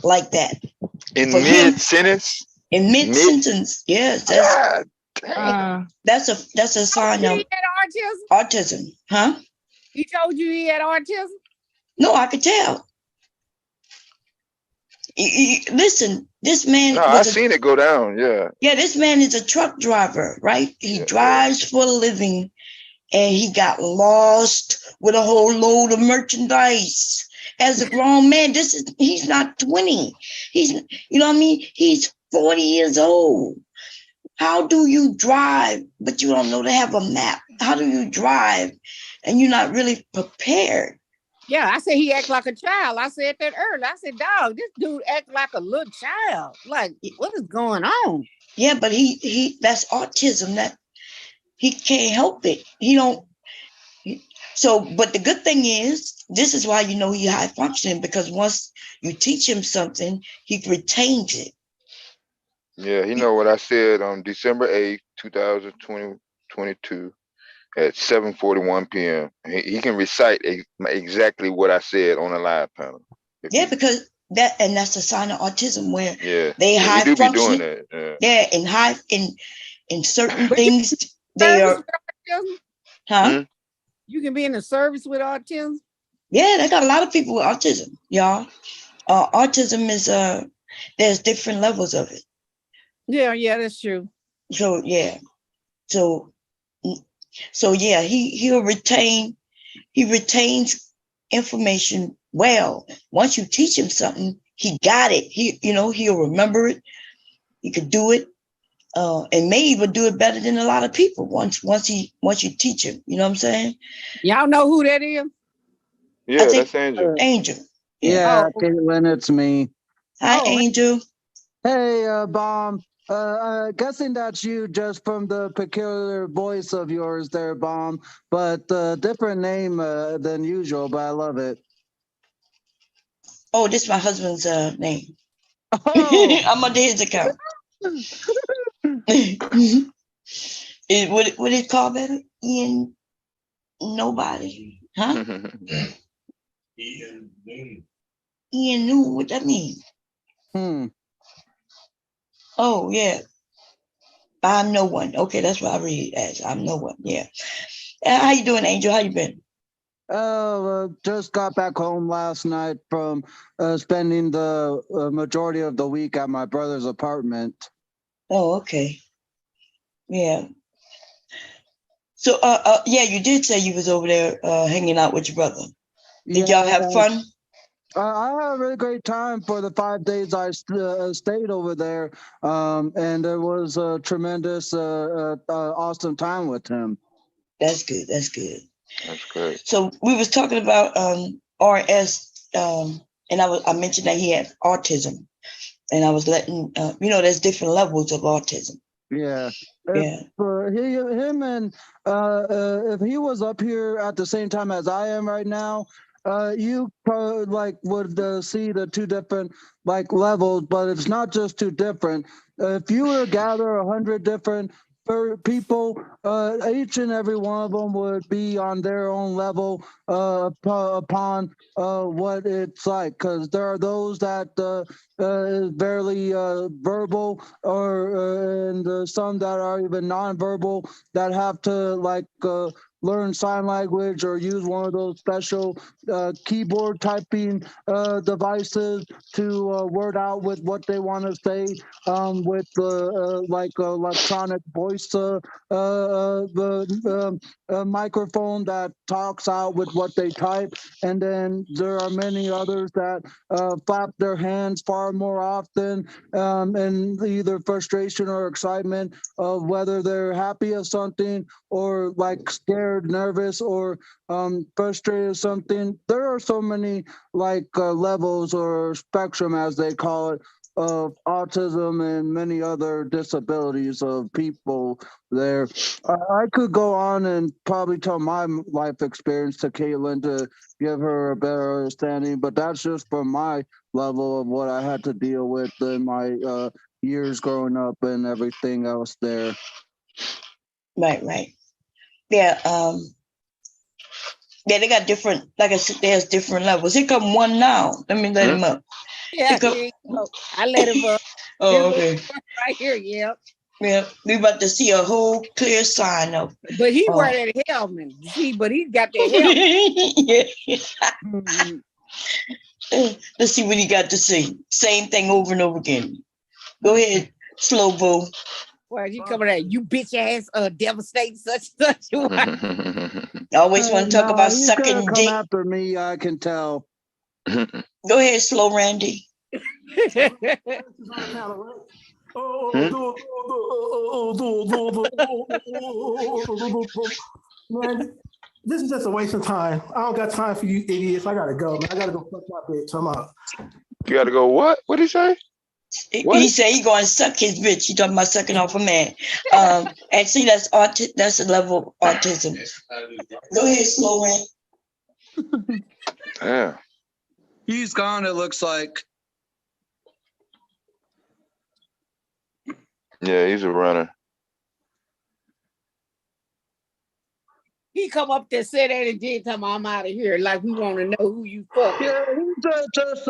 like that. In mid-sentence? In mid-sentence, yes. That's a sign of autism. Huh? He told you he had autism? No, I could tell. Listen, this man. No, I seen it go down. Yeah. Yeah, this man is a truck driver, right? He drives for a living, and he got lost with a whole load of merchandise. As a grown man, he's not 20. He's, you know what I mean? He's 40 years old. How do you drive, but you don't know to have a map? How do you drive and you're not really prepared? Yeah, I said he act like a child. I said that earlier. I said, dog, this dude act like a little child. Like, what is going on? Yeah, but he that's autism. That he can't help it. He don't. So, but the good thing is, this is why you know he high functioning, because once you teach him something, he retains it. Yeah, he know what I said on December 8th, 2020. 22 at 7:41 p.m. He can recite exactly what I said on the live panel. Yeah, because that's a sign of autism where Yeah, they he high do be doing functioning. that. Yeah, in certain But you things they service are. with autism? Huh? You can be in a service with autism? Yeah, they got a lot of people with autism, y'all. Autism is there's different levels of it. Yeah, that's true. So yeah, so yeah, he retains information well. Once you teach him something, he got it. He'll remember it. He could do it, and may even do it better than a lot of people once you teach him. You know what I'm saying? Y'all know who that is? Yeah, that's Angel. Angel. Yeah, Caitlin, it's me. Hi, Angel. Hey, Bomb. Guessing that's you just from the peculiar voice of yours there, Bomb, but different name than usual, but I love it. Oh, this is my husband's name. Oh. I'm under his account. What do you call that? Ian Nobody. Huh? Ian Noon. What that mean? Oh, yeah. I'm no one. Okay, that's what I read as. I'm no one. Yeah. How you doing, Angel? How you been? Just got back home last night from spending the majority of the week at my brother's apartment. Oh, okay. Yeah. So, yeah, you did say you was over there hanging out with your brother. Did y'all have fun? I had a really great time for the 5 days I stayed over there, and it was a tremendous, awesome time with him. That's good. That's good. That's great. So we was talking about RS, and I mentioned that he had autism, and I was letting there's different levels of autism. Yeah. Yeah. Him and if he was up here at the same time as I am right now, you would see the two different levels, but it's not just two different. If you were to gather 100 different people, each and every one of them would be on their own level upon what it's like, because there are those that is barely verbal, and some that are even nonverbal that have to learn sign language or use one of those special keyboard typing devices to word out with what they want to say with electronic voice microphone that talks out with what they type. And then there are many others that flap their hands far more often in either frustration or excitement of whether they're happy of something or scared, nervous, or frustrated or something. There are so many levels or spectrum, as they call it, of autism and many other disabilities of people there. I could go on and probably tell my life experience to Caitlin to give her a better understanding, but that's just from my level of what I had to deal with in my years growing up and everything else there. Right. Yeah. Yeah, they got different, like I said, there's different levels. Here come one now. Let me let him up. Yeah, I let him up. Oh, okay. Right here, yeah. Yeah, we about to see a whole clear sign of. But he wear that helmet. See, but he got that helmet. Yeah. Let's see what he got to say. Same thing over and over again. Go ahead, Slow Bo. Why you coming at you bitch ass devastating such. Always want to talk about sucking come dick. After me, I can tell. Go ahead, Slow Randy. Man, this is just a waste of time. I don't got time for you idiots. I gotta go, man. I gotta go fuck my bitch. I'm out. You gotta go what? What did he say? He said he going to suck his bitch. He talking about sucking off a man. And see, that's a level of autism. Go ahead, Slow Randy. Yeah. He's gone, it looks like. Yeah, he's a runner. He come up there, said that, and then tell me I'm out of here. Like we want to know who you fuck. Yeah, he's just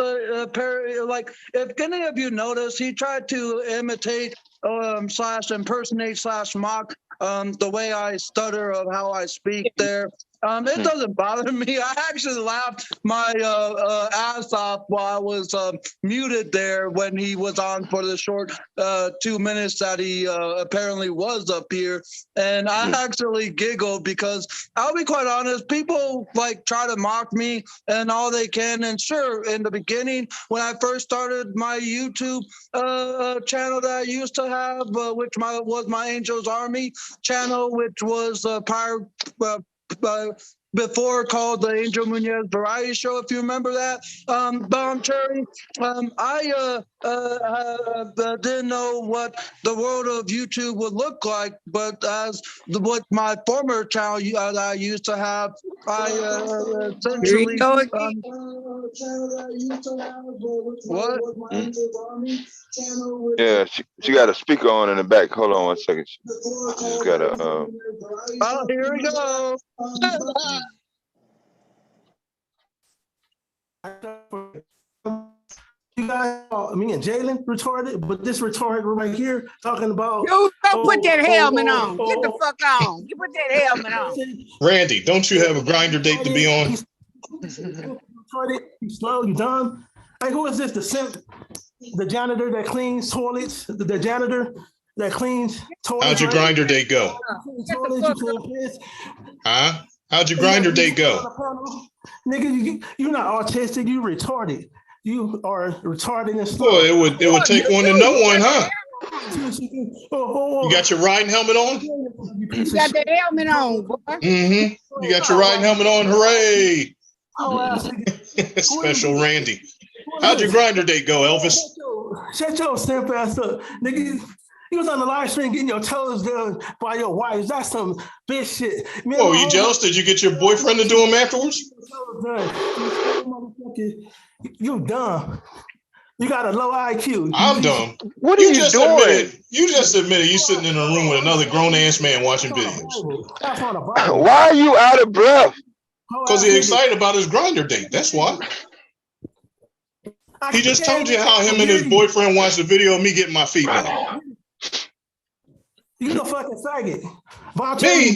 like if any of you notice, he tried to imitate slash impersonate slash mock the way I stutter of how I speak there. It doesn't bother me. I actually laughed my ass off while I was muted there when he was on for the short 2 minutes that he apparently was up here. And I actually giggled because I'll be quite honest, people like try to mock me and all they can. And sure, in the beginning, when I first started my YouTube channel that I used to have, which was my Angels Army channel, which was before called the Angel Munoz Variety Show, if you remember that, Bomb Cherry. I didn't know what the world of YouTube would look like, but as what my former channel that I used to have, I essentially what? Yeah, she got a speaker on in the back. Hold on 1 second. She's got a. Oh, here we go. You guys, me and Jalen retarded, but this retarded right here talking about. You don't put that helmet on. Get the fuck on. You put that helmet on. Randy, don't you have a grinder date to be on? Retarded, you slow, you dumb. Hey, who is this? The simp, the janitor that cleans toilets, the janitor that cleans toilets. How'd your grinder date go? Huh? How'd your grinder date go? Nigga, you're not autistic, you retarded. You are retarded and slow. Well, it would take one to know one, huh? You got your riding helmet on? You got that helmet on, boy. Mm-hmm. You got your riding helmet on, hooray! Special Randy. How'd your grinder date go, Elvis? Shut your simp ass up, nigga. You was on the live stream getting your toes done by your wife. That's some bitch shit. Oh, you jealous? Did you get your boyfriend to do them afterwards? You dumb. You got a low IQ. I'm dumb. What are you doing? You just admitted you sitting in a room with another grown ass man watching videos. Why are you out of breath? Because he's excited about his grinder date. That's why. He just told you how him and his boyfriend watched the video of me getting my feet wet. You a fucking faggot. Me?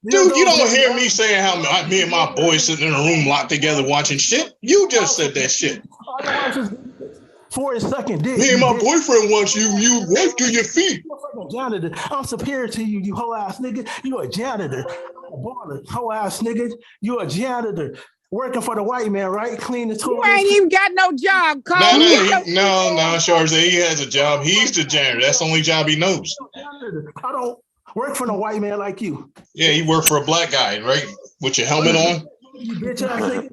Dude, you don't hear me saying how me and my boy sitting in a room locked together watching shit. You just said that shit. For a second, dick. Me and my boyfriend wants you wipe through your feet. You're a janitor. I'm superior to you, you whole ass nigga. You a janitor. A baller, whole ass nigga. You a janitor. Working for the white man, right? Clean the toilet. You ain't even got no job, Carl. No, Charles, he has a job. He's the janitor. That's the only job he knows. I don't work for no white man like you. Yeah, he worked for a black guy, right? With your helmet on. You bitch ass nigga.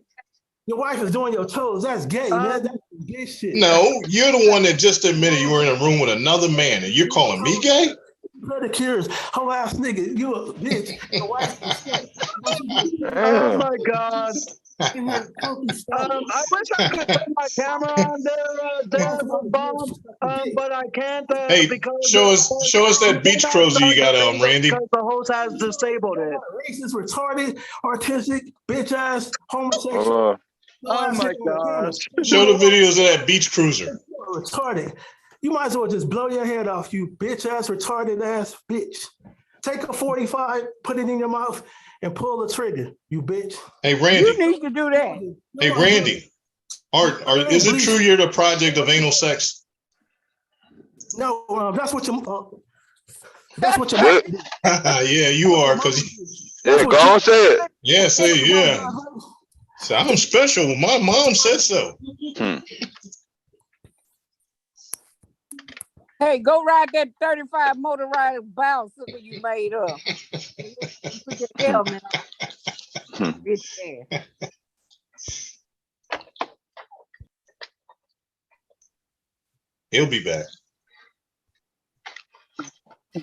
Your wife is doing your toes. That's gay, man. That's gay shit. No, you're the one that just admitted you were in a room with another man, and you're calling me gay? Pedicures, whole ass nigga. You a bitch. Your wife is oh my God. I wish I could turn my camera on there, Bomb, but I can't. Hey, show us that beach cruiser you got, Randy. Because the host has disabled it. Racist, retarded, artistic, bitch ass, homosexual. Oh my gosh. Show the videos of that beach cruiser. Retarded. You might as well just blow your head off, you bitch ass, retarded ass bitch. Take a 45, put it in your mouth, and pull the trigger, you bitch. Hey, Randy. You need to do that. Hey, Randy. Is it true you're the project of anal sex? No, that's what you. That's what you. Yeah, you are, because. Yeah, go on, say it. Yeah, say it, yeah. So I'm special. My mom said so. Hey, go ride that 35 motorized bicycle you made up. Put your helmet on. Bitch ass. He'll be back.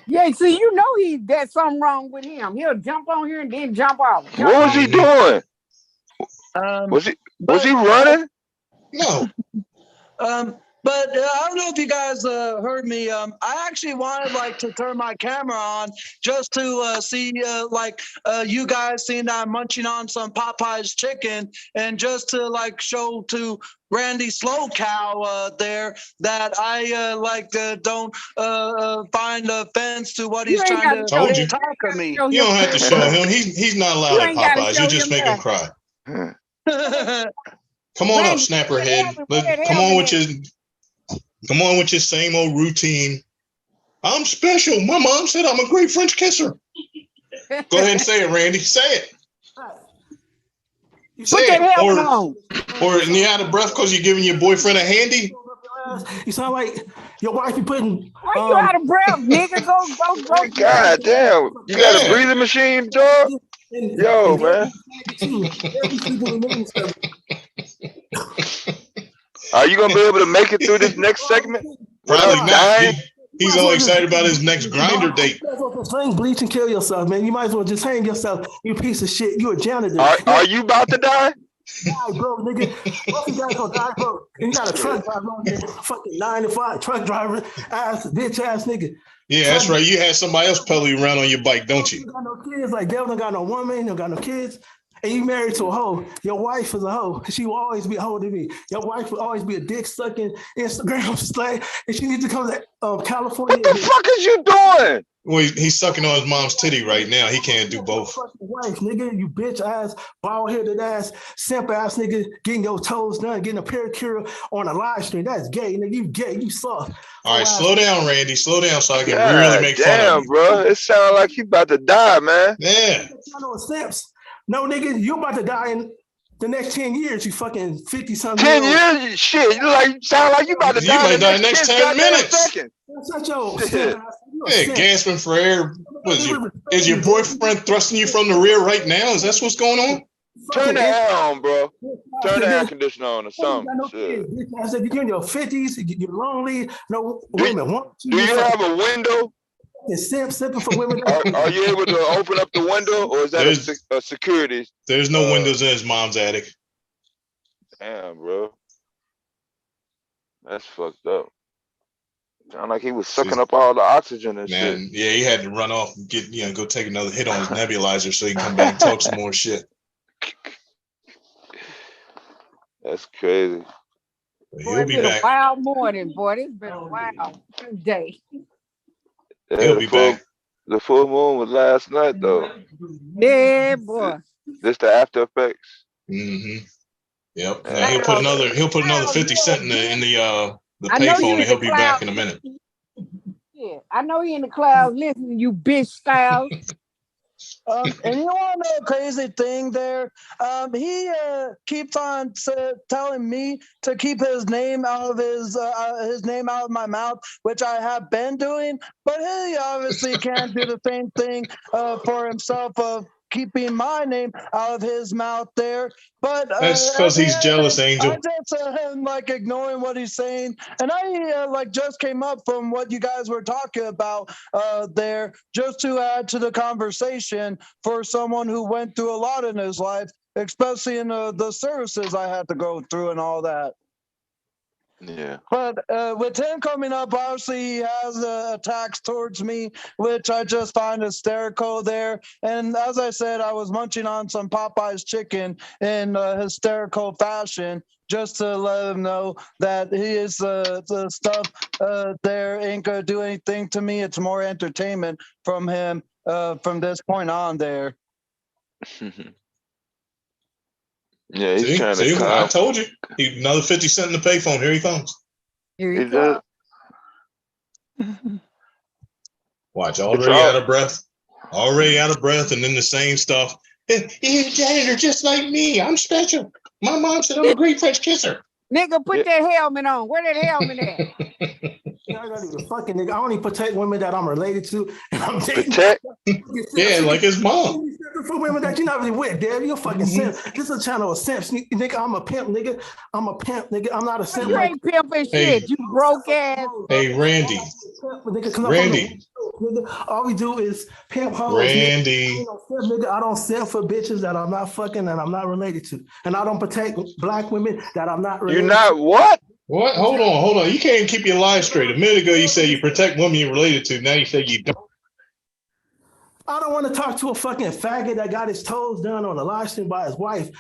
Yeah, see, you know there's something wrong with him. He'll jump on here and then jump off. What was he doing? Was he running? No. But I don't know if you guys heard me. I actually wanted like to turn my camera on just to see you guys seeing that I'm munching on some Popeye's chicken, and just to like show to Randy Slow Cow there that I don't find offense to what he's trying to Told you. talk of me. You don't have to show him. He's not allowed at Popeyes. You just make him cry. Come on up, Snapperhead. Come on with your same old routine. I'm special. My mom said I'm a great French kisser. Go ahead and say it, Randy. Say it. Say it. Or you're out of breath because you're giving your boyfriend a handy. You sound like your wife be putting. Why you out of breath, nigga? Go. God damn. You got a breathing machine, dog? Yo, man. Are you gonna be able to make it through this next segment? Probably not. He's all excited about his next grinder date. Drink bleach and kill yourself, man. You might as well just hang yourself. You piece of shit. You a janitor. Are you about to die? Die, bro, nigga. Both you guys gonna die, bro. And you got a truck driver on there, fucking 9 to 5 truck driver, bitch ass nigga. Yeah, that's right. You had somebody else pedal you around on your bike, don't you? You got no kids. Like Devil don't got no woman, don't got no kids. And you married to a hoe. Your wife is a hoe. She will always be a hoe to me. Your wife will always be a dick sucking Instagram slut. And she needs to come to California. What the fuck is you doing? Well, he's sucking on his mom's titty right now. He can't do both. Wife, nigga, you bitch ass, bald headed ass, simp ass nigga, getting your toes done, getting a pedicure on a live stream. That's gay, nigga. You gay, you soft. All right, slow down, Randy. Slow down so I can really make fun of you. Damn, bro. It sounds like you about to die, man. Yeah. No, nigga, you about to die in the next 10 years. You fucking 50-something. 10 years? Shit, you sound like you about to die. You might die in the next 10 minutes. Shut your Yeah, gasping for air. Is your boyfriend thrusting you from the rear right now? Is that what's going on? Turn the air on, bro. Turn the air conditioner on or something. Shit. You're in your 50s, you're lonely. No women want you. Do you have a window? Sipping for women. Are you able to open up the window, or is that a security? There's no windows in his mom's attic. Damn, bro. That's fucked up. Sound like he was sucking up all the oxygen and shit. Yeah, he had to run off and go take another hit on his nebulizer so he can come back and talk some more shit. That's crazy. He'll be back. A wild morning, boy. It's been a wild day. Yeah, he'll be back. The full moon was last night, though. Yeah, boy. This the after effects. Mm-hmm. Yep. Now he'll put another 50 cent in the payphone, and he'll be back in a minute. Yeah, I know he in the clouds listening to you, bitch Styles. And you want to know a crazy thing there? He keeps on telling me to keep his name out of my mouth, which I have been doing. But he obviously can't do the same thing for himself of keeping my name out of his mouth there. But that's because he's jealous, Angel. I just ignoring what he's saying, and I just came up from what you guys were talking about there, just to add to the conversation for someone who went through a lot in his life, especially in the services I had to go through and all that. Yeah. But with him coming up, obviously he has attacks towards me, which I just find hysterical there. And as I said, I was munching on some Popeye's chicken in hysterical fashion, just to let him know that he is the stuff there ain't gonna do anything to me. It's more entertainment from him from this point on there. Yeah, he's trying to come. I told you. Another 50 cent in the payphone. Here he comes. Here he comes. Watch, already out of breath. Already out of breath, and then the same stuff. You're a janitor just like me. I'm special. My mom said I'm a great French kisser. Nigga, put that helmet on. Where that helmet at? I don't even fucking nigga. I only protect women that I'm related to, and I'm dating. Protect? Yeah, like his mom. For women that you're not really with, Dad. You're a fucking simp. This is a channel of simps. Nigga, I'm a pimp, nigga. I'm a pimp, nigga. I'm not a simp. You ain't pimping shit, you broke ass. Hey, Randy. Randy. Nigga, all we do is pimp hoes. Randy. Nigga, I don't simp for bitches that I'm not fucking and I'm not related to. And I don't protect black women that I'm not related You're not what? What? Hold on. You can't keep your lies straight. A minute ago, you said you protect women you're related to. Now you say you don't. I don't want to talk to a fucking faggot that got his toes done on a live stream by his wife.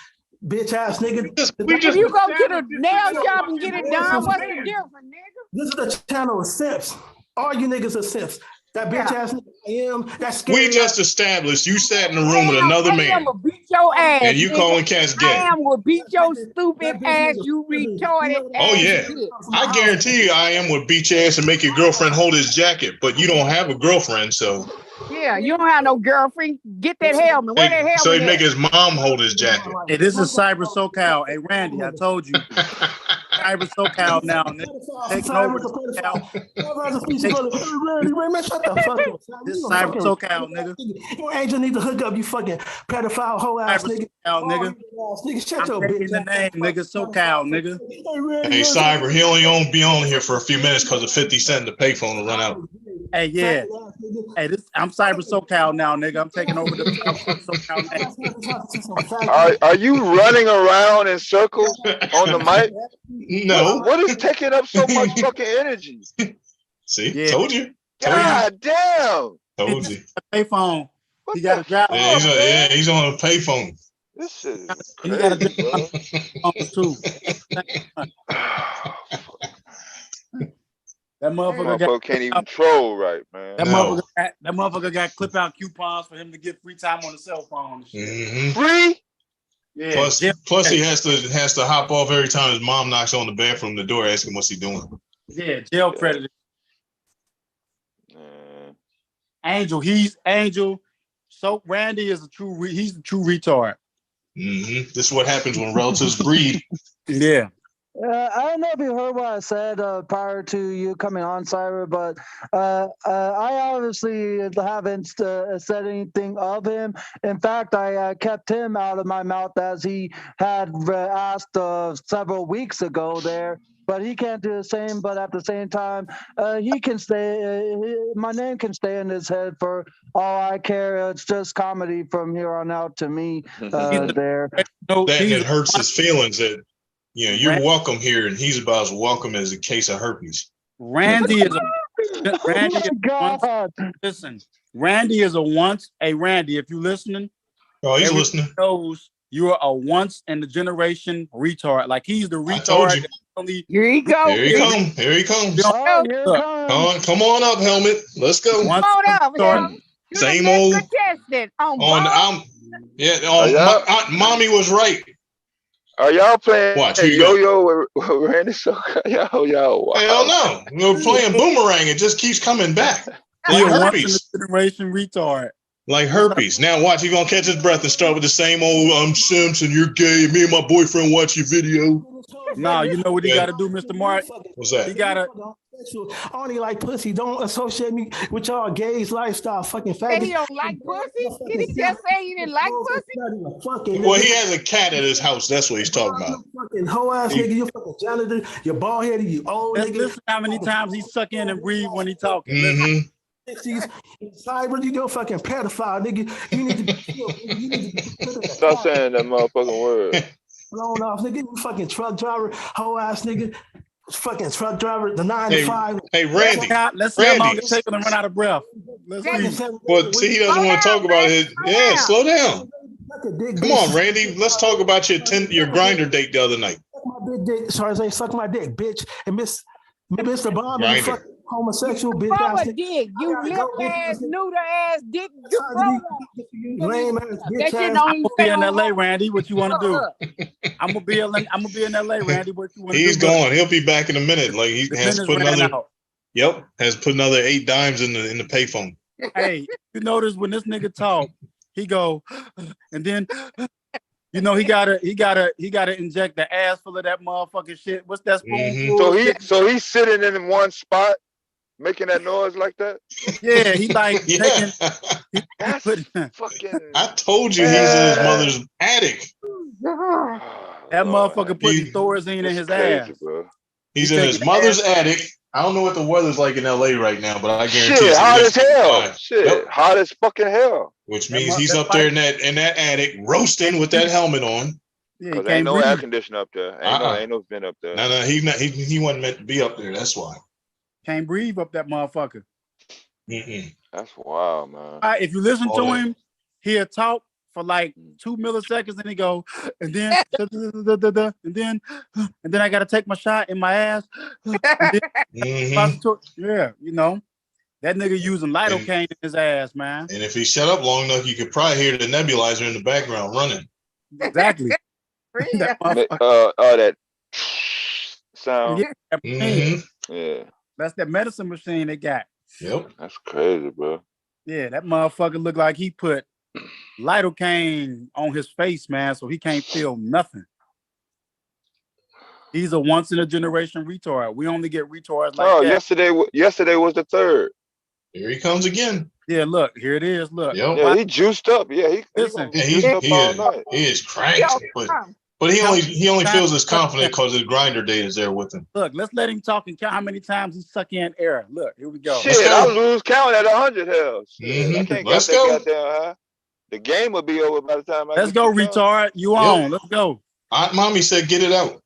Bitch ass nigga. If you go to the nail shop and get it done, what's the difference, nigga? This is the channel of simps. All you niggas are simps. That bitch ass nigga I am. That's scary. We just established you sat in the room with another man. will beat your ass. And you nigga. calling cats gay. I am will beat your stupid ass, you retarded Oh ass yeah. bitch. I guarantee you I am would beat your ass and make your girlfriend hold his jacket, but you don't have a girlfriend, so Yeah, you don't have no girlfriend. Get that helmet. Where that helmet? so he make his mom hold his jacket. Hey, this is Cyber SoCal. Hey, Randy, I told you. Cyber SoCal now. Take over SoCal. This is Cyber SoCal, nigga. Your angel need to hook up, you fucking pedophile hoe ass nigga. Nigga. Nigga, shut your I'm bitch taking the name, nigga. SoCal, nigga. Hey, Cyber, he only be on here for a few minutes because of 50 cents the payphone will run out. Hey, yeah. Hey, I'm Cyber SoCal now, nigga. I'm taking over the SoCal next. Are you running around in circles on the mic? No. What is taking up so much fucking energy? See, told you. God damn. Told you. Payphone. He got a job. Yeah, he's on a payphone. This shit is He got a crazy, bro. job too. That motherfucker Can't even troll right, man. That motherfucker got clip out coupons for him to get free time on the cell phone. And shit. Free? Yeah. Plus he has to hop off every time his mom knocks on the bathroom the door asking what's he doing. Yeah, jail credit. Angel, he's Angel. So Randy is he's the true retard. This is what happens when relatives breed. Yeah. I don't know if you heard what I said prior to you coming on, Cyber, but I obviously haven't said anything of him. In fact, I kept him out of my mouth as he had asked several weeks ago there. But he can't do the same. But at the same time, he can stay. My name can stay in his head for all I care. It's just comedy from here on out to me. There. That hurts his feelings. That you're welcome here, and he's about as welcome as a case of herpes. Randy is listen. Randy is a once. Hey, Randy, if you listening, he's listening. Knows you are a once in the generation retard. Like he's the retard. I told you. Here he goes. Here he comes. Here he comes. Come on up, Helmet. Let's go. Come on up, Helmet. Same old. Mommy was right. Are y'all playing yo-yo with Randy SoCal? Yo. Hell no. We're playing boomerang. It just keeps coming back. Like herpes. Generation retard. Like herpes. Now watch, he's gonna catch his breath and start with the same old I'm Simpson, you're gay. Me and my boyfriend watch your video. No, you know what he gotta do, Mr. Mark? What's that? He gotta I only like pussy. Don't associate me with y'all gays lifestyle fucking faggots. He don't like pussy? Did he just say he didn't like pussy? Well, he has a cat at his house. That's what he's talking about. Fucking hoe ass nigga, you fucking janitor, you bald headed, you old nigga. Listen how many times he suck in and breathe when he talking. Cyber, you go fucking pedophile, nigga. You need to Stop saying that motherfucking word. Blown off, nigga. You fucking truck driver, hoe ass nigga. Fucking truck driver, the 9 to 5. Hey, Randy. Let's see how long it takes him to run out of breath. Well, see, he doesn't want to talk about it. Yeah, slow down. Come on, Randy. Let's talk about your grinder date the other night. My big dick. Sorry, say suck my dick, bitch. And Mr. Bomb, you fucking homosexual bitch. Ass dick. You lip ass, neuter ass dick. Lame ass bitch. I'm gonna be in LA, Randy. What you want to do? I'm gonna be in LA, Randy. What you want to do? He's gone. He'll be back in a minute. Like he has put another. Yep, has put another 8 dimes in the payphone. Hey, you notice when this nigga talk, he go, and then he gotta inject the ass full of that motherfucking shit. What's that spoonful? So he's sitting in one spot, making that noise like that. Yeah, he like taking. Fucking. I told you he's in his mother's attic. That motherfucker putting Thorazine in his ass. Bro. He's in his mother's attic. I don't know what the weather's like in LA right now, but I guarantee it's hot as hell. Shit, hot as fucking hell. Which means he's up there in that attic roasting with that helmet on. Yeah, Cause he ain't can't no air breathe. conditioner up there. Uh-uh. Ain't no vent up there. No, he's not. He wasn't meant to be up there. That's why. Can't breathe up that motherfucker. That's wild, man. If you listen All to that. him, he'll talk for like 2 milliseconds, and he go, and then, and then I gotta take my shot in my ass. And then, yeah, you know, that nigga using lidocaine in his ass, man. And if he shut up long enough, you could probably hear the nebulizer in the background running. Exactly. That sound. Yeah. That's that medicine machine they got. Yep. That's crazy, bro. Yeah, that motherfucker looked like he put lidocaine on his face, man, so he can't feel nothing. He's a once in a generation retard. We only get retards like that. Yesterday was the 3rd. Here he comes again. Yeah, look, here it is. Look. Yep. Yeah, he juiced up. Yeah, listen. He is cranked, but he only feels as confident because his grinder day is there with him. Look, let's let him talk and count how many times he suck in air. Look, here we go. Shit, I lose count at 100 hells. I can't Let's get go. that goddamn high. The game will be over by the time I Let's go, retard. You on? Let's go. Aunt Mommy said, "Get it out."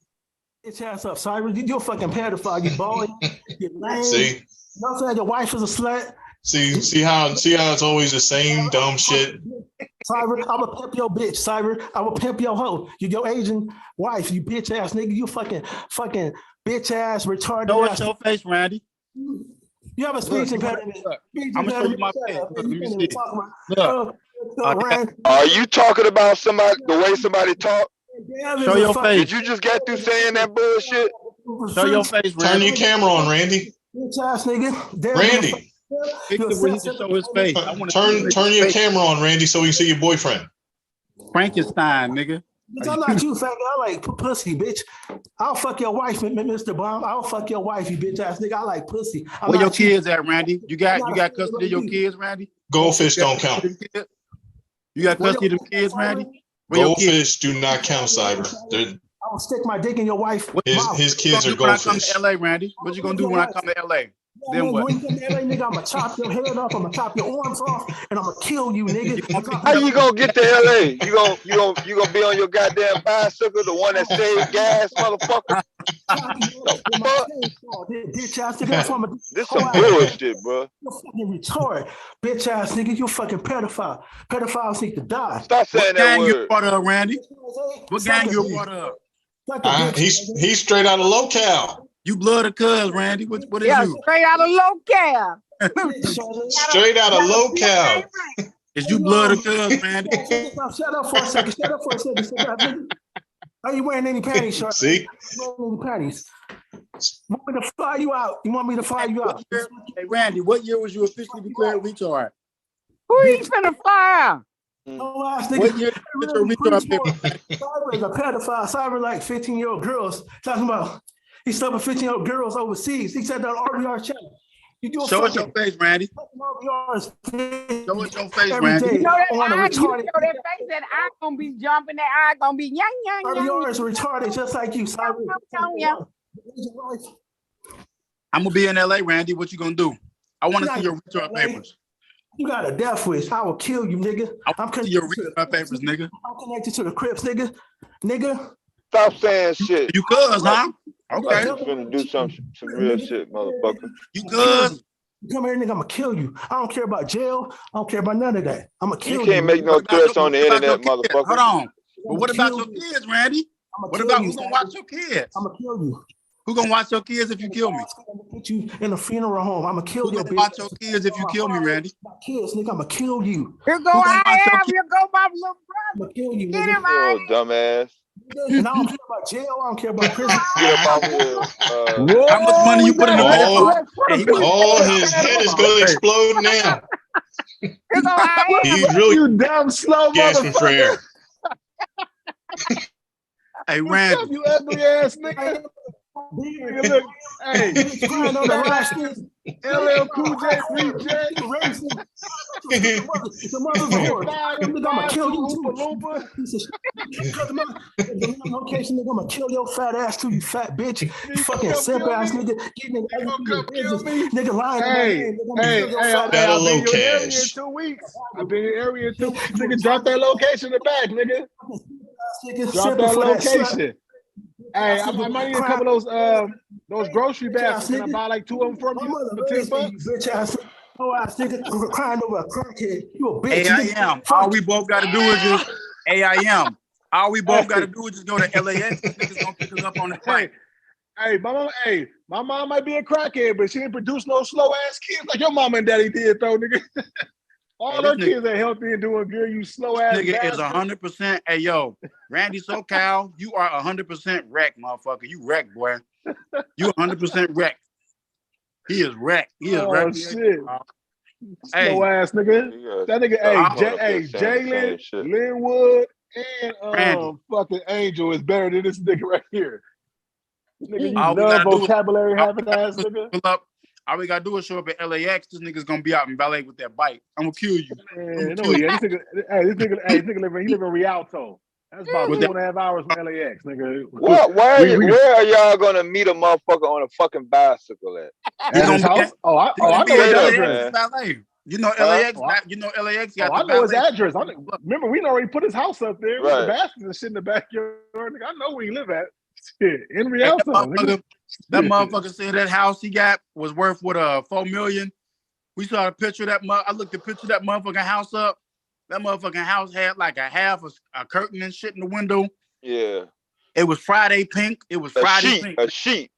Get your ass up, Cyrus. You're a fucking pedophile. You boy. You lame. See? You know what I'm saying? Your wife is a slut. See how it's always the same dumb shit. Cyrus, I will pimp your bitch, Cyrus. I will pimp your hoe. You your Asian wife, you bitch ass nigga. You fucking bitch ass retarded. Show ass. us your face, Randy. You have a speech impediment. I'm gonna show you my face. Look, let me see. Look. Are you talking about somebody the way somebody talk? Show your face. Did you just get through saying that bullshit? Show your face, Randy. Turn your camera on, Randy. Bitch ass nigga. Randy. Where he can show his face. I want to turn your camera on, Randy, so we can see your boyfriend. Frankenstein, nigga. I'm not you, fat guy. I like pussy, bitch. I'll fuck your wife, Mr. Bomb. I'll fuck your wife, you bitch ass nigga. I like pussy. Where your kids at, Randy? You got custody of your kids, Randy? Goldfish don't count. You got custody of them kids, Randy? Goldfish do not count, Cyber. I'll stick my dick in your wife. His kids are goldfish. When I come goldfish. to LA, Randy? What you gonna do when I come to LA? Then what? When you come to LA, nigga, I'm gonna chop your head off. I'm gonna chop your arms off, and I'm gonna kill you, nigga. How you gonna get to LA? You gonna be on your goddamn bicycle, the one that saves gas, motherfucker? Bitch ass nigga. This some bullshit, bro. You fucking retard, bitch ass nigga. You fucking pedophile. Pedophiles need to die. Stop saying that word. You brought up, Randy? What gang you brought up? He's straight out of LoCal. You blood of cuz, Randy. What is you? Straight out of LoCal. Straight out of LoCal. Is you blood of cuz, Randy? Shut up for a second. Shut up for a second. Are you wearing any panties, Shark? See? Any panties? Want me to fly you out? You want me to fly you out? Hey, Randy, what year was you officially declared retard? Who you finna fire? Oh, ass nigga. What year did your retard Cyber is a pedophile. Cyber like 15-year-old girls talking about he stuffing 15-year-old girls overseas. He said that on RBR channel. Show us your face, Randy. Show us your face, Randy. You know that eye, you know that face, that eye gonna be jumping, that eye gonna be yang. RBR is retarded just like you, Cyber. I'm gonna be in LA, Randy. What you gonna do? I want to see your retard papers. You got a death wish. I will kill you, nigga. I'm connected to your retard papers, nigga. I'm connected to the Crips, nigga. Stop saying shit. You cuz, huh? Okay. You finna do some real shit, motherfucker. You cuz? Come here, nigga. I'm gonna kill you. I don't care about jail. I don't care about none of that. I'm gonna kill you. You can't make no threats on the internet, motherfucker. Hold on. But what about your kids, Randy? What about who's gonna watch your kids? I'm gonna kill you. Who gonna watch your kids if you kill me? I'm gonna put you in a funeral home. I'm gonna kill your bitch. Watch your kids if you kill me, Randy. My kids, nigga. I'm gonna kill you. Here go I am. Here go my little brother. I'm gonna kill you, Get nigga. him out. Oh, dumbass. And I don't care about jail. I don't care about prison. Get up off here. How much money you put in the bank? Oh, his head is gonna explode now. Here go I am. He's really You damn slow gasping for air. Hey, Randy. You ugly ass nigga. Nigga, look, hey, LL Cool J, Free J, the mother's I'm gonna kill you too. Location, nigga, I'm gonna kill your fat ass too, you fat bitch. You fucking simp ass nigga. Nigga lying. Hey, I've been in your area in 2 weeks. I've been in your area 2 weeks. Nigga, drop that location in the back, nigga. Drop that location. Hey, I might need a couple of those grocery baskets. Can I buy like 2 of them from you for $10? Oh, I think crying over a crackhead. You a bitch. AIM. All we both got to do is just AIM. All we both got to do is just go to LAX. Niggas gonna pick us up on the flight. Hey, my mom might be a crackhead, but she didn't produce no slow ass kids like your mama and daddy did, though, nigga. All her kids are healthy and doing good. You slow ass nigga bastard. is 100%. Hey, yo, Randy SoCal, you are 100% wrecked, motherfucker. You wrecked, boy. You 100% wrecked. He is wrecked. He is wrecked. Shit. Hey. Slow ass nigga. That nigga, Jalen, Linwood, and fucking Angel is better than this nigga right here. This nigga, you love vocabulary having ass nigga. Pull up. All we gotta do is show up at LAX. This nigga's gonna be out in ballet with that bike. I'm gonna kill you. Man, no, yeah, this nigga live in Rialto. That's about 2.5 hours from LAX, nigga. What? Where are y'all gonna meet a motherfucker on a fucking bicycle at? At his house? I know his address. Ballet. You know LAX. You know LAX. I know his address. Remember, we already put his house up there. Right. The baskets and shit in the backyard. Nigga, I know where he live at. Shit, in Rialto. That motherfucker said that house he got was worth $4 million. We saw a picture of that. I looked the picture of that motherfucking house up. That motherfucking house had like a half a curtain and shit in the window. Yeah. It was Friday pink. It was Friday pink. A sheet.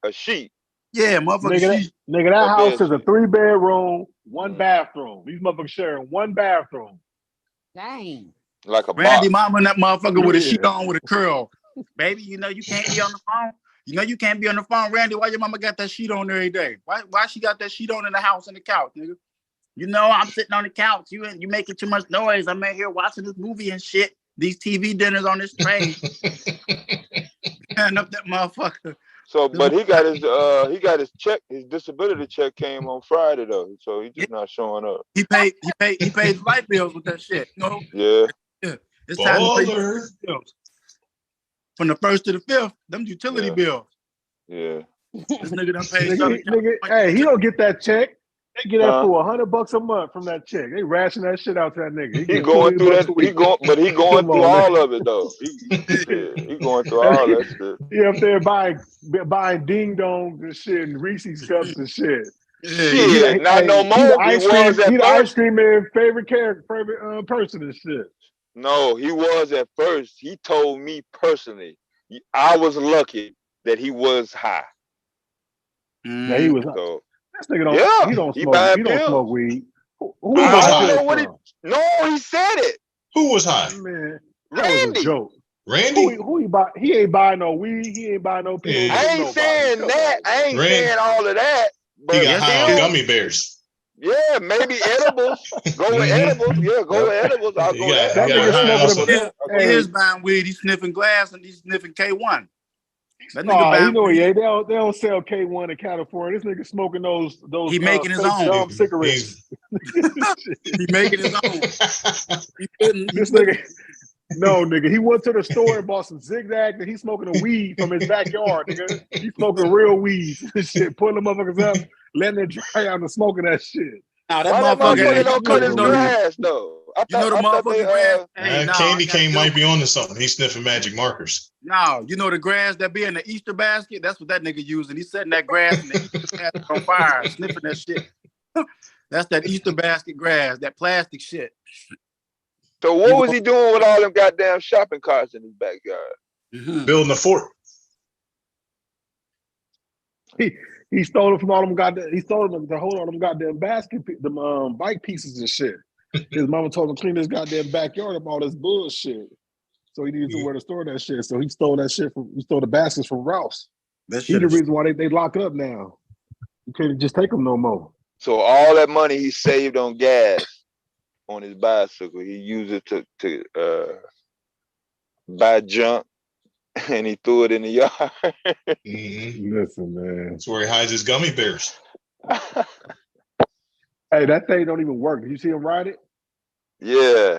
Yeah, motherfucker. Nigga, that house is a 3-bedroom, 1 bathroom. These motherfuckers sharing 1 bathroom. Dang. Like a Randy box. mama and that motherfucker with a sheet on with a curl. Baby, you know you can't be on the phone. You know you can't be on the phone, Randy. Why your mama got that sheet on every day? Why she got that sheet on in the house and the couch, nigga? You know I'm sitting on the couch. You making too much noise. I'm in here watching this movie and shit. These TV dinners on this tray. Tearing up that motherfucker. So, but he got his check. His disability check came on Friday though, so he's just not showing up. He paid his light bills with that shit. You know? Yeah. It's time to pay your bills. From the 1st to the 5th, them utility bills. Yeah. This nigga done paid nigga, hey, he don't get that check. They get that for $100 a month from that check. They ration that shit out to that nigga. He going through that. He going through all of it though. He going through all that shit. He up there buying ding dongs and shit and Reese's cups and shit. Shit, not no more. He the ice cream man favorite person and shit. No, he was at first. He told me personally, I was lucky that he was high. Yeah, he was. So, this nigga don't. He don't smoke. He don't smoke weed. Who I don't know what he said it. Who was high? Man, Randy. That was a joke. Randy? Who he buy? He ain't buying no weed. He ain't buying no pills. I ain't saying that. I ain't saying all of that. But he got high on gummy bears. Yeah, maybe edibles. Go with edibles. Yeah, go with edibles. I'll go with edibles. He is buying weed. He's sniffing glass and he's sniffing K1. That nigga you know, yeah, they don't sell K1 in California. This nigga smoking those. He making his own cigarettes. He making his own. This nigga. No, nigga, he went to the store and bought some zigzag and he's smoking a weed from his backyard, nigga. He's smoking real weed and shit, pulling the motherfuckers up, letting it dry out and smoking that shit. Nah, that motherfucker don't cut his grass, though. You know the motherfucking grass? Candy cane might be onto something. He's sniffing magic markers. No, you know the grass that be in the Easter basket? That's what that nigga using. He's setting that grass in the Easter basket on fire, sniffing that shit. That's that Easter basket grass, that plastic shit. So what was he doing with all them goddamn shopping carts in his backyard? Building a fort. He stole it from all them goddamn. He stole them to hold all them goddamn bike pieces and shit. His mama told him to clean his goddamn backyard of all this bullshit. So he needed somewhere to store that shit. So he stole that shit from. He stole the baskets from Rouse. He's the reason why they lock up now. You can't just take them no more. So all that money he saved on gas on his bicycle, he used it to buy junk, and he threw it in the yard. Listen, man, that's where he hides his gummy bears. Hey, that thing don't even work. Did you see him ride it? Yeah.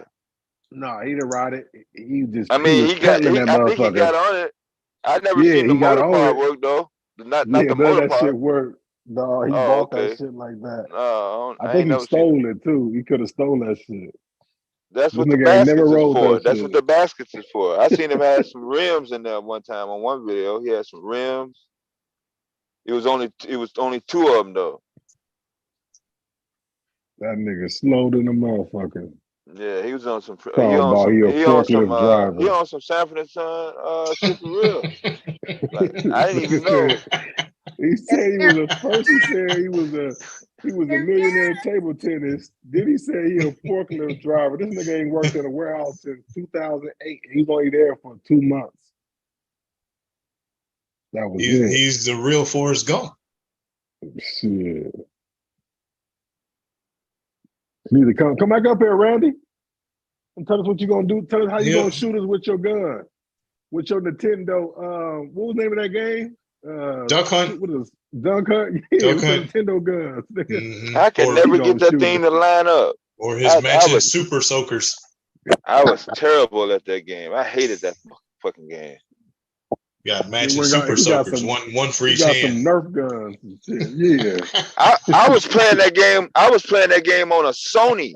No, he didn't ride it. He just. I mean, I think he got on it. I never seen the motor part work though. Not the motor part. Shit worked. No, he bought that shit like that. I think he stole it too. He could have stole that shit. That's This what the nigga ain't never baskets is rode for. that That's shit. what the baskets is for. I seen him have some rims in there one time on one video. He had some rims. It was only two of them though. That nigga slow than a motherfucker. Yeah, he was on some. He Talking on about some. he a He on some. forklift driver. He on some Sanford and Son super real. Like I didn't Nigga even know. he said he was a first. He said he was a millionaire at table tennis. Then he said he a forklift driver. This nigga ain't worked in a warehouse since 2008. He's only there for 2 months. That was it. He's the real Forrest Gump. Shit. Need to come back up here, Randy, and tell us what you gonna do. Tell us how you gonna shoot us with your gun, with your Nintendo. What was the name of that game? Duck Hunt. What is Duck Hunt? Yeah, Duck with Hunt. Nintendo guns. I can never get that thing to line up. Or his matching Super Soakers. I was terrible at that game. I hated that fucking game. Got matching Super Soakers, one for each got hand. some Nerf guns and shit. Yeah. I was playing that game. I was playing that game on a Sony.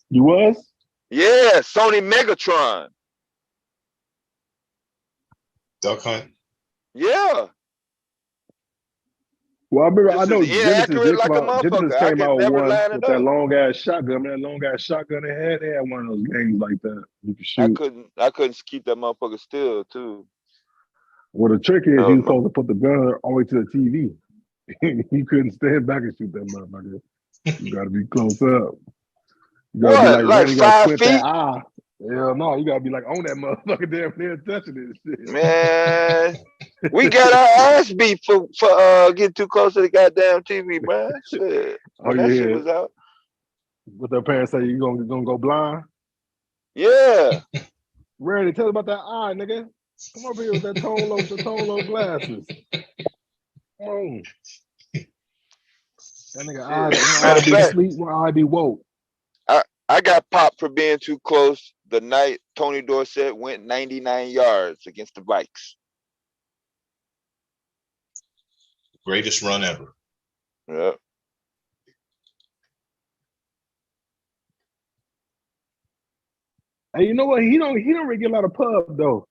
You was? Yeah, Sony Megatron. Duck Hunt. Yeah. Well, I remember. This I know is inaccurate like a Genesis motherfucker. I came can out with never one line it with that up. long ass shotgun. That long ass shotgun they had one of those games like that. You could shoot. I couldn't keep that motherfucker still too. Well, the trick is you supposed to put the gun all the way to the TV. You couldn't stand back and shoot that motherfucker. You got to be close up. You gotta be like 5 feet? That eye. Hell no, you gotta be like on that motherfucker damn near touching it. Shit. Man, we got our ass beat for getting too close to the goddamn TV, man. Shit. When that shit was out. What their parents say, you gonna go blind? Yeah. Randy, tell us about that eye, nigga. Come over here with that tone low glasses. Come on. That nigga eye be asleep, one eye be woke. I got popped for being too close the night Tony Dorsett went 99 yards against the Vikes. Greatest run ever. Yep. Hey, you know what? He don't really get a lot of pub though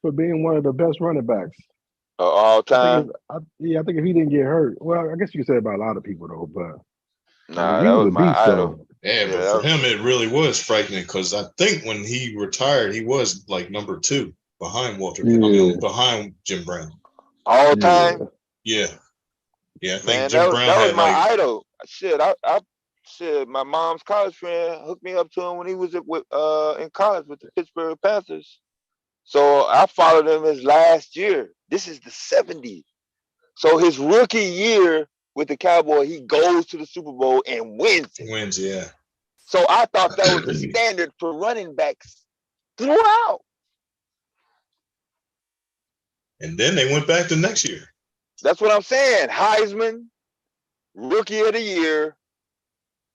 for being one of the best running backs. All time? I think if he didn't get hurt, well, I guess you could say about a lot of people though, but nah, that was my idol. Yeah, but for him, it really was frightening because I think when he retired, he was like number 2 behind Walter, behind Jim Brown. All time? Yeah. Yeah, I think Man, Jim Brown that was had my like, idol. Shit, my mom's college friend hooked me up to him when he was in college with the Pittsburgh Panthers. So I followed him his last year. This is the 70s. So his rookie year with the Cowboys, he goes to the Super Bowl and wins it. Wins, yeah. So I thought that was the standard for running backs throughout. And then they went back the next year. That's what I'm saying. Heisman, Rookie of the Year,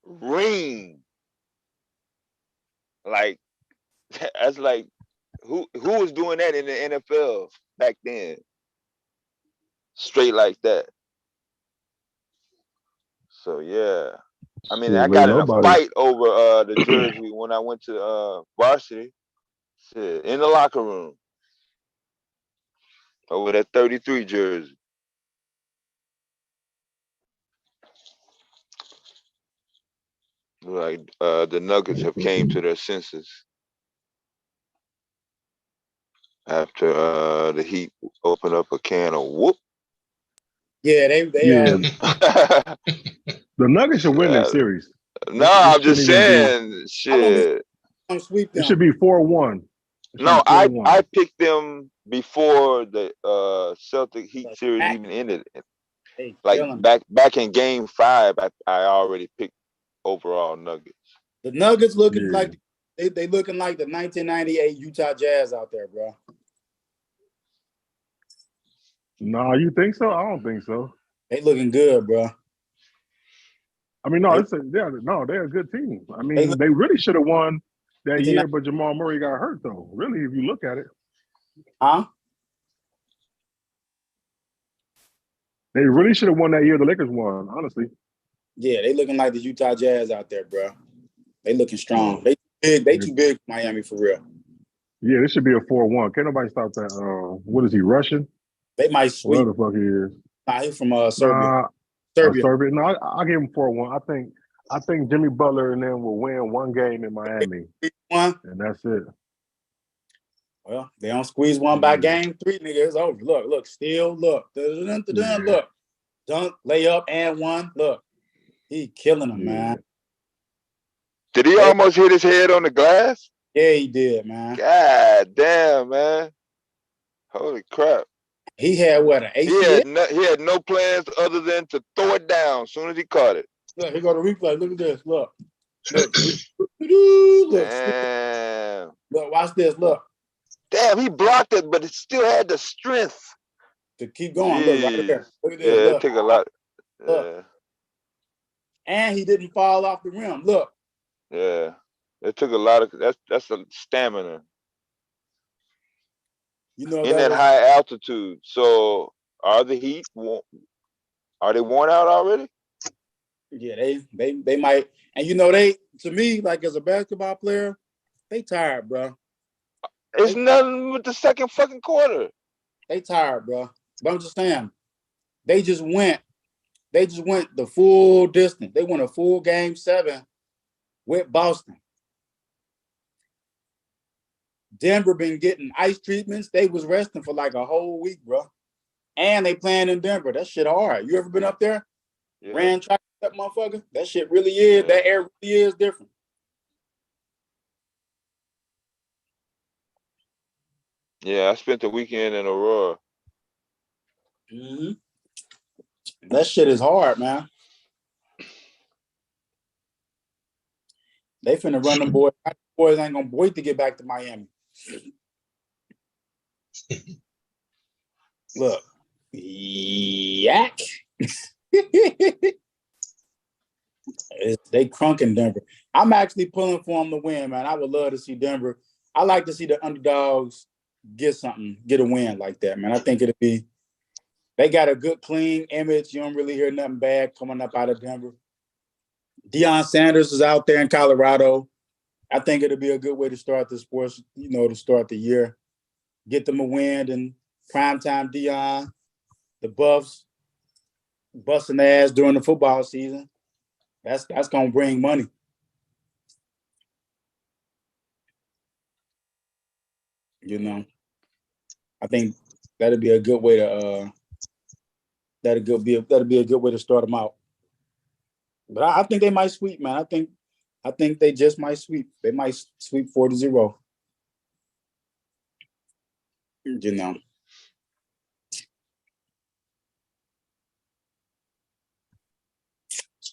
ring. Like, that's like, who was doing that in the NFL back then? Straight like that. So yeah, I mean, I got in a fight over the jersey when I went to varsity. Shit, in the locker room over that 33 jersey. Like the Nuggets have came to their senses after the Heat opened up a can of whoop. Yeah, they the Nuggets should win that series. No, I'm just saying, shit. It should be 4-1. No, I picked them before the Celtic Heat series even ended. Like back in Game 5, I already picked overall Nuggets. The Nuggets looking like they looking like the 1998 Utah Jazz out there, bro. No, you think so? I don't think so. They looking good, bro. I mean, no, they're a good team. I mean, they really should have won that year, but Jamal Murray got hurt, though. Really, if you look at it. Huh? They really should have won that year the Lakers won, honestly. Yeah, they looking like the Utah Jazz out there, bro. They looking strong. They big. They too big for Miami for real. Yeah, this should be a 4-1. Can't nobody stop that. What is he, Russian? They might sweep. Whatever the fuck he is. Nah, he's from Serbia. Serbia. No, I give him 4-1. I think Jimmy Butler and them will win one game in Miami. One. And that's it. Well, they don't squeeze one by game 3, nigga. It's over. Look, steal, look. Look. Dunk, layup, and one. Look. He killing them, man. Did he almost hit his head on the glass? Yeah, he did, man. God damn, man. Holy crap. He had what, an ACL? He had no plans other than to throw it down as soon as he caught it. Look, here go the replay. Look at this. Look. Damn. Look, watch this. Look. Damn, he blocked it, but it still had the strength to keep going. Look right there. Look at this. Yeah, look. it took a lot. Look. And he didn't fall off the rim. Look. Yeah. It took a lot of that's a stamina. You know, in that high altitude. So are the Heat worn out already? Yeah, they might. And you know, to me, like as a basketball player, they tired, bro. It's nothing with the second fucking quarter. They tired, bro. But I'm just saying, they just went the full distance. They won a full game 7 with Boston. Denver been getting ice treatments. They was resting for like a whole week, bro. And they playing in Denver. That shit hard. You ever been up there? Yeah. Ran track that motherfucker? That shit really is. Yeah. That air really is different. Yeah, I spent the weekend in Aurora. Mm-hmm. That shit is hard, man. They finna run them boys. Boys ain't gonna wait to get back to Miami. Look, yak. They crunk in Denver. I'm actually pulling for them to win, man. I would love to see Denver. I like to see the underdogs get something, get a win like that, man. I think it'll be. They got a good, clean image. You don't really hear nothing bad coming up out of Denver. Deion Sanders is out there in Colorado. I think it'll be a good way to start the sports, to start the year. Get them a win and primetime Deion, the Buffs, busting their ass during the football season. That's gonna bring money. I think that'll be a good way to that'll be a good way to start them out. But I think they might sweep, man. I think they just might sweep. They might sweep 4-0.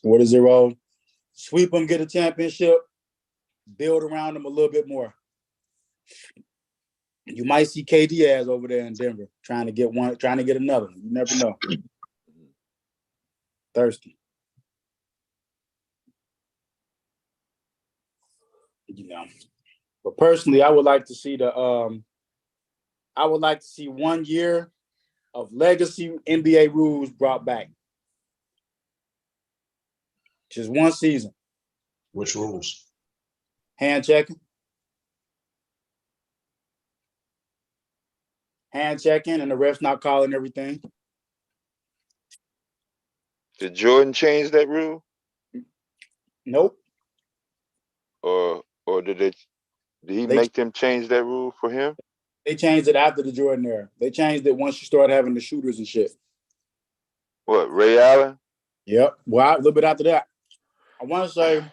4-0. Sweep them, get a championship, build around them a little bit more. You might see K. Diaz over there in Denver trying to get another. You never know. Thirsty. But personally, I would like to see 1 year of legacy NBA rules brought back. Just one season. Which rules? Hand checking. And the refs not calling everything. Did Jordan change that rule? Nope. Or did he make them change that rule for him? They changed it after the Jordan era. They changed it once you start having the shooters and shit. What, Ray Allen? Yep. Well, a little bit after that. I want to say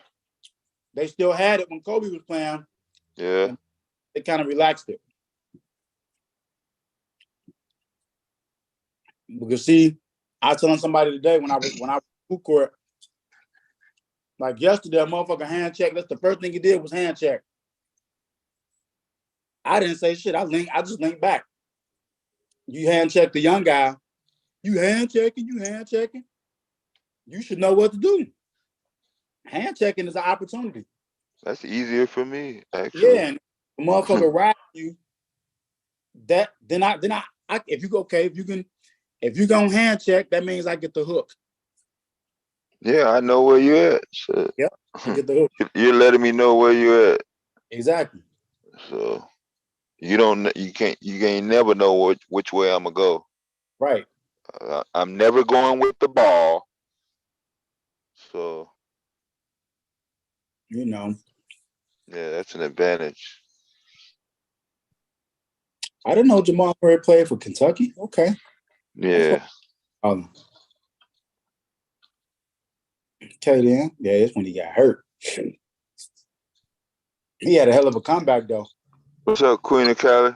they still had it when Kobe was playing. Yeah. They kind of relaxed it. Because see, I was telling somebody today when I was food court, like yesterday, a motherfucker hand check. That's the first thing he did was hand check. I didn't say shit. I just linked back. You hand check the young guy. You hand checking. You should know what to do. Hand checking is an opportunity. That's easier for me, actually. Yeah, and the motherfucker ride you. Then I if you gonna hand check, that means I get the hook. Yeah, I know where you at. Shit. Yep, I get the hook. You're letting me know where you at. Exactly. So you ain't never know which way I'm gonna go. Right. I'm never going with the ball. So you know. Yeah, that's an advantage. I didn't know Jamal Murray played for Kentucky. Okay. Yeah. Okay then. Yeah, that's when he got hurt. He had a hell of a comeback though. What's up, Queen of Cali?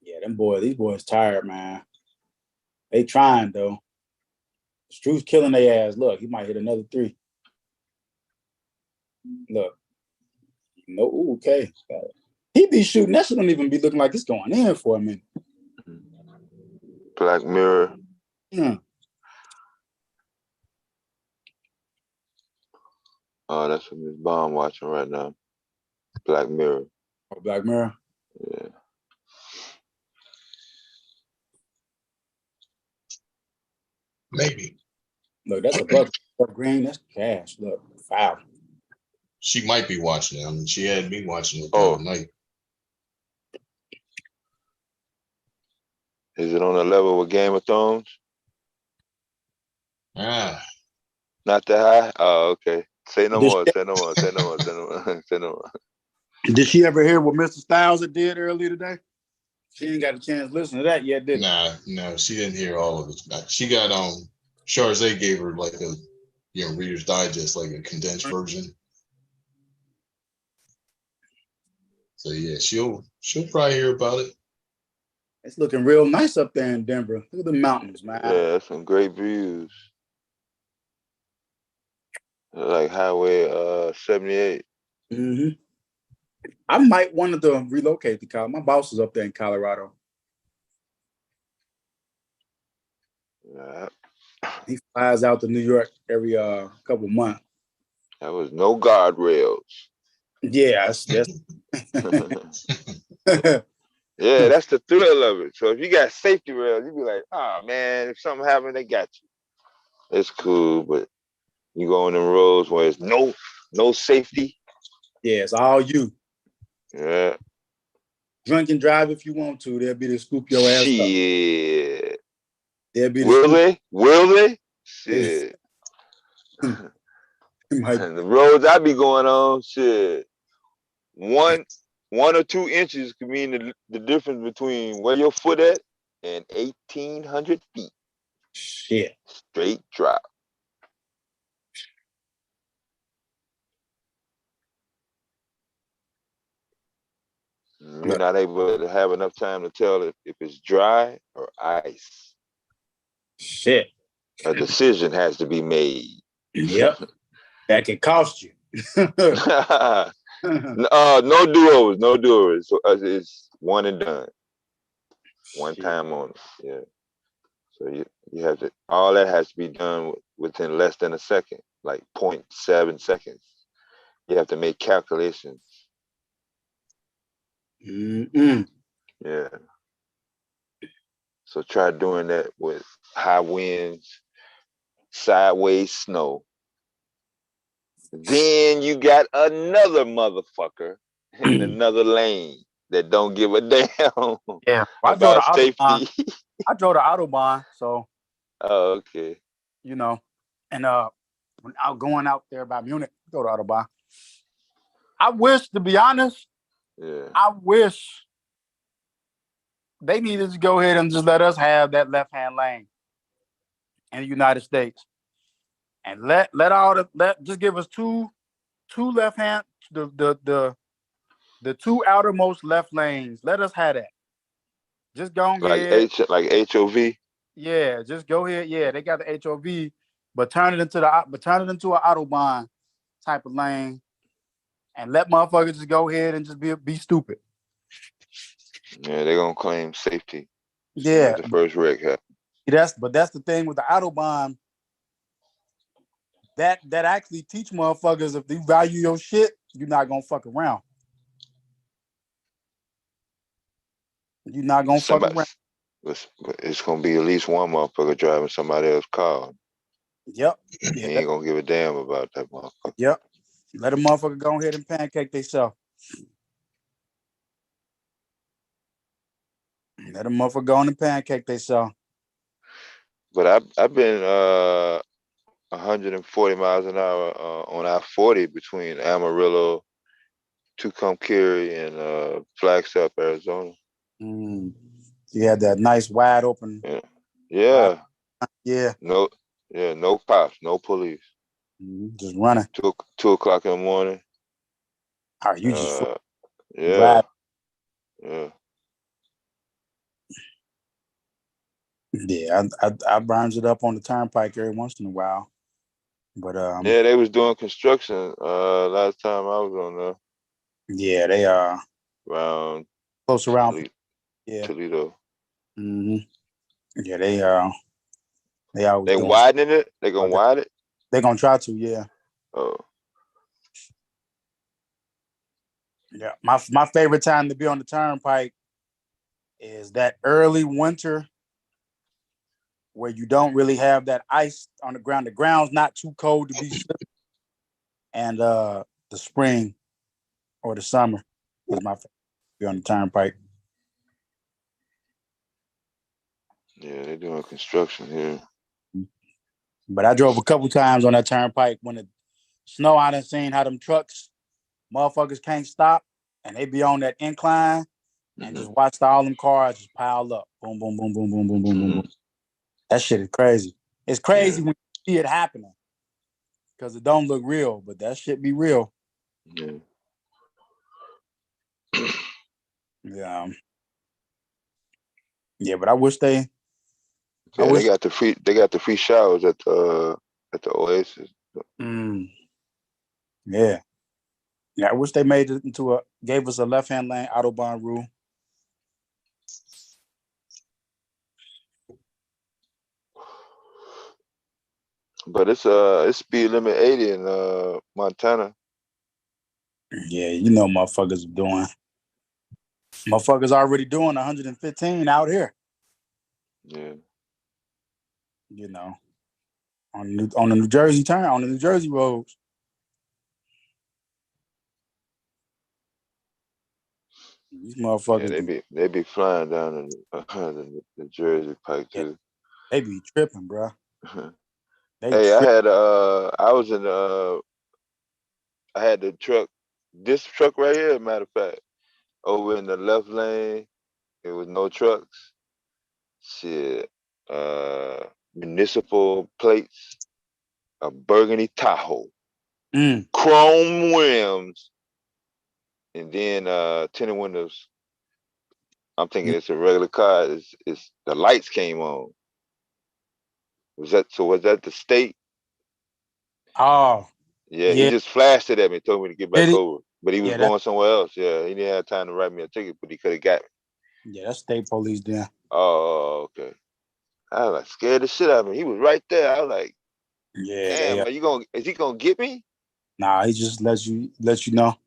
Yeah, these boys tired, man. They trying though. Stru's killing their ass. Look, he might hit another 3. Look. No, ooh, okay. He be shooting. That shit don't even be looking like it's going in for a minute. Black Mirror. Yeah. Oh, that's what Miss Bomb watching right now. Black Mirror. Oh, Black Mirror? Yeah. Maybe. Look, that's a buck. Green, that's cash. Look, foul. She might be watching it. I mean, she had me watching it the other night. Is it on a level with Game of Thrones? Not that high? Oh, okay. Say no more. Say no more. Say no more. Say no more. Say no more. Did she ever hear what Mr. Styles did earlier today? She ain't got a chance to listen to that yet, did she? No, she didn't hear all of it. She got Charzay gave her like a Reader's Digest, like a condensed version. So yeah, she'll probably hear about it. It's looking real nice up there in Denver. Look at the mountains, man. Yeah, that's some great views. Like Highway 78. Mm-hmm. I might want to relocate to Colorado. My boss is up there in Colorado. Yeah. He flies out to New York every couple months. There was no guardrails. Yeah, that's yeah, that's the thrill of it. So if you got safety rails, you be like, oh man, if something happened, they got you. It's cool, but you go on the roads where it's no safety. Yeah, it's all you. Yeah. Drink and drive if you want to. They'll be to scoop your ass Shit. up. They'll be Will they? Will they? Shit. And the roads I be going on, shit. 1 or 2 inches could mean the difference between where your foot at and 1,800 feet. Shit. Straight drop. You're not able to have enough time to tell if it's dry or ice. Shit. A decision has to be made. Yep. That can cost you. No do-overs. No do-overs. So, it's one and done. One time on it. Yeah. So you have to, all that has to be done within less than a second, like 0.7 seconds. You have to make calculations. Mm-mm. Yeah. So try doing that with high winds, sideways snow. Then you got another motherfucker in another lane that don't give a damn about safety. I drove the Autobahn, so. Oh, okay. You know, and when I was going out there by Munich, go to Autobahn. I wish, to be honest, I wish they needed to go ahead and just let us have that left-hand lane in the United States, and just give us two left-hand, the 2 outermost left lanes. Let us have that. Just go ahead. Like HOV. Yeah, just go ahead. Yeah, they got the HOV, but turn it into an Autobahn type of lane, and let motherfuckers just go ahead and just be stupid. Yeah, they're gonna claim safety. Yeah, the first wreck happened. That's the thing with the Autobahn. That actually teach motherfuckers, if you value your shit, you're not gonna fuck around. You're not gonna fuck around. It's gonna be at least one motherfucker driving somebody else's car. Yep. He ain't gonna give a damn about that motherfucker. Yep. Let a motherfucker go ahead and pancake themselves. Let a motherfucker go on and pancake themselves. But I've been 140 miles an hour on I-40 between Amarillo, Tucumcari, and Flagstaff, Arizona. You had that nice wide open. Yeah. Yeah. No cops, no police. Just running. 2 o'clock in the morning. All right, you just yeah. Yeah. Yeah, I burns it up on the turnpike every once in a while. But yeah, they was doing construction last time I was on there. Yeah, they are around close around Toledo. Yeah, they always They doing widening it? They gonna widen it? They're gonna try to, yeah. Oh. Yeah. My favorite time to be on the turnpike is that early winter where you don't really have that ice on the ground. The ground's not too cold to be slippery. And the spring or the summer is my favorite to be on the turnpike. Yeah, they're doing construction here. But I drove a couple times on that turnpike when the snow. I done seen how them trucks, motherfuckers can't stop, and they be on that incline and just watch all them cars just pile up. Boom, boom, boom, boom, boom, boom, boom, boom, boom. That shit is crazy. It's crazy when you see it happening because it don't look real, but that shit be real. Yeah. Yeah. Yeah, but I wish they. Yeah, they got the free showers at the Oasis. Yeah. Yeah, I wish they made it into gave us a left-hand lane Autobahn rule. But it's speed limit 80 in Montana. Yeah, you know motherfuckers are doing. Motherfuckers already doing 115 out here. Yeah. You know. On the New Jersey on the New Jersey roads. These motherfuckers. Yeah, they be flying down in the Jersey Pike too. They be tripping, bro. Hey, I had the truck, this truck right here, matter of fact, over in the left lane. It was no trucks. Shit. Municipal plates, a burgundy Tahoe, chrome rims, and then tinted windows. I'm thinking it's a regular car. It's the lights came on. Was that the state? Oh. Yeah, he just flashed it at me, told me to get back over. But he was going somewhere else. Yeah, he didn't have time to write me a ticket, but he could have got me. Yeah, that's state police there. Oh, okay. I was like scared the shit out of me. He was right there. I was like, damn, is he gonna get me? Nah, he just lets you know.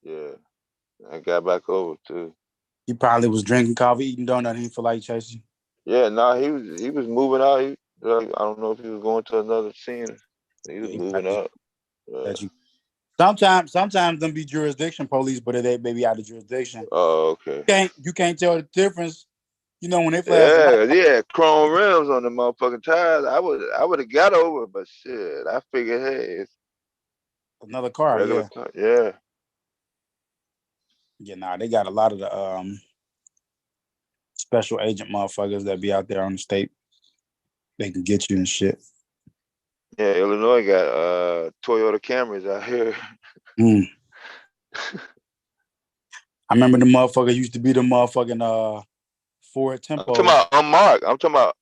Yeah. I got back over too. He probably was drinking coffee, eating donut. He didn't feel like chasing. Yeah, he was moving out. I don't know if he was going to another scene. He was moving up. Sometimes them be jurisdiction police, but they may be out of jurisdiction. Oh, okay. You can't tell the difference. You know when they flash. Yeah, chrome rims on the motherfucking tires. I would have got over, but shit, I figured, hey, it's another car. Regular car. Yeah. Yeah, nah, they got a lot of the special agent motherfuckers that be out there on the state. They can get you and shit. Yeah, Illinois got Toyota Camrys out here. I remember the motherfucker used to be the motherfucking Ford Tempo. I'm talking about unmarked. I'm talking about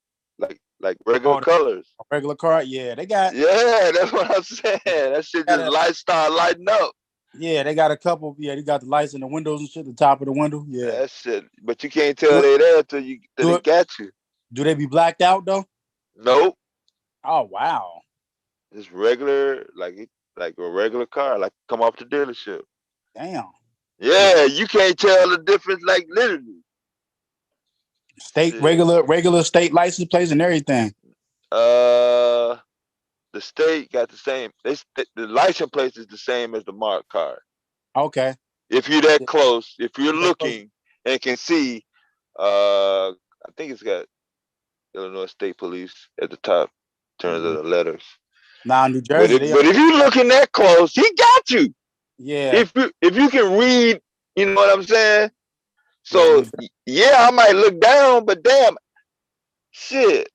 like regular colors. A regular car, yeah. They got. Yeah, that's what I'm saying. That shit just start lighting up. Yeah, they got a couple. Yeah, they got the lights in the windows and shit, the top of the window. Yeah, that shit. But you can't tell they there until they got you. Do they be blacked out though? Nope. Oh wow. It's regular, like a regular car, like come off the dealership. Damn. Yeah, you can't tell the difference, like literally. Regular state license plates and everything. the state got the same. The license plate is the same as the marked card. Okay. If you're that close, if you're looking and can see, I think it's got Illinois State Police at the top in terms of the letters. Now New Jersey, but if you're looking that close, he got you. Yeah. If you can read, you know what I'm saying? So yeah, I might look down, but damn, shit.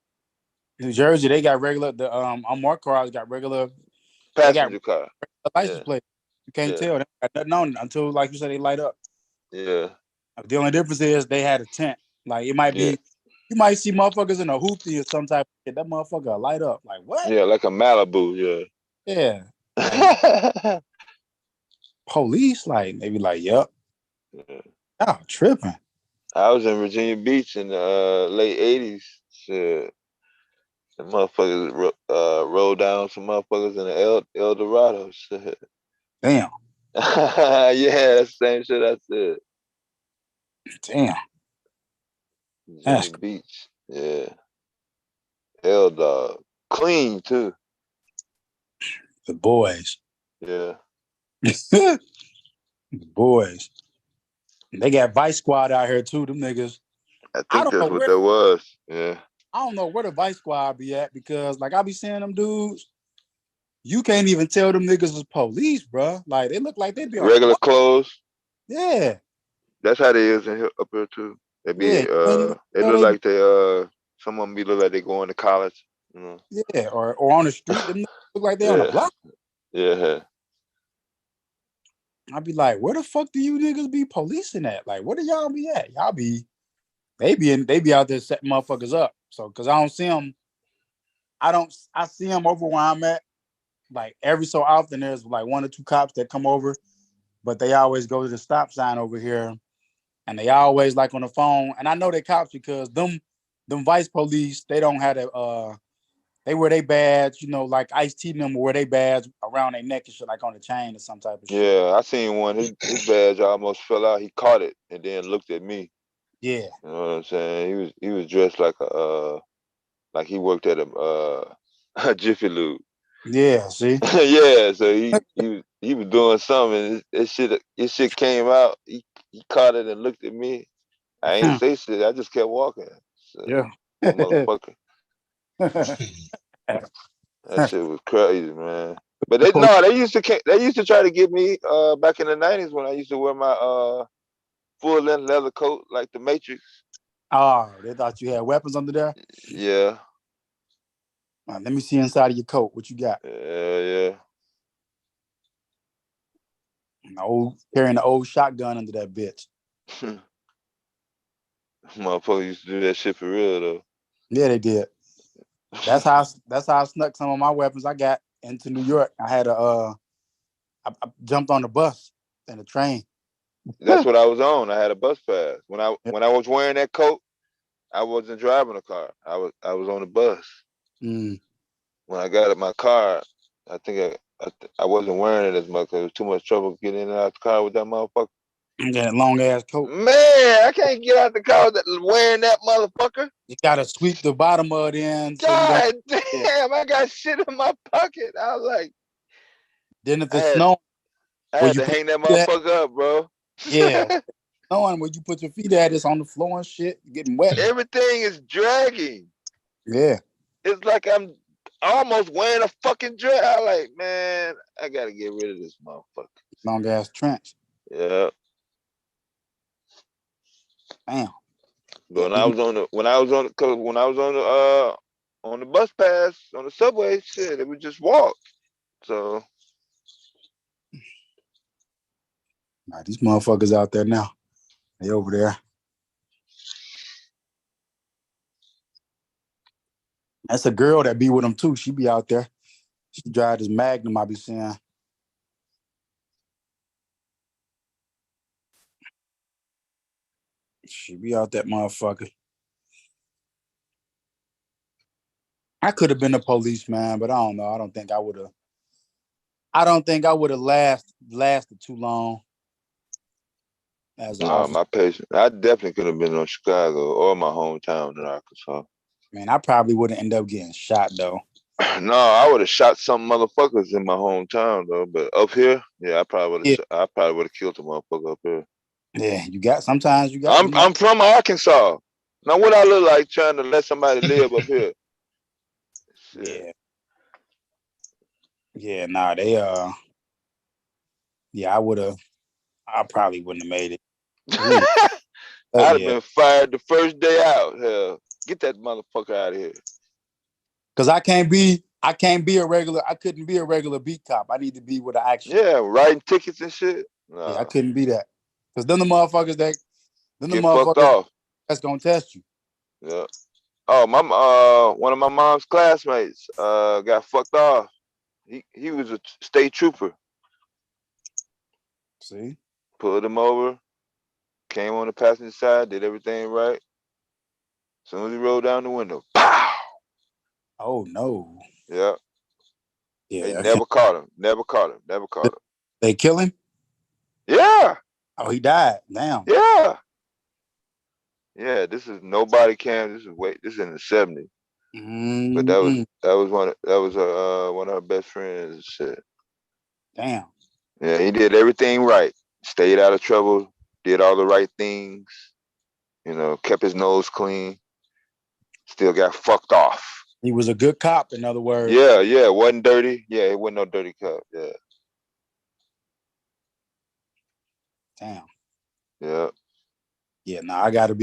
New Jersey, they got regular. The unmarked cars got regular passenger car license plate. You can't tell. They got nothing on until, like you said, they light up. Yeah. The only difference is they had a tent. Like it might be, you might see motherfuckers in a hoopty or some type of shit. That motherfucker light up. Like what? Yeah, like a Malibu. Yeah. Like, police, like they be like, "Yup, y'all tripping." I was in Virginia Beach in the late '80s. Shit. The motherfuckers rolled down some motherfuckers in the El Dorado. Shit. Damn. Yeah, that's the same shit I said. Damn. Virginia Beach. Yeah. Hell dog. Clean too. The boys. Yeah. The boys. They got Vice Squad out here too, them niggas. I think that's what that was. Yeah. I don't know where the Vice Squad be at because, like, I be seeing them dudes. You can't even tell them niggas is police, bro. Like, they look like they be regular clothes. Yeah. That's how they is in here, up here too. They be they look like they some of them be look like they going to college. You know. Yeah, or on the street, them look like they on the block. Yeah. I'd be like, where the fuck do you niggas be policing at? Like, where do y'all be at? Y'all be, they be out there setting motherfuckers up. So, cause I don't see them. I see them over where I'm at. Like every so often, there's like 1 or 2 cops that come over, but they always go to the stop sign over here, and they always like on the phone. And I know they cops because them vice police, they don't have that. They wear their badge, you know, like Ice-T them wear their badge around their neck and shit, like on a chain or some type of shit. Yeah, I seen one. His badge almost fell out. He caught it and then looked at me. Yeah. You know what I'm saying? He was dressed like like he worked at a Jiffy Lube. Yeah, see? Yeah, so he was doing something. His shit came out. He caught it and looked at me. I ain't say shit. I just kept walking. So, yeah. Motherfucker. That shit was crazy, man. But they used to try to get me back in the 90s when I used to wear my full length leather coat like the Matrix. Oh, they thought you had weapons under there? Yeah. Let me see inside of your coat. What you got? Yeah. Carrying the old shotgun under that bitch. Motherfucker used to do that shit for real though. Yeah, they did. That's how I snuck some of my weapons I got into New York. I had I jumped on the bus and the train. That's what I was on. I had a bus pass. When I was wearing that coat, I wasn't driving a car. I was on the bus. Mm. When I got in my car, I think I wasn't wearing it as much. It was too much trouble getting in and out the car with that motherfucker. That long ass coat. Man, I can't get out the car wearing that motherfucker. You gotta sweep the bottom of it in. God damn, I got shit in my pocket. I was like, then if it's snowing, I had to hang that motherfucker up, bro. Yeah. Knowing where you put your feet at, it's on the floor and shit, getting wet. Everything is dragging. Yeah. It's like I'm almost wearing a fucking dress. I'm like, man, I gotta get rid of this motherfucker. Long ass trench. Yeah. Damn. But when I was on the bus pass on the subway, shit, it would just walk. So these motherfuckers out there now. They over there. That's a girl that be with them too. She be out there. She drive this Magnum I be seeing. She be out that motherfucker. I could have been a policeman, but I don't know. I don't think I would have lasted too long. My patience. I definitely could have been on Chicago or my hometown in Arkansas. Man, I probably would have ended up getting shot though. No, I would have shot some motherfuckers in my hometown though, but up here, yeah, I probably would have killed a motherfucker up here. Yeah, you got sometimes you got. I'm from Arkansas. Now, what I look like trying to let somebody live up here? Yeah. Yeah, nah, they yeah, I probably wouldn't have made it. I'd have been fired the first day out. Hell, get that motherfucker out of here. Cause I couldn't be a regular beat cop. I need to be with an action. Yeah, writing tickets and shit. Nah. Yeah, I couldn't be that. Cause then the motherfuckers fucked off. That's gonna test you. Yeah. Oh, one of my mom's classmates got fucked off. He was a state trooper. See? Pulled him over, came on the passenger side, did everything right. As soon as he rolled down the window, pow! Oh no. Yeah. Yeah. They never caught him. They kill him? Yeah. Oh, he died. Damn. Yeah. Yeah, this is no body cam. This is in the 70s. But that was one of her best friends and shit. Damn. Yeah, he did everything right. Stayed out of trouble, did all the right things, kept his nose clean. Still got fucked off. He was a good cop, in other words. Yeah, wasn't dirty. Yeah, he wasn't no dirty cop. Yeah. Damn. Yeah. Yeah, now I gotta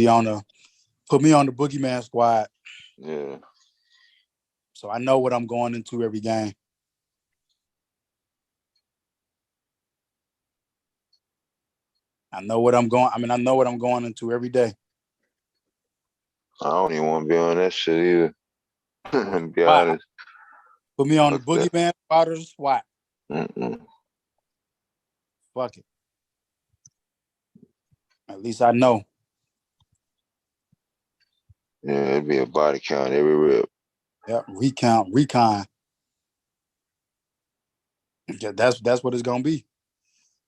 put me on the boogeyman squad. Yeah. So I know what I'm going into every game. I know what I'm going into every day. I don't even want to be on that shit either. To be honest. Put me on the boogeyman squad or the SWAT. Fuck it. At least I know. Yeah, it'd be a body count every rip. Yeah, recon. Yeah, that's what it's gonna be.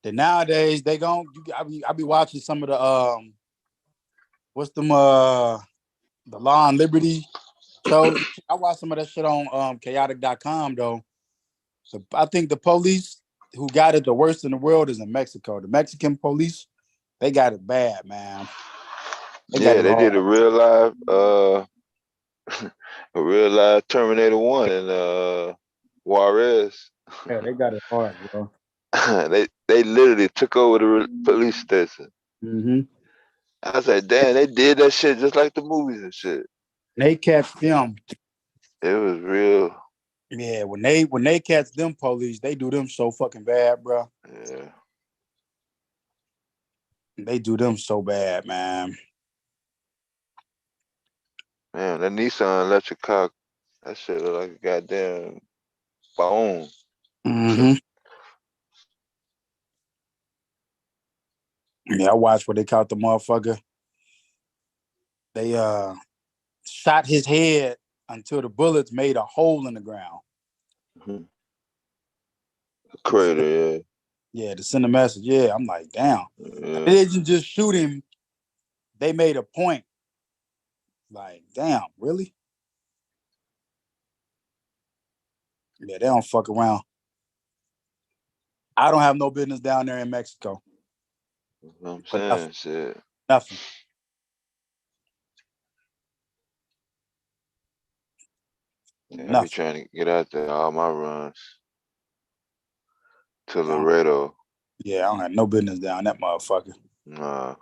Then nowadays I be watching some of the the Law and Liberty shows. I watch some of that shit on chaotic.com though. So I think the police who got it the worst in the world is in Mexico. The Mexican police, they got it bad, man. They did a real live Terminator 1 in Juarez. Yeah, they got it hard, bro. they literally took over the police station. Mm-hmm. I was like, damn, they did that shit just like the movies and shit. They catch them. It was real. Yeah, when they catch them police, they do them so fucking bad, bro. Yeah. They do them so bad, man. Man, that Nissan electric car, that shit look like a goddamn bone. Mm-hmm. Yeah, I watched where they caught the motherfucker. They shot his head until the bullets made a hole in the ground. Mm-hmm. A crater, yeah. Yeah, to send a message. Yeah, I'm like, damn. Yeah. They didn't just shoot him. They made a point. Like, damn, really? Yeah, they don't fuck around. I don't have no business down there in Mexico. I'm saying, shit. Nothing. Yeah, I be trying to get out there all my runs to Laredo. Yeah, I don't have no business down that motherfucker. Nah.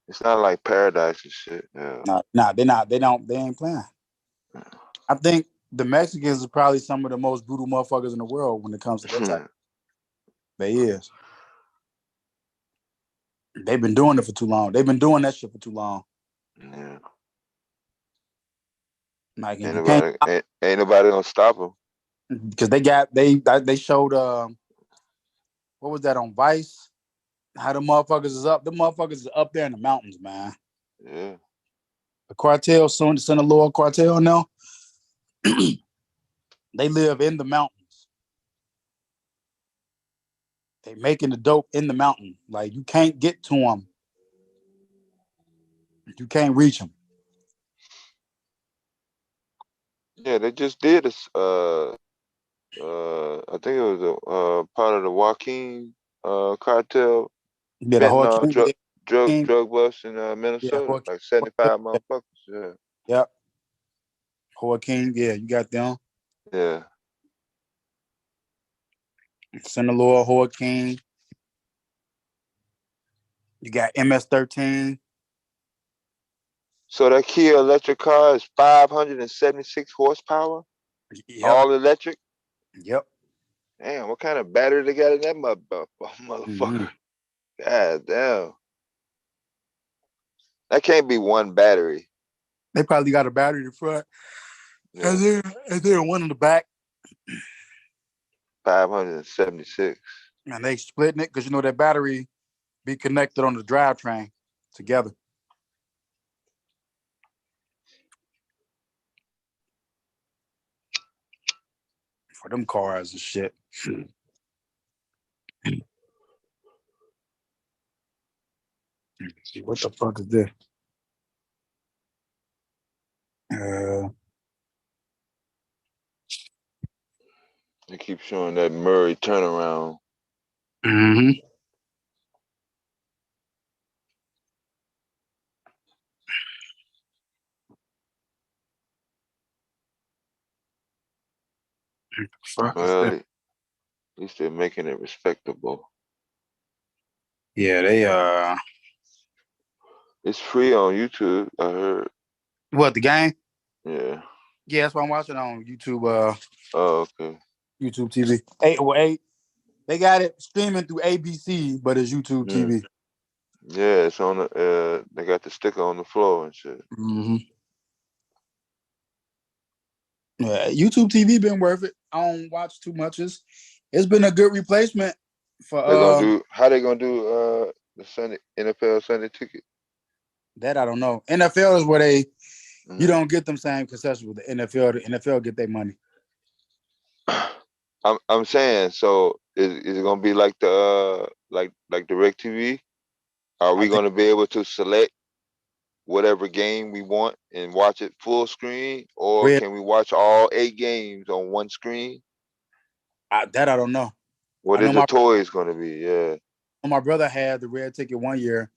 It's not like paradise and shit. Yeah. Nah, they ain't playing. I think the Mexicans are probably some of the most brutal motherfuckers in the world when it comes to that type. They is. They've been doing it for too long. They've been doing that shit for too long. Yeah. Like, ain't nobody gonna stop them. Because they showed what was that on Vice? How the motherfuckers is up. The motherfuckers is up there in the mountains, man. Yeah. The cartel, Sinaloa cartel now. They live in the mountains. They making the dope in the mountain. Like, you can't get to them. You can't reach them. Yeah, Yeah, they just did this. I think it was a part of the Joaquin cartel Yeah, the whole fentanyl King. drug bust in Yeah, Minnesota. Joaquin. Like 75 motherfuckers. Yeah. Yep. Joaquin. Yeah, you got them. Yeah. Sinaloa, Joaquin. You got MS-13. So that Kia electric car is 576 horsepower, Yep. all electric. Yep. Damn, what kind of battery they got in that motherfucker? God damn. That can't be one battery. They probably got a battery in the front, and then one in the back. 576. And they splitting it because that battery be connected on the drivetrain together. For them cars and shit. See, what the fuck is this? They keep showing that Murray turnaround. Mm-hmm. Well, at least they're making it respectable. Yeah, they It's free on YouTube, I heard. What, the game? Yeah. Yeah, that's why I'm watching on YouTube. Oh, okay. YouTube TV. 808. They got it streaming through ABC, but it's YouTube TV. Yeah, it's on the. They got the sticker on the floor and shit. Mm-hmm. Yeah, YouTube TV been worth it. I don't watch too much. It's been a good replacement for. They're gonna do. How they gonna do the Sunday NFL Sunday ticket? That I don't know. NFL is where they. You don't get them same concessions with the NFL. The NFL get their money. I'm saying, so is it gonna be like the like DirecTV? Are we gonna be able to select whatever game we want and watch it full screen, or can we watch all 8 games on one screen? That I don't know. What is the toys gonna be? Yeah. My brother had the red ticket one year.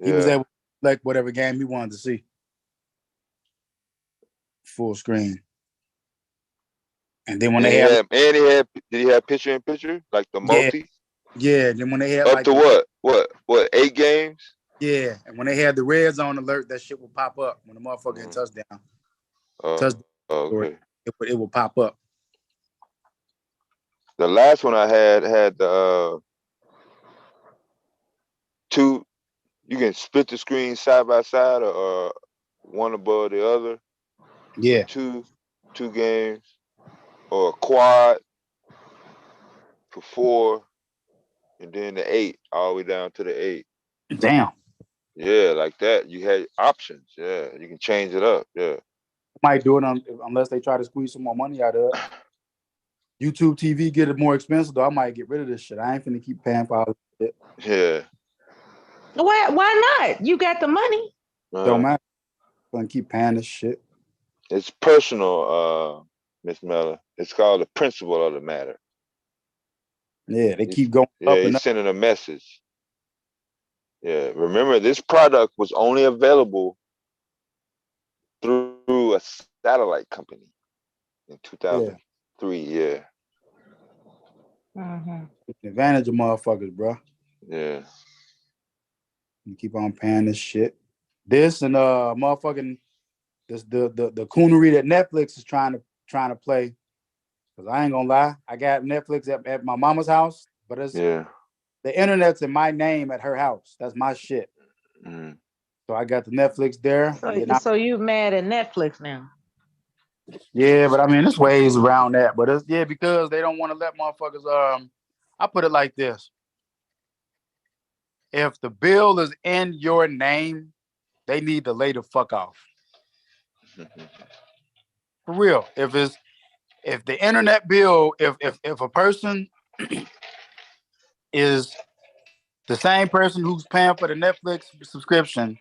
He Yeah. was able to select whatever game he wanted to see. Full screen. And then when did he have picture in picture like the multi? Yeah. Then when they had up to what 8 games? Yeah, and when they had the red zone alert, that shit would pop up when the motherfucker had touchdown. Okay. It would pop up. The last one I had the 2. You can split the screen side by side or one above the other. Yeah. Two games. Or a quad for 4, and then the 8, all the way down to the 8. Damn. Yeah, like that. You had options. Yeah, you can change it up. Yeah. Might do it unless they try to squeeze some more money out of it. YouTube TV get it more expensive though. I might get rid of this shit. I ain't finna keep paying for all this shit. Yeah. Why not? You got the money. Don't matter. I'm gonna keep paying this shit. It's personal, Miss Miller. It's called the principle of the matter. Yeah, they keep going Yeah, up and he's up. sending a message. Yeah, remember this product was only available through a satellite company in 2003. Yeah. Taking advantage of motherfuckers, bro. Yeah. You keep on paying this shit. This and motherfucking this the coonery that Netflix is trying to play. Cause I ain't gonna lie, I got Netflix at my mama's house, but it's the internet's in my name at her house. That's my shit. So I got the Netflix there. So you mad at Netflix now? Yeah, but I mean, there's ways around that. But it's because they don't want to let motherfuckers. I put it like this: if the bill is in your name, they need to lay the fuck off. For real. If the internet bill, if a person is the same person who's paying for the Netflix subscription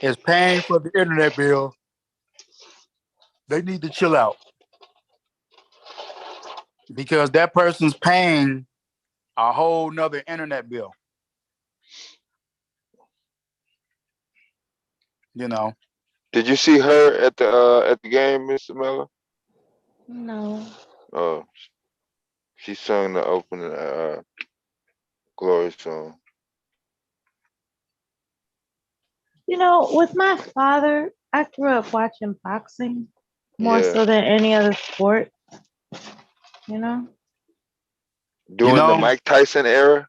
is paying for the internet bill, they need to chill out because that person's paying a whole nother internet bill. You know. Did you see her at the game, Mr. Miller? No. Oh, she sung the opening Glory song. You know, with my father, I grew up watching boxing more Yeah. so than any other sport. You know, During the Mike Tyson era?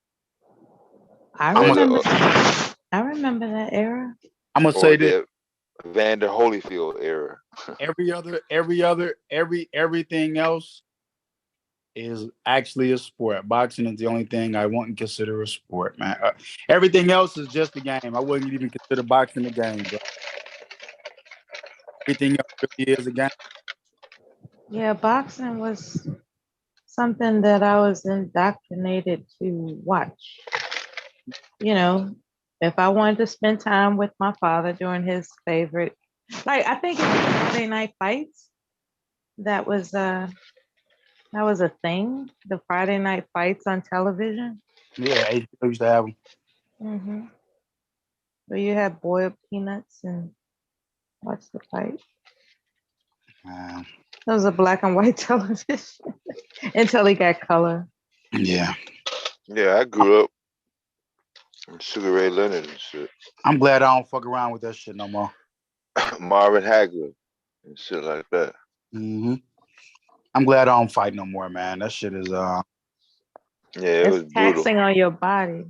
I Or remember. the, I remember that era. I'm gonna or say that the Vander Holyfield era. everything else is actually a sport. Boxing is the only thing I wouldn't consider a sport, man. Everything else is just a game. I wouldn't even consider boxing a game, bro. Everything else really is a game. Yeah, boxing was something that I was indoctrinated to watch. You know, if I wanted to spend time with my father during his favorite, like I think it was Friday Night Fights. That was a thing. The Friday Night Fights on television. Yeah, HBO used to have them. Mm-hmm. Where you had boiled peanuts and watch the fight. It was a black and white television until he got color. Yeah. Yeah, I grew up with Sugar Ray Leonard and shit. I'm glad I don't fuck around with that shit no more. Marvin Hagler and shit like that. Mm-hmm. I'm glad I don't fight no more, man. That shit is yeah, it was It's taxing on your body.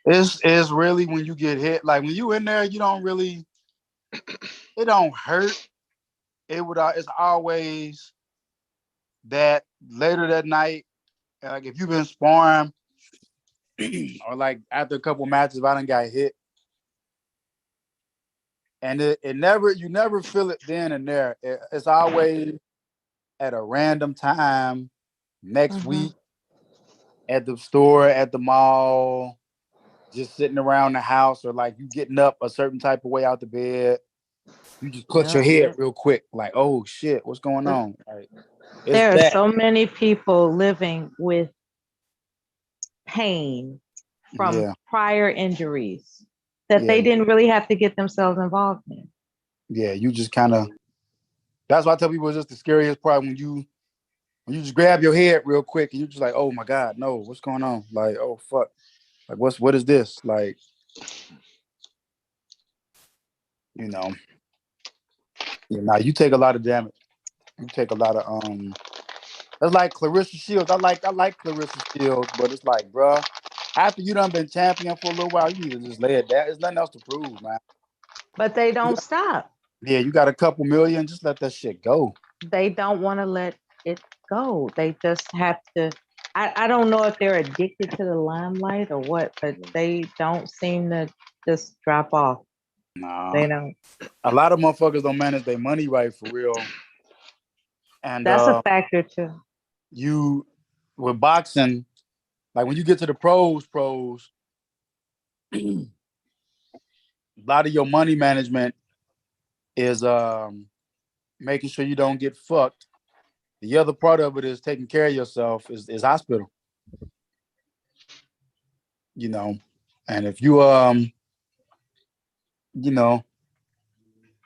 It's really when you get hit, like when you in there, you don't really, it don't hurt. It's always that later that night, like if you've been sparring or like after a couple matches, if I done got hit, and you never feel it then and there. It's always at a random time next week at the store, at the mall, just sitting around the house, or like you getting up a certain type of way out the bed. You just clutch your head real quick, like, oh shit, what's going on? Like, there are so many people living with pain from prior injuries that they didn't really have to get themselves involved in. Yeah, you just kind of. That's why I tell people it's just the scariest part when you just grab your head real quick and you're just like, oh my God, no, what's going on? Like, oh fuck, like what is this? Like, you know, you take a lot of damage. You take a lot of It's like Clarissa Shields. I like Clarissa Shields, but it's like, bruh, after you done been champion for a little while, you need to just lay it down. There's nothing else to prove, man. But they don't stop. Yeah, you got a couple million, just let that shit go. They don't want to let it go. They just have to. I don't know if they're addicted to the limelight or what, but they don't seem to just drop off. Nah. They don't. A lot of motherfuckers don't manage their money right for real. And that's a factor too. You with boxing, like when you get to the pros, a lot of your money management is making sure you don't get fucked. The other part of it is taking care of yourself is hospital. You know, and if you you know,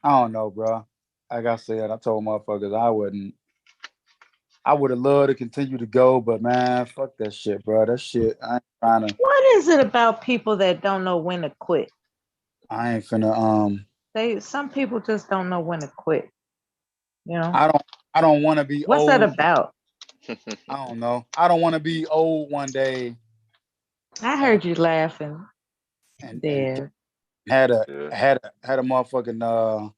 I don't know, bro. Like I said, I told motherfuckers I would have loved to continue to go, but man, fuck that shit, bro. That shit, I ain't trying to. What is it about people that don't know when to quit? I ain't finna some people just don't know when to quit. You know? I don't want to be What's old. that about? I don't know. I don't want to be old one day. I heard you laughing. There. Had a motherfucking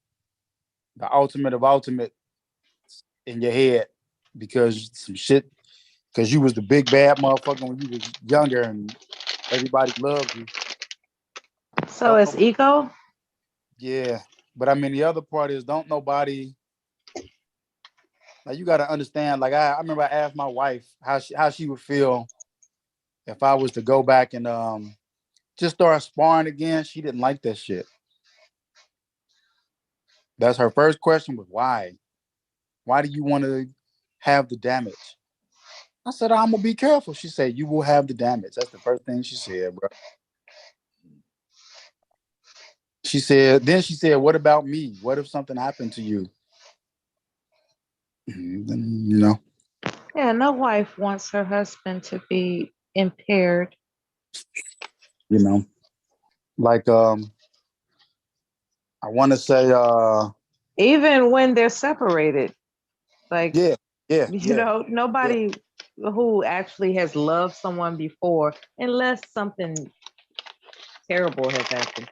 the ultimate of ultimate in your head because some shit, because you was the big bad motherfucker when you was younger and everybody loved you. So it's ego? Yeah. But I mean the other part is don't nobody, like you gotta understand, like I remember I asked my wife how she would feel if I was to go back and just start sparring again. She didn't like that shit. That's her first question was why? Why do you want to have the damage? I said, I'm gonna be careful. She said, you will have the damage. That's the first thing she said, bro. She said, what about me? What if something happened to you? Then, you know. Yeah, no wife wants her husband to be impaired. You know. Like I want to say Even when they're separated. Like yeah. you know, nobody who actually has loved someone before, unless something terrible has happened.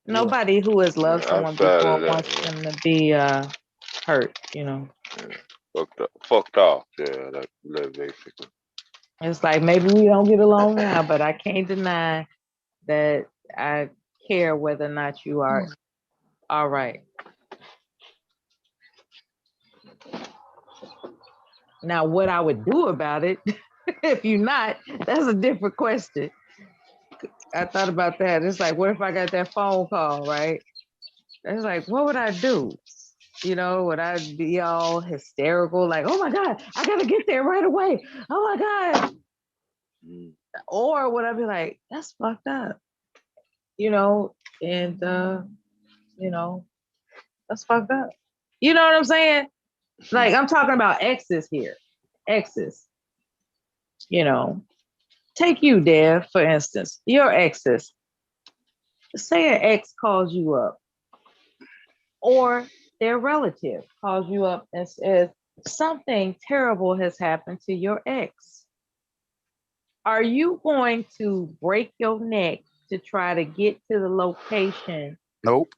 Nobody who has loved someone before wants them to be hurt, you know. Fucked off. Yeah, that basically. It's like maybe we don't get along now, but I can't deny that I care whether or not you are all right. Now, what I would do about it, if you're not, that's a different question. I thought about that. It's like, what if I got that phone call, right? It's like, what would I do? You know, would I be all hysterical, like, oh my God, I gotta get there right away. Oh my God. Or would I be like, that's fucked up? You know, and you know, that's fucked up. You know what I'm saying? Like, I'm talking about exes here. Exes. You know, take you, Dev, for instance, your exes. Say an ex calls you up, or their relative calls you up and says, something terrible has happened to your ex. Are you going to break your neck to try to get to the location? Nope.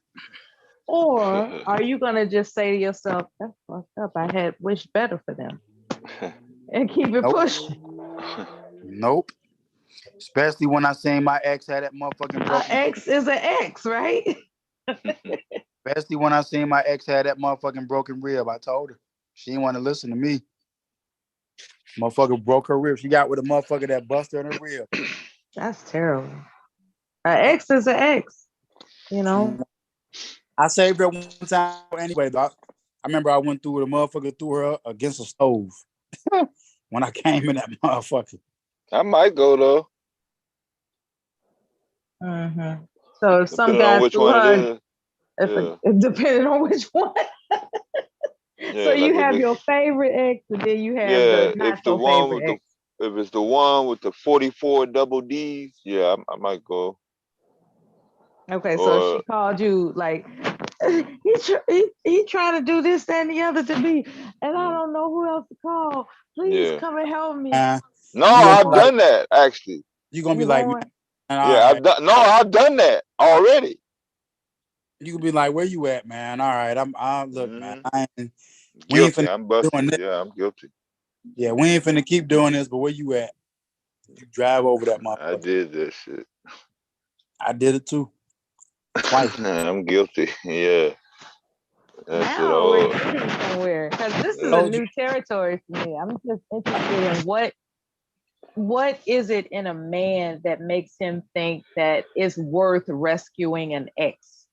Or are you going to just say to yourself, that's fucked up, I had wished better for them, and keep it pushing? Nope. Especially when I seen my ex had that motherfucking broken. Ex is an ex, right? Especially when I seen my ex had that motherfucking broken rib. I told her. She didn't want to listen to me. Motherfucker broke her rib. She got with a motherfucker that busted her rib. That's terrible. An ex is an ex, you know. I saved her one time anyway, though. I remember I went through with a motherfucker, threw her against a stove when I came in that motherfucker. I might go though. Mm-hmm. So if some Depending on guy which threw one her, depending on which one. So you like have your favorite ex, and then you have the not if the so one favorite with ex. if it's the one with the 44 double D's, yeah, I might go. Okay, so she called you like he trying to do this, that, and the other to me, and I don't know who else to call. Please come and help me. No, I've done that actually. You gonna be like, man, I've done that already. You can be like, where you at, man? All right, I'm look, man. Guilty. I'm busted. Yeah, I'm guilty. Yeah, we ain't finna keep doing this, but where you at? You drive over that motherfucker. I did that shit. I did it too. Twice. I'm guilty. Yeah. That's Now we're getting somewhere, because this is a new territory for me. I'm just interested in what is it in a man that makes him think that it's worth rescuing an ex?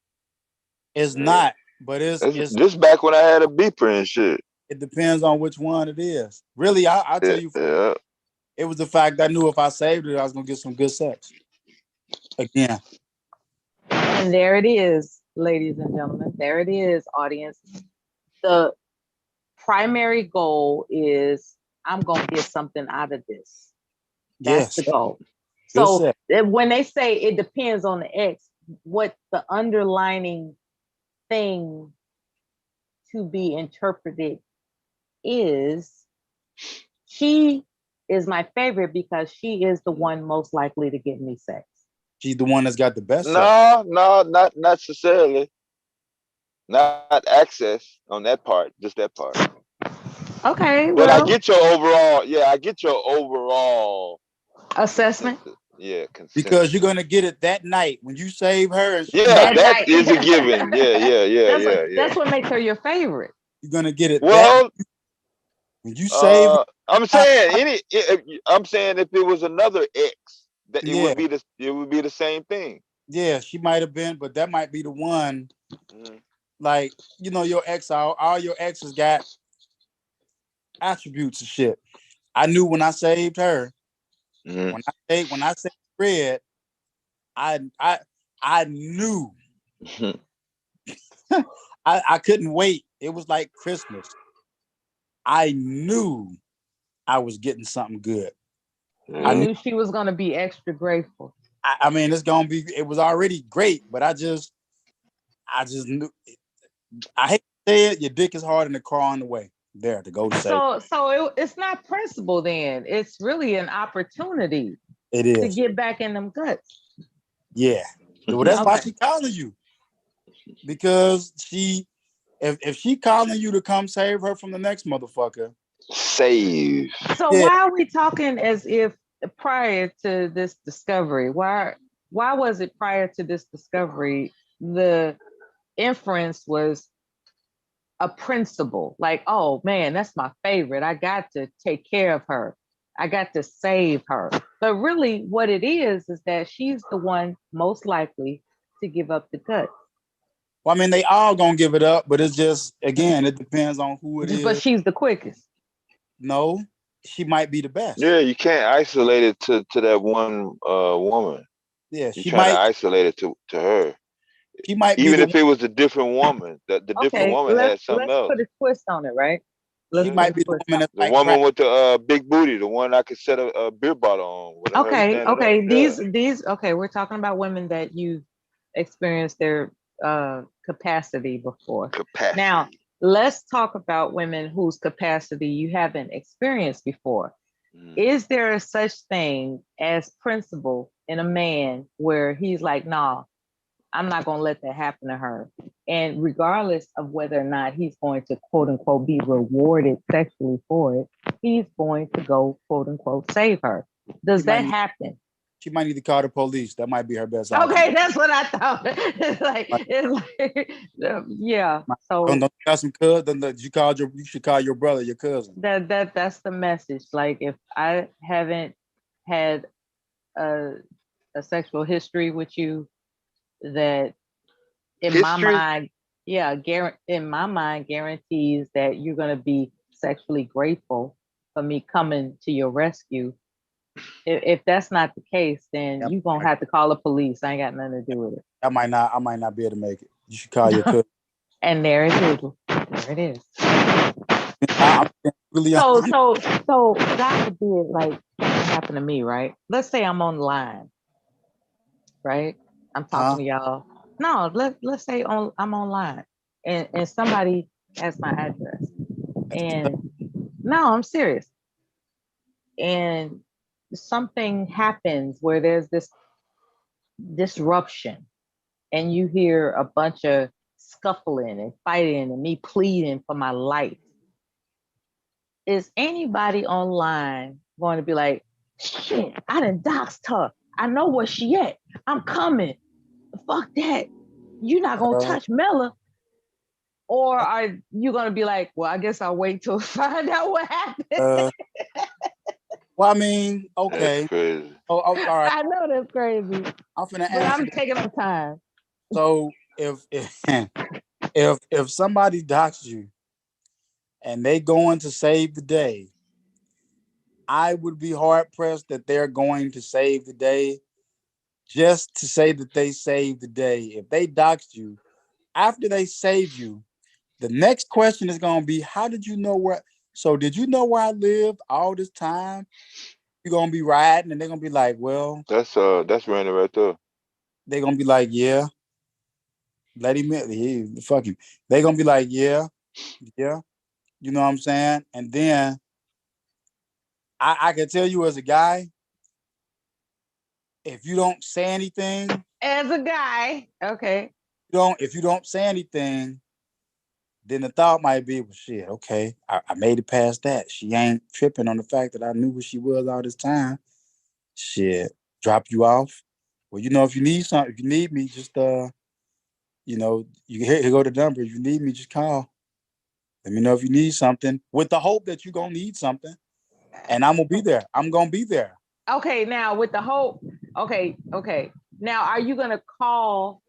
It's not, but it's just back when I had a beeper and shit. It depends on which one it is. Really, I'll tell you. It was the fact I knew if I saved it, I was gonna get some good sex. Again. And there it is, ladies and gentlemen. There it is, audience. The primary goal is I'm gonna get something out of this. That's the goal. So when they say it depends on the ex, what the underlining thing to be interpreted is, she is my favorite because she is the one most likely to give me sex. She's the one that's got the best sex. No, not necessarily. Not access on that part, just that part. Okay, but I get your overall. Yeah, I get your overall assessment. Yeah, because you're gonna get it that night when you save her. And that is a given. Yeah. That's what makes her your favorite. You're gonna get it. Well, when you save, I'm saying I'm saying if it was another ex, that it would be the same thing. Yeah, she might have been, but that might be the one like, you know, your ex, all your exes got attributes and shit. I knew when I saved her, when I saved Red, I knew. I couldn't wait. It was like Christmas. I knew I was getting something good. I knew she was gonna be extra grateful. I mean, it was already great, but I just knew. I hate to say it, your dick is hard in the car on the way there to go to save. So it's not principle then. It's really an opportunity. It is to get back in them guts. Yeah. Well, that's why she calling you. Because if she calling you to come save her from the next motherfucker. Save. So why are we talking as if prior to this discovery? Why was it prior to this discovery the inference was a principle? Like, oh man, that's my favorite. I got to take care of her. I got to save her. But really what it is that she's the one most likely to give up the guts. Well, I mean, they all gonna give it up, but it's just, again, it depends on who it is. But she's the quickest. No, she might be the best. Yeah, you can't isolate it to that one woman. Yeah, she might to isolate it to her. She might even if it was a different woman. The different woman had something else. Let's put a twist on it, right? She might be the woman. The woman with the big booty, the one I could set a beer bottle on. Okay. These. Okay, we're talking about women that you've experienced their capacity before. Now, let's talk about women whose capacity you haven't experienced before. Is there a such thing as principle in a man where he's like, nah, I'm not going to let that happen to her. And regardless of whether or not he's going to, quote unquote, be rewarded sexually for it, he's going to go, quote unquote, save her. Does that happen? She might need to call the police. That might be her best option. Okay, that's what I thought. It's like yeah. So don't you got some cousins? You should call your brother, your cousin. That's the message. Like, if I haven't had a sexual history with you, that in my mind, in my mind guarantees that you're going to be sexually grateful for me coming to your rescue. If that's not the case, then you're going to have to call the police. I ain't got nothing to do with it. I might not be able to make it. You should call your cousin. And there it is. There it is. Really so God forbid, like, what happened to me, right? Let's say I'm on the line, right? I'm talking to y'all. No, let's say I'm online and somebody has my address. And no, I'm serious. And something happens where there's this disruption and you hear a bunch of scuffling and fighting and me pleading for my life. Is anybody online going to be like, shit, I done doxed her. I know where she at. I'm coming. Fuck that. You're not going to touch Mela. Or are you going to be like, well, I guess I'll wait till find out what happened. Well, I mean, okay. All right. I know that's crazy. I'm taking my time. So if somebody doxes you and they going to save the day, I would be hard pressed that they're going to save the day just to say that they saved the day. If they doxed you, after they saved you, the next question is going to be, how did you know where? So did you know where I lived all this time? You're going to be riding and they're going to be like, well. That's Randy right there. They're going to be like, yeah. Let him in. Fuck him. They're going to be like, yeah. You know what I'm saying? And then I can tell you as a guy, if you don't say anything. As a guy, okay. If you don't say anything, then the thought might be, well, shit, okay, I made it past that. She ain't tripping on the fact that I knew where she was all this time. Shit, drop you off. Well, if you need something, if you need me, just you here go the number. If you need me, just call. Let me know if you need something, with the hope that you're gonna need something. And I'm gonna be there. I'm gonna be there. Okay, now with the hope, okay. Now, are you gonna call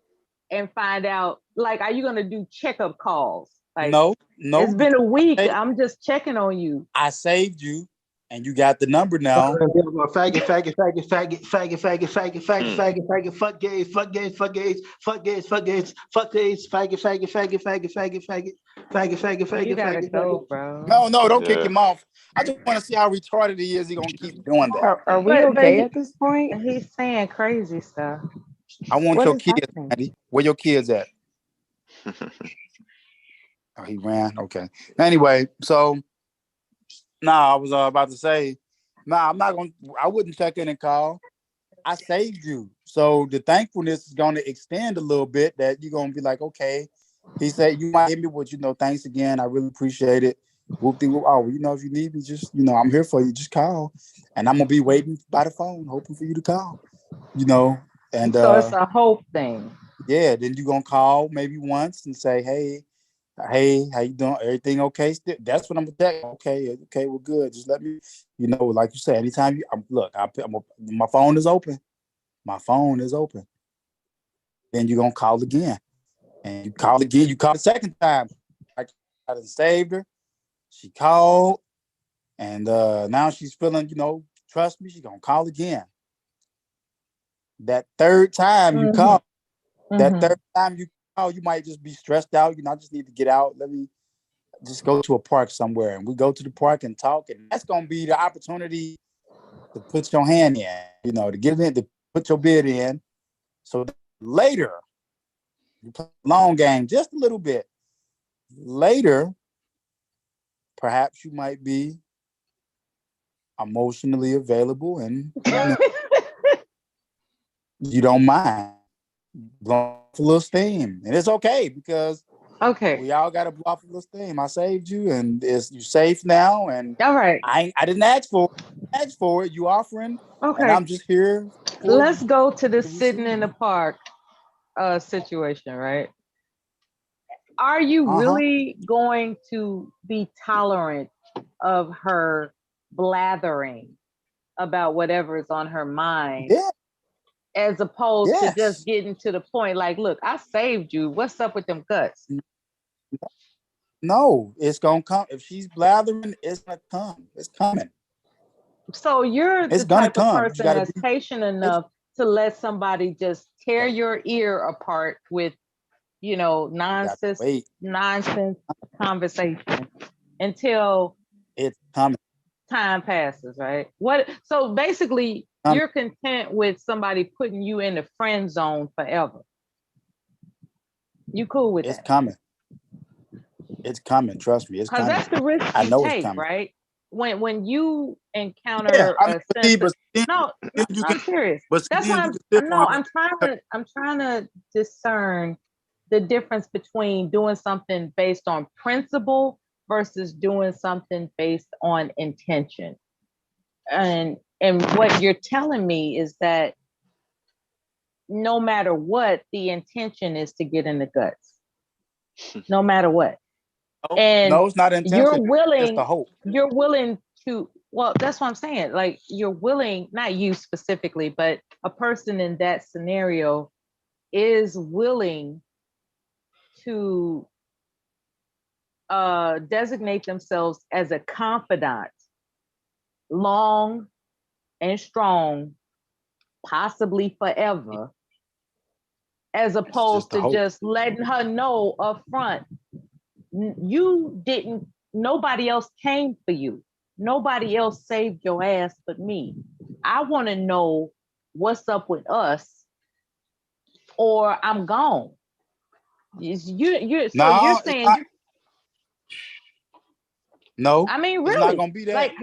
and find out, like, are you gonna do checkup calls? Like, no. It's been a week. I'm just checking on you. I saved you, and you got the number now. Faggot, fuck gays, fuck gays, fuck gays, fuck gays, fuck gays, fuck gays, faggot. You gotta go, bro. No, don't kick him off. I just want to see how retarded he is. He gonna keep doing that. Are we okay at this point? He's saying crazy stuff. I want What your is kids, happening? Andy. Where your kids at? Oh, he ran. Okay. Anyway, so I was about to say, I'm not gonna. I wouldn't check in and call. I saved you, so the thankfulness is gonna extend a little bit. That you're gonna be like, okay. He said you might hit me with, thanks again. I really appreciate it. Whoop-de-whoop. Oh, if you need me, just I'm here for you. Just call, and I'm gonna be waiting by the phone, hoping for you to call. And so it's a hope thing. Yeah, then you're gonna call maybe once and say, hey, how you doing? Everything okay? That's what I'm gonna tell you. Okay, we're good. Just let me, like you said, anytime my phone is open. My phone is open. Then you're gonna call again. And you call again, you call the second time. I done saved her. She called. And now she's feeling, trust me, she's gonna call again. That third time you call, you might just be stressed out. I just need to get out. Let me just go to a park somewhere. And we go to the park and talk. And that's going to be the opportunity to put your hand in, to put your bid in. So later, you play a long game just a little bit. Later, perhaps you might be emotionally available and you don't mind blowing off a little steam, and it's okay because we all got to blow off a little steam. I saved you, and you're safe now. And all right, I didn't ask for it. You offering, and I'm just here. Let's go to the sitting in the park situation, right? Are you really going to be tolerant of her blathering about whatever is on her mind? Yeah. As opposed to just getting to the point, like, look, I saved you. What's up with them guts? No, it's gonna come. If she's blathering, it's gonna come. It's coming. So you're the type of person that's patient enough to let somebody just tear your ear apart with, nonsense conversation until it's coming. Time passes, right? So basically, you're content with somebody putting you in the friend zone forever. You cool with that? It's coming. It's coming. Trust me, it's coming. Because that's the risk I know you it's take, coming. right? When you encounter I'm serious. That's why I'm trying to discern the difference between doing something based on principle versus doing something based on intention. And what you're telling me is that no matter what, the intention is to get in the guts. No matter what. No, it's not intention. You're willing, it's the hope. You're willing to, well, that's what I'm saying. Like, you're willing, not you specifically, but a person in that scenario is willing to designate themselves as a confidant, long and strong, possibly forever, as opposed to just letting her know up front, nobody else came for you. Nobody else saved your ass but me. I want to know what's up with us, or I'm gone. You're saying. No, I mean, really, it's not gonna be that. Like,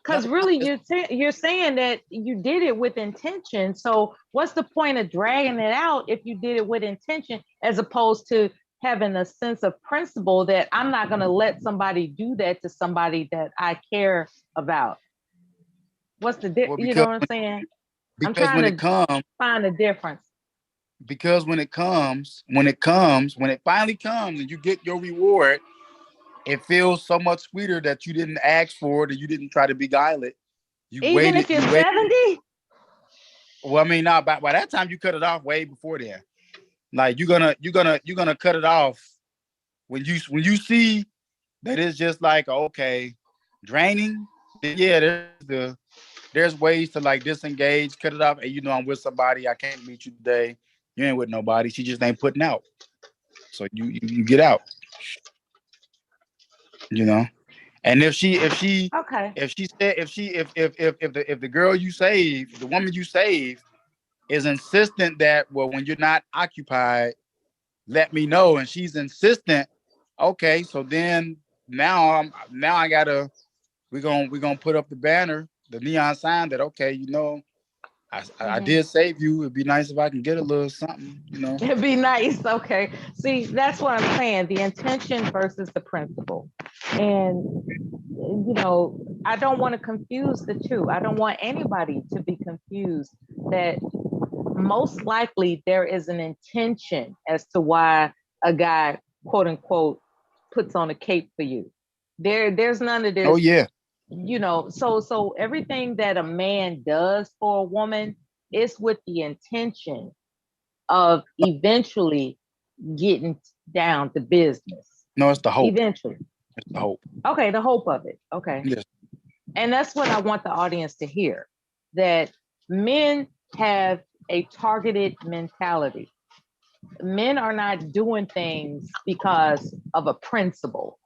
because really, you're saying that you did it with intention. So, what's the point of dragging it out if you did it with intention, as opposed to having a sense of principle that I'm not gonna let somebody do that to somebody that I care about? What's the difference? You know what I'm saying? I'm trying to find a difference. Because when it finally comes, and you get your reward, it feels so much sweeter that you didn't ask for it, or you didn't try to beguile it. Even if you're 70? Well, I mean, by that time you cut it off way before then. Like you're gonna cut it off when you see that it's just like okay, draining. Then yeah, there's ways to like disengage, cut it off, and you know I'm with somebody. I can't meet you today. You ain't with nobody. She just ain't putting out. So you get out. You know. And if the girl you save, the woman you save is insistent that, well, when you're not occupied, let me know. And she's insistent, okay, so then now we're gonna put up the banner, the neon sign that, okay, you know, I did save you. It'd be nice if I can get a little something, you know. It'd be nice. Okay. See, that's what I'm saying. The intention versus the principle. And, you know, I don't want to confuse the two. I don't want anybody to be confused that most likely there is an intention as to why a guy, quote unquote, puts on a cape for you. There's none of this. Oh, yeah. You know, so everything that a man does for a woman is with the intention of eventually getting down to business. No, it's the hope. Eventually. It's the hope. Okay, the hope of it. Okay. Yes. And that's what I want the audience to hear, that men have a targeted mentality. Men are not doing things because of a principle.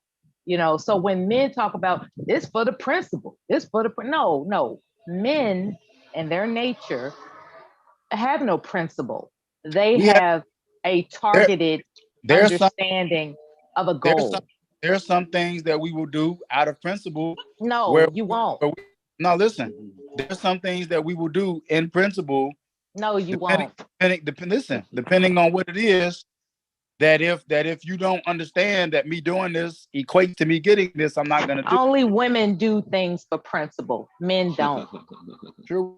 You know, so when men talk about it's for the principle, no, men and their nature have no principle. They have a targeted understanding of a goal. There's some things that we will do out of principle. No, you won't. No, listen, there's some things that we will do in principle. No, you won't. Depending on what it is. That if you don't understand that me doing this equates to me getting this, I'm not gonna do. Only women do things for principle. Men don't. True.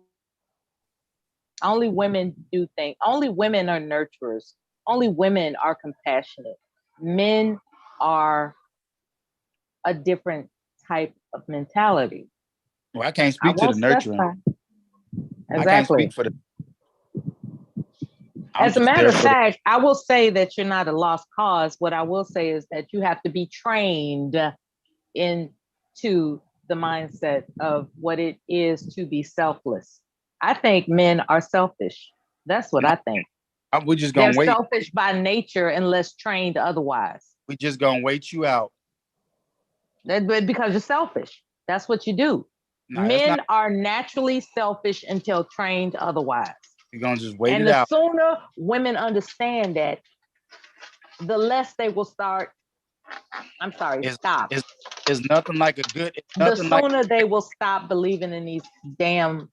Only women do things. Only women are nurturers. Only women are compassionate. Men are a different type of mentality. Well, I can't speak to the nurturing. Exactly. I can't speak for the. As a matter of fact, I will say that you're not a lost cause. What I will say is that you have to be trained into the mindset of what it is to be selfless. I think men are selfish. That's what I think. We're just gonna wait. They're selfish by nature unless trained otherwise. We just gonna wait you out. Because you're selfish. That's what you do. No, men are naturally selfish until trained otherwise. You're gonna just wait and it out. The sooner women understand that, the less they will start. I'm sorry, stop. It's nothing like a good. The sooner they will stop believing in these damn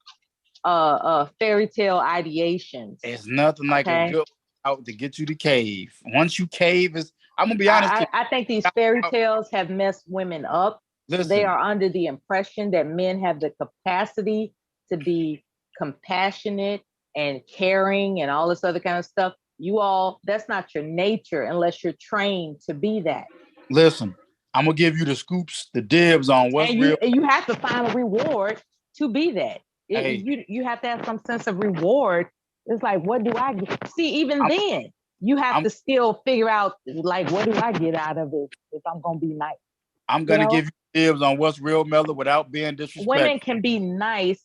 fairy tale ideations. It's nothing like a good out to get you to cave. Once you cave, I'm gonna be honest. I think these fairy tales have messed women up. Listen. They are under the impression that men have the capacity to be compassionate and caring and all this other kind of stuff. That's not your nature unless you're trained to be that. Listen, I'm gonna give you the scoops, the dibs on what's real. And you have to find a reward to be that. You have to have some sense of reward. It's like, what do I get? See, even then, you have to still figure out, like, what do I get out of it if I'm gonna be nice? I'm gonna give you dibs on what's real, Melda, without being disrespectful. Women can be nice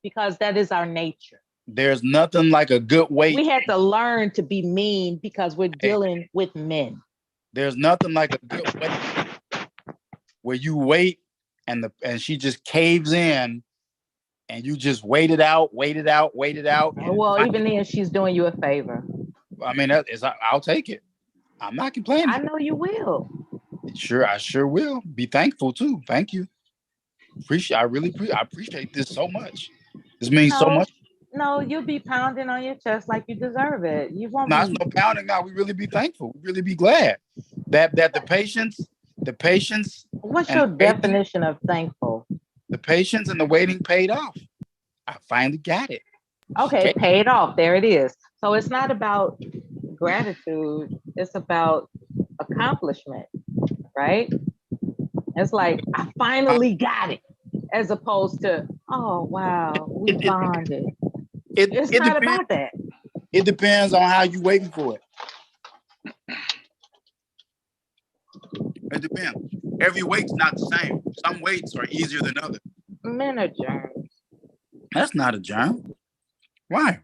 because that is our nature. There's nothing like a good wait. We had to learn to be mean because we're dealing with men. There's nothing like a good wait where you wait and she just caves in and you just wait it out. Well, even then she's doing you a favor. I mean, I'll take it. I'm not complaining. I know you will. Sure, I sure will. Be thankful too. Thank you. I appreciate this so much. This means so much. No, you'll be pounding on your chest like you deserve it. You won't. No, it's no pounding. Now we really be thankful. We really be glad that the patience. What's your definition of thankful? The patience and the waiting paid off. I finally got it. Okay, paid off. There it is. So it's not about gratitude. It's about accomplishment, right? It's like, I finally got it, as opposed to, oh wow, we bonded. It's not about that. It depends on how you waiting for it. It depends. Every weight's not the same. Some weights are easier than others. Men are germs. That's not a germ. Why?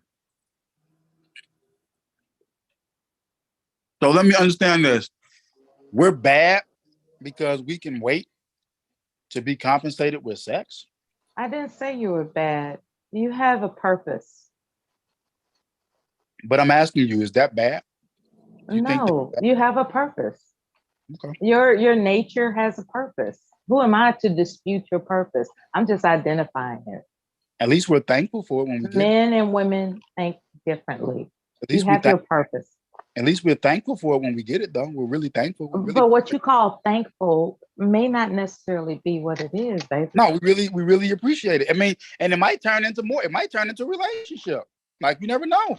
So let me understand this. We're bad because we can wait to be compensated with sex? I didn't say you were bad. You have a purpose. But I'm asking you, is that bad? No, you have a purpose. Okay. Your nature has a purpose. Who am I to dispute your purpose? I'm just identifying it. At least we're thankful for it when we get it. Men and women think differently. At You least have your purpose. At least we're thankful for it when we get it, though. We're really thankful. But what you call thankful may not necessarily be what it is, baby. No, we really appreciate it. I mean, and it might turn into more. It might turn into a relationship. Like, you never know.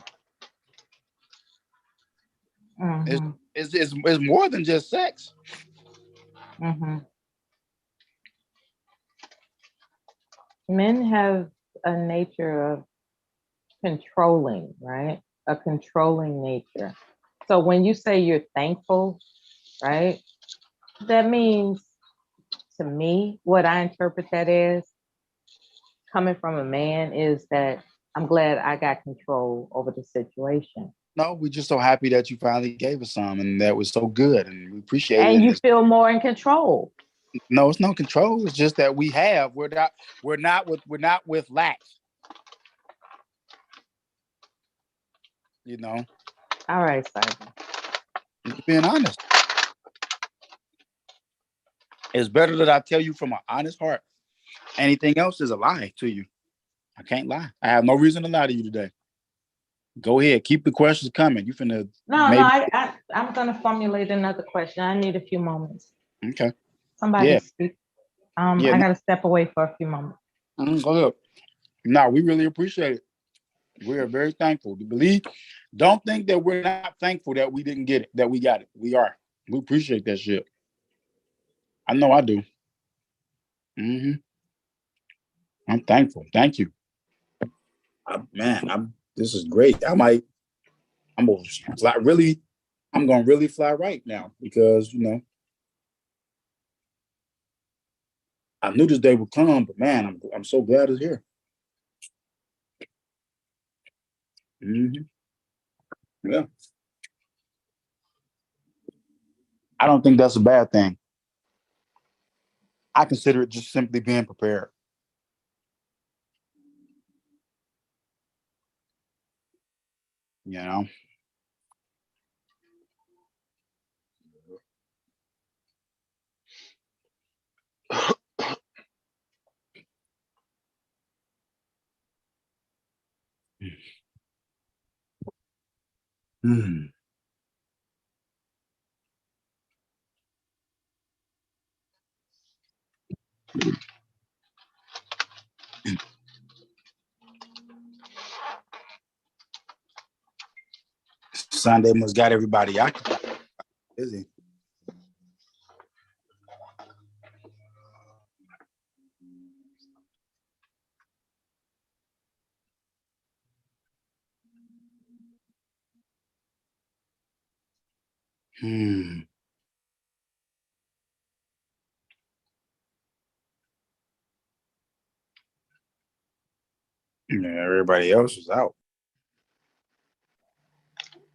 Mm-hmm. It's more than just sex. Mm-hmm. Men have a nature of controlling, right? A controlling nature. So when you say you're thankful, right? That means, to me, what I interpret that as, coming from a man, is that I'm glad I got control over the situation. No, we're just so happy that you finally gave us some, and that was so good, and we appreciate it. And you feel more in control. No, it's no control. It's just that we have. We're not with lack. You know. All right, Simon. Just being honest. It's better that I tell you from an honest heart. Anything else is a lie to you. I can't lie. I have no reason to lie to you today. Go ahead. Keep the questions coming. You finna. I'm gonna formulate another question. I need a few moments. Okay. Somebody speak. I gotta step away for a few moments. Go ahead. No, we really appreciate it. We are very thankful. Don't think that we're not thankful that we didn't get it, that we got it. We are. We appreciate that shit. I know I do. Mm-hmm. I'm thankful. Thank you. This is great. I'm gonna really fly right now because, you know, I knew this day would come, but man, I'm so glad it's here. Mm-hmm. Yeah. I don't think that's a bad thing. I consider it just simply being prepared. You know? Hmm. Sunday must got everybody occupied. Busy. Yeah, everybody else is out.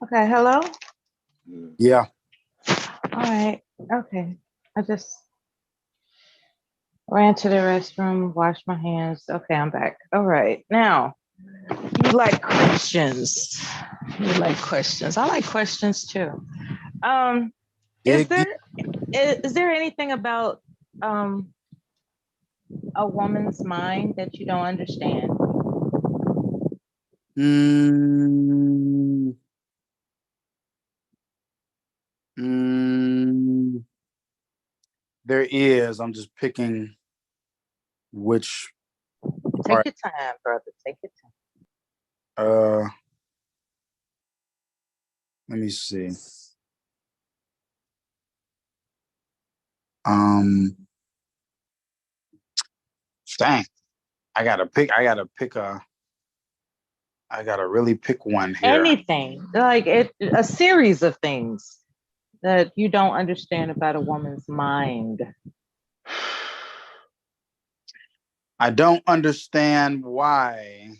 Okay, hello? Yeah. All right, okay. I just ran to the restroom, washed my hands. Okay, I'm back. All right, now, you like questions. You like questions. I like questions too. Is there anything about a woman's mind that you don't understand? There is. I'm just picking which. Take your time, brother. Take your time. Let me see. Dang. I gotta pick I gotta really pick one here. Anything, like a series of things that you don't understand about a woman's mind. I don't understand why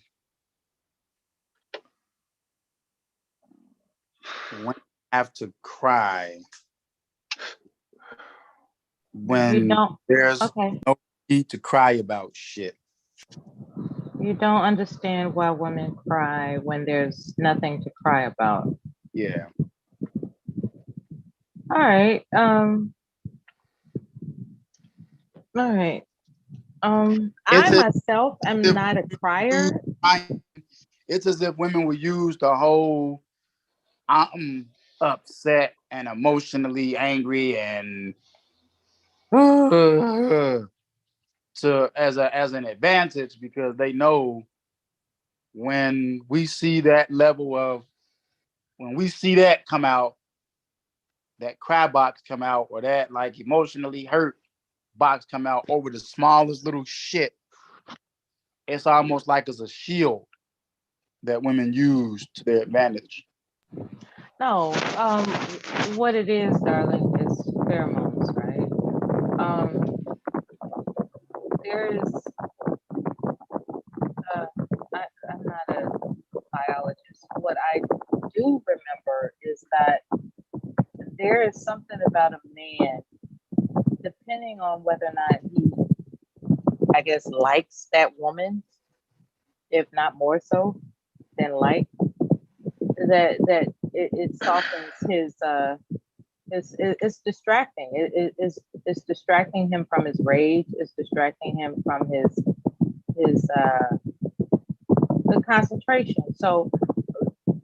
women have to cry when there's no need to cry about shit. You don't understand why women cry when there's nothing to cry about. Yeah. All right. All right. I myself am not a crier. It's as if women will use the whole I'm upset and emotionally angry and to as an advantage, because they know when we see that come out, that cry box come out, or that like emotionally hurt box come out over the smallest little shit, it's almost like it's a shield that women use to their advantage. No, what it is, darling, is pheromones, right? There is, I'm not a biologist. What I do remember is that there is something about a man, depending on whether or not he, I guess, likes that woman, if not more so than like, that it softens his it's distracting. It's distracting him from his rage. It's distracting him from his the concentration. So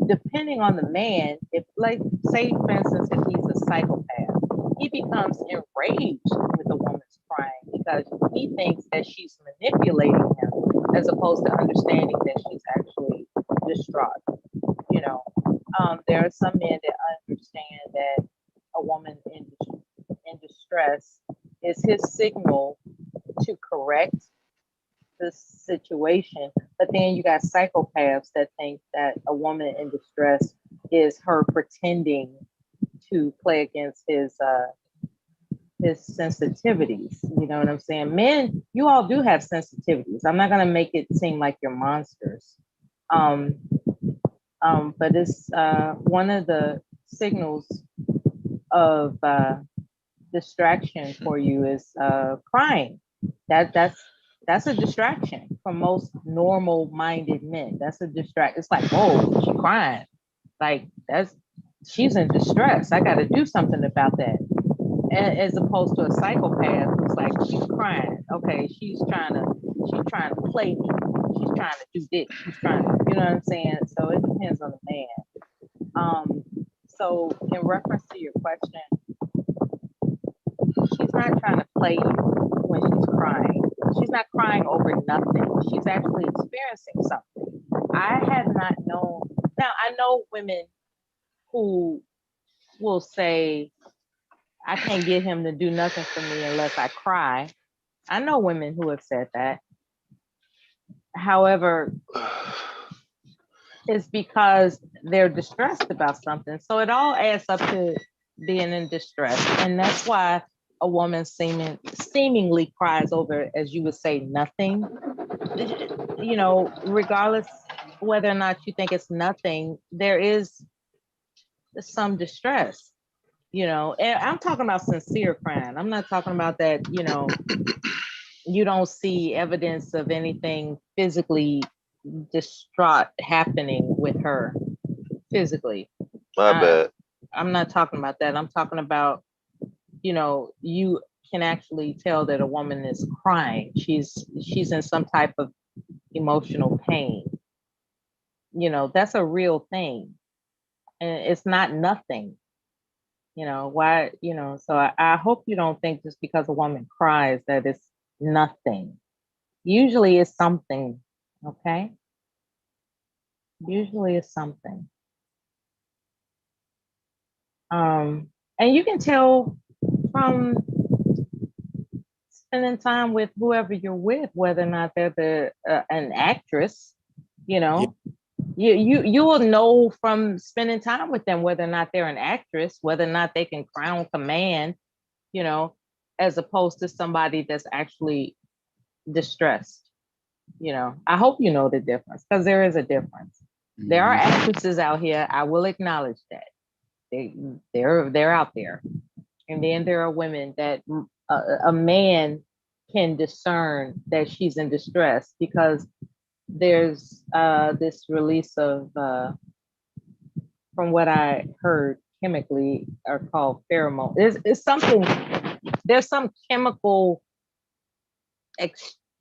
depending on the man, if like say for instance, if he's a psychopath, he becomes enraged with the woman's crying because he thinks that she's manipulating him as opposed to understanding that she's actually distraught. You know, there are some men that understand that a woman in distress is his signal to correct the situation. But then you got psychopaths that think that a woman in distress is her pretending to play against his sensitivities. You know what I'm saying? Men, you all do have sensitivities. I'm not gonna make it seem like you're monsters. But it's one of the signals of distraction for you is crying. That's a distraction for most normal-minded men. That's a distract. It's like, whoa, she's crying. Like she's in distress. I got to do something about that. As opposed to a psychopath who's like, she's crying. Okay, she's trying to play me. She's trying to do this. She's trying to, you know what I'm saying? So it depends on the man. So in reference to your question, she's not trying to play you when she's crying. She's not crying over nothing. She's actually experiencing something. I have not known. Now, I know women who will say, I can't get him to do nothing for me unless I cry. I know women who have said that. However, it's because they're distressed about something. So it all adds up to being in distress. And that's why a woman seemingly cries over, as you would say, nothing. You know, regardless whether or not you think it's nothing, there is some distress, you know. And I'm talking about sincere crying. I'm not talking about that, you know, you don't see evidence of anything physically distraught happening with her physically. My bad. I'm not talking about that. I'm talking about, you know, you can actually tell that a woman is crying. She's in some type of emotional pain. You know, that's a real thing. And it's not nothing. You know, why, you know, so I hope you don't think just because a woman cries that it's nothing. Usually it's something, okay? Usually it's something. And you can tell from spending time with whoever you're with, whether or not they're an actress, you know. You will know from spending time with them whether or not they're an actress, whether or not they can cry on command, you know, as opposed to somebody that's actually distressed. You know, I hope you know the difference, because there is a difference. There are actresses out here, I will acknowledge that. They're out there. And then there are women that a man can discern that she's in distress, because there's this release of, from what I heard, chemically are called pheromone. It's something, there's some chemical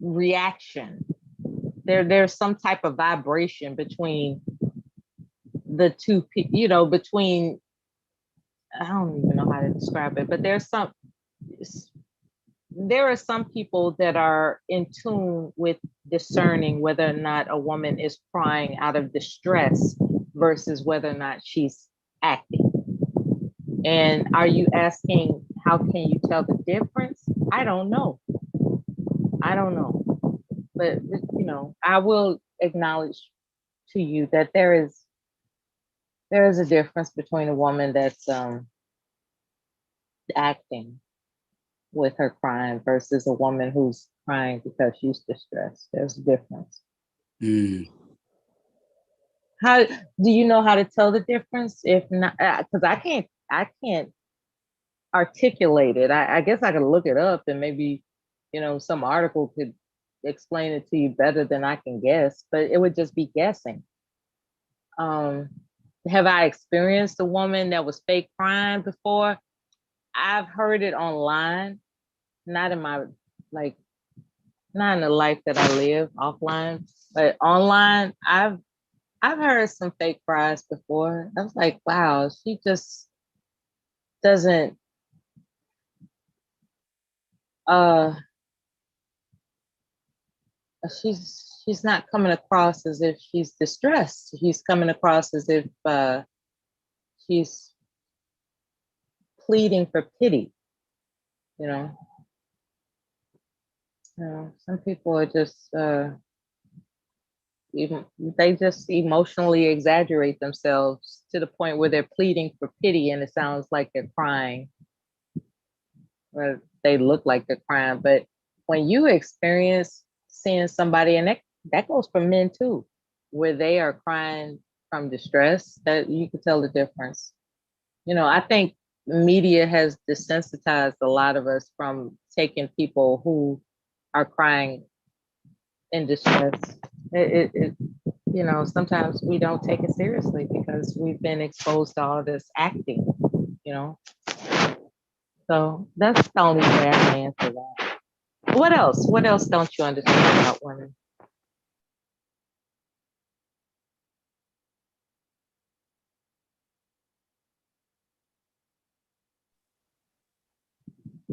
reaction. There's some type of vibration between the two people, you know, between, I don't even know how to describe it, but there are some people that are in tune with discerning whether or not a woman is crying out of distress versus whether or not she's acting. And are you asking, how can you tell the difference? I don't know. But, you know, I will acknowledge to you that there is a difference between a woman that's acting with her crying versus a woman who's crying because she's distressed. There's a difference. How do you know how to tell the difference? If not, because I can't articulate it. I guess I could look it up, and maybe, you know, some article could explain it to you better than I can guess, but it would just be guessing. Have I experienced a woman that was fake crying before? I've heard it online, not in my, like, not in the life that I live offline, but online, I've heard some fake cries before. I was like, wow, she just doesn't, she's not coming across as if she's distressed. She's coming across as if she's pleading for pity, you know. Some people are just they just emotionally exaggerate themselves to the point where they're pleading for pity, and it sounds like they're crying, or they look like they're crying. But when you experience seeing somebody, and that goes for men too, where they are crying from distress, that you can tell the difference. You know, I think media has desensitized a lot of us from taking people who are crying in distress. It you know, sometimes we don't take it seriously because we've been exposed to all this acting, you know. So that's the only way I can answer that. What else? What else don't you understand about women?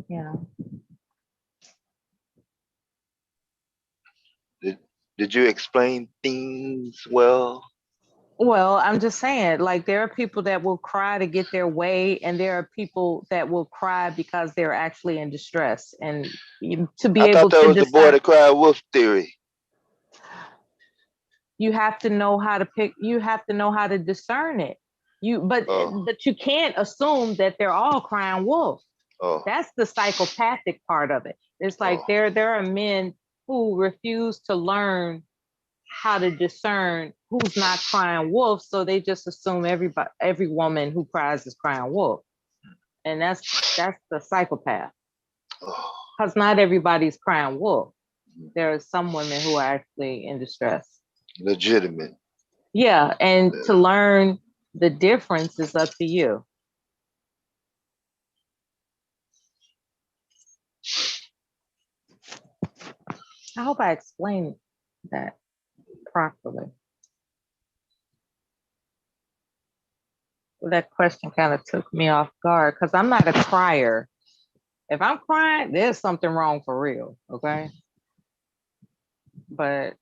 Yeah. Did you explain things well? Well, I'm just saying, like, there are people that will cry to get their way, and there are people that will cry because they're actually in distress. And to be I able thought that to was the boy that cried wolf theory. You have to know how to pick, you have to know how to discern it. But you can't assume that they're all crying wolf. That's the psychopathic part of it. It's like there are men who refuse to learn how to discern who's not crying wolf, so they just assume every woman who cries is crying wolf. And that's the psychopath. Because not everybody's crying wolf. There are some women who are actually in distress. Legitimate. Yeah, and to learn the difference is up to you. I hope I explained that properly. That question kind of took me off guard because I'm not a crier. If I'm crying, there's something wrong for real, okay? But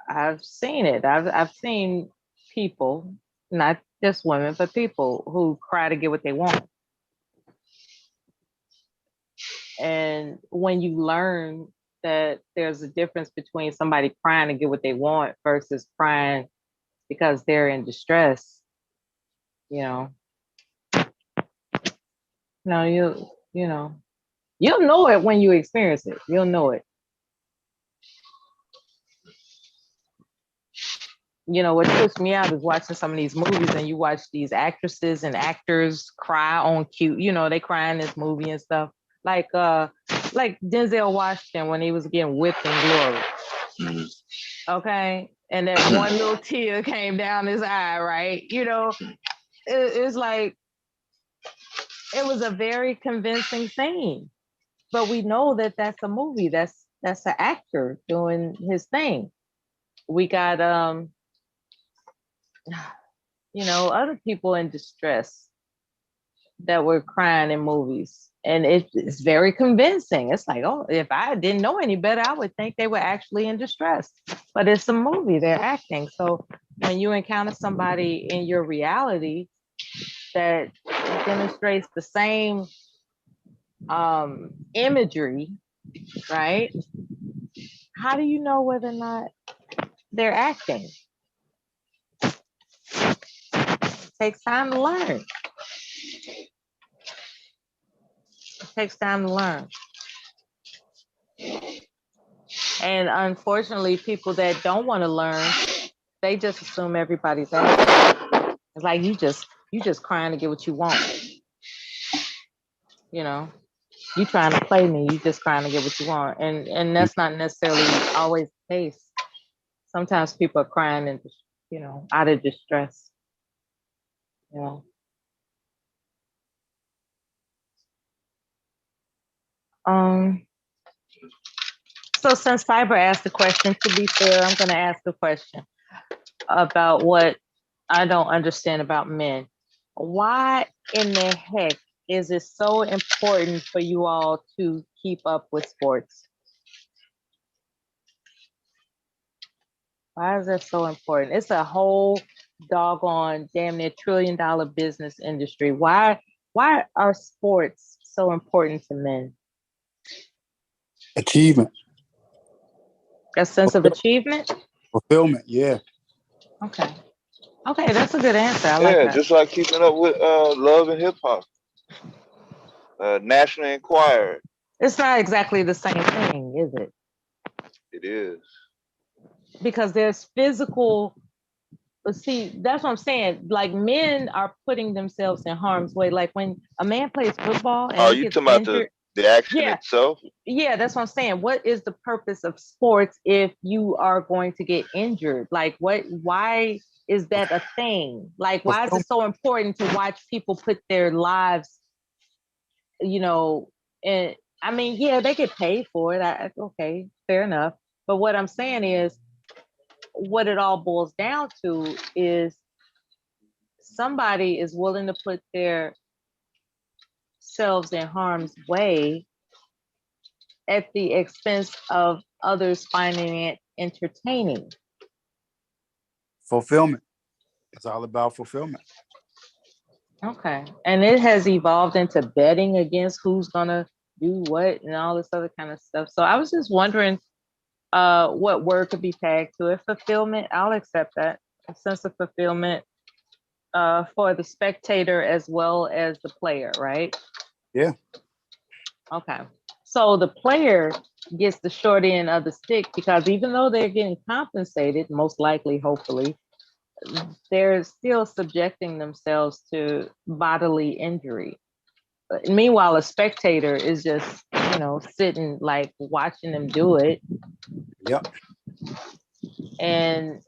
I've seen it. I've seen people, not just women, but people who cry to get what they want. And when you learn that there's a difference between somebody crying to get what they want versus crying because they're in distress, you know. No, you'll know it when you experience it. You'll know it. You know, what trips me out is watching some of these movies and you watch these actresses and actors cry on cue. You know, they cry in this movie and stuff. Like Denzel Washington when he was getting whipped in Glory. Okay. And that one little tear came down his eye, right? You know, it's like, it was a very convincing scene. But we know that that's a movie. That's an actor doing his thing. We got other people in distress that were crying in movies, and it's very convincing. It's like, oh, if I didn't know any better, I would think they were actually in distress. But it's a movie; they're acting. So when you encounter somebody in your reality that demonstrates the same imagery, right? How do you know whether or not they're acting? It takes time to learn. It takes time to learn. And unfortunately, people that don't want to learn, they just assume everybody's acting. It's like you just crying to get what you want. You know, you trying to play me, you just trying to get what you want. And that's not necessarily always the case. Sometimes people are crying and, out of distress. Yeah. So since Fiber asked the question, to be fair, I'm going to ask a question about what I don't understand about men. Why in the heck is it so important for you all to keep up with sports? Why is that so important? It's a whole doggone damn near $1 trillion business industry. Why are sports so important to men? Achievement. A sense of achievement? Fulfillment, yeah. Okay, that's a good answer. I like that. Just like keeping up with Love and Hip Hop. National Enquirer. It's not exactly the same thing, is it? It is. Because there's physical, see, that's what I'm saying. Like, men are putting themselves in harm's way. Like when a man plays football and he you gets talking about injured, the action itself? Yeah, that's what I'm saying. What is the purpose of sports if you are going to get injured? Like, why is that a thing? Like, why is it so important to watch people put their lives, and I mean, yeah, they get paid for it. Okay, fair enough. But what I'm saying is, what it all boils down to is somebody is willing to put their selves in harm's way at the expense of others finding it entertaining. Fulfillment. It's all about fulfillment. Okay. And it has evolved into betting against who's gonna do what and all this other kind of stuff. So I was just wondering what word could be tagged to it. Fulfillment, I'll accept that. A sense of fulfillment for the spectator as well as the player, right? Yeah. Okay. So the player gets the short end of the stick because even though they're getting compensated, most likely, hopefully, they're still subjecting themselves to bodily injury. But meanwhile, a spectator is just, sitting like watching them do it. Yep. And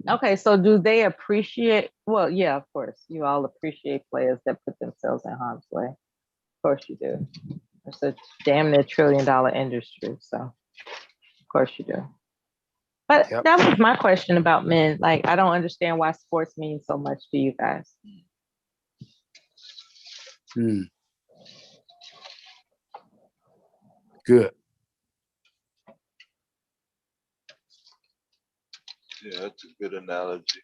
okay, so do they appreciate? Well, yeah, of course, you all appreciate players that put themselves in harm's way. Of course you do. It's a damn near $1 trillion industry, so of course you do. But that was my question about men. Like, I don't understand why sports means so much to you guys. Good. Yeah, that's a good analogy.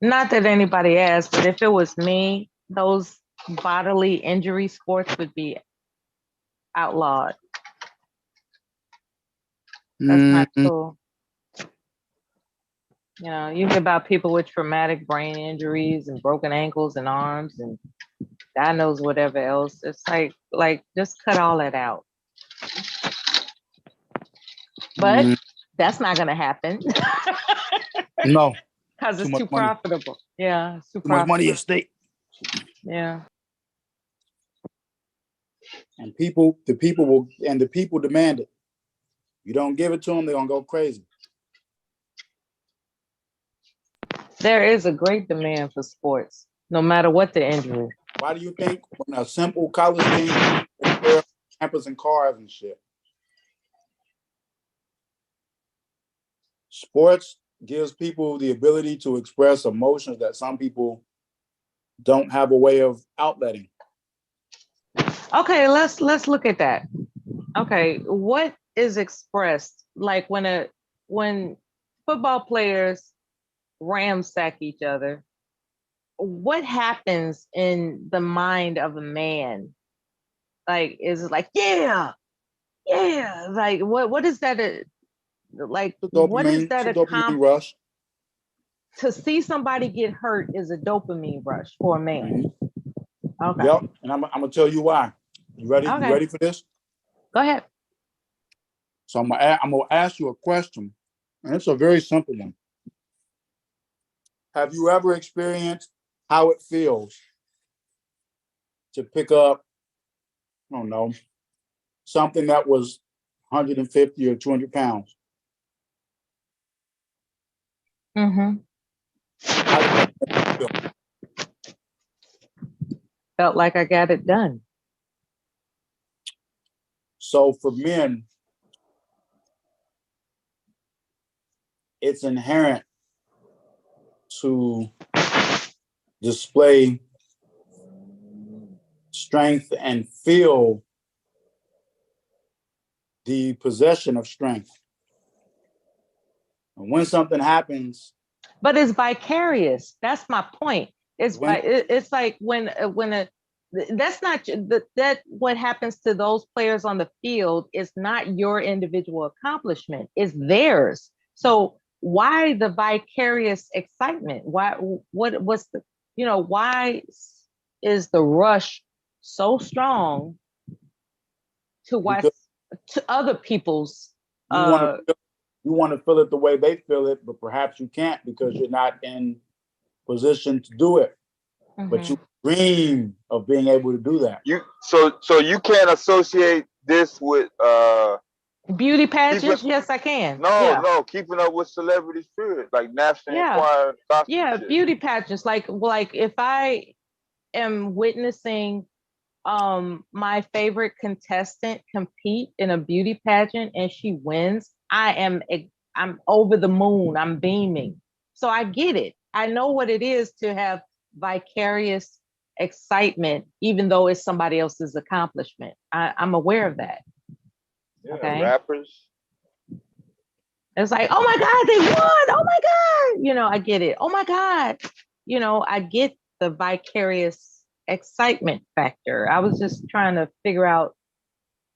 Not that anybody asked, but if it was me, those bodily injury sports would be outlawed. That's not cool. You know, you hear about people with traumatic brain injuries and broken ankles and arms and God knows whatever else. It's like just cut all that out. But that's not gonna happen. No. Because it's too money. profitable. Yeah, it's too much money profitable. at stake. Yeah. And the people demand it. You don't give it to them, they're gonna go crazy. There is a great demand for sports, no matter what the injury. Why do you think when a simple college game campus and cars and shit? Sports gives people the ability to express emotions that some people don't have a way of outletting. Okay, let's look at that. Okay, what is expressed like when football players ramsack each other? What happens in the mind of a man? Like, is it like, yeah, like what is that? Like, what is that? Dopamine rush. To see somebody get hurt is a dopamine rush for a man. Okay. Yep, and I'm gonna tell you why. You ready? Okay. You ready for this? Go ahead. So I'm gonna ask you a question, and it's a very simple one. Have you ever experienced how it feels to pick up, I don't know, something that was 150 or 200 pounds? Mm-hmm. Felt like I got it done. So for men, it's inherent to display strength and feel the possession of strength. And when something happens, but it's vicarious. That's my point. It's like when that's not that what happens to those players on the field is not your individual accomplishment. It's theirs. So why the vicarious excitement? What's the, why is the rush so strong to watch to other people's you want to feel it the way they feel it, but perhaps you can't because you're not in position to do it. Mm-hmm. But you dream of being able to do that. So you can't associate this with beauty pageants? Yes, I can. No, keeping up with celebrity spirit, like National Enquirer. Yeah, beauty pageants. Like if I am witnessing my favorite contestant compete in a beauty pageant and she wins, I'm over the moon. I'm beaming. So I get it. I know what it is to have vicarious excitement, even though it's somebody else's accomplishment. I'm aware of that. Yeah, okay. Rappers. It's like, oh my God, they won. Oh my God. I get it. Oh my God. I get the vicarious excitement factor. I was just trying to figure out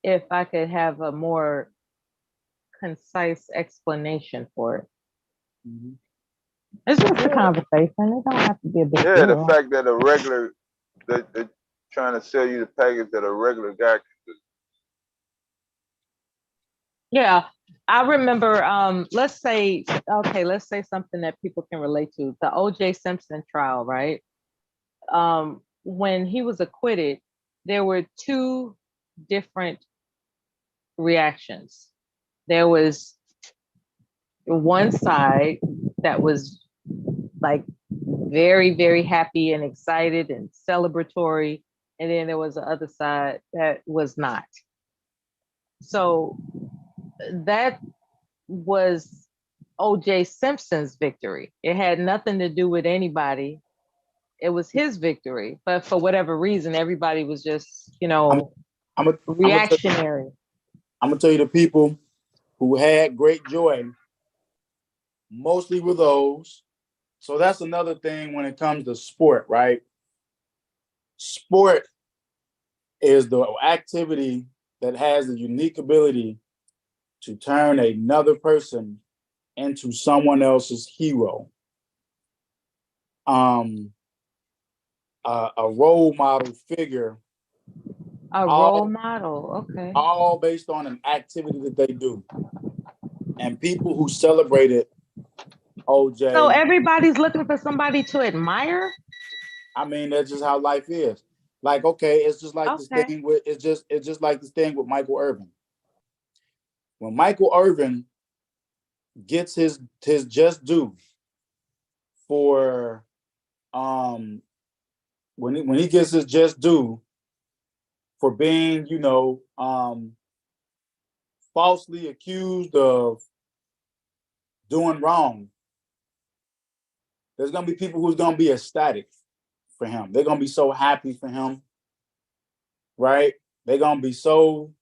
if I could have a more concise explanation for it. Mm-hmm. It's just a conversation. It don't have to be a big deal. The fact that they're trying to sell you the package that a regular guy can do. Yeah, I remember. Let's say something that people can relate to. The O.J. Simpson trial, right? When he was acquitted, there were two different reactions. There was one side that was like very, very happy and excited and celebratory. And then there was the other side that was not. So that was O.J. Simpson's victory. It had nothing to do with anybody. It was victory. But for whatever reason, everybody was just, reactionary. I'm going to tell you the people who had great joy mostly were those. So that's another thing when it comes to sport, right? Sport is the activity that has the unique ability to turn another person into someone else's hero. A role model figure. A role model, okay. All based on an activity that they do. And people who celebrated OJ. So everybody's looking for somebody to admire? I mean, that's just how life is. Like, okay, it's just like this thing with it's just like this thing with Michael Irvin. When Michael Irvin gets his just due for when he gets his just due for being, falsely accused of doing wrong, there's gonna be people who's gonna be ecstatic for him. They're gonna be so happy for him, right? They're gonna be so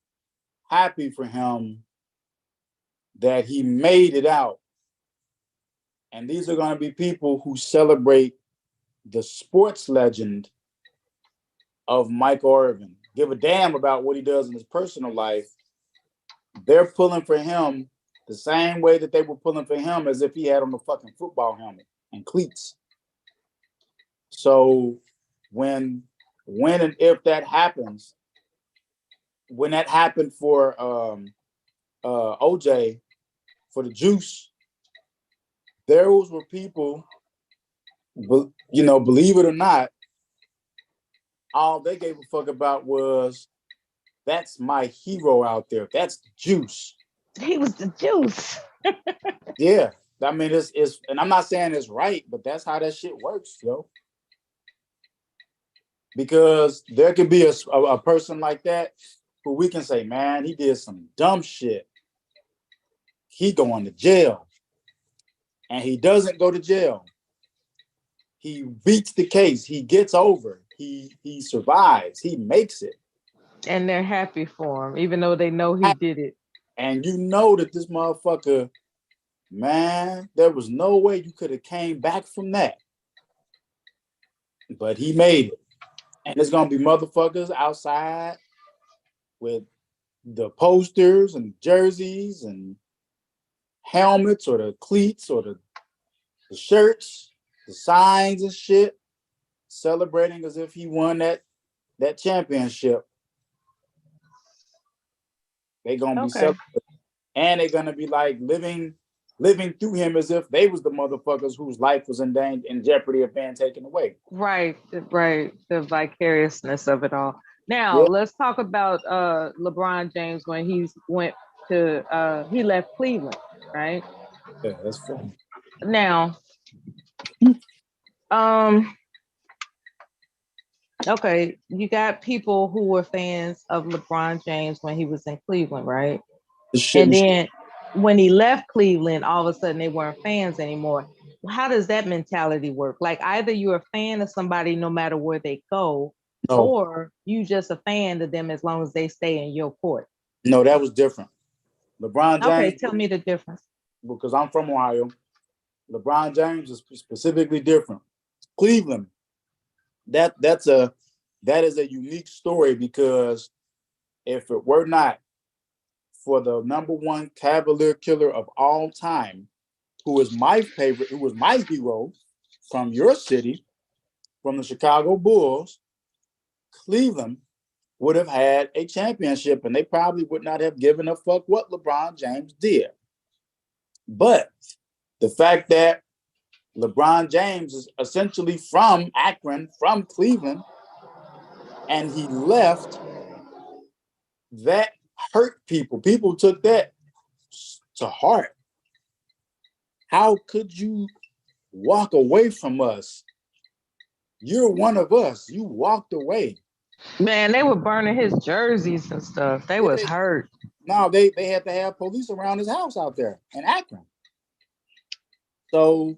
happy for him that he made it out. And these are gonna be people who celebrate the sports legend of Michael Irvin. Give a damn about what he does in his personal life. They're pulling for him the same way that they were pulling for him as if he had on a fucking football helmet and cleats. So when and if that happens, when that happened for OJ, for the juice, those were people, believe it or not, all they gave a fuck about was, that's my hero out there. That's the juice. He was the juice. Yeah. I mean, it's and I'm not saying it's right, but that's how that shit works, yo. Because there could be a person like that who we can say, man, he did some dumb shit. He going to jail. And he doesn't go to jail. He beats the case. He gets over. He survives. He makes it. And they're happy for him, even though they know he did it. And you know that this motherfucker, man, there was no way you could have came back from that. But he made it. And there's going to be motherfuckers outside with the posters and jerseys and helmets or the cleats or the shirts, the signs and shit, celebrating as if he won that championship. They're going to be celebrating. And they're going to be like living through him as if they was the motherfuckers whose life was in jeopardy of being taken away. Right. The vicariousness of it all. Now, let's talk about LeBron James when he left Cleveland, right? Yeah, that's funny. Now, okay, you got people who were fans of LeBron James when he was in Cleveland, right? And then when he left Cleveland, all of a sudden they weren't fans anymore. How does that mentality work? Like, either you're a fan of somebody no matter where they go, or you just a fan of them as long as they stay in your court. No, that was different. LeBron James. Okay, tell me the difference. Because I'm from Ohio. LeBron James is specifically different. Cleveland, that is a unique story, because if it were not for the #1 Cavalier killer of all time, who was my favorite, who was my hero from your city, from the Chicago Bulls, Cleveland would have had a championship, and they probably would not have given a fuck what LeBron James did. But the fact that LeBron James is essentially from Akron, from Cleveland, and he left, that hurt people. People took that to heart. How could you walk away from us? You're one of us. You walked away. Man, they were burning his jerseys and stuff. They was hurt. No, they had to have police around his house out there in Akron. So,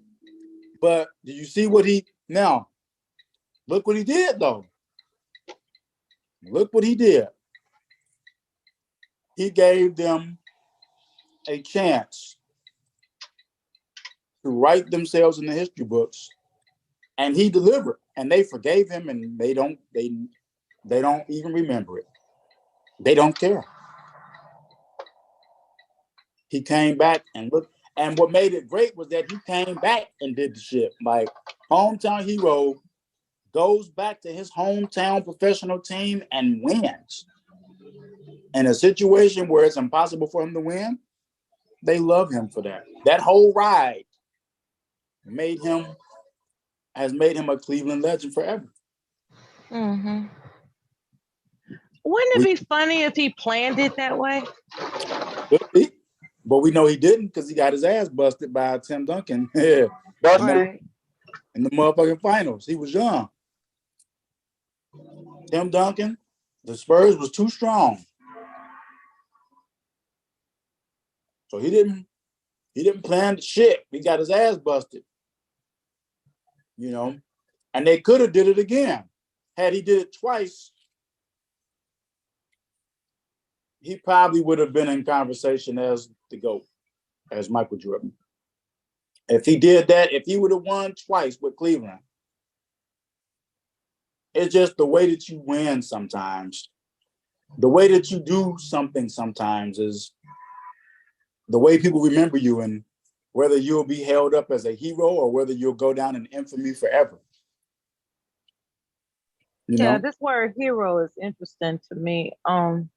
but do you see what now, look what he did though. Look what he did. He gave them a chance to write themselves in the history books, and he delivered, and they forgave him, and they don't even remember it. They don't care. he came back and looked. And what made it great was that he came back and did the shit. Like hometown hero goes back to his hometown professional team and wins. In a situation where it's impossible for him to win, they love him for that. That whole ride has made him a Cleveland legend forever. Mm-hmm. Wouldn't it be funny if he planned it that way? But we know he didn't because he got his ass busted by Tim Duncan. Right. In the motherfucking finals. He was young. Tim Duncan, the Spurs was too strong. So he didn't plan the shit. He got his ass busted. You know, and they could have did it again. Had he did it twice, he probably would have been in conversation as the GOAT, as Michael Jordan. If he did that, if he would have won twice with Cleveland, it's just the way that you win sometimes. The way that you do something sometimes is the way people remember you, and whether you'll be held up as a hero or whether you'll go down in infamy forever. Yeah, this word hero is interesting to me. I'll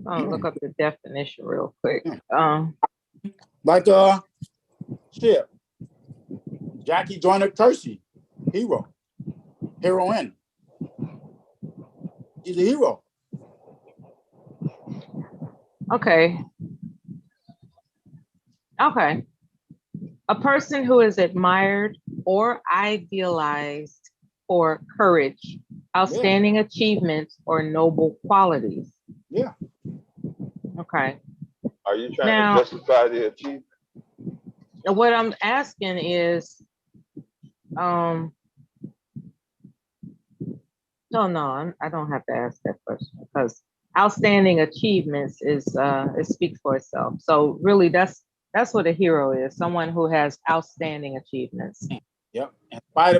look up the definition real quick. Shit. Jackie Joyner Kersee, hero. Heroine. She's a hero. Okay. A person who is admired or idealized for courage, outstanding achievements, or noble qualities. Yeah. Okay. Are you trying to justify the achievement? What I'm asking is, no, I don't have to ask that question because outstanding achievements is it speaks for itself. So really, that's what a hero is: someone who has outstanding achievements. Yep.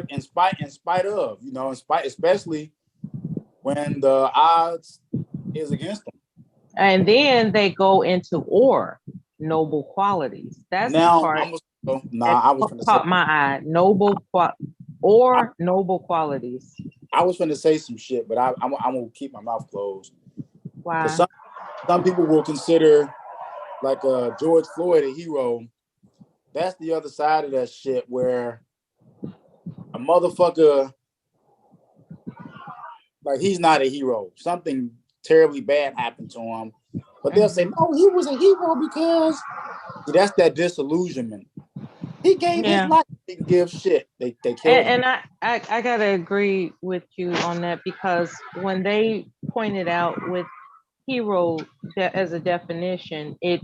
In spite of, you know, especially when the odds is against them. And then they go into noble qualities. That's now, the part I was going to caught my eye. Noble qualities. I was going to say some shit, but I'm going to keep my mouth closed. Why? Some people will consider like George Floyd a hero. That's the other side of that shit where a motherfucker, like, he's not a hero. Something terribly bad happened to him. But they'll say, no, he was a hero because that's that disillusionment. He gave his life. He didn't give shit. They killed him. And I gotta agree with you on that because when they pointed out with hero as a definition, it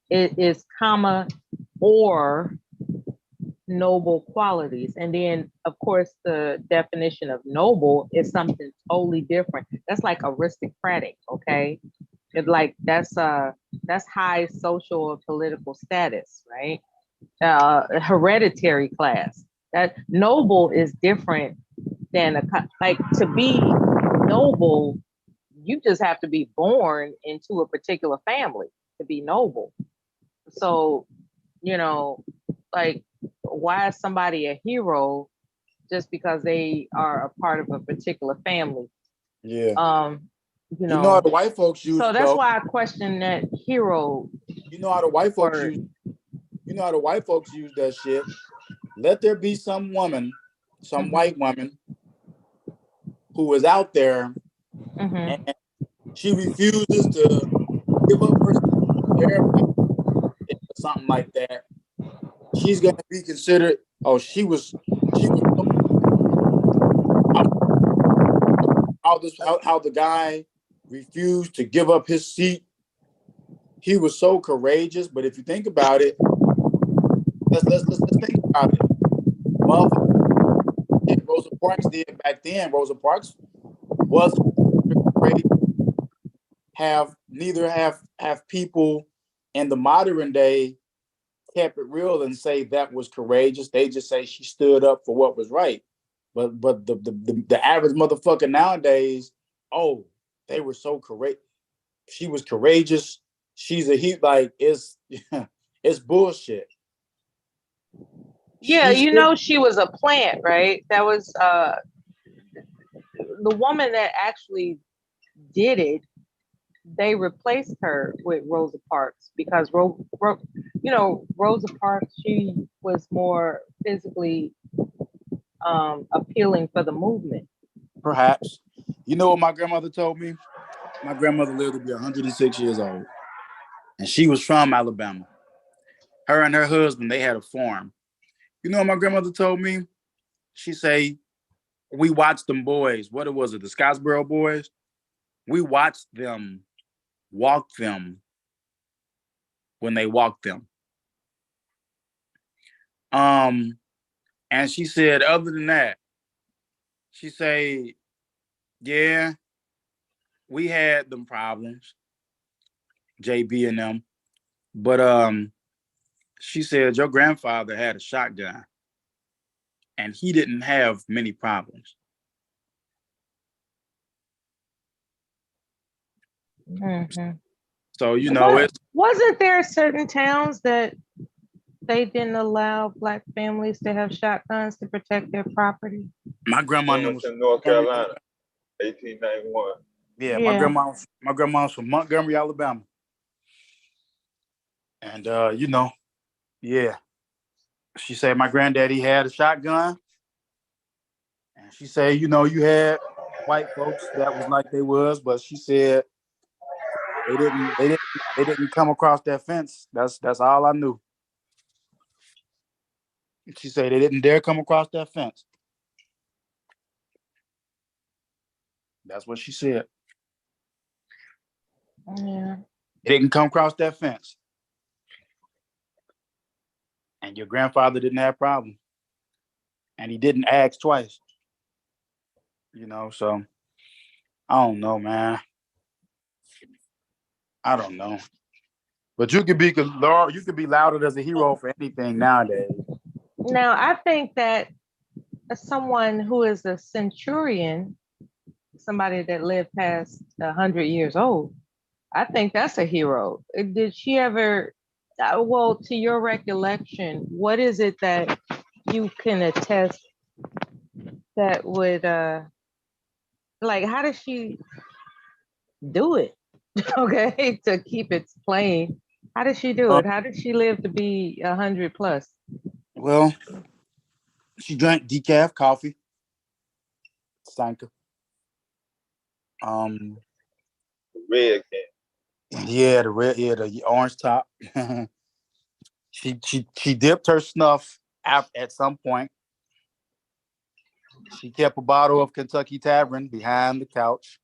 is comma or noble qualities. And then of course the definition of noble is something totally different. That's like aristocratic, okay? It's like that's high social or political status, right? Hereditary class. That noble is different than to be noble, you just have to be born into a particular family to be noble. So, you know, like, why is somebody a hero just because they are a part of a particular family? Yeah. You know how the white folks use. So that's why I question that hero. You know how the white folks use. You know how the white folks use that shit. Let there be some woman, some white woman, who is out there, and she refuses to give up her something like that. She's gonna be considered. Oh, she was. How the guy refused to give up his seat. He was so courageous, but if you think about it, let's think about it. Well, Rosa Parks did back then. Rosa Parks wasn't great. Neither have people in the modern day kept it real and say that was courageous. They just say she stood up for what was right. But the average motherfucker nowadays, oh, they were so courageous. She was courageous. she's like it's it's bullshit. Yeah, she was a plant, right? That was the woman that actually did it. They replaced her with Rosa Parks because Rosa Parks, she was more physically appealing for the movement. Perhaps. You know what my grandmother told me? My grandmother lived to be 106 years old. And she was from Alabama. Her and her husband, they had a farm. You know what my grandmother told me? She say, we watched them boys. What was it? The Scottsboro boys? We watched them walk them when they walked them. And she said, other than that, she say, yeah, we had them problems, JB and them. But she said your grandfather had a shotgun and he didn't have many problems. Mm-hmm. So, wasn't there certain towns that they didn't allow Black families to have shotguns to protect their property? My grandma was in North Carolina, 1891. Yeah, my grandma was from Montgomery, Alabama. And yeah. She said my granddaddy had a shotgun. And she said, you had white folks that was like they was, but she said they didn't come across that fence. That's all I knew. She said they didn't dare come across that fence. That's what she said. Yeah. They didn't come across that fence. And your grandfather didn't have problems. And he didn't ask twice. So I don't know, man. I don't know. But you could be lauded as a hero for anything nowadays. Now, I think that someone who is a centurion, somebody that lived past 100 years old, I think that's a hero. Did she ever, to your recollection, what is it that you can attest that would, how does she do it? Okay, to keep it plain. How did she do it? How did she live to be 100 plus? Well, she drank decaf coffee. Sanka. Red can. Yeah, the orange top. She dipped her snuff at some point. She kept a bottle of Kentucky Tavern behind the couch.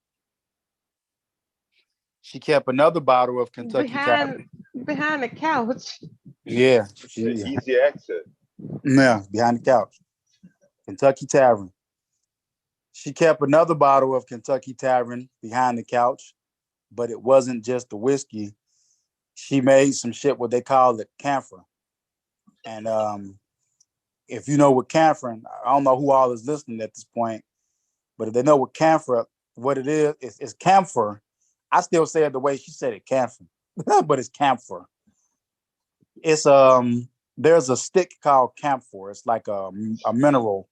She kept another bottle of Kentucky Tavern behind the couch. Yeah, easy access. Yeah, behind the couch. Kentucky Tavern. She kept another bottle of Kentucky Tavern behind the couch, but it wasn't just the whiskey. She made some shit, what they call it, camphor. And if you know what camphor, I don't know who all is listening at this point, but if they know what camphor, what it is, it's camphor. I still say it the way she said it, camphor, but it's camphor. It's there's a stick called camphor. It's like a mineral.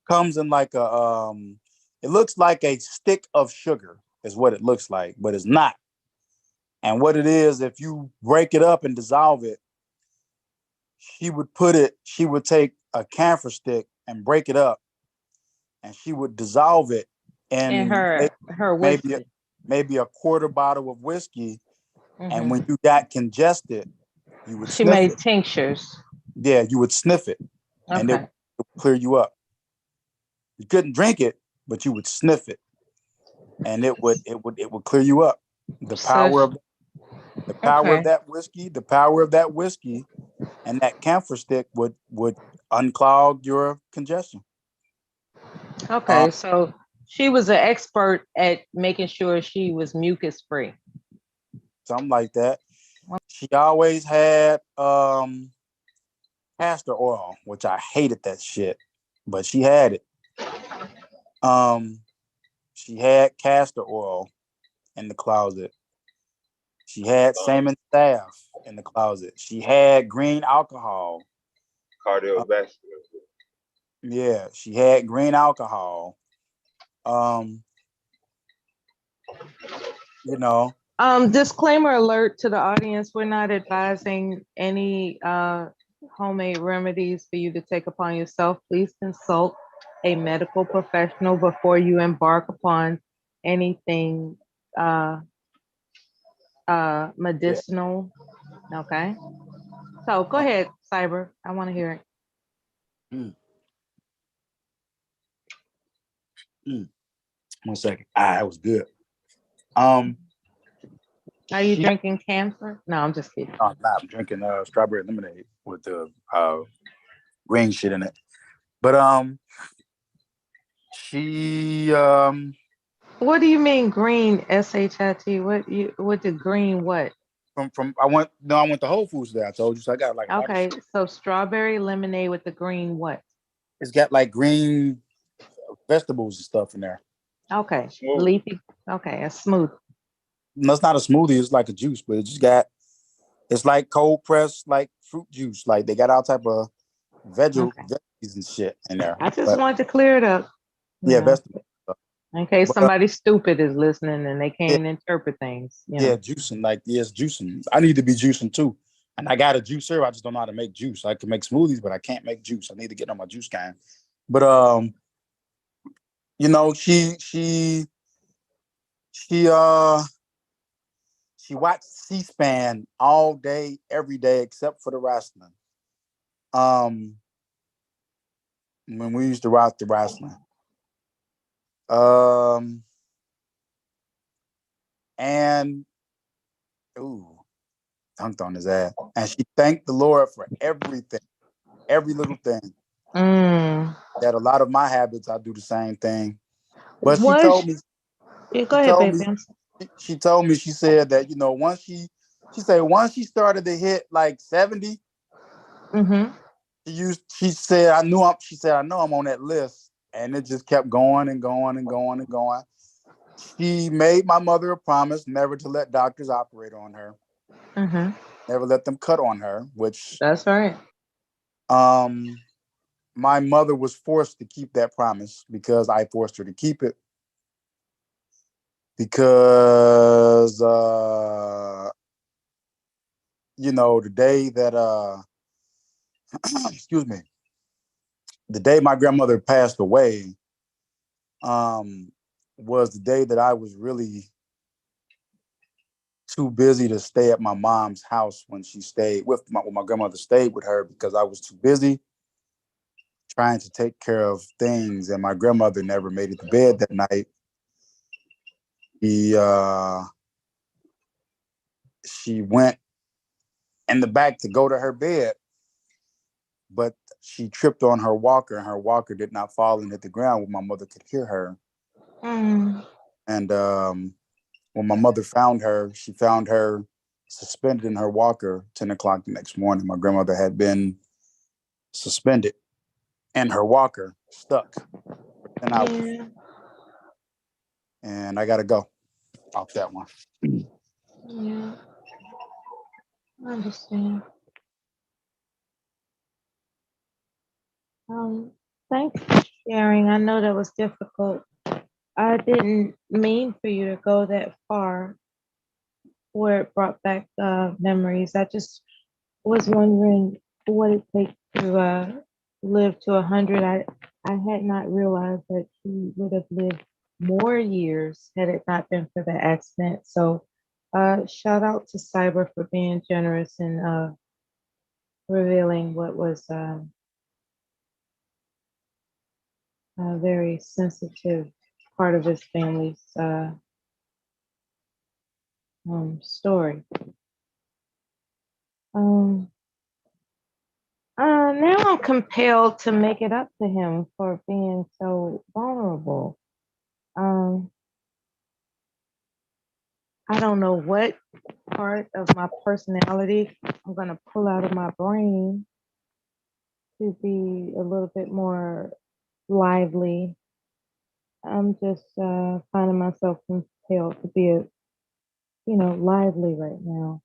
Comes in like a it looks like a stick of sugar is what it looks like, but it's not. And what it is, if you break it up and dissolve it, she would take a camphor stick and break it up, and she would dissolve it in her whiskey. maybe a quarter bottle of whiskey. Mm-hmm. And when you got congested, you would sniff made it. Tinctures. Yeah, you would sniff it, okay. And it would clear you up. You couldn't drink it, but you would sniff it, and it would clear you up. The power of that whiskey, and that camphor stick would unclog your congestion. Okay, so she was an expert at making sure she was mucus free. Something like that. She always had castor oil, which I hated that shit, but she had it. She had castor oil in the closet. She had semen staff in the closet. She had green alcohol. Cardiovascular. Yeah, she had green alcohol. You know. Disclaimer alert to the audience: we're not advising any homemade remedies for you to take upon yourself. Please consult a medical professional before you embark upon anything medicinal. Okay. So go ahead, Cyber. I want to hear it. One second. That was good. Are you drinking camphor? No, I'm just kidding. I'm drinking strawberry lemonade with the green shit in it. But she What do you mean green SHIT? What the green what? I went to Whole Foods there. I told you, so I got like Okay, so strawberry lemonade with the green what? It's got like green vegetables and stuff in there. Okay, leafy. Okay, a smooth. No, it's not a smoothie. It's like a juice, but it's like cold pressed like fruit juice. Like they got all type of veggies and shit in there. I just wanted to clear it up. Yeah, vegetables. In case somebody stupid is listening and they can't interpret things. Yeah, juicing. Like, yes, juicing. I need to be juicing too. And I got a juicer. I just don't know how to make juice. I can make smoothies, but I can't make juice. I need to get on my juice game. But you know, she watched C-SPAN all day, every day, except for the wrestling. When we used to watch the wrestling. And dunked on his ass. And she thanked the Lord for everything, every little thing. That a lot of my habits, I do the same thing. But she told me, she told me, she said that, you know, once she started to hit like 70, she said, I know I'm on that list. And it just kept going and going and going and going. She made my mother a promise never to let doctors operate on her. Never let them cut on her, which that's right. My mother was forced to keep that promise because I forced her to keep it. Because you know, the day that excuse me, the day my grandmother passed away was the day that I was really too busy to stay at my mom's house when she stayed when my grandmother stayed with her, because I was too busy trying to take care of things, and my grandmother never made it to bed that night. She went in the back to go to her bed, but she tripped on her walker, and her walker did not fall and hit the ground where my mother could hear her. And when my mother found her, she found her suspended in her walker 10 o'clock the next morning. My grandmother had been suspended in her walker, stuck for 10 hours. And I got to go off that one. Yeah, I understand. Thanks for sharing. I know that was difficult. I didn't mean for you to go that far where it brought back memories. I just was wondering what it takes to live to 100. I had not realized that she would have lived more years had it not been for the accident. So shout out to Cyber for being generous and revealing what was a very sensitive part of his family's story. Now I'm compelled to make it up to him for being so vulnerable. I don't know what part of my personality I'm going to pull out of my brain to be a little bit more lively. I'm just finding myself compelled to be lively right now.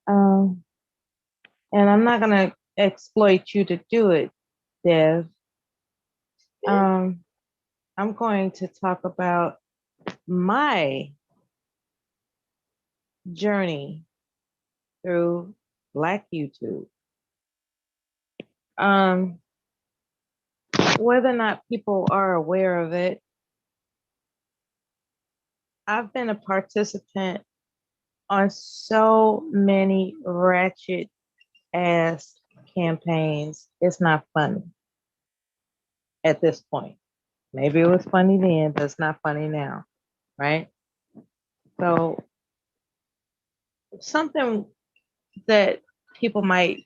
Um, and I'm not gonna exploit you to do it, Dev. I'm going to talk about my journey through Black YouTube. Whether or not people are aware of it, I've been a participant on so many ratchet ass campaigns. It's not funny at this point. Maybe it was funny then, but it's not funny now, right? So something that people might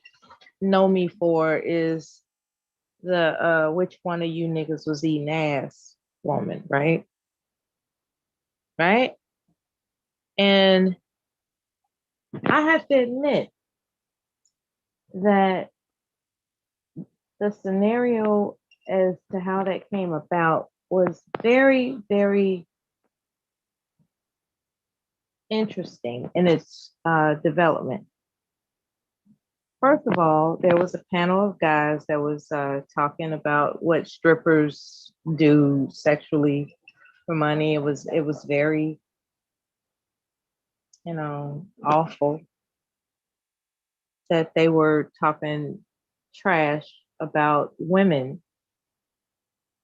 know me for is the which one of you niggas was eating ass woman, right? Right? And I have to admit that the scenario as to how that came about was very, very interesting in its development. First of all, there was a panel of guys that was talking about what strippers do sexually for money. It was very, awful that they were talking trash about women,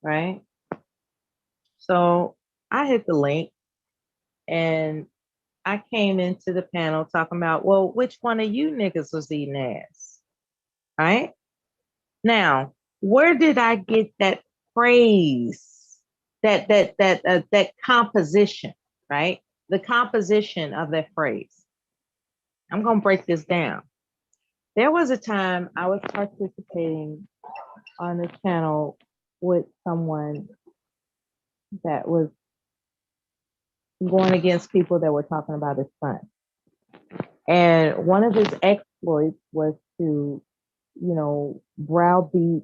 right? So I hit the link and I came into the panel talking about, well, which one of you niggas was eating ass, right? Now, where did I get that phrase, that composition, right? The composition of that phrase. I'm gonna break this down. There was a time I was participating on a channel with someone that was going against people that were talking about his son. And one of his exploits was to, browbeat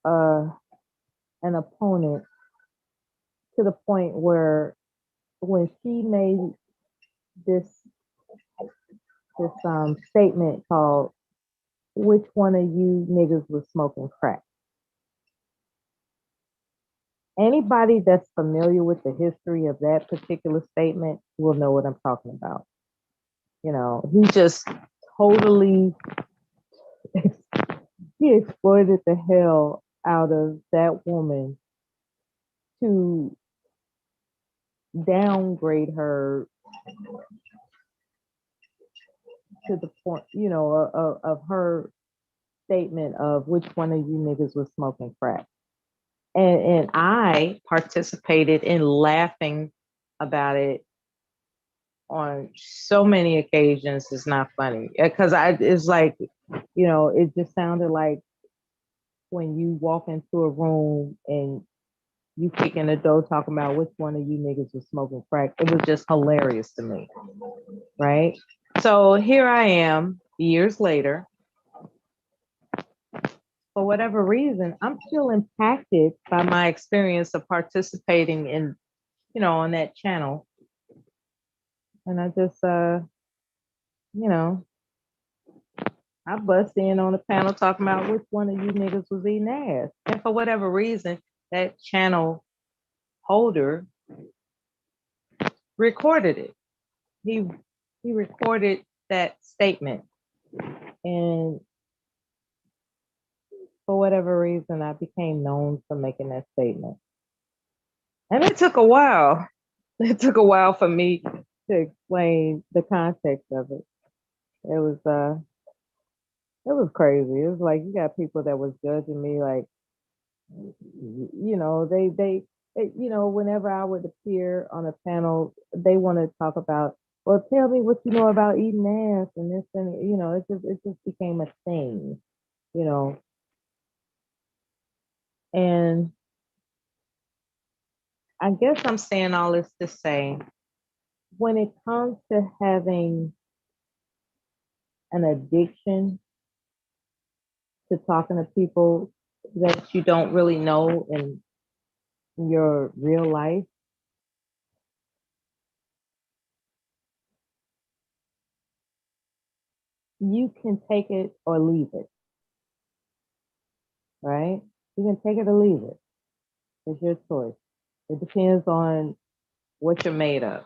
an opponent to the point where when she made this statement called, which one of you niggas was smoking crack? Anybody that's familiar with the history of that particular statement will know what I'm talking about. He just totally, he exploited the hell out of that woman to downgrade her to the point, of her statement of which one of you niggas was smoking crack. And I participated in laughing about it on so many occasions. It's not funny because it's like, it just sounded like when you walk into a room and you kick in the door talking about which one of you niggas was smoking crack. It was just hilarious to me, right? So here I am years later. For whatever reason, I'm still impacted by my experience of participating in, on that channel. And I just, I bust in on the panel talking about which one of you niggas was eating ass. And for whatever reason, that channel holder recorded it. He recorded that statement. And for whatever reason, I became known for making that statement. And it took a while. It took a while for me to explain the context of it. It was crazy. It was like you got people that was judging me like, they whenever I would appear on a panel, they want to talk about, well, tell me what you know about eating ass and this and it just became a thing, And I guess I'm saying all this to say, when it comes to having an addiction to talking to people that you don't really know in your real life, you can take it or leave it, right? You can take it or leave it. It's your choice. It depends on what you're made of.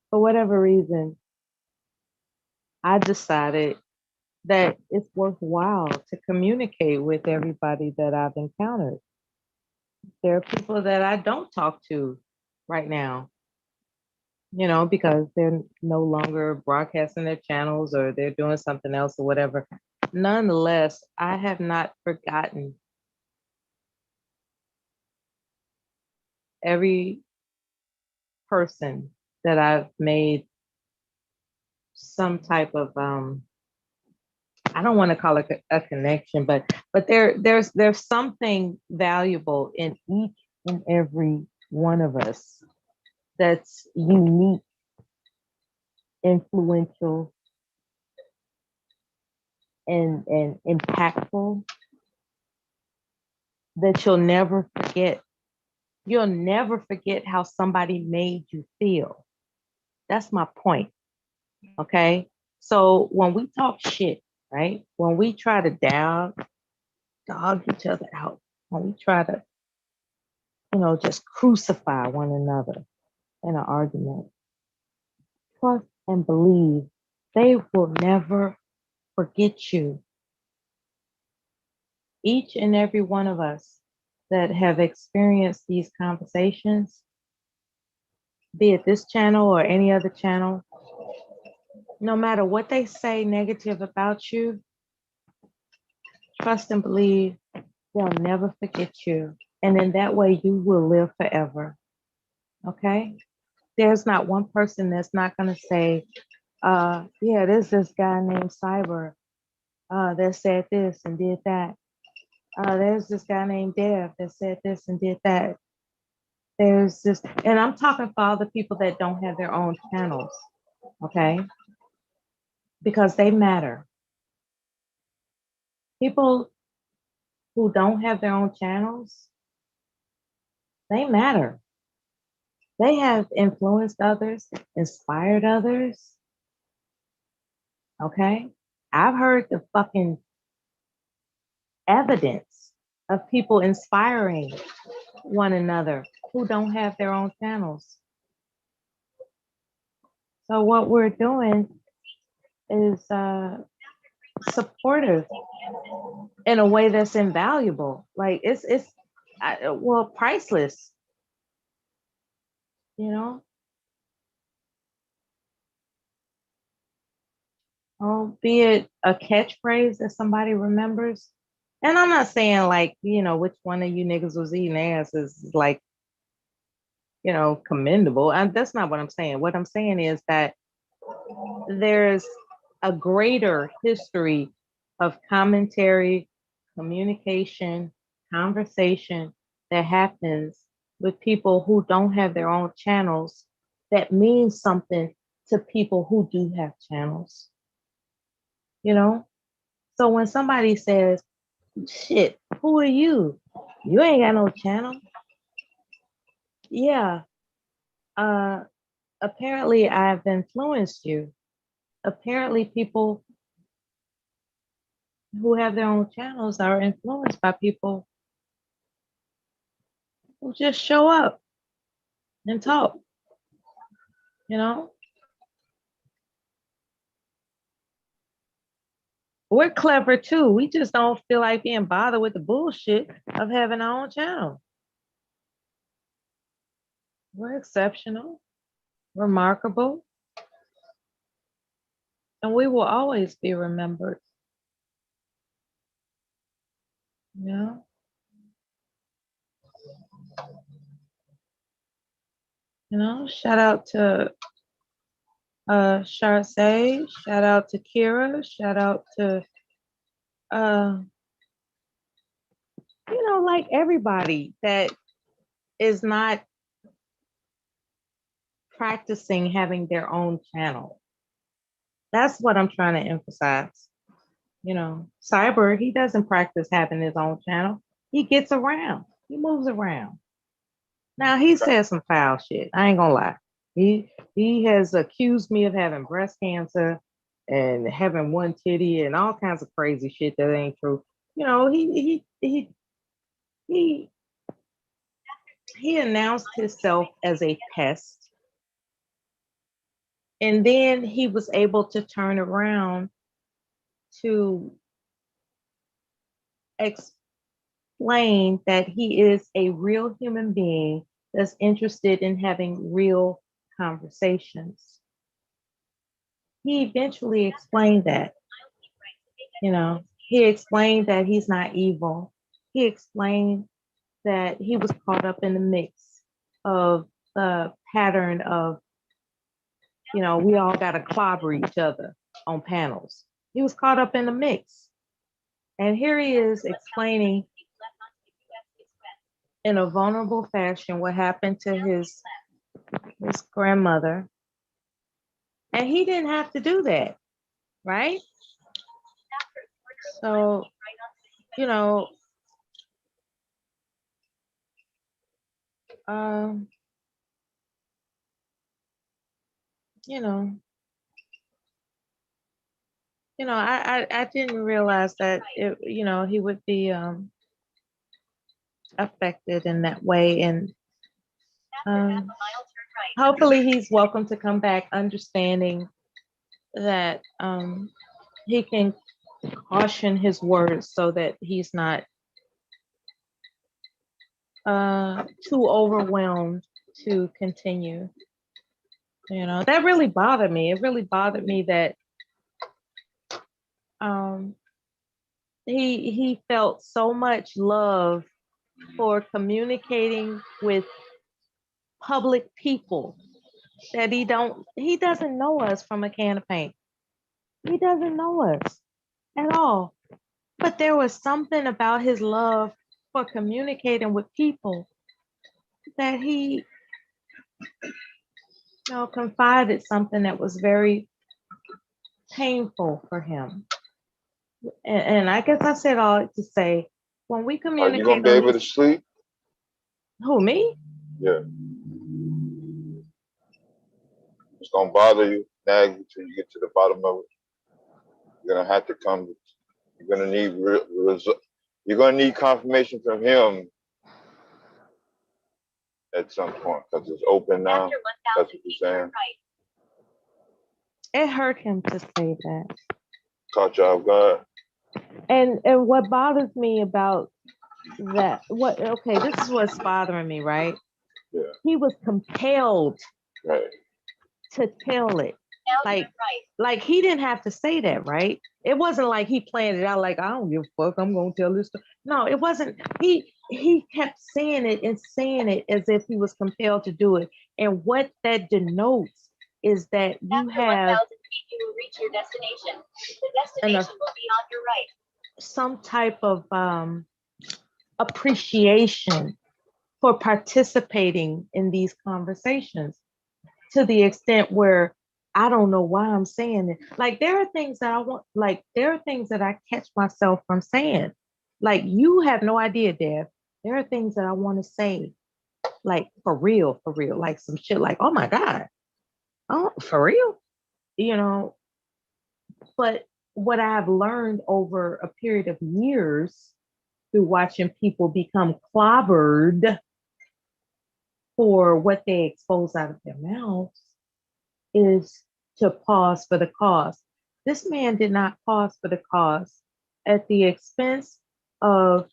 For whatever reason, I decided that it's worthwhile to communicate with everybody that I've encountered. There are people that I don't talk to right now, you know, because they're no longer broadcasting their channels or they're doing something else or whatever. Nonetheless, I have not forgotten every person that I've made some type of I don't want to call it a connection, but there's something valuable in each and every one of us that's unique, influential, and impactful that you'll never forget. You'll never forget how somebody made you feel. That's my point. Okay. So when we talk shit, right? When we try to dog each other out, when we try to, you know, just crucify one another in an argument, trust and believe they will never forget you. Each and every one of us that have experienced these conversations, be it this channel or any other channel, no matter what they say negative about you, trust and believe they'll never forget you. And in that way, you will live forever. Okay? There's not one person that's not going to say, yeah, there's this guy named Cyber that said this and did that. There's this guy named Dev that said this and did that. There's this, and I'm talking for all the people that don't have their own channels, okay? Because they matter. People who don't have their own channels, they matter. They have influenced others, inspired others, okay? I've heard the fucking evidence of people inspiring one another who don't have their own channels. So what we're doing is supportive in a way that's invaluable. Like it's well, priceless, you know? Oh, be it a catchphrase that somebody remembers. And I'm not saying like, you know, which one of you niggas was eating ass is like, you know, commendable. And that's not what I'm saying. What I'm saying is that there's a greater history of commentary, communication, conversation that happens with people who don't have their own channels that means something to people who do have channels. You know? So when somebody says, shit, who are you? You ain't got no channel. Yeah. Apparently I've influenced you. Apparently people who have their own channels are influenced by people who just show up and talk, you know? We're clever too. We just don't feel like being bothered with the bullshit of having our own channel. We're exceptional, remarkable, and we will always be remembered. Yeah. You know, shout out to Sharse, shout out to Kira, shout out to you know, like everybody that is not practicing having their own channel. That's what I'm trying to emphasize. You know, Cyber, he doesn't practice having his own channel. He gets around. He moves around. Now he says some foul shit. I ain't gonna lie. He has accused me of having breast cancer. and having one titty and all kinds of crazy shit that ain't true. You know, he announced himself as a pest, and then he was able to turn around to explain that he is a real human being that's interested in having real conversations. He eventually explained that, you know, he explained that he's not evil. He explained that he was caught up in the mix of the pattern of, you know, we all got to clobber each other on panels. He was caught up in the mix. And here he is explaining in a vulnerable fashion what happened to his grandmother. And he didn't have to do that, right? So, you know, you know, I didn't realize that it, you know, he would be affected in that way, and hopefully he's welcome to come back, understanding that he can caution his words so that he's not too overwhelmed to continue. You know, that really bothered me. It really bothered me that he felt so much love for communicating with public people that he doesn't know us from a can of paint. He doesn't know us at all. But there was something about his love for communicating with people that he, you know, confided something that was very painful for him. And I guess I said all to say, when we communicate, are you gonna be able to sleep? Who, me? Yeah. It's gonna bother you, nag you till you get to the bottom of it. You're gonna have to come. You're gonna need you're gonna need confirmation from him at some point, because it's open now. That's what you're saying. It hurt him to say that. Caught you off guard. And what bothers me about that, this is what's bothering me, right? Yeah. He was compelled right. to tell it. Like he didn't have to say that, right? It wasn't like he planned it out like, I don't give a fuck, I'm gonna tell this story. No, it wasn't. He kept saying it and saying it as if he was compelled to do it. And what that denotes is that you After have 1,000 feet, you will reach your destination. The destination will be on your right. some type of appreciation for participating in these conversations, to the extent where I don't know why I'm saying it. Like, there are things that I want, like, there are things that I catch myself from saying. Like, you have no idea, Dev. There are things that I want to say, like, for real, like some shit like, oh my God. Oh, for real? You know, but what I've learned over a period of years through watching people become clobbered for what they expose out of their mouths is to pause for the cause. This man did not pause for the cause at the expense of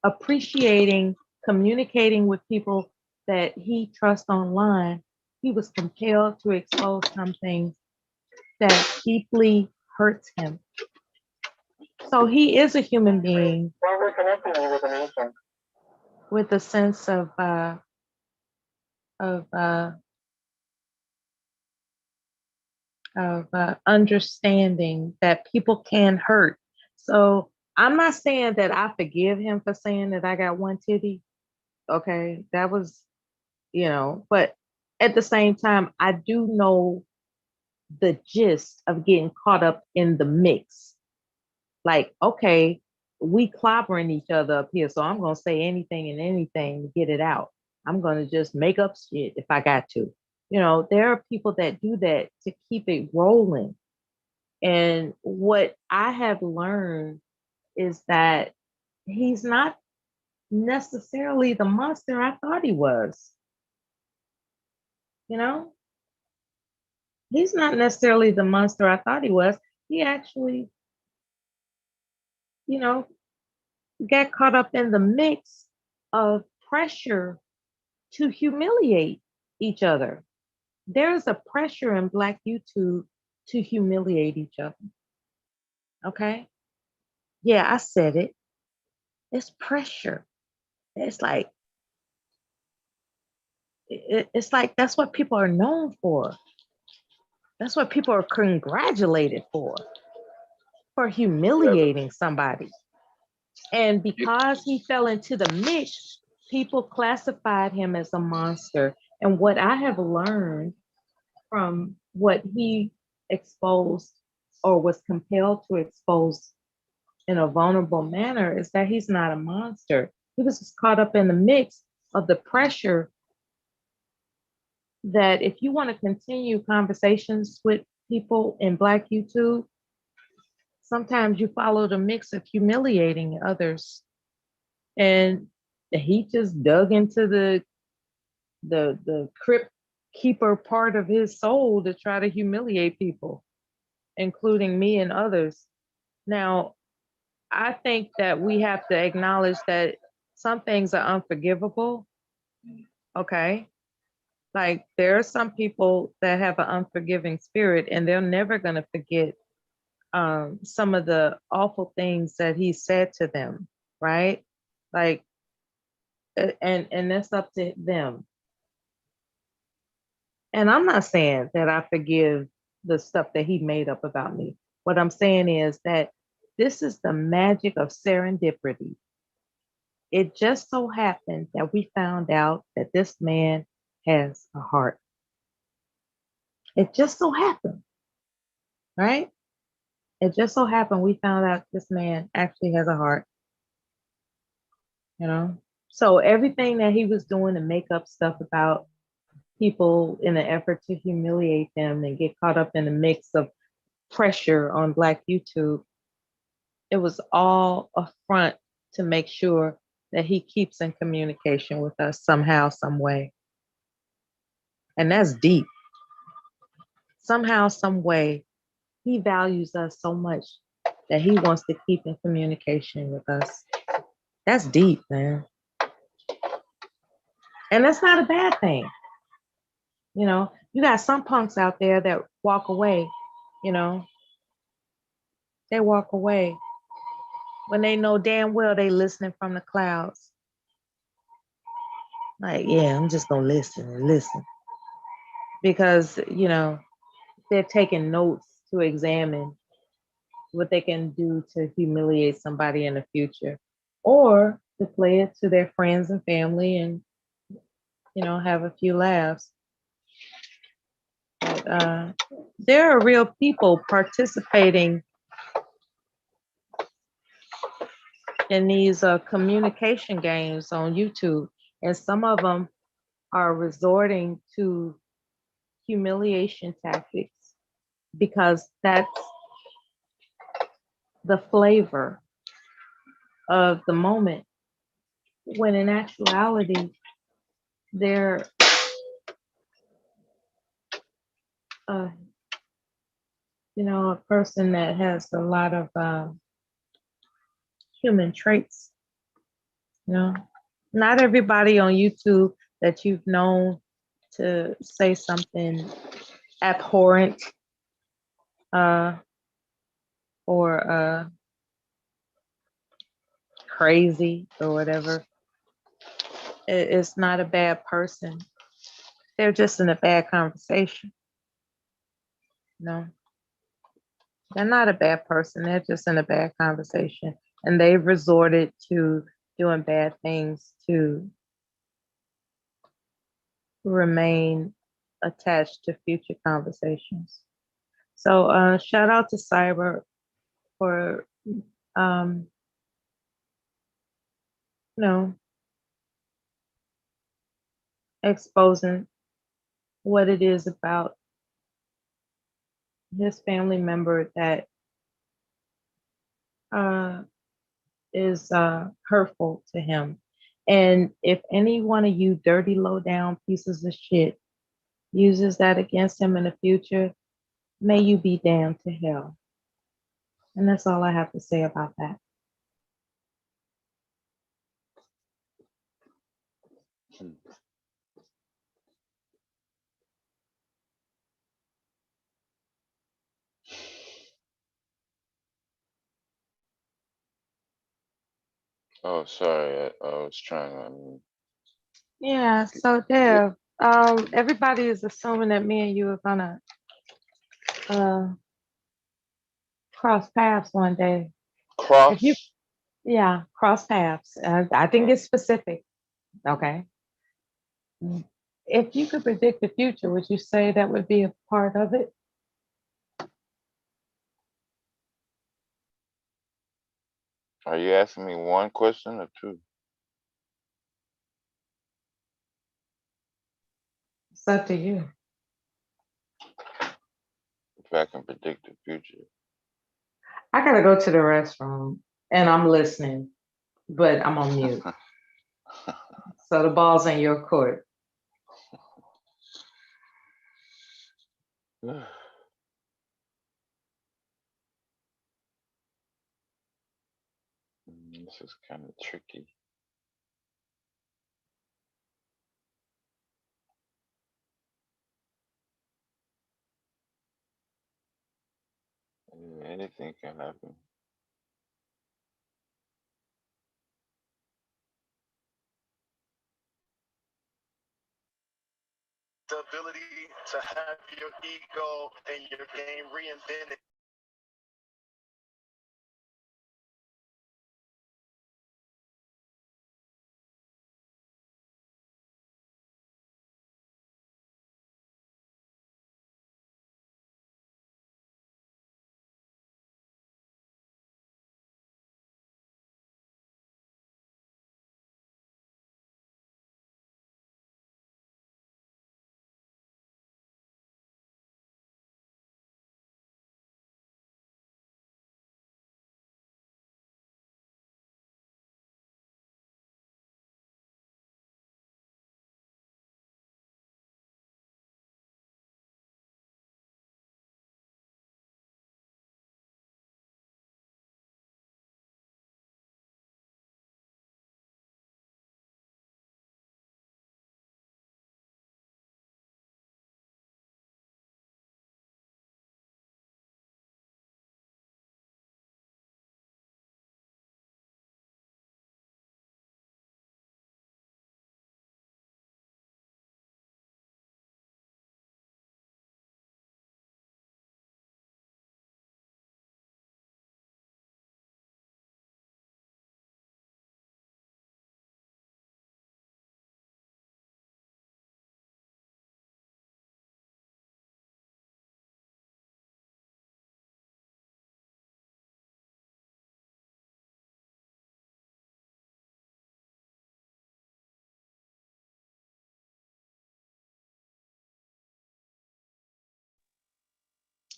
appreciating, communicating with people that he trusts online. He was compelled to expose something that deeply hurts him. So he is a human being with a sense of understanding that people can hurt. So I'm not saying that I forgive him for saying that I got one titty. Okay, that was, you know, but at the same time, I do know the gist of getting caught up in the mix. Like, okay, we clobbering each other up here, so I'm gonna say anything and anything to get it out. I'm gonna just make up shit if I got to. You know, there are people that do that to keep it rolling. And what I have learned is that he's not necessarily the monster I thought he was. You know, he's not necessarily the monster I thought he was. He actually, you know, got caught up in the mix of pressure to humiliate each other. There is a pressure in Black YouTube to humiliate each other. Okay. Yeah, I said it. It's pressure. It's like, it's like that's what people are known for. That's what people are congratulated for humiliating somebody. And because he fell into the mix, people classified him as a monster. And what I have learned from what he exposed or was compelled to expose in a vulnerable manner is that he's not a monster. He was just caught up in the mix of the pressure that if you want to continue conversations with people in Black YouTube, sometimes you follow the mix of humiliating others. And he just dug into the crypt keeper part of his soul to try to humiliate people, including me and others. Now, I think that we have to acknowledge that some things are unforgivable. Okay. Like there are some people that have an unforgiving spirit and they're never going to forget some of the awful things that he said to them, right? Like, and that's up to them. And I'm not saying that I forgive the stuff that he made up about me. What I'm saying is that this is the magic of serendipity. It just so happened that we found out that this man has a heart. It just so happened, right? It just so happened we found out this man actually has a heart, you know? So everything that he was doing to make up stuff about people in an effort to humiliate them and get caught up in the mix of pressure on Black YouTube, it was all a front to make sure that he keeps in communication with us somehow, some way. And that's deep. Somehow, some way, he values us so much that he wants to keep in communication with us. That's deep, man. And that's not a bad thing. You know, you got some punks out there that walk away, you know, they walk away when they know damn well they listening from the clouds. Like, yeah, I'm just gonna listen and listen. Because, you know, they're taking notes to examine what they can do to humiliate somebody in the future, or to play it to their friends and family and, you know, have a few laughs. But, there are real people participating in these communication games on YouTube, and some of them are resorting to humiliation tactics because that's the flavor of the moment, when in actuality, they're you know, a person that has a lot of human traits. You know, not everybody on YouTube that you've known to say something abhorrent or crazy or whatever, it's not a bad person. They're just in a bad conversation. No, they're not a bad person. They're just in a bad conversation. And they've resorted to doing bad things to remain attached to future conversations. So shout out to Cyber for, you know, exposing what it is about his family member that is hurtful to him. And if any one of you dirty, low down pieces of shit uses that against him in the future, may you be damned to hell. And that's all I have to say about that. Oh, sorry. I was trying. Yeah, so Dev, everybody is assuming that me and you are gonna cross paths one day. Cross? Yeah, cross paths. I think it's specific. Okay. If you could predict the future, would you say that would be a part of it? Are you asking me one question or two? It's up to you. If I can predict the future. I gotta go to the restroom and I'm listening, but I'm on mute. So the ball's in your court. This is kind of tricky. Anything can happen. The ability to have your ego and your game reinvented.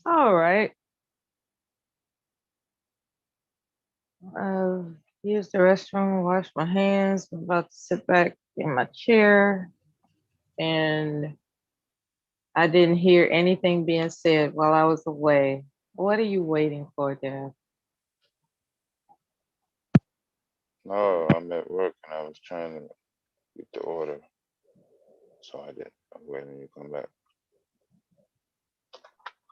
All right. Use the restroom, wash my hands. I'm about to sit back in my chair. And I didn't hear anything being said while I was away. What are you waiting for, Dad? No, I'm at work and I was trying to get the order. So I didn't. I'm waiting you to come back.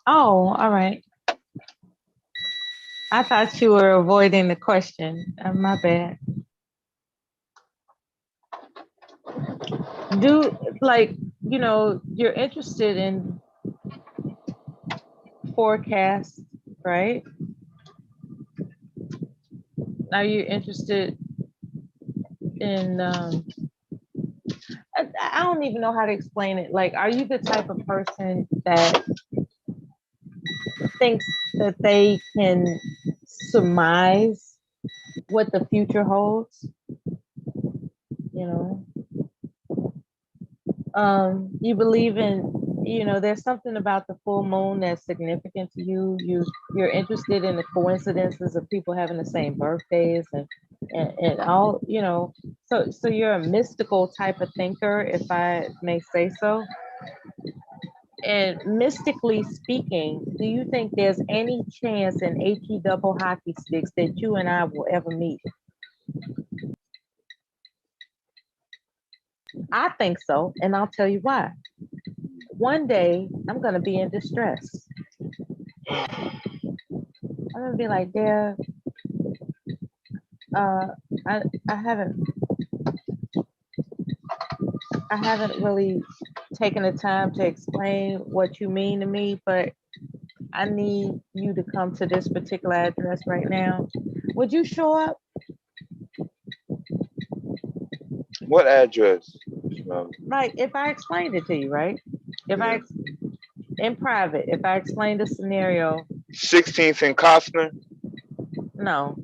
Oh, all right. I thought you were avoiding the question. My bad. You're interested in forecasts, right? Are you interested in, I don't even know how to explain it. Like, are you the type of person that thinks that they can surmise what the future holds? You believe in you know, there's something about the full moon that's significant to you. You're interested in the coincidences of people having the same birthdays and all, you know, so you're a mystical type of thinker, if I may say so. And mystically speaking, do you think there's any chance in HE double hockey sticks that you and I will ever meet? I think so, and I'll tell you why. One day, I'm gonna be in distress. I'm gonna be like, Dad, I haven't really taken the time to explain what you mean to me, but I need you to come to this particular address right now. Would you show up? What address? Like, if I explained it to you, right? If I, in private, if I explained the scenario. 16th and Costner? No.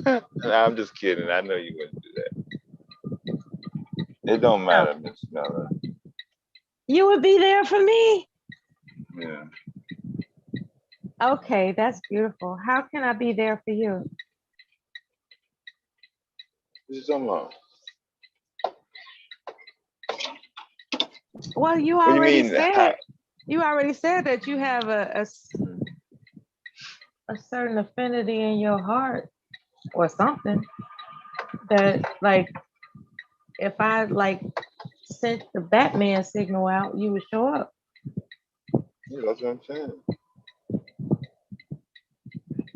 Nah, I'm just kidding. I know you wouldn't do that. It don't matter, Miss Miller. You would be there for me? Yeah. Okay, that's beautiful. How can I be there for you? Just alone. Well, you What do you already mean? said you already said that you have a certain affinity in your heart or something that, like, if I like sent the Batman signal out, you would show up. Yeah, that's what I'm saying.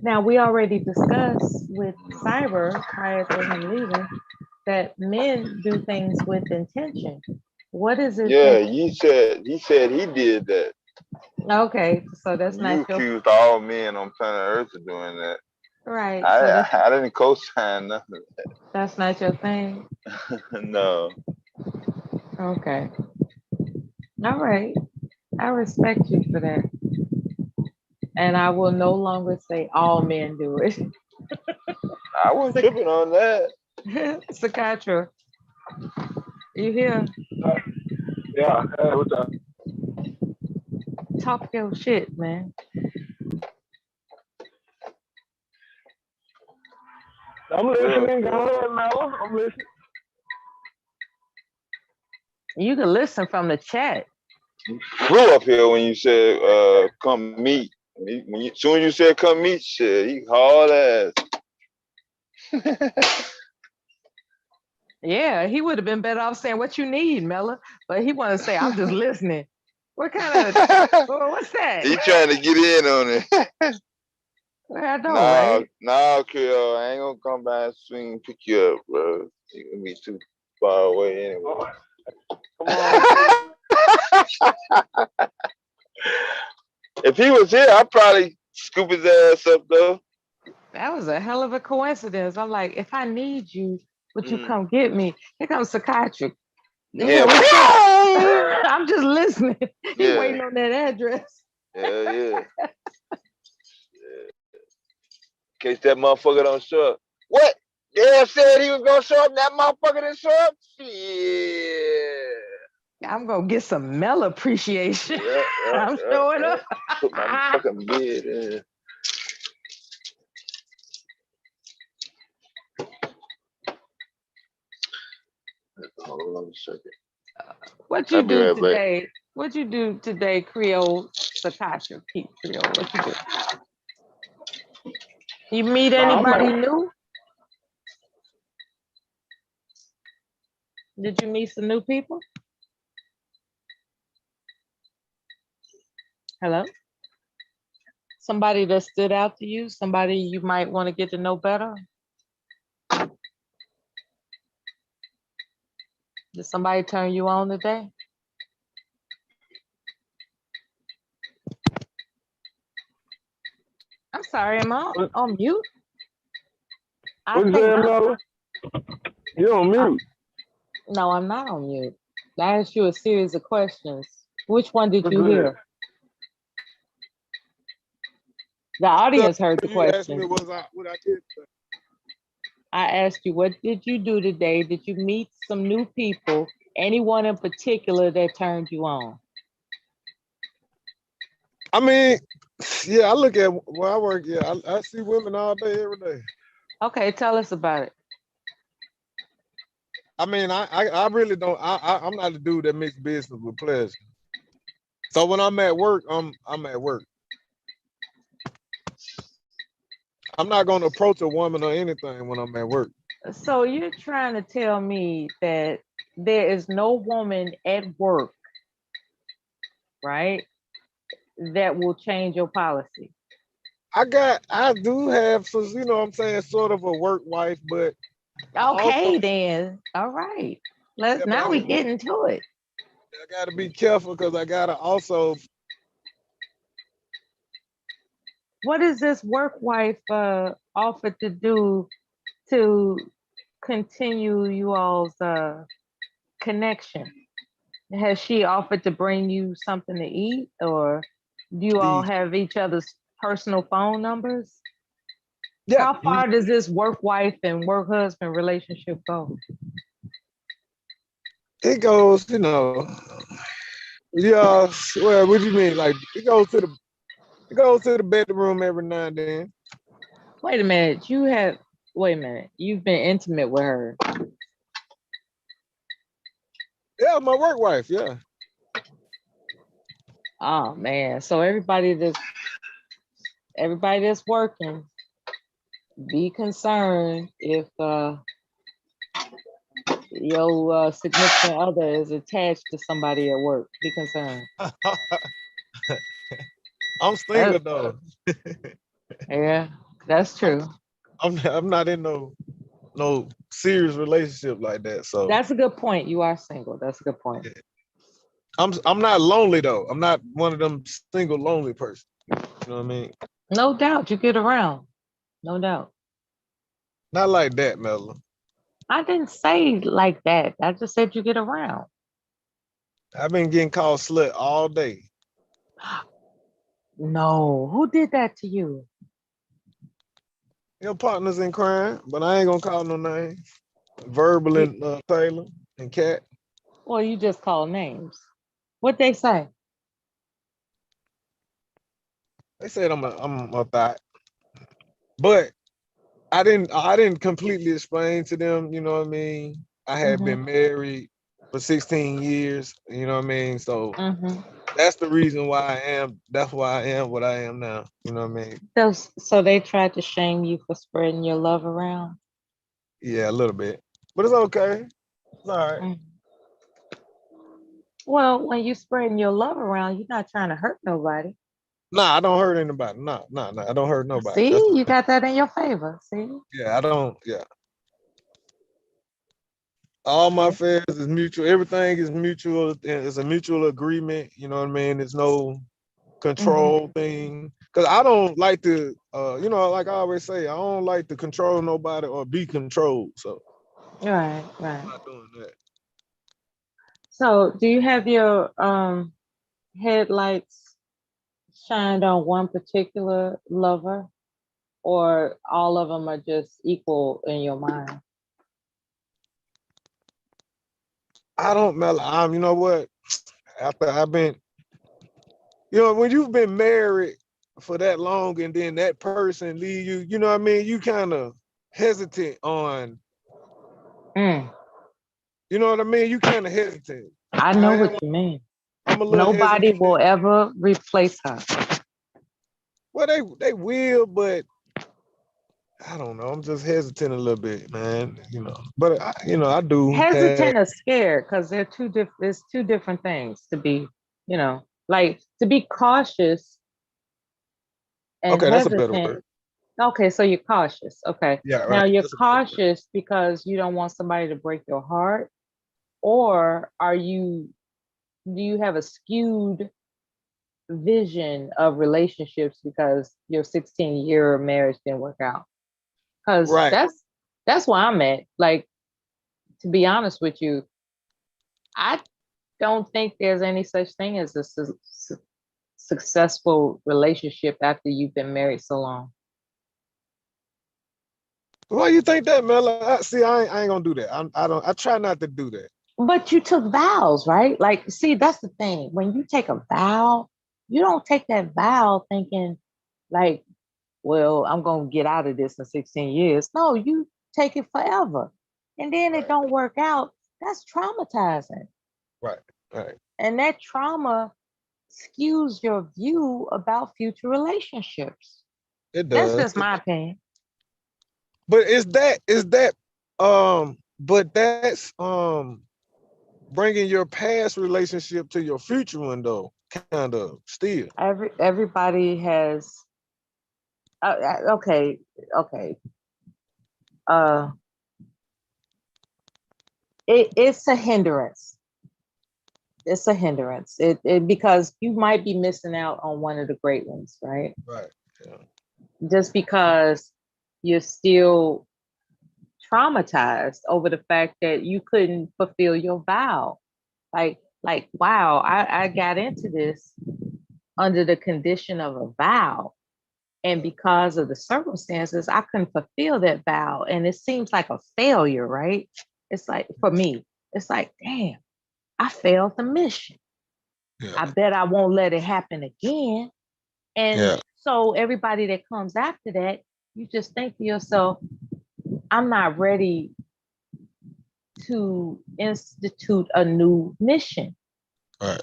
Now, we already discussed with Cyber prior to him leaving that men do things with intention. What is it? Yeah, he said he did that. Okay, so that's You not your accused all men on planet Earth of doing that. right. I didn't co-sign nothing of That's not your thing. that. No. Okay. All right. I respect you for that. And I will no longer say all men do it. I wasn't tripping on that. Sakatra, you here? Yeah, what's up? Talk your shit, man. I'm listening. Go ahead, Mel. I'm listening. You can listen from the chat. Flew up here when you said come meet. Soon as you said come meet, shit, he hauled ass. Yeah, he would have been better off saying what you need, Mella. But he wanted to say, I'm just listening. What kind of what's that? He trying to get in on it. I know, right? No, Creole, I ain't gonna come by and swing and pick you up, bro. You gonna be too far away anyway. Come on. If he was here, I'd probably scoop his ass up though. That was a hell of a coincidence. I'm like, if I need you, would you come get me? Here comes Psychiatric. Yeah. I'm just listening. He Yeah. waiting on that address. Yeah. In case that motherfucker don't show up. What? Dad said he was gonna show up, that motherfucker didn't show up? Shit. I'm gonna get some Mel appreciation. Yeah, I'm showing up. Put my fucking bed in. Hold on a second. What you I'll be do right back. today? What you do today, Creole Sakasha, Pete Creole? What you do? You meet anybody new? Did you meet some new people? Hello? Somebody that stood out to you? Somebody you might want to get to know better? Did somebody turn you on today? I'm sorry, am I on mute? What's that, Mel? You're on mute. No, I'm not on mute. I asked you a series of questions. Which one did you hear? The audience heard the You asked me question. what I did. I asked you, what did you do today? Did you meet some new people? Anyone in particular that turned you on? I mean, yeah, I look at where I work. Yeah, I see women all day, every day. Okay, tell us about it. I mean, I really don't. I'm not the dude that makes business with pleasure. So when I'm at work, I'm at work. I'm not going to approach a woman or anything when I'm at work. So you're trying to tell me that there is no woman at work, right, that will change your policy? I do have some, you know what I'm saying, sort of a work wife, but okay, also, then. All right. Now we get into it. I gotta be careful because I gotta also. What is this work wife offered to do to continue you all's connection? Has she offered to bring you something to eat, or do you all have each other's personal phone numbers? Yeah. How far does this work wife and work husband relationship go? It goes, you know, yeah. Well, what do you mean? Like it goes to the bedroom every now and then. Wait a minute. Wait a minute. You've been intimate with her. Yeah, my work wife. Yeah. Oh man. So everybody that's working, be concerned if your significant other is attached to somebody at work. Be concerned. I'm single though. Yeah, that's true. I'm not in no serious relationship like that. So that's a good point. You are single. That's a good point. I'm not lonely though. I'm not one of them single lonely person. You know what I mean? No doubt. You get around. No doubt. Not like that, Mela. I didn't say like that. I just said you get around. I've been getting called slut all day. No, who did that to you? Your partners in crime, but I ain't gonna call no names. Verbal and Taylor and Cat. Well, you just call names. What they say? They said I'm a thought, but I didn't completely explain to them. You know what I mean? I had been married for 16 years. You know what I mean? So that's the reason why I am. That's why I am what I am now. You know what I mean? So they tried to shame you for spreading your love around? Yeah, a little bit, but it's okay. It's all right. Well, when you spreading your love around, you're not trying to hurt nobody. Nah, I don't hurt anybody. Nah, I don't hurt nobody. See, you got that in your favor. See? Yeah, I don't. Yeah. All my affairs is mutual. Everything is mutual. It's a mutual agreement. You know what I mean? There's no control thing. Because I don't like to, you know, like I always say, I don't like to control nobody or be controlled. So. Right. I'm not doing that. So, do you have your headlights shined on one particular lover, or all of them are just equal in your mind? I don't, Mela. You know what? After I've been, you know, when you've been married for that long and then that person leave you, you know what I mean? You kind of hesitant on. You know what I mean? You kind of hesitant. I know what you mean. I'm a little Nobody hesitant. will ever replace her. Well, they will, but I don't know. I'm just hesitant a little bit, man. You know, but I do. Hesitant or scared, because they're two different. It's two different things to be. You know, like to be cautious. And okay, hesitant. that's a better word. Okay, so you're cautious. Okay. Yeah, right. Now you're cautious because you don't want somebody to break your heart, or do you have a skewed vision of relationships because your 16-year marriage didn't work out? Because that's where I'm at. Like, to be honest with you, I don't think there's any such thing as a successful relationship after you've been married so long. Why you think that, Mela? See, I ain't gonna do that. I try not to do that. But you took vows, right? Like, see, that's the thing. When you take a vow, you don't take that vow thinking like, well, I'm gonna get out of this in 16 years. No, you take it forever. And then it don't work out. That's traumatizing. Right. Right. And that trauma skews your view about future relationships. It That's does. just my opinion. But but that's bringing your past relationship to your future one though, kind of still. Everybody has okay. It's a hindrance. It's a hindrance. It because you might be missing out on one of the great ones, right? Right. Yeah. Just because you're still traumatized over the fact that you couldn't fulfill your vow. Like, wow, I got into this under the condition of a vow. And because of the circumstances, I couldn't fulfill that vow. And it seems like a failure, right? It's like, for me, it's like, damn, I failed the mission. Yeah. I bet I won't let it happen again. And so everybody that comes after that, you just think to yourself, I'm not ready to institute a new mission. Right.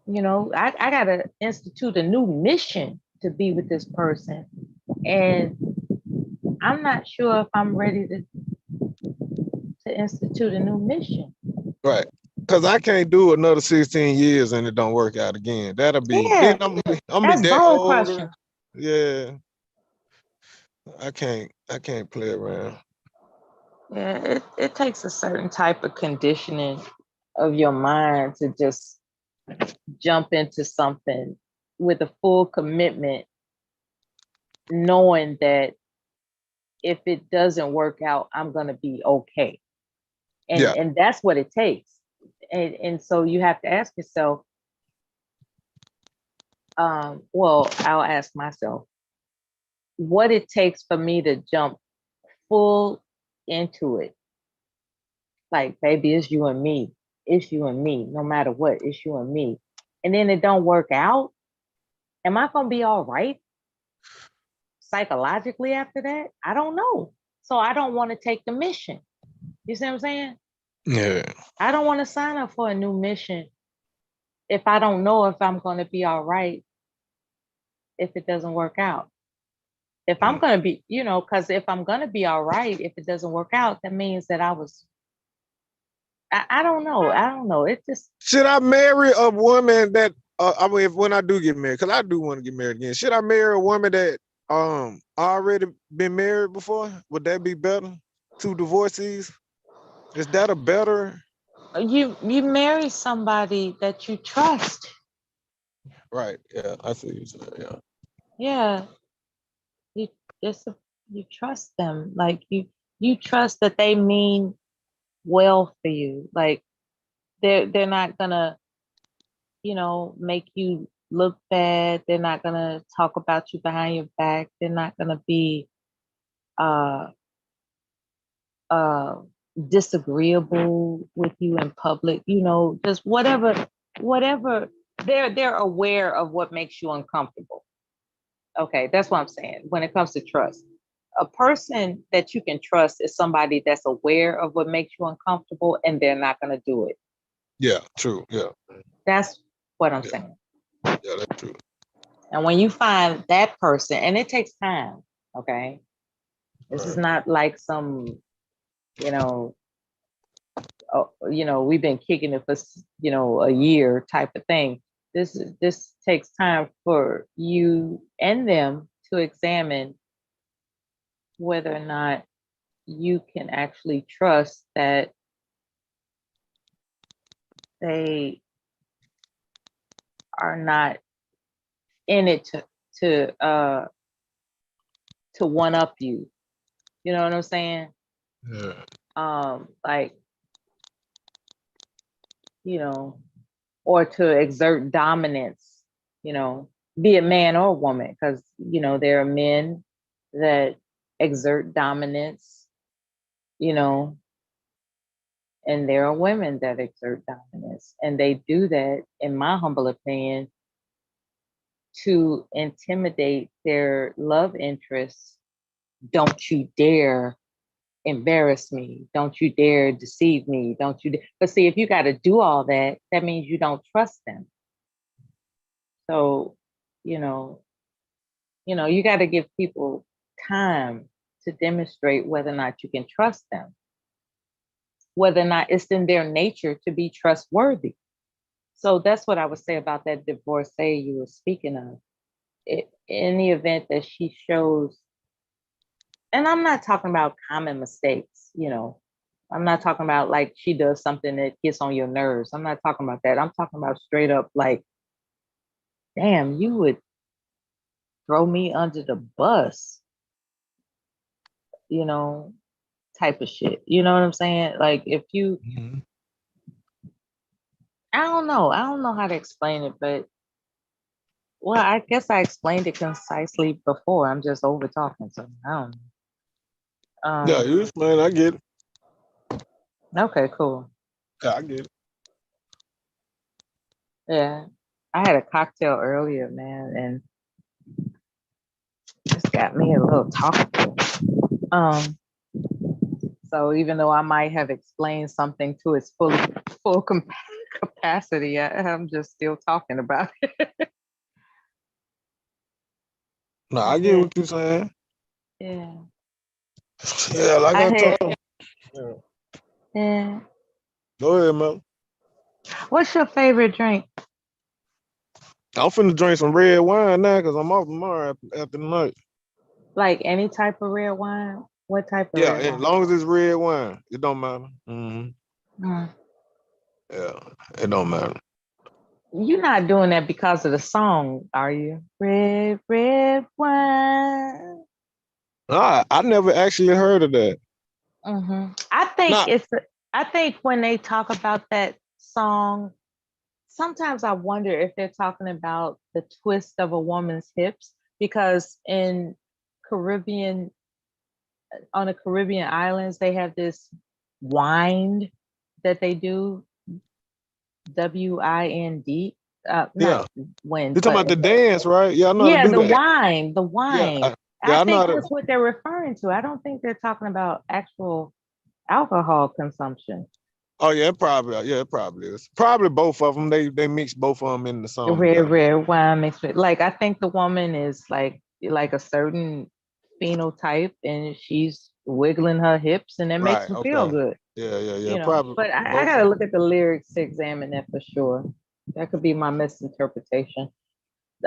You know, I gotta institute a new mission to be with this person. And I'm not sure if I'm ready to institute a new mission. Right. Because I can't do another 16 years and it don't work out again. That'll be then I'm That's be that bone older. crushing. Yeah. I can't play around. Yeah, it takes a certain type of conditioning of your mind to just jump into something with a full commitment, knowing that if it doesn't work out, I'm gonna be okay. And that's what it takes. And so you have to ask yourself, well, I'll ask myself what it takes for me to jump full into it. Like, baby, it's you and me. It's you and me. No matter what, it's you and me. And then it don't work out. Am I gonna be all right psychologically after that? I don't know. So I don't want to take the mission. You see what I'm saying? Yeah. I don't want to sign up for a new mission if I don't know if I'm going to be all right if it doesn't work out. If I'm going to be, you know, because if I'm going to be all right, if it doesn't work out, that means that I don't know. I don't know. It just. Should I marry a woman that, I mean, when I do get married, because I do want to get married again, should I marry a woman that already been married before? Would that be better? 2 divorcees? Is that a better? You marry somebody that you trust. Right. Yeah, I see you saying. Yeah. You trust them. Like you trust that they mean well for you. Like they're not gonna, you know, make you look bad. They're not gonna talk about you behind your back. They're not gonna be disagreeable with you in public, you know, just whatever they're aware of what makes you uncomfortable. Okay, that's what I'm saying when it comes to trust. A person that you can trust is somebody that's aware of what makes you uncomfortable and they're not going to do it. Yeah, true. Yeah. That's what I'm saying. Yeah, that's true. And when you find that person, and it takes time, okay? This is not like some, you know, we've been kicking it for, you know, a year type of thing. This takes time for you and them to examine whether or not you can actually trust that they are not in it to one up you. You know what I'm saying? Yeah. Like, you know, or to exert dominance, you know, be it man or woman, because, you know, there are men that exert dominance, you know, and there are women that exert dominance. And they do that, in my humble opinion, to intimidate their love interests. Don't you dare embarrass me. Don't you dare deceive me. Don't you but see, if you got to do all that, that means you don't trust them. So, you know, you got to give people time to demonstrate whether or not you can trust them, whether or not it's in their nature to be trustworthy. So that's what I would say about that divorcee you were speaking of. In the event that she shows, and I'm not talking about common mistakes, I'm not talking about like she does something that gets on your nerves. I'm not talking about that. I'm talking about straight up like, damn, you would throw me under the bus, type of shit. You know what I'm saying? Like if you, I don't know how to explain it, but well, I guess I explained it concisely before. I'm just over talking, so I don't know. Yeah, you explain. I get it. Okay, cool. Yeah, I get it. Yeah, I had a cocktail earlier, man, and it's got me a little talkative. So even though I might have explained something to its full capacity, I'm just still talking about it. No, I get what you're saying. Yeah. Yeah, like I told you. Yeah. Go ahead, Mel. What's your favorite drink? I'm finna drink some red wine now because I'm off tomorrow after the night. Like any type of red wine? What type of Yeah, red as wine? long as it's red wine, it don't matter. Yeah, it don't matter. You're not doing that because of the song, are you? Red, red wine. I never actually heard of that. I think when they talk about that song, sometimes I wonder if they're talking about the twist of a woman's hips, because on the Caribbean islands, they have this wind that they do, WIND. Yeah. Wind. You're talking about the dance, right? Yeah, I know how to do the that. wine, the wine. I I know how think to. that's what they're referring to. I don't think they're talking about actual alcohol consumption. Oh yeah, it probably is. Probably both of them. They mix both of them in the song. Red wine mixed with, like, I think the woman is like a certain phenotype, and she's wiggling her hips, and it makes me feel good. Yeah. Probably. But I gotta look at the lyrics to examine that for sure. That could be my misinterpretation.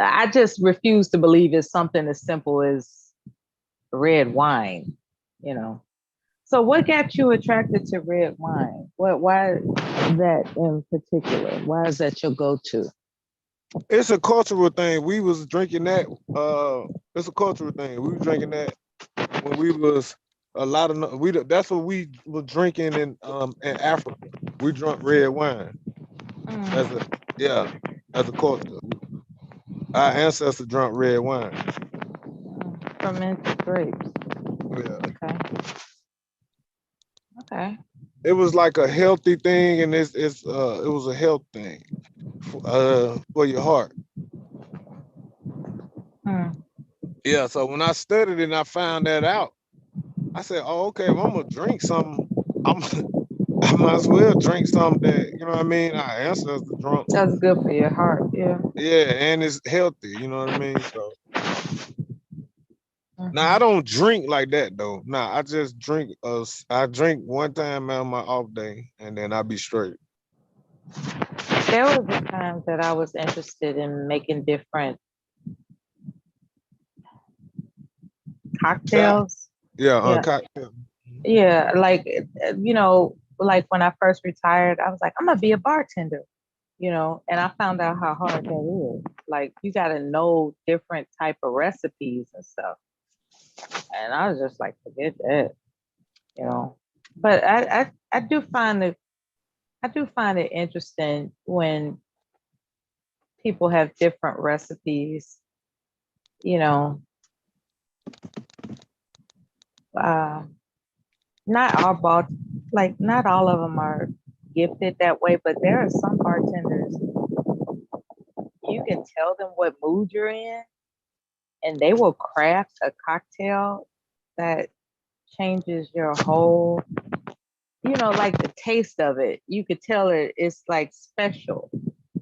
I just refuse to believe it's something as simple as red wine, So what got you attracted to red wine? Why that in particular? Why is that your go-to? It's a cultural thing. We was drinking that. It's a cultural thing. We were drinking that when we was that's what we were drinking in Africa. We drunk red wine. As a culture. Our ancestors drunk red wine. Fermented grapes. Yeah. Okay. It was like a healthy thing, and it was a health thing for your heart. Yeah, so when I studied it and I found that out, I said, oh, okay, if I'm gonna drink something, I might as well drink something that, you know what I mean, our ancestors drunk. That's good for your heart, yeah. Yeah, and it's healthy, you know what I mean? So now I don't drink like that though. Nah, I just drink I drink one time on my off day, and then I'll be straight. There was a time that I was interested in making different cocktails. Cocktail. Yeah, like, like when I first retired, I was like, I'm gonna be a bartender, and I found out how hard that is. Like, you gotta know different type of recipes and stuff. And I was just like, forget that, But I do find it interesting when people have different recipes, not all of them are gifted that way, but there are some bartenders you can tell them what mood you're in, and they will craft a cocktail that changes your whole, like the taste of it. You could tell it's like special.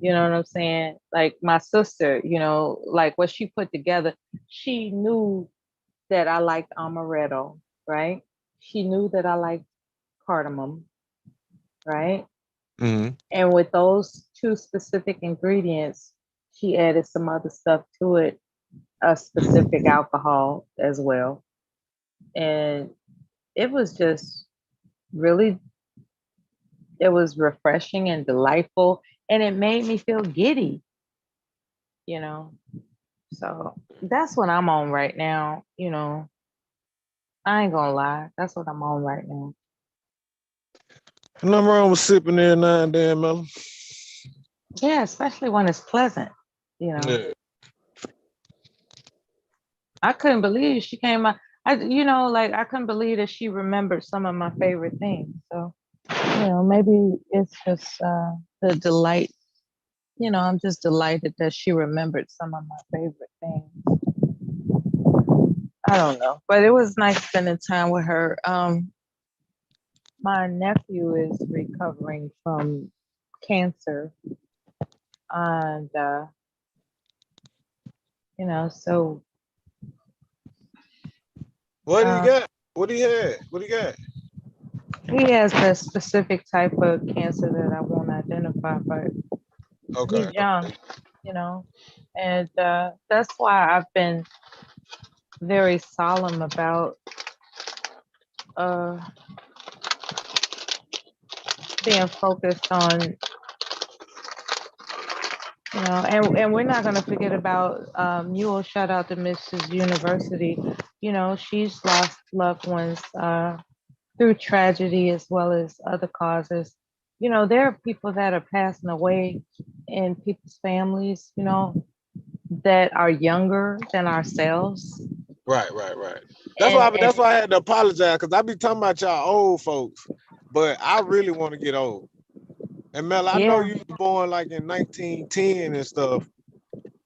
You know what I'm saying? Like my sister, like what she put together, she knew that I liked amaretto, right? She knew that I liked cardamom, right? Mm-hmm. And with those two specific ingredients, she added some other stuff to it, a specific alcohol as well. And it was just really, it was refreshing and delightful, and it made me feel giddy, So that's what I'm on right now, I ain't gonna lie. That's what I'm on right now. Nothing wrong with sipping there now and then, Melon. Yeah, especially when it's pleasant, Yeah. I couldn't believe she came out. I couldn't believe that she remembered some of my favorite things. So, maybe it's just the delight. I'm just delighted that she remembered some of my favorite things. I don't know, but it was nice spending time with her. My nephew is recovering from cancer, and so. What do you got? What do you have? What do you got? He has a specific type of cancer that I won't identify, but he's young, and that's why I've been very solemn about being focused on, and we're not going to forget about Mule. Shout out to Mrs. University. She's lost loved ones through tragedy as well as other causes. There are people that are passing away in people's families, that are younger than ourselves. Right. That's why I had to apologize, because I be talking about y'all old folks, but I really want to get old. And Mel, I know you were born like in 1910 and stuff,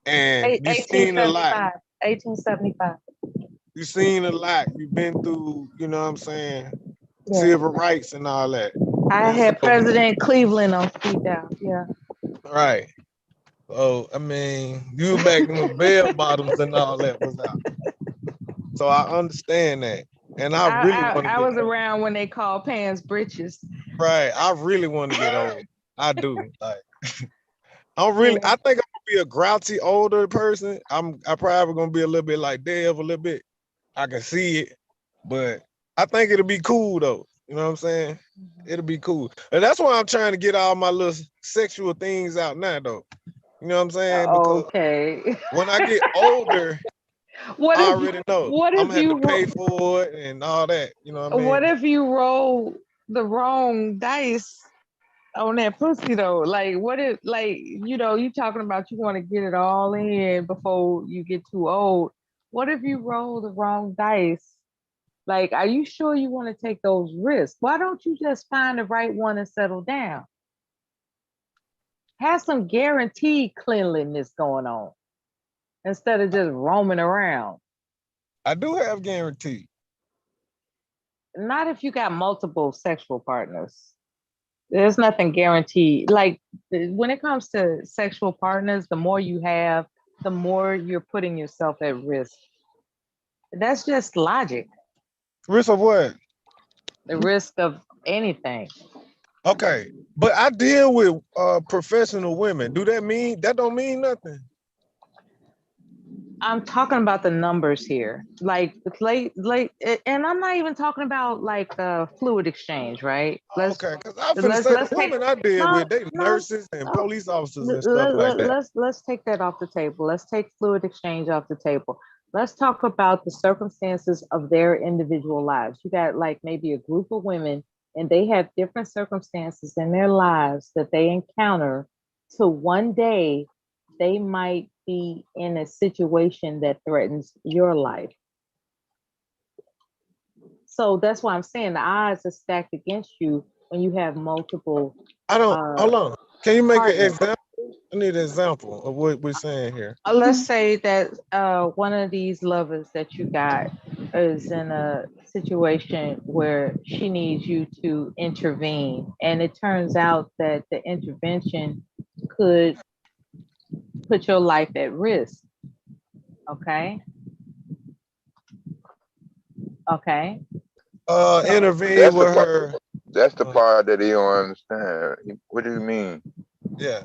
and you seen a lot. 1875. You seen a lot. You've been through, civil rights and all that. I had President Cleveland on speed dial. Yeah. Right. Oh, you were back when bell bottoms and all that was out. So I understand that. And I really want to I was around when they called pants britches. Right. I really want to get old. I do. Like I think I'm gonna be a grouchy older person. I'm probably gonna be a little bit like Dev a little bit. I can see it, but I think it'll be cool though. You know what I'm saying? It'll be cool. And that's why I'm trying to get all my little sexual things out now though. You know what I'm saying? Because when I get older, I already know I'm gonna have to pay for it and all that. You know what I mean? What if you roll the wrong dice on that pussy though? Like what if, you talking about you want to get it all in before you get too old. What if you roll the wrong dice? Like, are you sure you want to take those risks? Why don't you just find the right one and settle down? Have some guaranteed cleanliness going on instead of just roaming around. I do have guarantee. Not if you got multiple sexual partners. There's nothing guaranteed. Like when it comes to sexual partners, the more you have, the more you're putting yourself at risk. That's just logic. Risk of what? The risk of anything. Okay, but I deal with professional women. That don't mean nothing? I'm talking about the numbers here, like, and I'm not even talking about like fluid exchange, right? Okay, because I the women I deal with, they nurses and police officers and stuff like that. Let's take that off the table. Let's take fluid exchange off the table. Let's talk about the circumstances of their individual lives. You got like maybe a group of women, and they have different circumstances in their lives that they encounter. So one day they might be in a situation that threatens your life. So that's why I'm saying the odds are stacked against you when you have multiple. Hold on. Can you make an example? I need an example of what we're saying here. Let's say that one of these lovers that you got is in a situation where she needs you to intervene, and it turns out that the intervention could put your life at risk. Okay. Okay. Intervene with her. That's the part that he don't understand. What do you mean? Yeah.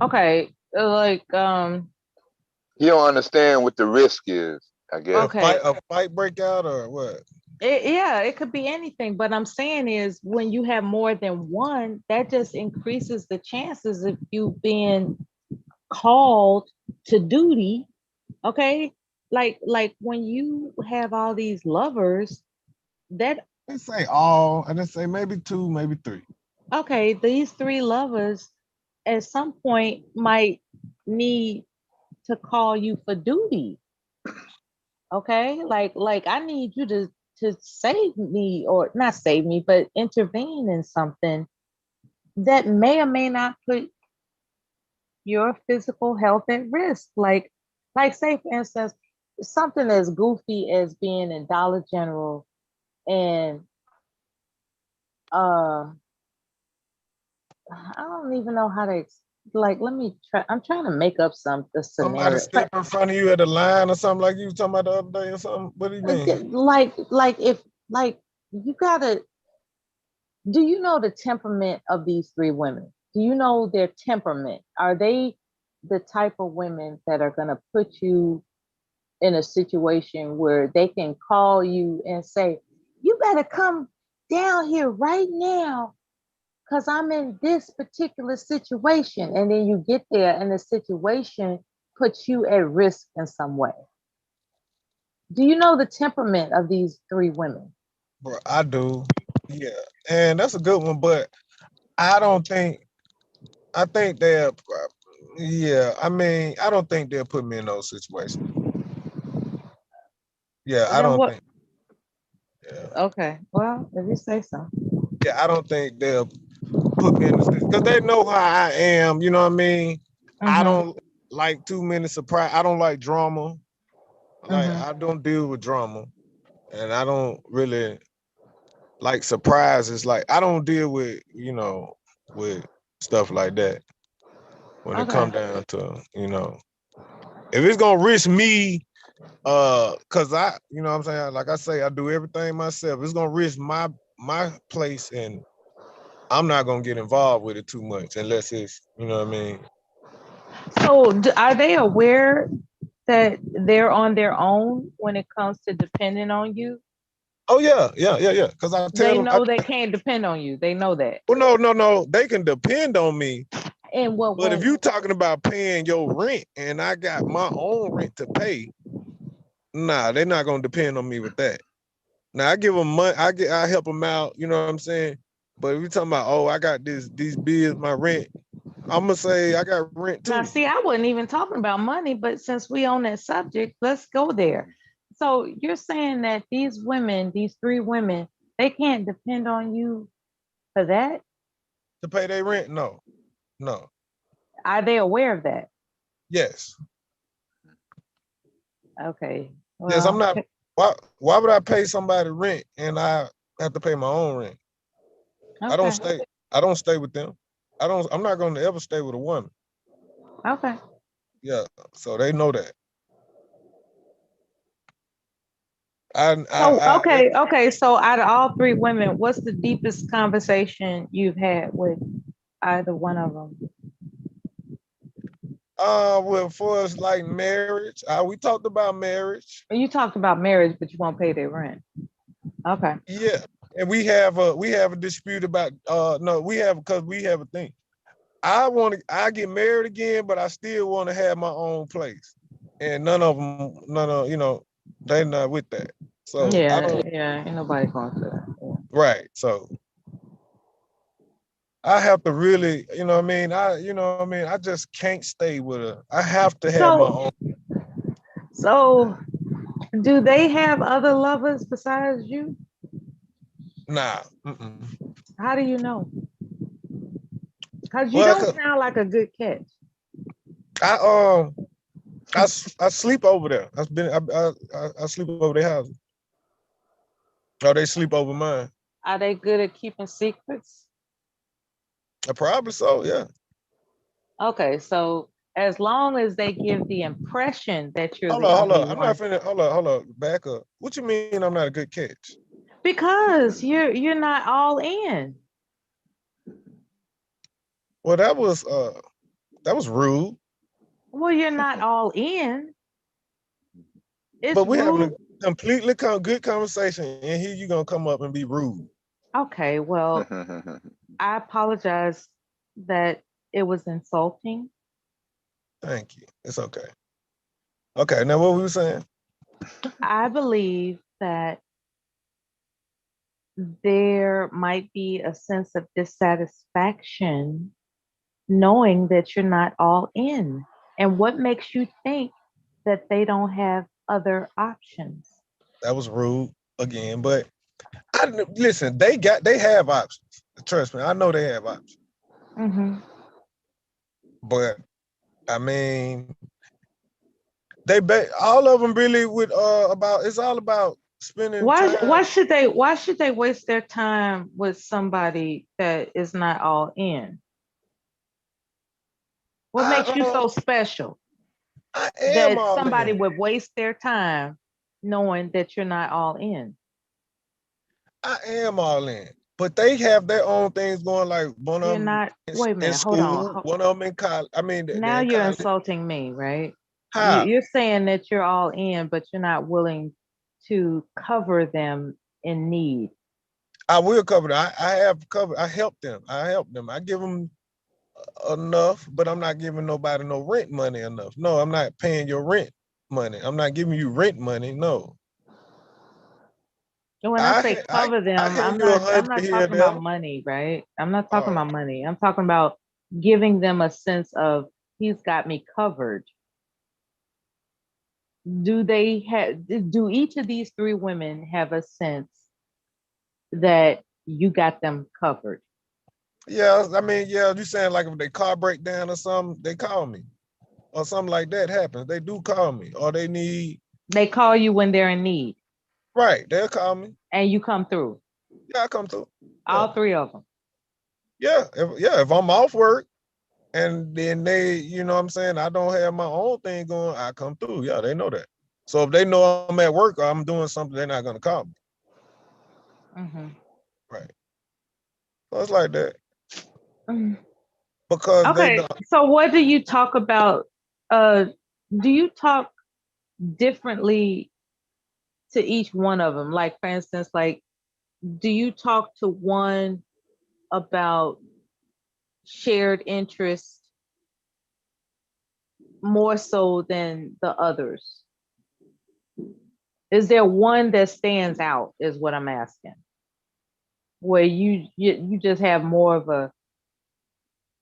Okay. Like he don't understand what the risk is, I guess. Okay. A fight breakout or what? Yeah, it could be anything. But I'm saying is when you have more than one, that just increases the chances of you being called to duty. Okay. Like when you have all these lovers, that I didn't say all, I didn't say maybe two, maybe three. Okay, these three lovers at some point might need to call you for duty. Okay, like I need you to save me, or not save me, but intervene in something that may or may not put your physical health at risk. Like say for instance, something as goofy as being in Dollar General and I don't even know how to let me try. I'm trying to make up the Somebody scenario. step in front of you at the line or something like you were talking about the other day or something. What do you mean? Like if you gotta. Do you know the temperament of these three women? Do you know their temperament? Are they the type of women that are gonna put you in a situation where they can call you and say, "You better come down here right now, because I'm in this particular situation," and then you get there and the situation puts you at risk in some way? Do you know the temperament of these three women? Bro, I do. Yeah. And that's a good one, but I think they're, yeah, I mean, I don't think they'll put me in those situations. Yeah, I don't think. Yeah. Okay, well, if you say so. Yeah, I don't think they'll put me in the because they know how I am, you know what I mean? I don't like too many surprise. I don't like drama. Like I don't deal with drama. And I don't really like surprises. Like I don't deal with, with stuff like that. When it come down to, if it's gonna risk me, cause I, you know what I'm saying, like I say, I do everything myself. It's gonna risk my place, and I'm not gonna get involved with it too much unless it's, you know what I mean. So are they aware that they're on their own when it comes to depending on you? Oh yeah. Cause I tell them, they know they can't depend on you. They know that. Well, no. They can depend on me. And what? But if you talking about paying your rent and I got my own rent to pay, nah, they're not gonna depend on me with that. Now I give them money, I help them out, you know what I'm saying? But if you talking about, oh, I got these bills, my rent, I'm gonna say I got rent too. Now, see, I wasn't even talking about money, but since we on that subject, let's go there. So you're saying that these women, these three women, they can't depend on you for that? To pay their rent? No. Are they aware of that? Yes. Okay. Well, yes, I'm not. Why would I pay somebody rent and I have to pay my own rent? Okay. I don't stay with them. I'm not going to ever stay with a woman. Okay. Yeah. So they know that. Okay. So out of all three women, what's the deepest conversation you've had with either one of them? Well, for us, like marriage, we talked about marriage. You talked about marriage, but you won't pay their rent. Okay. Yeah, and we have a dispute about because we have a thing. I get married again, but I still want to have my own place, and none of them, they're not with that. So ain't nobody going for that. Yeah. Right. So I have to really, what I mean? I just can't stay with her. I have to have my own. So do they have other lovers besides you? Nah. How do you know? Because you don't sound like a good catch. I sleep over there. I sleep over their house. Or they sleep over mine. Are they good at keeping secrets? Probably so, yeah. Okay, so as long as they give the impression that you're Hold the on. only I'm one. not finna. Hold on. Back up. What you mean I'm not a good catch? Because you're not all in. Well, that was rude. Well, you're not all in. It's But we're having rude. a completely good conversation, and here you gonna come up and be rude. Okay, well, I apologize that it was insulting. Thank you. It's okay. Okay, now what were we saying? I believe that there might be a sense of dissatisfaction knowing that you're not all in. And what makes you think that they don't have other options? That was rude again, but listen, they have options. Trust me, I know they have options. Mm-hmm. But I mean, all of them really with it's all about spending time. Why should they waste their time with somebody that is not all in? What makes you so special that somebody would waste their time knowing that you're not all in? I am all in, but they have their own things going. Like one of them Wait a minute, in school, hold on. one of them in college. I mean, Now you're insulting me, right? How? You're saying that you're all in, but you're not willing to cover them in need. I will cover them. I have covered. I help them. I give them enough, but I'm not giving nobody no rent money enough. No, I'm not paying your rent money. I'm not giving you rent money. No. When I say cover them, I'm not talking about money, right? I'm not talking about money. I'm talking about giving them a sense of he's got me covered. Do each of these three women have a sense that you got them covered? Yeah, I mean, yeah, you saying like if their car break down or something, they call me. Or something like that happens. They do call me. Or they call you when they're in need. Right, they'll call me. And you come through. Yeah, I come through. All three of them. Yeah, if I'm off work and then they, you know what I'm saying, I don't have my own thing going, I come through. Yeah, they know that. So if they know I'm at work or I'm doing something, they're not gonna call me. Mm-hmm. Right. So it's like that. Mm-hmm. Because okay, so what do you talk about? Do you talk differently to each one of them? Like, for instance, like, do you talk to one about shared interest more so than the others? Is there one that stands out, is what I'm asking, where you just have more of a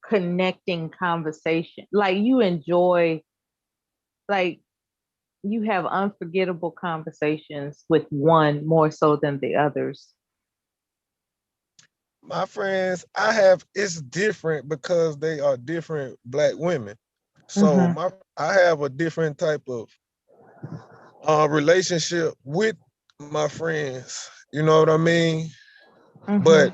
connecting conversation, like you enjoy, like you have unforgettable conversations with one more so than the others? My friends, it's different because they are different Black women. So I have a different type of relationship with my friends. You know what I mean? But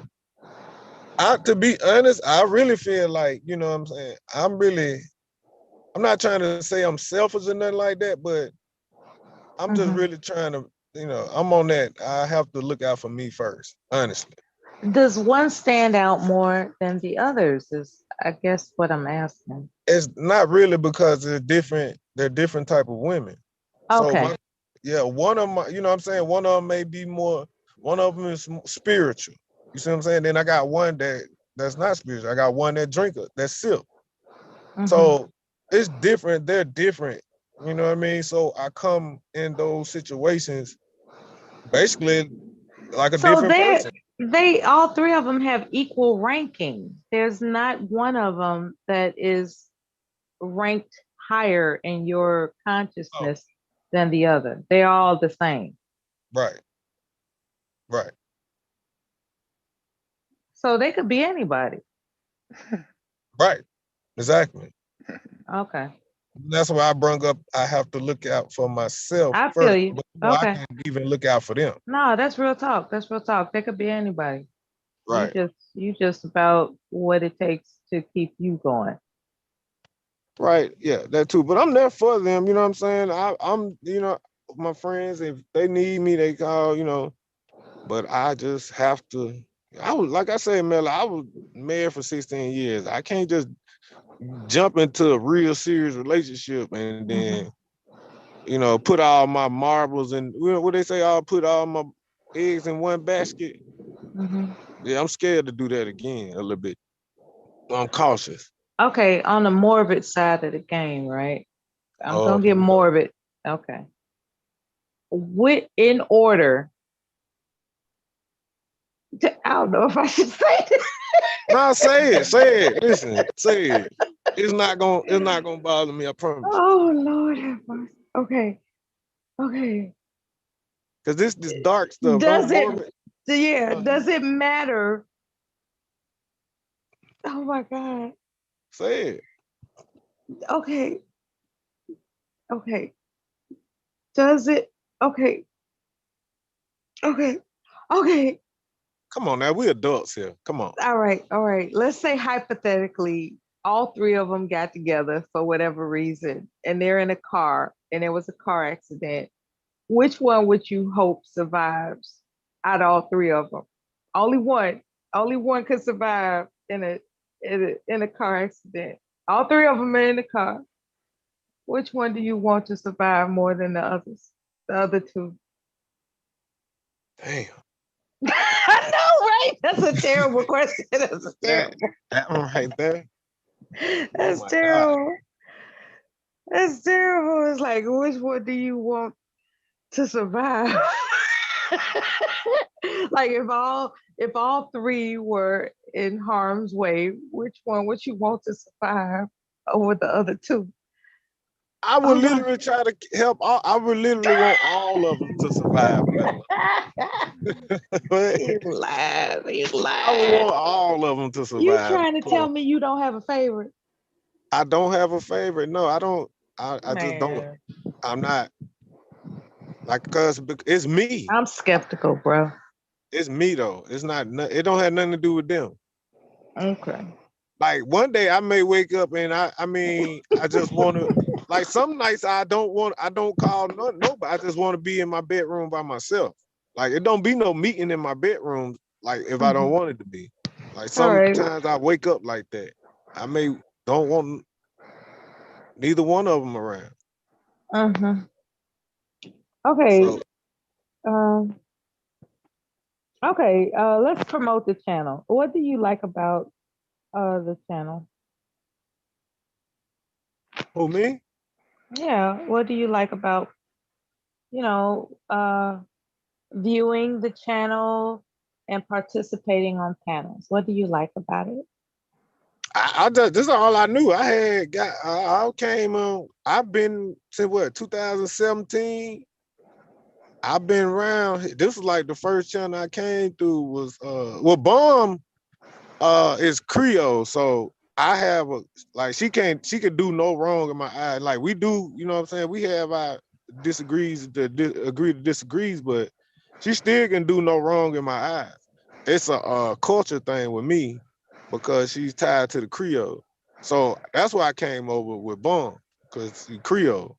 to be honest, I really feel like, you know what I'm saying, I'm not trying to say I'm selfish or nothing like that, but I'm just really trying to, you know, I'm on that. I have to look out for me first, honestly. Does one stand out more than the others, is I guess what I'm asking. It's not really because they're different type of women. Okay. So one of them, you know what I'm saying, one of them may be more, one of them is spiritual. You see what I'm saying? Then I got one that's not spiritual. I got one that that's sip. So it's different. They're different. You know what I mean? So I come in those situations basically like a different person. They all three of them have equal ranking. There's not one of them that is ranked higher in your consciousness than the other. They're all the same. Right. Right. So they could be anybody. Right. Exactly. Okay. That's why I brung up. I have to look out for myself I feel first. you. But I Okay. can't even look out for them. No, that's real talk. That's real talk. They could be anybody. Right. You just about what it takes to keep you going. Right. Yeah, that too. But I'm there for them. You know what I'm saying? I'm, my friends, if they need me, they call, but I just have to. I was, like I said, Mel, I was married for 16 years. I can't just jump into a real serious relationship and then, put all my marbles in, what they say, I'll put all my eggs in one basket. Yeah, I'm scared to do that again a little bit. I'm cautious. Okay, on the morbid side of the game, right? I'm gonna get morbid. Okay. In order. I don't know if I should say this. No, say it. Listen, say it. It's not gonna bother me, I promise. Oh Lord have mercy. Okay. Cause this dark stuff. Does it matter? Oh my God. Say it. Okay. Does it? Okay. Come on now, we adults here. Come on. All right. Let's say hypothetically, all three of them got together for whatever reason, and they're in a car, and there was a car accident. Which one would you hope survives out of all three of them? Only one could survive in a car accident. All three of them are in the car. Which one do you want to survive more than the others? The other two. Damn. I know, right? That's a terrible question. That's terrible. That one right there. That's terrible. God. That's terrible. It's like, which one do you want to survive? Like if all three were in harm's way, which one would you want to survive over the other two? I would literally try to help I would literally want all of them to survive. He's lying. I would want all of them to survive. You trying to tell me you don't have a favorite? I don't have a favorite. No, I don't. I just don't. I'm not. Like, cause it's me. I'm skeptical, bro. It's me though. It's not. It don't have nothing to do with them. Okay. Like one day I may wake up and I just want to. Like some nights I don't call nobody. I just want to be in my bedroom by myself. Like it don't be no meeting in my bedroom. Like if I don't want it to be. Like sometimes I wake up like that. I don't want neither one of them around. Okay. So, okay. Let's promote the channel. What do you like about the channel? Who, me? Yeah. What do you like about, viewing the channel and participating on panels? What do you like about it? I just, this is all I knew. I came on. I've been since 2017. I've been around. This is like the first channel I came through was Bomb is Creole. So I have she could do no wrong in my eyes. Like we do, you know what I'm saying? We have our agree to disagrees, but she still can do no wrong in my eyes. It's a culture thing with me because she's tied to the Creole. So that's why I came over with Bomb, because Creole.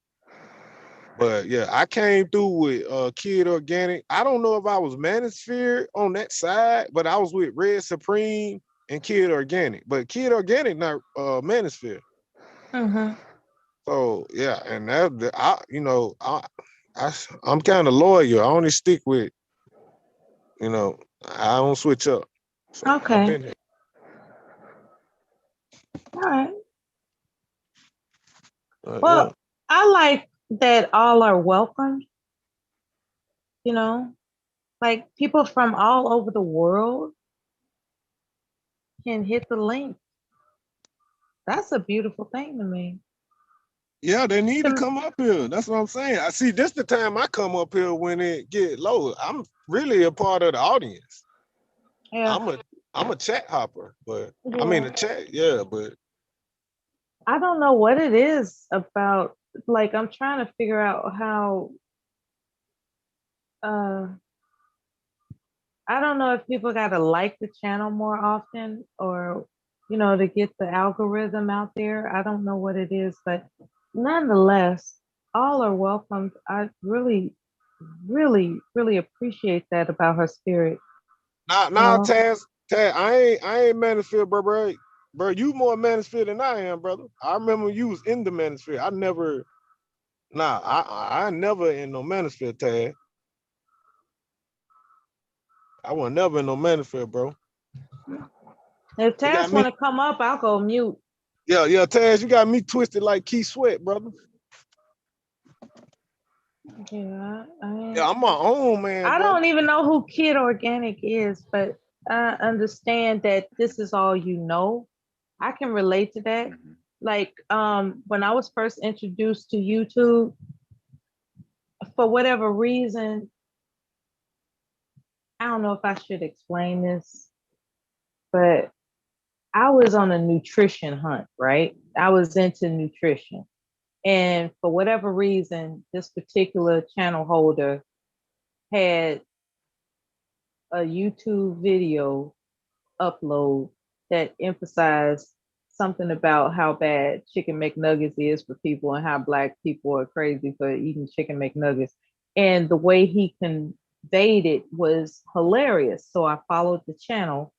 But yeah, I came through with Kid Organic. I don't know if I was Manosphere on that side, but I was with Red Supreme and Kid Organic. But Kid Organic not Manosphere. So yeah, and I'm kind of loyal. I only stick with, I don't switch up. So okay. All right. Well, yeah. I like that all are welcome. Like people from all over the world can hit the link. That's a beautiful thing to me. Yeah, they need to come up here. That's what I'm saying. I see this the time I come up here when it get low. I'm really a part of the audience. Yeah. I'm a chat hopper, but I mean a chat, yeah, but I don't know what it is about, like, I'm trying to figure out how, I don't know if people got to like the channel more often or, to get the algorithm out there. I don't know what it is, but nonetheless, all are welcomed. I really, really, really appreciate that about her spirit. Nah, Taz, I ain't Manosphere, bro. You more Manosphere than I am, brother. I remember you was in the Manosphere. I never in no Manosphere, Taz. I was never in no Manosphere, bro. If Taz want to come up, I'll go mute. Yeah, Taz, you got me twisted like Keith Sweat, brother. Yeah, I'm my own man. I brother. don't even know who Kid Organic is, but I understand that this is all you know. I can relate to that. Like, when I was first introduced to YouTube, for whatever reason, I don't know if I should explain this, but I was on a nutrition hunt, right? I was into nutrition. And for whatever reason, this particular channel holder had a YouTube video upload that emphasized something about how bad chicken McNuggets is for people and how Black people are crazy for eating chicken McNuggets. And the way he conveyed it was hilarious. So I followed the channel,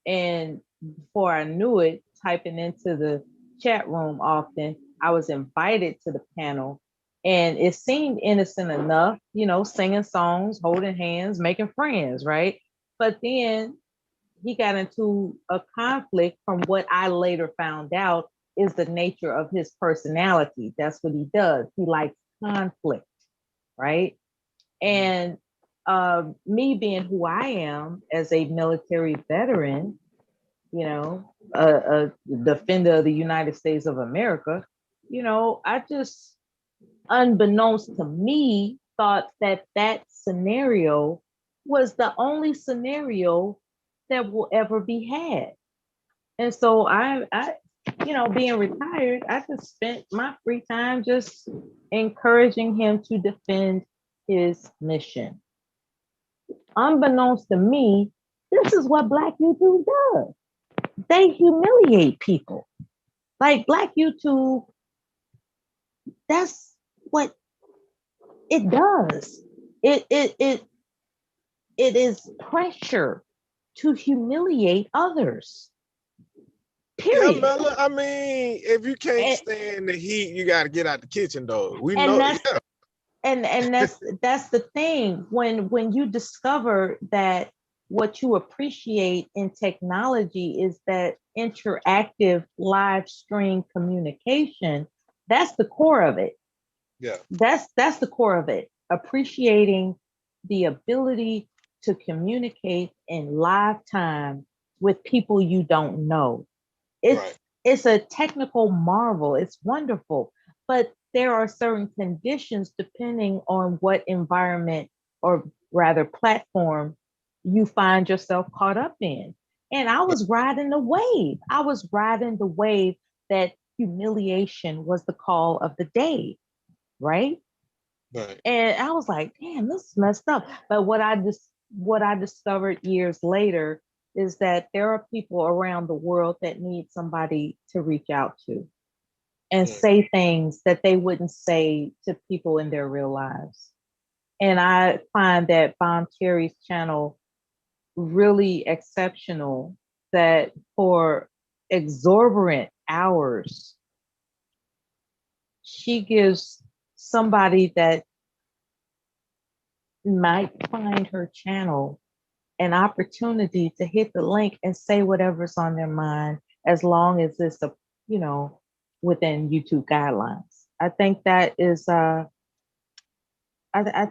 and before I knew it, typing into the chat room often, I was invited to the panel, and it seemed innocent enough, singing songs, holding hands, making friends, right? But then he got into a conflict from what I later found out is the nature of his personality. That's what he does. He likes conflict, right? And me being who I am as a military veteran, a defender of the United States of America, I just, unbeknownst to me, thought that scenario was the only scenario that will ever be had. And so I being retired, I just spent my free time just encouraging him to defend his mission. Unbeknownst to me, this is what Black YouTube does. They humiliate people. Like Black YouTube, that's what it does. It is pressure to humiliate others. Period. Yeah, man, I mean, if you can't stand the heat, you got to get out the kitchen, though. We know. And that's the thing. When you discover that what you appreciate in technology is that interactive live stream communication, that's the core of it. Yeah. That's the core of it. Appreciating the ability to communicate in live time with people you don't know. It's a technical marvel. It's wonderful, but there are certain conditions depending on what environment or rather platform you find yourself caught up in. And I was riding the wave. I was riding the wave that humiliation was the call of the day, right? Right. And I was like, damn, this is messed up. But what I discovered years later is that there are people around the world that need somebody to reach out to and say things that they wouldn't say to people in their real lives. And I find that Bomb Cherry's channel really exceptional, that for exorbitant hours, she gives somebody that might find her channel an opportunity to hit the link and say whatever's on their mind, as long as it's within YouTube guidelines. I think that is I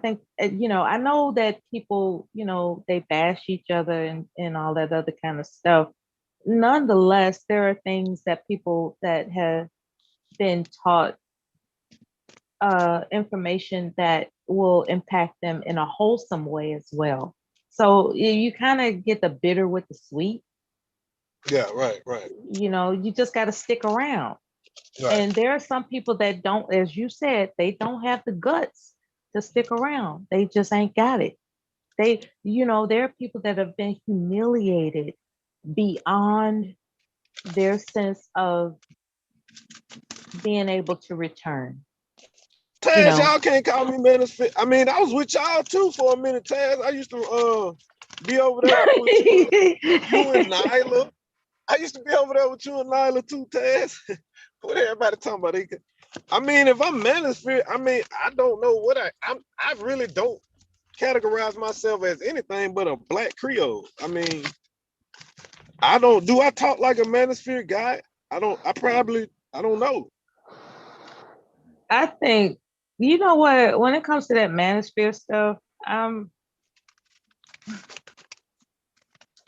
think I know that people they bash each other and all that other kind of stuff. Nonetheless, there are things that people that have been taught information that will impact them in a wholesome way as well. So you kind of get the bitter with the sweet. Yeah, right. You just got to stick around. Right. And there are some people that don't, as you said, they don't have the guts to stick around. They just ain't got it. There are people that have been humiliated beyond their sense of being able to return. Taz, y'all can't call me Manosphere. I mean, I was with y'all too for a minute, Taz. I used to be over there with you and Nyla. I used to be over there with you and Nyla too, Taz. What everybody talking about? I mean, if I'm Manosphere, I mean, I don't know what I really don't categorize myself as anything but a black Creole. I mean, do I talk like a Manosphere guy? I don't know. I think, you know what, when it comes to that Manosphere stuff, I'm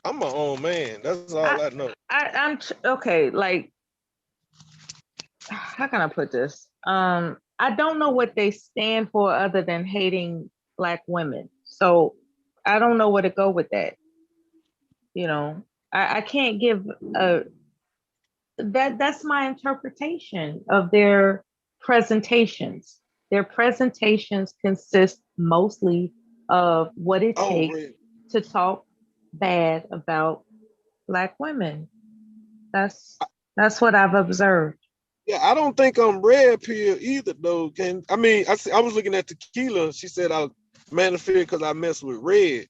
my own man. That's all I know. I'm okay. Like, how can I put this? I don't know what they stand for other than hating Black women. So I don't know where to go with that. I can't give that's my interpretation of their presentations. Their presentations consist mostly of what it takes to talk bad about Black women. That's what I've observed. Yeah, I don't think I'm red pill either, though. I was looking at Tequila. She said I was Manosphere because I mess with Red.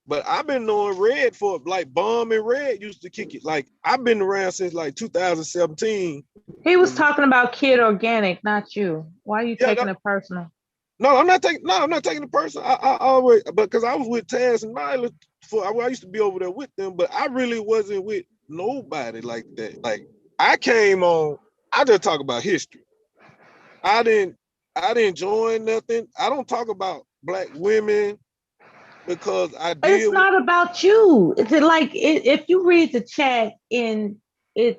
But I've been knowing Red for like Bomb and Red used to kick it. Like I've been around since like 2017. He was talking about Kid Organic, not you. Why are you taking it personal? No, I'm not taking it personal. I always, because I was with Taz and Nyla I used to be over there with them, but I really wasn't with nobody like that. Like I came on, I just talk about history. I didn't join nothing. I don't talk about Black women because it's not about you. It's like if you read the chat if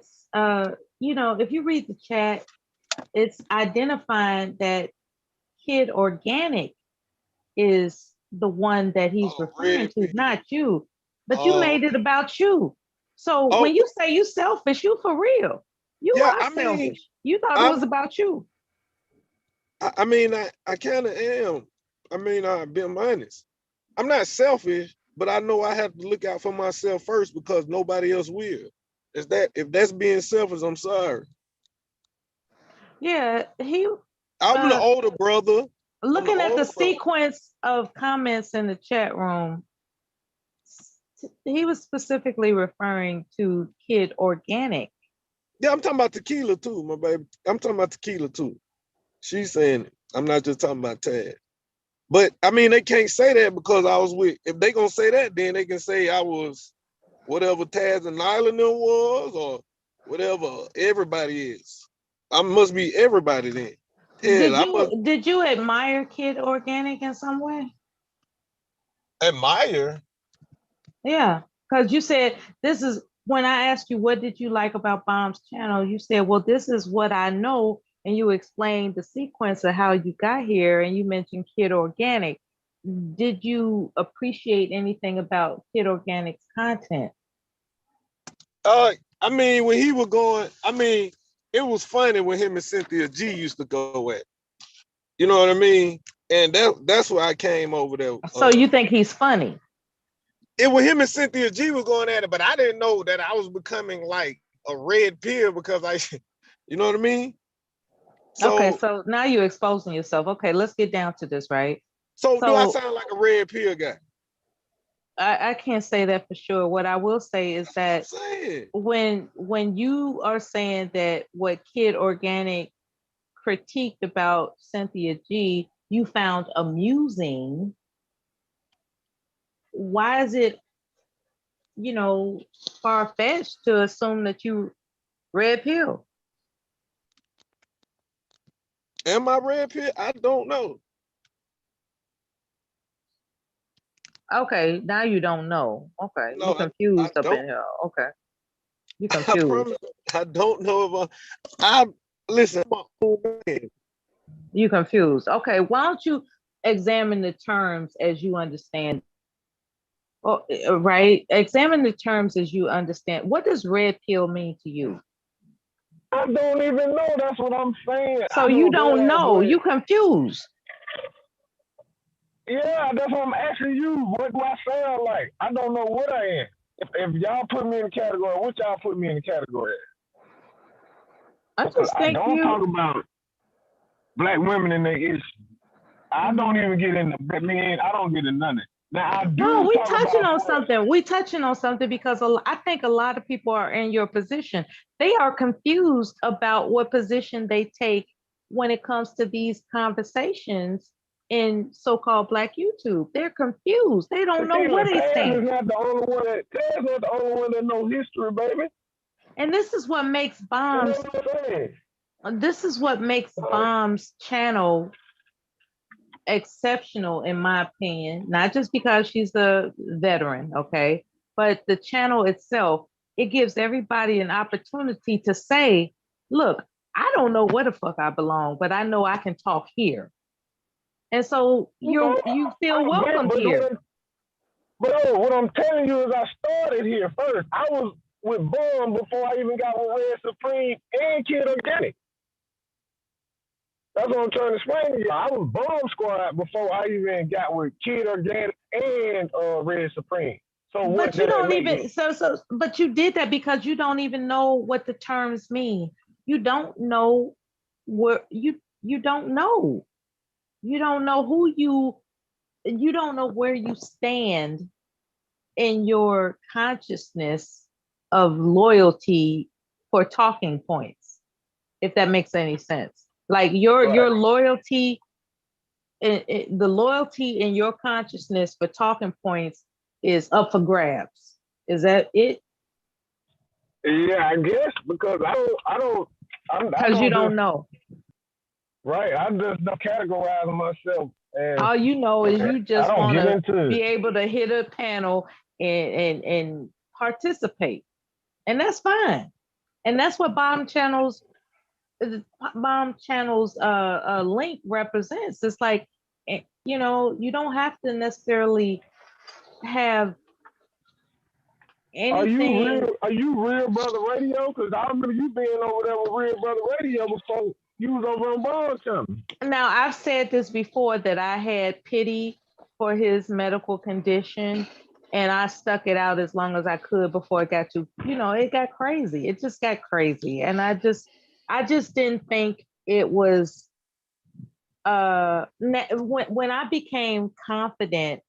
you read the chat, it's identifying that Kid Organic is the one that he's referring to, not you. But you made it about you. So when you say you selfish, you for real. You are selfish. You thought it was about you. I mean, I kind of am. I mean, I've been honest. I'm not selfish, but I know I have to look out for myself first because nobody else will. If that's being selfish, I'm sorry. Yeah, I'm the older brother. Looking at the sequence of comments in the chat room, he was specifically referring to Kid Organic. Yeah, I'm talking about Tequila too, my baby. I'm talking about Tequila too. She's saying it. I'm not just talking about Taz. But I mean, they can't say that because I was with. If they gonna say that, then they can say I was whatever Taz and Nyla was, or whatever everybody is. I must be everybody then. Yeah, did you admire Kid Organic in some way? Admire? Yeah, because you said this is when I asked you what did you like about Bomb's channel, you said, well, this is what I know. And you explained the sequence of how you got here, and you mentioned Kid Organic. Did you appreciate anything about Kid Organic's content? I mean, when he was going, I mean, it was funny when him and Cynthia G used to go at. You know what I mean? And that's why I came over there. So you think he's funny? It was him and Cynthia G was going at it, but I didn't know that I was becoming like a red pill because you know what I mean? So now you're exposing yourself. Okay, let's get down to this, right? So do I sound like a red pill guy? I can't say that for sure. What I will say is that when you are saying that what Kid Organic critiqued about Cynthia G, you found amusing, why is it, far-fetched to assume that you red pill? Am I red pill? I don't know. Okay, now you don't know. Okay, no, you're confused up in here. Okay, you're confused. I don't know if I listen. I'm my own man. You confused. Okay, why don't you examine the terms as you understand? Well, right. Examine the terms as you understand. What does red pill mean to you? I don't even know. That's what I'm saying. So you don't know. You confused. Yeah, that's what I'm asking you. What do I sound like? I don't know what I am. If y'all put me in the category, what y'all put me in the category? I just think I don't talk about black women and their issues. I don't even get into men. I don't get into none of it. Now I do. No, we touching on something. We touching on something because I think a lot of people are in your position. They are confused about what position they take when it comes to these conversations in so-called Black YouTube. They're confused. They don't know what they think. Taz not the only one that knows history, baby. And this is what makes Bombs. This is what makes Bombs channel exceptional, in my opinion. Not just because she's a veteran, okay, but the channel itself. It gives everybody an opportunity to say, "Look, I don't know where the fuck I belong, but I know I can talk here." And so you feel welcome here. But what I'm telling you is I started here first. I was with Bomb before I even got with Red Supreme and Kid Organic. That's what I'm trying to explain to you. I was Bomb Squad before I even got with Kid Organic and Red Supreme. So But you don't even but you did that because you don't even know what the terms mean. You don't know what you don't know. You don't know you don't know where you stand in your consciousness of loyalty for talking points, if that makes any sense. Like your loyalty, the loyalty in your consciousness for talking points is up for grabs. Is that it? Yeah, I guess because I don't because you don't know. Right, I just don't categorize myself. All you know is you just want to be able to hit a panel and participate, and that's fine. And that's what Bomb Channel's link represents. It's like, you know, you don't have to necessarily have anything. Are you Real Brother Radio? Because I remember you being over there with Real Brother Radio before you was over on Bomb Channel. Now, I've said this before that I had pity for his medical condition, and I stuck it out as long as I could before it got to, you know, it got crazy. It just got crazy. And I just didn't think it was, when I became confident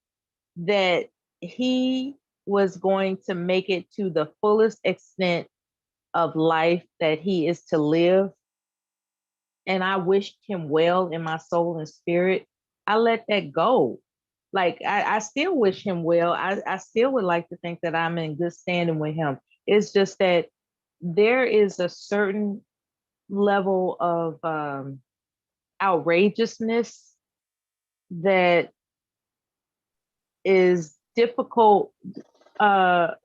that he was going to make it to the fullest extent of life that he is to live, and I wished him well in my soul and spirit, I let that go. Like, I still wish him well. I still would like to think that I'm in good standing with him. It's just that there is a certain level of outrageousness that is difficult, that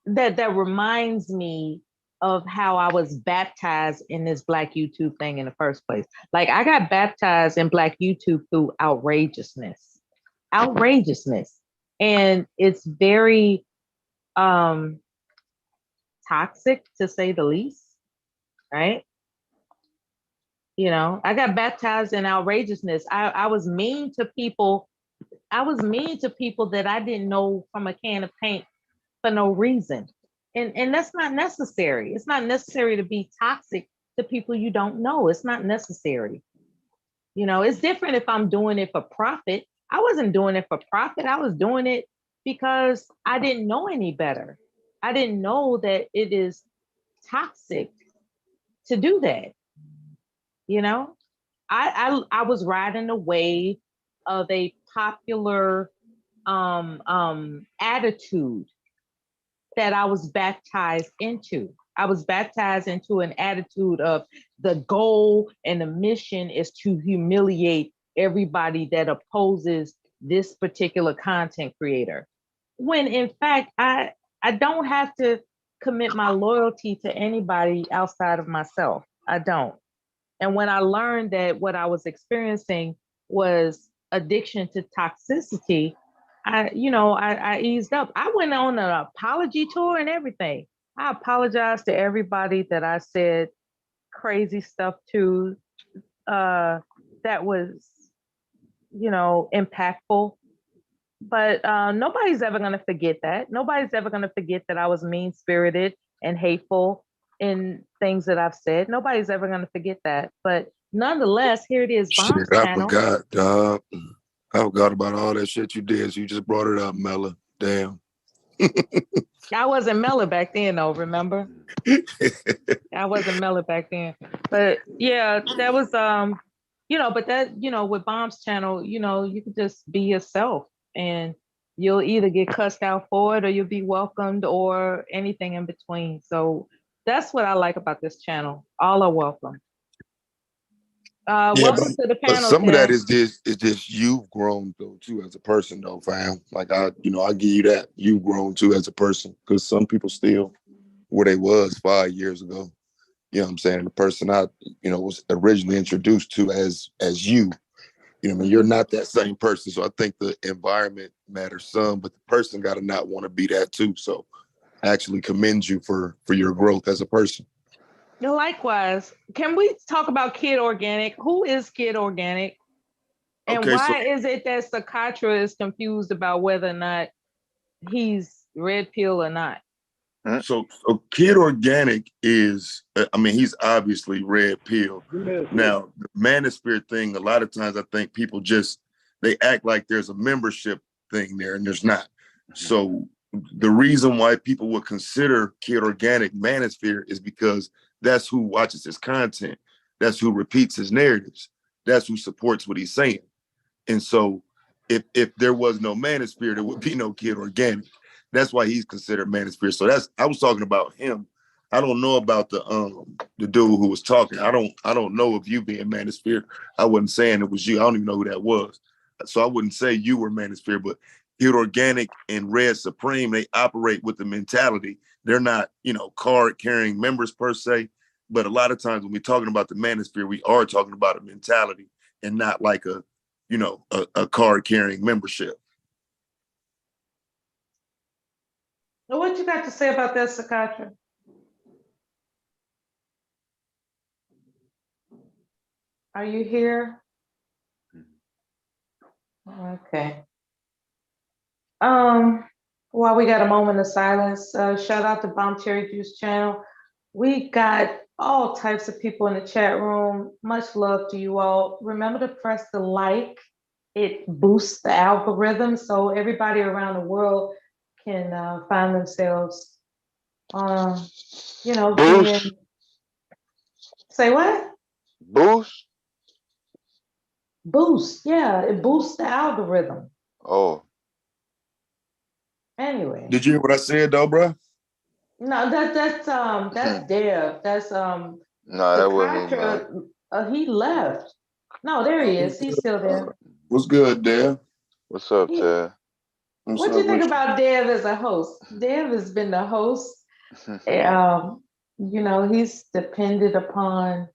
reminds me of how I was baptized in this Black YouTube thing in the first place. Like, I got baptized in Black YouTube through outrageousness. And it's very toxic, to say the least, right? You know, I got baptized in outrageousness. I was mean to people. I was mean to people that I didn't know from a can of paint for no reason. And that's not necessary. It's not necessary to be toxic to people you don't know. It's not necessary. You know, it's different if I'm doing it for profit. I wasn't doing it for profit. I was doing it because I didn't know any better. I didn't know that it is toxic to do that. You know, I was riding the wave of a popular attitude that I was baptized into. I was baptized into an attitude of the goal and the mission is to humiliate everybody that opposes this particular content creator. When in fact, I don't have to commit my loyalty to anybody outside of myself. I don't. And when I learned that what I was experiencing was addiction to toxicity, I eased up. I went on an apology tour and everything. I apologize to everybody that I said crazy stuff to. That was, impactful. But nobody's ever going to forget that. Nobody's ever going to forget that I was mean spirited and hateful in things that I've said. Nobody's ever going to forget that. But nonetheless, here it is. Shit, Bomb's I channel. forgot, dog. I forgot about all that shit you did. So you just brought it up, Mella. Damn. I wasn't Mella back then, though, remember? I wasn't Mella back then. But yeah, that was but that, with Bomb's channel, you could just be yourself and you'll either get cussed out for it or you'll be welcomed or anything in between. So that's what I like about this channel. All are welcome. Welcome to the But panel. some of that Tim. is just you've grown though too as a person though, fam. Like I give you that. You've grown too as a person. Because some people still where they was 5 years ago. You know what I'm saying? The person I, was originally introduced to as you. You're not that same person. So I think the environment matters some, but the person gotta not want to be that too. So I actually commend you for your growth as a person. Likewise, can we talk about Kid Organic? Who is Kid Organic? And Okay, why is it that Sakatra is confused about whether or not he's red pill or not? So Kid Organic is, he's obviously red pill. Now, the Manosphere thing, a lot of times I think people they act like there's a membership thing there and there's not. So the reason why people would consider Kid Organic Manosphere is because that's who watches his content. That's who repeats his narratives. That's who supports what he's saying. And so if there was no Manosphere, there would be no Kid Organic. That's why he's considered Manosphere. So I was talking about him. I don't know about the dude who was talking. I don't know of you being Manosphere. I wasn't saying it was you. I don't even know who that was. So I wouldn't say you were Manosphere, but Kid Organic and Red Supreme, they operate with the mentality. They're not, card carrying members per se, but a lot of times when we're talking about the Manosphere, we are talking about a mentality and not like a card carrying membership. So what you got to say about that, Sakatra? Are you here? Okay. While we got a moment of silence, shout out to Bomb Cherry Juice channel. We got all types of people in the chat room. Much love to you all. Remember to press the like. It boosts the algorithm so everybody around the world can find themselves, Boost. Say what? Boost? Boost, yeah, it boosts the algorithm. Oh. Anyway. Did you hear what I said though, bro? No, that's Dev. That's No, that wasn't he left. No, there he is. He's still there. What's good, Dev? What's up, Ted? What do you think about Dev as a host? Dev has been the host. He's depended upon,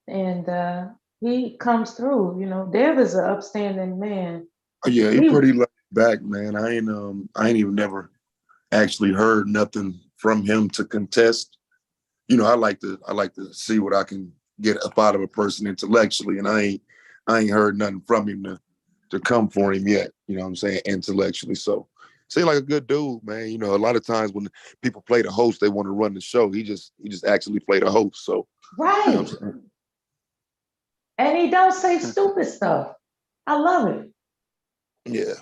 and he comes through. Dev is an upstanding man. Oh, yeah, he pretty laid back, man. I ain't even never actually heard nothing from him to contest. I like to see what I can get up out of a person intellectually, and I ain't heard nothing from him to come for him yet. You know what I'm saying? Intellectually, so seems like a good dude, man. A lot of times when people play the host, they want to run the show. He just actually played a host, so right. And he don't say stupid stuff. I love it. Yeah,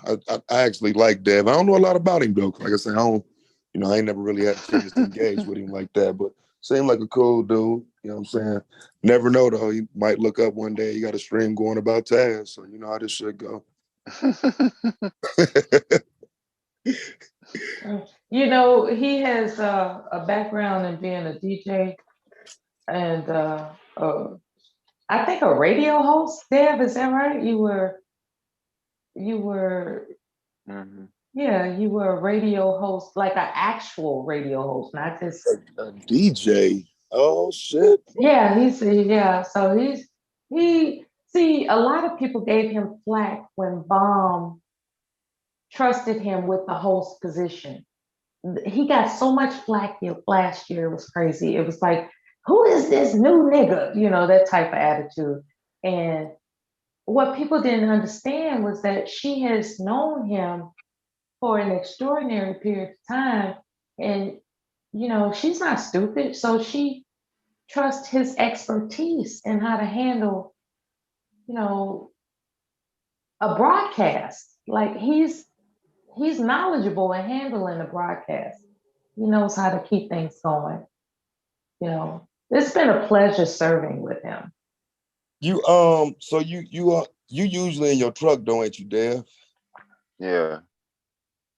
I actually like Dev. I don't know a lot about him though. Like I said, I ain't never really had a chance to engage with him like that. But seemed like a cool dude. You know what I'm saying? Never know though. He might look up one day. He got a stream going about Taz, so you know how this shit go. He has a background in being a DJ and I think a radio host. Dev, is that right? You were. Mm-hmm. Yeah, you were a radio host, like an actual radio host, not just a DJ. Oh shit. Yeah, So a lot of people gave him flack when Bomb trusted him with the host position. he got so much flack last year. It was crazy. It was like, who is this new nigga? You know, that type of attitude. And what people didn't understand was that she has known him for an extraordinary period of time. And, you know, she's not stupid. So she trusts his expertise in how to handle, you know, a broadcast. Like he's knowledgeable in handling a broadcast. He knows how to keep things going. You know, it's been a pleasure serving with him. You so you usually in your truck, don't you, Dev? Yeah.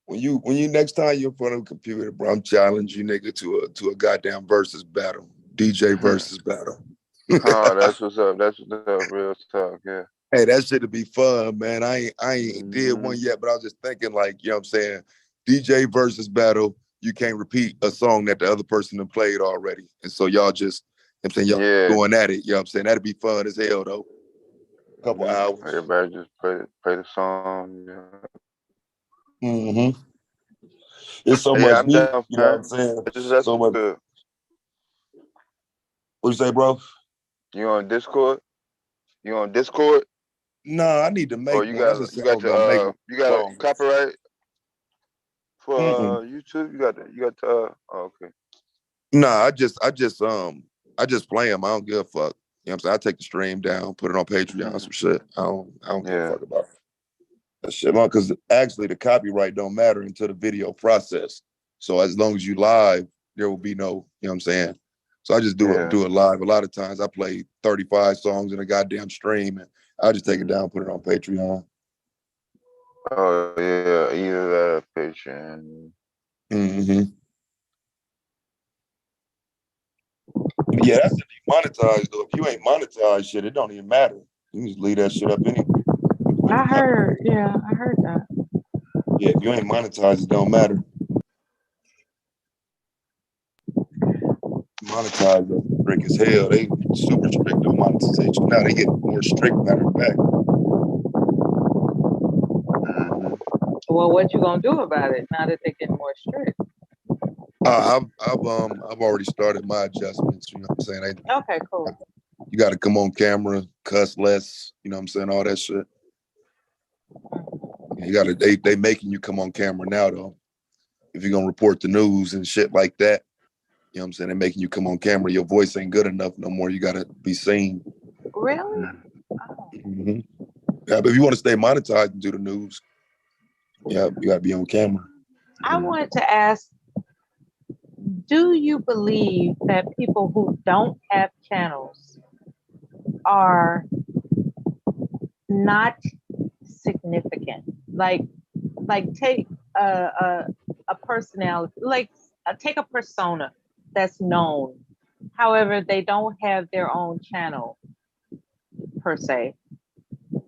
When you next time you're in front of a computer, bro, I'm challenging you nigga to a goddamn versus battle. DJ versus battle. Oh, that's what's up. That's what's up. Real talk, yeah. Hey, that shit'll be fun, man. I ain't did one yet, but I was just thinking, like, you know what I'm saying? DJ versus battle, you can't repeat a song that the other person have played already. And so y'all just, you know what I'm saying, y'all going at it, you know what I'm saying? That'd be fun as hell though. A couple hours. Everybody just play the song. Mm-hmm. It's so Yeah, much I'm heat, down, you know what man. I'm saying? That's So much. good. What you say, bro? You on Discord? You on Discord? No, I need to make Or one. I just said I was you gonna make one. got a copyright for Mm-mm. YouTube? You got oh, okay. Nah, I just play them. I don't give a fuck. You know what I'm saying? I take the stream down, put it on Patreon, some shit. I don't give a fuck about that shit. Because actually the copyright don't matter until the video process. So as long as you live, there will be no, you know what I'm saying? So I just do it live. A lot of times I play 35 songs in a goddamn stream and I just take it down, put it on Patreon. Oh yeah, either that or Patreon. Mm-hmm. Yeah, that's if you monetize though. If you ain't monetized shit, it don't even matter. You can just leave that shit up anyway. I heard that. Yeah, if you ain't monetized, it don't matter. Monetized though, strict as hell. They super strict on monetization. Now they get more strict, matter of fact. Well, what you gonna do about it now that they get more strict? I've already started my adjustments. You know what I'm saying? Okay, cool. You got to come on camera, cuss less. You know what I'm saying? All that shit. You got to. They making you come on camera now though. If you're gonna report the news and shit like that, you know what I'm saying? They're making you come on camera. Your voice ain't good enough no more. You got to be seen. Really? Mm-hmm. Yeah, but if you want to stay monetized and do the news, yeah, you got to be on camera. I wanted to ask, do you believe that people who don't have channels are not significant? Like take a personality, take a persona that's known. However, they don't have their own channel per se.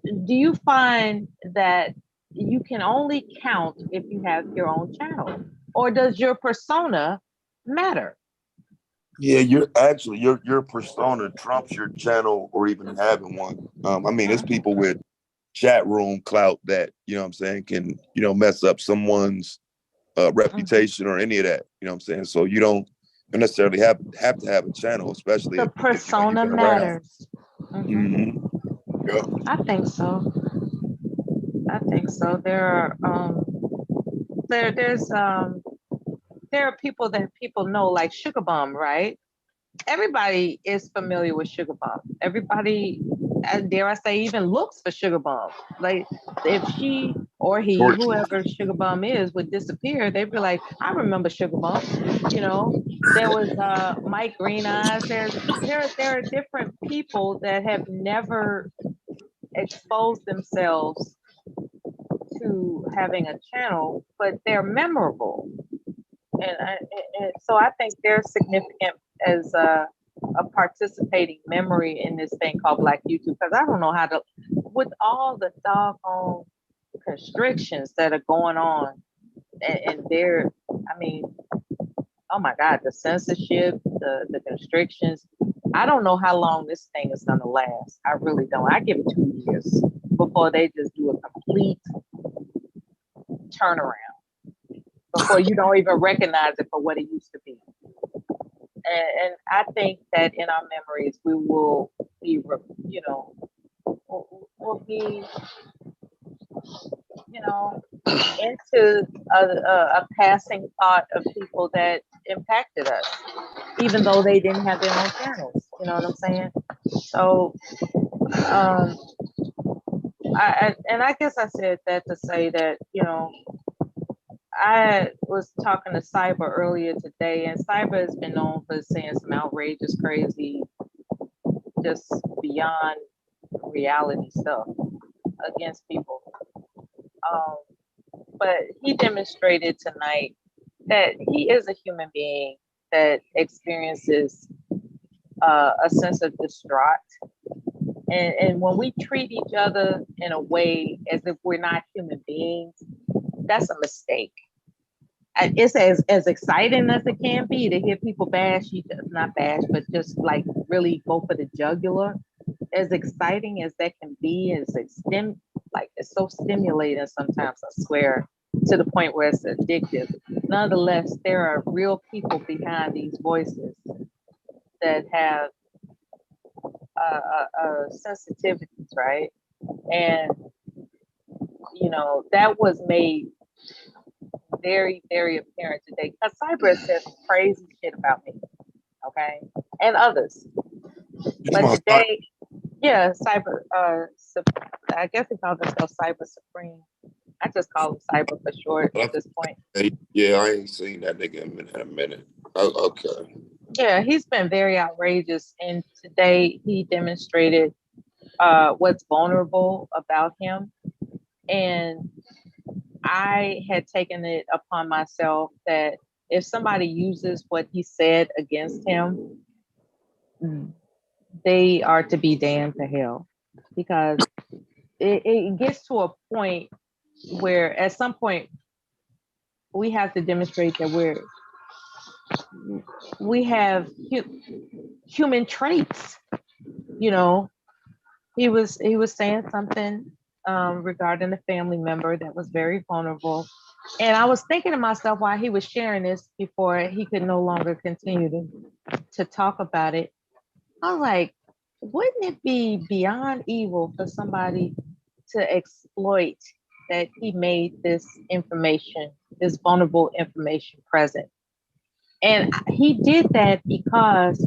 Do you find that you can only count if you have your own channel, or does your persona matter? Yeah, your persona trumps your channel or even having one. I mean, it's people with chat room clout that, you know what I'm saying, can, you know, mess up someone's reputation or any of that. You know what I'm saying? So you don't necessarily have to have a channel, especially The if persona matters. Mm-hmm. Yeah. I think so. There are there are people that people know, like Sugar Bum, right? Everybody is familiar with Sugar Bum. Everybody, dare I say, even looks for Sugar Bum. Like if she or he, whoever Sugar Bum is, would disappear, they'd be like, I remember Sugar Bum. You know, there was Mike Green Eyes. There are different people that have never exposed themselves to having a channel, but they're memorable. And so I think they're significant as a participating memory in this thing called Black YouTube, because I don't know how to, with all the doggone constrictions that are going on, and they're, I mean, oh my God, the censorship, the constrictions. I don't know how long this thing is gonna last. I really don't. I give it 2 years before they just do a complete turnaround. before you don't even recognize it for what it used to be. And I think that in our memories, we will be, you know, we'll be, you know, into a passing thought of people that impacted us, even though they didn't have their own channels. You know what I'm saying? So, I guess I said that to say that, you know, I was talking to Cyber earlier today, and Cyber has been known for saying some outrageous, crazy, just beyond reality stuff against people. But he demonstrated tonight that he is a human being that experiences a sense of distraught. And when we treat each other in a way as if we're not human beings, that's a mistake. It's as exciting as it can be to hear people bash each other, not bash, but just like really go for the jugular. As exciting as that can be, it's so stimulating sometimes, I swear, to the point where it's addictive. Nonetheless, there are real people behind these voices that have sensitivities, right? And, you know, that was made very, very apparent today, because Cyber said some crazy shit about me, okay, and others. But today, yeah, Cyber, I guess they call themselves Cyber Supreme. I just call him Cyber for short at this point. Yeah, I ain't seen that nigga in a minute. Oh, okay. Yeah, he's been very outrageous, and today he demonstrated what's vulnerable about him. And I had taken it upon myself that if somebody uses what he said against him, they are to be damned to hell, because it gets to a point where at some point we have to demonstrate that we have human traits. You know, he was saying something regarding a family member that was very vulnerable. And I was thinking to myself while he was sharing this before he could no longer continue to talk about it, I was like, wouldn't it be beyond evil for somebody to exploit that he made this information, this vulnerable information present? And he did that because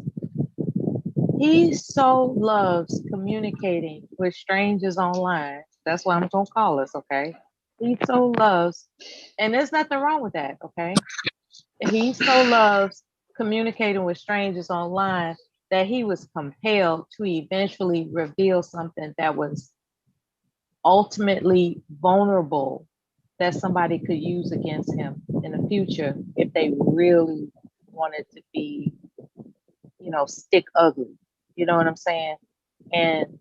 he so loves communicating with strangers online. That's what I'm gonna call us, okay? He so loves, and there's nothing wrong with that, okay? He so loves communicating with strangers online that he was compelled to eventually reveal something that was ultimately vulnerable, that somebody could use against him in the future if they really wanted to be, you know, stick ugly. You know what I'm saying? And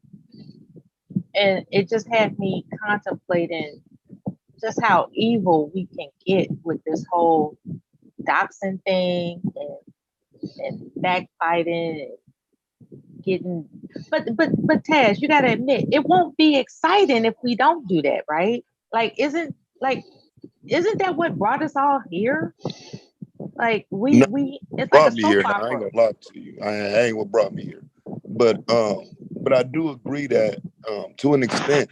it just had me contemplating just how evil we can get with this whole doxing thing and backbiting and getting, but Taz, you gotta admit, it won't be exciting if we don't do that, right? Like, isn't that what brought us all here? Like it's like a soap opera. I ain't gonna lie to you. I ain't what brought me here. But I do agree that to an extent,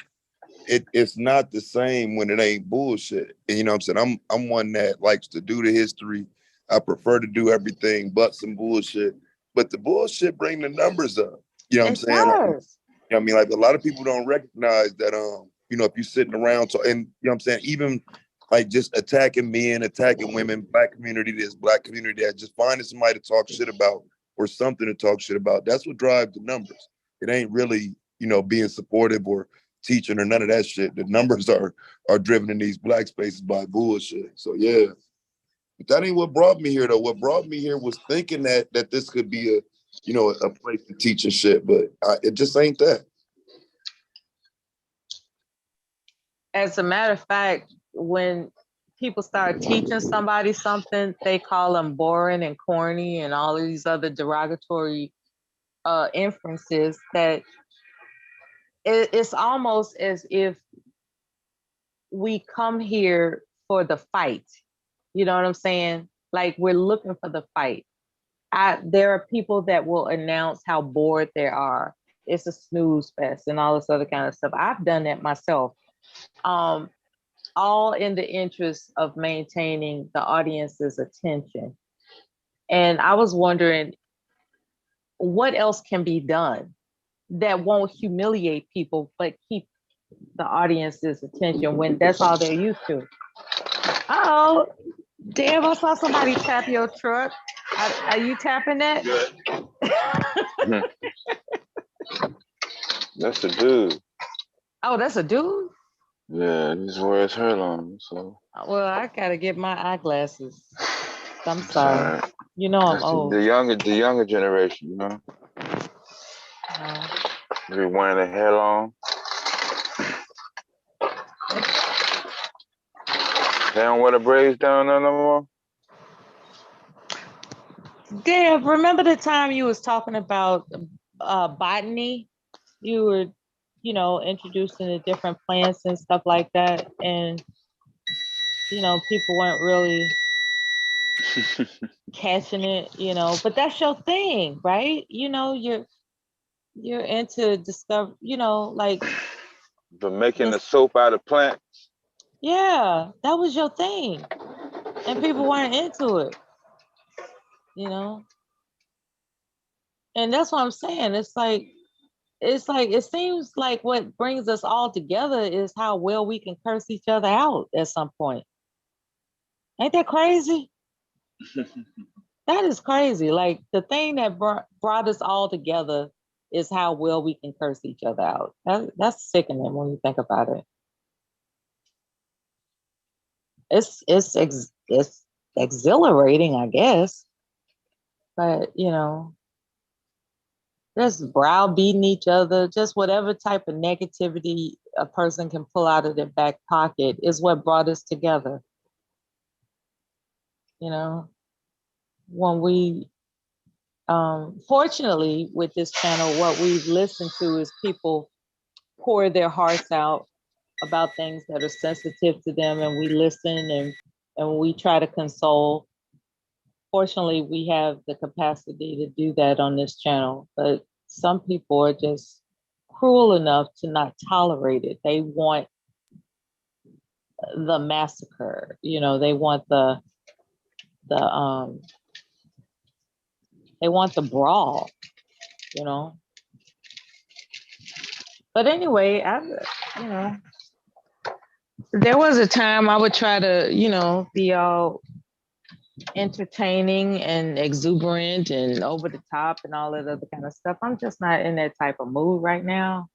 it's not the same when it ain't bullshit. And you know what I'm saying? I'm one that likes to do the history. I prefer to do everything but some bullshit. But the bullshit bring the numbers up. You know what I'm saying? You know what I mean? Like, a lot of people don't recognize that you know, if you're sitting around and you know what I'm saying, even like just attacking men, attacking women, black community this, black community that, just finding somebody to talk shit about or something to talk shit about. That's what drives the numbers. It ain't really, you know, being supportive or teaching or none of that shit. The numbers are driven in these black spaces by bullshit. So yeah. But that ain't what brought me here though. What brought me here was thinking that this could be a, you know, a place to teach and shit, but it just ain't that. As a matter of fact, when people start teaching somebody something, they call them boring and corny and all of these other derogatory inferences that it's almost as if we come here for the fight. You know what I'm saying? Like we're looking for the fight. There are people that will announce how bored they are. It's a snooze fest and all this other kind of stuff. I've done that myself. All in the interest of maintaining the audience's attention. And I was wondering what else can be done that won't humiliate people, but keep the audience's attention when that's all they're used to. Oh, damn, I saw somebody tap your truck. Are you tapping that? That's a dude. Oh, that's a dude? Yeah, this wears her on. So. Well, I gotta get my eyeglasses. I'm sorry. Right. You know I'm That's old. the younger generation, you know. They're wearing their hair long. They don't wear the braids down there no more. Deb, remember the time you was talking about botany? You were, introducing the different plants and stuff like that, and people weren't really catching it, but that's your thing, right? You're into discover, like But making the soap out of plants. Yeah, that was your thing, and people weren't into it, and that's what I'm saying. It's like it seems like what brings us all together is how well we can curse each other out at some point. Ain't that crazy? That is crazy. Like the thing that brought us all together is how well we can curse each other out. That's sickening when you think about it. It's exhilarating, I guess, but just browbeating each other, just whatever type of negativity a person can pull out of their back pocket is what brought us together. When we, fortunately with this channel, what we've listened to is people pour their hearts out about things that are sensitive to them, and we listen and we try to console. Fortunately, we have the capacity to do that on this channel, but some people are just cruel enough to not tolerate it. They want the massacre, they want the brawl, But anyway, there was a time I would try to, be all entertaining and exuberant and over the top and all that other kind of stuff. I'm just not in that type of mood right now.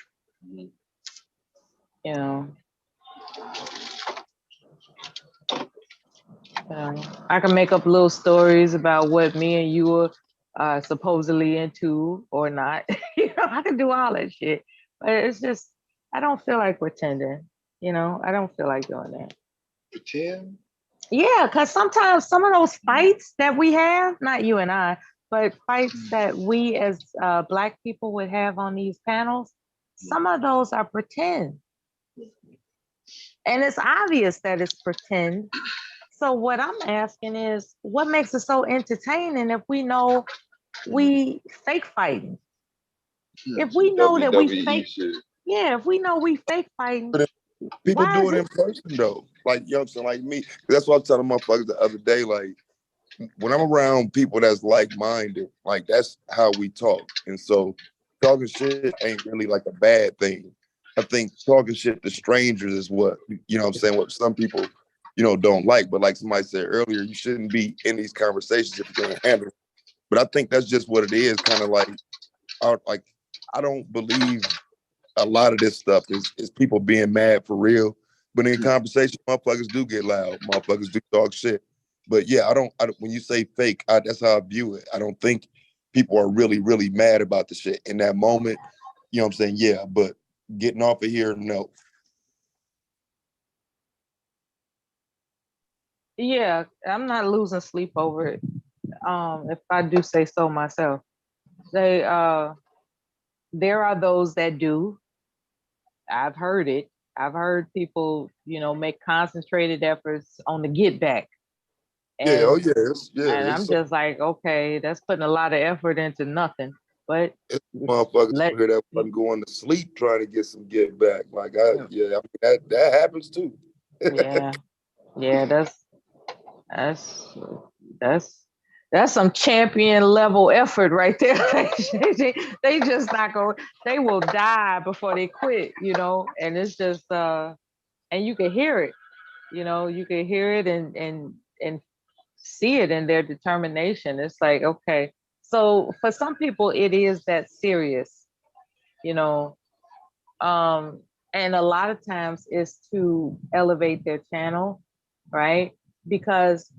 I can make up little stories about what me and you are supposedly into or not. I can do all that shit. But it's just, I don't feel like pretending. I don't feel like doing that. Pretend? Yeah, because sometimes some of those fights that we have, not you and I, but fights that we as Black people would have on these panels, some of those are pretend. And it's obvious that it's pretend. So what I'm asking is, what makes it so entertaining if we know we fake fighting? If we know that we fake, if we know we fake fighting. People do it in person though, like youngsters like me. That's what I was telling motherfuckers the other day. Like when I'm around people that's like-minded, like that's how we talk. And so talking shit ain't really like a bad thing. I think talking shit to strangers is what, what some people, don't like. But like somebody said earlier, you shouldn't be in these conversations if you can't handle it. But I think that's just what it is. Kind of like I don't believe a lot of this stuff is people being mad for real. But in conversation, motherfuckers do get loud. Motherfuckers do talk shit. But yeah, I don't when you say fake, that's how I view it. I don't think people are really, really mad about the shit in that moment. You know what I'm saying? Yeah, but getting off of here, no. Yeah, I'm not losing sleep over it. If I do say so myself. There are those that do. I've heard it. I've heard people, make concentrated efforts on the get back. Yeah, oh And yes, yeah. and I'm It's just like, okay, that's putting a lot of effort into nothing. But motherfuckers let out here that wasn't going to sleep trying to get some get back. Like I mean, that happens too. yeah, yeah, that's that's that's some champion level effort right there. They just not going, they will die before they quit, you know, and it's just and you can hear it, you know, you can hear it and see it in their determination. It's like, okay, so for some people it is that serious, you know, and a lot of times it's to elevate their channel, right? Because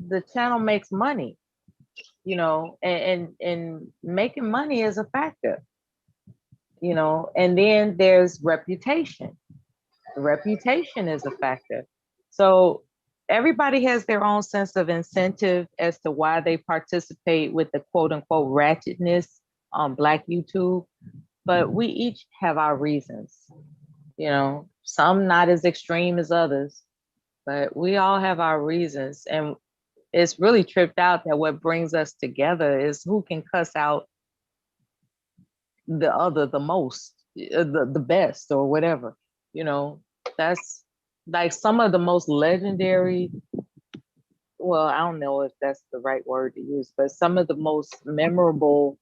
the channel makes money, you know, and making money is a factor, you know, and then there's reputation. Reputation is a factor. So everybody has their own sense of incentive as to why they participate with the quote unquote ratchetness on Black YouTube, but we each have our reasons, you know, some not as extreme as others, but we all have our reasons. And it's really tripped out that what brings us together is who can cuss out the other the most, the best or whatever, you know. That's like some of the most legendary, well, I don't know if that's the right word to use, but some of the most memorable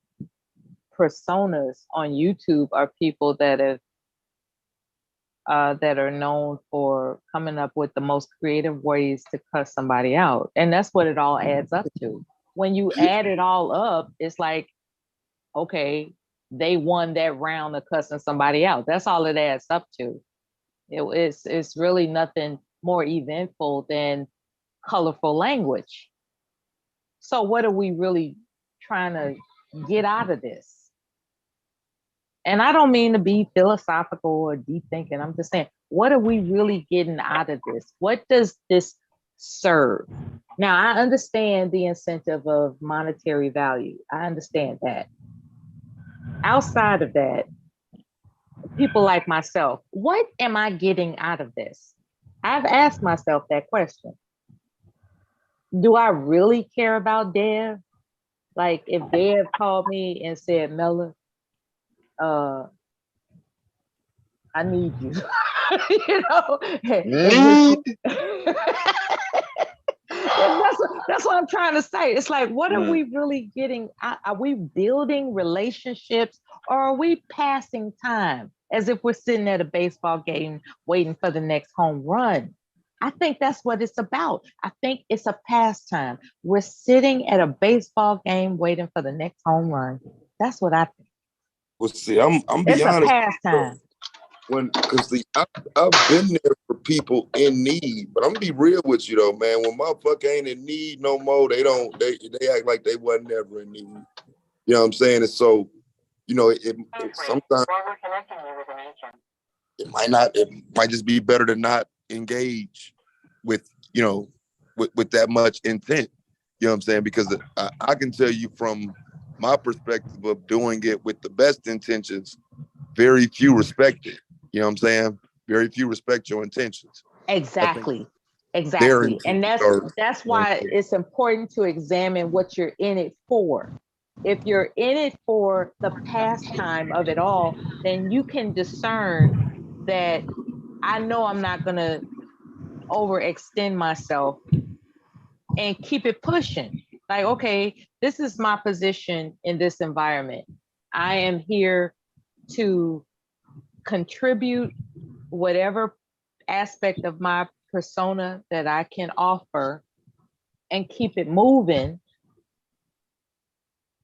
personas on YouTube are people that have that are known for coming up with the most creative ways to cuss somebody out. And that's what it all adds up to. When you add it all up, it's like, okay, they won that round of cussing somebody out. That's all it adds up to. It's really nothing more eventful than colorful language. So what are we really trying to get out of this? And I don't mean to be philosophical or deep thinking. I'm just saying, what are we really getting out of this? What does this serve? Now, I understand the incentive of monetary value. I understand that. Outside of that, people like myself, what am I getting out of this? I've asked myself that question. Do I really care about Dev? Like if Dev called me and said, Mella, I need you, you know? That's what I'm trying to say. It's like, what are we really getting? Are we building relationships or are we passing time as if we're sitting at a baseball game waiting for the next home run? I think that's what it's about. I think it's a pastime. We're sitting at a baseball game waiting for the next home run. That's what I think. Well, see, I'm be it's honest. A pastime. Because I've been there for people in need, but I'm gonna be real with you though, man. When motherfucker ain't in need no more, they act like they wasn't never in need. You know what I'm saying? And so, you know, it sometimes it might just be better to not engage with, you know, with that much intent. You know what I'm saying? Because I can tell you from my perspective of doing it with the best intentions, very few respect it. You know what I'm saying? Very few respect your intentions. Exactly. And that's why it's important to examine what you're in it for. If you're in it for the pastime of it all, then you can discern that I know I'm not gonna overextend myself and keep it pushing. Like, okay, this is my position in this environment. I am here to contribute whatever aspect of my persona that I can offer and keep it moving.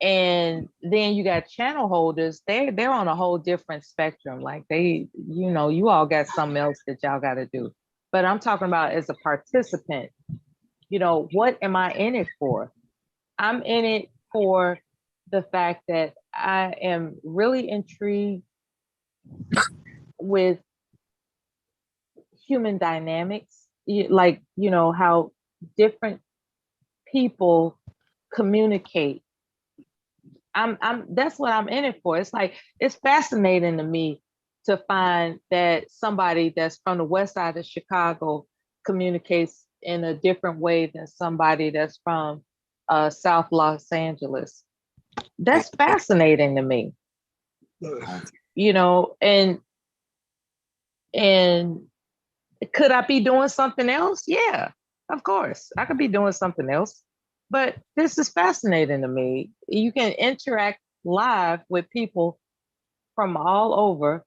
And then you got channel holders, they're on a whole different spectrum. Like they, you know, you all got something else that y'all got to do. But I'm talking about as a participant, you know, what am I in it for? I'm in it for the fact that I am really intrigued with human dynamics, like, you know, how different people communicate. That's what I'm in it for. It's like, it's fascinating to me to find that somebody that's from the west side of Chicago communicates in a different way than somebody that's from South Los Angeles. That's fascinating to me. You know, and could I be doing something else? Yeah, of course. I could be doing something else. But this is fascinating to me. You can interact live with people from all over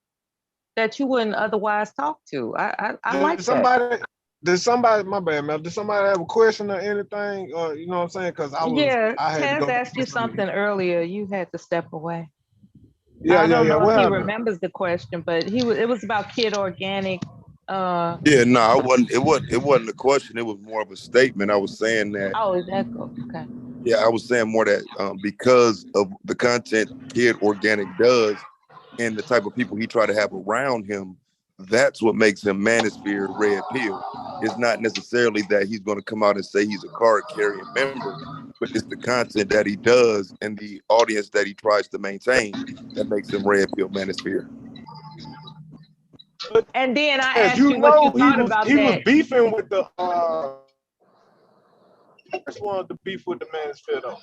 that you wouldn't otherwise talk to. I like that. Did somebody, my bad, man, did somebody have a question or anything? Or you know what I'm saying? Because I had Taz to go asked you something earlier. You had to step away. Yeah, I don't know What if he happened? remembers the question, but it was about Kid Organic. Yeah, no, it wasn't a question. It was more of a statement. I was saying that. Oh, is that cool? Okay. Yeah, I was saying more that because of the content Kid Organic does and the type of people he try to have around him, that's what makes him Manosphere Red Pill. It's not necessarily that he's going to come out and say he's a card carrying member, but it's the content that he does and the audience that he tries to maintain that makes him Red Pill Manosphere. And then I asked you what you thought about that. He was beefing with the just wanted to beef with the Manosphere though.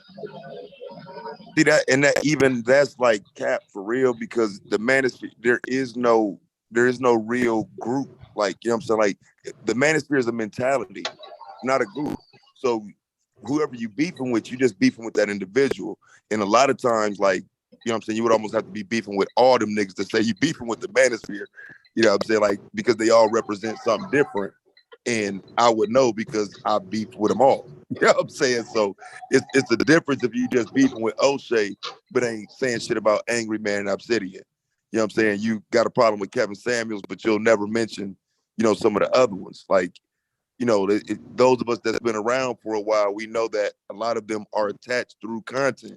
See that, that's like cap for real, because the Manosphere, there is no real group. Like, you know what I'm saying? Like, the Manosphere is a mentality, not a group. So whoever you beefing with, you just beefing with that individual. And a lot of times, like, you know what I'm saying, you would almost have to be beefing with all them niggas to say you beefing with the Manosphere. You know what I'm saying? Like, because they all represent something different. And I would know because I beefed with them all. You know what I'm saying? So it's the difference if you just beefing with O'Shea, but ain't saying shit about Angry Man and Obsidian. You know what I'm saying? You got a problem with Kevin Samuels, but you'll never mention, you know, some of the other ones. Like, you know, those of us that's been around for a while, we know that a lot of them are attached through content.